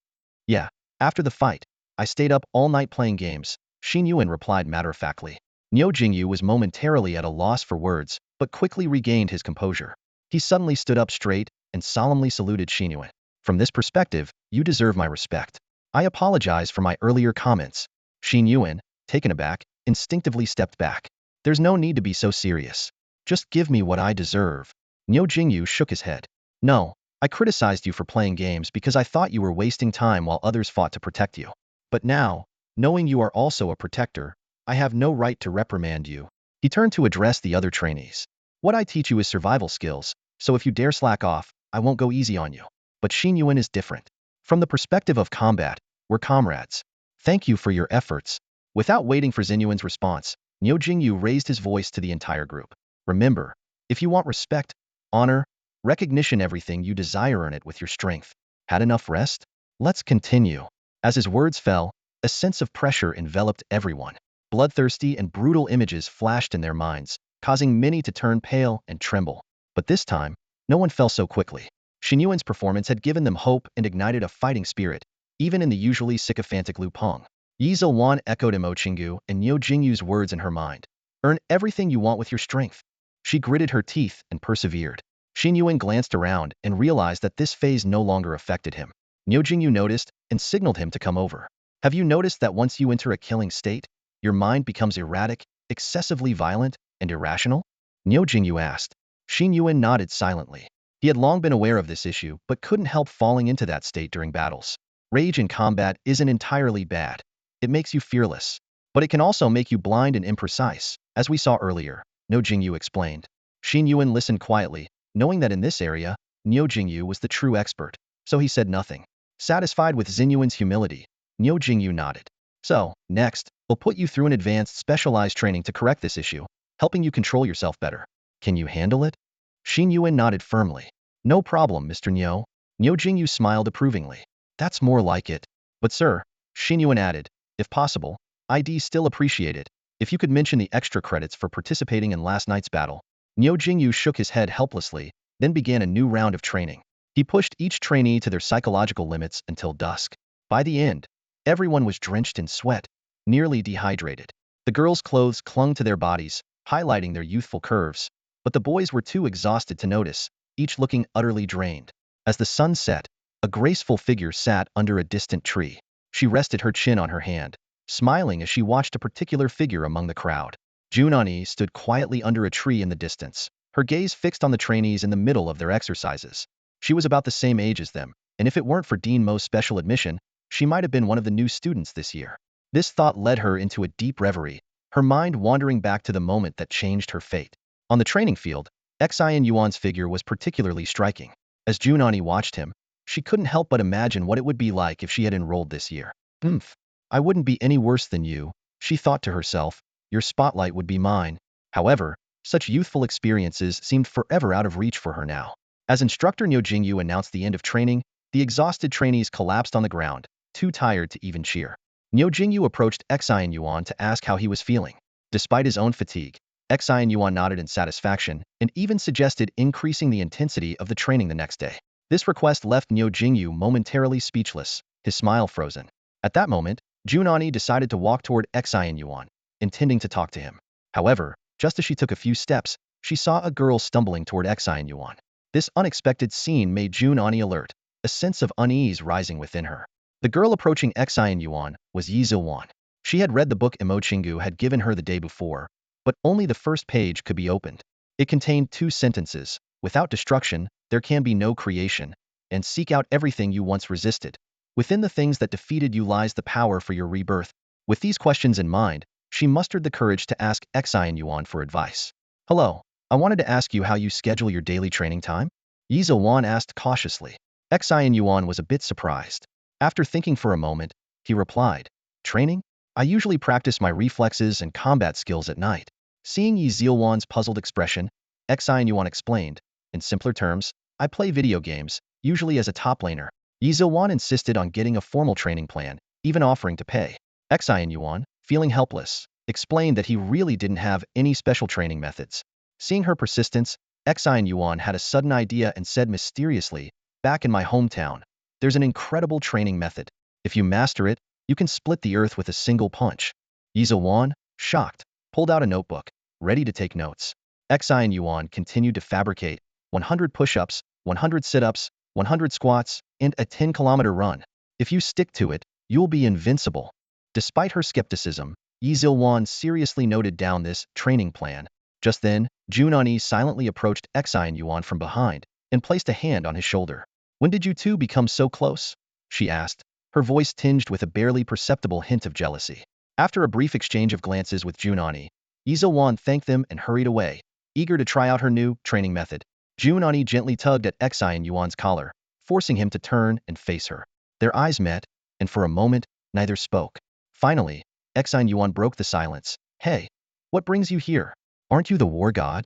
Yeah, after the fight, I stayed up all night playing games, Xin Yuan replied matter-of-factly. Niu Jingyu was momentarily at a loss for words, but quickly regained his composure. He suddenly stood up straight and solemnly saluted Xin Yuan. From this perspective, you deserve my respect. I apologize for my earlier comments. Xin Yuan, taken aback, instinctively stepped back. There's no need to be so serious. Just give me what I deserve. Niu Jingyu shook his head. No, I criticized you for playing games because I thought you were wasting time while others fought to protect you. But now, knowing you are also a protector, I have no right to reprimand you. He turned to address the other trainees. What I teach you is survival skills, so if you dare slack off, I won't go easy on you. But Xin Yuan is different. From the perspective of combat, we're comrades. Thank you for your efforts. Without waiting for Xin Yuan's response, Niu Jingyu raised his voice to the entire group. Remember, if you want respect, honor, recognition, everything you desire, earn it with your strength. Had enough rest? Let's continue. As his words fell, a sense of pressure enveloped everyone. Bloodthirsty and brutal images flashed in their minds, causing many to turn pale and tremble. But this time, no one fell so quickly. Xin Yuan's performance had given them hope and ignited a fighting spirit, even in the usually sycophantic Lu Peng. Yi Zilwan echoed Mo Qinggu and Niu Jingyu's words in her mind. Earn everything you want with your strength. She gritted her teeth and persevered. Xin Yuan glanced around and realized that this phase no longer affected him. Niu Jingyu noticed and signaled him to come over. Have you noticed that once you enter a killing state, your mind becomes erratic, excessively violent, and irrational? Niu Jingyu asked. Xin Yuan nodded silently. He had long been aware of this issue but couldn't help falling into that state during battles. Rage in combat isn't entirely bad. It makes you fearless. But it can also make you blind and imprecise, as we saw earlier, Niu Jingyu explained. Xin Yuan listened quietly, knowing that in this area, Niu Jingyu was the true expert, so he said nothing. Satisfied with Xin Yuan's humility, Niu Jingyu nodded. So, next, we'll put you through an advanced specialized training to correct this issue, helping you control yourself better. Can you handle it? Xin Yuan nodded firmly. No problem, Mr. Niu. Niu Jingyu smiled approvingly. That's more like it. But sir, Xin Yuan added, if possible, I'd still appreciate it if you could mention the extra credits for participating in last night's battle. Niu Jingyu shook his head helplessly, then began a new round of training. He pushed each trainee to their psychological limits until dusk. By the end, everyone was drenched in sweat, nearly dehydrated. The girls' clothes clung to their bodies, highlighting their youthful curves, but the boys were too exhausted to notice, each looking utterly drained. As the sun set, a graceful figure sat under a distant tree. She rested her chin on her hand, smiling as she watched a particular figure among the crowd. Jun Ani stood quietly under a tree in the distance, her gaze fixed on the trainees in the middle of their exercises. She was about the same age as them, and if it weren't for Dean Mo's special admission, she might have been one of the new students this year. This thought led her into a deep reverie, her mind wandering back to the moment that changed her fate. On the training field, Xin Yuan's figure was particularly striking. As Jun Ani watched him, she couldn't help but imagine what it would be like if she had enrolled this year. I wouldn't be any worse than you, she thought to herself. Your spotlight would be mine. However, such youthful experiences seemed forever out of reach for her now. As instructor Niu Jingyu announced the end of training, the exhausted trainees collapsed on the ground, too tired to even cheer. Niu Jingyu approached Xin Yuan to ask how he was feeling. Despite his own fatigue, Xin Yuan nodded in satisfaction and even suggested increasing the intensity of the training the next day. This request left Niu Jingyu momentarily speechless, his smile frozen. At that moment, Jun Ani decided to walk toward Xin Yuan, intending to talk to him. However, just as she took a few steps, she saw a girl stumbling toward Xin Yuan. This unexpected scene made Jun Ani alert, a sense of unease rising within her. The girl approaching Xin Yuan was Yi Zilwan. She had read the book Mo Qinggu had given her the day before, but only the first page could be opened. It contained 2 sentences: without destruction, there can be no creation, and seek out everything you once resisted. Within the things that defeated you lies the power for your rebirth. With these questions in mind, she mustered the courage to ask Xin Yuan for advice. Hello, I wanted to ask you how you schedule your daily training time? Xin Yuan asked cautiously. Xin Yuan was a bit surprised. After thinking for a moment, he replied, Training? I usually practice my reflexes and combat skills at night. Seeing Yi Zilwan's puzzled expression, Xin Yuan explained, in simpler terms, I play video games, usually as a top laner. Yi Zilwan insisted on getting a formal training plan, even offering to pay. Xin Yuan, feeling helpless, explained that he really didn't have any special training methods. Seeing her persistence, Xin Yuan had a sudden idea and said mysteriously, back in my hometown, there's an incredible training method. If you master it, you can split the earth with a single punch. Yi Zilwan, shocked, pulled out a notebook, ready to take notes. Xin Yuan continued to fabricate 100 push-ups, 100 sit-ups, 100 squats, and a 10-kilometer run. If you stick to it, you'll be invincible. Despite her skepticism, Yi Zilwan seriously noted down this training plan. Just then, Jun Ani silently approached Xin Yuan from behind and placed a hand on his shoulder. When did you two become so close? She asked, her voice tinged with a barely perceptible hint of jealousy. After a brief exchange of glances with Jun Ani, Yi Zilwan thanked them and hurried away, eager to try out her new training method. Jun Ani gently tugged at Xin Yuan's collar, forcing him to turn and face her. Their eyes met, and for a moment, neither spoke. Finally, Xin Yuan broke the silence. Hey, what brings you here? Aren't you the war god?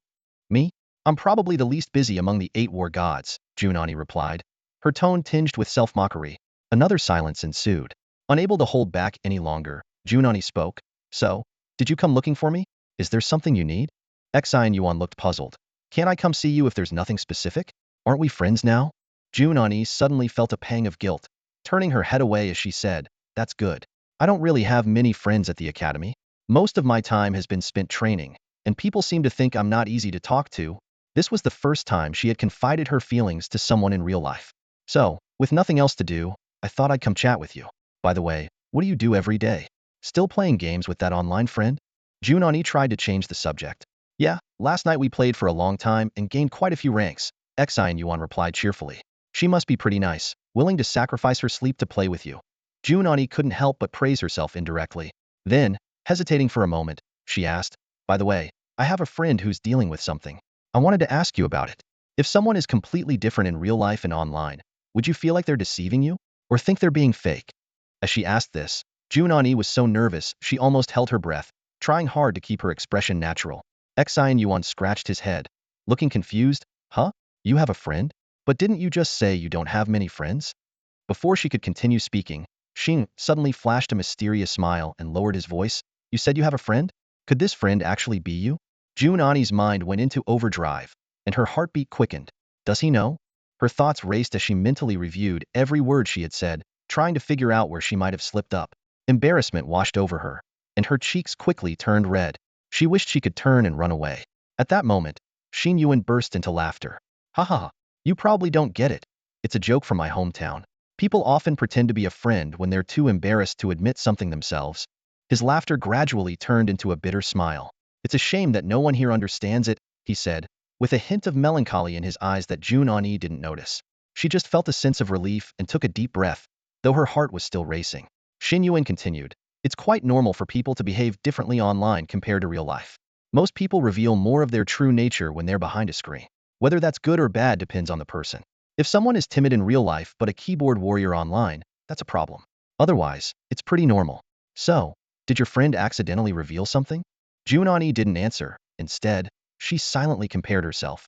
Me? I'm probably the least busy among the 8 war gods, Jun Ani replied, her tone tinged with self-mockery. Another silence ensued. Unable to hold back any longer, Jun Ani spoke. So, did you come looking for me? Is there something you need? Xin Yuan looked puzzled. Can't I come see you if there's nothing specific? Aren't we friends now? Jun Ani suddenly felt a pang of guilt, turning her head away as she said, That's good. I don't really have many friends at the academy. Most of my time has been spent training, and people seem to think I'm not easy to talk to. This was the first time she had confided her feelings to someone in real life. So, with nothing else to do, I thought I'd come chat with you. By the way, what do you do every day? Still playing games with that online friend? Jun Ani tried to change the subject. Yeah, last night we played for a long time and gained quite a few ranks, Xin Yuan replied cheerfully. She must be pretty nice, willing to sacrifice her sleep to play with you. Jun Ani couldn't help but praise herself indirectly. Then, hesitating for a moment, she asked, By the way, I have a friend who's dealing with something. I wanted to ask you about it. If someone is completely different in real life and online, would you feel like they're deceiving you? Or think they're being fake? As she asked this, Jun Ani was so nervous she almost held her breath, trying hard to keep her expression natural. Xin Yuan scratched his head, looking confused. Huh? You have a friend? But didn't you just say you don't have many friends? Before she could continue speaking, Xin suddenly flashed a mysterious smile and lowered his voice. You said you have a friend? Could this friend actually be you? Jun Ani's mind went into overdrive, and her heartbeat quickened. Does he know? Her thoughts raced as she mentally reviewed every word she had said, trying to figure out where she might have slipped up. Embarrassment washed over her, and her cheeks quickly turned red. She wished she could turn and run away. At that moment, Xin Yuan burst into laughter. Ha ha, you probably don't get it. It's a joke from my hometown. People often pretend to be a friend when they're too embarrassed to admit something themselves. His laughter gradually turned into a bitter smile. It's a shame that no one here understands it, he said, with a hint of melancholy in his eyes that Jun Ani didn't notice. She just felt a sense of relief and took a deep breath, though her heart was still racing. Xin Yuan continued, It's quite normal for people to behave differently online compared to real life. Most people reveal more of their true nature when they're behind a screen. Whether that's good or bad depends on the person. If someone is timid in real life but a keyboard warrior online, that's a problem. Otherwise, it's pretty normal. So, did your friend accidentally reveal something? Jun Ani didn't answer. Instead, she silently compared herself.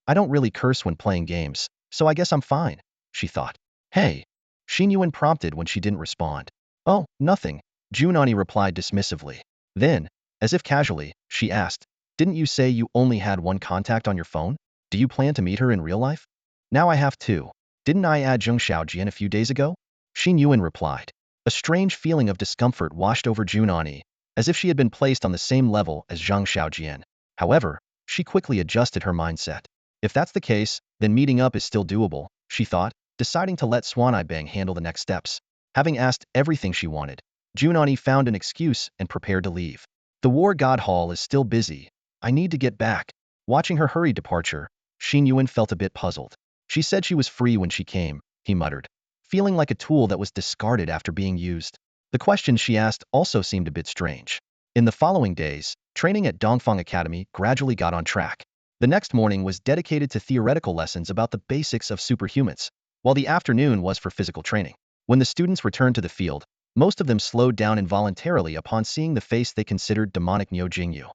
I don't really curse when playing games, so I guess I'm fine, she thought. Hey, Xin Yuan prompted when she didn't respond. Oh, nothing, Jun Ani replied dismissively. Then, as if casually, she asked, Didn't you say you only had one contact on your phone? Do you plan to meet her in real life? Now I have two. Didn't I add Zhang Xiaojian a few days ago? Xin Yuan replied. A strange feeling of discomfort washed over Jun Ani, as if she had been placed on the same level as Zhang Xiaojian. However, she quickly adjusted her mindset. If that's the case, then meeting up is still doable, she thought, deciding to let Swanai handle the next steps. Having asked everything she wanted, Jun Ani found an excuse and prepared to leave. The War God Hall is still busy. I need to get back. Watching her hurried departure, Xin Yuan felt a bit puzzled. She said she was free when she came, he muttered, feeling like a tool that was discarded after being used. The questions she asked also seemed a bit strange. In the following days, Training at Dongfang Academy gradually got on track. The next morning was dedicated to theoretical lessons about the basics of superhumans, while the afternoon was for physical training. When the students returned to the field, most of them slowed down involuntarily upon seeing the face they considered demonic Niu Jingyu.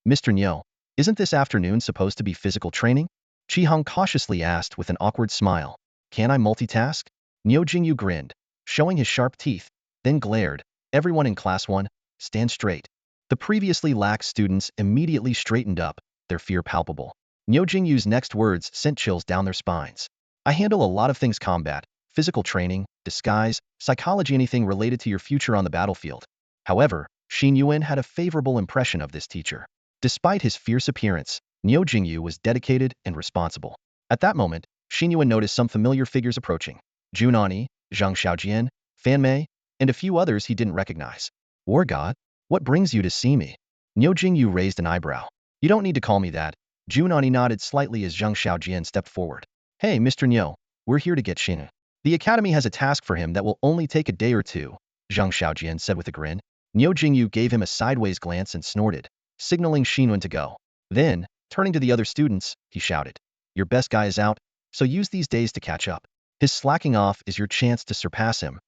Mr. Niu, isn't this afternoon supposed to be physical training? Chi Hong cautiously asked with an awkward smile. Can I multitask? Niu Jingyu grinned, showing his sharp teeth, then glared. Everyone in Class 1, stand straight. The previously lax students immediately straightened up, their fear palpable. Niu Jingyu's next words sent chills down their spines. I handle a lot of things: combat, physical training, disguise, psychology, anything related to your future on the battlefield. However, Xin Yuan had a favorable impression of this teacher. Despite his fierce appearance, Niu Jingyu was dedicated and responsible. At that moment, Xin Yuan noticed some familiar figures approaching. Jun Ani, Zhang Xiaojian, Fan Mei, and a few others he didn't recognize. War God? What brings you to see me? Niu Jingyu raised an eyebrow. You don't need to call me that. Jun Ani nodded slightly as Zhang Xiaojian stepped forward. Hey, Mr. Niu, we're here to get Xin. The academy has a task for him that will only take a day or two, Zhang Xiaojian said with a grin. Niu Jingyu gave him a sideways glance and snorted, signaling Xin Yuan to go. Then, turning to the other students, he shouted, your best guy is out, so use these days to catch up. His slacking off is your chance to surpass him.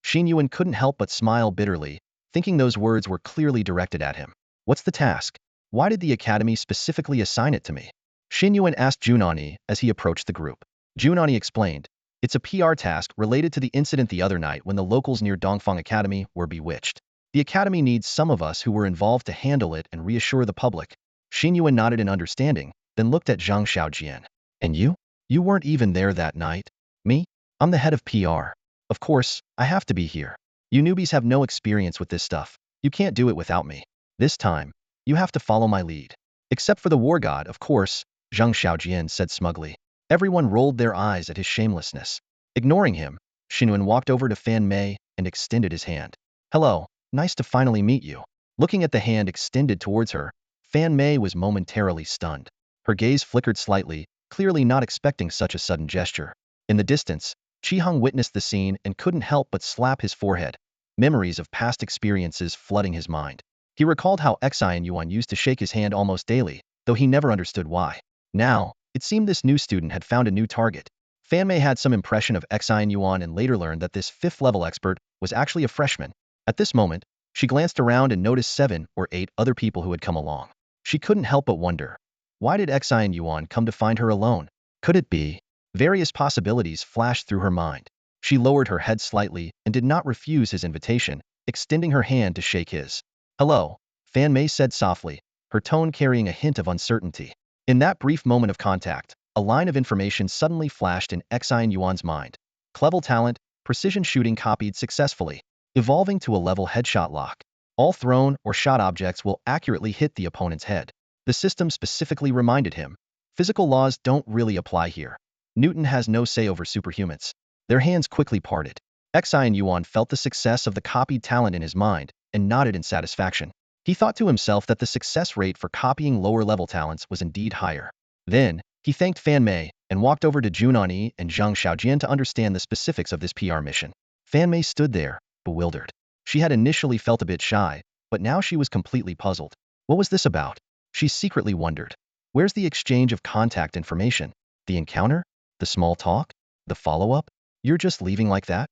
Xin Yuan couldn't help but smile bitterly, thinking those words were clearly directed at him. What's the task? Why did the academy specifically assign it to me? Xin Yuan asked Jun Ani as he approached the group. Jun Ani explained, it's a PR task related to the incident the other night when the locals near Dongfang Academy were bewitched. The academy needs some of us who were involved to handle it and reassure the public. Xin Yuan nodded in understanding, then looked at Zhang Xiaojian. And you? You weren't even there that night? Me? I'm the head of PR. Of course, I have to be here. You newbies have no experience with this stuff. You can't do it without me. This time, you have to follow my lead. Except for the war god, of course, Zhang Xiaojian said smugly. Everyone rolled their eyes at his shamelessness. Ignoring him, Xin Yuan walked over to Fan Mei and extended his hand. Hello, nice to finally meet you. Looking at the hand extended towards her, Fan Mei was momentarily stunned. Her gaze flickered slightly, clearly not expecting such a sudden gesture. In the distance, Chi Hong witnessed the scene and couldn't help but slap his forehead, memories of past experiences flooding his mind. He recalled how Xin Yuan used to shake his hand almost daily, though he never understood why. Now, it seemed this new student had found a new target. Fan Mei had some impression of Xin Yuan and later learned that this 5th-level expert was actually a freshman. At this moment, she glanced around and noticed 7 or 8 other people who had come along. She couldn't help but wonder, why did Xin Yuan come to find her alone? Could it be? Various possibilities flashed through her mind. She lowered her head slightly and did not refuse his invitation, extending her hand to shake his. Hello, Fan Mei said softly, her tone carrying a hint of uncertainty. In that brief moment of contact, a line of information suddenly flashed in Xin Yuan's mind. Clever talent, precision shooting copied successfully, evolving to a level headshot lock. All thrown or shot objects will accurately hit the opponent's head. The system specifically reminded him, physical laws don't really apply here. Newton has no say over superhumans. Their hands quickly parted. Xin Yuan felt the success of the copied talent in his mind and nodded in satisfaction. He thought to himself that the success rate for copying lower-level talents was indeed higher. Then, he thanked Fan Mei and walked over to Jun Ani and Zhang Xiaojian to understand the specifics of this PR mission. Fan Mei stood there, bewildered. She had initially felt a bit shy, but now she was completely puzzled. What was this about? She secretly wondered. Where's the exchange of contact information? The encounter? The small talk? The follow-up? You're just leaving like that?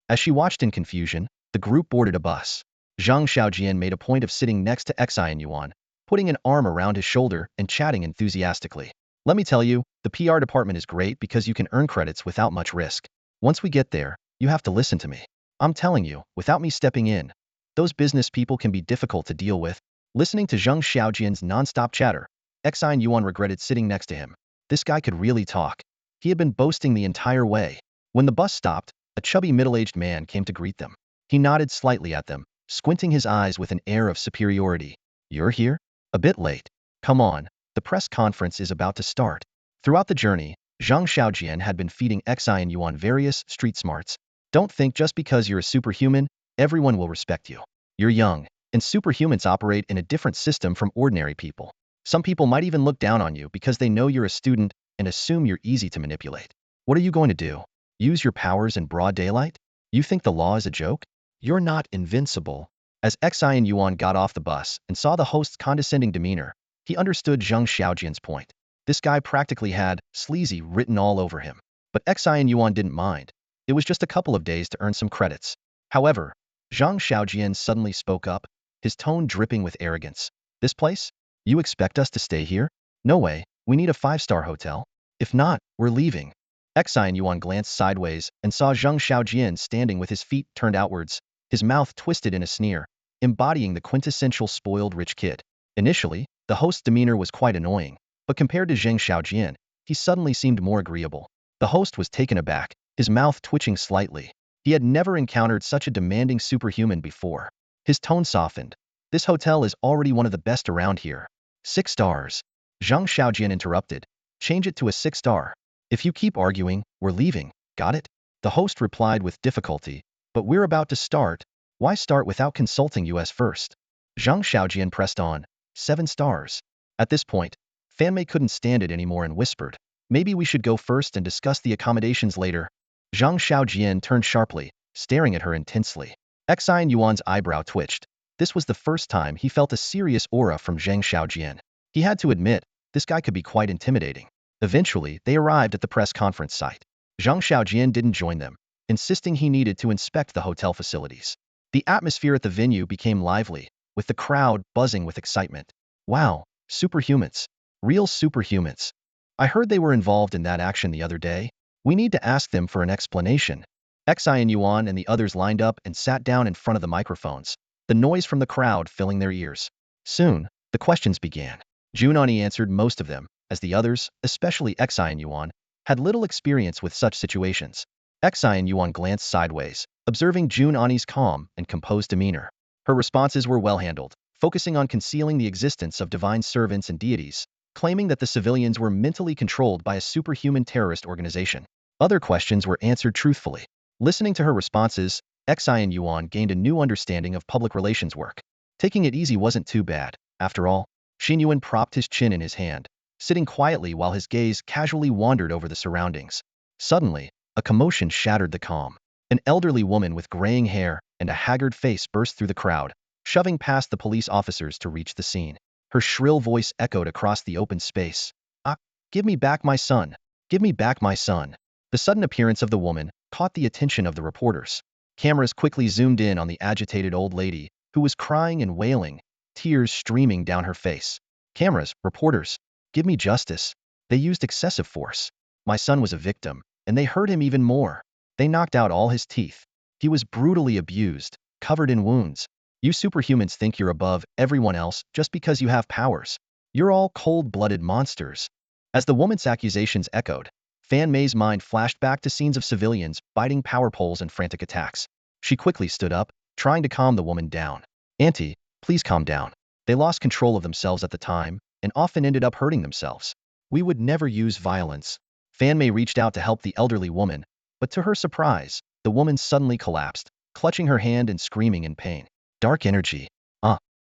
As she watched in confusion, the group boarded a bus. Zhang Xiaojian made a point of sitting next to Xin Yuan, putting an arm around his shoulder and chatting enthusiastically. Let me tell you, the PR department is great because you can earn credits without much risk. Once we get there, you have to listen to me. I'm telling you, without me stepping in, those business people can be difficult to deal with. Listening to Zhang Xiaojian's non-stop chatter, Xin Yuan regretted sitting next to him. This guy could really talk. He had been boasting the entire way. When the bus stopped, a chubby middle-aged man came to greet them. He nodded slightly at them, squinting his eyes with an air of superiority. You're here? A bit late. Come on, the press conference is about to start. Throughout the journey, Zhang Xiaojian had been feeding Xin Yuan various street smarts. Don't think just because you're a superhuman, everyone will respect you. You're young, and superhumans operate in a different system from ordinary people. Some people might even look down on you because they know you're a student and assume you're easy to manipulate. What are you going to do? Use your powers in broad daylight? You think the law is a joke? You're not invincible. As Xin Yuan got off the bus and saw the host's condescending demeanor, he understood Zheng Xiaojian's point. This guy practically had sleazy written all over him. But Xin Yuan didn't mind. It was just a couple of days to earn some credits. However, Zhang Xiaojian suddenly spoke up, his tone dripping with arrogance. This place? You expect us to stay here? No way, we need a 5-star hotel. If not, we're leaving. Xin Yuan glanced sideways and saw Zhang Xiaojian standing with his feet turned outwards, his mouth twisted in a sneer, embodying the quintessential spoiled rich kid. Initially, the host's demeanor was quite annoying, but compared to Zhang Xiaojian, he suddenly seemed more agreeable. The host was taken aback, his mouth twitching slightly. He had never encountered such a demanding superhuman before. His tone softened. This hotel is already one of the best around here. 6 stars. Zhang Xiaojian interrupted. Change it to a 6-star. If you keep arguing, we're leaving. Got it? The host replied with difficulty. But we're about to start. Why start without consulting us first? Zhang Xiaojian pressed on. 7 stars. At this point, Fan Mei couldn't stand it anymore and whispered, maybe we should go first and discuss the accommodations later. Zhang Xiaojian turned sharply, staring at her intensely. Xin Yuan's eyebrow twitched. This was the first time he felt a serious aura from Zhang Xiaojian. He had to admit, this guy could be quite intimidating. Eventually, they arrived at the press conference site. Zhang Xiaojian didn't join them, insisting he needed to inspect the hotel facilities. The atmosphere at the venue became lively, with the crowd buzzing with excitement. Wow, superhumans. Real superhumans. I heard they were involved in that action the other day. We need to ask them for an explanation. Xin Yuan and the others lined up and sat down in front of the microphones, the noise from the crowd filling their ears. Soon, the questions began. Jun Ani answered most of them, as the others, especially Xin Yuan, had little experience with such situations. Xin Yuan glanced sideways, observing Jun Ani's calm and composed demeanor. Her responses were well handled, focusing on concealing the existence of divine servants and deities, claiming that the civilians were mentally controlled by a superhuman terrorist organization. Other questions were answered truthfully. Listening to her responses, Xin Yuan gained a new understanding of public relations work. Taking it easy wasn't too bad. After all, Xin Yuan propped his chin in his hand, sitting quietly while his gaze casually wandered over the surroundings. Suddenly, a commotion shattered the calm. An elderly woman with graying hair and a haggard face burst through the crowd, shoving past the police officers to reach the scene. Her shrill voice echoed across the open space. Ah, give me back my son. Give me back my son. The sudden appearance of the woman caught the attention of the reporters. Cameras quickly zoomed in on the agitated old lady, who was crying and wailing, tears streaming down her face. Cameras, reporters, give me justice. They used excessive force. My son was a victim, and they hurt him even more. They knocked out all his teeth. He was brutally abused, covered in wounds. You superhumans think you're above everyone else just because you have powers. You're all cold-blooded monsters. As the woman's accusations echoed, Fan Mei's mind flashed back to scenes of civilians biting power poles and frantic attacks. She quickly stood up, trying to calm the woman down. Auntie, please calm down. They lost control of themselves at the time, and often ended up hurting themselves. We would never use violence. Fan Mei reached out to help the elderly woman, but to her surprise, the woman suddenly collapsed, clutching her hand and screaming in pain. Dark energy.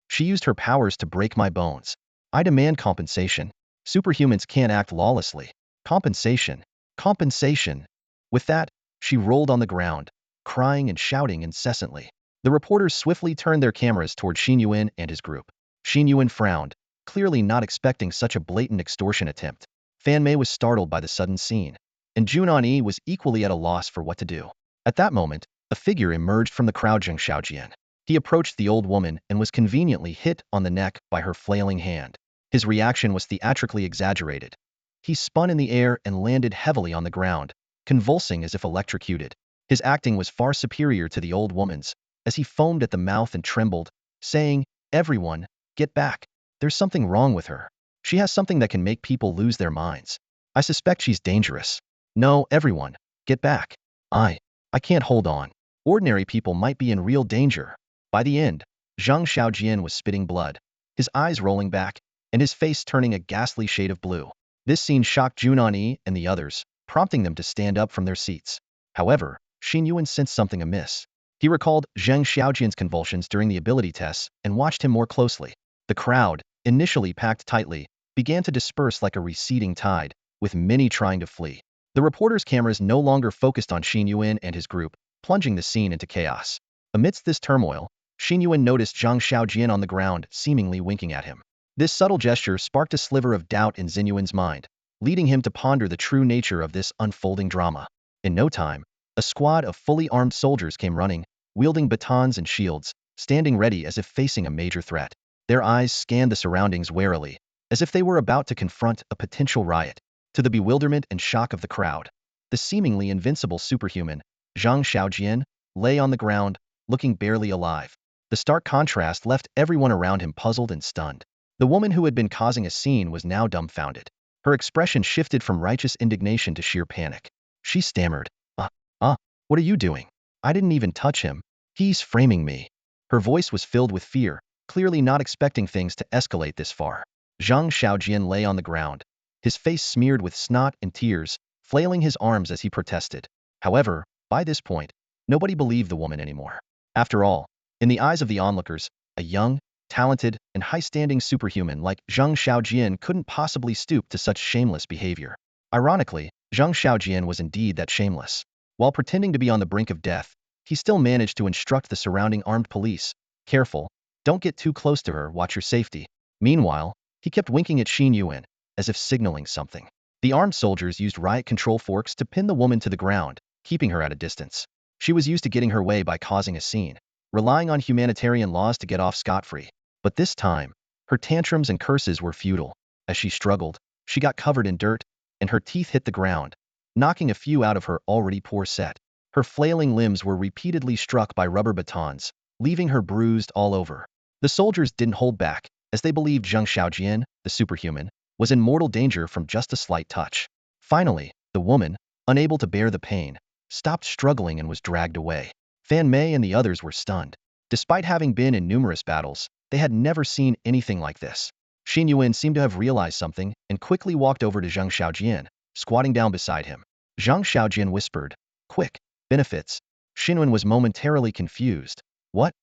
She used her powers to break my bones. I demand compensation. Superhumans can't act lawlessly. Compensation. Compensation. With that, she rolled on the ground, crying and shouting incessantly. The reporters swiftly turned their cameras toward Xin Yuan and his group. Xin Yuan frowned, clearly not expecting such a blatant extortion attempt. Fan Mei was startled by the sudden scene, and Jun Ani was equally at a loss for what to do. At that moment, a figure emerged from the crowd. Zhang Xiaojian. He approached the old woman and was conveniently hit on the neck by her flailing hand. His reaction was theatrically exaggerated. He spun in the air and landed heavily on the ground, convulsing as if electrocuted. His acting was far superior to the old woman's, as he foamed at the mouth and trembled, saying, "Everyone, get back. There's something wrong with her. She has something that can make people lose their minds. I suspect she's dangerous. No, everyone, get back. I can't hold on. Ordinary people might be in real danger." By the end, Zhang Xiaojian was spitting blood, his eyes rolling back, and his face turning a ghastly shade of blue. This scene shocked Jun Ani and the others, prompting them to stand up from their seats. However, Xin Yuan sensed something amiss. He recalled Zhang Xiaojian's convulsions during the ability tests and watched him more closely. The crowd, initially packed tightly, began to disperse like a receding tide, with many trying to flee. The reporters' cameras no longer focused on Xin Yuan and his group, plunging the scene into chaos. Amidst this turmoil, Xin Yuan noticed Zhang Xiaojian on the ground, seemingly winking at him. This subtle gesture sparked a sliver of doubt in Xin Yuan's mind, leading him to ponder the true nature of this unfolding drama. In no time, a squad of fully armed soldiers came running, wielding batons and shields, standing ready as if facing a major threat. Their eyes scanned the surroundings warily, as if they were about to confront a potential riot. To the bewilderment and shock of the crowd, the seemingly invincible superhuman, Zhang Xiaojian, lay on the ground, looking barely alive. The stark contrast left everyone around him puzzled and stunned. The woman who had been causing a scene was now dumbfounded. Her expression shifted from righteous indignation to sheer panic. She stammered, what are you doing? I didn't even touch him. He's framing me." Her voice was filled with fear, clearly not expecting things to escalate this far. Zhang Xiaojian lay on the ground, his face smeared with snot and tears, flailing his arms as he protested. However, by this point, nobody believed the woman anymore. After all, in the eyes of the onlookers, a young, talented, and high-standing superhuman like Zhang Xiaojian couldn't possibly stoop to such shameless behavior. Ironically, Zhang Xiaojian was indeed that shameless. While pretending to be on the brink of death, he still managed to instruct the surrounding armed police, "Careful, don't get too close to her, watch your safety." Meanwhile, he kept winking at Xin Yuan, as if signaling something. The armed soldiers used riot control forks to pin the woman to the ground, keeping her at a distance. She was used to getting her way by causing a scene, relying on humanitarian laws to get off scot-free. But this time, her tantrums and curses were futile. As she struggled, she got covered in dirt, and her teeth hit the ground, knocking a few out of her already poor set. Her flailing limbs were repeatedly struck by rubber batons, leaving her bruised all over. The soldiers didn't hold back, as they believed Zhang Xiaojian, the superhuman, was in mortal danger from just a slight touch. Finally, the woman, unable to bear the pain, stopped struggling and was dragged away. Fan Mei and the others were stunned. Despite having been in numerous battles, they had never seen anything like this. Xin Yuan seemed to have realized something and quickly walked over to Zhang Xiaojian, squatting down beside him. Zhang Xiaojian whispered, "Quick, benefits." Xin Yuan was momentarily confused. "What?"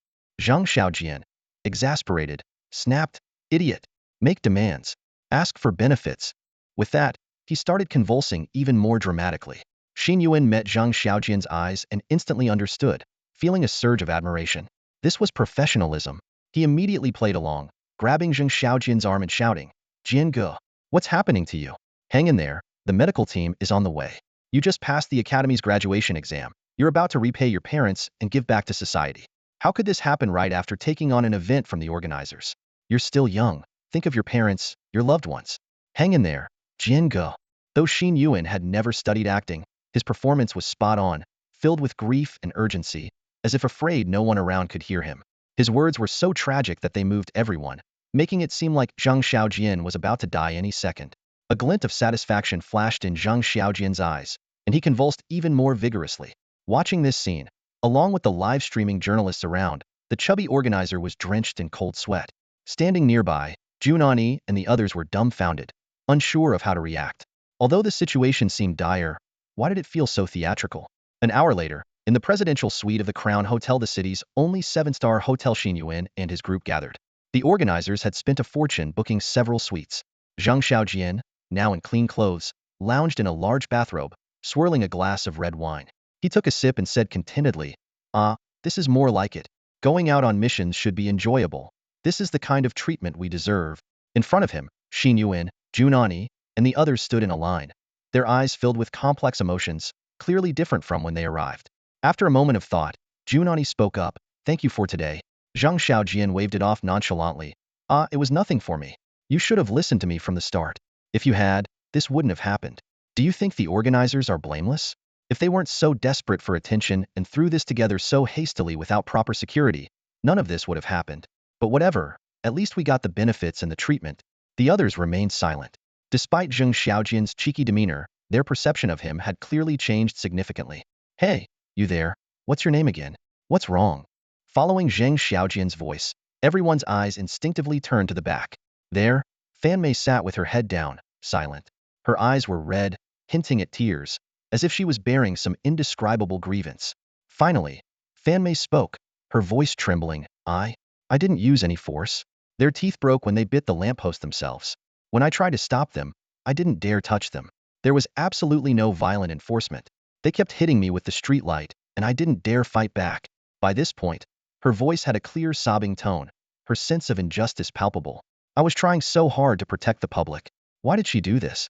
Zhang Xiaojian, exasperated, snapped, "Idiot! Make demands. Ask for benefits." With that, he started convulsing even more dramatically. Xin Yuan met Zhang Xiaojian's eyes and instantly understood, feeling a surge of admiration. This was professionalism. He immediately played along, grabbing Zhang Xiaojian's arm and shouting, "Jian Ge, what's happening to you? Hang in there, the medical team is on the way. You just passed the academy's graduation exam. You're about to repay your parents and give back to society. How could this happen right after taking on an event from the organizers? You're still young. Think of your parents, your loved ones. Hang in there, Jian Ge." Though Xin Yuan had never studied acting, his performance was spot on, filled with grief and urgency, as if afraid no one around could hear him. His words were so tragic that they moved everyone, making it seem like Zhang Xiaojian was about to die any second. A glint of satisfaction flashed in Zhang Xiaojian's eyes, and he convulsed even more vigorously. Watching this scene, along with the live-streaming journalists around, the chubby organizer was drenched in cold sweat. Standing nearby, Jun Ani and the others were dumbfounded, unsure of how to react. Although the situation seemed dire, why did it feel so theatrical? An hour later, in the presidential suite of the Crown Hotel, the city's only 7-star hotel, Xin Yuan and his group gathered. The organizers had spent a fortune booking several suites. Zhang Xiaojian, now in clean clothes, lounged in a large bathrobe, swirling a glass of red wine. He took a sip and said contentedly, "This is more like it. Going out on missions should be enjoyable. This is the kind of treatment we deserve." In front of him, Xin Yuan, Jun Ani, and the others stood in a line, their eyes filled with complex emotions, clearly different from when they arrived. After a moment of thought, Jun Ani spoke up, "Thank you for today." Zhang Xiaojian waved it off nonchalantly. It was nothing for me. You should have listened to me from the start. If you had, this wouldn't have happened." Do you think the organizers are blameless? If they weren't so desperate for attention and threw this together so hastily without proper security, none of this would have happened. But whatever, at least we got the benefits and the treatment. The others remained silent. Despite Zhang Xiaojian's cheeky demeanor, their perception of him had clearly changed significantly. "Hey, you there? What's your name again? What's wrong?" Following Zhang Xiaojian's voice, everyone's eyes instinctively turned to the back. There, Fan Mei sat with her head down, silent. Her eyes were red, hinting at tears, as if she was bearing some indescribable grievance. Finally, Fan Mei spoke, her voice trembling, I didn't use any force. Their teeth broke when they bit the lamppost themselves. When I tried to stop them, I didn't dare touch them. There was absolutely no violent enforcement. They kept hitting me with the street light, and I didn't dare fight back." By this point, Her voice had a clear, sobbing tone, her sense of injustice palpable. I was trying so hard to protect the public. Why did she do this?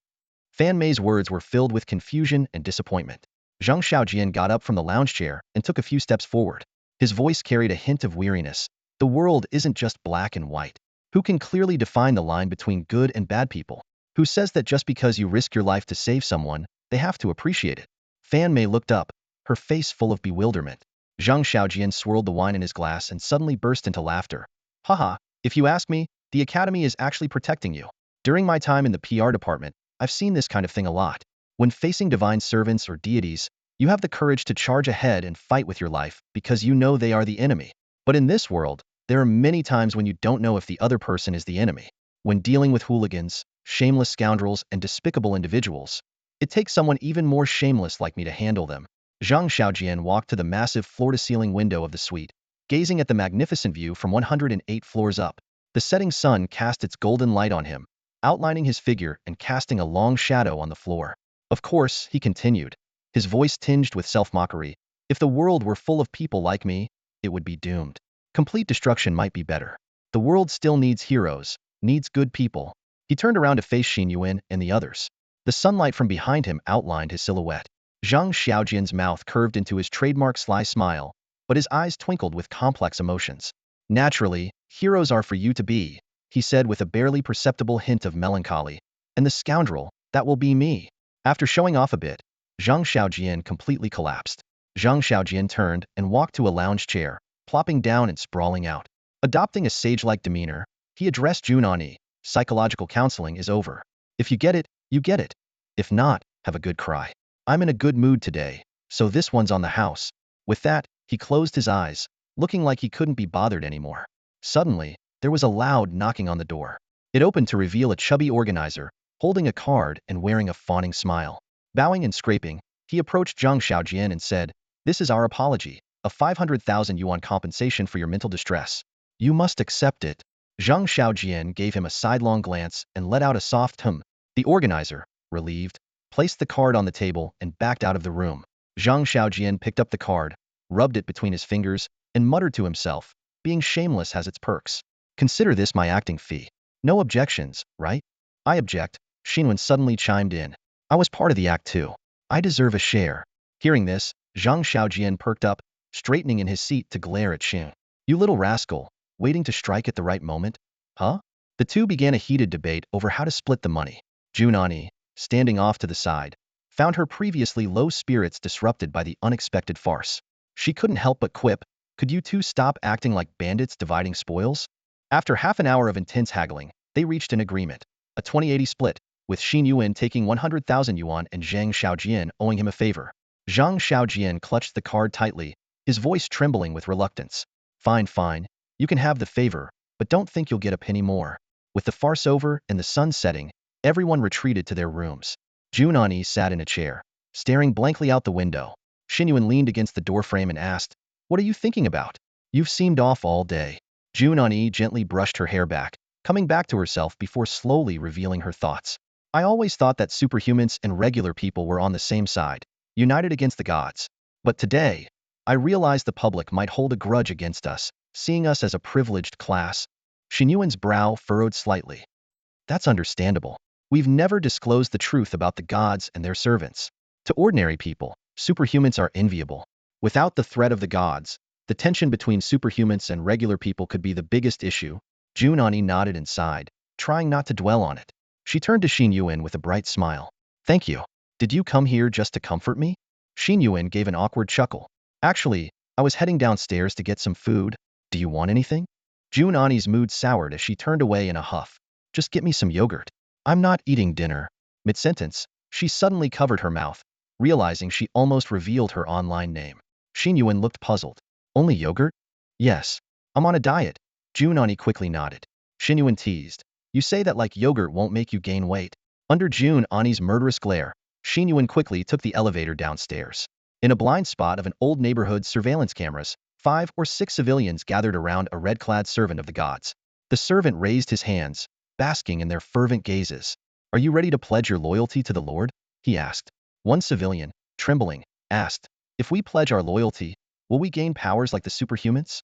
Fan Mei's words were filled with confusion and disappointment. Zhang Xiaojian got up from the lounge chair and took a few steps forward. His voice carried a hint of weariness. The world isn't just black and white. Who can clearly define the line between good and bad people? Who says that just because you risk your life to save someone, they have to appreciate it? Fan Mei looked up, her face full of bewilderment. Zhang Xiaojian swirled the wine in his glass and suddenly burst into laughter. Haha, if you ask me, the Academy is actually protecting you. During my time in the PR department, I've seen this kind of thing a lot. When facing divine servants or deities, you have the courage to charge ahead and fight with your life because you know they are the enemy. But in this world, there are many times when you don't know if the other person is the enemy. When dealing with hooligans, shameless scoundrels, and despicable individuals, it takes someone even more shameless like me to handle them. Zhang Xiaojian walked to the massive floor-to-ceiling window of the suite, gazing at the magnificent view from 108 floors up. The setting sun cast its golden light on him, outlining his figure and casting a long shadow on the floor. Of course, he continued, his voice tinged with self-mockery, if the world were full of people like me, it would be doomed. Complete destruction might be better. The world still needs heroes, needs good people. He turned around to face Xin Yuan and the others. The sunlight from behind him outlined his silhouette. Zhang Xiaojian's mouth curved into his trademark sly smile, but his eyes twinkled with complex emotions. Naturally, heroes are for you to be, he said with a barely perceptible hint of melancholy. And the scoundrel, that will be me. After showing off a bit, Zhang Xiaojian completely collapsed. Zhang Xiaojian turned and walked to a lounge chair, plopping down and sprawling out. Adopting a sage-like demeanor, he addressed Jun Ani. Psychological counseling is over. If you get it, you get it. If not, have a good cry. I'm in a good mood today, so this one's on the house. With that, he closed his eyes, looking like he couldn't be bothered anymore. Suddenly, there was a loud knocking on the door. It opened to reveal a chubby organizer, holding a card and wearing a fawning smile. Bowing and scraping, he approached Zhang Xiaojian and said, "This is our apology, a 500,000 yuan compensation for your mental distress. You must accept it." Zhang Xiaojian gave him a sidelong glance and let out a soft hum. The organizer, relieved, placed the card on the table and backed out of the room. Zhang Xiaojian picked up the card, rubbed it between his fingers, and muttered to himself, being shameless has its perks. Consider this my acting fee. No objections, right? I object, Xin Yuan suddenly chimed in. I was part of the act too. I deserve a share. Hearing this, Zhang Xiaojian perked up, straightening in his seat to glare at Xin. You little rascal, waiting to strike at the right moment? Huh? The two began a heated debate over how to split the money. Jun Ani, standing off to the side, found her previously low spirits disrupted by the unexpected farce. She couldn't help but quip, could you two stop acting like bandits dividing spoils? After half an hour of intense haggling, they reached an agreement. A 20-80 split, with Xin Yuan taking 100,000 yuan and Zhang Xiaojian owing him a favor. Zhang Xiaojian clutched the card tightly, his voice trembling with reluctance. Fine, fine, you can have the favor, but don't think you'll get a penny more. With the farce over and the sun setting, everyone retreated to their rooms. Jun Ani sat in a chair, staring blankly out the window. Xin Yuan leaned against the doorframe and asked, "What are you thinking about? You've seemed off all day." Jun Ani gently brushed her hair back, coming back to herself before slowly revealing her thoughts. I always thought that superhumans and regular people were on the same side, united against the gods. But today, I realized the public might hold a grudge against us, seeing us as a privileged class. Xin Yuan's brow furrowed slightly. That's understandable. We've never disclosed the truth about the gods and their servants. To ordinary people, superhumans are enviable. Without the threat of the gods, the tension between superhumans and regular people could be the biggest issue. Jun Ani nodded and sighed, trying not to dwell on it. She turned to Xin Yuan with a bright smile. Thank you. Did you come here just to comfort me? Xin Yuan gave an awkward chuckle. Actually, I was heading downstairs to get some food. Do you want anything? Jun Ani's mood soured as she turned away in a huff. Just get me some yogurt. I'm not eating dinner. Mid-sentence, she suddenly covered her mouth, realizing she almost revealed her online name. Xin Yuan looked puzzled. Only yogurt? Yes. I'm on a diet. Jun Ani quickly nodded. Xin Yuan teased. You say that like yogurt won't make you gain weight. Under Jun Ani's murderous glare, Xin Yuan quickly took the elevator downstairs. In a blind spot of an old neighborhood's surveillance cameras, 5 or 6 civilians gathered around a red-clad servant of the gods. The servant raised his hands, basking in their fervent gazes. Are you ready to pledge your loyalty to the Lord? He asked. One civilian, trembling, asked, if we pledge our loyalty, will we gain powers like the superhumans?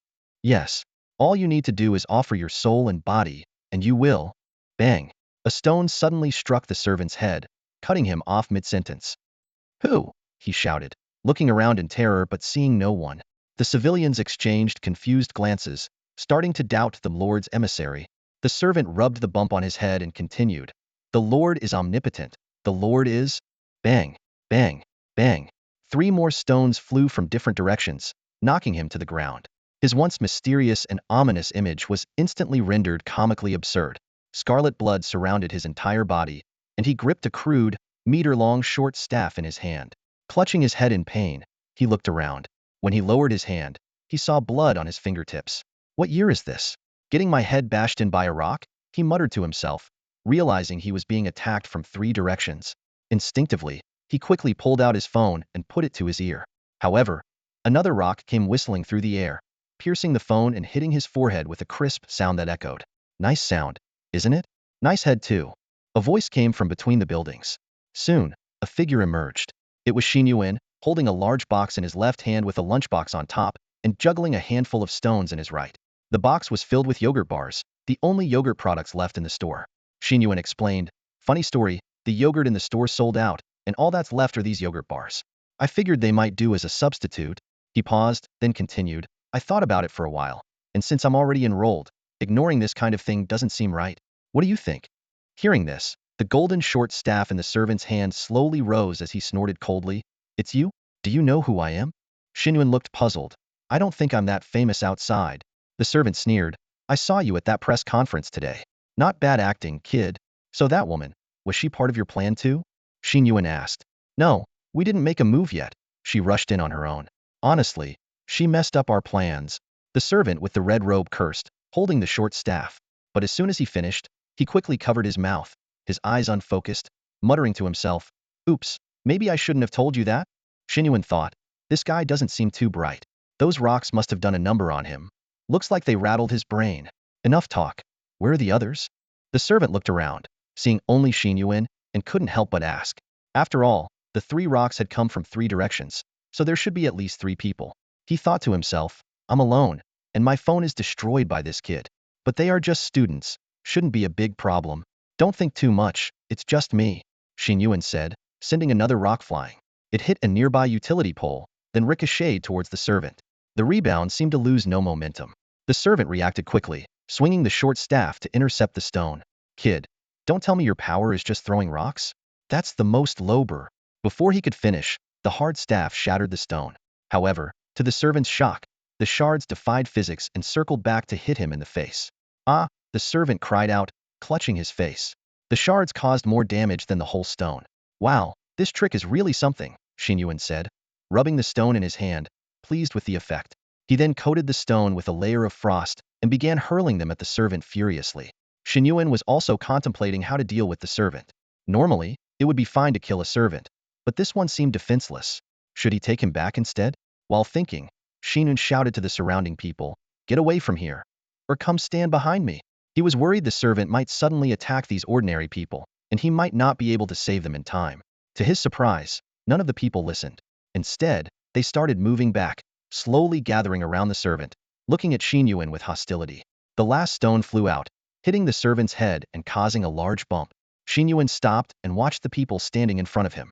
Yes. All you need to do is offer your soul and body, and you will. Bang. A stone suddenly struck the servant's head, cutting him off mid-sentence. Who? He shouted, looking around in terror but seeing no one. The civilians exchanged confused glances, starting to doubt the Lord's emissary. The servant rubbed the bump on his head and continued. The Lord is omnipotent. The Lord is... Bang, bang, bang. 3 more stones flew from different directions, knocking him to the ground. His once mysterious and ominous image was instantly rendered comically absurd. Scarlet blood surrounded his entire body, and he gripped a crude, meter-long short staff in his hand. Clutching his head in pain, he looked around. When he lowered his hand, he saw blood on his fingertips. What year is this? Getting my head bashed in by a rock? He muttered to himself, realizing he was being attacked from 3 directions. Instinctively, he quickly pulled out his phone and put it to his ear. However, another rock came whistling through the air, piercing the phone and hitting his forehead with a crisp sound that echoed. Nice sound, isn't it? Nice head too. A voice came from between the buildings. Soon, a figure emerged. It was Xin Yuan, holding a large box in his left hand with a lunchbox on top, and juggling a handful of stones in his right. The box was filled with yogurt bars, the only yogurt products left in the store. Xin Yuan explained, funny story, the yogurt in the store sold out, and all that's left are these yogurt bars. I figured they might do as a substitute. He paused, then continued, I thought about it for a while, and since I'm already enrolled, ignoring this kind of thing doesn't seem right. What do you think? Hearing this, the golden short staff in the servant's hand slowly rose as he snorted coldly. It's you? Do you know who I am? Xin Yuan looked puzzled. I don't think I'm that famous outside. The servant sneered. I saw you at that press conference today. Not bad acting, kid. So that woman, was she part of your plan too? Xin Yuan asked. No, we didn't make a move yet. She rushed in on her own. Honestly, she messed up our plans. The servant with the red robe cursed, holding the short staff. But as soon as he finished, he quickly covered his mouth, his eyes unfocused, muttering to himself, oops, maybe I shouldn't have told you that? Xin Yuan thought, this guy doesn't seem too bright. Those rocks must have done a number on him. Looks like they rattled his brain. Enough talk. Where are the others? The servant looked around, seeing only Xin Yuan, and couldn't help but ask. After all, the 3 rocks had come from 3 directions, so there should be at least 3 people. He thought to himself, I'm alone, and my phone is destroyed by this kid. But they are just students. Shouldn't be a big problem. Don't think too much, it's just me, Xin Yuan said, sending another rock flying. It hit a nearby utility pole, then ricocheted towards the servant. The rebound seemed to lose no momentum. The servant reacted quickly, swinging the short staff to intercept the stone. Kid, don't tell me your power is just throwing rocks? That's the most lober. Before he could finish, the hard staff shattered the stone. However, to the servant's shock, the shards defied physics and circled back to hit him in the face. Ah, the servant cried out, clutching his face. The shards caused more damage than the whole stone. Wow, this trick is really something, Xin Yuan said, rubbing the stone in his hand, pleased with the effect. He then coated the stone with a layer of frost and began hurling them at the servant furiously. Xin Yuan was also contemplating how to deal with the servant. Normally, it would be fine to kill a servant, but this one seemed defenseless. Should he take him back instead? While thinking, Xin Yuan shouted to the surrounding people, get away from here, or come stand behind me. He was worried the servant might suddenly attack these ordinary people, and he might not be able to save them in time. To his surprise, none of the people listened. Instead, they started moving back, slowly gathering around the servant, looking at Xin Yuan with hostility. The last stone flew out, hitting the servant's head and causing a large bump. Xin Yuan stopped and watched the people standing in front of him.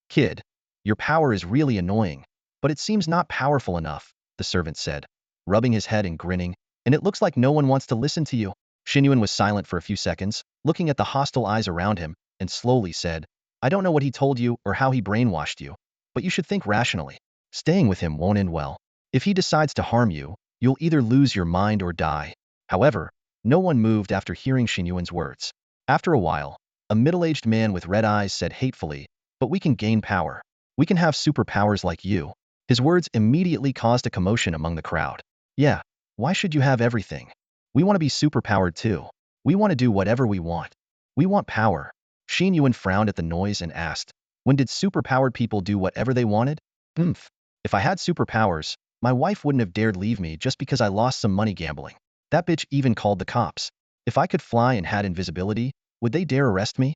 Kid, your power is really annoying, but it seems not powerful enough, the servant said, rubbing his head and grinning, and it looks like no one wants to listen to you. Xin Yuan was silent for a few seconds, looking at the hostile eyes around him, and slowly said, I don't know what he told you or how he brainwashed you, but you should think rationally. Staying with him won't end well. If he decides to harm you, you'll either lose your mind or die. However, no one moved after hearing Xin Yuan's words. After a while, a middle-aged man with red eyes said hatefully, but we can gain power. We can have superpowers like you. His words immediately caused a commotion among the crowd. Yeah, why should you have everything? We want to be superpowered too. We want to do whatever we want. We want power. Xin Yuan frowned at the noise and asked, when did superpowered people do whatever they wanted? If I had superpowers, my wife wouldn't have dared leave me just because I lost some money gambling. That bitch even called the cops. If I could fly and had invisibility, would they dare arrest me?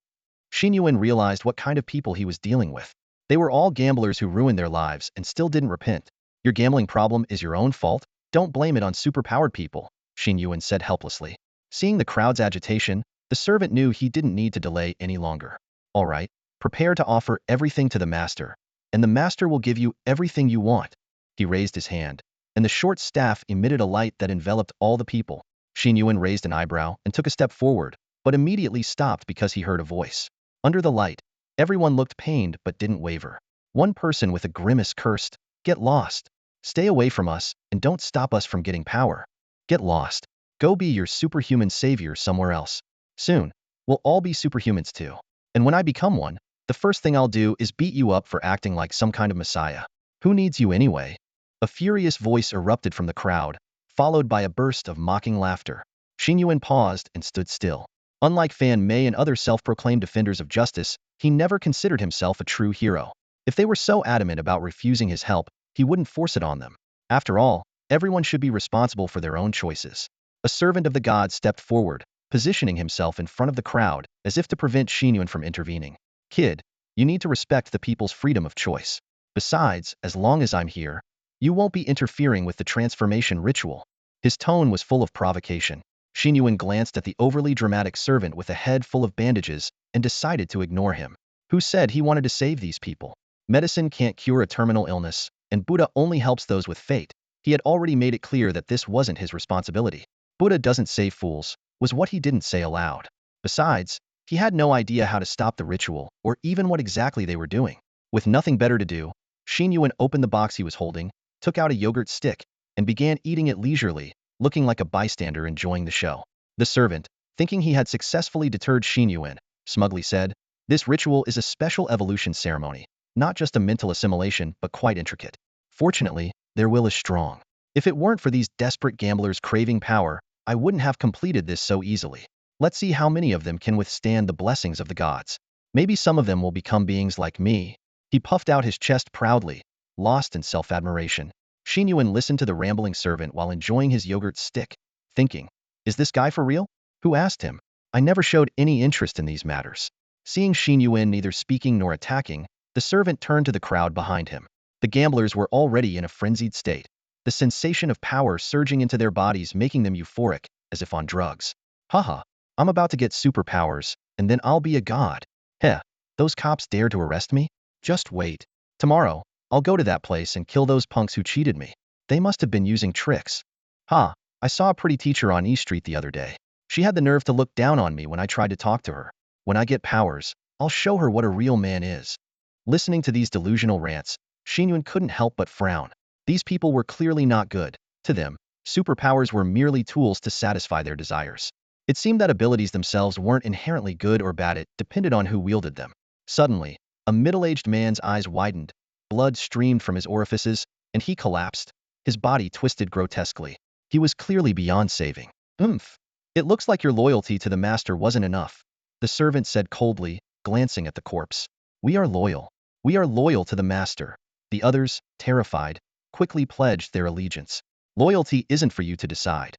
Xin Yuan realized what kind of people he was dealing with. They were all gamblers who ruined their lives and still didn't repent. Your gambling problem is your own fault? Don't blame it on superpowered people, Xin Yuan said helplessly. Seeing the crowd's agitation, the servant knew he didn't need to delay any longer. All right, prepare to offer everything to the master, and the master will give you everything you want. He raised his hand, and the short staff emitted a light that enveloped all the people. Xin Yuan raised an eyebrow and took a step forward, but immediately stopped because he heard a voice. Under the light, everyone looked pained but didn't waver. One person with a grimace cursed, "Get lost. Stay away from us, and don't stop us from getting power. Get lost. Go be your superhuman savior somewhere else. Soon, we'll all be superhumans too. And when I become one, the first thing I'll do is beat you up for acting like some kind of messiah. Who needs you anyway?" A furious voice erupted from the crowd, followed by a burst of mocking laughter. Xin Yuan paused and stood still. Unlike Fan Mei and other self-proclaimed defenders of justice, he never considered himself a true hero. If they were so adamant about refusing his help, he wouldn't force it on them. After all, everyone should be responsible for their own choices. A servant of the gods stepped forward, positioning himself in front of the crowd, as if to prevent Xin Yuan from intervening. "Kid, you need to respect the people's freedom of choice. Besides, as long as I'm here, you won't be interfering with the transformation ritual." His tone was full of provocation. Xin Yuan glanced at the overly dramatic servant with a head full of bandages and decided to ignore him. Who said he wanted to save these people? Medicine can't cure a terminal illness, and Buddha only helps those with fate. He had already made it clear that this wasn't his responsibility. Buddha doesn't save fools, was what he didn't say aloud. Besides, he had no idea how to stop the ritual, or even what exactly they were doing. With nothing better to do, Xin Yuan opened the box he was holding, took out a yogurt stick, and began eating it leisurely, looking like a bystander enjoying the show. The servant, thinking he had successfully deterred Xin Yuan, smugly said, "This ritual is a special evolution ceremony, not just a mental assimilation but quite intricate. Fortunately, their will is strong. If it weren't for these desperate gamblers craving power, I wouldn't have completed this so easily. Let's see how many of them can withstand the blessings of the gods. Maybe some of them will become beings like me." He puffed out his chest proudly, lost in self-admiration. Xin Yuan listened to the rambling servant while enjoying his yogurt stick, thinking, "Is this guy for real? Who asked him? I never showed any interest in these matters." Seeing Xin Yuan neither speaking nor attacking, the servant turned to the crowd behind him. The gamblers were already in a frenzied state, the sensation of power surging into their bodies making them euphoric, as if on drugs. "Haha, I'm about to get superpowers, and then I'll be a god. Heh, those cops dare to arrest me? Just wait. Tomorrow, I'll go to that place and kill those punks who cheated me. They must have been using tricks. Ha, I saw a pretty teacher on E Street the other day. She had the nerve to look down on me when I tried to talk to her. When I get powers, I'll show her what a real man is." Listening to these delusional rants, Xin Yuan couldn't help but frown. These people were clearly not good. To them, superpowers were merely tools to satisfy their desires. It seemed that abilities themselves weren't inherently good or bad, it depended on who wielded them. Suddenly, a middle-aged man's eyes widened, blood streamed from his orifices, and he collapsed. His body twisted grotesquely. He was clearly beyond saving. "Oomph. It looks like your loyalty to the master wasn't enough," the servant said coldly, glancing at the corpse. We are loyal. We are loyal to the master." The others, terrified, quickly pledged their allegiance. "Loyalty isn't for you to decide.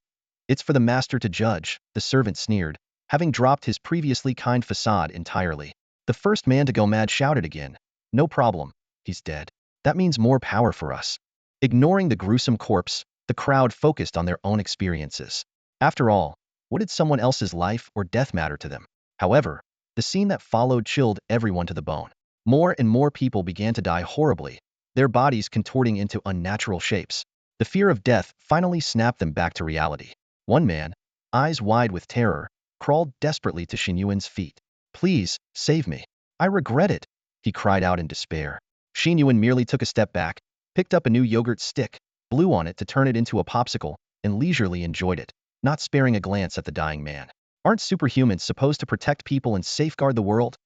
It's for the master to judge," the servant sneered, having dropped his previously kind facade entirely. The first man to go mad shouted again, "No problem. He's dead. That means more power for us." Ignoring the gruesome corpse, the crowd focused on their own experiences. After all, what did someone else's life or death matter to them? However, the scene that followed chilled everyone to the bone. More and more people began to die horribly, their bodies contorting into unnatural shapes. The fear of death finally snapped them back to reality. One man, eyes wide with terror, crawled desperately to Xin Yuan's feet. "Please, save me. I regret it," he cried out in despair. Xin Yuan merely took a step back, picked up a new yogurt stick, blew on it to turn it into a popsicle, and leisurely enjoyed it, not sparing a glance at the dying man. "Aren't superhumans supposed to protect people and safeguard the world?"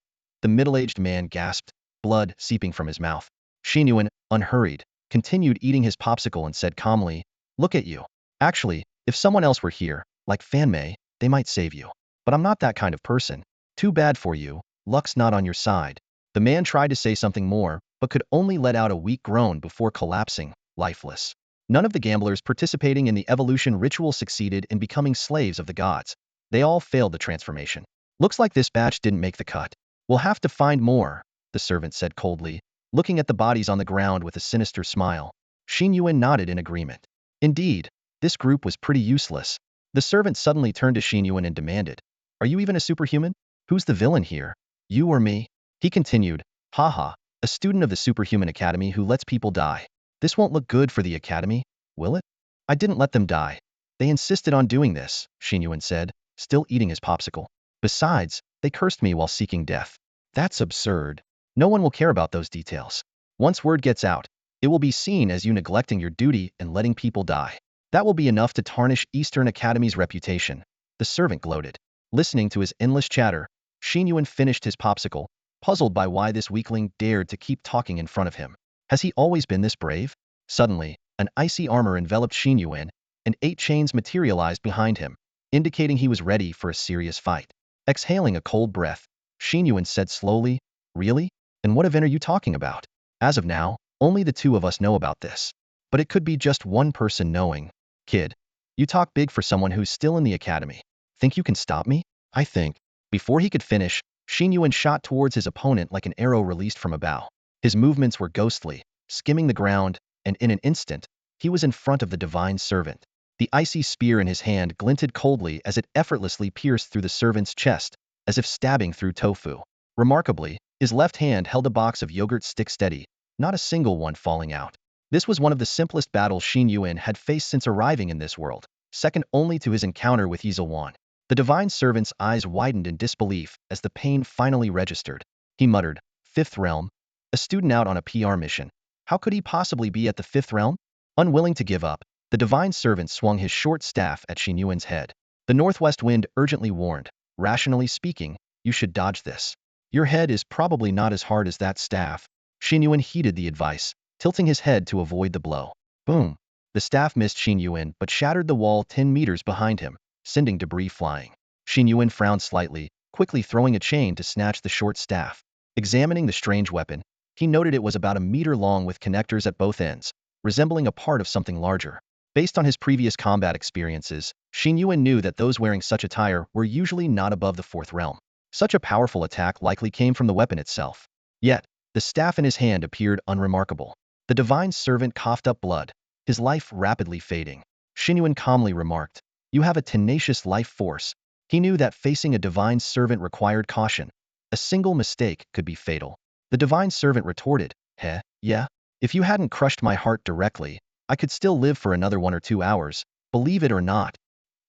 The middle-aged man gasped, blood seeping from his mouth. Xin Yuan, unhurried, continued eating his popsicle and said calmly, "Look at you. Actually, if someone else were here, like Fan Mei, they might save you. But I'm not that kind of person. Too bad for you, luck's not on your side." The man tried to say something more, but could only let out a weak groan before collapsing, lifeless. None of the gamblers participating in the evolution ritual succeeded in becoming slaves of the gods. They all failed the transformation. "Looks like this batch didn't make the cut. We'll have to find more," the servant said coldly, looking at the bodies on the ground with a sinister smile. Xin Yuan nodded in agreement. Indeed, This group was pretty useless. The servant suddenly turned to Xin Yuan and demanded, "Are you even a superhuman? Who's the villain here? You or me?" He continued, "Haha, a student of the Superhuman Academy who lets people die. This won't look good for the Academy, will it?" "I didn't let them die. They insisted on doing this," Xin Yuan said, still eating his popsicle. "Besides, they cursed me while seeking death." "That's absurd. No one will care about those details. Once word gets out, it will be seen as you neglecting your duty and letting people die. That will be enough to tarnish Eastern Academy's reputation." The servant gloated. Listening to his endless chatter, Xin Yuan finished his popsicle, puzzled by why this weakling dared to keep talking in front of him. Has he always been this brave? Suddenly, an icy armor enveloped Xin Yuan, and 8 chains materialized behind him, indicating he was ready for a serious fight. Exhaling a cold breath, Xin Yuan said slowly, "Really? And what event are you talking about? As of now, only the two of us know about this. But it could be just one person knowing." "Kid, you talk big for someone who's still in the academy. Think you can stop me?" "I think." Before he could finish, Xin Yuan shot towards his opponent like an arrow released from a bow. His movements were ghostly, skimming the ground, and in an instant, he was in front of the divine servant. The icy spear in his hand glinted coldly as it effortlessly pierced through the servant's chest, as if stabbing through tofu. Remarkably, his left hand held a box of yogurt stick steady, not a single one falling out. This was one of the simplest battles Xin Yuan had faced since arriving in this world, second only to his encounter with Xin Yuan. The divine servant's eyes widened in disbelief as the pain finally registered. He muttered, "Fifth realm? A student out on a PR mission. How could he possibly be at the fifth realm?" Unwilling to give up, the divine servant swung his short staff at Xin Yuan's head. The northwest wind urgently warned, "Rationally speaking, you should dodge this. Your head is probably not as hard as that staff." Xin Yuan heeded the advice, tilting his head to avoid the blow. Boom! The staff missed Xin Yuan but shattered the wall 10 meters behind him, sending debris flying. Xin Yuan frowned slightly, quickly throwing a chain to snatch the short staff. Examining the strange weapon, he noted it was about a meter long with connectors at both ends, resembling a part of something larger. Based on his previous combat experiences, Xin Yuan knew that those wearing such attire were usually not above the fourth realm. Such a powerful attack likely came from the weapon itself. Yet, the staff in his hand appeared unremarkable. The divine servant coughed up blood, his life rapidly fading. Xin Yuan calmly remarked, "You have a tenacious life force." He knew that facing a divine servant required caution. A single mistake could be fatal. The divine servant retorted, "Heh, yeah? If you hadn't crushed my heart directly, I could still live for another 1 or 2 hours, believe it or not."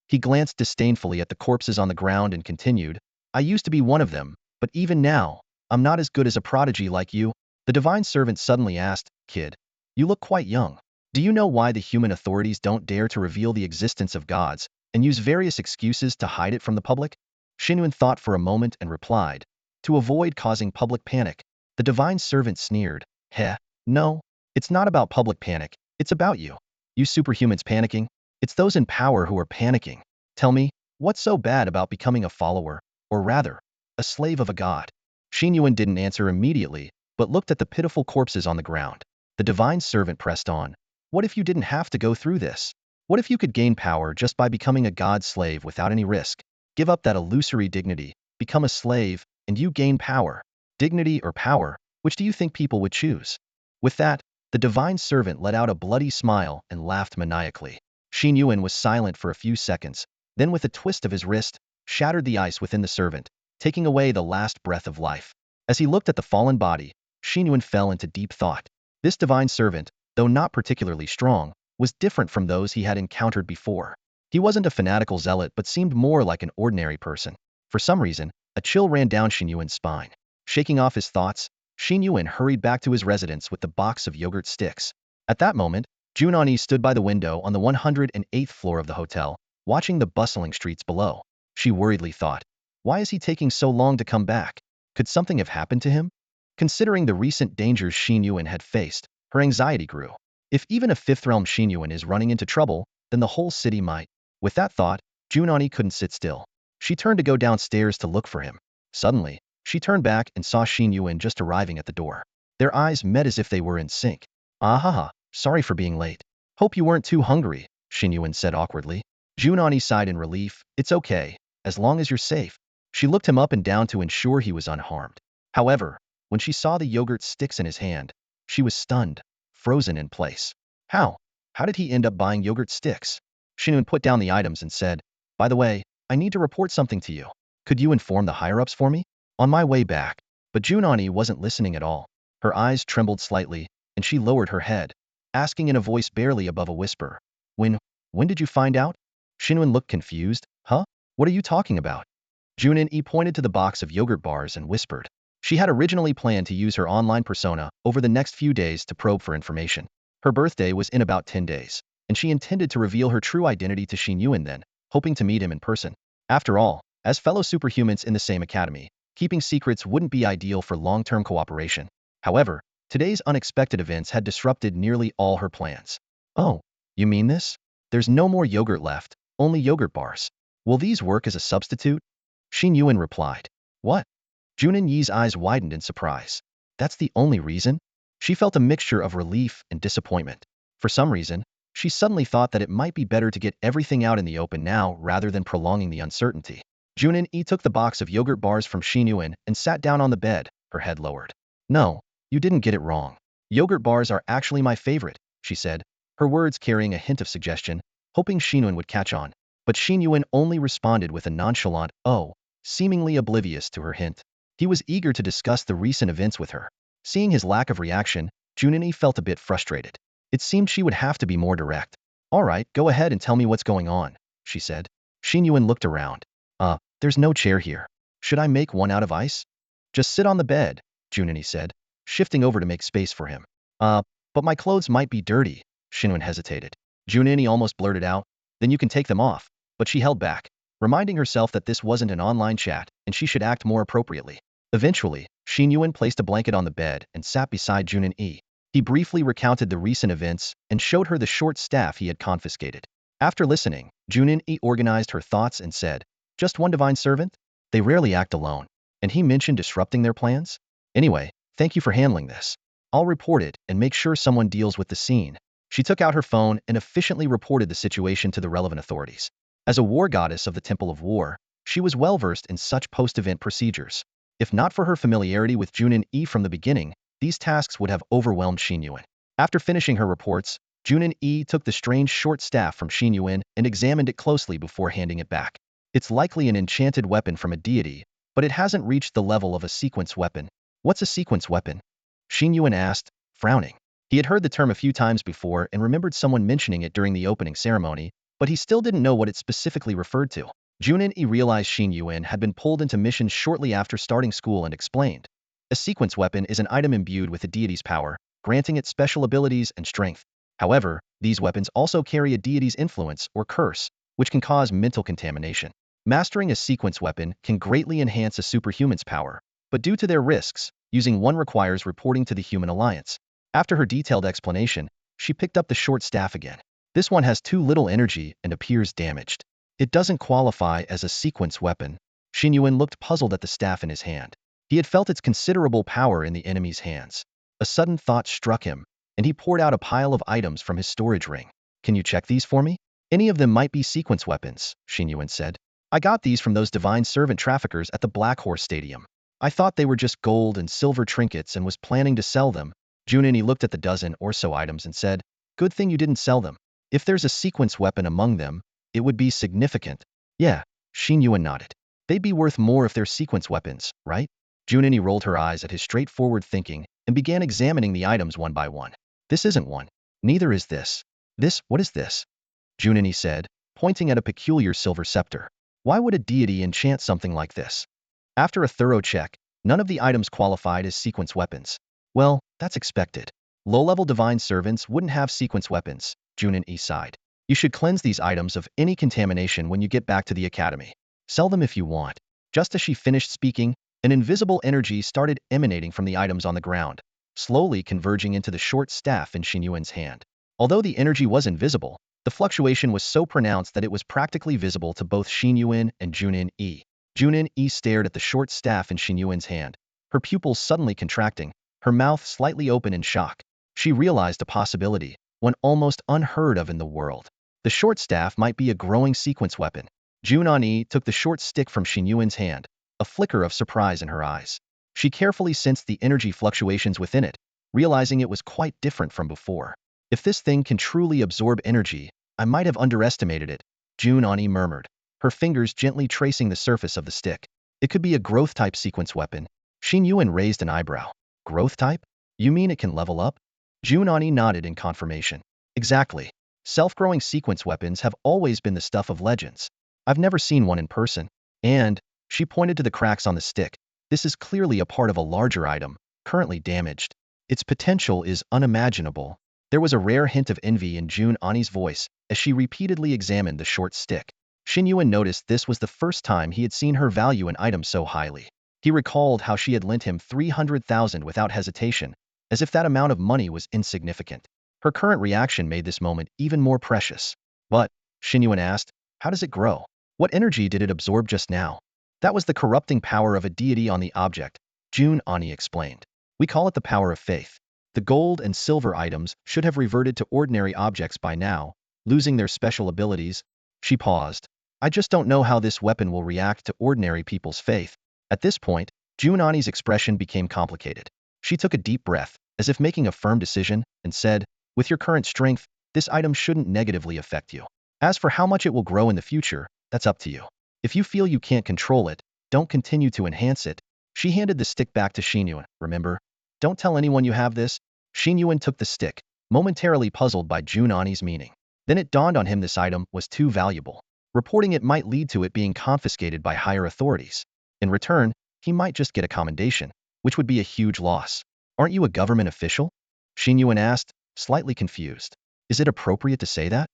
He glanced disdainfully at the corpses on the ground and continued, "I used to be one of them, but even now, I'm not as good as a prodigy like you." The divine servant suddenly asked, "Kid, you look quite young. Do you know why the human authorities don't dare to reveal the existence of gods and use various excuses to hide it from the public?" Xin Yuan thought for a moment and replied, "To avoid causing public panic." The divine servant sneered, "Heh, no, it's not about public panic, it's about you. You superhumans panicking? It's those in power who are panicking. Tell me, what's so bad about becoming a follower, or rather, a slave of a god?" Xin Yuan didn't answer immediately, but looked at the pitiful corpses on the ground. The divine servant pressed on, "What if you didn't have to go through this? What if you could gain power just by becoming a god slave without any risk? Give up that illusory dignity, become a slave, and you gain power. Dignity or power, which do you think people would choose?" With that, the divine servant let out a bloody smile and laughed maniacally. Xin Yuan was silent for a few seconds, then with a twist of his wrist, shattered the ice within the servant, taking away the last breath of life. As he looked at the fallen body, Xin Yuan fell into deep thought. This divine servant, though not particularly strong, was different from those he had encountered before. He wasn't a fanatical zealot but seemed more like an ordinary person. For some reason, a chill ran down Xin Yuan's spine. Shaking off his thoughts, Xin Yuan hurried back to his residence with the box of yogurt sticks. At that moment, Jun Ani stood by the window on the 108th floor of the hotel, watching the bustling streets below. She worriedly thought, "Why is he taking so long to come back? Could something have happened to him?" Considering the recent dangers Xin Yuan had faced, her anxiety grew. If even a fifth realm Xin Yuan is running into trouble, then the whole city might. With that thought, Jun Ani couldn't sit still. She turned to go downstairs to look for him. Suddenly, she turned back and saw Xin Yuan just arriving at the door. Their eyes met as if they were in sync. "Ahaha, sorry for being late. Hope you weren't too hungry," Xin Yuan said awkwardly. Jun Ani sighed in relief. "It's okay, as long as you're safe." She looked him up and down to ensure he was unharmed. However, when she saw the yogurt sticks in his hand, she was stunned, frozen in place. How? How did he end up buying yogurt sticks? Xin Yuan put down the items and said, "By the way, I need to report something to you. Could you inform the higher-ups for me?" On my way back. But Jun Ani wasn't listening at all. Her eyes trembled slightly, and she lowered her head, asking in a voice barely above a whisper, When did you find out?" Xin Yuan looked confused. "Huh? What are you talking about?" Jun Ani pointed to the box of yogurt bars and whispered. She had originally planned to use her online persona over the next few days to probe for information. Her birthday was in about 10 days, and she intended to reveal her true identity to Xin Yuan then, hoping to meet him in person. After all, as fellow superhumans in the same academy, keeping secrets wouldn't be ideal for long-term cooperation. However, today's unexpected events had disrupted nearly all her plans. "Oh, you mean this? There's no more yogurt left, only yogurt bars. Will these work as a substitute?" Xin Yuan replied. "What?" Junin Yi's eyes widened in surprise. "That's the only reason?" She felt a mixture of relief and disappointment. For some reason, she suddenly thought that it might be better to get everything out in the open now rather than prolonging the uncertainty. Junin Yi took the box of yogurt bars from Xin Yuan and sat down on the bed, her head lowered. "No, you didn't get it wrong. Yogurt bars are actually my favorite," she said, her words carrying a hint of suggestion, hoping Xin Yuan would catch on. But Xin Yuan only responded with a nonchalant "oh," seemingly oblivious to her hint. He was eager to discuss the recent events with her. Seeing his lack of reaction, Junini felt a bit frustrated. It seemed she would have to be more direct. "All right, go ahead and tell me what's going on," she said. Xin Yuan looked around. There's no chair here. Should I make one out of ice?" "Just sit on the bed," Junini said, shifting over to make space for him. But my clothes might be dirty," Xin Yuan hesitated. Junini almost blurted out, "Then you can take them off," but she held back, reminding herself that this wasn't an online chat and she should act more appropriately. Eventually, Xin Yuan placed a blanket on the bed and sat beside Junin Yi. He briefly recounted the recent events and showed her the short staff he had confiscated. After listening, Junin Yi organized her thoughts and said, "Just one divine servant? They rarely act alone. And he mentioned disrupting their plans? Anyway, thank you for handling this. I'll report it and make sure someone deals with the scene." She took out her phone and efficiently reported the situation to the relevant authorities. As a war goddess of the Temple of War, she was well-versed in such post-event procedures. If not for her familiarity with Junin Yi from the beginning, these tasks would have overwhelmed Xin Yuan. After finishing her reports, Junin Yi took the strange short staff from Xin Yuan and examined it closely before handing it back. "It's likely an enchanted weapon from a deity, but it hasn't reached the level of a sequence weapon." "What's a sequence weapon?" Xin Yuan asked, frowning. He had heard the term a few times before and remembered someone mentioning it during the opening ceremony, but he still didn't know what it specifically referred to. Junin Yi realized Xin Yuan had been pulled into missions shortly after starting school and explained. A sequence weapon is an item imbued with a deity's power, granting it special abilities and strength. However, these weapons also carry a deity's influence or curse, which can cause mental contamination. Mastering a sequence weapon can greatly enhance a superhuman's power, but due to their risks, using one requires reporting to the Human Alliance. After her detailed explanation, she picked up the short staff again. "This one has too little energy and appears damaged. It doesn't qualify as a sequence weapon." Xin Yuan looked puzzled at the staff in his hand. He had felt its considerable power in the enemy's hands. A sudden thought struck him, and he poured out a pile of items from his storage ring. "Can you check these for me?" "Any of them might be sequence weapons," Xin Yuan said. "I got these from those divine servant traffickers at the Black Horse Stadium. I thought they were just gold and silver trinkets and was planning to sell them." Junini looked at the dozen or so items and said, "Good thing you didn't sell them. If there's a sequence weapon among them, it would be significant." "Yeah," Xin Yuan nodded. "They'd be worth more if they're sequence weapons, right?" Junini rolled her eyes at his straightforward thinking and began examining the items one by one. "This isn't one. Neither is this. What is this?" Junini said, pointing at a peculiar silver scepter. "Why would a deity enchant something like this?" After a thorough check, none of the items qualified as sequence weapons. "Well, that's expected. Low-level divine servants wouldn't have sequence weapons," Junin Yi sighed. "You should cleanse these items of any contamination when you get back to the academy. Sell them if you want." Just as she finished speaking, an invisible energy started emanating from the items on the ground, slowly converging into the short staff in Xin Yuan's hand. Although the energy was invisible, the fluctuation was so pronounced that it was practically visible to both Xin Yuan and Junin Yi. Junin Yi stared at the short staff in Xin Yuan's hand, her pupils suddenly contracting, her mouth slightly open in shock. She realized a possibility, one almost unheard of in the world. The short staff might be a growing sequence weapon. Jun Ani took the short stick from Xin Yuan's hand, a flicker of surprise in her eyes. She carefully sensed the energy fluctuations within it, realizing it was quite different from before. If this thing can truly absorb energy, I might have underestimated it, Jun Ani murmured, her fingers gently tracing the surface of the stick. It could be a growth-type sequence weapon. Xin Yuan raised an eyebrow. Growth type? You mean it can level up? Jun Ani nodded in confirmation. Exactly. Self-growing sequence weapons have always been the stuff of legends. I've never seen one in person. And, she pointed to the cracks on the stick, this is clearly a part of a larger item, currently damaged. Its potential is unimaginable. There was a rare hint of envy in Jun Ani's voice as she repeatedly examined the short stick. Xin Yuan noticed this was the first time he had seen her value an item so highly. He recalled how she had lent him 300,000 without hesitation, as if that amount of money was insignificant. Her current reaction made this moment even more precious. But, Xin Yuan asked, how does it grow? What energy did it absorb just now? That was the corrupting power of a deity on the object, Jun Ani explained. We call it the power of faith. The gold and silver items should have reverted to ordinary objects by now, losing their special abilities. She paused. I just don't know how this weapon will react to ordinary people's faith. At this point, Jun Ani's expression became complicated. She took a deep breath, as if making a firm decision, and said, with your current strength, this item shouldn't negatively affect you. As for how much it will grow in the future, that's up to you. If you feel you can't control it, don't continue to enhance it. She handed the stick back to Xin Yuan, remember? Don't tell anyone you have this. Xin Yuan took the stick, momentarily puzzled by Jun Ani's meaning. Then it dawned on him this item was too valuable. Reporting it might lead to it being confiscated by higher authorities. In return, he might just get a commendation, which would be a huge loss. Aren't you a government official? Xin Yuan asked, slightly confused. Is it appropriate to say that?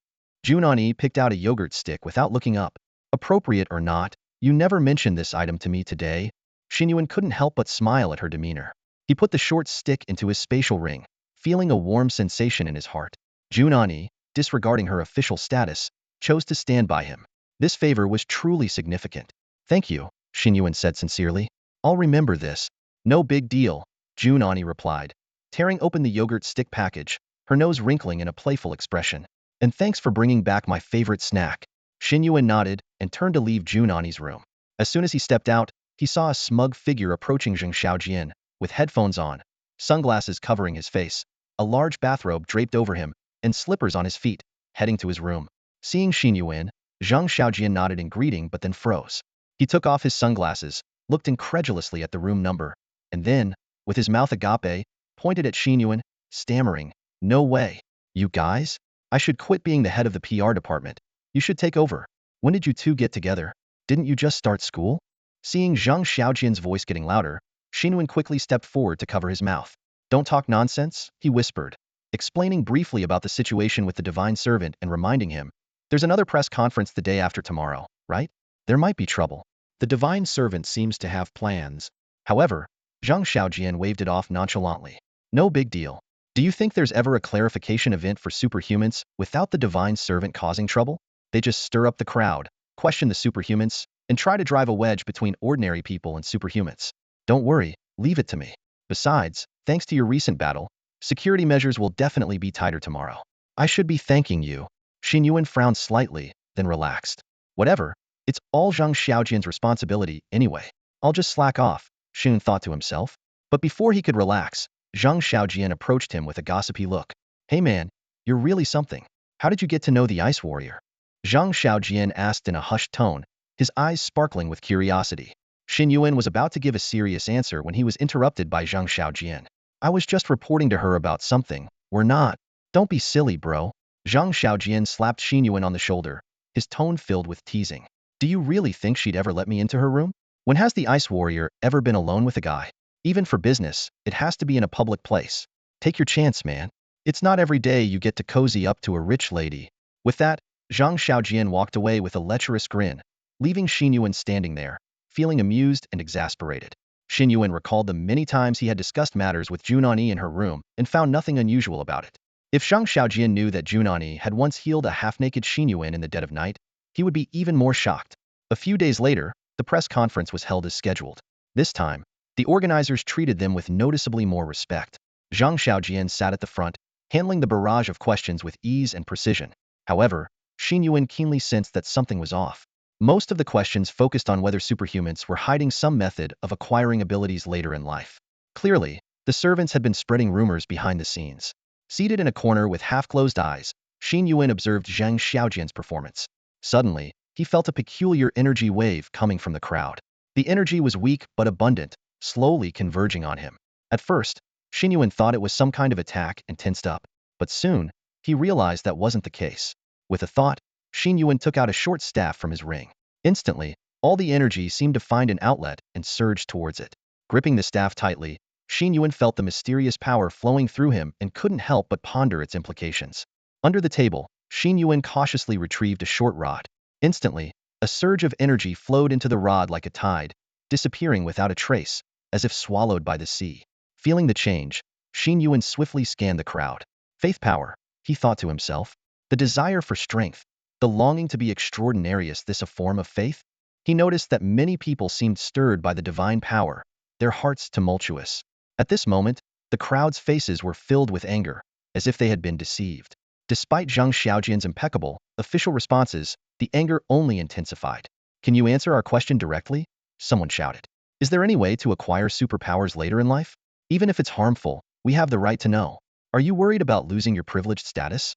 Jun Ani picked out a yogurt stick without looking up. Appropriate or not, you never mentioned this item to me today. Xin Yuan couldn't help but smile at her demeanor. He put the short stick into his spatial ring, feeling a warm sensation in his heart. Jun Ani, disregarding her official status, chose to stand by him. This favor was truly significant. Thank you, Xin Yuan said sincerely. I'll remember this. No big deal, Jun Ani replied, tearing open the yogurt stick package, her nose wrinkling in a playful expression. And thanks for bringing back my favorite snack. Xin Yuan nodded and turned to leave Jun Ani's room. As soon as he stepped out, he saw a smug figure approaching Zheng Xiaojian, with headphones on, sunglasses covering his face, a large bathrobe draped over him, and slippers on his feet, heading to his room. Seeing Xin Yuan, Zheng Xiaojian nodded in greeting but then froze. He took off his sunglasses, looked incredulously at the room number, and then, with his mouth agape, pointed at Xin Yuan, stammering, no way. You guys? I should quit being the head of the PR department. You should take over. When did you two get together? Didn't you just start school? Seeing Zheng Xiaojian's voice getting louder, Xin Yuan quickly stepped forward to cover his mouth. Don't talk nonsense, he whispered, explaining briefly about the situation with the divine servant and reminding him, there's another press conference the day after tomorrow, right? There might be trouble. The divine servant seems to have plans. However, Zheng Xiaojian waved it off nonchalantly. No big deal. Do you think there's ever a clarification event for superhumans without the divine servant causing trouble? They just stir up the crowd, question the superhumans, and try to drive a wedge between ordinary people and superhumans. Don't worry, leave it to me. Besides, thanks to your recent battle, security measures will definitely be tighter tomorrow. I should be thanking you. Xin Yuan frowned slightly, then relaxed. Whatever, it's all Zheng Xiaojian's responsibility anyway. I'll just slack off, Xin thought to himself. But before he could relax, Zheng Xiaojian approached him with a gossipy look. Hey man, you're really something. How did you get to know the Ice Warrior? Zheng Xiaojian asked in a hushed tone, his eyes sparkling with curiosity. Xin Yuan was about to give a serious answer when he was interrupted by Zheng Xiaojian. I was just reporting to her about something. We're not. Don't be silly, bro. Zheng Xiaojian slapped Xin Yuan on the shoulder, his tone filled with teasing. Do you really think she'd ever let me into her room? When has the Ice Warrior ever been alone with a guy? Even for business, it has to be in a public place. Take your chance, man. It's not every day you get to cozy up to a rich lady. With that, Zheng Xiaojian walked away with a lecherous grin, leaving Xin Yuan standing there, feeling amused and exasperated. Xin Yuan recalled the many times he had discussed matters with Jun Ani in her room and found nothing unusual about it. If Zheng Xiaojian knew that Jun Ani had once healed a half-naked Xin Yuan in the dead of night, he would be even more shocked. A few days later, the press conference was held as scheduled. This time, the organizers treated them with noticeably more respect. Zheng Xiaojian sat at the front, handling the barrage of questions with ease and precision. However, Xin Yuan keenly sensed that something was off. Most of the questions focused on whether superhumans were hiding some method of acquiring abilities later in life. Clearly, the servants had been spreading rumors behind the scenes. Seated in a corner with half-closed eyes, Xin Yuan observed Zhang Xiaojian's performance. Suddenly, he felt a peculiar energy wave coming from the crowd. The energy was weak but abundant, slowly converging on him. At first, Xin Yuan thought it was some kind of attack and tensed up, but soon, he realized that wasn't the case. With a thought, Xin Yuan took out a short staff from his ring. Instantly, all the energy seemed to find an outlet and surged towards it. Gripping the staff tightly, Xin Yuan felt the mysterious power flowing through him and couldn't help but ponder its implications. Under the table, Xin Yuan cautiously retrieved a short rod. Instantly, a surge of energy flowed into the rod like a tide, disappearing without a trace, as if swallowed by the sea. Feeling the change, Xin Yuan swiftly scanned the crowd. Faith power, he thought to himself. The desire for strength, the longing to be extraordinary. Is this a form of faith? He noticed that many people seemed stirred by the divine power, their hearts tumultuous. At this moment, the crowd's faces were filled with anger, as if they had been deceived. Despite Zhang Xiaojian's impeccable, official responses, the anger only intensified. Can you answer our question directly? Someone shouted. Is there any way to acquire superpowers later in life? Even if it's harmful, we have the right to know. Are you worried about losing your privileged status?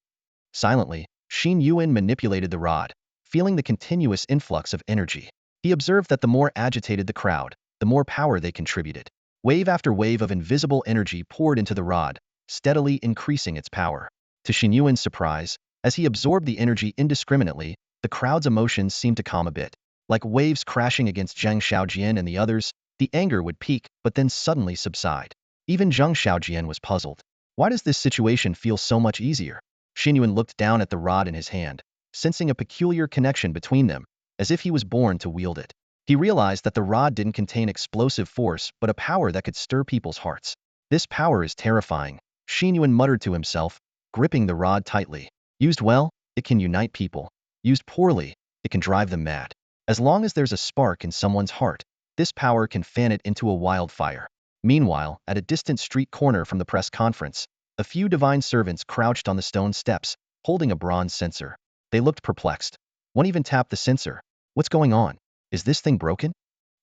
Silently, Xin Yuan manipulated the rod, feeling the continuous influx of energy. He observed that the more agitated the crowd, the more power they contributed. Wave after wave of invisible energy poured into the rod, steadily increasing its power. To Xin Yuan's surprise, as he absorbed the energy indiscriminately, the crowd's emotions seemed to calm a bit. Like waves crashing against Zhang Xiaojian and the others, the anger would peak but then suddenly subside. Even Zhang Xiaojian was puzzled. Why does this situation feel so much easier? Xin Yuan looked down at the rod in his hand, sensing a peculiar connection between them, as if he was born to wield it. He realized that the rod didn't contain explosive force but a power that could stir people's hearts. This power is terrifying, Xin Yuan muttered to himself, gripping the rod tightly. Used well, it can unite people. Used poorly, it can drive them mad. As long as there's a spark in someone's heart, this power can fan it into a wildfire. Meanwhile, at a distant street corner from the press conference, a few divine servants crouched on the stone steps, holding a bronze censer. They looked perplexed. One even tapped the censer. What's going on? Is this thing broken?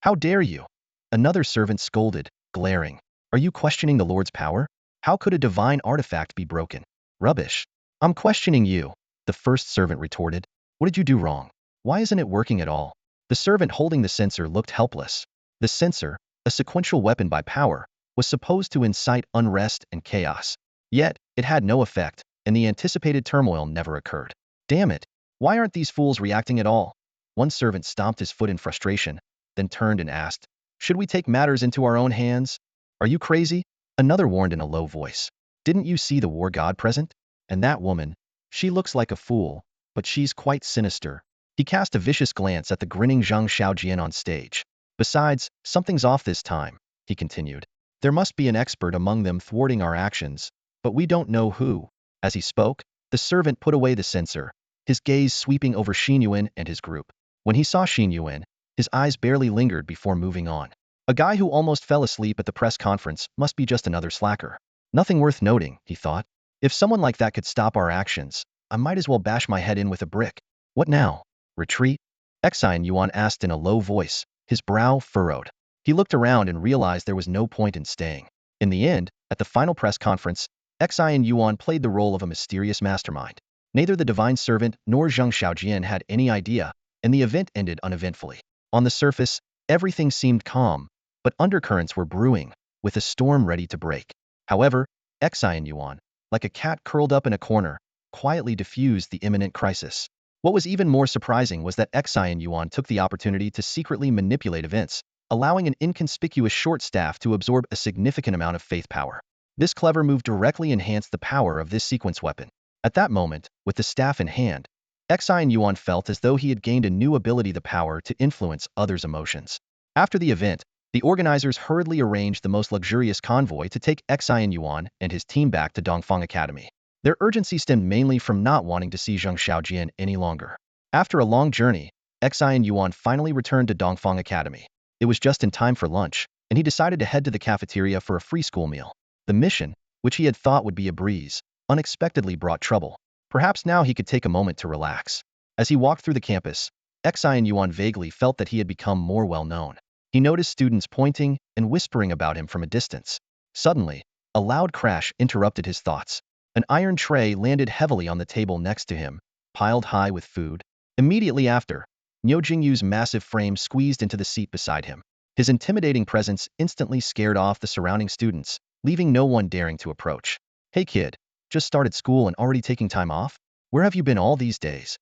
How dare you? Another servant scolded, glaring. Are you questioning the Lord's power? How could a divine artifact be broken? Rubbish. I'm questioning you, the first servant retorted. What did you do wrong? Why isn't it working at all? The servant holding the censer looked helpless. The censer, a sequential weapon by power, was supposed to incite unrest and chaos. Yet, it had no effect, and the anticipated turmoil never occurred. Damn it! Why aren't these fools reacting at all? One servant stomped his foot in frustration, then turned and asked, Should we take matters into our own hands? Are you crazy? Another warned in a low voice. Didn't you see the war god present? And that woman, she looks like a fool, but she's quite sinister. He cast a vicious glance at the grinning Zhang Xiaojian on stage. Besides, something's off this time, he continued. There must be an expert among them thwarting our actions, but we don't know who. As he spoke, the servant put away the censer, his gaze sweeping over Xin Yuan and his group. When he saw Xin Yuan, his eyes barely lingered before moving on. A guy who almost fell asleep at the press conference must be just another slacker. Nothing worth noting, he thought. If someone like that could stop our actions, I might as well bash my head in with a brick. What now? Retreat? Xin Yuan asked in a low voice, his brow furrowed. He looked around and realized there was no point in staying. In the end, at the final press conference, Xin Yuan played the role of a mysterious mastermind. Neither the divine servant nor Zhang Xiaojian had any idea, and the event ended uneventfully. On the surface, everything seemed calm, but undercurrents were brewing, with a storm ready to break. However, Xin Yuan, like a cat curled up in a corner, quietly diffused the imminent crisis. What was even more surprising was that Xin Yuan took the opportunity to secretly manipulate events, allowing an inconspicuous short staff to absorb a significant amount of faith power. This clever move directly enhanced the power of this sequence weapon. At that moment, with the staff in hand, Xin Yuan felt as though he had gained a new ability, the power to influence others' emotions. After the event, the organizers hurriedly arranged the most luxurious convoy to take Xin Yuan and his team back to Dongfang Academy. Their urgency stemmed mainly from not wanting to see Zhang Xiaojian any longer. After a long journey, Xin Yuan finally returned to Dongfang Academy. It was just in time for lunch, and he decided to head to the cafeteria for a free school meal. The mission, which he had thought would be a breeze, unexpectedly brought trouble. Perhaps now he could take a moment to relax. As he walked through the campus, Xin Yuan vaguely felt that he had become more well-known. He noticed students pointing and whispering about him from a distance. Suddenly, a loud crash interrupted his thoughts. An iron tray landed heavily on the table next to him, piled high with food. Immediately after, Niu Jingyu's massive frame squeezed into the seat beside him. His intimidating presence instantly scared off the surrounding students, leaving no one daring to approach. "Hey kid, just started school and already taking time off? Where have you been all these days?"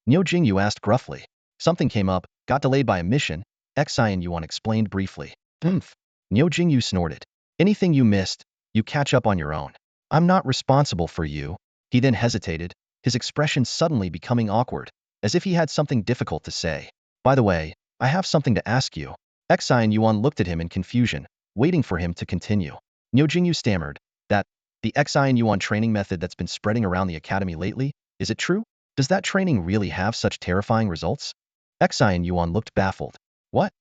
Niu Jingyu asked gruffly. "Something came up, got delayed by a mission," Xin Yuan explained briefly. "Humph." Niu Jingyu snorted. "Anything you missed, you catch up on your own. I'm not responsible for you." He then hesitated, his expression suddenly becoming awkward, as if he had something difficult to say. "By the way, I have something to ask you." Xin Yuan looked at him in confusion, waiting for him to continue. Niu Jingyu stammered, "That, the Xin Yuan training method that's been spreading around the academy lately, is it true? Does that training really have such terrifying results?" Xin Yuan looked baffled. "What?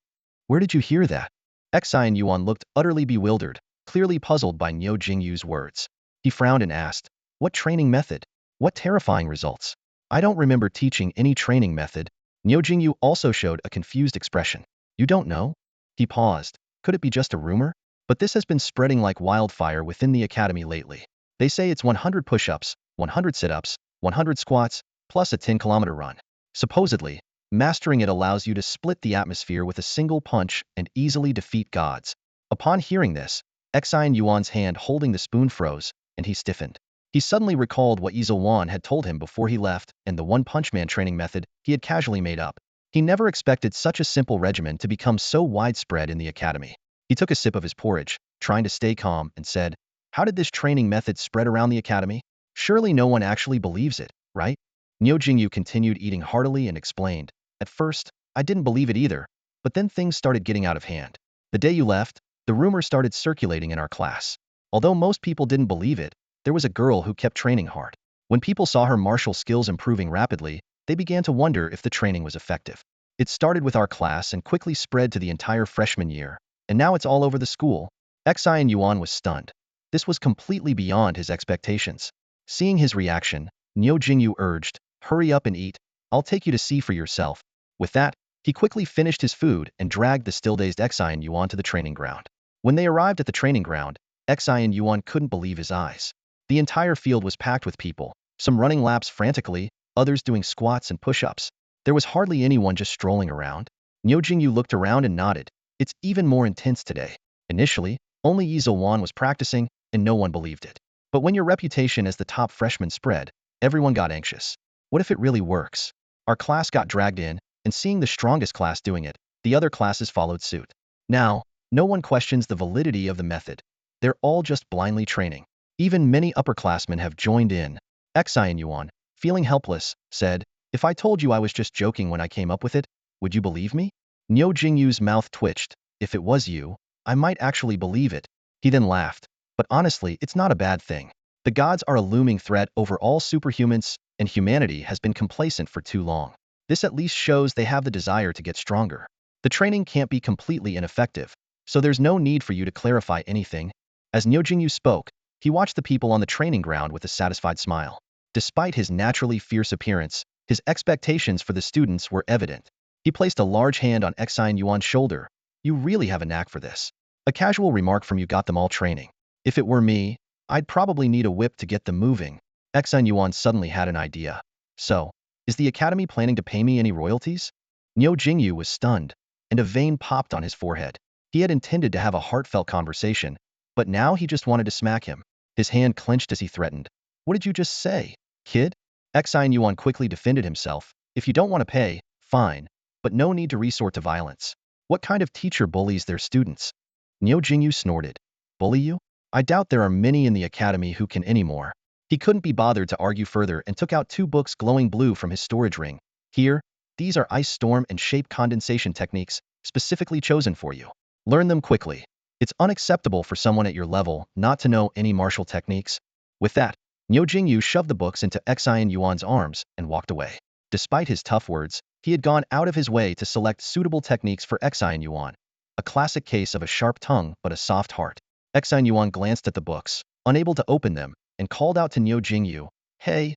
Where did you hear that?" Xin Yuan looked utterly bewildered, clearly puzzled by Niu Jingyu's words. He frowned and asked, "What training method? What terrifying results? I don't remember teaching any training method." Niu Jingyu also showed a confused expression. "You don't know?" He paused. Could it be just a rumor? But this has been spreading like wildfire within the academy lately. They say it's 100 push-ups, 100 sit-ups, 100 squats, plus a 10-kilometer run. Supposedly, mastering it allows you to split the atmosphere with a single punch and easily defeat gods. Upon hearing this, Xin Yuan's hand holding the spoon froze, and he stiffened. He suddenly recalled what Xin Yuan had told him before he left and the one-punch-man training method he had casually made up. He never expected such a simple regimen to become so widespread in the academy. He took a sip of his porridge, trying to stay calm, and said, "How did this training method spread around the academy? Surely no one actually believes it, right?" Niu Jingyu continued eating heartily and explained, "At first, I didn't believe it either, but then things started getting out of hand. The day you left, the rumor started circulating in our class. Although most people didn't believe it, there was a girl who kept training hard. When people saw her martial skills improving rapidly, they began to wonder if the training was effective. It started with our class and quickly spread to the entire freshman year, and now it's all over the school." Xin Yuan was stunned. This was completely beyond his expectations. Seeing his reaction, Niu Jingyu urged, "Hurry up and eat, I'll take you to see for yourself." With that, he quickly finished his food and dragged the still-dazed Xin Yuan to the training ground. When they arrived at the training ground, Xin Yuan couldn't believe his eyes. The entire field was packed with people, some running laps frantically, others doing squats and push-ups. There was hardly anyone just strolling around. Niu Jingyu looked around and nodded. "It's even more intense today." Initially, only Xin Yuan was practicing, and no one believed it. But when your reputation as the top freshman spread, everyone got anxious. What if it really works? Our class got dragged in, and seeing the strongest class doing it, the other classes followed suit. Now, no one questions the validity of the method. They're all just blindly training. Even many upperclassmen have joined in. Xin Yuan, feeling helpless, said, "If I told you I was just joking when I came up with it, would you believe me?" Niu Jingyu's mouth twitched. "If it was you, I might actually believe it." He then laughed. "But honestly, it's not a bad thing. The gods are a looming threat over all superhumans, and humanity has been complacent for too long. This at least shows they have the desire to get stronger. The training can't be completely ineffective, so there's no need for you to clarify anything." As Niu Jingyu spoke, he watched the people on the training ground with a satisfied smile. Despite his naturally fierce appearance, his expectations for the students were evident. He placed a large hand on Xin Yuan's shoulder. "You really have a knack for this. A casual remark from you got them all training. If it were me, I'd probably need a whip to get them moving." Xin Yuan suddenly had an idea. "So, is the academy planning to pay me any royalties?" Niu Jingyu was stunned, and a vein popped on his forehead. He had intended to have a heartfelt conversation, but now he just wanted to smack him. His hand clenched as he threatened. "What did you just say, kid?" Xin Yuan quickly defended himself. "If you don't want to pay, fine, but no need to resort to violence. What kind of teacher bullies their students?" Niu Jingyu snorted. "Bully you? I doubt there are many in the academy who can anymore." He couldn't be bothered to argue further and took out 2 books glowing blue from his storage ring. "Here, these are ice storm and shape condensation techniques, specifically chosen for you. Learn them quickly. It's unacceptable for someone at your level not to know any martial techniques." With that, Niu Jingyu shoved the books into Xin Yuan's arms and walked away. Despite his tough words, he had gone out of his way to select suitable techniques for Xin Yuan. A classic case of a sharp tongue but a soft heart. Xin Yuan glanced at the books, unable to open them, and called out to Niu Jingyu, "Hey,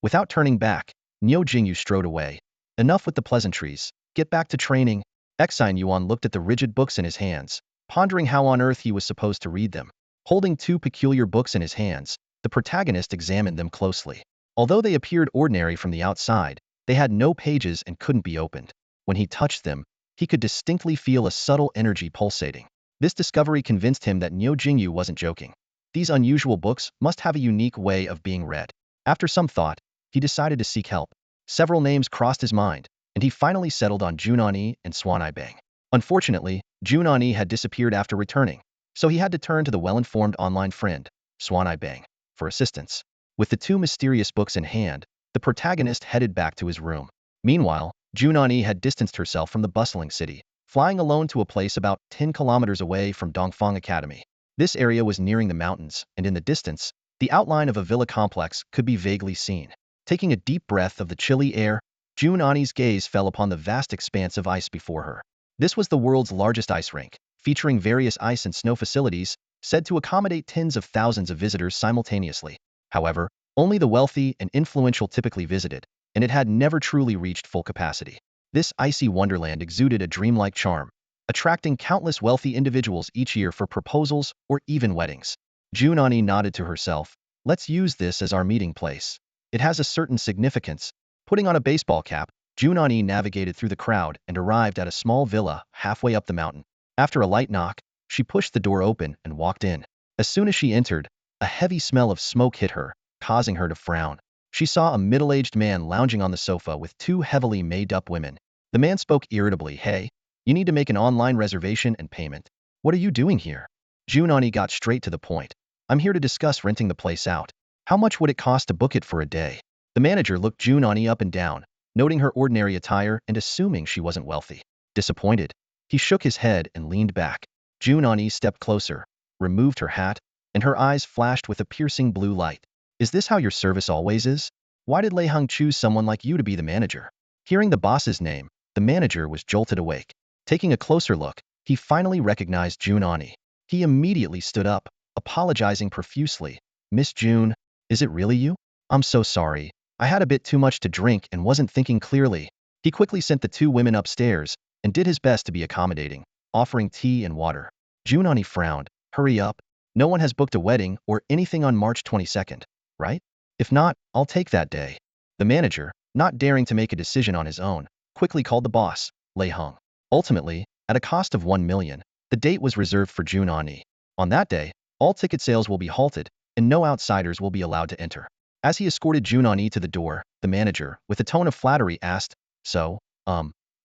Without turning back, Niu Jingyu strode away. Enough with the pleasantries. Get back to training. Xin Yuan looked at the rigid books in his hands, pondering how on earth he was supposed to read them. Holding 2 peculiar books in his hands, The protagonist examined them closely. Although they appeared ordinary from the outside, they had no pages and couldn't be opened. When he touched them, he could distinctly feel a subtle energy pulsating. This discovery convinced him that Niu Jingyu wasn't joking. These unusual books must have a unique way of being read. After some thought, he decided to seek help. Several names crossed his mind, and he finally settled on Jun Ani and Xuan Bang. Unfortunately, Jun Ani had disappeared after returning, so he had to turn to the well-informed online friend, Xuan Bang, for assistance. With the two mysterious books in hand, the protagonist headed back to his room. Meanwhile, Jun Ani had distanced herself from the bustling city, flying alone to a place about 10 kilometers away from Dongfang Academy. This area was nearing the mountains, and in the distance, the outline of a villa complex could be vaguely seen. Taking a deep breath of the chilly air, Jun Ani's gaze fell upon the vast expanse of ice before her. This was the world's largest ice rink, featuring various ice and snow facilities, said to accommodate tens of thousands of visitors simultaneously. However, only the wealthy and influential typically visited, and it had never truly reached full capacity. This icy wonderland exuded a dreamlike charm, attracting countless wealthy individuals each year for proposals or even weddings. Jun Ani nodded to herself. Let's use this as our meeting place. It has a certain significance. Putting on a baseball cap, Jun Ani navigated through the crowd and arrived at a small villa halfway up the mountain. After a light knock, she pushed the door open and walked in. As soon as she entered, a heavy smell of smoke hit her, causing her to frown. She saw a middle-aged man lounging on the sofa with two heavily made-up women. The man spoke irritably. Hey, you need to make an online reservation and payment. What are you doing here? Jun Ani got straight to the point. I'm here to discuss renting the place out. How much would it cost to book it for a day? The manager looked Jun Ani up and down, noting her ordinary attire and assuming she wasn't wealthy. Disappointed, he shook his head and leaned back. Jun Ani stepped closer, removed her hat, and her eyes flashed with a piercing blue light. Is this how your service always is? Why did Lei Heng choose someone like you to be the manager? Hearing the boss's name, the manager was jolted awake. Taking a closer look, he finally recognized Jun Ani. He immediately stood up, apologizing profusely. Miss Jun, is it really you? I'm so sorry. I had a bit too much to drink and wasn't thinking clearly. He quickly sent the two women upstairs and did his best to be accommodating, offering tea and water. Jun Ani frowned. Hurry up. No one has booked a wedding or anything on March 22nd, right? If not, I'll take that day. The manager, not daring to make a decision on his own, quickly called the boss, Lei Heng. Ultimately, at a cost of 1 million, the date was reserved for Jun Ani. On that day, all ticket sales will be halted, and no outsiders will be allowed to enter. As he escorted Jun Ani to the door, the manager, with a tone of flattery, asked, So,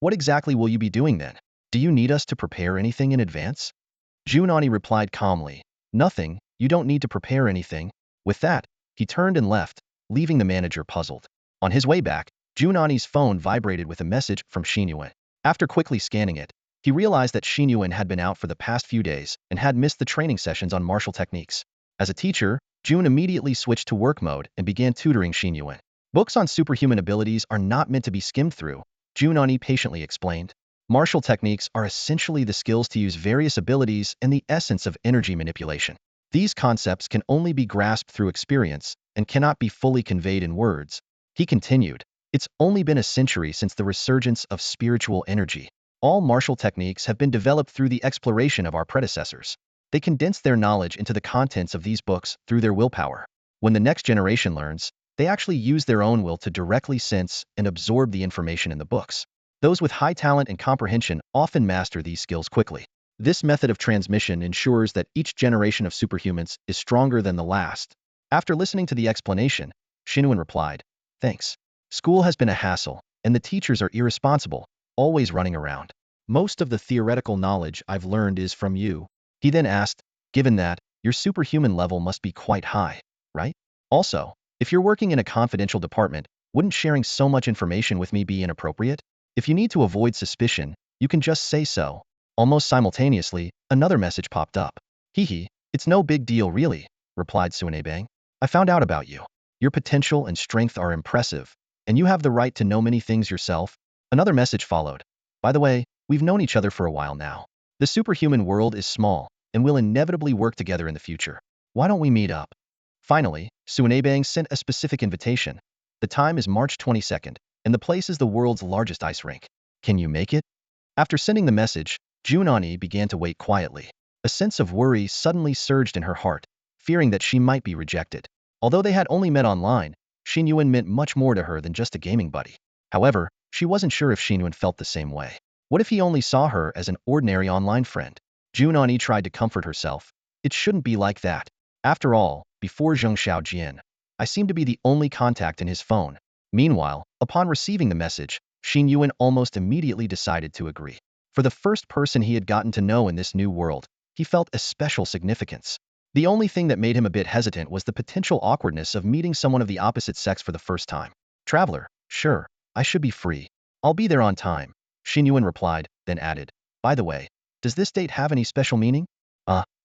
what exactly will you be doing then? Do you need us to prepare anything in advance? Jun Ani replied calmly, Nothing, you don't need to prepare anything. With that, he turned and left, leaving the manager puzzled. On his way back, Jun Ani's phone vibrated with a message from Xin Yuan. After quickly scanning it, he realized that Xin Yuan had been out for the past few days and had missed the training sessions on martial techniques. As a teacher, Jun immediately switched to work mode and began tutoring Xin Yuan. Books on superhuman abilities are not meant to be skimmed through, Jun Ani patiently explained. Martial techniques are essentially the skills to use various abilities and the essence of energy manipulation. These concepts can only be grasped through experience and cannot be fully conveyed in words. He continued, It's only been a century since the resurgence of spiritual energy. All martial techniques have been developed through the exploration of our predecessors. They condensed their knowledge into the contents of these books through their willpower. When the next generation learns, they actually use their own will to directly sense and absorb the information in the books. Those with high talent and comprehension often master these skills quickly. This method of transmission ensures that each generation of superhumans is stronger than the last. After listening to the explanation, Xin Yuan replied, Thanks. School has been a hassle, and the teachers are irresponsible, always running around. Most of the theoretical knowledge I've learned is from you. He then asked, Given that, your superhuman level must be quite high, right? Also, if you're working in a confidential department, wouldn't sharing so much information with me be inappropriate? If you need to avoid suspicion, you can just say so. Almost simultaneously, another message popped up. Hee, it's no big deal really, replied Xuan Bang. I found out about you. Your potential and strength are impressive, and you have the right to know many things yourself. Another message followed. By the way, we've known each other for a while now. The superhuman world is small, and will inevitably work together in the future. Why don't we meet up? Finally, Xuan Bang sent a specific invitation. The time is March 22nd, and the place is the world's largest ice rink. Can you make it? After sending the message, Jun Ani began to wait quietly. A sense of worry suddenly surged in her heart, fearing that she might be rejected. Although they had only met online, Xin Yuan meant much more to her than just a gaming buddy. However, she wasn't sure if Xin Yuan felt the same way. What if he only saw her as an ordinary online friend? Jun Ani tried to comfort herself. It shouldn't be like that. After all, before Zheng Xiaojian, I seem to be the only contact in his phone. Meanwhile, upon receiving the message, Xin Yuan almost immediately decided to agree. For the first person he had gotten to know in this new world, he felt a special significance. The only thing that made him a bit hesitant was the potential awkwardness of meeting someone of the opposite sex for the first time. Traveler, sure, I should be free. I'll be there on time. Xin Yuan replied, then added, by the way, does this date have any special meaning?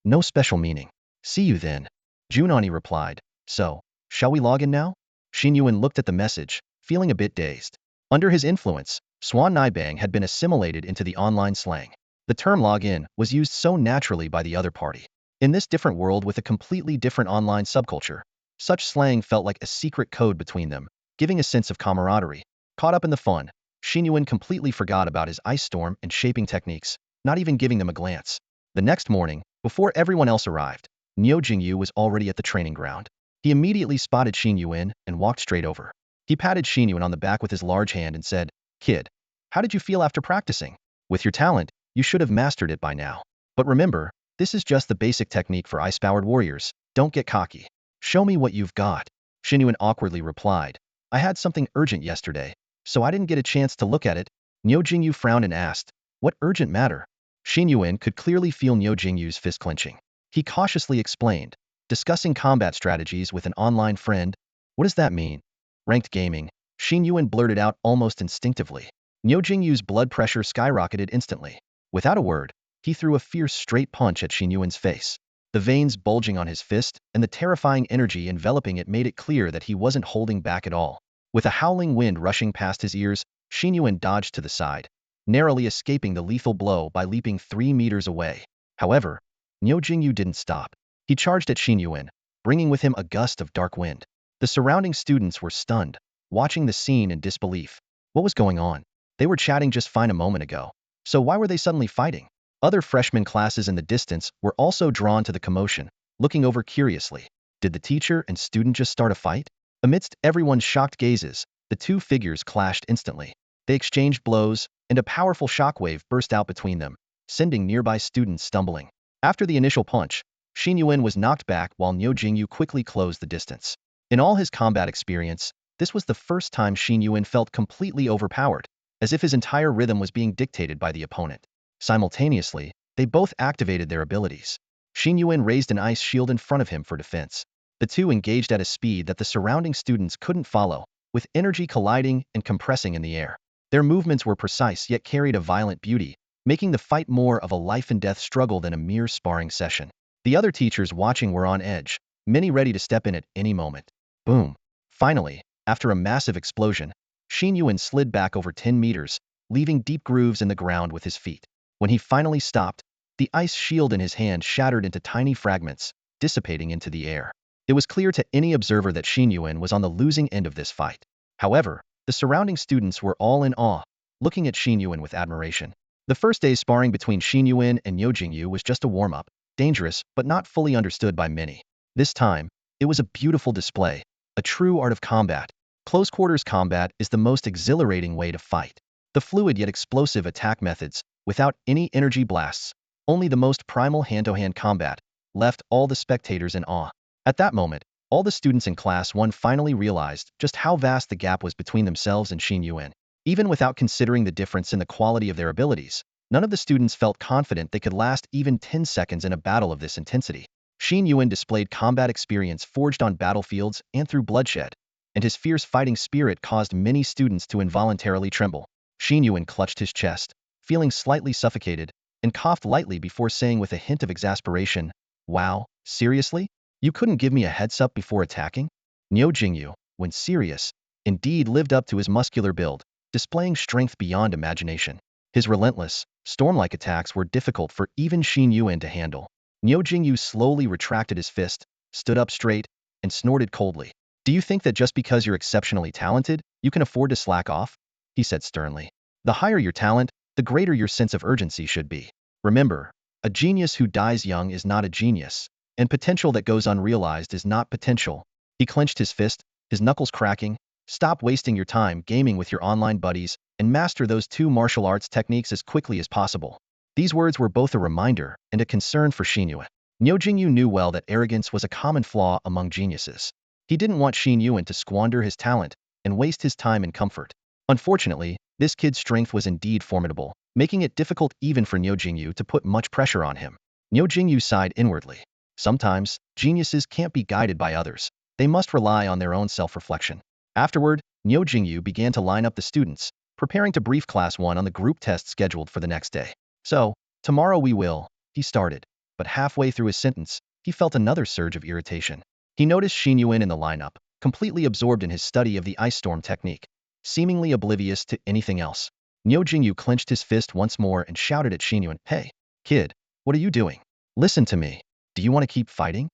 No special meaning. See you then. Jun Ani replied, so, shall we log in now? Xin Yuan looked at the message, feeling a bit dazed. Under his influence, Swan Nibang had been assimilated into the online slang. The term login was used so naturally by the other party. In this different world with a completely different online subculture, such slang felt like a secret code between them, giving a sense of camaraderie. Caught up in the fun, Xin Yuan completely forgot about his ice storm and shaping techniques, not even giving them a glance. The next morning, before everyone else arrived, Niu Jingyu was already at the training ground. He immediately spotted Xin Yuan and walked straight over. He patted Xin Yuan on the back with his large hand and said, kid, how did you feel after practicing? With your talent, you should have mastered it by now. But remember, this is just the basic technique for ice-powered warriors. Don't get cocky. Show me what you've got. Xin Yuan awkwardly replied, I had something urgent yesterday, so I didn't get a chance to look at it. Niu Jingyu frowned and asked, what urgent matter? Xin Yuan could clearly feel Niu Jingyu's fist clenching. He cautiously explained, discussing combat strategies with an online friend. What does that mean? Ranked gaming. Xin Yuan blurted out almost instinctively. Niu Jingyu's blood pressure skyrocketed instantly. Without a word, he threw a fierce straight punch at Xin Yuan's face. The veins bulging on his fist and the terrifying energy enveloping it made it clear that he wasn't holding back at all. With a howling wind rushing past his ears, Xin Yuan dodged to the side, narrowly escaping the lethal blow by leaping 3 meters away. However, Niu Jingyu didn't stop. He charged at Xin Yuan, bringing with him a gust of dark wind. The surrounding students were stunned, watching the scene in disbelief. What was going on? They were chatting just fine a moment ago. So why were they suddenly fighting? Other freshman classes in the distance were also drawn to the commotion, looking over curiously. Did the teacher and student just start a fight? Amidst everyone's shocked gazes, the two figures clashed instantly. They exchanged blows, and a powerful shockwave burst out between them, sending nearby students stumbling. After the initial punch, Xin Yuan was knocked back while Niu Jingyu quickly closed the distance. In all his combat experience, this was the first time Xin Yuan felt completely overpowered, as if his entire rhythm was being dictated by the opponent. Simultaneously, they both activated their abilities. Xin Yuan raised an ice shield in front of him for defense. The two engaged at a speed that the surrounding students couldn't follow, with energy colliding and compressing in the air. Their movements were precise yet carried a violent beauty, making the fight more of a life-and-death struggle than a mere sparring session. The other teachers watching were on edge, many ready to step in at any moment. Boom. Finally, after a massive explosion, Xin Yuan slid back over 10 meters, leaving deep grooves in the ground with his feet. When he finally stopped, the ice shield in his hand shattered into tiny fragments, dissipating into the air. It was clear to any observer that Xin Yuan was on the losing end of this fight. However, the surrounding students were all in awe, looking at Xin Yuan with admiration. The first day's sparring between Xin Yuan and Niu Jingyu was just a warm-up, dangerous but not fully understood by many. This time, it was a beautiful display, a true art of combat. Close-quarters combat is the most exhilarating way to fight. The fluid yet explosive attack methods, without any energy blasts, only the most primal hand-to-hand combat, left all the spectators in awe. At that moment, all the students in Class 1 finally realized just how vast the gap was between themselves and Xin Yuan. Even without considering the difference in the quality of their abilities, none of the students felt confident they could last even 10 seconds in a battle of this intensity. Xin Yuan displayed combat experience forged on battlefields and through bloodshed, and his fierce fighting spirit caused many students to involuntarily tremble. Xin Yuan clutched his chest, feeling slightly suffocated, and coughed lightly before saying with a hint of exasperation, "Wow, seriously? You couldn't give me a heads-up before attacking?" Niu Jingyu, when serious, indeed lived up to his muscular build, displaying strength beyond imagination. His relentless, storm-like attacks were difficult for even Xin Yuan to handle. Niu Jingyu slowly retracted his fist, stood up straight, and snorted coldly. "Do you think that just because you're exceptionally talented, you can afford to slack off?" he said sternly. "The higher your talent, the greater your sense of urgency should be. Remember, a genius who dies young is not a genius, and potential that goes unrealized is not potential. He clenched his fist, his knuckles cracking. Stop wasting your time gaming with your online buddies and master those two martial arts techniques as quickly as possible. These words were both a reminder and a concern for Xin Yuan. Niu Jingyu knew well that arrogance was a common flaw among geniuses. He didn't want Xin Yuan to squander his talent and waste his time in comfort. Unfortunately, this kid's strength was indeed formidable, making it difficult even for Niu Jingyu to put much pressure on him. Niu Jingyu sighed inwardly. Sometimes, geniuses can't be guided by others. They must rely on their own self-reflection. Afterward, Niu Jingyu began to line up the students, preparing to brief Class 1 on the group test scheduled for the next day. So, tomorrow we will, he started. But halfway through his sentence, he felt another surge of irritation. He noticed Xin Yuan in the lineup, completely absorbed in his study of the ice storm technique, seemingly oblivious to anything else. Niu Jingyu clenched his fist once more and shouted at Xin Yuan, "Hey, kid, what are you doing? Listen to me. Do you want to keep fighting?"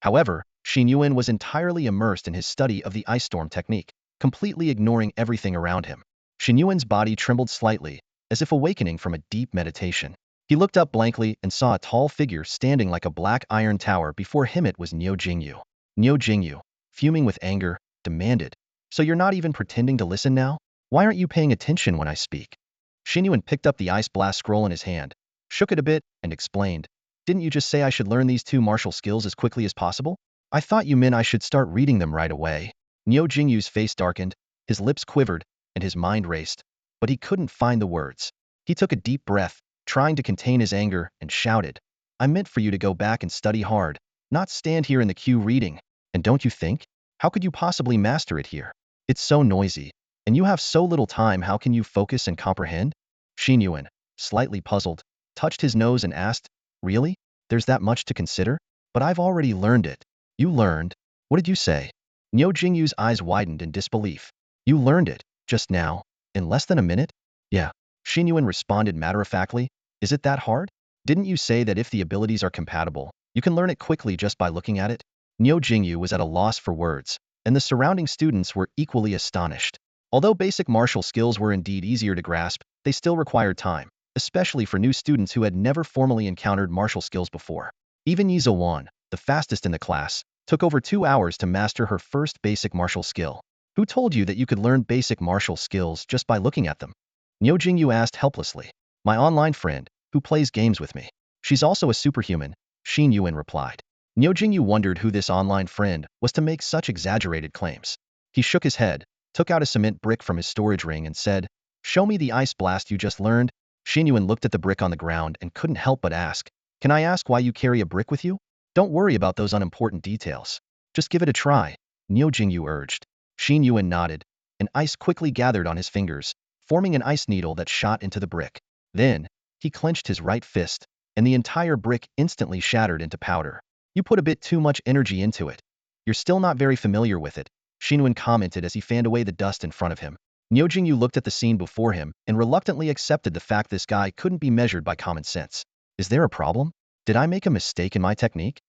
However, Xin Yuan was entirely immersed in his study of the ice storm technique, completely ignoring everything around him. Xin Yuan's body trembled slightly, as if awakening from a deep meditation. He looked up blankly and saw a tall figure standing like a black iron tower before him. It was Niu Jingyu. Niu Jingyu, fuming with anger, demanded, "So you're not even pretending to listen now? Why aren't you paying attention when I speak?" Xin Yuan picked up the ice blast scroll in his hand, shook it a bit, and explained, "Didn't you just say I should learn these two martial skills as quickly as possible? I thought you meant I should start reading them right away." Niu Jingyu's face darkened, his lips quivered, and his mind raced, but he couldn't find the words. He took a deep breath, trying to contain his anger, and shouted, "I meant for you to go back and study hard, not stand here in the queue reading. And don't you think? How could you possibly master it here? It's so noisy, and you have so little time. How can you focus and comprehend?" Xin Yuan, slightly puzzled, touched his nose and asked, "Really? There's that much to consider? But I've already learned it." "You learned? What did you say?" Niu Jingyu's eyes widened in disbelief. "You learned it, just now, in less than a minute?" "Yeah," Xin Yuan responded matter-of-factly. "Is it that hard? Didn't you say that if the abilities are compatible, you can learn it quickly just by looking at it?" Niu Jingyu was at a loss for words, and the surrounding students were equally astonished. Although basic martial skills were indeed easier to grasp, they still required time, especially for new students who had never formally encountered martial skills before. Even Yi Yuan, the fastest in the class, took over 2 hours to master her first basic martial skill. "Who told you that you could learn basic martial skills just by looking at them?" Niu Jingyu asked helplessly. "My online friend, who plays games with me. She's also a superhuman," Xin Yuan replied. Niu Jingyu wondered who this online friend was to make such exaggerated claims. He shook his head, took out a cement brick from his storage ring and said, "Show me the ice blast you just learned." Xin Yuan looked at the brick on the ground and couldn't help but ask, "Can I ask why you carry a brick with you?" "Don't worry about those unimportant details. Just give it a try," Niu Jingyu urged. Xin Yuan nodded, and ice quickly gathered on his fingers, forming an ice needle that shot into the brick. Then, he clenched his right fist, and the entire brick instantly shattered into powder. "You put a bit too much energy into it. You're still not very familiar with it," Xin Yuan commented as he fanned away the dust in front of him. Niu Jingyu looked at the scene before him and reluctantly accepted the fact this guy couldn't be measured by common sense. "Is there a problem? Did I make a mistake in my technique?"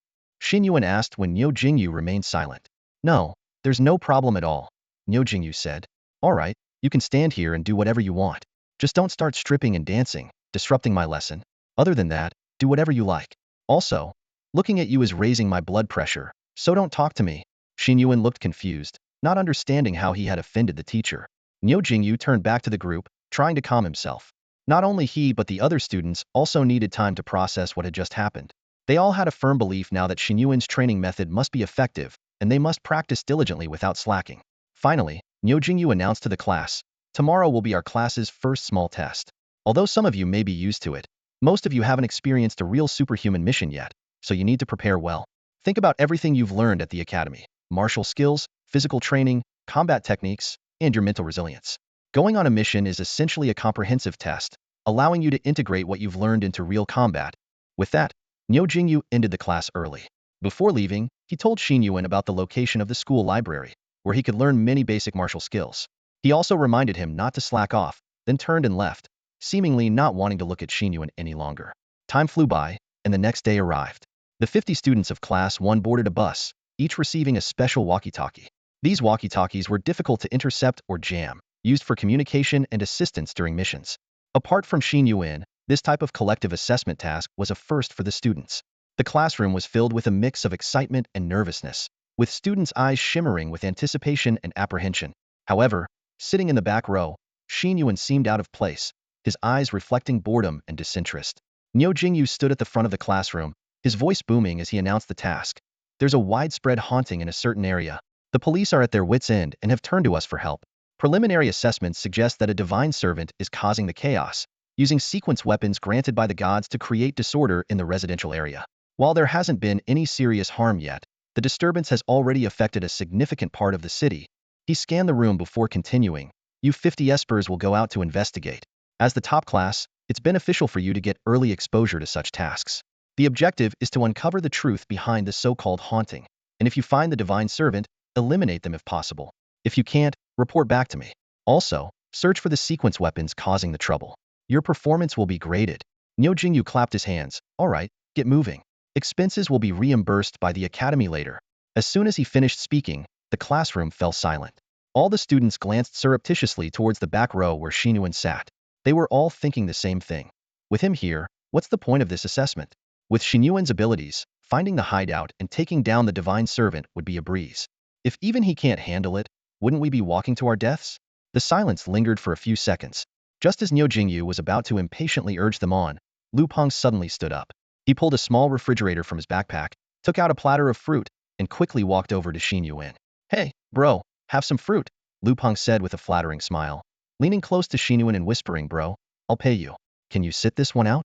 Xin Yuan asked when Niu Jingyu remained silent. "No, there's no problem at all," Niu Jingyu said. "All right, you can stand here and do whatever you want. Just don't start stripping and dancing, disrupting my lesson. Other than that, do whatever you like. Also, looking at you is raising my blood pressure, so don't talk to me." Xin Yuan looked confused, not understanding how he had offended the teacher. Niu Jingyu turned back to the group, trying to calm himself. Not only he but the other students also needed time to process what had just happened. They all had a firm belief now that Xin Yuan's training method must be effective, and they must practice diligently without slacking. Finally, Niu Jingyu announced to the class, "Tomorrow will be our class's first small test. Although some of you may be used to it, most of you haven't experienced a real superhuman mission yet, so you need to prepare well. Think about everything you've learned at the academy: martial skills, physical training, combat techniques, and your mental resilience. Going on a mission is essentially a comprehensive test, allowing you to integrate what you've learned into real combat." With that, Niu Jingyu ended the class early. Before leaving, he told Xin Yuan about the location of the school library, where he could learn many basic martial skills. He also reminded him not to slack off, then turned and left, seemingly not wanting to look at Xin Yuan any longer. Time flew by, and the next day arrived. The 50 students of Class 1 boarded a bus, each receiving a special walkie-talkie. These walkie-talkies were difficult to intercept or jam, used for communication and assistance during missions. Apart from Xin Yuan, this type of collective assessment task was a first for the students. The classroom was filled with a mix of excitement and nervousness. with students' eyes shimmering with anticipation and apprehension. However, sitting in the back row, Xin Yuan seemed out of place, his eyes reflecting boredom and disinterest. Niu Jingyu stood at the front of the classroom, his voice booming as he announced the task. There's a widespread haunting in a certain area. The police are at their wits' end and have turned to us for help. Preliminary assessments suggest that a divine servant is causing the chaos, using sequence weapons granted by the gods to create disorder in the residential area. While there hasn't been any serious harm yet, the disturbance has already affected a significant part of the city. He scanned the room before continuing. You 50 espers will go out to investigate. As the top class, it's beneficial for you to get early exposure to such tasks. The objective is to uncover the truth behind the so-called haunting, and if you find the divine servant, eliminate them if possible. If you can't, report back to me. Also, search for the sequence weapons causing the trouble. Your performance will be graded. Niu Jingyu clapped his hands. All right, get moving. Expenses will be reimbursed by the academy later. As soon as he finished speaking, the classroom fell silent. All the students glanced surreptitiously towards the back row where Xin Yuan sat. They were all thinking the same thing. With him here, what's the point of this assessment? With Xin Yuan's abilities, finding the hideout and taking down the divine servant would be a breeze. If even he can't handle it, wouldn't we be walking to our deaths? The silence lingered for a few seconds. Just as Niu Jingyu was about to impatiently urge them on, Lu Peng suddenly stood up. He pulled a small refrigerator from his backpack, took out a platter of fruit, and quickly walked over to Xin Yuan. Hey, bro, have some fruit, Lu Peng said with a flattering smile. Leaning close to Xin Yuan and whispering, bro, I'll pay you. Can you sit this one out?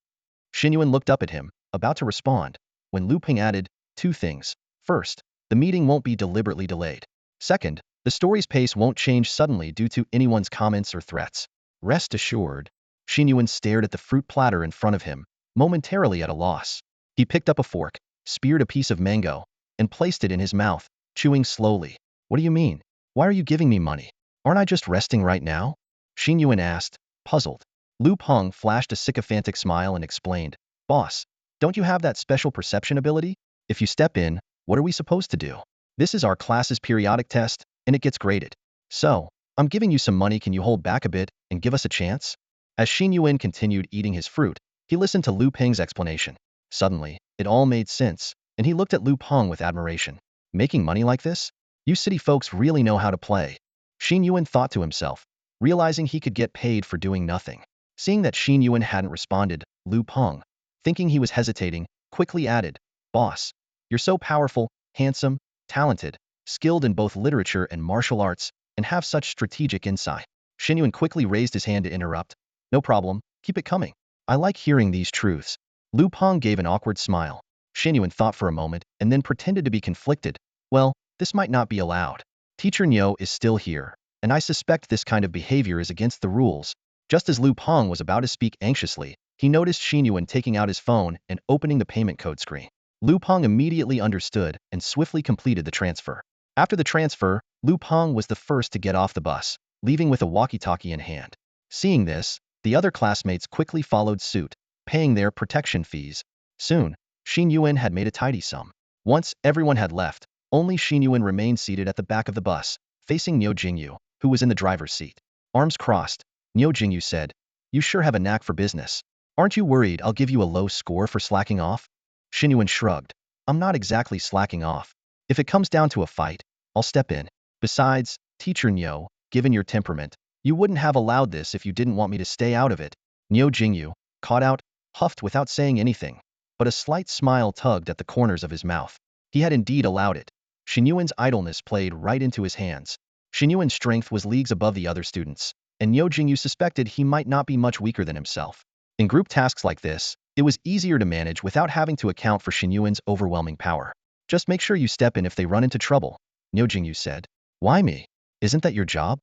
Xin Yuan looked up at him, about to respond, when Lu Peng added, 2 things. First, the meeting won't be deliberately delayed. Second, the story's pace won't change suddenly due to anyone's comments or threats. Rest assured. Xin Yuan stared at the fruit platter in front of him, momentarily at a loss. He picked up a fork, speared a piece of mango, and placed it in his mouth, chewing slowly. What do you mean? Why are you giving me money? Aren't I just resting right now? Xin Yuan asked, puzzled. Lu Peng flashed a sycophantic smile and explained, Boss, don't you have that special perception ability? If you step in, what are we supposed to do? This is our class's periodic test, and it gets graded. So, I'm giving you some money, can you hold back a bit and give us a chance? As Xin Yuan continued eating his fruit, he listened to Lu Peng's explanation. Suddenly, it all made sense, and he looked at Lu Peng with admiration. Making money like this? You city folks really know how to play. Xin Yuan thought to himself, realizing he could get paid for doing nothing. Seeing that Xin Yuan hadn't responded, Lu Peng, thinking he was hesitating, quickly added, Boss, you're so powerful, handsome, talented, skilled in both literature and martial arts, and have such strategic insight. Xin Yuan quickly raised his hand to interrupt. No problem, keep it coming. I like hearing these truths. Lu Peng gave an awkward smile. Xin Yuan thought for a moment and then pretended to be conflicted. Well, this might not be allowed. Teacher Niu is still here, and I suspect this kind of behavior is against the rules. Just as Lu Peng was about to speak anxiously, he noticed Xin Yuan taking out his phone and opening the payment code screen. Lu Peng immediately understood and swiftly completed the transfer. After the transfer, Lu Peng was the first to get off the bus, leaving with a walkie-talkie in hand. Seeing this, the other classmates quickly followed suit, paying their protection fees. Soon, Xin Yuan had made a tidy sum. Once everyone had left, only Xin Yuan remained seated at the back of the bus, facing Niu Jingyu, who was in the driver's seat. Arms crossed, Niu Jingyu said, You sure have a knack for business. Aren't you worried I'll give you a low score for slacking off? Xin Yuan shrugged. I'm not exactly slacking off. If it comes down to a fight, I'll step in. Besides, Teacher Niu, given your temperament, you wouldn't have allowed this if you didn't want me to stay out of it. Niu Jingyu, caught out, huffed without saying anything, but a slight smile tugged at the corners of his mouth. He had indeed allowed it. Xin Yuan's idleness played right into his hands. Xin Yuan's strength was leagues above the other students, and Niu Jingyu suspected he might not be much weaker than himself. In group tasks like this, it was easier to manage without having to account for Xin Yuan's overwhelming power. Just make sure you step in if they run into trouble, Niu Jingyu said. Why me? Isn't that your job?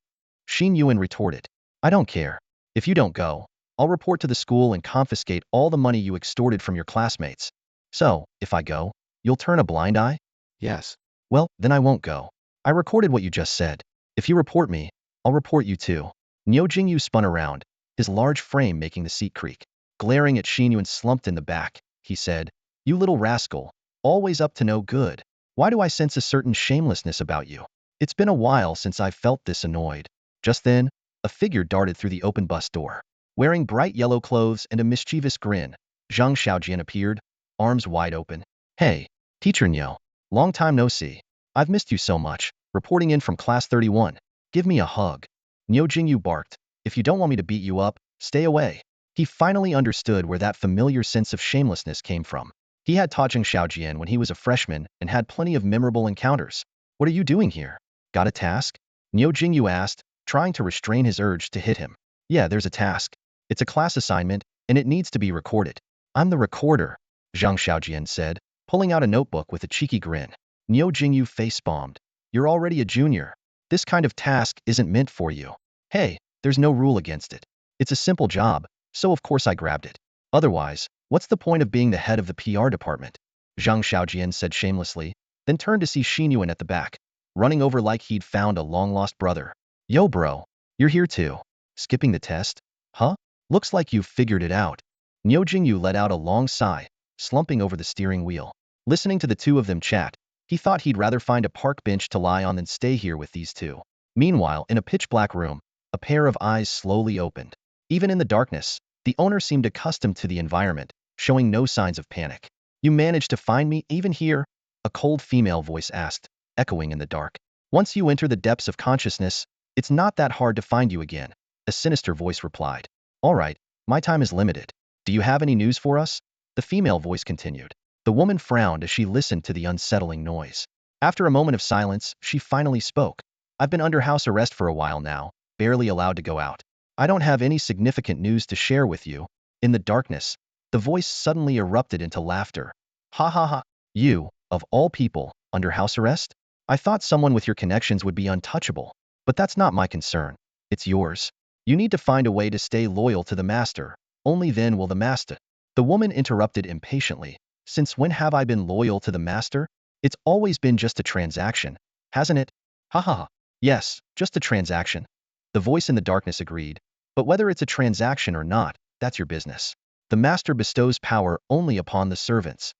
Xin Yuan retorted. I don't care. If you don't go, I'll report to the school and confiscate all the money you extorted from your classmates. So, if I go, you'll turn a blind eye? Yes. Well, then I won't go. I recorded what you just said. If you report me, I'll report you too. Niu Jingyu spun around, his large frame making the seat creak. Glaring at Xin Yuan slumped in the back, he said, You little rascal, always up to no good. Why do I sense a certain shamelessness about you? It's been a while since I've felt this annoyed. Just then, a figure darted through the open bus door. Wearing bright yellow clothes and a mischievous grin, Zhang Xiaojian appeared, arms wide open. Hey, Teacher Niu. Long time no see. I've missed you so much. Reporting in from class 31. Give me a hug. Niu Jingyu barked. If you don't want me to beat you up, stay away. He finally understood where that familiar sense of shamelessness came from. He had taught Zheng Xiaojian when he was a freshman and had plenty of memorable encounters. What are you doing here? Got a task? Niu Jingyu asked, trying to restrain his urge to hit him. Yeah, there's a task. It's a class assignment, and it needs to be recorded. I'm the recorder, Zhang Xiaojian said, pulling out a notebook with a cheeky grin. Niu Jingyu face-bombed. You're already a junior. This kind of task isn't meant for you. Hey, there's no rule against it. It's a simple job, so of course I grabbed it. Otherwise, what's the point of being the head of the PR department? Zhang Xiaojian said shamelessly, then turned to see Xin Yuan at the back, running over like he'd found a long-lost brother. Yo bro, you're here too. Skipping the test? Huh? Looks like you've figured it out. Niu Jingyu let out a long sigh, slumping over the steering wheel. Listening to the two of them chat, he thought he'd rather find a park bench to lie on than stay here with these two. Meanwhile, in a pitch-black room, a pair of eyes slowly opened. Even in the darkness, the owner seemed accustomed to the environment, showing no signs of panic. You managed to find me even here? A cold female voice asked, echoing in the dark. Once you enter the depths of consciousness, it's not that hard to find you again, a sinister voice replied. All right, my time is limited. Do you have any news for us? The female voice continued. The woman frowned as she listened to the unsettling noise. After a moment of silence, she finally spoke. I've been under house arrest for a while now, barely allowed to go out. I don't have any significant news to share with you. In the darkness, the voice suddenly erupted into laughter. Ha ha ha. You, of all people, under house arrest? I thought someone with your connections would be untouchable, but that's not my concern. It's yours. You need to find a way to stay loyal to the master. Only then will the master. The woman interrupted impatiently. Since when have I been loyal to the master? It's always been just a transaction, hasn't it? Ha ha ha. Yes, just a transaction. The voice in the darkness agreed. But whether it's a transaction or not, that's your business. The master bestows power only upon the servants.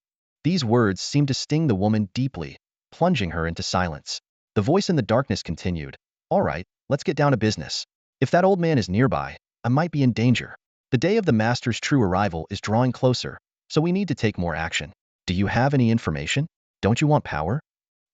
These words seemed to sting the woman deeply, plunging her into silence. The voice in the darkness continued. All right, let's get down to business. If that old man is nearby, I might be in danger. The day of the master's true arrival is drawing closer, so we need to take more action. Do you have any information? Don't you want power?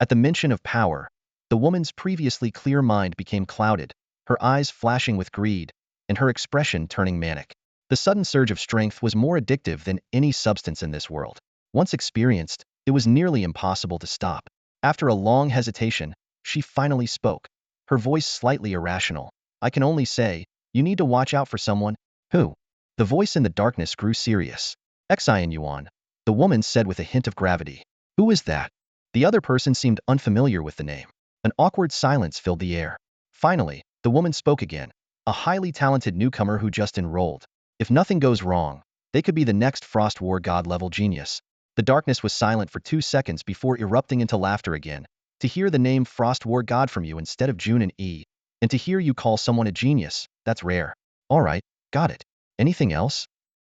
At the mention of power, the woman's previously clear mind became clouded, her eyes flashing with greed, and her expression turning manic. The sudden surge of strength was more addictive than any substance in this world. Once experienced, it was nearly impossible to stop. After a long hesitation, she finally spoke, her voice slightly irrational. I can only say, you need to watch out for someone. Who? The voice in the darkness grew serious. Xin Yuan, the woman said with a hint of gravity. Who is that? The other person seemed unfamiliar with the name. An awkward silence filled the air. Finally, the woman spoke again. A highly talented newcomer who just enrolled. If nothing goes wrong, they could be the next Frost War God-level genius. The darkness was silent for 2 seconds before erupting into laughter again. To hear the name Frost War God from you instead of Jun Ani, and to hear you call someone a genius, that's rare. All right, got it. Anything else?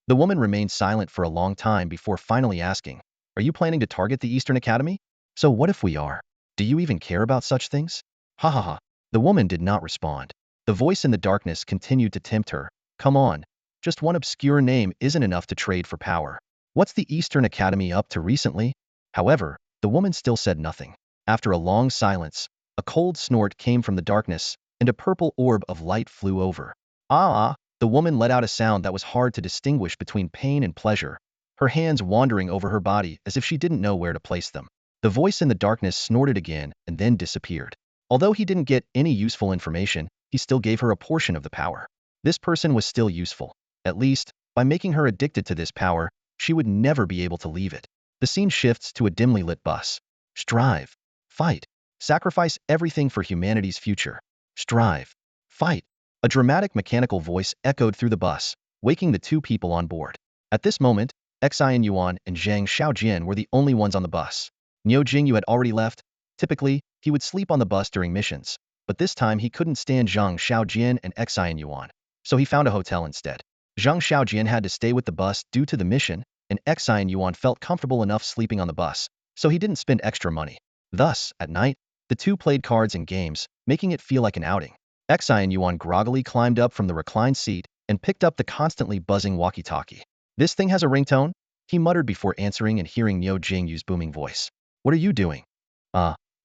The woman remained silent for a long time before finally asking, are you planning to target the Eastern Academy? So what if we are? Do you even care about such things? Ha ha ha. The woman did not respond. The voice in the darkness continued to tempt her. Come on. Just one obscure name isn't enough to trade for power. What's the Eastern Academy up to recently? However, the woman still said nothing. After a long silence, a cold snort came from the darkness, and a purple orb of light flew over. Ah! The woman let out a sound that was hard to distinguish between pain and pleasure, her hands wandering over her body as if she didn't know where to place them. The voice in the darkness snorted again and then disappeared. Although he didn't get any useful information, he still gave her a portion of the power. This person was still useful. At least, by making her addicted to this power, she would never be able to leave it. The scene shifts to a dimly lit bus. Strive. Fight. Sacrifice everything for humanity's future. Strive. Fight. A dramatic mechanical voice echoed through the bus, waking the two people on board. At this moment, Xin Yuan and Zhang Xiaojian were the only ones on the bus. Niu Jingyu had already left. Typically, he would sleep on the bus during missions, but this time he couldn't stand Zhang Xiaojian and Xin Yuan, so he found a hotel instead. Zhang Xiaojian had to stay with the bus due to the mission, and Xin Yuan felt comfortable enough sleeping on the bus, so he didn't spend extra money. Thus, at night, the two played cards and games, making it feel like an outing. Xin Yuan groggily climbed up from the reclined seat and picked up the constantly buzzing walkie-talkie. This thing has a ringtone? He muttered before answering and hearing Niu Jingyu's booming voice. What are you doing?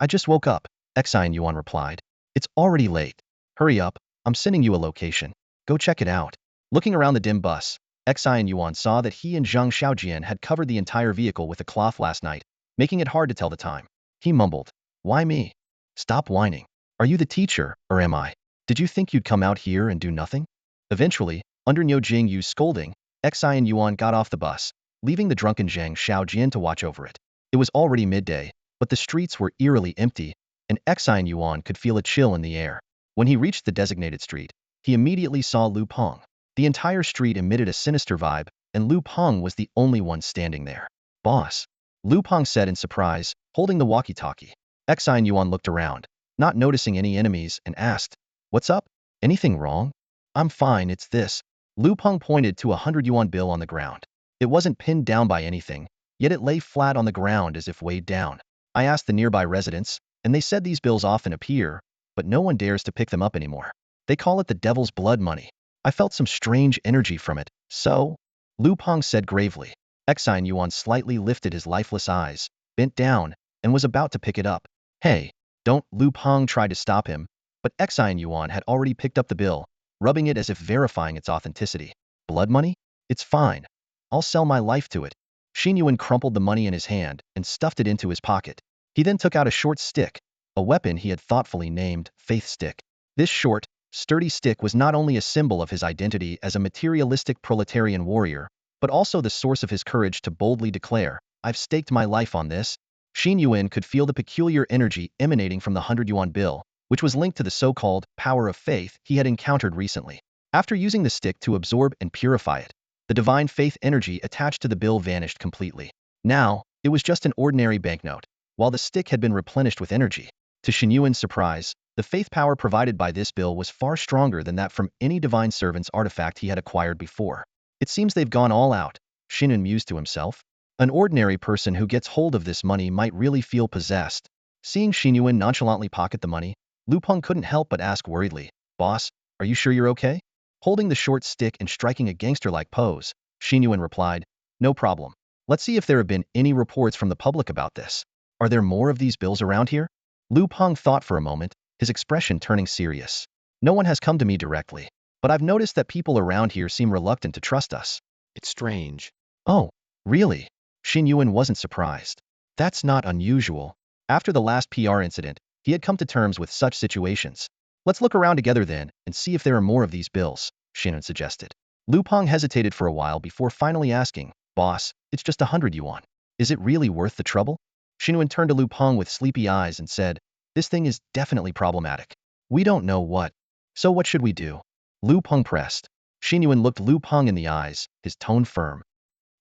I just woke up, Xin Yuan replied. It's already late. Hurry up, I'm sending you a location. Go check it out. Looking around the dim bus, Xin Yuan saw that he and Zhang Xiaojian had covered the entire vehicle with a cloth last night, making it hard to tell the time. He mumbled, "Why me? Stop whining. Are you the teacher, or am I? Did you think you'd come out here and do nothing?" Eventually, under Niu Jingyu's scolding, Xin Yuan got off the bus, leaving the drunken Zhang Xiaojian to watch over it. It was already midday, but the streets were eerily empty, and Xin Yuan could feel a chill in the air. When he reached the designated street, he immediately saw Lu Peng. The entire street emitted a sinister vibe, and Lu Peng was the only one standing there. "Boss," Lu Peng said in surprise, holding the walkie-talkie. Xin Yuan looked around, not noticing any enemies, and asked, "What's up? Anything wrong?" "I'm fine, it's this." Lu Peng pointed to a 100 yuan bill on the ground. It wasn't pinned down by anything, yet it lay flat on the ground as if weighed down. "I asked the nearby residents, and they said these bills often appear, but no one dares to pick them up anymore. They call it the devil's blood money. I felt some strange energy from it, so?" Lu Peng said gravely. Xin Yuan slightly lifted his lifeless eyes, bent down, and was about to pick it up. "Hey, don't," Lu Peng tried to stop him, but Xin Yuan had already picked up the bill, rubbing it as if verifying its authenticity. "Blood money? It's fine. I'll sell my life to it." Xin Yuan crumpled the money in his hand and stuffed it into his pocket. He then took out a short stick, a weapon he had thoughtfully named Faith Stick. This short, sturdy stick was not only a symbol of his identity as a materialistic proletarian warrior, but also the source of his courage to boldly declare, "I've staked my life on this." Xin Yuan could feel the peculiar energy emanating from the 100 yuan bill, which was linked to the so-called power of faith he had encountered recently. After using the stick to absorb and purify it, the divine faith energy attached to the bill vanished completely. Now, it was just an ordinary banknote, while the stick had been replenished with energy. To Xin Yuan's surprise, the faith power provided by this bill was far stronger than that from any divine servant's artifact he had acquired before. "It seems they've gone all out," Xin Yuan mused to himself. "An ordinary person who gets hold of this money might really feel possessed." Seeing Xin Yuan nonchalantly pocket the money, Lu Peng couldn't help but ask worriedly, "Boss, are you sure you're okay?" Holding the short stick and striking a gangster-like pose, Xin Yuan replied, "No problem. Let's see if there have been any reports from the public about this. Are there more of these bills around here?" Lu Peng thought for a moment, his expression turning serious. "No one has come to me directly, but I've noticed that people around here seem reluctant to trust us." It's strange. "Oh, really?" Xin Yuan wasn't surprised. That's not unusual. After the last PR incident, he had come to terms with such situations. "Let's look around together then, and see if there are more of these bills," Xin Yuan suggested. Lu Peng hesitated for a while before finally asking, "Boss, it's just 100 yuan. Is it really worth the trouble?" Xin Yuan turned to Lu Peng with sleepy eyes and said, "This thing is definitely problematic. We don't know what. So what should we do?" Lu Peng pressed. Xin Yuan looked Lu Peng in the eyes, his tone firm.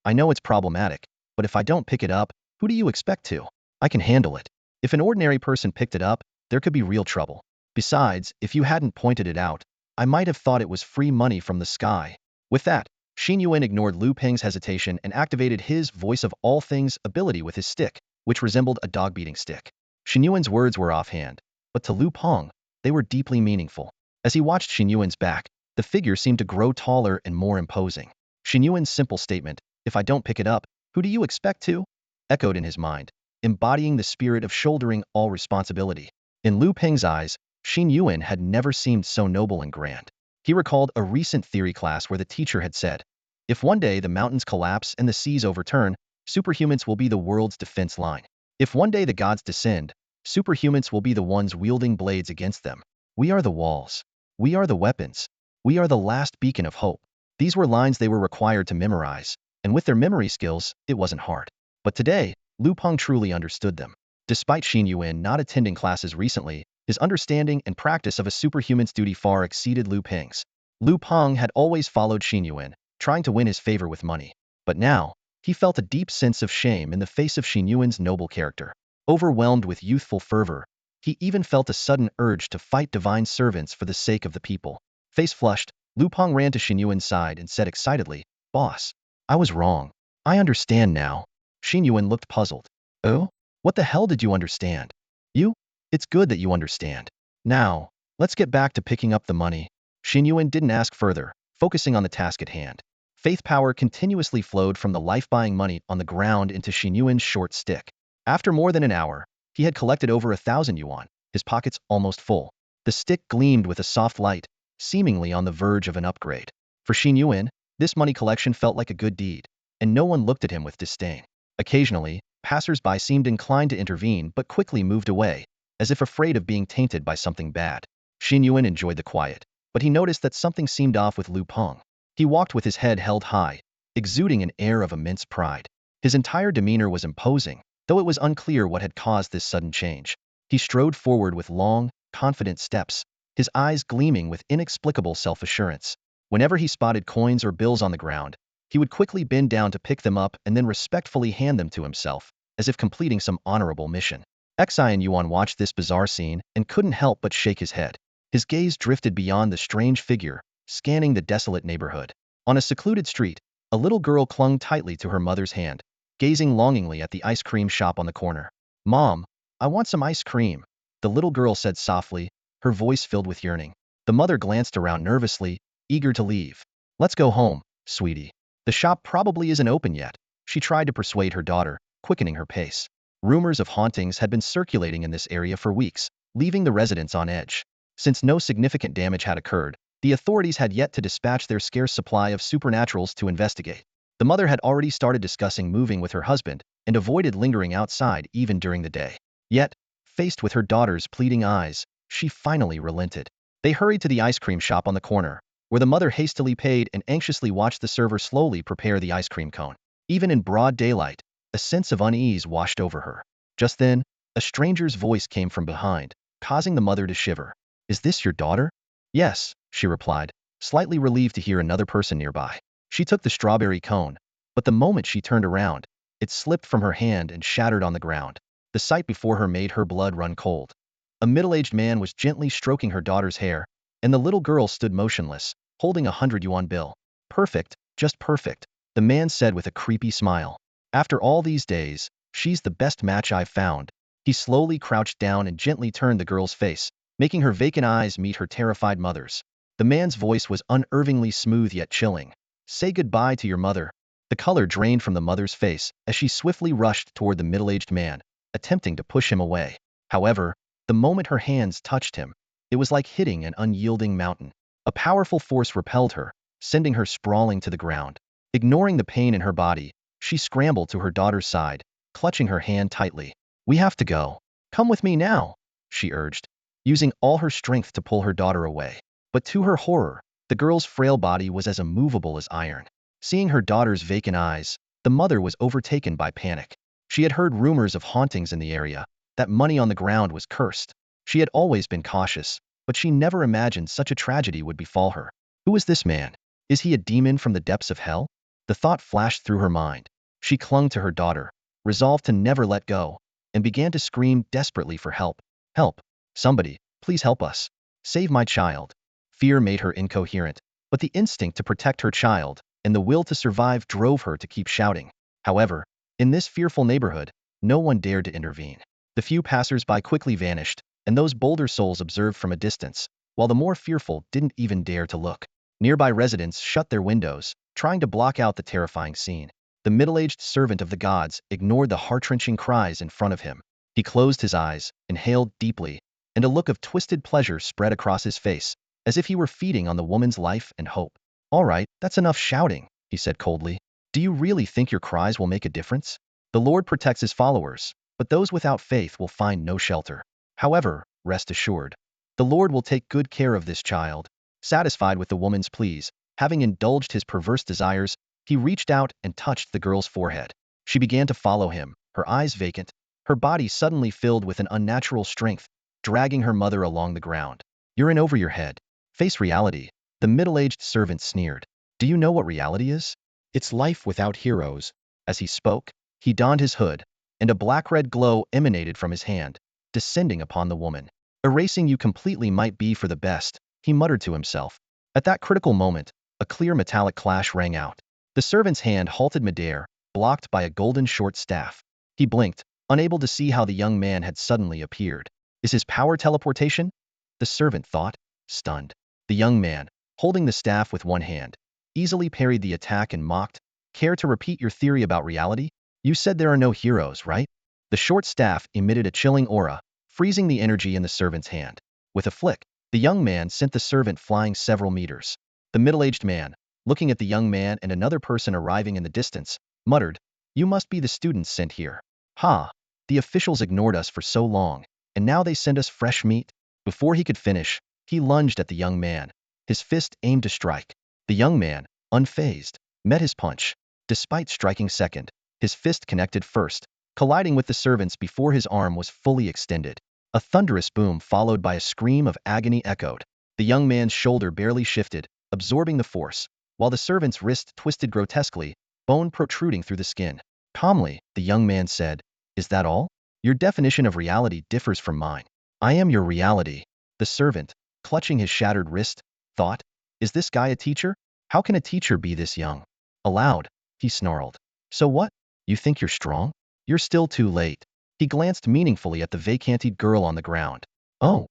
"I know it's problematic, but if I don't pick it up, who do you expect to? I can handle it. If an ordinary person picked it up, there could be real trouble. Besides, if you hadn't pointed it out, I might have thought it was free money from the sky." With that, Xin Yuan ignored Lu Peng's hesitation and activated his voice of all things ability with his stick, which resembled a dog-beating stick. Xin Yuan's words were offhand, but to Lu Peng, they were deeply meaningful. As he watched Xin Yuan's back, the figure seemed to grow taller and more imposing. Xin Yuan's simple statement, "If I don't pick it up, who do you expect to?" echoed in his mind, embodying the spirit of shouldering all responsibility. In Lu Peng's eyes, Xin Yuan had never seemed so noble and grand. He recalled a recent theory class where the teacher had said, "If one day the mountains collapse and the seas overturn, superhumans will be the world's defense line. If one day the gods descend, superhumans will be the ones wielding blades against them. We are the walls. We are the weapons. We are the last beacon of hope." These were lines they were required to memorize, and with their memory skills, it wasn't hard. But today, Lu Peng truly understood them. Despite Xin Yuan not attending classes recently, his understanding and practice of a superhuman's duty far exceeded Lu Peng's. Lu Peng had always followed Xin Yuan, trying to win his favor with money. But now, he felt a deep sense of shame in the face of Xin Yuan's noble character. Overwhelmed with youthful fervor, he even felt a sudden urge to fight divine servants for the sake of the people. Face flushed, Lu Peng ran to Xin Yuan's side and said excitedly, "Boss, I was wrong. I understand now." Xin Yuan looked puzzled. "Oh? What the hell did you understand?" "You? It's good that you understand. Now, let's get back to picking up the money." Xin Yuan didn't ask further, focusing on the task at hand. Faith power continuously flowed from the life-buying money on the ground into Xin Yuan's short stick. After more than an hour, He had collected over 1,000 yuan, his pockets almost full. The stick gleamed with a soft light, seemingly on the verge of an upgrade. For Xin Yuan, this money collection felt like a good deed, and no one looked at him with disdain. Occasionally, passers-by seemed inclined to intervene but quickly moved away, as if afraid of being tainted by something bad. Xin Yuan enjoyed the quiet, but he noticed that something seemed off with Lu Peng. He walked with his head held high, exuding an air of immense pride. His entire demeanor was imposing, though it was unclear what had caused this sudden change. He strode forward with long, confident steps, his eyes gleaming with inexplicable self-assurance. Whenever he spotted coins or bills on the ground, he would quickly bend down to pick them up and then respectfully hand them to himself, as if completing some honorable mission. Xin Yuan watched this bizarre scene and couldn't help but shake his head. His gaze drifted beyond the strange figure, scanning the desolate neighborhood. On a secluded street, a little girl clung tightly to her mother's hand, gazing longingly at the ice cream shop on the corner. "Mom, I want some ice cream," the little girl said softly, her voice filled with yearning. The mother glanced around nervously, eager to leave. "Let's go home, sweetie. The shop probably isn't open yet," she tried to persuade her daughter, quickening her pace. Rumors of hauntings had been circulating in this area for weeks, leaving the residents on edge. Since no significant damage had occurred, the authorities had yet to dispatch their scarce supply of supernaturals to investigate. The mother had already started discussing moving with her husband and avoided lingering outside even during the day. Yet, faced with her daughter's pleading eyes, she finally relented. They hurried to the ice cream shop on the corner, where the mother hastily paid and anxiously watched the server slowly prepare the ice cream cone. Even in broad daylight, a sense of unease washed over her. Just then, a stranger's voice came from behind, causing the mother to shiver. "Is this your daughter?" "Yes," she replied, slightly relieved to hear another person nearby. She took the strawberry cone, but the moment she turned around, it slipped from her hand and shattered on the ground. The sight before her made her blood run cold. A middle-aged man was gently stroking her daughter's hair, and the little girl stood motionless, holding a 100 yuan bill. "Perfect, just perfect," the man said with a creepy smile. "After all these days, she's the best match I've found." He slowly crouched down and gently turned the girl's face, making her vacant eyes meet her terrified mother's. The man's voice was unnervingly smooth yet chilling. "Say goodbye to your mother." The color drained from the mother's face as she swiftly rushed toward the middle-aged man, attempting to push him away. However, the moment her hands touched him, it was like hitting an unyielding mountain. A powerful force repelled her, sending her sprawling to the ground. Ignoring the pain in her body, she scrambled to her daughter's side, clutching her hand tightly. "We have to go. Come with me now," she urged, using all her strength to pull her daughter away. But to her horror, the girl's frail body was as immovable as iron. Seeing her daughter's vacant eyes, the mother was overtaken by panic. She had heard rumors of hauntings in the area, that money on the ground was cursed. She had always been cautious, but she never imagined such a tragedy would befall her. Who is this man? Is he a demon from the depths of hell? The thought flashed through her mind. She clung to her daughter, resolved to never let go, and began to scream desperately for help. "Help! Somebody, please help us. Save my child." Fear made her incoherent, but the instinct to protect her child and the will to survive drove her to keep shouting. However, in this fearful neighborhood, no one dared to intervene. The few passers-by quickly vanished, and those bolder souls observed from a distance, while the more fearful didn't even dare to look. Nearby residents shut their windows, trying to block out the terrifying scene. The middle-aged servant of the gods ignored the heart-wrenching cries in front of him. He closed his eyes, inhaled deeply, and a look of twisted pleasure spread across his face, as if he were feeding on the woman's life and hope. "All right, that's enough shouting," he said coldly. "Do you really think your cries will make a difference? The Lord protects his followers, but those without faith will find no shelter. However, rest assured, the Lord will take good care of this child." Satisfied with the woman's pleas, having indulged his perverse desires, he reached out and touched the girl's forehead. She began to follow him, her eyes vacant, her body suddenly filled with an unnatural strength, dragging her mother along the ground. "You're in over your head. Face reality," the middle-aged servant sneered. "Do you know what reality is? It's life without heroes." As he spoke, he donned his hood, and a black-red glow emanated from his hand, descending upon the woman. "Erasing you completely might be for the best," he muttered to himself. At that critical moment, a clear metallic clash rang out. The servant's hand halted midair, blocked by a golden short staff. He blinked, unable to see how the young man had suddenly appeared. "Is his power teleportation?" the servant thought, stunned. The young man, holding the staff with one hand, easily parried the attack and mocked, "Care to repeat your theory about reality? You said there are no heroes, right? The short staff emitted a chilling aura, freezing the energy in the servant's hand. With a flick, the young man sent the servant flying several meters. The middle-aged man, looking at the young man and another person arriving in the distance, muttered, "You must be the students sent here. Ha! The officials ignored us for so long, and now they send us fresh meat?" Before he could finish, he lunged at the young man, his fist aimed to strike. The young man, unfazed, met his punch. Despite striking second, his fist connected first, colliding with the servant's before his arm was fully extended. A thunderous boom followed by a scream of agony echoed. The young man's shoulder barely shifted, absorbing the force, while the servant's wrist twisted grotesquely, bone protruding through the skin. Calmly, the young man said, "Is that all? Your definition of reality differs from mine. I am your reality." The servant, clutching his shattered wrist, thought, "Is this guy a teacher? How can a teacher be this young?" Aloud, he snarled, "So what? You think you're strong? You're still too late." He glanced meaningfully at the vacanted girl on the ground. "Oh."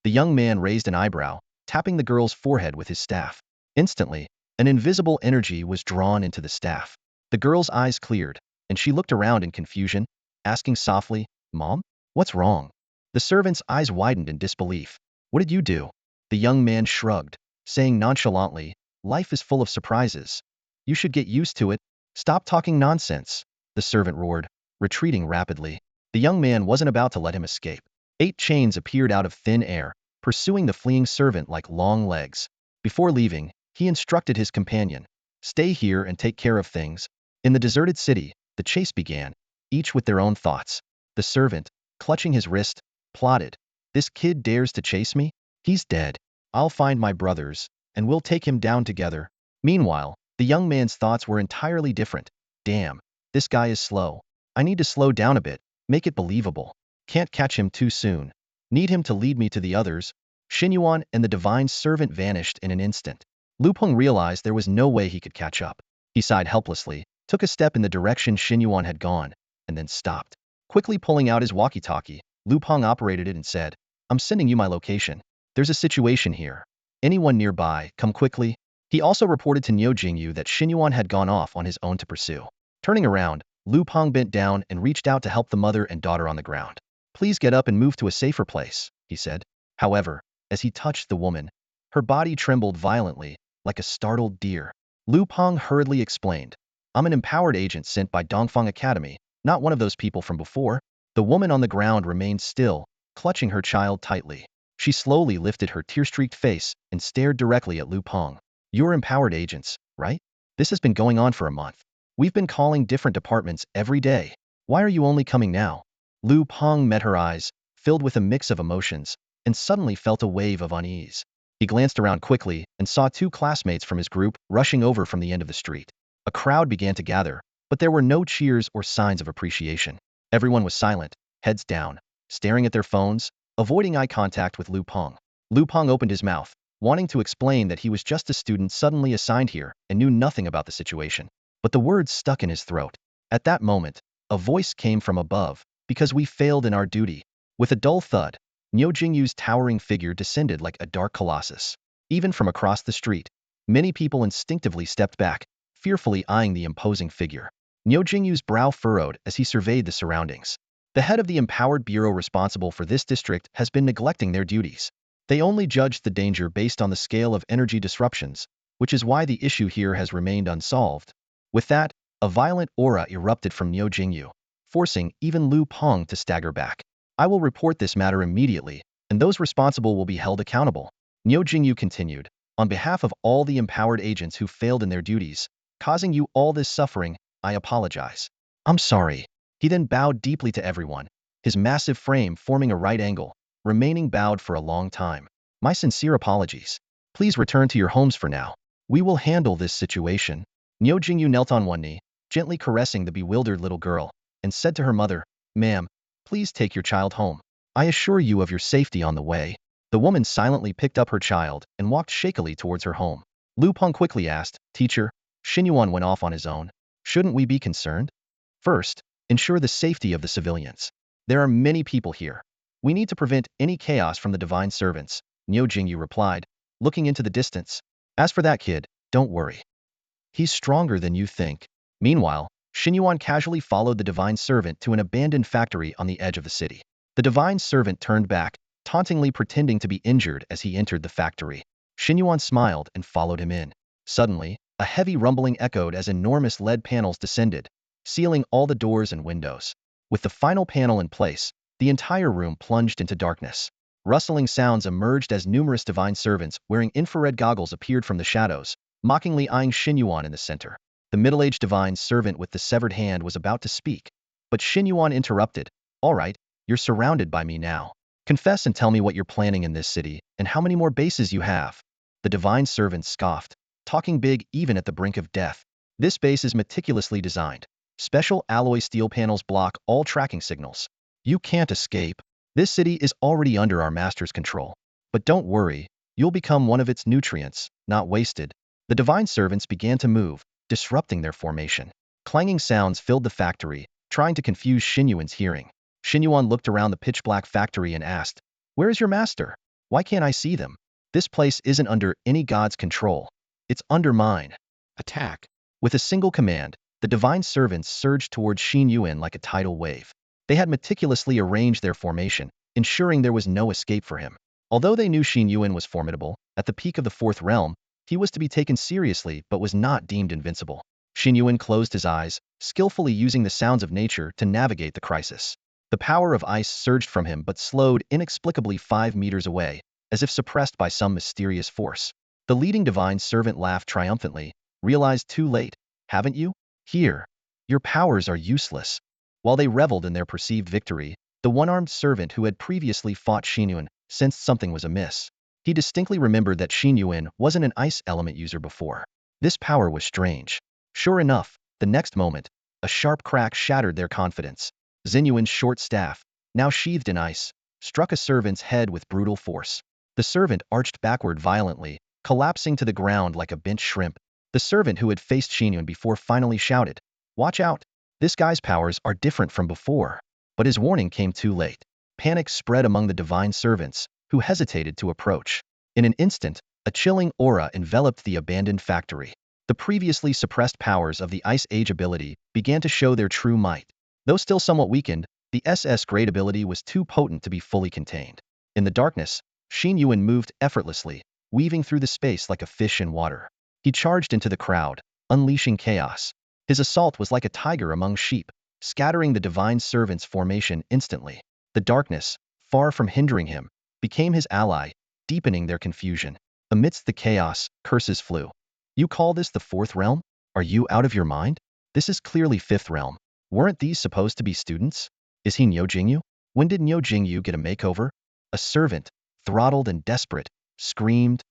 The young man raised an eyebrow, tapping the girl's forehead with his staff. Instantly, an invisible energy was drawn into the staff. The girl's eyes cleared, and she looked around in confusion, asking softly, "Mom? What's wrong?" The servant's eyes widened in disbelief. "What did you do?" The young man shrugged, saying nonchalantly, "Life is full of surprises. You should get used to it. Stop talking nonsense." The servant roared, retreating rapidly. The young man wasn't about to let him escape. 8 chains appeared out of thin air, pursuing the fleeing servant like long legs. Before leaving, he instructed his companion, "Stay here and take care of things." In the deserted city, the chase began, each with their own thoughts. The servant, clutching his wrist, plotted, "This kid dares to chase me? He's dead. I'll find my brothers, and we'll take him down together." Meanwhile, the young man's thoughts were entirely different. "Damn, this guy is slow. I need to slow down a bit, make it believable. Can't catch him too soon. Need him to lead me to the others." Xin Yuan and the divine servant vanished in an instant. Lu Peng realized there was no way he could catch up. He sighed helplessly, took a step in the direction Xin Yuan had gone, and then stopped. Quickly pulling out his walkie-talkie, Lu Peng operated it and said, "I'm sending you my location. There's a situation here. Anyone nearby, come quickly." He also reported to Niu Jingyu that Xin Yuan had gone off on his own to pursue. Turning around, Lu Peng bent down and reached out to help the mother and daughter on the ground. "Please get up and move to a safer place," he said. However, as he touched the woman, her body trembled violently, like a startled deer. Lu Peng hurriedly explained, "I'm an empowered agent sent by Dongfang Academy, not one of those people from before." The woman on the ground remained still, clutching her child tightly. She slowly lifted her tear-streaked face and stared directly at Lu Peng. "You're empowered agents, right? This has been going on for a month. We've been calling different departments every day. Why are you only coming now?" Lu Peng met her eyes, filled with a mix of emotions, and suddenly felt a wave of unease. He glanced around quickly and saw 2 classmates from his group rushing over from the end of the street. A crowd began to gather, but there were no cheers or signs of appreciation. Everyone was silent, heads down, staring at their phones, avoiding eye contact with Lu Peng. Lu Peng opened his mouth, wanting to explain that he was just a student suddenly assigned here and knew nothing about the situation. But the words stuck in his throat. At that moment, a voice came from above, "Because we failed in our duty." With a dull thud, Niu Jingyu's towering figure descended like a dark colossus. Even from across the street, many people instinctively stepped back, fearfully eyeing the imposing figure. Niu Jingyu's brow furrowed as he surveyed the surroundings. The head of the empowered bureau responsible for this district has been neglecting their duties. They only judged the danger based on the scale of energy disruptions, which is why the issue here has remained unsolved. With that, a violent aura erupted from Niu Jingyu, forcing even Lu Peng to stagger back. "I will report this matter immediately, and those responsible will be held accountable." Niu Jingyu continued, "On behalf of all the empowered agents who failed in their duties, causing you all this suffering, I apologize." "I'm sorry." He then bowed deeply to everyone, his massive frame forming a right angle, remaining bowed for a long time. "My sincere apologies. Please return to your homes for now. We will handle this situation." Niu Jingyu knelt on one knee, gently caressing the bewildered little girl, and said to her mother, "Ma'am, please take your child home. I assure you of your safety on the way." The woman silently picked up her child and walked shakily towards her home. Lu Peng quickly asked, "Teacher, Xin Yuan went off on his own. Shouldn't we be concerned?" "First, ensure the safety of the civilians. There are many people here. We need to prevent any chaos from the divine servants," Niu Jingyu replied, looking into the distance. "As for that kid, don't worry. He's stronger than you think." Meanwhile, Xin Yuan casually followed the divine servant to an abandoned factory on the edge of the city. The divine servant turned back, tauntingly pretending to be injured as he entered the factory. Xin Yuan smiled and followed him in. Suddenly, a heavy rumbling echoed as enormous lead panels descended, sealing all the doors and windows. With the final panel in place, the entire room plunged into darkness. Rustling sounds emerged as numerous divine servants wearing infrared goggles appeared from the shadows, mockingly eyeing Xin Yuan in the center. The middle-aged divine servant with the severed hand was about to speak, but Xin Yuan interrupted. "All right, you're surrounded by me now. Confess and tell me what you're planning in this city, and how many more bases you have." The divine servant scoffed, talking big even at the brink of death. "This base is meticulously designed. Special alloy steel panels block all tracking signals. You can't escape. This city is already under our master's control. But don't worry, you'll become one of its nutrients, not wasted." The divine servants began to move, disrupting their formation. Clanging sounds filled the factory, trying to confuse Xin Yuan's hearing. Xin Yuan looked around the pitch-black factory and asked, "Where is your master? Why can't I see them? This place isn't under any god's control. It's under mine." Attack. With a single command, the divine servants surged towards Xin Yuan like a tidal wave. They had meticulously arranged their formation, ensuring there was no escape for him. Although they knew Xin Yuan was formidable, at the peak of the fourth realm, he was to be taken seriously but was not deemed invincible. Xin Yuan closed his eyes, skillfully using the sounds of nature to navigate the crisis. The power of ice surged from him but slowed inexplicably 5 meters away, as if suppressed by some mysterious force. The leading divine servant laughed triumphantly, realized too late. "Haven't you? Here. Your powers are useless." While they reveled in their perceived victory, the one-armed servant who had previously fought Xin Yuan sensed something was amiss. He distinctly remembered that Xin Yuan wasn't an ice element user before. This power was strange. Sure enough, the next moment, a sharp crack shattered their confidence. Xin Yuan's short staff, now sheathed in ice, struck a servant's head with brutal force. The servant arched backward violently, collapsing to the ground like a bent shrimp. The servant who had faced Xin Yuan before finally shouted, "Watch out! This guy's powers are different from before." But his warning came too late. Panic spread among the divine servants, who hesitated to approach. In an instant, a chilling aura enveloped the abandoned factory. The previously suppressed powers of the Ice Age ability began to show their true might. Though still somewhat weakened, the SS-grade ability was too potent to be fully contained. In the darkness, Xin Yuan moved effortlessly, weaving through the space like a fish in water. He charged into the crowd, unleashing chaos. His assault was like a tiger among sheep, scattering the divine servant's formation instantly. The darkness, far from hindering him, became his ally, deepening their confusion. Amidst the chaos, curses flew. "You call this the fourth realm? Are you out of your mind? This is clearly fifth realm. Weren't these supposed to be students? Is he Niu Jingyu? When did Niu Jingyu get a makeover?" A servant, throttled and desperate, screamed,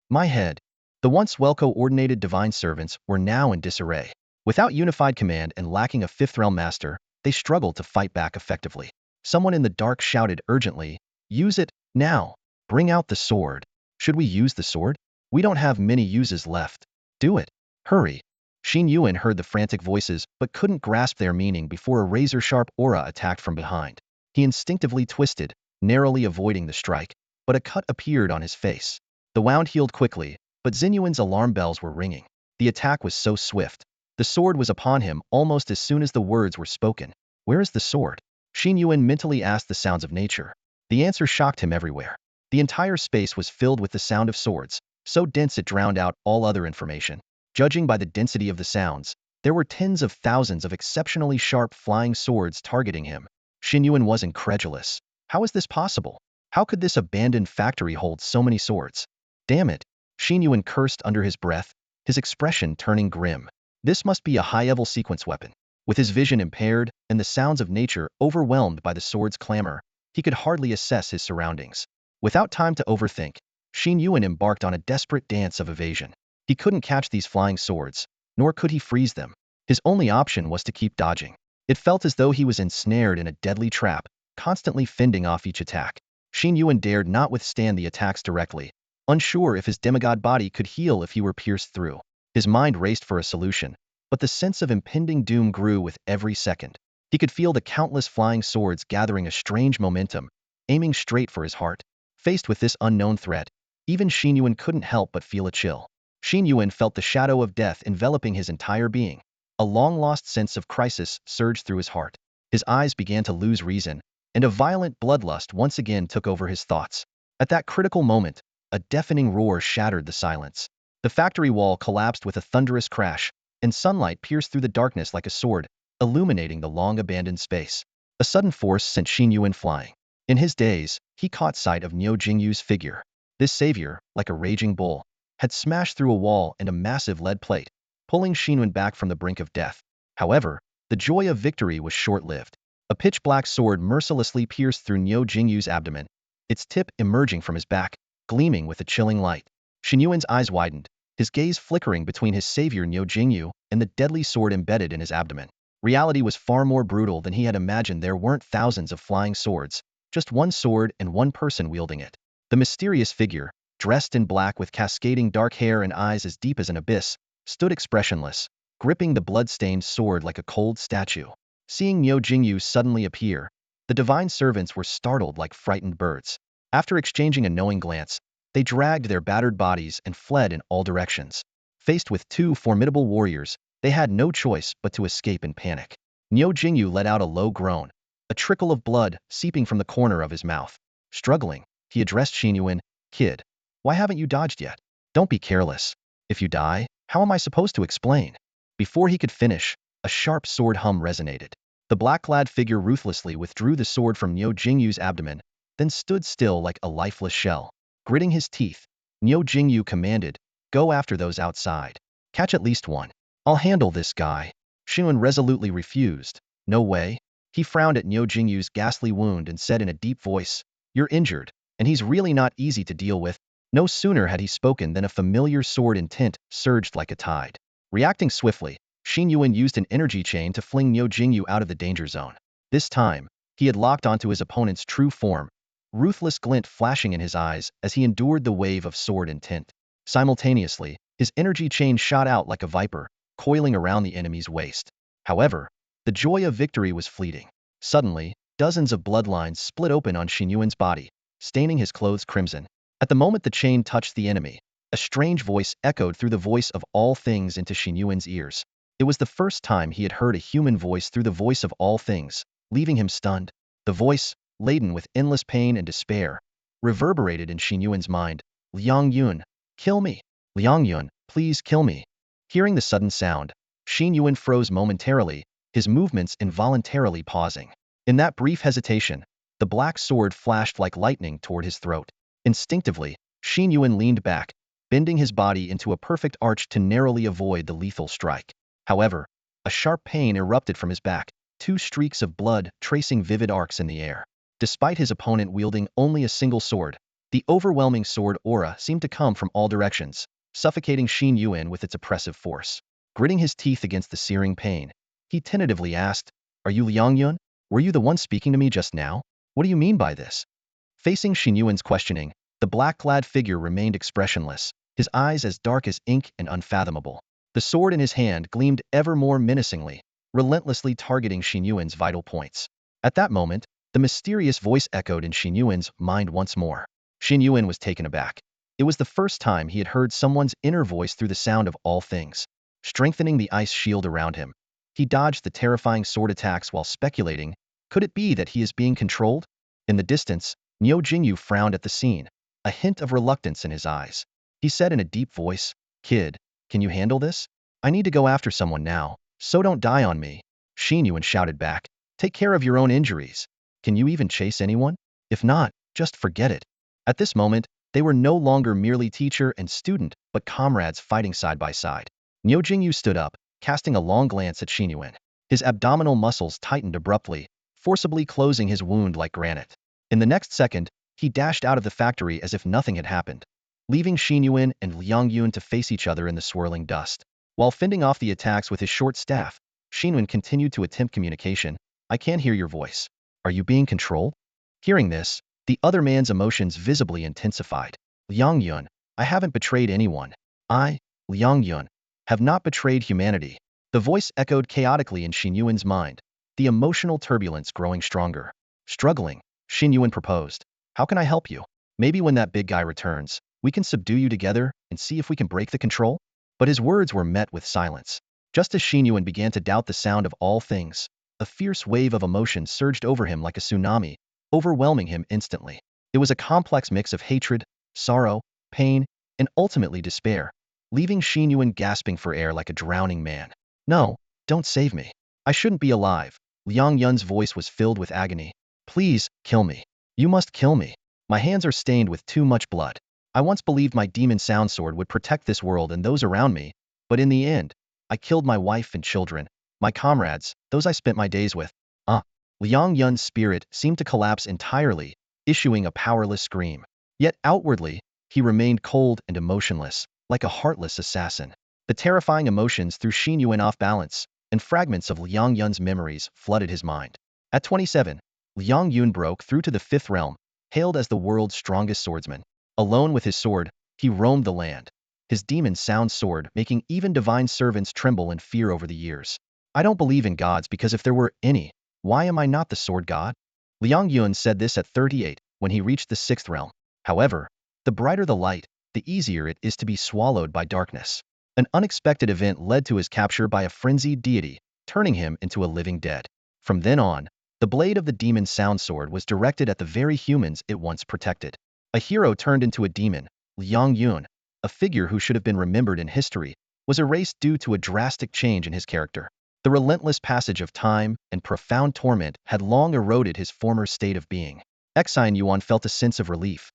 "My head." The once well-coordinated divine servants were now in disarray. Without unified command and lacking a fifth realm master, they struggled to fight back effectively. Someone in the dark shouted urgently, "Use it, now! Bring out the sword." "Should we use the sword? We don't have many uses left." "Do it. Hurry." Xin Yuan heard the frantic voices but couldn't grasp their meaning before a razor-sharp aura attacked from behind. He instinctively twisted, narrowly avoiding the strike, but a cut appeared on his face. The wound healed quickly, but Xin Yuan's alarm bells were ringing. The attack was so swift. The sword was upon him almost as soon as the words were spoken. "Where is the sword?" Xin Yuan mentally asked the sounds of nature. The answer shocked him everywhere. The entire space was filled with the sound of swords, so dense it drowned out all other information. Judging by the density of the sounds, there were tens of thousands of exceptionally sharp flying swords targeting him. Xin Yuan was incredulous. How is this possible? How could this abandoned factory hold so many swords? Damn it! Xin Yuan cursed under his breath, his expression turning grim. This must be a high-level sequence weapon. With his vision impaired and the sounds of nature overwhelmed by the sword's clamor, he could hardly assess his surroundings. Without time to overthink, Xin Yuan embarked on a desperate dance of evasion. He couldn't catch these flying swords, nor could he freeze them. His only option was to keep dodging. It felt as though he was ensnared in a deadly trap, constantly fending off each attack. Xin Yuan dared not withstand the attacks directly, unsure if his demigod body could heal if he were pierced through. His mind raced for a solution, but the sense of impending doom grew with every second. He could feel the countless flying swords gathering a strange momentum, aiming straight for his heart. Faced with this unknown threat, even Xin Yuan couldn't help but feel a chill. Xin Yuan felt the shadow of death enveloping his entire being. A long-lost sense of crisis surged through his heart. His eyes began to lose reason, and a violent bloodlust once again took over his thoughts. At that critical moment, a deafening roar shattered the silence. The factory wall collapsed with a thunderous crash, and sunlight pierced through the darkness like a sword, illuminating the long-abandoned space. A sudden force sent Xin Yuan flying. In his daze, he caught sight of Niu Jingyu's figure. This savior, like a raging bull, had smashed through a wall and a massive lead plate, pulling Xin Yuan back from the brink of death. However, the joy of victory was short-lived. A pitch-black sword mercilessly pierced through Niu Jingyu's abdomen, its tip emerging from his back, gleaming with a chilling light. Xin Yuan's eyes widened, his gaze flickering between his savior Niu Jingyu and the deadly sword embedded in his abdomen. Reality was far more brutal than he had imagined. There weren't thousands of flying swords, just one sword and one person wielding it. The mysterious figure, dressed in black with cascading dark hair and eyes as deep as an abyss, stood expressionless, gripping the blood-stained sword like a cold statue. Seeing Niu Jingyu suddenly appear, the divine servants were startled like frightened birds. After exchanging a knowing glance, they dragged their battered bodies and fled in all directions. Faced with two formidable warriors, they had no choice but to escape in panic. Niu Jingyu let out a low groan, a trickle of blood seeping from the corner of his mouth. Struggling, he addressed Xin Yuan, "Kid, why haven't you dodged yet? Don't be careless. If you die, how am I supposed to explain?" Before he could finish, a sharp sword hum resonated. The black-clad figure ruthlessly withdrew the sword from Niu Jingyu's abdomen, then stood still like a lifeless shell. Gritting his teeth, Niu Jingyu commanded, "Go after those outside. Catch at least one. I'll handle this guy." Xin Yuan resolutely refused. "No way." He frowned at Niu Jingyu's ghastly wound and said in a deep voice, "You're injured, and he's really not easy to deal with." No sooner had he spoken than a familiar sword intent surged like a tide. Reacting swiftly, Xin Yuan used an energy chain to fling Niu Jingyu out of the danger zone. This time, he had locked onto his opponent's true form, ruthless glint flashing in his eyes as he endured the wave of sword intent. Simultaneously, his energy chain shot out like a viper, coiling around the enemy's waist. However, the joy of victory was fleeting. Suddenly, dozens of bloodlines split open on Xin Yuan's body, staining his clothes crimson. At the moment the chain touched the enemy, a strange voice echoed through the voice of all things into Xin Yuan's ears. It was the first time he had heard a human voice through the voice of all things, leaving him stunned. The voice, laden with endless pain and despair, reverberated in Xin Yuan's mind. "Liang Yun, kill me. Liang Yun, please kill me." Hearing the sudden sound, Xin Yuan froze momentarily, his movements involuntarily pausing. In that brief hesitation, the black sword flashed like lightning toward his throat. Instinctively, Xin Yuan leaned back, bending his body into a perfect arch to narrowly avoid the lethal strike. However, a sharp pain erupted from his back, two streaks of blood tracing vivid arcs in the air. Despite his opponent wielding only a single sword, the overwhelming sword aura seemed to come from all directions, suffocating Xin Yuan with its oppressive force. Gritting his teeth against the searing pain, he tentatively asked, "Are you Liang Yun? Were you the one speaking to me just now? What do you mean by this?" Facing Xin Yuan's questioning, the black-clad figure remained expressionless, his eyes as dark as ink and unfathomable. The sword in his hand gleamed ever more menacingly, relentlessly targeting Xin Yuan's vital points. At that moment, the mysterious voice echoed in Xin Yuan's mind once more. Xin Yuan was taken aback. It was the first time he had heard someone's inner voice through the sound of all things. Strengthening the ice shield around him, he dodged the terrifying sword attacks while speculating, could it be that he is being controlled? In the distance, Niu Jingyu frowned at the scene, a hint of reluctance in his eyes. He said in a deep voice, "Kid, can you handle this? I need to go after someone now, so don't die on me." Xin Yuan shouted back, "Take care of your own injuries. Can you even chase anyone? If not, just forget it." At this moment, they were no longer merely teacher and student, but comrades fighting side by side. Niu Jingyu stood up, casting a long glance at Xin Yuan. His abdominal muscles tightened abruptly, forcibly closing his wound like granite. In the next second, he dashed out of the factory as if nothing had happened, leaving Xin Yuan and Liang Yun to face each other in the swirling dust. While fending off the attacks with his short staff, Xin Yuan continued to attempt communication. "I can't hear your voice. Are you being controlled?" Hearing this, the other man's emotions visibly intensified. "Liang Yun, I haven't betrayed anyone. I, Liang Yun, have not betrayed humanity." The voice echoed chaotically in Xin Yuan's mind, the emotional turbulence growing stronger. Struggling, Xin Yuan proposed, "How can I help you? Maybe when that big guy returns, we can subdue you together and see if we can break the control?" But his words were met with silence. Just as Xin Yuan began to doubt the sound of all things, a fierce wave of emotion surged over him like a tsunami, overwhelming him instantly. It was a complex mix of hatred, sorrow, pain, and ultimately despair, leaving Xin Yuan gasping for air like a drowning man. No, don't save me. I shouldn't be alive. Liang Yun's voice was filled with agony. Please, kill me. You must kill me. My hands are stained with too much blood. I once believed my demon sound sword would protect this world and those around me, but in the end, I killed my wife and children, my comrades, those I spent my days with. Liang Yun's spirit seemed to collapse entirely, issuing a powerless scream. Yet outwardly, he remained cold and emotionless, like a heartless assassin. The terrifying emotions threw Xin Yuan off balance, and fragments of Liang Yun's memories flooded his mind. At 27, Liang Yun broke through to the fifth realm, hailed as the world's strongest swordsman. Alone with his sword, he roamed the land, his demon sound sword making even divine servants tremble in fear over the years. I don't believe in gods because if there were any, why am I not the sword god? Liang Yun said this at 38, when he reached the sixth realm. However, the brighter the light, the easier it is to be swallowed by darkness. An unexpected event led to his capture by a frenzied deity, turning him into a living dead. From then on, the blade of the demon sound sword was directed at the very humans it once protected. A hero turned into a demon, Liang Yun, a figure who should have been remembered in history, was erased due to a drastic change in his character. The relentless passage of time and profound torment had long eroded his former state of being. Xin Yuan felt a sense of relief.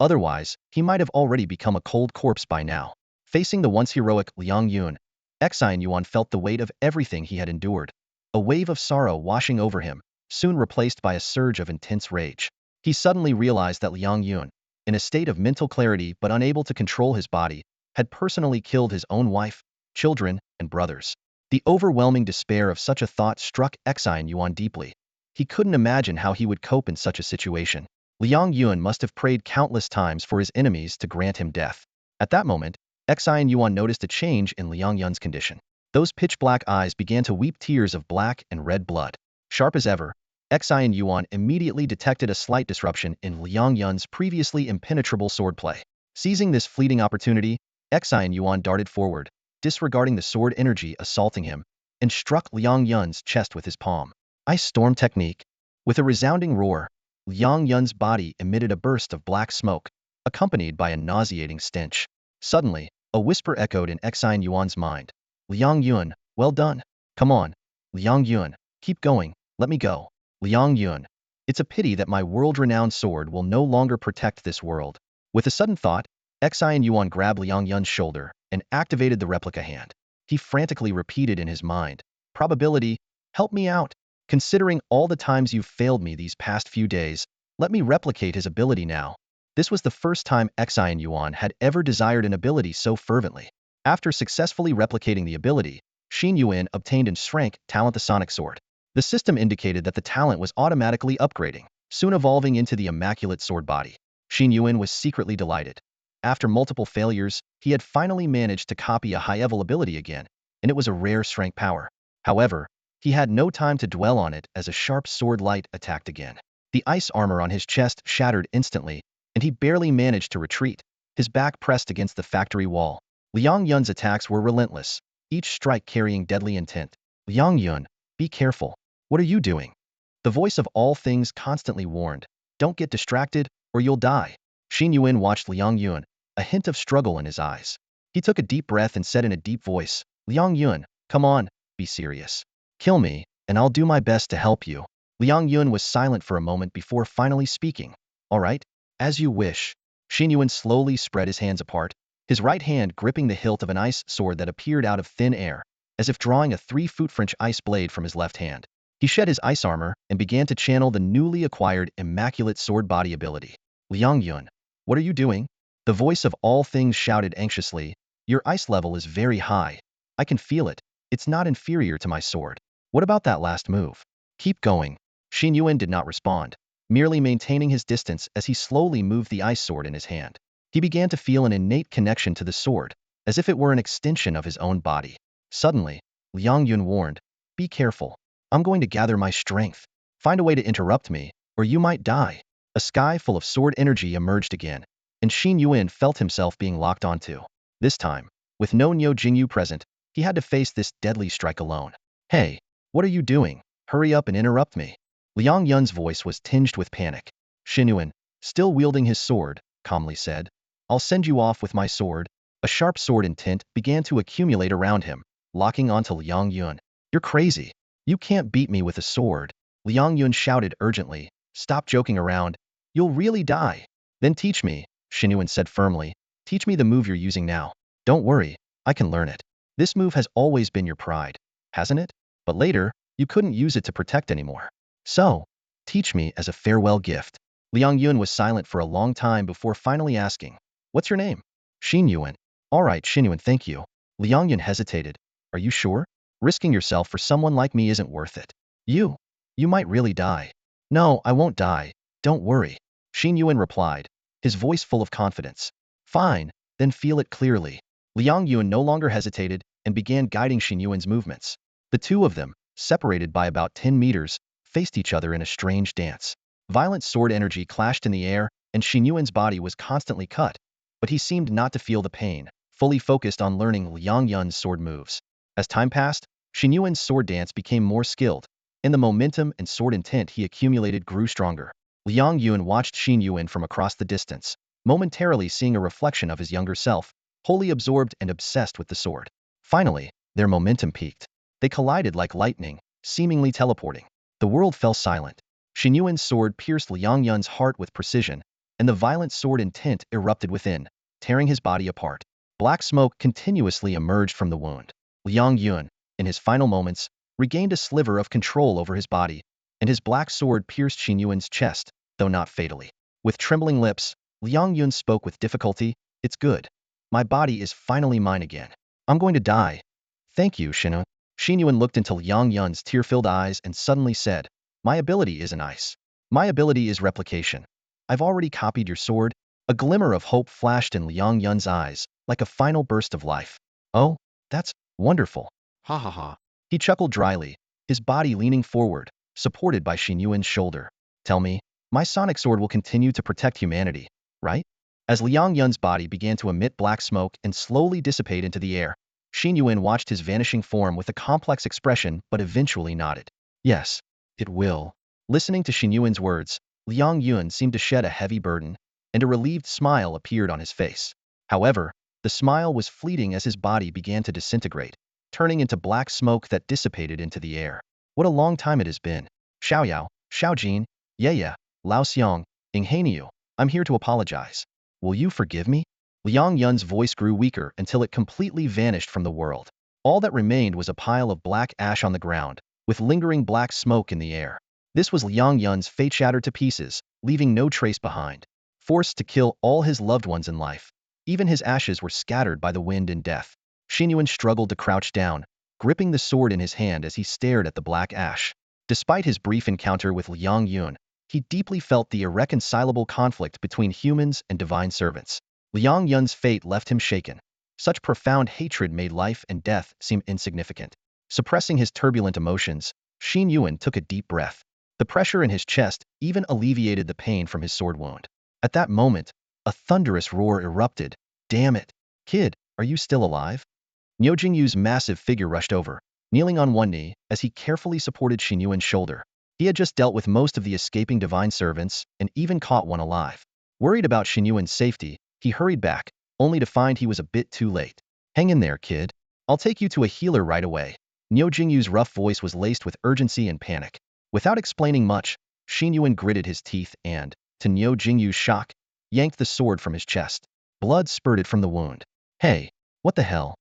Otherwise, he might have already become a cold corpse by now. Facing the once heroic Liang Yun, Xin Yuan felt the weight of everything he had endured. A wave of sorrow washing over him, soon replaced by a surge of intense rage. He suddenly realized that Liang Yun, in a state of mental clarity but unable to control his body, had personally killed his own wife, children, and brothers. The overwhelming despair of such a thought struck Xin Yuan deeply. He couldn't imagine how he would cope in such a situation. Liang Yun must have prayed countless times for his enemies to grant him death. At that moment, Xin Yuan noticed a change in Liang Yun's condition. Those pitch-black eyes began to weep tears of black and red blood. Sharp as ever, Xin Yuan immediately detected a slight disruption in Liang Yun's previously impenetrable swordplay. Seizing this fleeting opportunity, Xin Yuan darted forward, disregarding the sword energy assaulting him, and struck Liang Yun's chest with his palm. Ice Storm Technique. With a resounding roar, Liang Yun's body emitted a burst of black smoke, accompanied by a nauseating stench. Suddenly, a whisper echoed in Xin Yuan's mind. Liang Yun, well done. Come on. Liang Yun, keep going, let me go. Liang Yun, it's a pity that my world-renowned sword will no longer protect this world. With a sudden thought, Xin Yuan grabbed Liang Yun's shoulder and activated the replica hand. He frantically repeated in his mind, probability, help me out. Considering all the times you've failed me these past few days, let me replicate his ability now. This was the first time Xin Yuan had ever desired an ability so fervently. After successfully replicating the ability, Xin Yuan obtained an SSS-rank talent, the Sonic Sword. The system indicated that the talent was automatically upgrading, soon evolving into the immaculate sword body. Xin Yuan was secretly delighted. After multiple failures, he had finally managed to copy a high-level ability again, and it was a rare strength power. However, he had no time to dwell on it as a sharp sword light attacked again. The ice armor on his chest shattered instantly, and he barely managed to retreat, his back pressed against the factory wall. Liang Yun's attacks were relentless, each strike carrying deadly intent. Liang Yun, be careful. What are you doing? The voice of all things constantly warned, don't get distracted, or you'll die. Xin Yuan watched Liang Yun, a hint of struggle in his eyes. He took a deep breath and said in a deep voice, Liang Yun, come on, be serious. Kill me, and I'll do my best to help you. Liang Yun was silent for a moment before finally speaking. All right, as you wish. Xin Yuan slowly spread his hands apart, his right hand gripping the hilt of an ice sword that appeared out of thin air, as if drawing a 3-foot French ice blade from his left hand. He shed his ice armor and began to channel the newly acquired immaculate sword body ability. Liang Yun, what are you doing? The voice of all things shouted anxiously, your ice level is very high. I can feel it. It's not inferior to my sword. What about that last move? Keep going. Xin Yuan did not respond, merely maintaining his distance as he slowly moved the ice sword in his hand. He began to feel an innate connection to the sword, as if it were an extension of his own body. Suddenly, Liang Yun warned, be careful. I'm going to gather my strength. Find a way to interrupt me, or you might die. A sky full of sword energy emerged again, and Xin Yuan felt himself being locked onto. This time, with no Niu Jingyu present, He had to face this deadly strike alone. Hey, what are you doing? Hurry up and interrupt me. Liang Yun's voice was tinged with panic. Xin Yuan, still wielding his sword, calmly said, I'll send you off with my sword. A sharp sword intent began to accumulate around him, locking onto Liang Yun. You're crazy. You can't beat me with a sword. Liang Yun shouted urgently. Stop joking around. You'll really die. Then teach me, Xin Yuan said firmly. Teach me the move you're using now. Don't worry, I can learn it. This move has always been your pride, hasn't it? But later, you couldn't use it to protect anymore. So, teach me as a farewell gift. Liang Yun was silent for a long time before finally asking, What's your name? Xin Yuan. All right, Xin Yuan, thank you. Liang Yun hesitated. Are you sure? Risking yourself for someone like me isn't worth it. You might really die. No, I won't die. Don't worry. Xin Yuan replied, his voice full of confidence. Fine, then feel it clearly. Liang Yun no longer hesitated and began guiding Xin Yuan's movements. The two of them, separated by about 10 meters, faced each other in a strange dance. Violent sword energy clashed in the air, and Xin Yuan's body was constantly cut, but he seemed not to feel the pain, fully focused on learning Liang Yun's sword moves. As time passed, Xin Yuan's sword dance became more skilled, and the momentum and sword intent he accumulated grew stronger. Liang Yun watched Xin Yuan from across the distance, momentarily seeing a reflection of his younger self, wholly absorbed and obsessed with the sword. Finally, their momentum peaked. They collided like lightning, seemingly teleporting. The world fell silent. Xin Yuan's sword pierced Liang Yun's heart with precision, and the violent sword intent erupted within, tearing his body apart. Black smoke continuously emerged from the wound. Liang Yun, in his final moments, regained a sliver of control over his body, and his black sword pierced Xin Yuan's chest, though not fatally. With trembling lips, Liang Yun spoke with difficulty, It's good. My body is finally mine again. I'm going to die. Thank you, Xin Yuan. Xin Yuan looked into Liang Yun's tear-filled eyes and suddenly said, My ability isn't ice. My ability is replication. I've already copied your sword. A glimmer of hope flashed in Liang Yun's eyes, like a final burst of life. Oh, that's wonderful. Ha ha ha. He chuckled dryly, his body leaning forward, supported by Xin Yuan's shoulder. Tell me, my sonic sword will continue to protect humanity, right? As Liang Yun's body began to emit black smoke and slowly dissipate into the air, Xin Yuan watched his vanishing form with a complex expression but eventually nodded. Yes, it will. Listening to Xin Yuan's words, Liang Yun seemed to shed a heavy burden, and a relieved smile appeared on his face. However, the smile was fleeting as his body began to disintegrate, turning into black smoke that dissipated into the air. What a long time it has been. Xiao Yao, Xiao Jin, Ye, Lao Xiang, Ing Hainiu, I'm here to apologize. Will you forgive me? Liang Yun's voice grew weaker until it completely vanished from the world. All that remained was a pile of black ash on the ground, with lingering black smoke in the air. This was Liang Yun's fate shattered to pieces, leaving no trace behind. Forced to kill all his loved ones in life, even his ashes were scattered by the wind and death. Xin Yuan struggled to crouch down, gripping the sword in his hand as he stared at the black ash. Despite his brief encounter with Liang Yun, he deeply felt the irreconcilable conflict between humans and divine servants. Liang Yun's fate left him shaken. Such profound hatred made life and death seem insignificant. Suppressing his turbulent emotions, Xin Yuan took a deep breath. The pressure in his chest even alleviated the pain from his sword wound. At that moment, a thunderous roar erupted. Damn it! Kid, are you still alive? Niu Jingyu's massive figure rushed over, kneeling on one knee as he carefully supported Xin Yuan's shoulder. He had just dealt with most of the escaping divine servants and even caught one alive. Worried about Xin Yuan's safety, he hurried back, only to find he was a bit too late. Hang in there, kid. I'll take you to a healer right away. Niu Jingyu's rough voice was laced with urgency and panic. Without explaining much, Xin Yuan gritted his teeth and, to Niu Jingyu's shock, yanked the sword from his chest. Blood spurted from the wound. Hey, what the hell?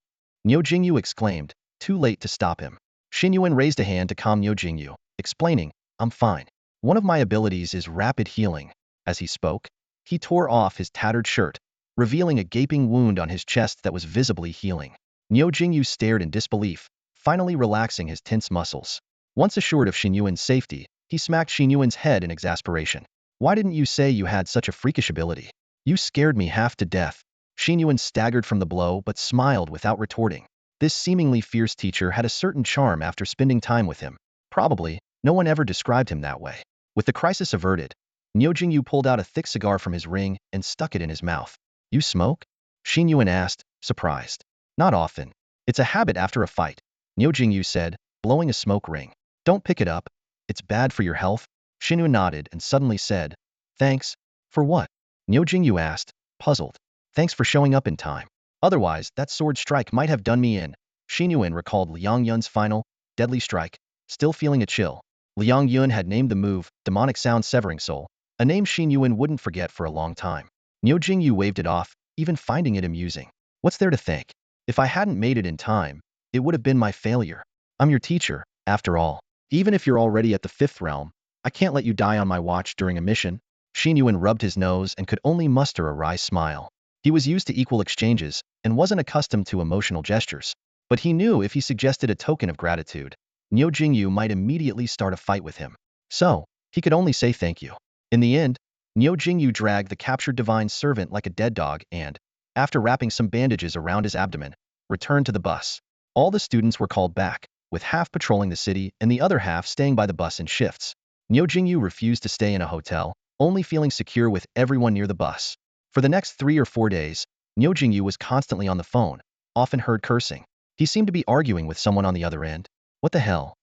Niu Jingyu exclaimed, too late to stop him. Xin Yuan raised a hand to calm Niu Jingyu, explaining, I'm fine. One of my abilities is rapid healing. As he spoke, he tore off his tattered shirt, revealing a gaping wound on his chest that was visibly healing. Niu Jingyu stared in disbelief, finally relaxing his tense muscles. Once assured of Xin Yuan's safety, he smacked Xin Yuan's head in exasperation. Why didn't you say you had such a freakish ability? You scared me half to death. Xin Yuan staggered from the blow but smiled without retorting. This seemingly fierce teacher had a certain charm after spending time with him. Probably, no one ever described him that way. With the crisis averted, Niu Jingyu pulled out a thick cigar from his ring and stuck it in his mouth. You smoke? Xin Yuan asked, surprised. Not often. It's a habit after a fight, Niu Jingyu said, blowing a smoke ring. Don't pick it up. It's bad for your health. Xin Yuan nodded and suddenly said, thanks. For what? Niu Jingyu asked, puzzled. Thanks for showing up in time. Otherwise, that sword strike might have done me in. Xin Yuan recalled Liang Yun's final, deadly strike, still feeling a chill. Liang Yun had named the move, Demonic Sound Severing Soul, a name Xin Yuan wouldn't forget for a long time. Niu Jingyu waved it off, even finding it amusing. What's there to thank? If I hadn't made it in time, it would have been my failure. I'm your teacher, after all. Even if you're already at the 5th realm, I can't let you die on my watch during a mission. Xin Yuan rubbed his nose and could only muster a wry smile. He was used to equal exchanges and wasn't accustomed to emotional gestures. But he knew if he suggested a token of gratitude, Niu Jingyu might immediately start a fight with him. So, he could only say thank you. In the end, Niu Jingyu dragged the captured divine servant like a dead dog and, after wrapping some bandages around his abdomen, returned to the bus. All the students were called back, with half patrolling the city and the other half staying by the bus in shifts. Niu Jingyu refused to stay in a hotel, only feeling secure with everyone near the bus. For the next 3 or 4 days, Niu Jingyu was constantly on the phone, often heard cursing. He seemed to be arguing with someone on the other end. What the hell?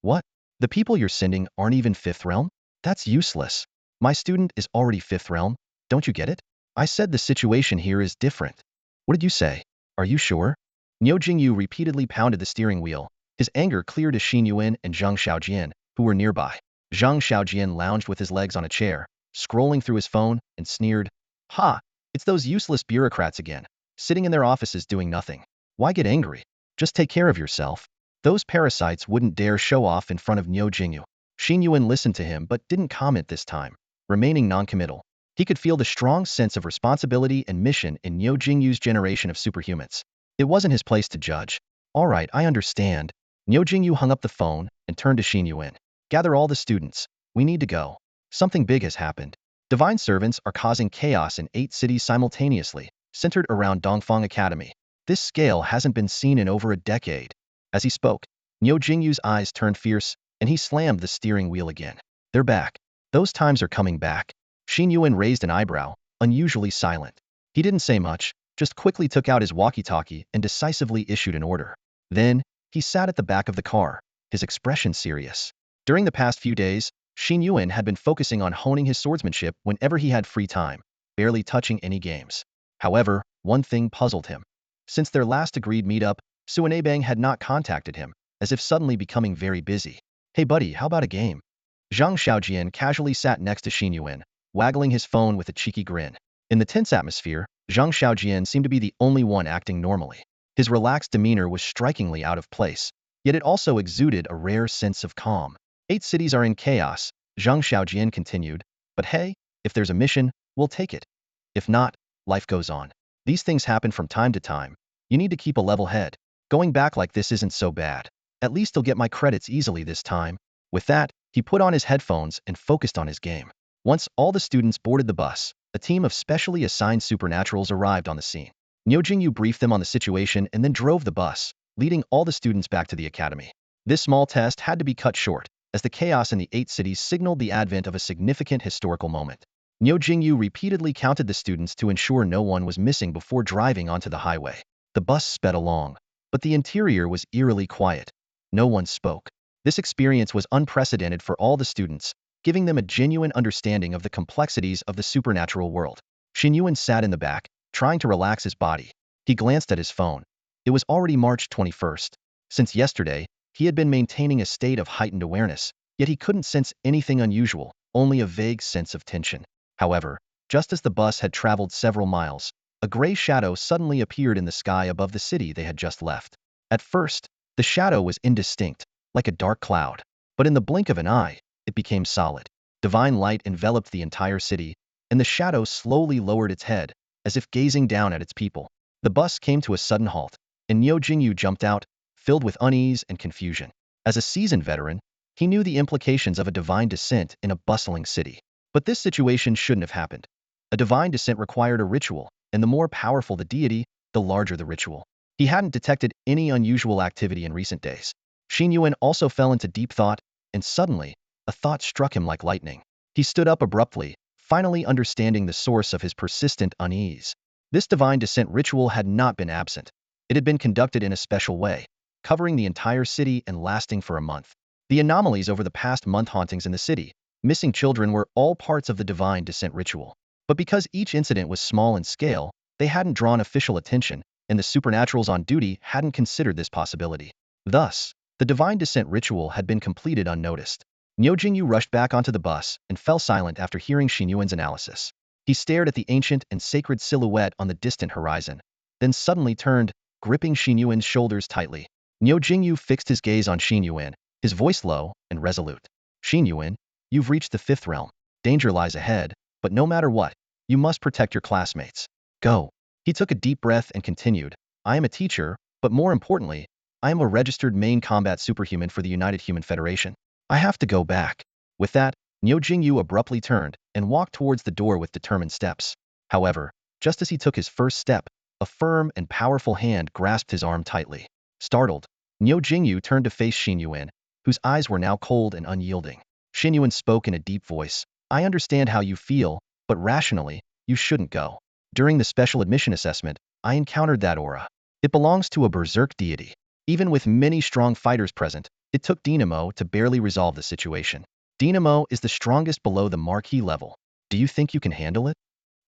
What? The people you're sending aren't even 5th realm? That's useless. My student is already 5th realm. Don't you get it? I said the situation here is different. What did you say? Are you sure? Niu Jingyu repeatedly pounded the steering wheel. His anger cleared to Xin Yuan and Zhang Xiaojian, who were nearby. Zhang Xiaojian lounged with his legs on a chair, scrolling through his phone, and sneered. Ha! It's those useless bureaucrats again, sitting in their offices doing nothing. Why get angry? Just take care of yourself. Those parasites wouldn't dare show off in front of Niu Jingyu. Xin Yuan listened to him but didn't comment this time, remaining noncommittal. He could feel the strong sense of responsibility and mission in Niu Jingyu's generation of superhumans. It wasn't his place to judge. All right, I understand. Niu Jingyu hung up the phone and turned to Xin Yuan. Gather all the students. We need to go. Something big has happened. Divine servants are causing chaos in 8 cities simultaneously, centered around Dongfang Academy. This scale hasn't been seen in over a decade. As he spoke, Niu Jingyu's eyes turned fierce, and he slammed the steering wheel again. They're back. Those times are coming back. Xin Yuan raised an eyebrow, unusually silent. He didn't say much, just quickly took out his walkie-talkie and decisively issued an order. Then, he sat at the back of the car, his expression serious. During the past few days, Xin Yuan had been focusing on honing his swordsmanship whenever he had free time, barely touching any games. However, one thing puzzled him. Since their last agreed meetup, Suanebang had not contacted him, as if suddenly becoming very busy. Hey buddy, how about a game? Zhang Xiaojian casually sat next to Xin Yuan, waggling his phone with a cheeky grin. In the tense atmosphere, Zhang Xiaojian seemed to be the only one acting normally. His relaxed demeanor was strikingly out of place, yet it also exuded a rare sense of calm. 8 cities are in chaos, Zhang Xiaojian continued, but hey, if there's a mission, we'll take it. If not, life goes on. These things happen from time to time. You need to keep a level head. Going back like this isn't so bad. At least he'll get my credits easily this time. With that, he put on his headphones and focused on his game. Once all the students boarded the bus, a team of specially assigned supernaturals arrived on the scene. Niu Jingyu briefed them on the situation and then drove the bus, leading all the students back to the academy. This small test had to be cut short, as the chaos in the 8 cities signaled the advent of a significant historical moment. Niu Jingyu repeatedly counted the students to ensure no one was missing before driving onto the highway. The bus sped along, but the interior was eerily quiet. No one spoke. This experience was unprecedented for all the students, giving them a genuine understanding of the complexities of the supernatural world. Xin Yuan sat in the back, trying to relax his body. He glanced at his phone. It was already March 21st. Since yesterday, he had been maintaining a state of heightened awareness, yet he couldn't sense anything unusual, only a vague sense of tension. However, just as the bus had traveled several miles, a gray shadow suddenly appeared in the sky above the city they had just left. At first, the shadow was indistinct, like a dark cloud, but in the blink of an eye, it became solid. Divine light enveloped the entire city, and the shadow slowly lowered its head, as if gazing down at its people. The bus came to a sudden halt, and Niu Jingyu jumped out, filled with unease and confusion. As a seasoned veteran, he knew the implications of a divine descent in a bustling city. But this situation shouldn't have happened. A divine descent required a ritual, and the more powerful the deity, the larger the ritual. He hadn't detected any unusual activity in recent days. Xin Yuan also fell into deep thought, and suddenly, a thought struck him like lightning. He stood up abruptly, finally understanding the source of his persistent unease. This divine descent ritual had not been absent. It had been conducted in a special way, covering the entire city and lasting for a month. The anomalies over the past month hauntings in the city, missing children were all parts of the divine descent ritual. But because each incident was small in scale, they hadn't drawn official attention, and the supernaturals on duty hadn't considered this possibility. Thus, the divine descent ritual had been completed unnoticed. Niu Jingyu rushed back onto the bus and fell silent after hearing Xin Yuan's analysis. He stared at the ancient and sacred silhouette on the distant horizon, then suddenly turned, gripping Xin Yuan's shoulders tightly. Niu Jingyu fixed his gaze on Xin Yuan, his voice low and resolute. Xin Yuan, you've reached the 5th realm. Danger lies ahead, but no matter what, you must protect your classmates. Go. He took a deep breath and continued, I am a teacher, but more importantly, I am a registered main combat superhuman for the United Human Federation. I have to go back. With that, Niu Jingyu abruptly turned and walked towards the door with determined steps. However, just as he took his first step, a firm and powerful hand grasped his arm tightly. Startled, Niu Jingyu turned to face Xin Yuan, whose eyes were now cold and unyielding. Xin Yuan spoke in a deep voice, I understand how you feel, but rationally, you shouldn't go. During the special admission assessment, I encountered that aura. It belongs to a berserk deity. Even with many strong fighters present, it took Dynamo to barely resolve the situation. Dynamo is the strongest below the marquee level. Do you think you can handle it?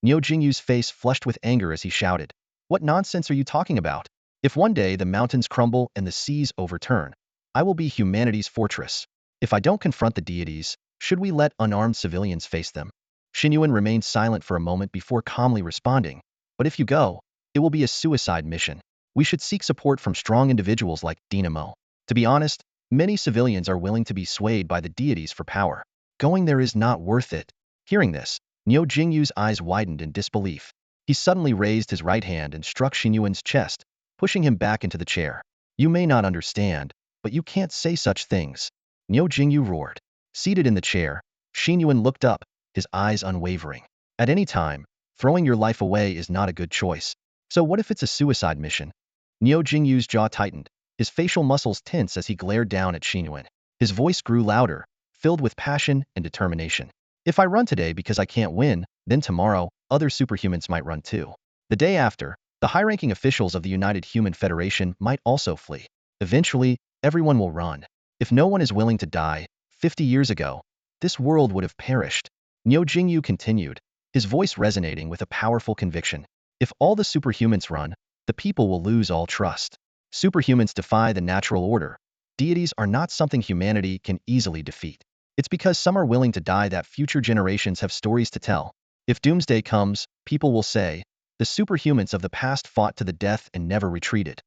Niu Jingyu's face flushed with anger as he shouted, What nonsense are you talking about? If one day the mountains crumble and the seas overturn, I will be humanity's fortress. If I don't confront the deities, should we let unarmed civilians face them? Xin Yuan remained silent for a moment before calmly responding, But if you go, it will be a suicide mission. We should seek support from strong individuals like Dynamo. To be honest, many civilians are willing to be swayed by the deities for power. Going there is not worth it. Hearing this, Niu Jingyu's eyes widened in disbelief. He suddenly raised his right hand and struck Xin Yuan's chest, pushing him back into the chair. You may not understand, but you can't say such things. Niu Jingyu roared. Seated in the chair, Xin Yuan looked up, his eyes unwavering. At any time, throwing your life away is not a good choice. So what if it's a suicide mission? Niu Jingyu's jaw tightened, his facial muscles tense as he glared down at Xin Yuan. His voice grew louder, filled with passion and determination. If I run today because I can't win, then tomorrow, other superhumans might run too. The day after, the high-ranking officials of the United Human Federation might also flee. Eventually, everyone will run. If no one is willing to die, 50 years ago, this world would have perished. Niu Jingyu continued, his voice resonating with a powerful conviction. If all the superhumans run, the people will lose all trust. Superhumans defy the natural order. Deities are not something humanity can easily defeat. It's because some are willing to die that future generations have stories to tell. If doomsday comes, people will say, the superhumans of the past fought to the death and never retreated.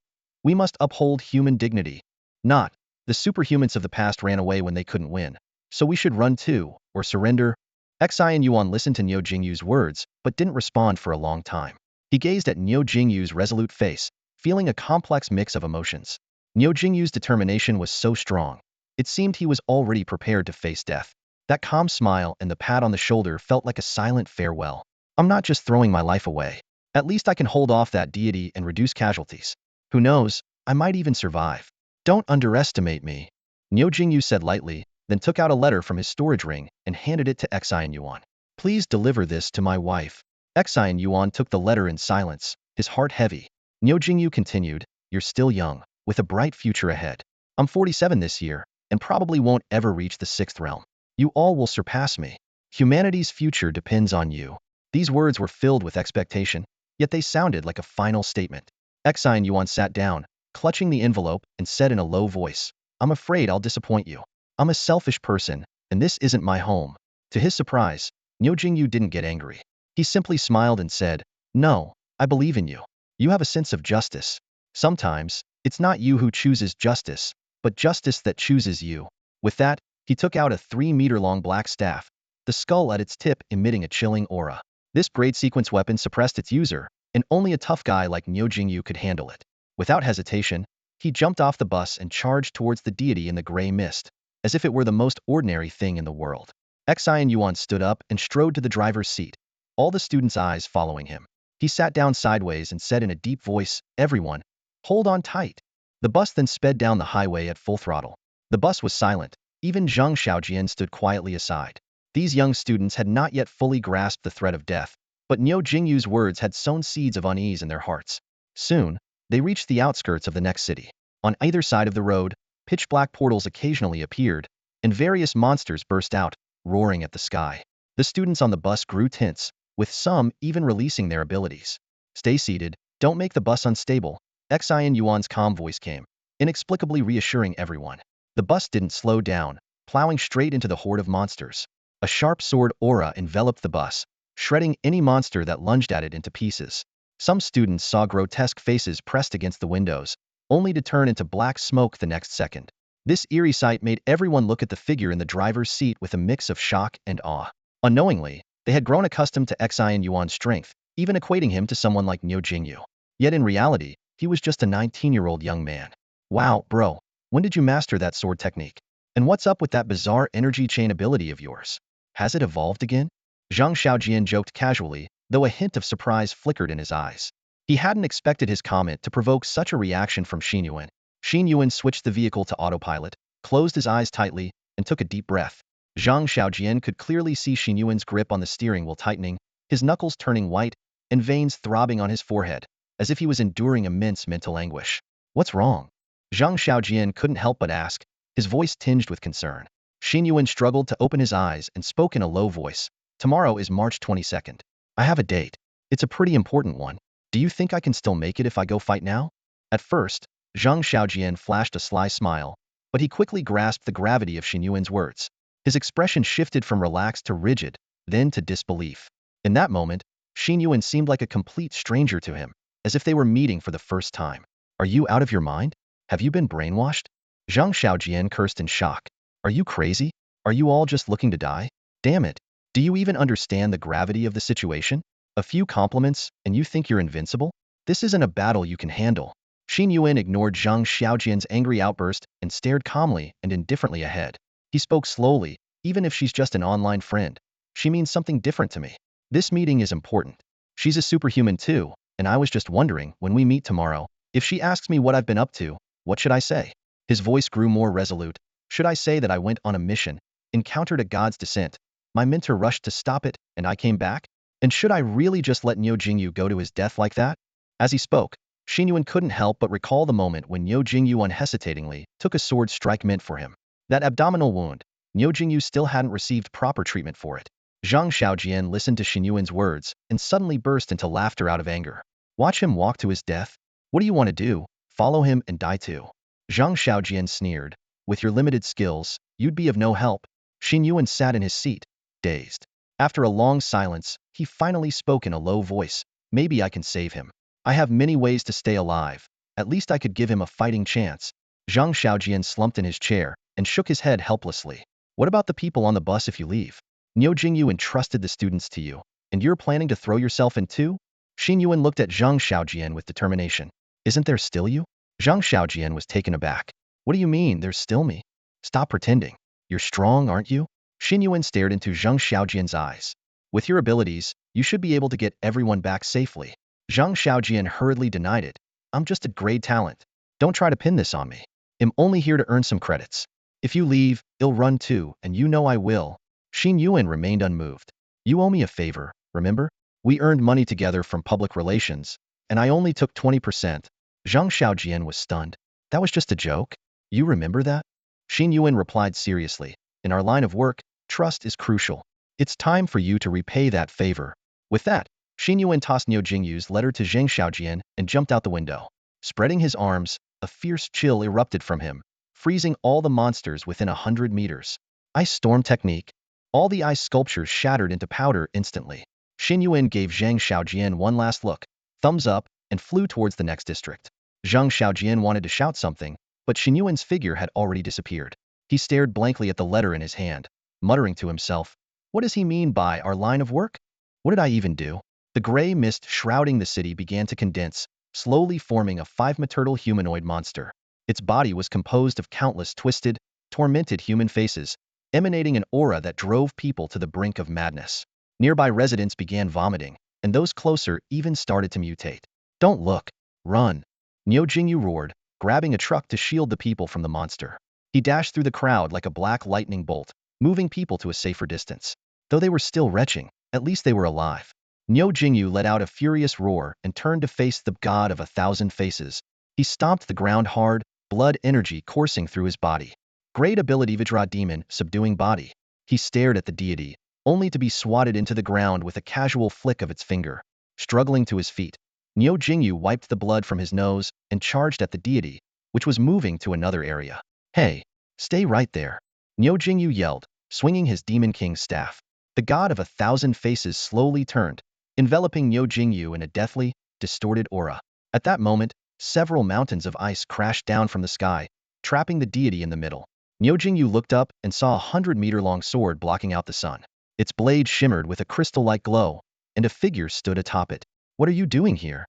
We must uphold human dignity. Not, the superhumans of the past ran away when they couldn't win. So we should run too, or surrender. Xin Yuan listened to Niu Jingyu's words, but didn't respond for a long time. He gazed at Niu Jingyu's resolute face, feeling a complex mix of emotions. Niu Jingyu's determination was so strong. It seemed he was already prepared to face death. That calm smile and the pat on the shoulder felt like a silent farewell. I'm not just throwing my life away. At least I can hold off that deity and reduce casualties. Who knows, I might even survive. Don't underestimate me. Niu Jingyu said lightly, then took out a letter from his storage ring and handed it to Xin Yuan. Please deliver this to my wife. Xin Yuan took the letter in silence, his heart heavy. Niu Jingyu continued, You're still young, with a bright future ahead. I'm 47 this year, and probably won't ever reach the 6th realm. You all will surpass me. Humanity's future depends on you. These words were filled with expectation, yet they sounded like a final statement. Xin Yuan sat down, clutching the envelope, and said in a low voice, I'm afraid I'll disappoint you. I'm a selfish person, and this isn't my home. To his surprise, Niu Jingyu didn't get angry. He simply smiled and said, No, I believe in you. You have a sense of justice. Sometimes, it's not you who chooses justice, but justice that chooses you. With that, he took out a 3-meter-long black staff, the skull at its tip emitting a chilling aura. This braid sequence weapon suppressed its user, and only a tough guy like Niu Jingyu could handle it. Without hesitation, he jumped off the bus and charged towards the deity in the gray mist, as if it were the most ordinary thing in the world. Xin Yuan stood up and strode to the driver's seat, all the students' eyes following him. He sat down sideways and said in a deep voice, Everyone, hold on tight. The bus then sped down the highway at full throttle. The bus was silent. Even Zhang Xiaojian stood quietly aside. These young students had not yet fully grasped the threat of death, but Niu Jingyu's words had sown seeds of unease in their hearts. Soon, They reached the outskirts of the next city. On either side of the road, pitch-black portals occasionally appeared, and various monsters burst out, roaring at the sky. The students on the bus grew tense, with some even releasing their abilities. Stay seated, don't make the bus unstable, Xin Yuan's calm voice came, inexplicably reassuring everyone. The bus didn't slow down, plowing straight into the horde of monsters. A sharp sword aura enveloped the bus, shredding any monster that lunged at it into pieces. Some students saw grotesque faces pressed against the windows, only to turn into black smoke the next second. This eerie sight made everyone look at the figure in the driver's seat with a mix of shock and awe. Unknowingly, they had grown accustomed to Xin Yuan's strength, even equating him to someone like Niu Jingyu. Yet in reality, he was just a 19-year-old young man. Wow, bro, when did you master that sword technique? And what's up with that bizarre energy chain ability of yours? Has it evolved again? Zhang Xiaojian joked casually, though a hint of surprise flickered in his eyes. He hadn't expected his comment to provoke such a reaction from Xin Yuan. Xin Yuan switched the vehicle to autopilot, closed his eyes tightly, and took a deep breath. Zhang Xiaojian could clearly see Xin Yuan's grip on the steering wheel tightening, his knuckles turning white, and veins throbbing on his forehead, as if he was enduring immense mental anguish. What's wrong? Zhang Xiaojian couldn't help but ask, his voice tinged with concern. Xin Yuan struggled to open his eyes and spoke in a low voice. Tomorrow is March 22nd. I have a date. It's a pretty important one. Do you think I can still make it if I go fight now? At first, Zhang Xiaojian flashed a sly smile, but he quickly grasped the gravity of Xin Yuan's words. His expression shifted from relaxed to rigid, then to disbelief. In that moment, Xin Yuan seemed like a complete stranger to him, as if they were meeting for the first time. Are you out of your mind? Have you been brainwashed? Zhang Xiaojian cursed in shock. Are you crazy? Are you all just looking to die? Damn it. Do you even understand the gravity of the situation? A few compliments, and you think you're invincible? This isn't a battle you can handle. Xin Yuan ignored Zhang Xiaojian's angry outburst and stared calmly and indifferently ahead. He spoke slowly, even if she's just an online friend. She means something different to me. This meeting is important. She's a superhuman too, and I was just wondering, when we meet tomorrow, if she asks me what I've been up to, what should I say? His voice grew more resolute. Should I say that I went on a mission, encountered a god's descent, my mentor rushed to stop it, and I came back? And should I really just let Niu Jingyu go to his death like that? As he spoke, Xin Yuan couldn't help but recall the moment when Niu Jingyu unhesitatingly took a sword strike meant for him. That abdominal wound, Niu Jingyu still hadn't received proper treatment for it. Zhang Xiaojian listened to Xin Yuan's words and suddenly burst into laughter out of anger. Watch him walk to his death? What do you want to do? Follow him and die too. Zhang Xiaojian sneered. With your limited skills, you'd be of no help. Xin Yuan sat in his seat, dazed. After a long silence, he finally spoke in a low voice. Maybe I can save him. I have many ways to stay alive. At least I could give him a fighting chance. Zhang Xiaojian slumped in his chair and shook his head helplessly. What about the people on the bus if you leave? Niu Jingyu entrusted the students to you, and you're planning to throw yourself in too? Xin Yuan looked at Zhang Xiaojian with determination. Isn't there still you? Zhang Xiaojian was taken aback. What do you mean, there's still me? Stop pretending. You're strong, aren't you? Xin Yuan stared into Zhang Xiaojian's eyes. With your abilities, you should be able to get everyone back safely. Zhang Xiaojian hurriedly denied it. I'm just a grade talent. Don't try to pin this on me. I'm only here to earn some credits. If you leave, I'll run too, and you know I will. Xin Yuan remained unmoved. You owe me a favor, remember? We earned money together from public relations, and I only took 20%. Zhang Xiaojian was stunned. That was just a joke? You remember that? Xin Yuan replied seriously. In our line of work, trust is crucial. It's time for you to repay that favor. With that, Xin Yuan tossed Niu Jingyu's letter to Zhang Xiaojian and jumped out the window. Spreading his arms, a fierce chill erupted from him, freezing all the monsters within 100 meters. Ice storm technique. All the ice sculptures shattered into powder instantly. Xin Yuan gave Zhang Xiaojian one last look, thumbs up, and flew towards the next district. Zhang Xiaojian wanted to shout something, but Xin Yuan's figure had already disappeared. He stared blankly at the letter in his hand, muttering to himself, what does he mean by our line of work? What did I even do? The gray mist shrouding the city began to condense, slowly forming a 5-meter humanoid monster. Its body was composed of countless twisted, tormented human faces, emanating an aura that drove people to the brink of madness. Nearby residents began vomiting, and those closer even started to mutate. Don't look. Run. Niu Jingyu roared, grabbing a truck to shield the people from the monster. He dashed through the crowd like a black lightning bolt, moving people to a safer distance. Though they were still retching, at least they were alive. Niu Jingyu let out a furious roar and turned to face the god of 1,000 faces. He stomped the ground hard, blood energy coursing through his body. Great ability Vajra demon, subduing body. He stared at the deity, only to be swatted into the ground with a casual flick of its finger. Struggling to his feet, Niu Jingyu wiped the blood from his nose and charged at the deity, which was moving to another area. Hey, stay right there. Niu Jingyu yelled, swinging his Demon King's staff. The god of 1,000 faces slowly turned, enveloping Niu Jingyu in a deathly, distorted aura. At that moment, several mountains of ice crashed down from the sky, trapping the deity in the middle. Niu Jingyu looked up and saw a 100-meter-long sword blocking out the sun. Its blade shimmered with a crystal-like glow, and a figure stood atop it. What are you doing here?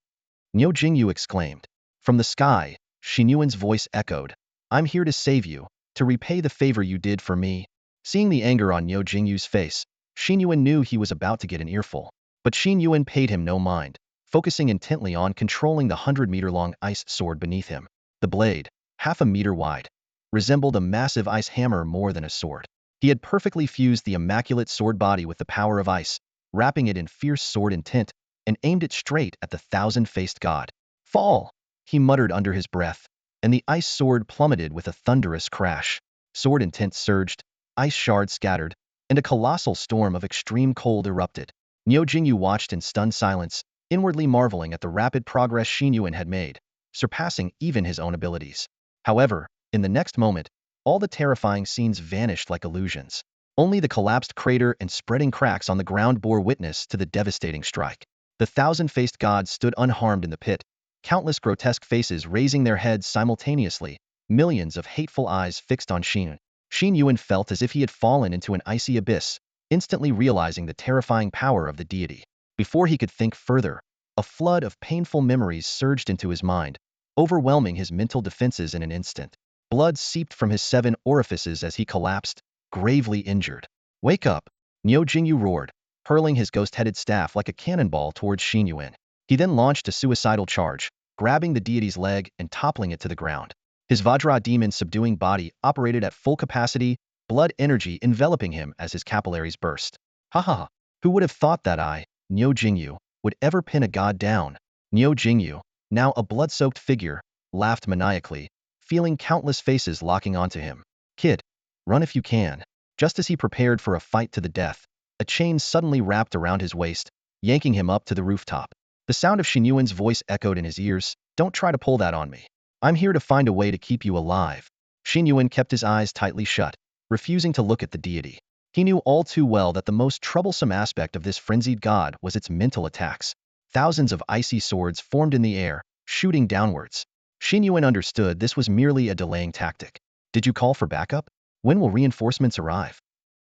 Niu Jingyu exclaimed. From the sky, Xin Yuan's voice echoed. I'm here to save you, to repay the favor you did for me. Seeing the anger on Niu Jingyu's face, Xin Yuan knew he was about to get an earful. But Xin Yuan paid him no mind, focusing intently on controlling the 100-meter-long ice sword beneath him. The blade, half a meter wide, resembled a massive ice hammer more than a sword. He had perfectly fused the immaculate sword body with the power of ice, wrapping it in fierce sword intent, and aimed it straight at the 1,000-faced god. Fall! He muttered under his breath, and the ice sword plummeted with a thunderous crash. Sword intent surged, ice shards scattered, and a colossal storm of extreme cold erupted. Niu Jingyu watched in stunned silence, inwardly marveling at the rapid progress Xin Yuan had made, surpassing even his own abilities. However, in the next moment, all the terrifying scenes vanished like illusions. Only the collapsed crater and spreading cracks on the ground bore witness to the devastating strike. The 1,000-faced god stood unharmed in the pit, countless grotesque faces raising their heads simultaneously, millions of hateful eyes fixed on Xin. Xin Yuan felt as if he had fallen into an icy abyss, instantly realizing the terrifying power of the deity. Before he could think further, a flood of painful memories surged into his mind, overwhelming his mental defenses in an instant. Blood seeped from his 7 orifices as he collapsed, gravely injured. Wake up! Niu Jingyu roared, hurling his ghost-headed staff like a cannonball towards Xin Yuan. He then launched a suicidal charge, grabbing the deity's leg and toppling it to the ground. His Vajra demon subduing body operated at full capacity, blood energy enveloping him as his capillaries burst. Ha ha ha! Who would have thought that I, Niu Jingyu, would ever pin a god down? Niu Jingyu, now a blood-soaked figure, laughed maniacally, feeling countless faces locking onto him. Kid, run if you can. Just as he prepared for a fight to the death, a chain suddenly wrapped around his waist, yanking him up to the rooftop. The sound of Xin Yuan's voice echoed in his ears. Don't try to pull that on me. I'm here to find a way to keep you alive. Xin Yuan kept his eyes tightly shut, refusing to look at the deity. He knew all too well that the most troublesome aspect of this frenzied god was its mental attacks. Thousands of icy swords formed in the air, shooting downwards. Xin Yuan understood this was merely a delaying tactic. Did you call for backup? When will reinforcements arrive?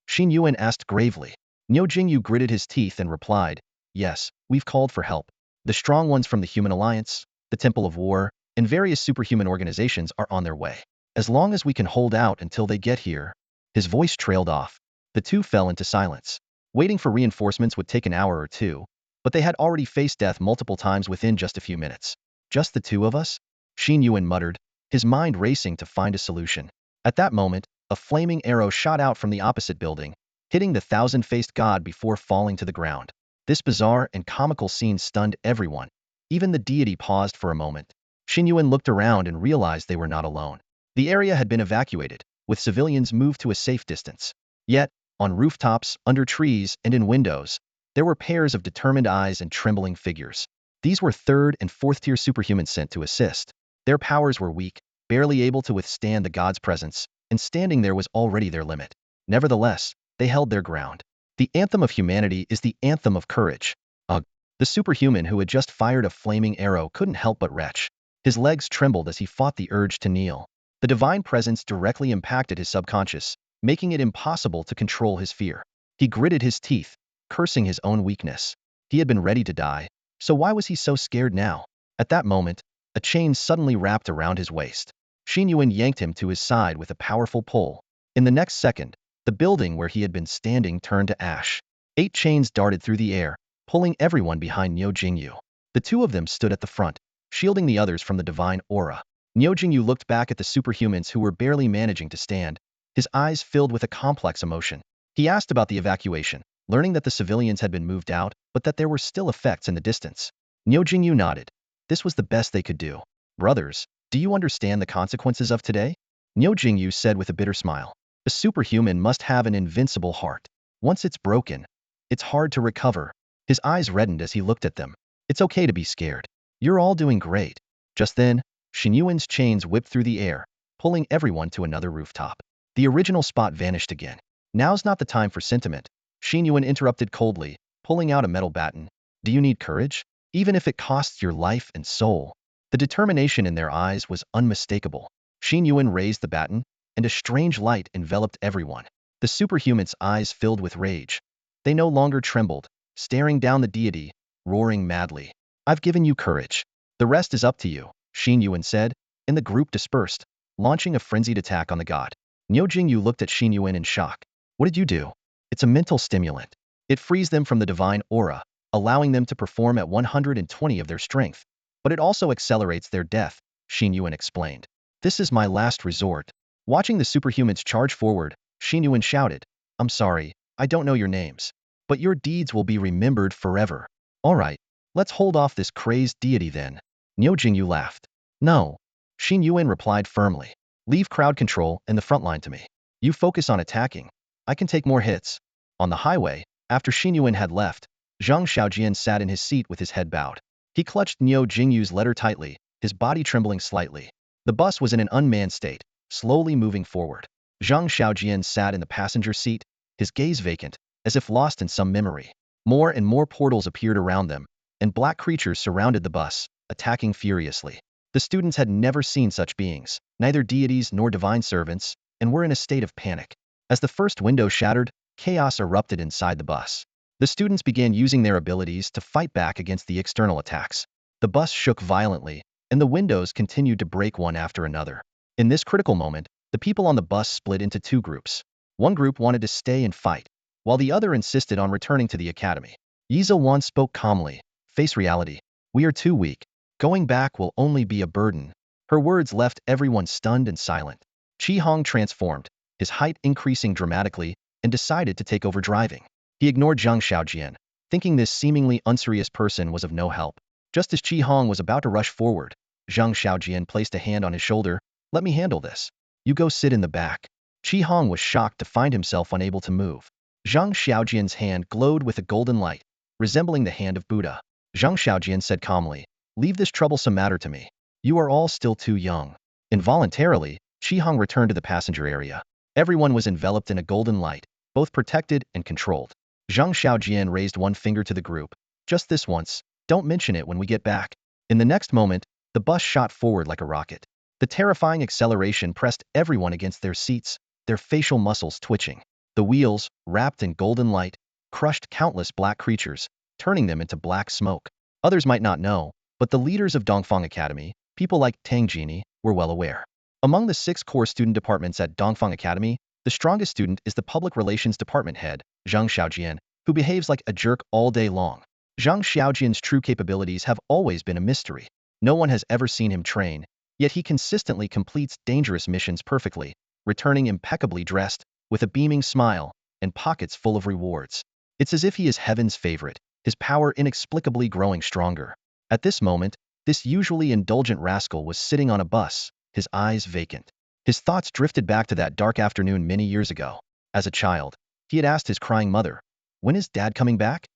Xin Yuan asked gravely. Niu Jingyu gritted his teeth and replied, yes, we've called for help. The strong ones from the Human Alliance, the Temple of War, and various superhuman organizations are on their way. As long as we can hold out until they get here. His voice trailed off. The two fell into silence. Waiting for reinforcements would take an hour or two, but they had already faced death multiple times within just a few minutes. Just the two of us? Xin Yuan muttered, his mind racing to find a solution. At that moment, a flaming arrow shot out from the opposite building, hitting the 1,000-faced god before falling to the ground. This bizarre and comical scene stunned everyone. Even the deity paused for a moment. Xin Yuan looked around and realized they were not alone. The area had been evacuated, with civilians moved to a safe distance. Yet, on rooftops, under trees, and in windows, there were pairs of determined eyes and trembling figures. These were 3rd and 4th-tier superhumans sent to assist. Their powers were weak, barely able to withstand the god's presence, and standing there was already their limit. Nevertheless, they held their ground. The anthem of humanity is the anthem of courage. Ugh. The superhuman who had just fired a flaming arrow couldn't help but retch. His legs trembled as he fought the urge to kneel. The divine presence directly impacted his subconscious, making it impossible to control his fear. He gritted his teeth, cursing his own weakness. He had been ready to die, so why was he so scared now? At that moment, a chain suddenly wrapped around his waist. Xin Yuan yanked him to his side with a powerful pull. In the next second, the building where he had been standing turned to ash. 8 chains darted through the air, pulling everyone behind Niu Jingyu. The two of them stood at the front, shielding the others from the divine aura. Niu Jingyu looked back at the superhumans who were barely managing to stand, his eyes filled with a complex emotion. He asked about the evacuation. learning that the civilians had been moved out, but that there were still effects in the distance. Niu Jingyu nodded. This was the best they could do. Brothers, do you understand the consequences of today? Niu Jingyu said with a bitter smile. A superhuman must have an invincible heart. Once it's broken, it's hard to recover. His eyes reddened as he looked at them. It's okay to be scared. You're all doing great. Just then, Xin Yuan's chains whipped through the air, pulling everyone to another rooftop. The original spot vanished again. Now's not the time for sentiment. Xin Yuan interrupted coldly, pulling out a metal baton. Do you need courage? Even if it costs your life and soul. The determination in their eyes was unmistakable. Xin Yuan raised the baton, and a strange light enveloped everyone. The superhuman's eyes filled with rage. They no longer trembled, staring down the deity, roaring madly. I've given you courage. The rest is up to you, Xin Yuan said, and the group dispersed, launching a frenzied attack on the god. Niu Jingyu looked at Xin Yuan in shock. What did you do? It's a mental stimulant. It frees them from the divine aura, allowing them to perform at 120 of their strength. But it also accelerates their death, Xin Yuan explained. This is my last resort. Watching the superhumans charge forward, Xin Yuan shouted, I'm sorry, I don't know your names. But your deeds will be remembered forever. All right, let's hold off this crazed deity then. Niu Jingyu laughed. No. Xin Yuan replied firmly. Leave crowd control and the front line to me. You focus on attacking. I can take more hits. On the highway, after Xin Yuan had left, Zhang Xiaojian sat in his seat with his head bowed. He clutched Niu Jingyu's letter tightly, his body trembling slightly. The bus was in an unmanned state, slowly moving forward. Zhang Xiaojian sat in the passenger seat, his gaze vacant, as if lost in some memory. More and more portals appeared around them, and black creatures surrounded the bus, attacking furiously. The students had never seen such beings, neither deities nor divine servants, and were in a state of panic. As the first window shattered, chaos erupted inside the bus. The students began using their abilities to fight back against the external attacks. The bus shook violently, and the windows continued to break one after another. In this critical moment, the people on the bus split into two groups. One group wanted to stay and fight, while the other insisted on returning to the academy. Yiza Wan spoke calmly. Face reality. We are too weak. Going back will only be a burden. Her words left everyone stunned and silent. Qi Hong transformed, his height increasing dramatically, and decided to take over driving. He ignored Zhang Xiaojian, thinking this seemingly unserious person was of no help. Just as Qi Hong was about to rush forward, Zhang Xiaojian placed a hand on his shoulder. Let me handle this. You go sit in the back. Qi Hong was shocked to find himself unable to move. Zhang Xiaojian's hand glowed with a golden light, resembling the hand of Buddha. Zhang Xiaojian said calmly, leave this troublesome matter to me. You are all still too young. Involuntarily, Qi Hong returned to the passenger area. Everyone was enveloped in a golden light, both protected and controlled. Zhang Xiaojian raised one finger to the group. Just this once. Don't mention it when we get back. In the next moment, the bus shot forward like a rocket. The terrifying acceleration pressed everyone against their seats, their facial muscles twitching. The wheels, wrapped in golden light, crushed countless black creatures, turning them into black smoke. Others might not know, but the leaders of Dongfang Academy, people like Tang Jini, were well aware. Among the 6 core student departments at Dongfang Academy, the strongest student is the Public Relations Department head, Zhang Xiaojian, who behaves like a jerk all day long. Zhang Xiaojian's true capabilities have always been a mystery. No one has ever seen him train, yet he consistently completes dangerous missions perfectly, returning impeccably dressed, with a beaming smile, and pockets full of rewards. It's as if he is heaven's favorite, his power inexplicably growing stronger. At this moment, this usually indulgent rascal was sitting on a bus, his eyes vacant. His thoughts drifted back to that dark afternoon many years ago. As a child, he had asked his crying mother, when is Dad coming back?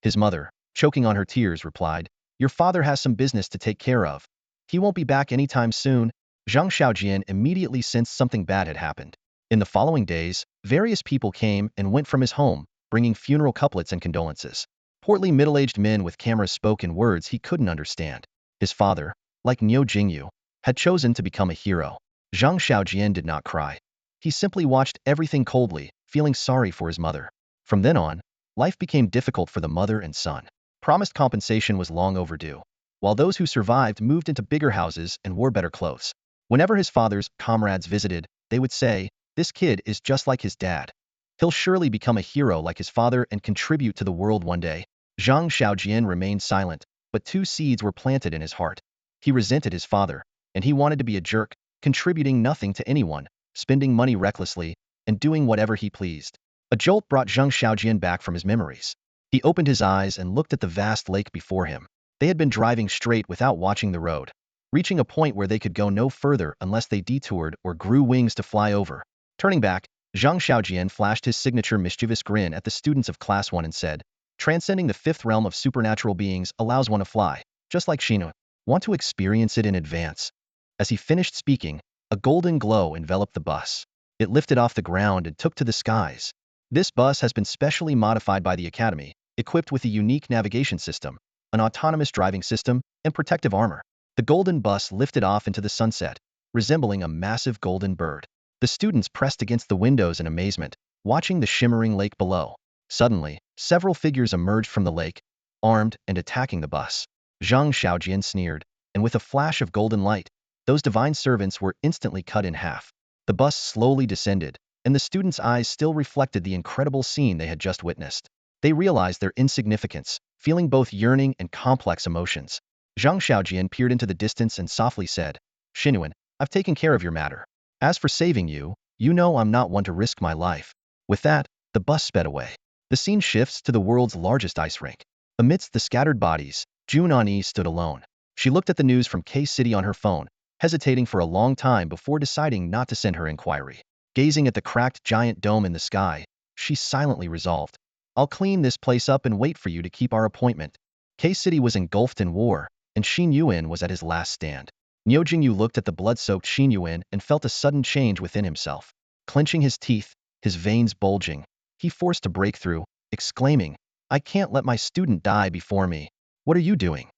His mother, choking on her tears, replied, your father has some business to take care of. He won't be back anytime soon. Zhang Xiaojian immediately sensed something bad had happened. In the following days, various people came and went from his home, bringing funeral couplets and condolences. Portly middle-aged men with cameras spoke in words he couldn't understand. His father, like Niu Jingyu, had chosen to become a hero. Zhang Xiaojian did not cry. He simply watched everything coldly, feeling sorry for his mother. From then on, life became difficult for the mother and son. Promised compensation was long overdue, while those who survived moved into bigger houses and wore better clothes. Whenever his father's comrades visited, they would say, this kid is just like his dad. He'll surely become a hero like his father and contribute to the world one day. Zhang Xiaojian remained silent, but 2 seeds were planted in his heart. He resented his father, and he wanted to be a jerk, contributing nothing to anyone, spending money recklessly, and doing whatever he pleased. A jolt brought Zhang Xiaojian back from his memories. He opened his eyes and looked at the vast lake before him. They had been driving straight without watching the road, reaching a point where they could go no further unless they detoured or grew wings to fly over. Turning back, Zhang Xiaojian flashed his signature mischievous grin at the students of Class 1 and said, "Transcending the fifth realm of supernatural beings allows one to fly, just like Xin Yuan. Want to experience it in advance?" As he finished speaking, a golden glow enveloped the bus. It lifted off the ground and took to the skies. This bus has been specially modified by the Academy, equipped with a unique navigation system, an autonomous driving system, and protective armor. The golden bus lifted off into the sunset, resembling a massive golden bird. The students pressed against the windows in amazement, watching the shimmering lake below. Suddenly, several figures emerged from the lake, armed and attacking the bus. Zhang Xiaojian sneered, and with a flash of golden light, those divine servants were instantly cut in half. The bus slowly descended, and the students' eyes still reflected the incredible scene they had just witnessed. They realized their insignificance, feeling both yearning and complex emotions. Zhang Xiaojian peered into the distance and softly said, "Xin Yuan, I've taken care of your matter. As for saving you, you know I'm not one to risk my life." With that, the bus sped away. The scene shifts to the world's largest ice rink. Amidst the scattered bodies, Jun Ani stood alone. She looked at the news from K-City on her phone, hesitating for a long time before deciding not to send her inquiry. Gazing at the cracked giant dome in the sky, she silently resolved, "I'll clean this place up and wait for you to keep our appointment." K-City was engulfed in war, and Xin Yuan was at his last stand. Niu Jingyu looked at the blood-soaked Xin Yuan and felt a sudden change within himself. Clenching his teeth, his veins bulging, he forced a breakthrough, exclaiming, "I can't let my student die before me. What are you doing?"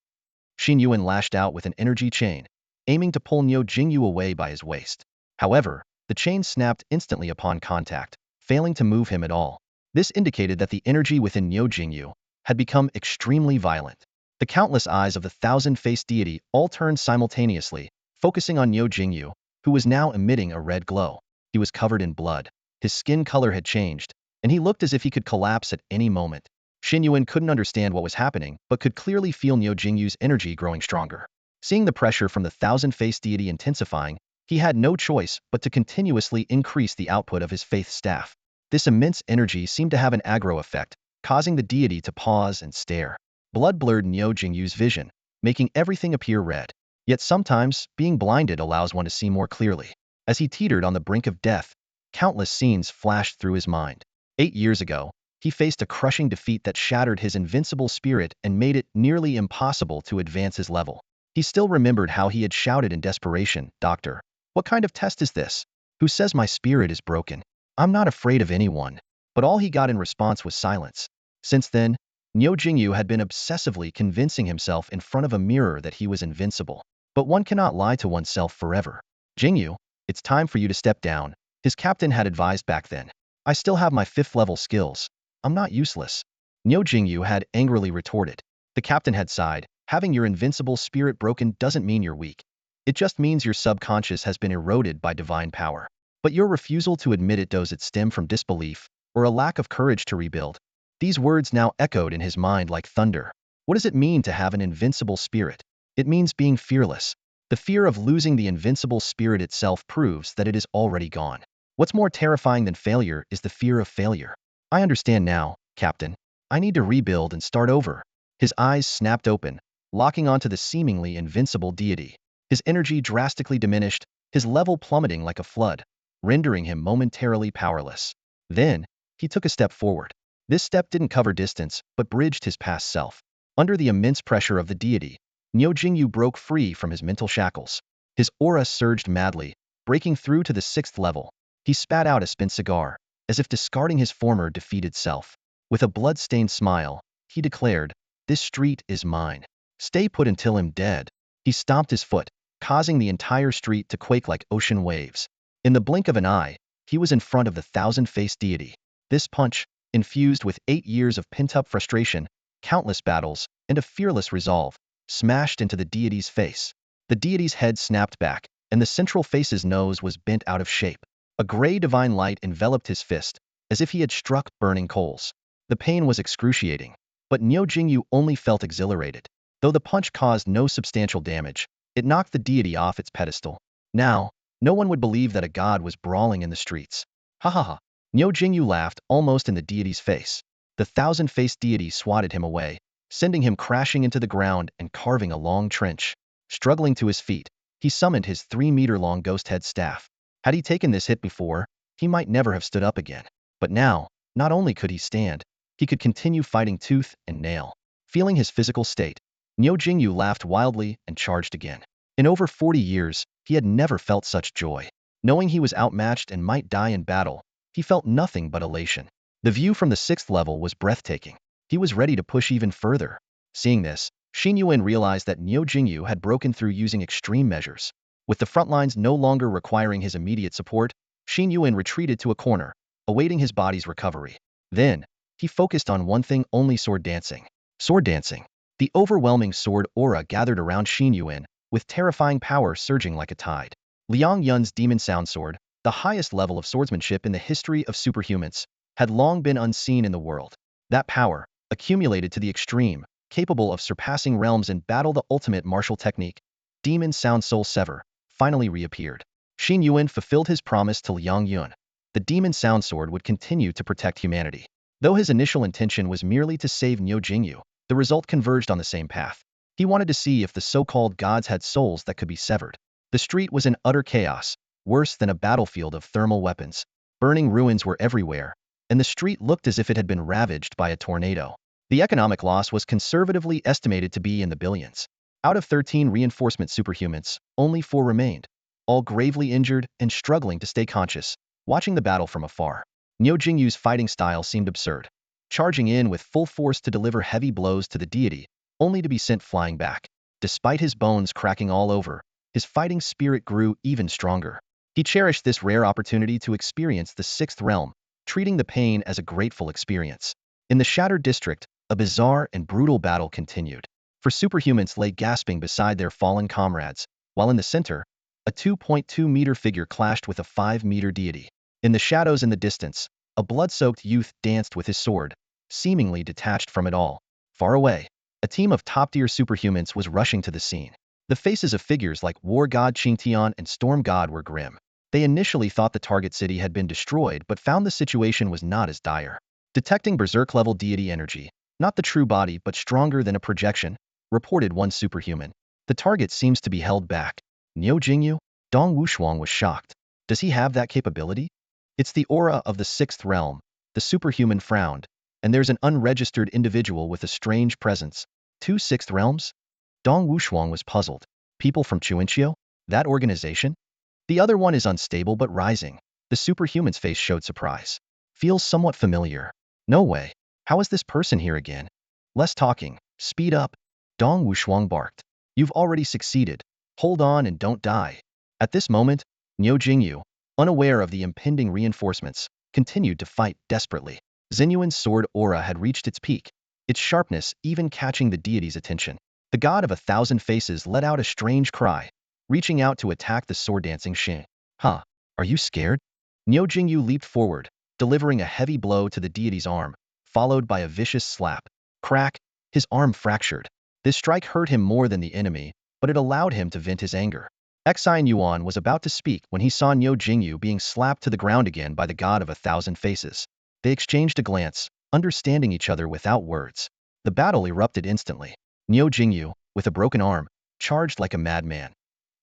Xin Yuan lashed out with an energy chain, aiming to pull Niu Jingyu away by his waist. However, the chain snapped instantly upon contact, failing to move him at all. This indicated that the energy within Niu Jingyu had become extremely violent. The countless eyes of the thousand-faced deity all turned simultaneously, focusing on Niu Jingyu, who was now emitting a red glow. He was covered in blood. His skin color had changed, and he looked as if he could collapse at any moment. Xin Yuan couldn't understand what was happening, but could clearly feel Niu Jingyu's energy growing stronger. Seeing the pressure from the thousand-faced deity intensifying, he had no choice but to continuously increase the output of his faith staff. This immense energy seemed to have an aggro effect, causing the deity to pause and stare. Blood blurred Niu Jingyu's vision, making everything appear red. Yet sometimes, being blinded allows one to see more clearly. As he teetered on the brink of death, countless scenes flashed through his mind. 8 years ago, he faced a crushing defeat that shattered his invincible spirit and made it nearly impossible to advance his level. He still remembered how he had shouted in desperation, "Doctor, what kind of test is this? Who says my spirit is broken? I'm not afraid of anyone." But all he got in response was silence. Since then, Niu Jingyu had been obsessively convincing himself in front of a mirror that he was invincible. But one cannot lie to oneself forever. "Jingyu, it's time for you to step down," his captain had advised back then. "I still have my 5th level skills. I'm not useless." Niu Jingyu had angrily retorted. The captain had sighed, "Having your invincible spirit broken doesn't mean you're weak. It just means your subconscious has been eroded by divine power. But your refusal to admit it, does it stem from disbelief or a lack of courage to rebuild?" These words now echoed in his mind like thunder. What does it mean to have an invincible spirit? It means being fearless. The fear of losing the invincible spirit itself proves that it is already gone. What's more terrifying than failure is the fear of failure. "I understand now, Captain. I need to rebuild and start over." His eyes snapped open, locking onto the seemingly invincible deity. His energy drastically diminished, his level plummeting like a flood, rendering him momentarily powerless. Then, he took a step forward. This step didn't cover distance, but bridged his past self. Under the immense pressure of the deity, Niu Jingyu broke free from his mental shackles. His aura surged madly, breaking through to the 6th level. He spat out a spent cigar, as if discarding his former defeated self. With a blood-stained smile, he declared, "This street is mine. Stay put until I'm dead." He stomped his foot, causing the entire street to quake like ocean waves. In the blink of an eye, he was in front of the thousand-faced deity. This punch, infused with 8 years of pent-up frustration, countless battles, and a fearless resolve, smashed into the deity's face. The deity's head snapped back, and the central face's nose was bent out of shape. A gray divine light enveloped his fist, as if he had struck burning coals. The pain was excruciating, but Niu Jingyu only felt exhilarated. Though the punch caused no substantial damage, it knocked the deity off its pedestal. Now, no one would believe that a god was brawling in the streets. "Ha ha ha. Niu Jingyu laughed almost in the deity's face. The thousand-faced deity swatted him away, sending him crashing into the ground and carving a long trench. Struggling to his feet, he summoned his 3-meter-long ghost-head staff. Had he taken this hit before, he might never have stood up again. But now, not only could he stand, he could continue fighting tooth and nail. Feeling his physical state, Niu Jingyu laughed wildly and charged again. In over 40 years, he had never felt such joy. Knowing he was outmatched and might die in battle, he felt nothing but elation. The view from the 6th level was breathtaking. He was ready to push even further. Seeing this, Xin Yuan realized that Niu Jingyu had broken through using extreme measures. With the front lines no longer requiring his immediate support, Xin Yuan retreated to a corner, awaiting his body's recovery. Then, he focused on one thing only: sword dancing. Sword dancing. The overwhelming sword aura gathered around Xin Yuan, with terrifying power surging like a tide. Liang Yun's demon sound sword, the highest level of swordsmanship in the history of superhumans, had long been unseen in the world. That power, accumulated to the extreme, capable of surpassing realms in battle, the ultimate martial technique, demon sound soul sever, finally reappeared. Xin Yuan fulfilled his promise to Liang Yun. The demon sound sword would continue to protect humanity. Though his initial intention was merely to save Niu Jingyu, the result converged on the same path. He wanted to see if the so-called gods had souls that could be severed. The street was in utter chaos, worse than a battlefield of thermal weapons. Burning ruins were everywhere, and the street looked as if it had been ravaged by a tornado. The economic loss was conservatively estimated to be in the billions. Out of 13 reinforcement superhumans, only 4 remained, all gravely injured and struggling to stay conscious, watching the battle from afar. Niu Jingyu's fighting style seemed absurd, charging in with full force to deliver heavy blows to the deity, only to be sent flying back. Despite his bones cracking all over, his fighting spirit grew even stronger. He cherished this rare opportunity to experience the 6th realm, treating the pain as a grateful experience. In the Shattered District, a bizarre and brutal battle continued. For superhumans lay gasping beside their fallen comrades, while in the center, a 2.2-meter figure clashed with a 5-meter deity. In the shadows in the distance, a blood-soaked youth danced with his sword, seemingly detached from it all. Far away, a team of top-tier superhumans was rushing to the scene. The faces of figures like War God Qingtian and Storm God were grim. They initially thought the target city had been destroyed but found the situation was not as dire. Detecting berserk-level deity energy, not the true body but stronger than a projection, reported one superhuman. The target seems to be held back. Niu Jingyu? Dong Wushuang was shocked. Does he have that capability? It's the aura of the 6th realm. The superhuman frowned. And there's an unregistered individual with a strange presence. 2 6th realms? Dong Wushuang was puzzled. People from Chuanqiu? That organization? The other one is unstable but rising. The superhuman's face showed surprise. Feels somewhat familiar. No way. How is this person here again? Less talking. Speed up. Dong Wushuang barked. You've already succeeded. Hold on and don't die. At this moment, Niu Jingyu, unaware of the impending reinforcements, continued to fight desperately. Xin Yuan's sword aura had reached its peak, its sharpness even catching the deity's attention. The god of 1,000 faces let out a strange cry, reaching out to attack the sword-dancing Xin. Huh, are you scared? Niu Jingyu leaped forward, delivering a heavy blow to the deity's arm, followed by a vicious slap. Crack, his arm fractured. This strike hurt him more than the enemy, but it allowed him to vent his anger. Xin Yuan was about to speak when he saw Niu Jingyu being slapped to the ground again by the god of 1,000 faces. They exchanged a glance, understanding each other without words. The battle erupted instantly. Niu Jingyu, with a broken arm, charged like a madman.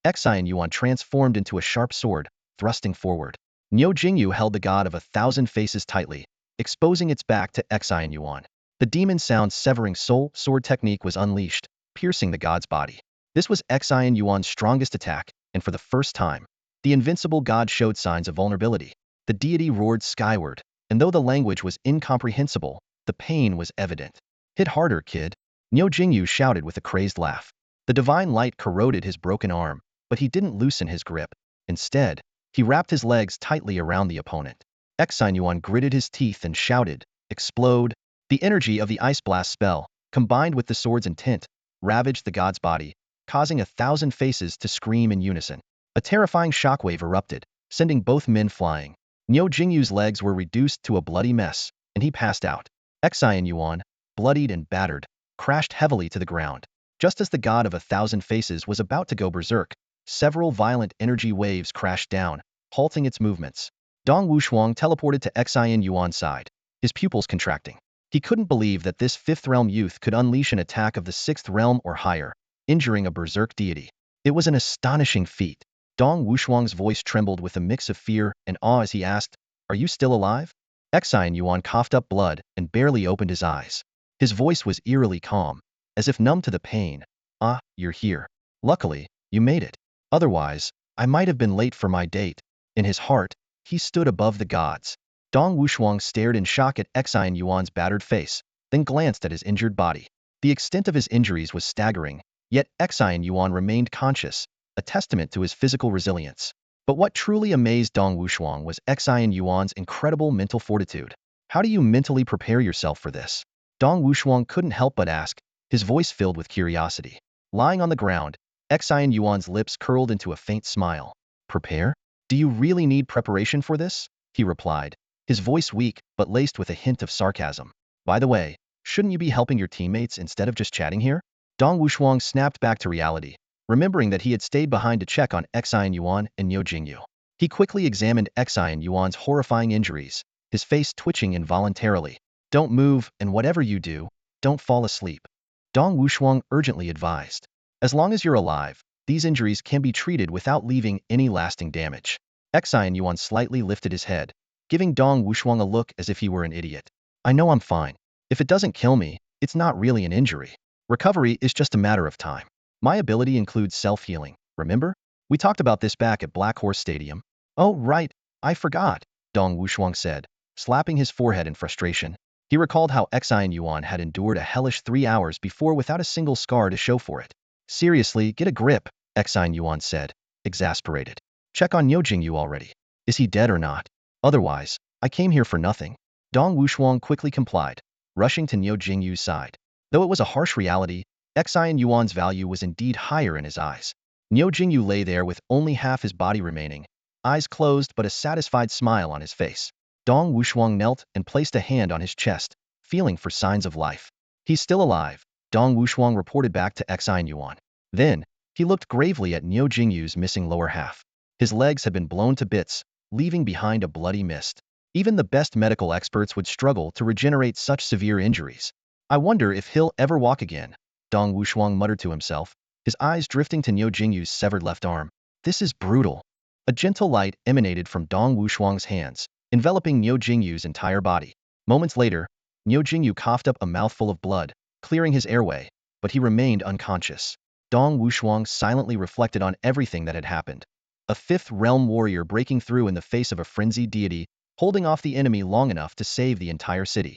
Xin Yuan transformed into a sharp sword, thrusting forward. Niu Jingyu held the god of 1,000 faces tightly, exposing its back to Xin Yuan. The demon sound severing soul sword technique was unleashed, piercing the god's body. This was Xin Yuan's strongest attack, and for the first time, the invincible god showed signs of vulnerability. The deity roared skyward, and though the language was incomprehensible, the pain was evident. Hit harder, kid. Niu Jingyu shouted with a crazed laugh. The divine light corroded his broken arm, but he didn't loosen his grip. Instead, he wrapped his legs tightly around the opponent. Xin Yuan gritted his teeth and shouted, "Explode!" The energy of the Ice Blast spell, combined with the sword's intent, ravaged the god's body, causing 1,000 faces to scream in unison. A terrifying shockwave erupted, sending both men flying. Niu Jingyu's legs were reduced to a bloody mess, and he passed out. Xin Yuan, bloodied and battered, crashed heavily to the ground. Just as the god of 1,000 faces was about to go berserk, several violent energy waves crashed down, halting its movements. Dong Wushuang teleported to Xin Yuan's side, his pupils contracting. He couldn't believe that this fifth realm youth could unleash an attack of the sixth realm or higher, injuring a berserk deity. It was an astonishing feat. Dong Wushuang's voice trembled with a mix of fear and awe as he asked, "Are you still alive?" Xin Yuan coughed up blood and barely opened his eyes. His voice was eerily calm, as if numb to the pain. "Ah, you're here. Luckily, you made it. Otherwise, I might have been late for my date." In his heart, he stood above the gods. Dong Wushuang stared in shock at Xin Yuan's battered face, then glanced at his injured body. The extent of his injuries was staggering, yet Xin Yuan remained conscious, a testament to his physical resilience. But what truly amazed Dong Wushuang was Xin Yuan's incredible mental fortitude. How do you mentally prepare yourself for this? Dong Wushuang couldn't help but ask, his voice filled with curiosity. Lying on the ground, Xin Yuan's lips curled into a faint smile. "Prepare? Do you really need preparation for this?" he replied, his voice weak but laced with a hint of sarcasm. "By the way, shouldn't you be helping your teammates instead of just chatting here?" Dong Wushuang snapped back to reality, remembering that he had stayed behind to check on Xin Yuan and Niu Jingyu. He quickly examined Xin Yuan's horrifying injuries, his face twitching involuntarily. "Don't move, and whatever you do, don't fall asleep," Dong Wushuang urgently advised. "As long as you're alive, these injuries can be treated without leaving any lasting damage." Xin Yuan slightly lifted his head, giving Dong Wushuang a look as if he were an idiot. "I know I'm fine. If it doesn't kill me, it's not really an injury. Recovery is just a matter of time. My ability includes self-healing, remember? We talked about this back at Black Horse Stadium." "Oh, right, I forgot," Dong Wushuang said, slapping his forehead in frustration. He recalled how Xin Yuan had endured a hellish 3 hours before without a single scar to show for it. "Seriously, get a grip," Xin Yuan said, exasperated. "Check on Niu Jingyu already. Is he dead or not? Otherwise, I came here for nothing." Dong Wushuang quickly complied, rushing to Niu Jingyu's side. Though it was a harsh reality, Xin Yuan's value was indeed higher in his eyes. Niu Jingyu lay there with only half his body remaining, eyes closed but a satisfied smile on his face. Dong Wushuang knelt and placed a hand on his chest, feeling for signs of life. "He's still alive," Dong Wushuang reported back to Xin Yuan. Then, he looked gravely at Niu Jingyu's missing lower half. His legs had been blown to bits, leaving behind a bloody mist. Even the best medical experts would struggle to regenerate such severe injuries. "I wonder if he'll ever walk again," Dong Wushuang muttered to himself, his eyes drifting to Niu Jingyu's severed left arm. "This is brutal." A gentle light emanated from Dong Wushuang's hands, enveloping Niu Jingyu's entire body. Moments later, Niu Jingyu coughed up a mouthful of blood, clearing his airway, but he remained unconscious. Dong Wushuang silently reflected on everything that had happened. A fifth realm warrior breaking through in the face of a frenzied deity, holding off the enemy long enough to save the entire city.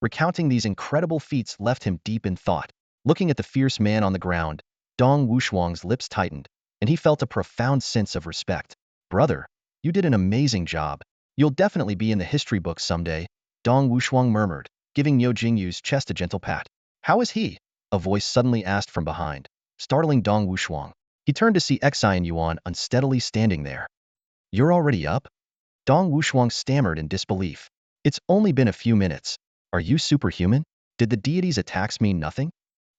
Recounting these incredible feats left him deep in thought. Looking at the fierce man on the ground, Dong Wushuang's lips tightened, and he felt a profound sense of respect. "Brother, you did an amazing job. You'll definitely be in the history books someday," Dong Wushuang murmured, giving Niu Jingyu's chest a gentle pat. "How is he?" a voice suddenly asked from behind, startling Dong Wushuang. He turned to see Xin Yuan unsteadily standing there. "You're already up?" Dong Wushuang stammered in disbelief. "It's only been a few minutes. Are you superhuman? Did the deity's attacks mean nothing?"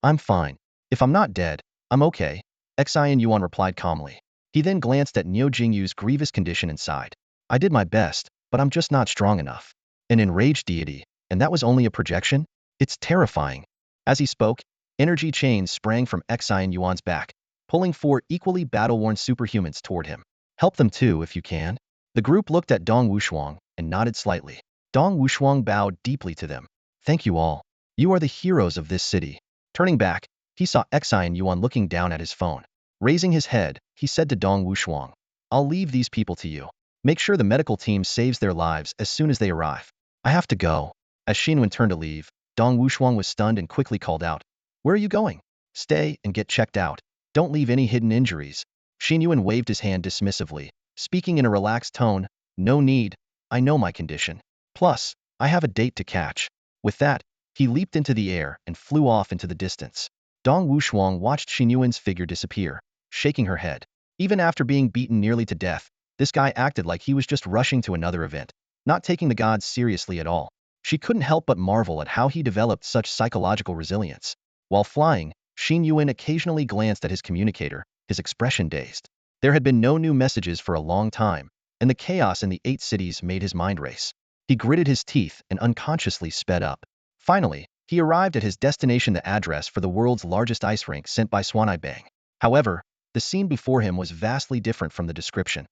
"I'm fine. If I'm not dead, I'm okay," Xin Yuan replied calmly. He then glanced at Niu Jingyu's grievous condition and sighed. "I did my best, but I'm just not strong enough." An enraged deity, and that was only a projection? It's terrifying. As he spoke, energy chains sprang from Xin Yuan's back, pulling 4 equally battle-worn superhumans toward him. "Help them too, if you can." The group looked at Dong Wushuang and nodded slightly. Dong Wushuang bowed deeply to them. "Thank you all. You are the heroes of this city." Turning back, he saw Xin Yuan looking down at his phone. Raising his head, he said to Dong Wushuang, "I'll leave these people to you. Make sure the medical team saves their lives as soon as they arrive. I have to go." As Xin Yuan turned to leave, Dong Wushuang was stunned and quickly called out, "Where are you going? Stay and get checked out. Don't leave any hidden injuries." Xin Yuan waved his hand dismissively, speaking in a relaxed tone, "No need. I know my condition. Plus, I have a date to catch." With that, he leaped into the air and flew off into the distance. Dong Wushuang watched Xin Yuan's figure disappear, shaking her head. Even after being beaten nearly to death, this guy acted like he was just rushing to another event, not taking the gods seriously at all. She couldn't help but marvel at how he developed such psychological resilience. While flying, Xin Yuan occasionally glanced at his communicator, his expression dazed. There had been no new messages for a long time, and the chaos in the 8 cities made his mind race. He gritted his teeth and unconsciously sped up. Finally, he arrived at his destination, the address for the world's largest ice rink sent by Swanai Bang. However, the scene before him was vastly different from the description.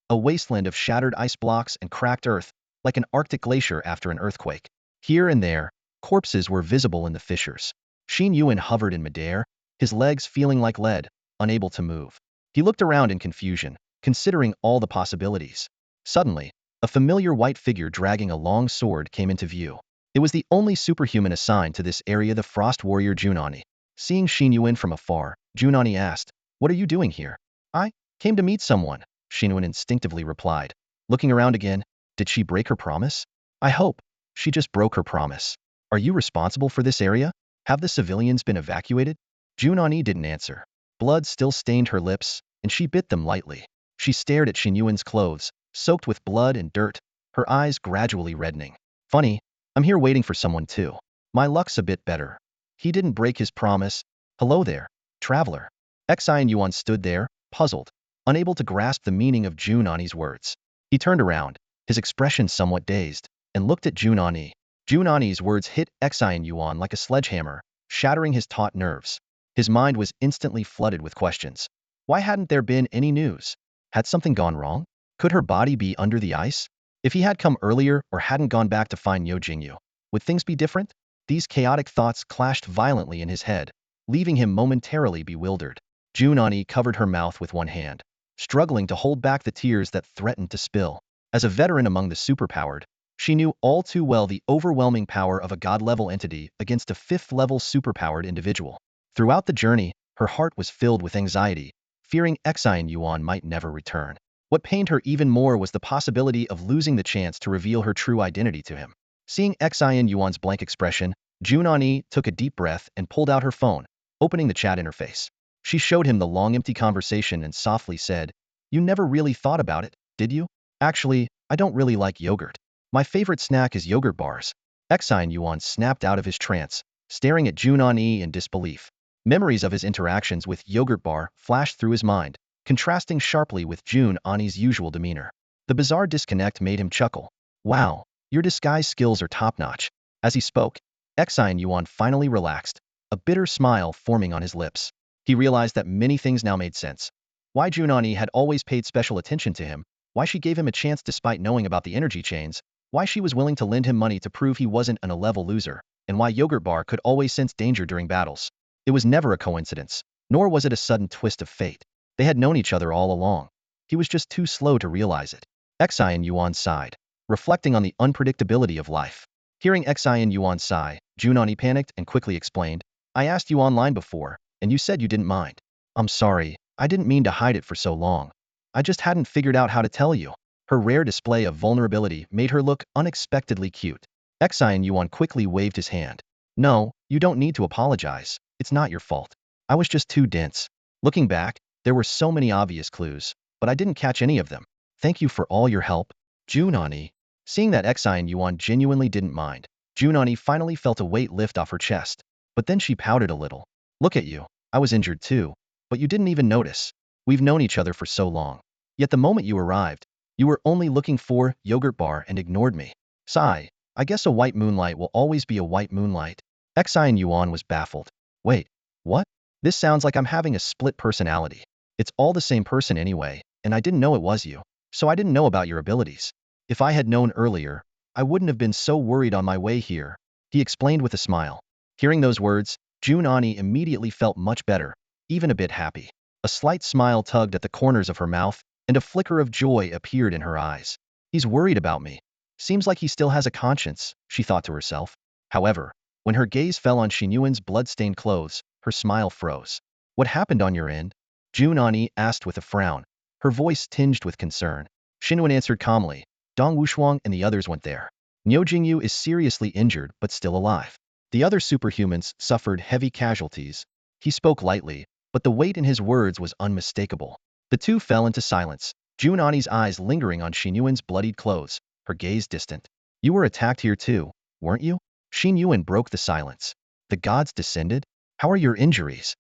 A wasteland of shattered ice blocks and cracked earth, like an Arctic glacier after an earthquake. Here and there, corpses were visible in the fissures. Xin Yuan hovered in midair, his legs feeling like lead, unable to move. He looked around in confusion, considering all the possibilities. Suddenly, a familiar white figure dragging a long sword came into view. It was the only superhuman assigned to this area, the frost warrior Jun Ani. Seeing Xin Yuan from afar, Jun Ani asked, "What are you doing here?" "I came to meet someone," Xin Yuan instinctively replied. Looking around again, did she break her promise? I hope she just broke her promise. Are you responsible for this area? Have the civilians been evacuated? Jun Ani didn't answer. Blood still stained her lips, and she bit them lightly. She stared at Xin Yuan's clothes, soaked with blood and dirt, her eyes gradually reddening. "Funny, I'm here waiting for someone too. My luck's a bit better." He didn't break his promise. "Hello there, traveler." Xin Yuan stood there, puzzled, unable to grasp the meaning of Jun Ani's words. He turned around, his expression somewhat dazed, and looked at Jun Ani. Jun Ani's words hit Xin Yuan like a sledgehammer, shattering his taut nerves. His mind was instantly flooded with questions. Why hadn't there been any news? Had something gone wrong? Could her body be under the ice? If he had come earlier or hadn't gone back to find Niu Jingyu, would things be different? These chaotic thoughts clashed violently in his head, leaving him momentarily bewildered. Jun Ani covered her mouth with one hand, struggling to hold back the tears that threatened to spill. As a veteran among the superpowered, she knew all too well the overwhelming power of a god-level entity against a 5th-level superpowered individual. Throughout the journey, her heart was filled with anxiety, fearing Xin Yuan might never return. What pained her even more was the possibility of losing the chance to reveal her true identity to him. Seeing Xin Yuan's blank expression, Jun Ani took a deep breath and pulled out her phone, opening the chat interface. She showed him the long empty conversation and softly said, "You never really thought about it, did you?" "Actually, I don't really like yogurt. My favorite snack is yogurt bars." Xin Yuan snapped out of his trance, staring at Jun Ani in disbelief. Memories of his interactions with yogurt bar flashed through his mind, contrasting sharply with Jun Ani's usual demeanor. The bizarre disconnect made him chuckle. "Wow, your disguise skills are top-notch." As he spoke, Xin Yuan finally relaxed, a bitter smile forming on his lips. He realized that many things now made sense. Why Jun Ani had always paid special attention to him, why she gave him a chance despite knowing about the energy chains, why she was willing to lend him money to prove he wasn't an A-level loser, and why Yogurt Bar could always sense danger during battles. It was never a coincidence, nor was it a sudden twist of fate. They had known each other all along. He was just too slow to realize it. Xin Yuan sighed, reflecting on the unpredictability of life. Hearing Xin Yuan sigh, Jun Ani panicked and quickly explained, "I asked you online before, and you said you didn't mind." "I'm sorry, I didn't mean to hide it for so long. I just hadn't figured out how to tell you." Her rare display of vulnerability made her look unexpectedly cute. Xin Yuan quickly waved his hand. "No, you don't need to apologize. It's not your fault. I was just too dense. Looking back, there were so many obvious clues, but I didn't catch any of them. Thank you for all your help." Jun Ani. Seeing that Xin Yuan genuinely didn't mind, Jun Ani finally felt a weight lift off her chest. But then she pouted a little. "Look at you. I was injured too. But you didn't even notice. We've known each other for so long. Yet the moment you arrived, you were only looking for yogurt bar and ignored me." Sigh. "I guess a white moonlight will always be a white moonlight." Xin Yuan was baffled. "Wait, what? This sounds like I'm having a split personality. It's all the same person anyway, and I didn't know it was you. So I didn't know about your abilities. If I had known earlier, I wouldn't have been so worried on my way here," he explained with a smile. Hearing those words, Jun Ani immediately felt much better, even a bit happy. A slight smile tugged at the corners of her mouth, and a flicker of joy appeared in her eyes. "He's worried about me. Seems like he still has a conscience," she thought to herself. However, when her gaze fell on Xin Yuan's blood-stained clothes, her smile froze. "What happened on your end?" Jun Ani asked with a frown, her voice tinged with concern. Xin Yuan answered calmly, "Dong Wushuang and the others went there. Niu Jingyu is seriously injured but still alive. The other superhumans suffered heavy casualties." He spoke lightly, but the weight in his words was unmistakable. The two fell into silence, Jun Ani's eyes lingering on Xin Yuan's bloodied clothes, her gaze distant. "You were attacked here too, weren't you?" Xin Yuan broke the silence. "The gods descended? How are your injuries?"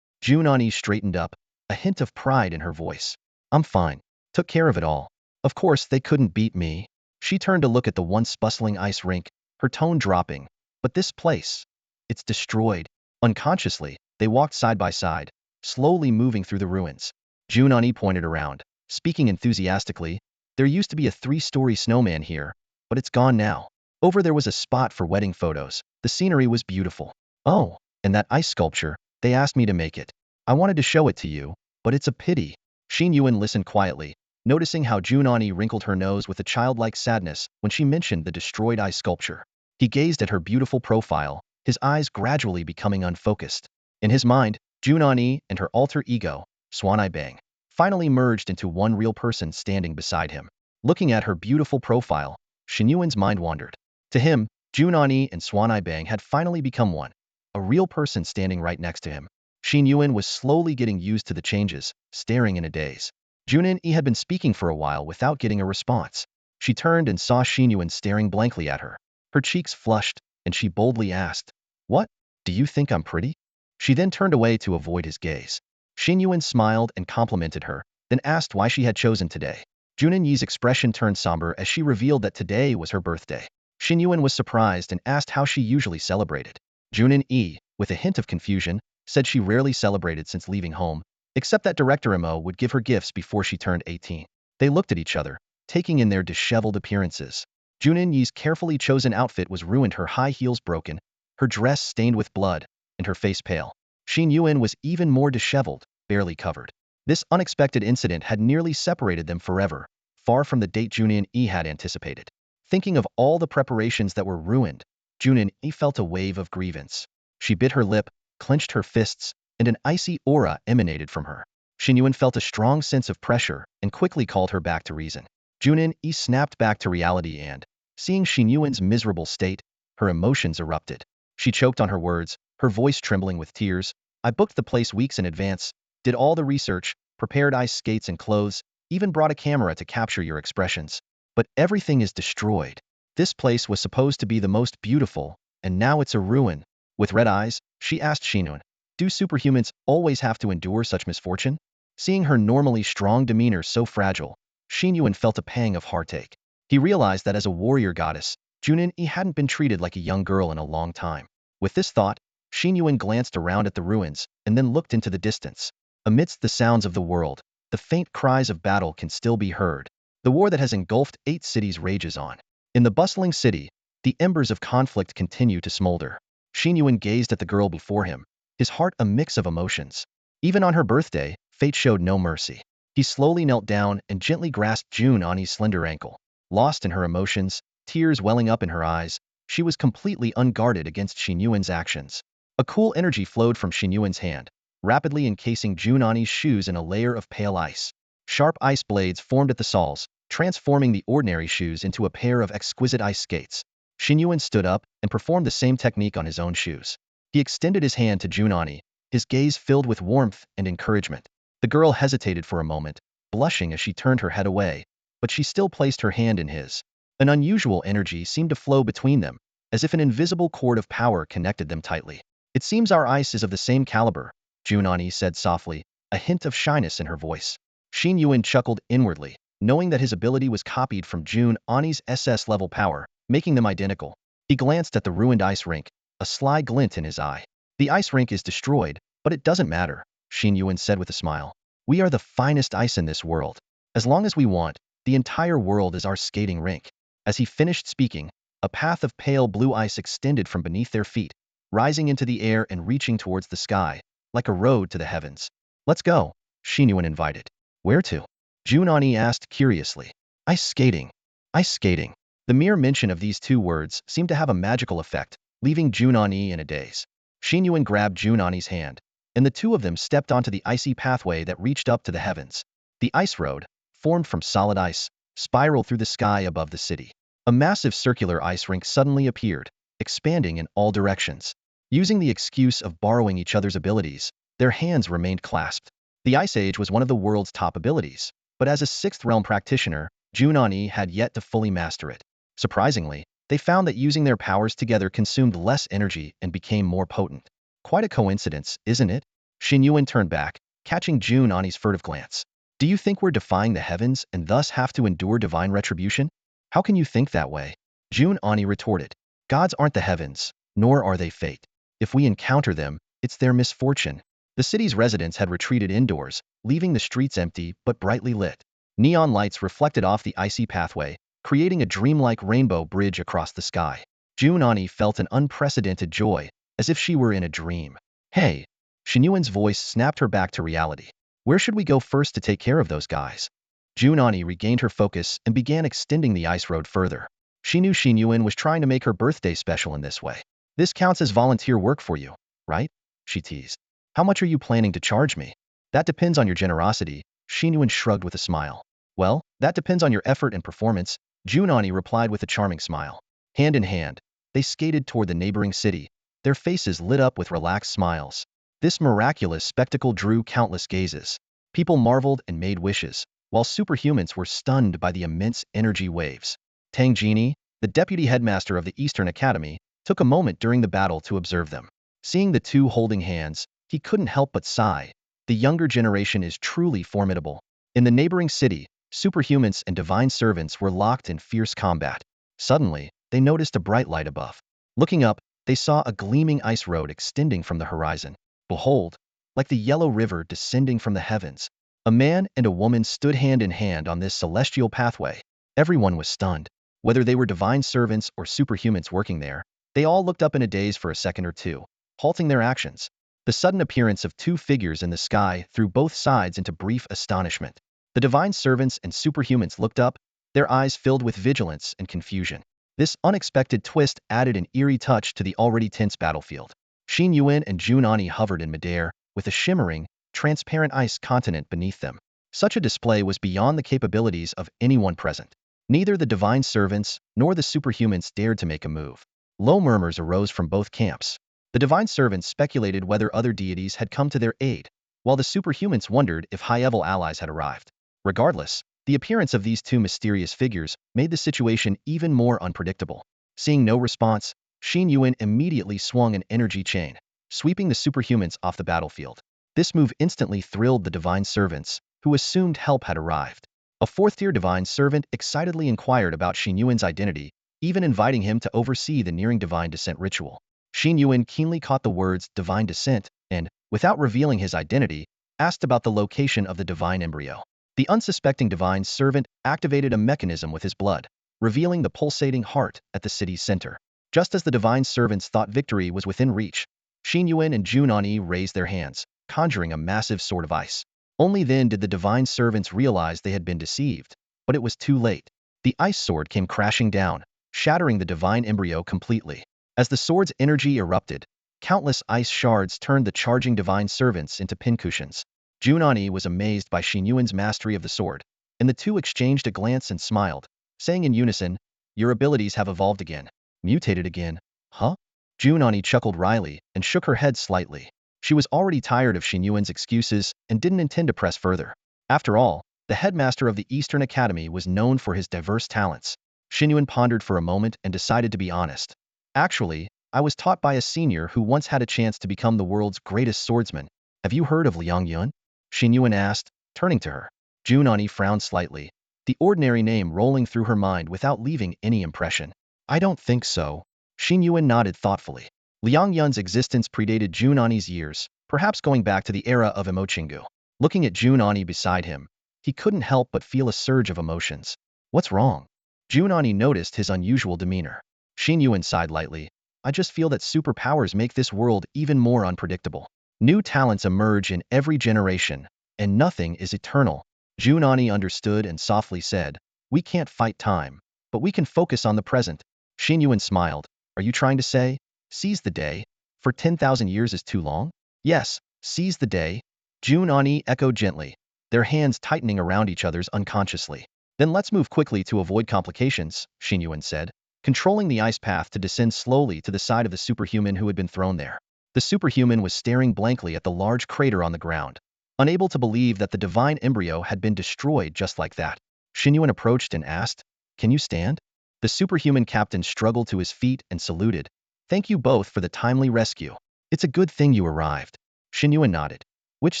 Jun Ani straightened up, a hint of pride in her voice. "I'm fine. Took care of it all." Of course, they couldn't beat me. She turned to look at the once bustling ice rink, her tone dropping. But this place, it's destroyed. Unconsciously, they walked side by side, slowly moving through the ruins. Jun Ani pointed around, speaking enthusiastically. There used to be a 3-story snowman here, but it's gone now. Over there was a spot for wedding photos. The scenery was beautiful. Oh, and that ice sculpture, they asked me to make it. I wanted to show it to you, but it's a pity. Xin Yuan listened quietly, noticing how Jun Ani wrinkled her nose with a childlike sadness when she mentioned the destroyed ice sculpture. He gazed at her beautiful profile, his eyes gradually becoming unfocused. In his mind, Jun Ani and her alter ego, Swan Bang, finally merged into one real person standing beside him. Looking at her beautiful profile, Xin Yuan's mind wandered. To him, Jun Ani and Swan Bang had finally become one, a real person standing right next to him. Xin Yuan was slowly getting used to the changes, staring in a daze. Jun Ani had been speaking for a while without getting a response. She turned and saw Xin Yuan staring blankly at her. Her cheeks flushed, and she boldly asked, "What? Do you think I'm pretty?" She then turned away to avoid his gaze. Xin Yuan smiled and complimented her, then asked why she had chosen today. Jun Ani's expression turned somber as she revealed that today was her birthday. Xin Yuan was surprised and asked how she usually celebrated. Jun Ani, with a hint of confusion, said she rarely celebrated since leaving home, except that Director Mo would give her gifts before she turned 18. They looked at each other, taking in their disheveled appearances. Jun Ani's carefully chosen outfit was ruined, her high heels broken, her dress stained with blood, and her face pale. Xin Yuan was even more disheveled, barely covered. This unexpected incident had nearly separated them forever, far from the date Jun Ani had anticipated. Thinking of all the preparations that were ruined, Jun Ani felt a wave of grievance. She bit her lip, clenched her fists, and an icy aura emanated from her. Xin Yuan felt a strong sense of pressure and quickly called her back to reason. Jun Ani snapped back to reality and, seeing Xin Yuan's miserable state, her emotions erupted. She choked on her words, her voice trembling with tears. "I booked the place weeks in advance, did all the research, prepared ice skates and clothes, even brought a camera to capture your expressions. But everything is destroyed. This place was supposed to be the most beautiful, and now it's a ruin." With red eyes, she asked Xin Yuan, "Do superhumans always have to endure such misfortune?" Seeing her normally strong demeanor so fragile, Xin Yuan felt a pang of heartache. He realized that as a warrior goddess, Jun Ani hadn't been treated like a young girl in a long time. With this thought, Xin Yuan glanced around at the ruins and then looked into the distance. Amidst the sounds of the world, the faint cries of battle can still be heard. The war that has engulfed 8 cities rages on. In the bustling city, the embers of conflict continue to smolder. Xin Yuan gazed at the girl before him, his heart a mix of emotions. Even on her birthday, fate showed no mercy. He slowly knelt down and gently grasped Jun Ani's slender ankle. Lost in her emotions, tears welling up in her eyes, she was completely unguarded against Xin Yuan's actions. A cool energy flowed from Xin Yuan's hand, rapidly encasing Jun Ani's shoes in a layer of pale ice. Sharp ice blades formed at the soles, transforming the ordinary shoes into a pair of exquisite ice skates. Xin Yuan stood up and performed the same technique on his own shoes. He extended his hand to Jun Ani, his gaze filled with warmth and encouragement. The girl hesitated for a moment, blushing as she turned her head away, but she still placed her hand in his. An unusual energy seemed to flow between them, as if an invisible cord of power connected them tightly. "It seems our ice is of the same caliber," Jun Ani said softly, a hint of shyness in her voice. Xin Yuan chuckled inwardly, knowing that his ability was copied from Jun Ani's SS level power, making them identical. He glanced at the ruined ice rink, a sly glint in his eye. "The ice rink is destroyed, but it doesn't matter," Xin Yuan said with a smile. "We are the finest ice in this world. As long as we want, the entire world is our skating rink." As he finished speaking, a path of pale blue ice extended from beneath their feet, rising into the air and reaching towards the sky, like a road to the heavens. "Let's go," Xin Yuan invited. "Where to?" Jun Ani asked curiously. "Ice skating. Ice skating." The mere mention of these 2 words seemed to have a magical effect, leaving Jun Ani in a daze. Xin Yuan grabbed Jun Ani's hand, and the 2 of them stepped onto the icy pathway that reached up to the heavens. The ice road, formed from solid ice, spiraled through the sky above the city. A massive circular ice rink suddenly appeared, expanding in all directions. Using the excuse of borrowing each other's abilities, their hands remained clasped. The Ice Age was one of the world's top abilities, but as a 6th realm practitioner, Jun Ani had yet to fully master it. Surprisingly, they found that using their powers together consumed less energy and became more potent. Quite a coincidence, isn't it? Xin Yuan turned back, catching Jun Ani's furtive glance. Do you think we're defying the heavens and thus have to endure divine retribution? How can you think that way? Jun Ani retorted. Gods aren't the heavens, nor are they fate. If we encounter them, it's their misfortune. The city's residents had retreated indoors, leaving the streets empty but brightly lit. Neon lights reflected off the icy pathway, creating a dreamlike rainbow bridge across the sky. Jun Ani felt an unprecedented joy, as if she were in a dream. Hey! Xin Yuan's voice snapped her back to reality. Where should we go first to take care of those guys? Jun Ani regained her focus and began extending the ice road further. She knew Xin Yuan was trying to make her birthday special in this way. This counts as volunteer work for you, right? She teased. How much are you planning to charge me? That depends on your generosity, Xin Yuan shrugged with a smile. Well, that depends on your effort and performance, Jun Ani replied with a charming smile. Hand in hand, they skated toward the neighboring city, their faces lit up with relaxed smiles. This miraculous spectacle drew countless gazes. People marveled and made wishes, while superhumans were stunned by the immense energy waves. Tang Jini, the deputy headmaster of the Eastern Academy, took a moment during the battle to observe them. Seeing the two holding hands, he couldn't help but sigh. The younger generation is truly formidable. In the neighboring city, superhumans and divine servants were locked in fierce combat. Suddenly, they noticed a bright light above. Looking up, they saw a gleaming ice road extending from the horizon. Behold, like the yellow river descending from the heavens, a man and a woman stood hand in hand on this celestial pathway. Everyone was stunned. Whether they were divine servants or superhumans working there, they all looked up in a daze for a second or two, halting their actions. The sudden appearance of two figures in the sky threw both sides into brief astonishment. The divine servants and superhumans looked up, their eyes filled with vigilance and confusion. This unexpected twist added an eerie touch to the already tense battlefield. Xin Yuan and Jun Ani hovered in midair, with a shimmering, transparent ice continent beneath them. Such a display was beyond the capabilities of anyone present. Neither the divine servants nor the superhumans dared to make a move. Low murmurs arose from both camps. The divine servants speculated whether other deities had come to their aid, while the superhumans wondered if high-level allies had arrived. Regardless, the appearance of these two mysterious figures made the situation even more unpredictable. Seeing no response, Xin Yuan immediately swung an energy chain, sweeping the superhumans off the battlefield. This move instantly thrilled the divine servants, who assumed help had arrived. A fourth-tier divine servant excitedly inquired about Xin Yuan's identity, even inviting him to oversee the nearing divine descent ritual. Xin Yuan keenly caught the words divine descent and, without revealing his identity, asked about the location of the divine embryo. The unsuspecting divine servant activated a mechanism with his blood, revealing the pulsating heart at the city's center. Just as the divine servants thought victory was within reach, Xin Yuan and Jun Ani raised their hands, conjuring a massive sword of ice. Only then did the divine servants realize they had been deceived, but it was too late. The ice sword came crashing down, shattering the divine embryo completely. As the sword's energy erupted, countless ice shards turned the charging divine servants into pincushions. Jun Ani was amazed by Xin Yuan's mastery of the sword, and the two exchanged a glance and smiled, saying in unison, "Your abilities have evolved again. Mutated again, huh?" Jun Ani chuckled wryly and shook her head slightly. She was already tired of Xin Yuan's excuses and didn't intend to press further. After all, the headmaster of the Eastern Academy was known for his diverse talents. Xin Yuan pondered for a moment and decided to be honest. Actually, I was taught by a senior who once had a chance to become the world's greatest swordsman. Have you heard of Liang Yun? Xin Yuan asked, turning to her. Jun Ani frowned slightly, the ordinary name rolling through her mind without leaving any impression. I don't think so. Xin Yuan nodded thoughtfully. Liang Yun's existence predated Jun Ani's years, perhaps going back to the era of Imochingu. Looking at Jun Ani beside him, he couldn't help but feel a surge of emotions. What's wrong? Jun Ani noticed his unusual demeanor. Xin Yuan sighed lightly. I just feel that superpowers make this world even more unpredictable. New talents emerge in every generation, and nothing is eternal. Jun Ani understood and softly said, we can't fight time, but we can focus on the present. Xin Yuan smiled. Are you trying to say, seize the day? For 10,000 years is too long? Yes, seize the day. Jun Ani echoed gently, their hands tightening around each other's unconsciously. Then let's move quickly to avoid complications, Xin Yuan said, controlling the ice path to descend slowly to the side of the superhuman who had been thrown there. The superhuman was staring blankly at the large crater on the ground, unable to believe that the divine embryo had been destroyed just like that. Xin Yuan approached and asked, can you stand? The superhuman captain struggled to his feet and saluted. Thank you both for the timely rescue. It's a good thing you arrived. Xin Yuan nodded. Which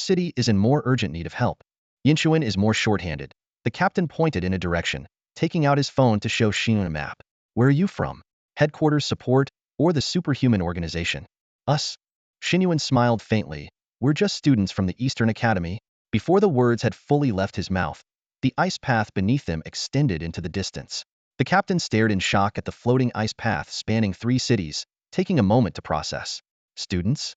city is in more urgent need of help? Yuan is more shorthanded. The captain pointed in a direction, taking out his phone to show Xin Yuan a map. Where are you from? Headquarters support, or the superhuman organization? Us? Xin Yuan smiled faintly. We're just students from the Eastern Academy. Before the words had fully left his mouth, the ice path beneath them extended into the distance. The captain stared in shock at the floating ice path spanning 3 cities, taking a moment to process. Students?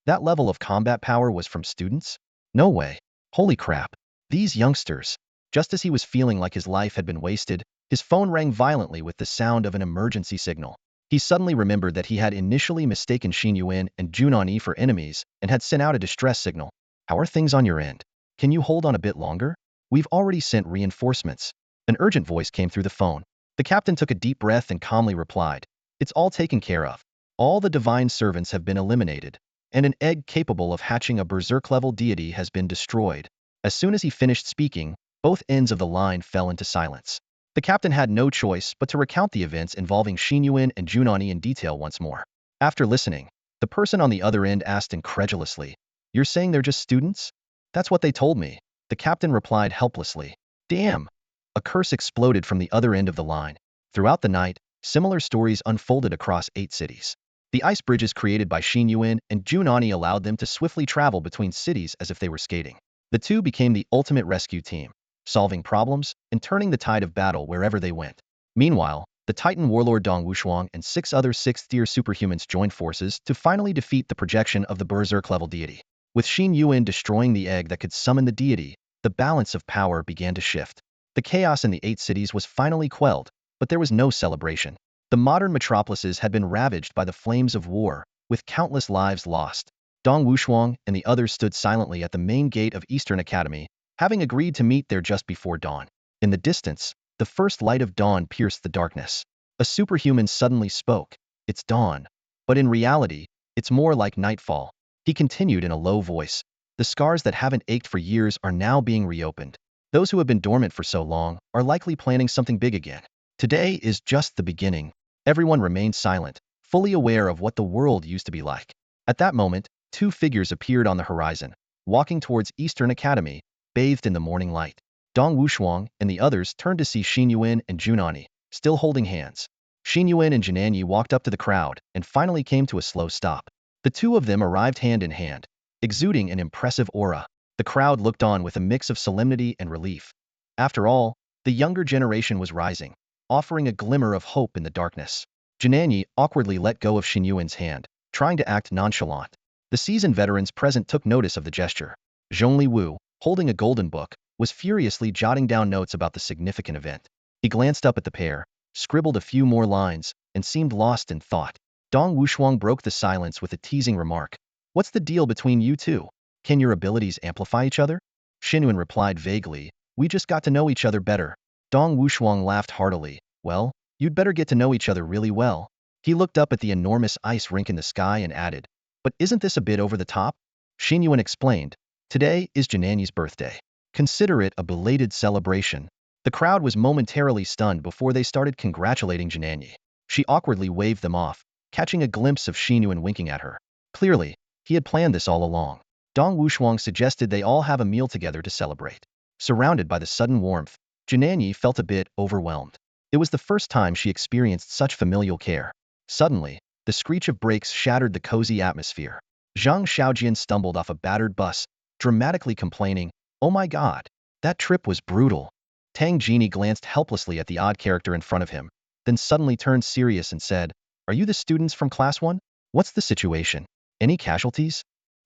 That level of combat power was from students? No way. Holy crap. These youngsters. Just as he was feeling like his life had been wasted, his phone rang violently with the sound of an emergency signal. He suddenly remembered that he had initially mistaken Xin Yuan and Jun Ani for enemies and had sent out a distress signal. How are things on your end? Can you hold on a bit longer? We've already sent reinforcements. An urgent voice came through the phone. The captain took a deep breath and calmly replied, It's all taken care of. All the divine servants have been eliminated, and an egg capable of hatching a berserk-level deity has been destroyed. As soon as he finished speaking, both ends of the line fell into silence. The captain had no choice but to recount the events involving Xin Yuan and Jun Ani in detail once more. After listening, the person on the other end asked incredulously, You're saying they're just students? That's what they told me. The captain replied helplessly. Damn! A curse exploded from the other end of the line. Throughout the night, similar stories unfolded across 8 cities. The ice bridges created by Xin Yuan and Jun Ani allowed them to swiftly travel between cities as if they were skating. The two became the ultimate rescue team, solving problems and turning the tide of battle wherever they went. Meanwhile, the Titan warlord Dong Wuxiang and 6 other 6th-tier superhumans joined forces to finally defeat the projection of the berserk-level deity. With Xin Yuan destroying the egg that could summon the deity, the balance of power began to shift. The chaos in the 8 cities was finally quelled, but there was no celebration. The modern metropolises had been ravaged by the flames of war, with countless lives lost. Dong Wuxiang and the others stood silently at the main gate of Eastern Academy, having agreed to meet there just before dawn. In the distance, the first light of dawn pierced the darkness. A superhuman suddenly spoke. It's dawn. But in reality, it's more like nightfall. He continued in a low voice. The scars that haven't ached for years are now being reopened. Those who have been dormant for so long are likely planning something big again. Today is just the beginning. Everyone remained silent, fully aware of what the world used to be like. At that moment, 2 figures appeared on the horizon, walking towards Eastern Academy, bathed in the morning light. Dong Wuxiang and the others turned to see Xin Yuan and Jun Ani, still holding hands. Xin Yuan and Jun Ani walked up to the crowd and finally came to a slow stop. The two of them arrived hand in hand, exuding an impressive aura. The crowd looked on with a mix of solemnity and relief. After all, the younger generation was rising, offering a glimmer of hope in the darkness. Jun Ani awkwardly let go of Xin Yuan's hand, trying to act nonchalant. The seasoned veterans present took notice of the gesture. Zhongli Wu, holding a golden book, was furiously jotting down notes about the significant event. He glanced up at the pair, scribbled a few more lines, and seemed lost in thought. Dong Wuxiang broke the silence with a teasing remark. What's the deal between you two? Can your abilities amplify each other? Xin Yuan replied vaguely. We just got to know each other better. Dong Wuxiang laughed heartily. Well, you'd better get to know each other really well. He looked up at the enormous ice rink in the sky and added, But isn't this a bit over the top? Xin Yuan explained. Today is Jun Ani's birthday. Consider it a belated celebration. The crowd was momentarily stunned before they started congratulating Jun Ani. She awkwardly waved them off, catching a glimpse of Xin Yuan winking at her. Clearly, he had planned this all along. Dong Wuxiang suggested they all have a meal together to celebrate. Surrounded by the sudden warmth, Jun Ani felt a bit overwhelmed. It was the first time she experienced such familial care. Suddenly, the screech of brakes shattered the cozy atmosphere. Zhang Xiaojian stumbled off a battered bus, dramatically complaining, Oh my god, that trip was brutal. Tang Jini glanced helplessly at the odd character in front of him, then suddenly turned serious and said, Are you the students from Class 1? What's the situation? Any casualties?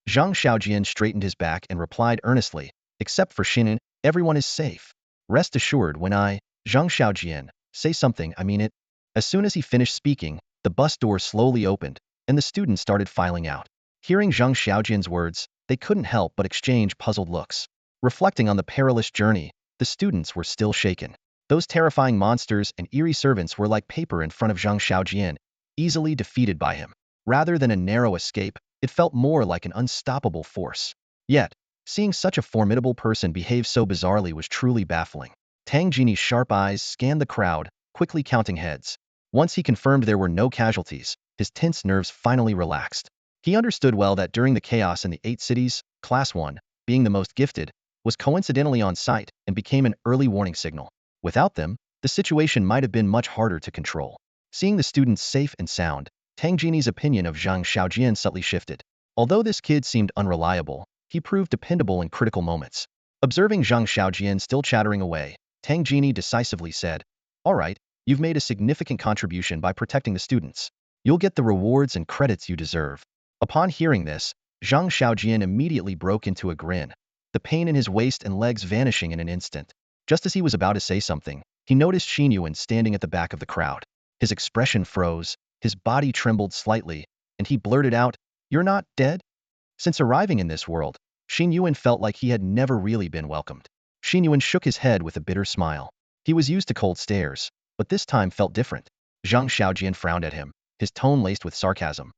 Zhang Xiaojian straightened his back and replied earnestly, Except for Xin Yuan, everyone is safe. Rest assured when I, Zhang Xiaojian, say something, I mean it. As soon as he finished speaking, the bus door slowly opened, and the students started filing out. Hearing Zhang Xiaojian's words, they couldn't help but exchange puzzled looks. Reflecting on the perilous journey, the students were still shaken. Those terrifying monsters and eerie servants were like paper in front of Zhang Xiaojian, easily defeated by him. Rather than a narrow escape, it felt more like an unstoppable force. Yet, seeing such a formidable person behave so bizarrely was truly baffling. Tang Jini's sharp eyes scanned the crowd, quickly counting heads. Once he confirmed there were no casualties, his tense nerves finally relaxed. He understood well that during the chaos in the 8 cities, Class 1, being the most gifted, was coincidentally on site and became an early warning signal. Without them, the situation might have been much harder to control. Seeing the students safe and sound, Tang Jini's opinion of Zhang Xiaojian subtly shifted. Although this kid seemed unreliable, he proved dependable in critical moments. Observing Zhang Xiaojian still chattering away, Tang Jini decisively said, "All right, you've made a significant contribution by protecting the students. You'll get the rewards and credits you deserve." Upon hearing this, Zhang Xiaojian immediately broke into a grin, the pain in his waist and legs vanishing in an instant. Just as he was about to say something, he noticed Xin Yuan standing at the back of the crowd. His expression froze, his body trembled slightly, and he blurted out, "You're not dead?" Since arriving in this world, Xin Yuan felt like he had never really been welcomed. Xin Yuan shook his head with a bitter smile. He was used to cold stares, but this time felt different. Zhang Xiaojian frowned at him, his tone laced with sarcasm.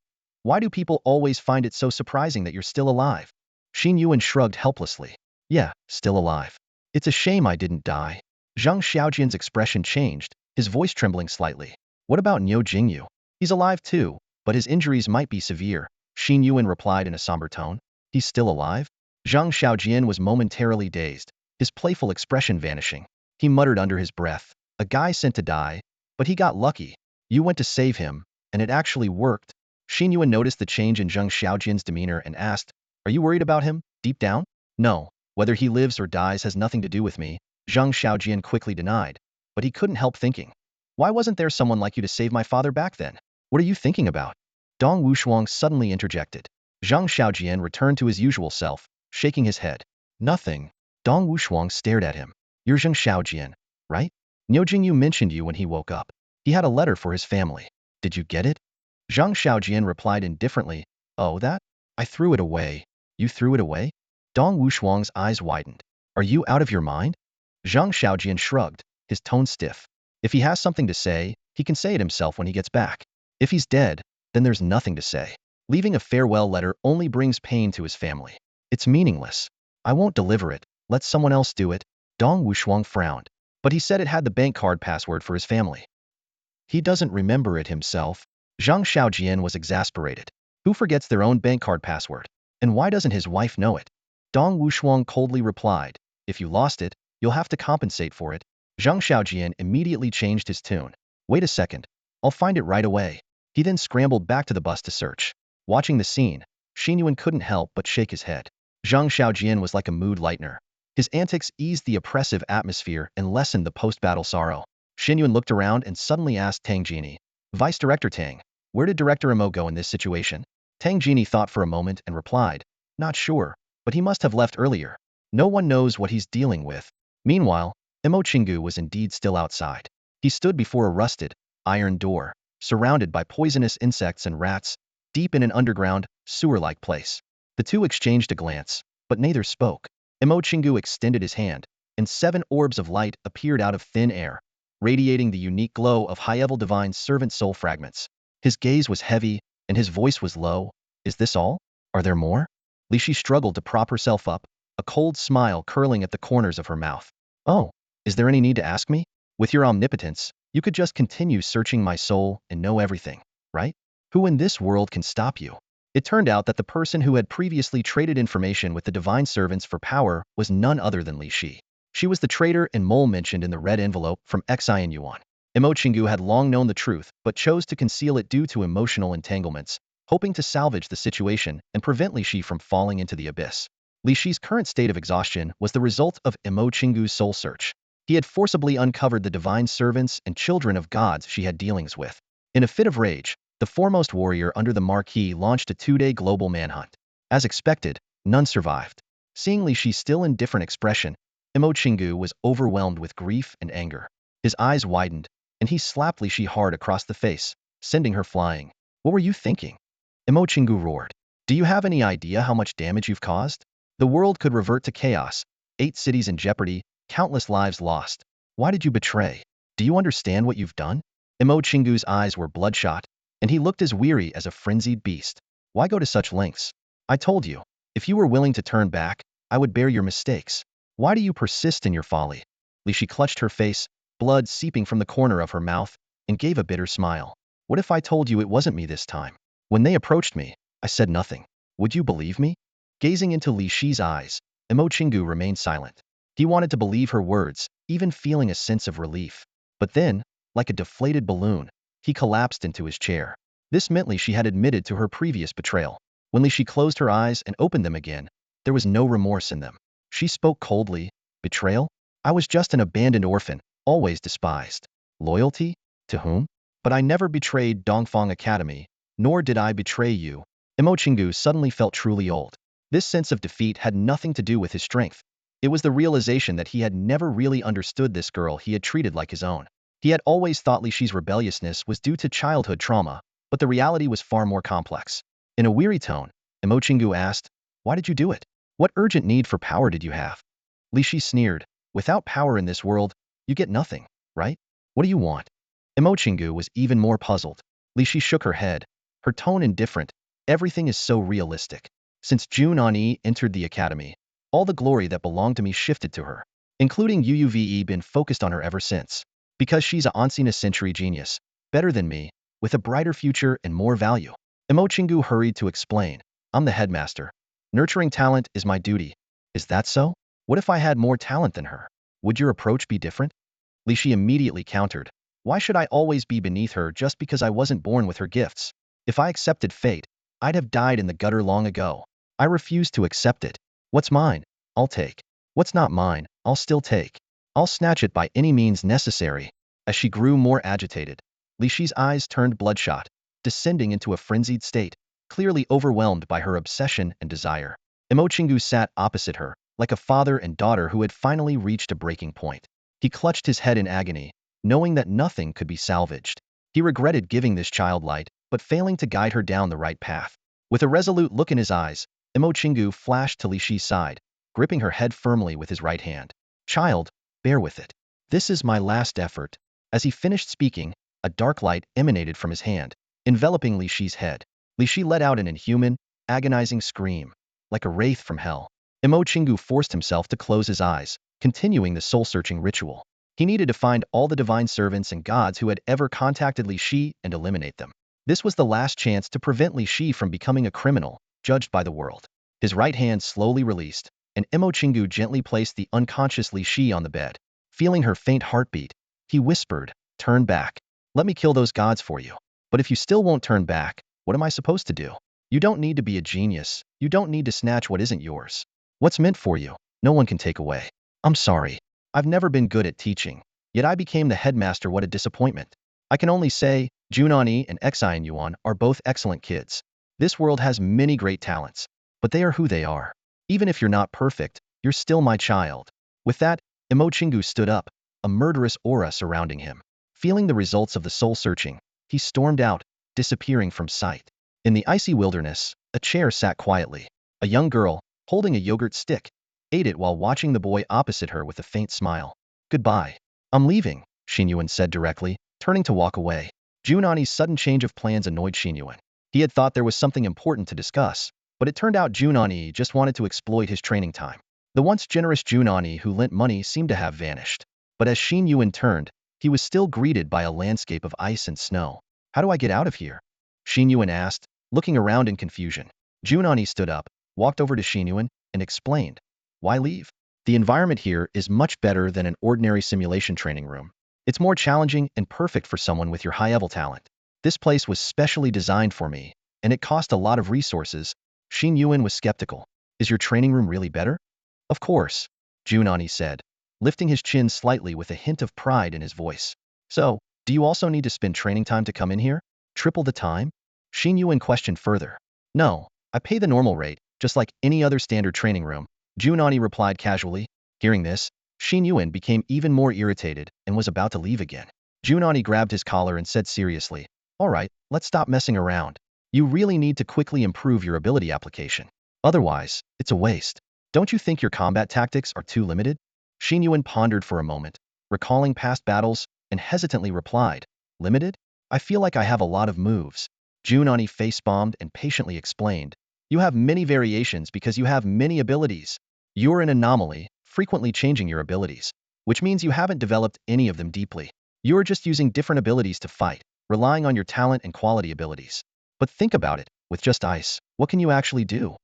"Why do people always find it so surprising that you're still alive?" Xin Yuan shrugged helplessly. "Yeah, still alive. It's a shame I didn't die." Zhang Xiaojian's expression changed, his voice trembling slightly. "What about Niu Jingyu? He's alive too, but his injuries might be severe." Xin Yuan replied in a somber tone. "He's still alive?" Zhang Xiaojian was momentarily dazed, his playful expression vanishing. He muttered under his breath, "A guy sent to die, but he got lucky. You went to save him, and it actually worked." Xin Yuan noticed the change in Zhang Xiaojian's demeanor and asked, "Are you worried about him, deep down?" "No, whether he lives or dies has nothing to do with me," Zhang Xiaojian quickly denied, but he couldn't help thinking, "Why wasn't there someone like you to save my father back then?" "What are you thinking about?" Dong Wushuang suddenly interjected. Zhang Xiaojian returned to his usual self, shaking his head. "Nothing." Dong Wushuang stared at him. "You're Zhang Xiaojian, right? Niu Jingyu mentioned you when he woke up. He had a letter for his family. Did you get it?" Zhang Xiaojian replied indifferently, "Oh, that? I threw it away." "You threw it away?" Dong Wushuang's eyes widened. "Are you out of your mind?" Zhang Xiaojian shrugged, his tone stiff. "If he has something to say, he can say it himself when he gets back. If he's dead, then there's nothing to say. Leaving a farewell letter only brings pain to his family. It's meaningless. I won't deliver it. Let someone else do it." Dong Wushuang frowned. "But he said it had the bank card password for his family." "He doesn't remember it himself." Zhang Xiaojian was exasperated. Who forgets their own bank card password? And why doesn't his wife know it? Dong Wushuang coldly replied, "If you lost it, you'll have to compensate for it." Zhang Xiaojian immediately changed his tune. "Wait a second. I'll find it right away." He then scrambled back to the bus to search. Watching the scene, Xin Yuan couldn't help but shake his head. Zhang Xiaojian was like a mood lightener. His antics eased the oppressive atmosphere and lessened the post-battle sorrow. Xin Yuan looked around and suddenly asked Tang Jini, "Vice Director Tang, where did Director Imo go in this situation?" Tang Jini thought for a moment and replied, "Not sure, but he must have left earlier. No one knows what he's dealing with." Meanwhile, Imo Chingu was indeed still outside. He stood before a rusted, iron door, surrounded by poisonous insects and rats, deep in an underground, sewer-like place. The two exchanged a glance, but neither spoke. Imo Chingu extended his hand, and 7 orbs of light appeared out of thin air, radiating the unique glow of high-level divine servant soul fragments. His gaze was heavy, and his voice was low. "Is this all? Are there more?" Li Shi struggled to prop herself up, a cold smile curling at the corners of her mouth. "Oh, is there any need to ask me? With your omnipotence, you could just continue searching my soul and know everything, right? Who in this world can stop you?" It turned out that the person who had previously traded information with the divine servants for power was none other than Li Shi. She was the traitor and mole mentioned in the red envelope from Xin Yuan. Imo Chingu had long known the truth, but chose to conceal it due to emotional entanglements, hoping to salvage the situation and prevent Li Shi from falling into the abyss. Li Shi's current state of exhaustion was the result of Imo Chingu's soul search. He had forcibly uncovered the divine servants and children of gods she had dealings with. In a fit of rage, the foremost warrior under the marquee launched a 2-day global manhunt. As expected, none survived. Seeing Li Shi's still indifferent expression, Imo Chingu was overwhelmed with grief and anger. His eyes widened, and he slapped Li Shi hard across the face, sending her flying. "What were you thinking?" Imo Chingu roared. "Do you have any idea how much damage you've caused? The world could revert to chaos, 8 cities in jeopardy, countless lives lost. Why did you betray? Do you understand what you've done?" Imo Chingu's eyes were bloodshot, and he looked as weary as a frenzied beast. "Why go to such lengths? I told you, if you were willing to turn back, I would bear your mistakes. Why do you persist in your folly?" Li Shi clutched her face, blood seeping from the corner of her mouth, and gave a bitter smile. "What if I told you it wasn't me this time? When they approached me, I said nothing. Would you believe me?" Gazing into Li Shi's eyes, Imo Chingu remained silent. He wanted to believe her words, even feeling a sense of relief. But then, like a deflated balloon, he collapsed into his chair. This meant Li Shi had admitted to her previous betrayal. When Li Shi closed her eyes and opened them again, there was no remorse in them. She spoke coldly. Betrayal? I was just an abandoned orphan, always despised. Loyalty? To whom? But I never betrayed Dongfang Academy, nor did I betray you. Imo Chingu suddenly felt truly old. This sense of defeat had nothing to do with his strength. It was the realization that he had never really understood this girl he had treated like his own. He had always thought Li Shi's rebelliousness was due to childhood trauma, but the reality was far more complex. In a weary tone, Imo Chingu asked, "Why did you do it? What urgent need for power did you have?" Li Shi sneered, "Without power in this world, you get nothing, right? What do you want?" Imo Chingu was even more puzzled. Li Shi shook her head, her tone indifferent. "Everything is so realistic. Since Jun Ani entered the academy, all the glory that belonged to me shifted to her, including UUVE been focused on her ever since. Because she's a Ancient century genius, better than me, with a brighter future and more value." Imo Chingu hurried to explain, "I'm the headmaster. Nurturing talent is my duty." "Is that so? What if I had more talent than her? Would your approach be different?" Li Shi immediately countered, "Why should I always be beneath her just because I wasn't born with her gifts? If I accepted fate, I'd have died in the gutter long ago. I refuse to accept it. What's mine, I'll take. What's not mine, I'll still take. I'll snatch it by any means necessary." As she grew more agitated, Li Shi's eyes turned bloodshot, descending into a frenzied state, clearly overwhelmed by her obsession and desire. Imo Chingu sat opposite her, like a father and daughter who had finally reached a breaking point. He clutched his head in agony, knowing that nothing could be salvaged. He regretted giving this child light, but failing to guide her down the right path. With a resolute look in his eyes, Imo Chingu flashed to Li Shi's side, gripping her head firmly with his right hand. "Child, bear with it. This is my last effort." As he finished speaking, a dark light emanated from his hand, enveloping Li Shi's head. Li Shi let out an inhuman, agonizing scream, like a wraith from hell. Imo Chingu forced himself to close his eyes, continuing the soul-searching ritual. He needed to find all the divine servants and gods who had ever contacted Li Shi and eliminate them. This was the last chance to prevent Li Shi from becoming a criminal, judged by the world. His right hand slowly released, and Imo Chingu gently placed the unconscious Li Shi on the bed. Feeling her faint heartbeat, he whispered, "Turn back. Let me kill those gods for you. But if you still won't turn back, what am I supposed to do? You don't need to be a genius. You don't need to snatch what isn't yours. What's meant for you, no one can take away. I'm sorry. I've never been good at teaching, yet I became the headmaster. What a disappointment. I can only say, Jun Ani and Xin Yuan are both excellent kids. This world has many great talents, but they are who they are. Even if you're not perfect, you're still my child." With that, Imo Chingu stood up, a murderous aura surrounding him. Feeling the results of the soul-searching, he stormed out, disappearing from sight. In the icy wilderness, a chair sat quietly. A young girl, holding a yogurt stick, ate it while watching the boy opposite her with a faint smile. "Goodbye. I'm leaving," Xin Yuan said directly, turning to walk away. Jun Ani's sudden change of plans annoyed Xin Yuan. He had thought there was something important to discuss, but it turned out Jun Ani just wanted to exploit his training time. The once generous Jun Ani who lent money seemed to have vanished. But as Xin Yuan turned, he was still greeted by a landscape of ice and snow. "How do I get out of here?" Xin Yuan asked, looking around in confusion. Jun Ani stood up, walked over to Xin Yuan, and explained, "Why leave? The environment here is much better than an ordinary simulation training room. It's more challenging and perfect for someone with your high-level talent. This place was specially designed for me, and it cost a lot of resources." Xin Yuan was skeptical. "Is your training room really better?" "Of course," Jun Ani said, lifting his chin slightly with a hint of pride in his voice. "So, do you also need to spend training time to come in here? Triple the time?" Xin Yuan questioned further. "No, I pay the normal rate, just like any other standard training room," Jun Ani replied casually. Hearing this, Xin Yuan became even more irritated and was about to leave again. Jun Ani grabbed his collar and said seriously, "All right, let's stop messing around. You really need to quickly improve your ability application. Otherwise, it's a waste. Don't you think your combat tactics are too limited?" Xin Yuan pondered for a moment, recalling past battles, and hesitantly replied, "Limited? I feel like I have a lot of moves." Jun Ani face-bombed and patiently explained, "You have many variations because you have many abilities. You're an anomaly, frequently changing your abilities, which means you haven't developed any of them deeply. You're just using different abilities to fight, relying on your talent and quality abilities. But think about it, with just ice, what can you actually do?"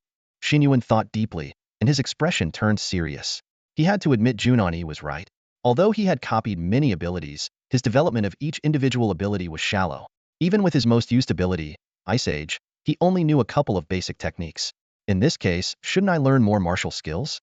Xin Yuan thought deeply, and his expression turned serious. He had to admit Jun Ani was right. Although he had copied many abilities, his development of each individual ability was shallow. Even with his most used ability, Ice Age, he only knew a couple of basic techniques. In this case, shouldn't I learn more martial skills?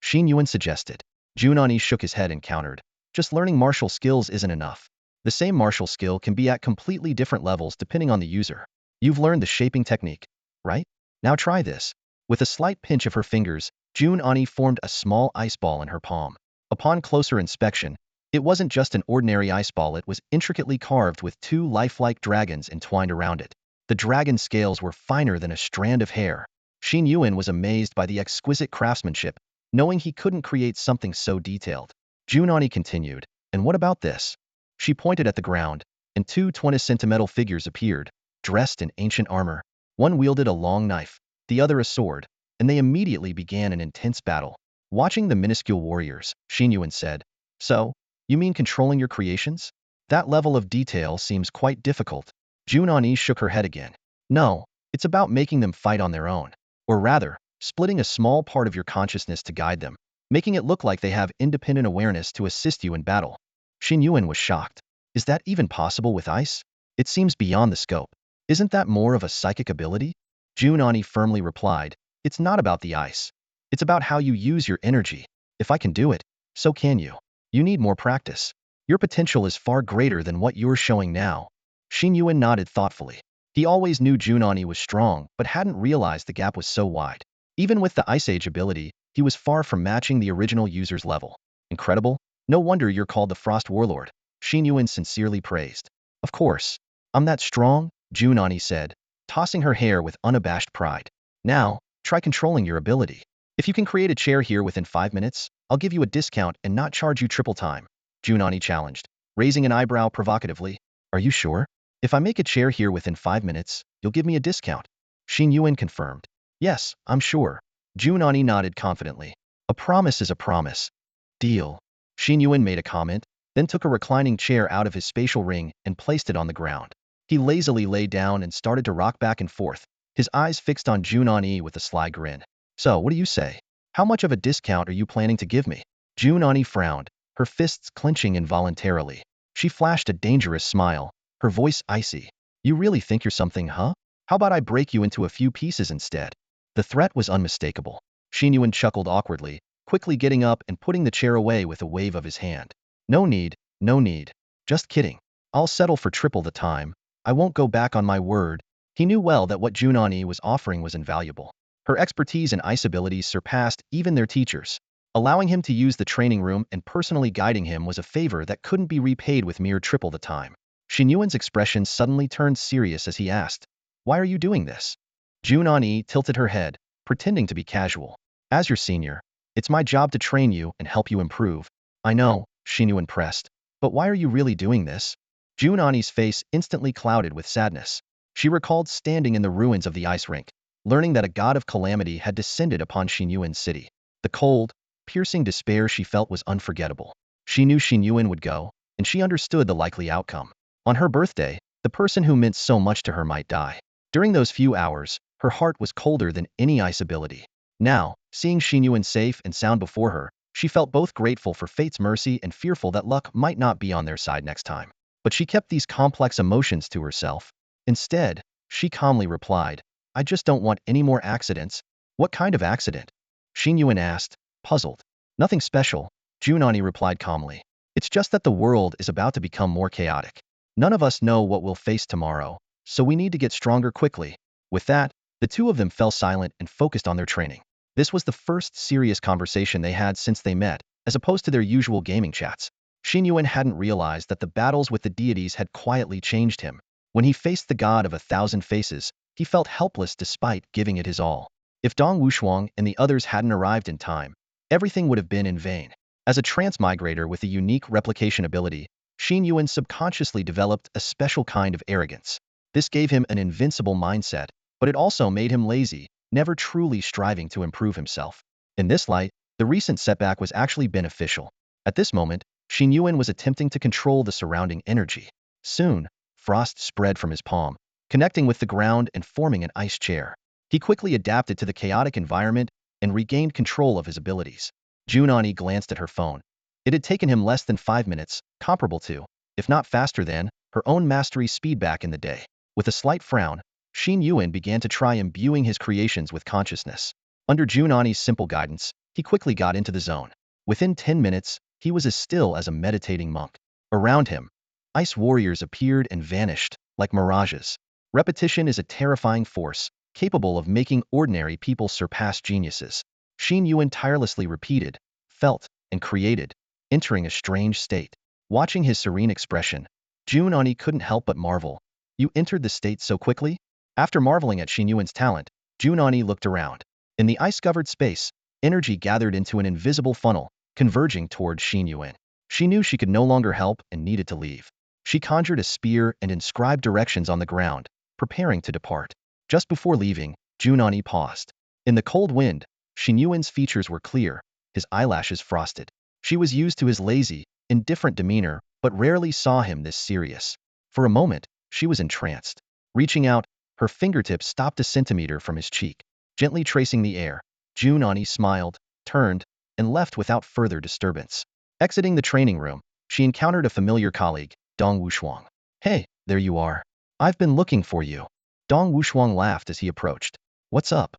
Xin Yuan suggested. Jun Ani shook his head and countered. Just learning martial skills isn't enough. The same martial skill can be at completely different levels depending on the user. You've learned the shaping technique, right? Now try this. With a slight pinch of her fingers, Jun Ani formed a small ice ball in her palm. Upon closer inspection, it wasn't just an ordinary ice ball, it was intricately carved with two lifelike dragons entwined around it. The dragon scales were finer than a strand of hair. Xin Yuan was amazed by the exquisite craftsmanship, knowing he couldn't create something so detailed. Jun Ani continued, and what about this? She pointed at the ground, and two 20-centimeter figures appeared, dressed in ancient armor. One wielded a long knife, the other a sword, and they immediately began an intense battle. Watching the minuscule warriors, Xin Yuan said, "So, you mean controlling your creations? That level of detail seems quite difficult." Jun Ani shook her head again. "No, it's about making them fight on their own. Or rather, splitting a small part of your consciousness to guide them, making it look like they have independent awareness to assist you in battle." Xin Yuan was shocked. Is that even possible with ice? It seems beyond the scope. Isn't that more of a psychic ability? Jun Ani firmly replied, it's not about the ice. It's about how you use your energy. If I can do it, so can you. You need more practice. Your potential is far greater than what you're showing now. Xin Yuan nodded thoughtfully. He always knew Jun Ani was strong, but hadn't realized the gap was so wide. Even with the Ice Age ability, he was far from matching the original user's level. Incredible. No wonder you're called the Frost Warlord. Xin Yuan sincerely praised. Of course. I'm that strong, Jun Ani said, tossing her hair with unabashed pride. Now, try controlling your ability. If you can create a chair here within 5 minutes, I'll give you a discount and not charge you triple time, Jun Ani challenged, raising an eyebrow provocatively. Are you sure? If I make a chair here within 5 minutes, you'll give me a discount. Xin Yuan confirmed. Yes, I'm sure. Jun Ani nodded confidently. A promise is a promise. Deal. Xin Yuan made a comment, then took a reclining chair out of his spatial ring and placed it on the ground. He lazily lay down and started to rock back and forth, his eyes fixed on Jun Ani with a sly grin. So, what do you say? How much of a discount are you planning to give me? Jun Ani frowned, her fists clenching involuntarily. She flashed a dangerous smile, her voice icy. You really think you're something, huh? How about I break you into a few pieces instead? The threat was unmistakable. Xin Yuan chuckled awkwardly, quickly getting up and putting the chair away with a wave of his hand. No need, no need. Just kidding. I'll settle for triple the time. I won't go back on my word. He knew well that what Jun Ani was offering was invaluable. Her expertise and ice abilities surpassed even their teachers. Allowing him to use the training room and personally guiding him was a favor that couldn't be repaid with mere triple the time. Xin Yuan's expression suddenly turned serious as he asked, why are you doing this? Jun Ani tilted her head, pretending to be casual. As your senior, it's my job to train you and help you improve. I know, Xin Yuan pressed, but why are you really doing this? Jun Ani's face instantly clouded with sadness. She recalled standing in the ruins of the ice rink, learning that a god of calamity had descended upon Xin Yuan's city. The cold, piercing despair she felt was unforgettable. She knew Xin Yuan would go, and she understood the likely outcome. On her birthday, the person who meant so much to her might die. During those few hours, her heart was colder than any ice ability. Now, seeing Xin Yuan safe and sound before her, she felt both grateful for fate's mercy and fearful that luck might not be on their side next time. But she kept these complex emotions to herself. Instead, she calmly replied, I just don't want any more accidents. What kind of accident? Xin Yuan asked, puzzled. Nothing special, Jun Ani replied calmly. It's just that the world is about to become more chaotic. None of us know what we'll face tomorrow, so we need to get stronger quickly. With that, the two of them fell silent and focused on their training. This was the first serious conversation they had since they met, as opposed to their usual gaming chats. Xin Yuan hadn't realized that the battles with the deities had quietly changed him. When he faced the god of 1,000 faces, he felt helpless despite giving it his all. If Dong Wushuang and the others hadn't arrived in time, everything would have been in vain. As a transmigrator with a unique replication ability, Xin Yuan subconsciously developed a special kind of arrogance. This gave him an invincible mindset, but it also made him lazy, never truly striving to improve himself. In this light, the recent setback was actually beneficial. At this moment, Xin Yuan was attempting to control the surrounding energy. Soon, frost spread from his palm, connecting with the ground and forming an ice chair. He quickly adapted to the chaotic environment, and regained control of his abilities. Jun Ani glanced at her phone. It had taken him less than 5 minutes, comparable to, if not faster than, her own mastery speed back in the day. With a slight frown, Xin Yuan began to try imbuing his creations with consciousness. Under Jun Ani's simple guidance, he quickly got into the zone. Within 10 minutes, he was as still as a meditating monk. Around him, ice warriors appeared and vanished, like mirages. Repetition is a terrifying force, capable of making ordinary people surpass geniuses. Xin Yuan tirelessly repeated, felt, and created, entering a strange state. Watching his serene expression, Jun Ani couldn't help but marvel. You entered the state so quickly? After marveling at Xin Yuan's talent, Jun Ani looked around. In the ice-covered space, energy gathered into an invisible funnel, converging towards Xin Yuan. She knew she could no longer help and needed to leave. She conjured a spear and inscribed directions on the ground, preparing to depart. Just before leaving, Jun Ani paused. In the cold wind, Xin Yuan's features were clear, his eyelashes frosted. She was used to his lazy, indifferent demeanor, but rarely saw him this serious. For a moment, she was entranced. Reaching out, her fingertips stopped a centimeter from his cheek. Gently tracing the air, Jun Ani smiled, turned, and left without further disturbance. Exiting the training room, she encountered a familiar colleague, Dong Wushuang. Hey, there you are. I've been looking for you. Dong Wushuang laughed as he approached. What's up?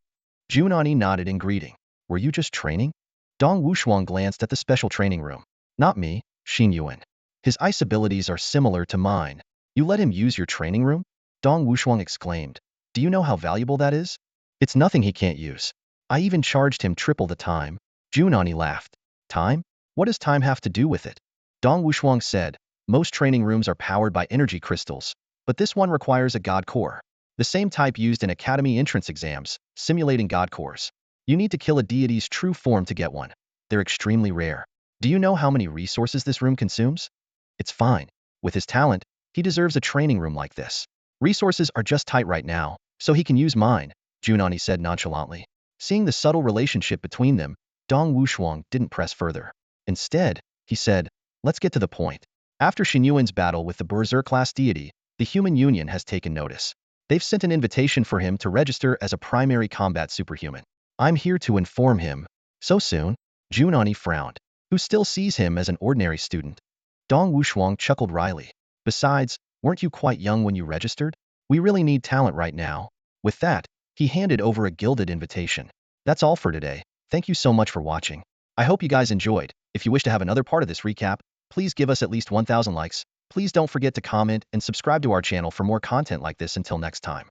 Jun Ani nodded in greeting. Were you just training? Dong Wushuang glanced at the special training room. Not me, Xin Yuan. His ice abilities are similar to mine. You let him use your training room? Dong Wushuang exclaimed. Do you know how valuable that is? It's nothing he can't use. I even charged him triple the time. Jun Ani laughed. Time? What does time have to do with it? Dong Wushuang said. Most training rooms are powered by energy crystals, but this one requires a god core. The same type used in academy entrance exams, simulating god cores. You need to kill a deity's true form to get one. They're extremely rare. Do you know how many resources this room consumes? It's fine. With his talent, he deserves a training room like this. Resources are just tight right now, so he can use mine, Jun Ani said nonchalantly. Seeing the subtle relationship between them, Dong Wushuang didn't press further. Instead, he said, let's get to the point. After Xin Yuan's battle with the Berserk-class deity, the Human Union has taken notice. They've sent an invitation for him to register as a primary combat superhuman. I'm here to inform him. So soon? Jun Ani frowned. Who still sees him as an ordinary student? Dong Wushuang chuckled wryly. Besides, weren't you quite young when you registered? We really need talent right now. With that, he handed over a gilded invitation. That's all for today. Thank you so much for watching. I hope you guys enjoyed. If you wish to have another part of this recap, please give us at least 1,000 likes. Please don't forget to comment and subscribe to our channel for more content like this. Until next time.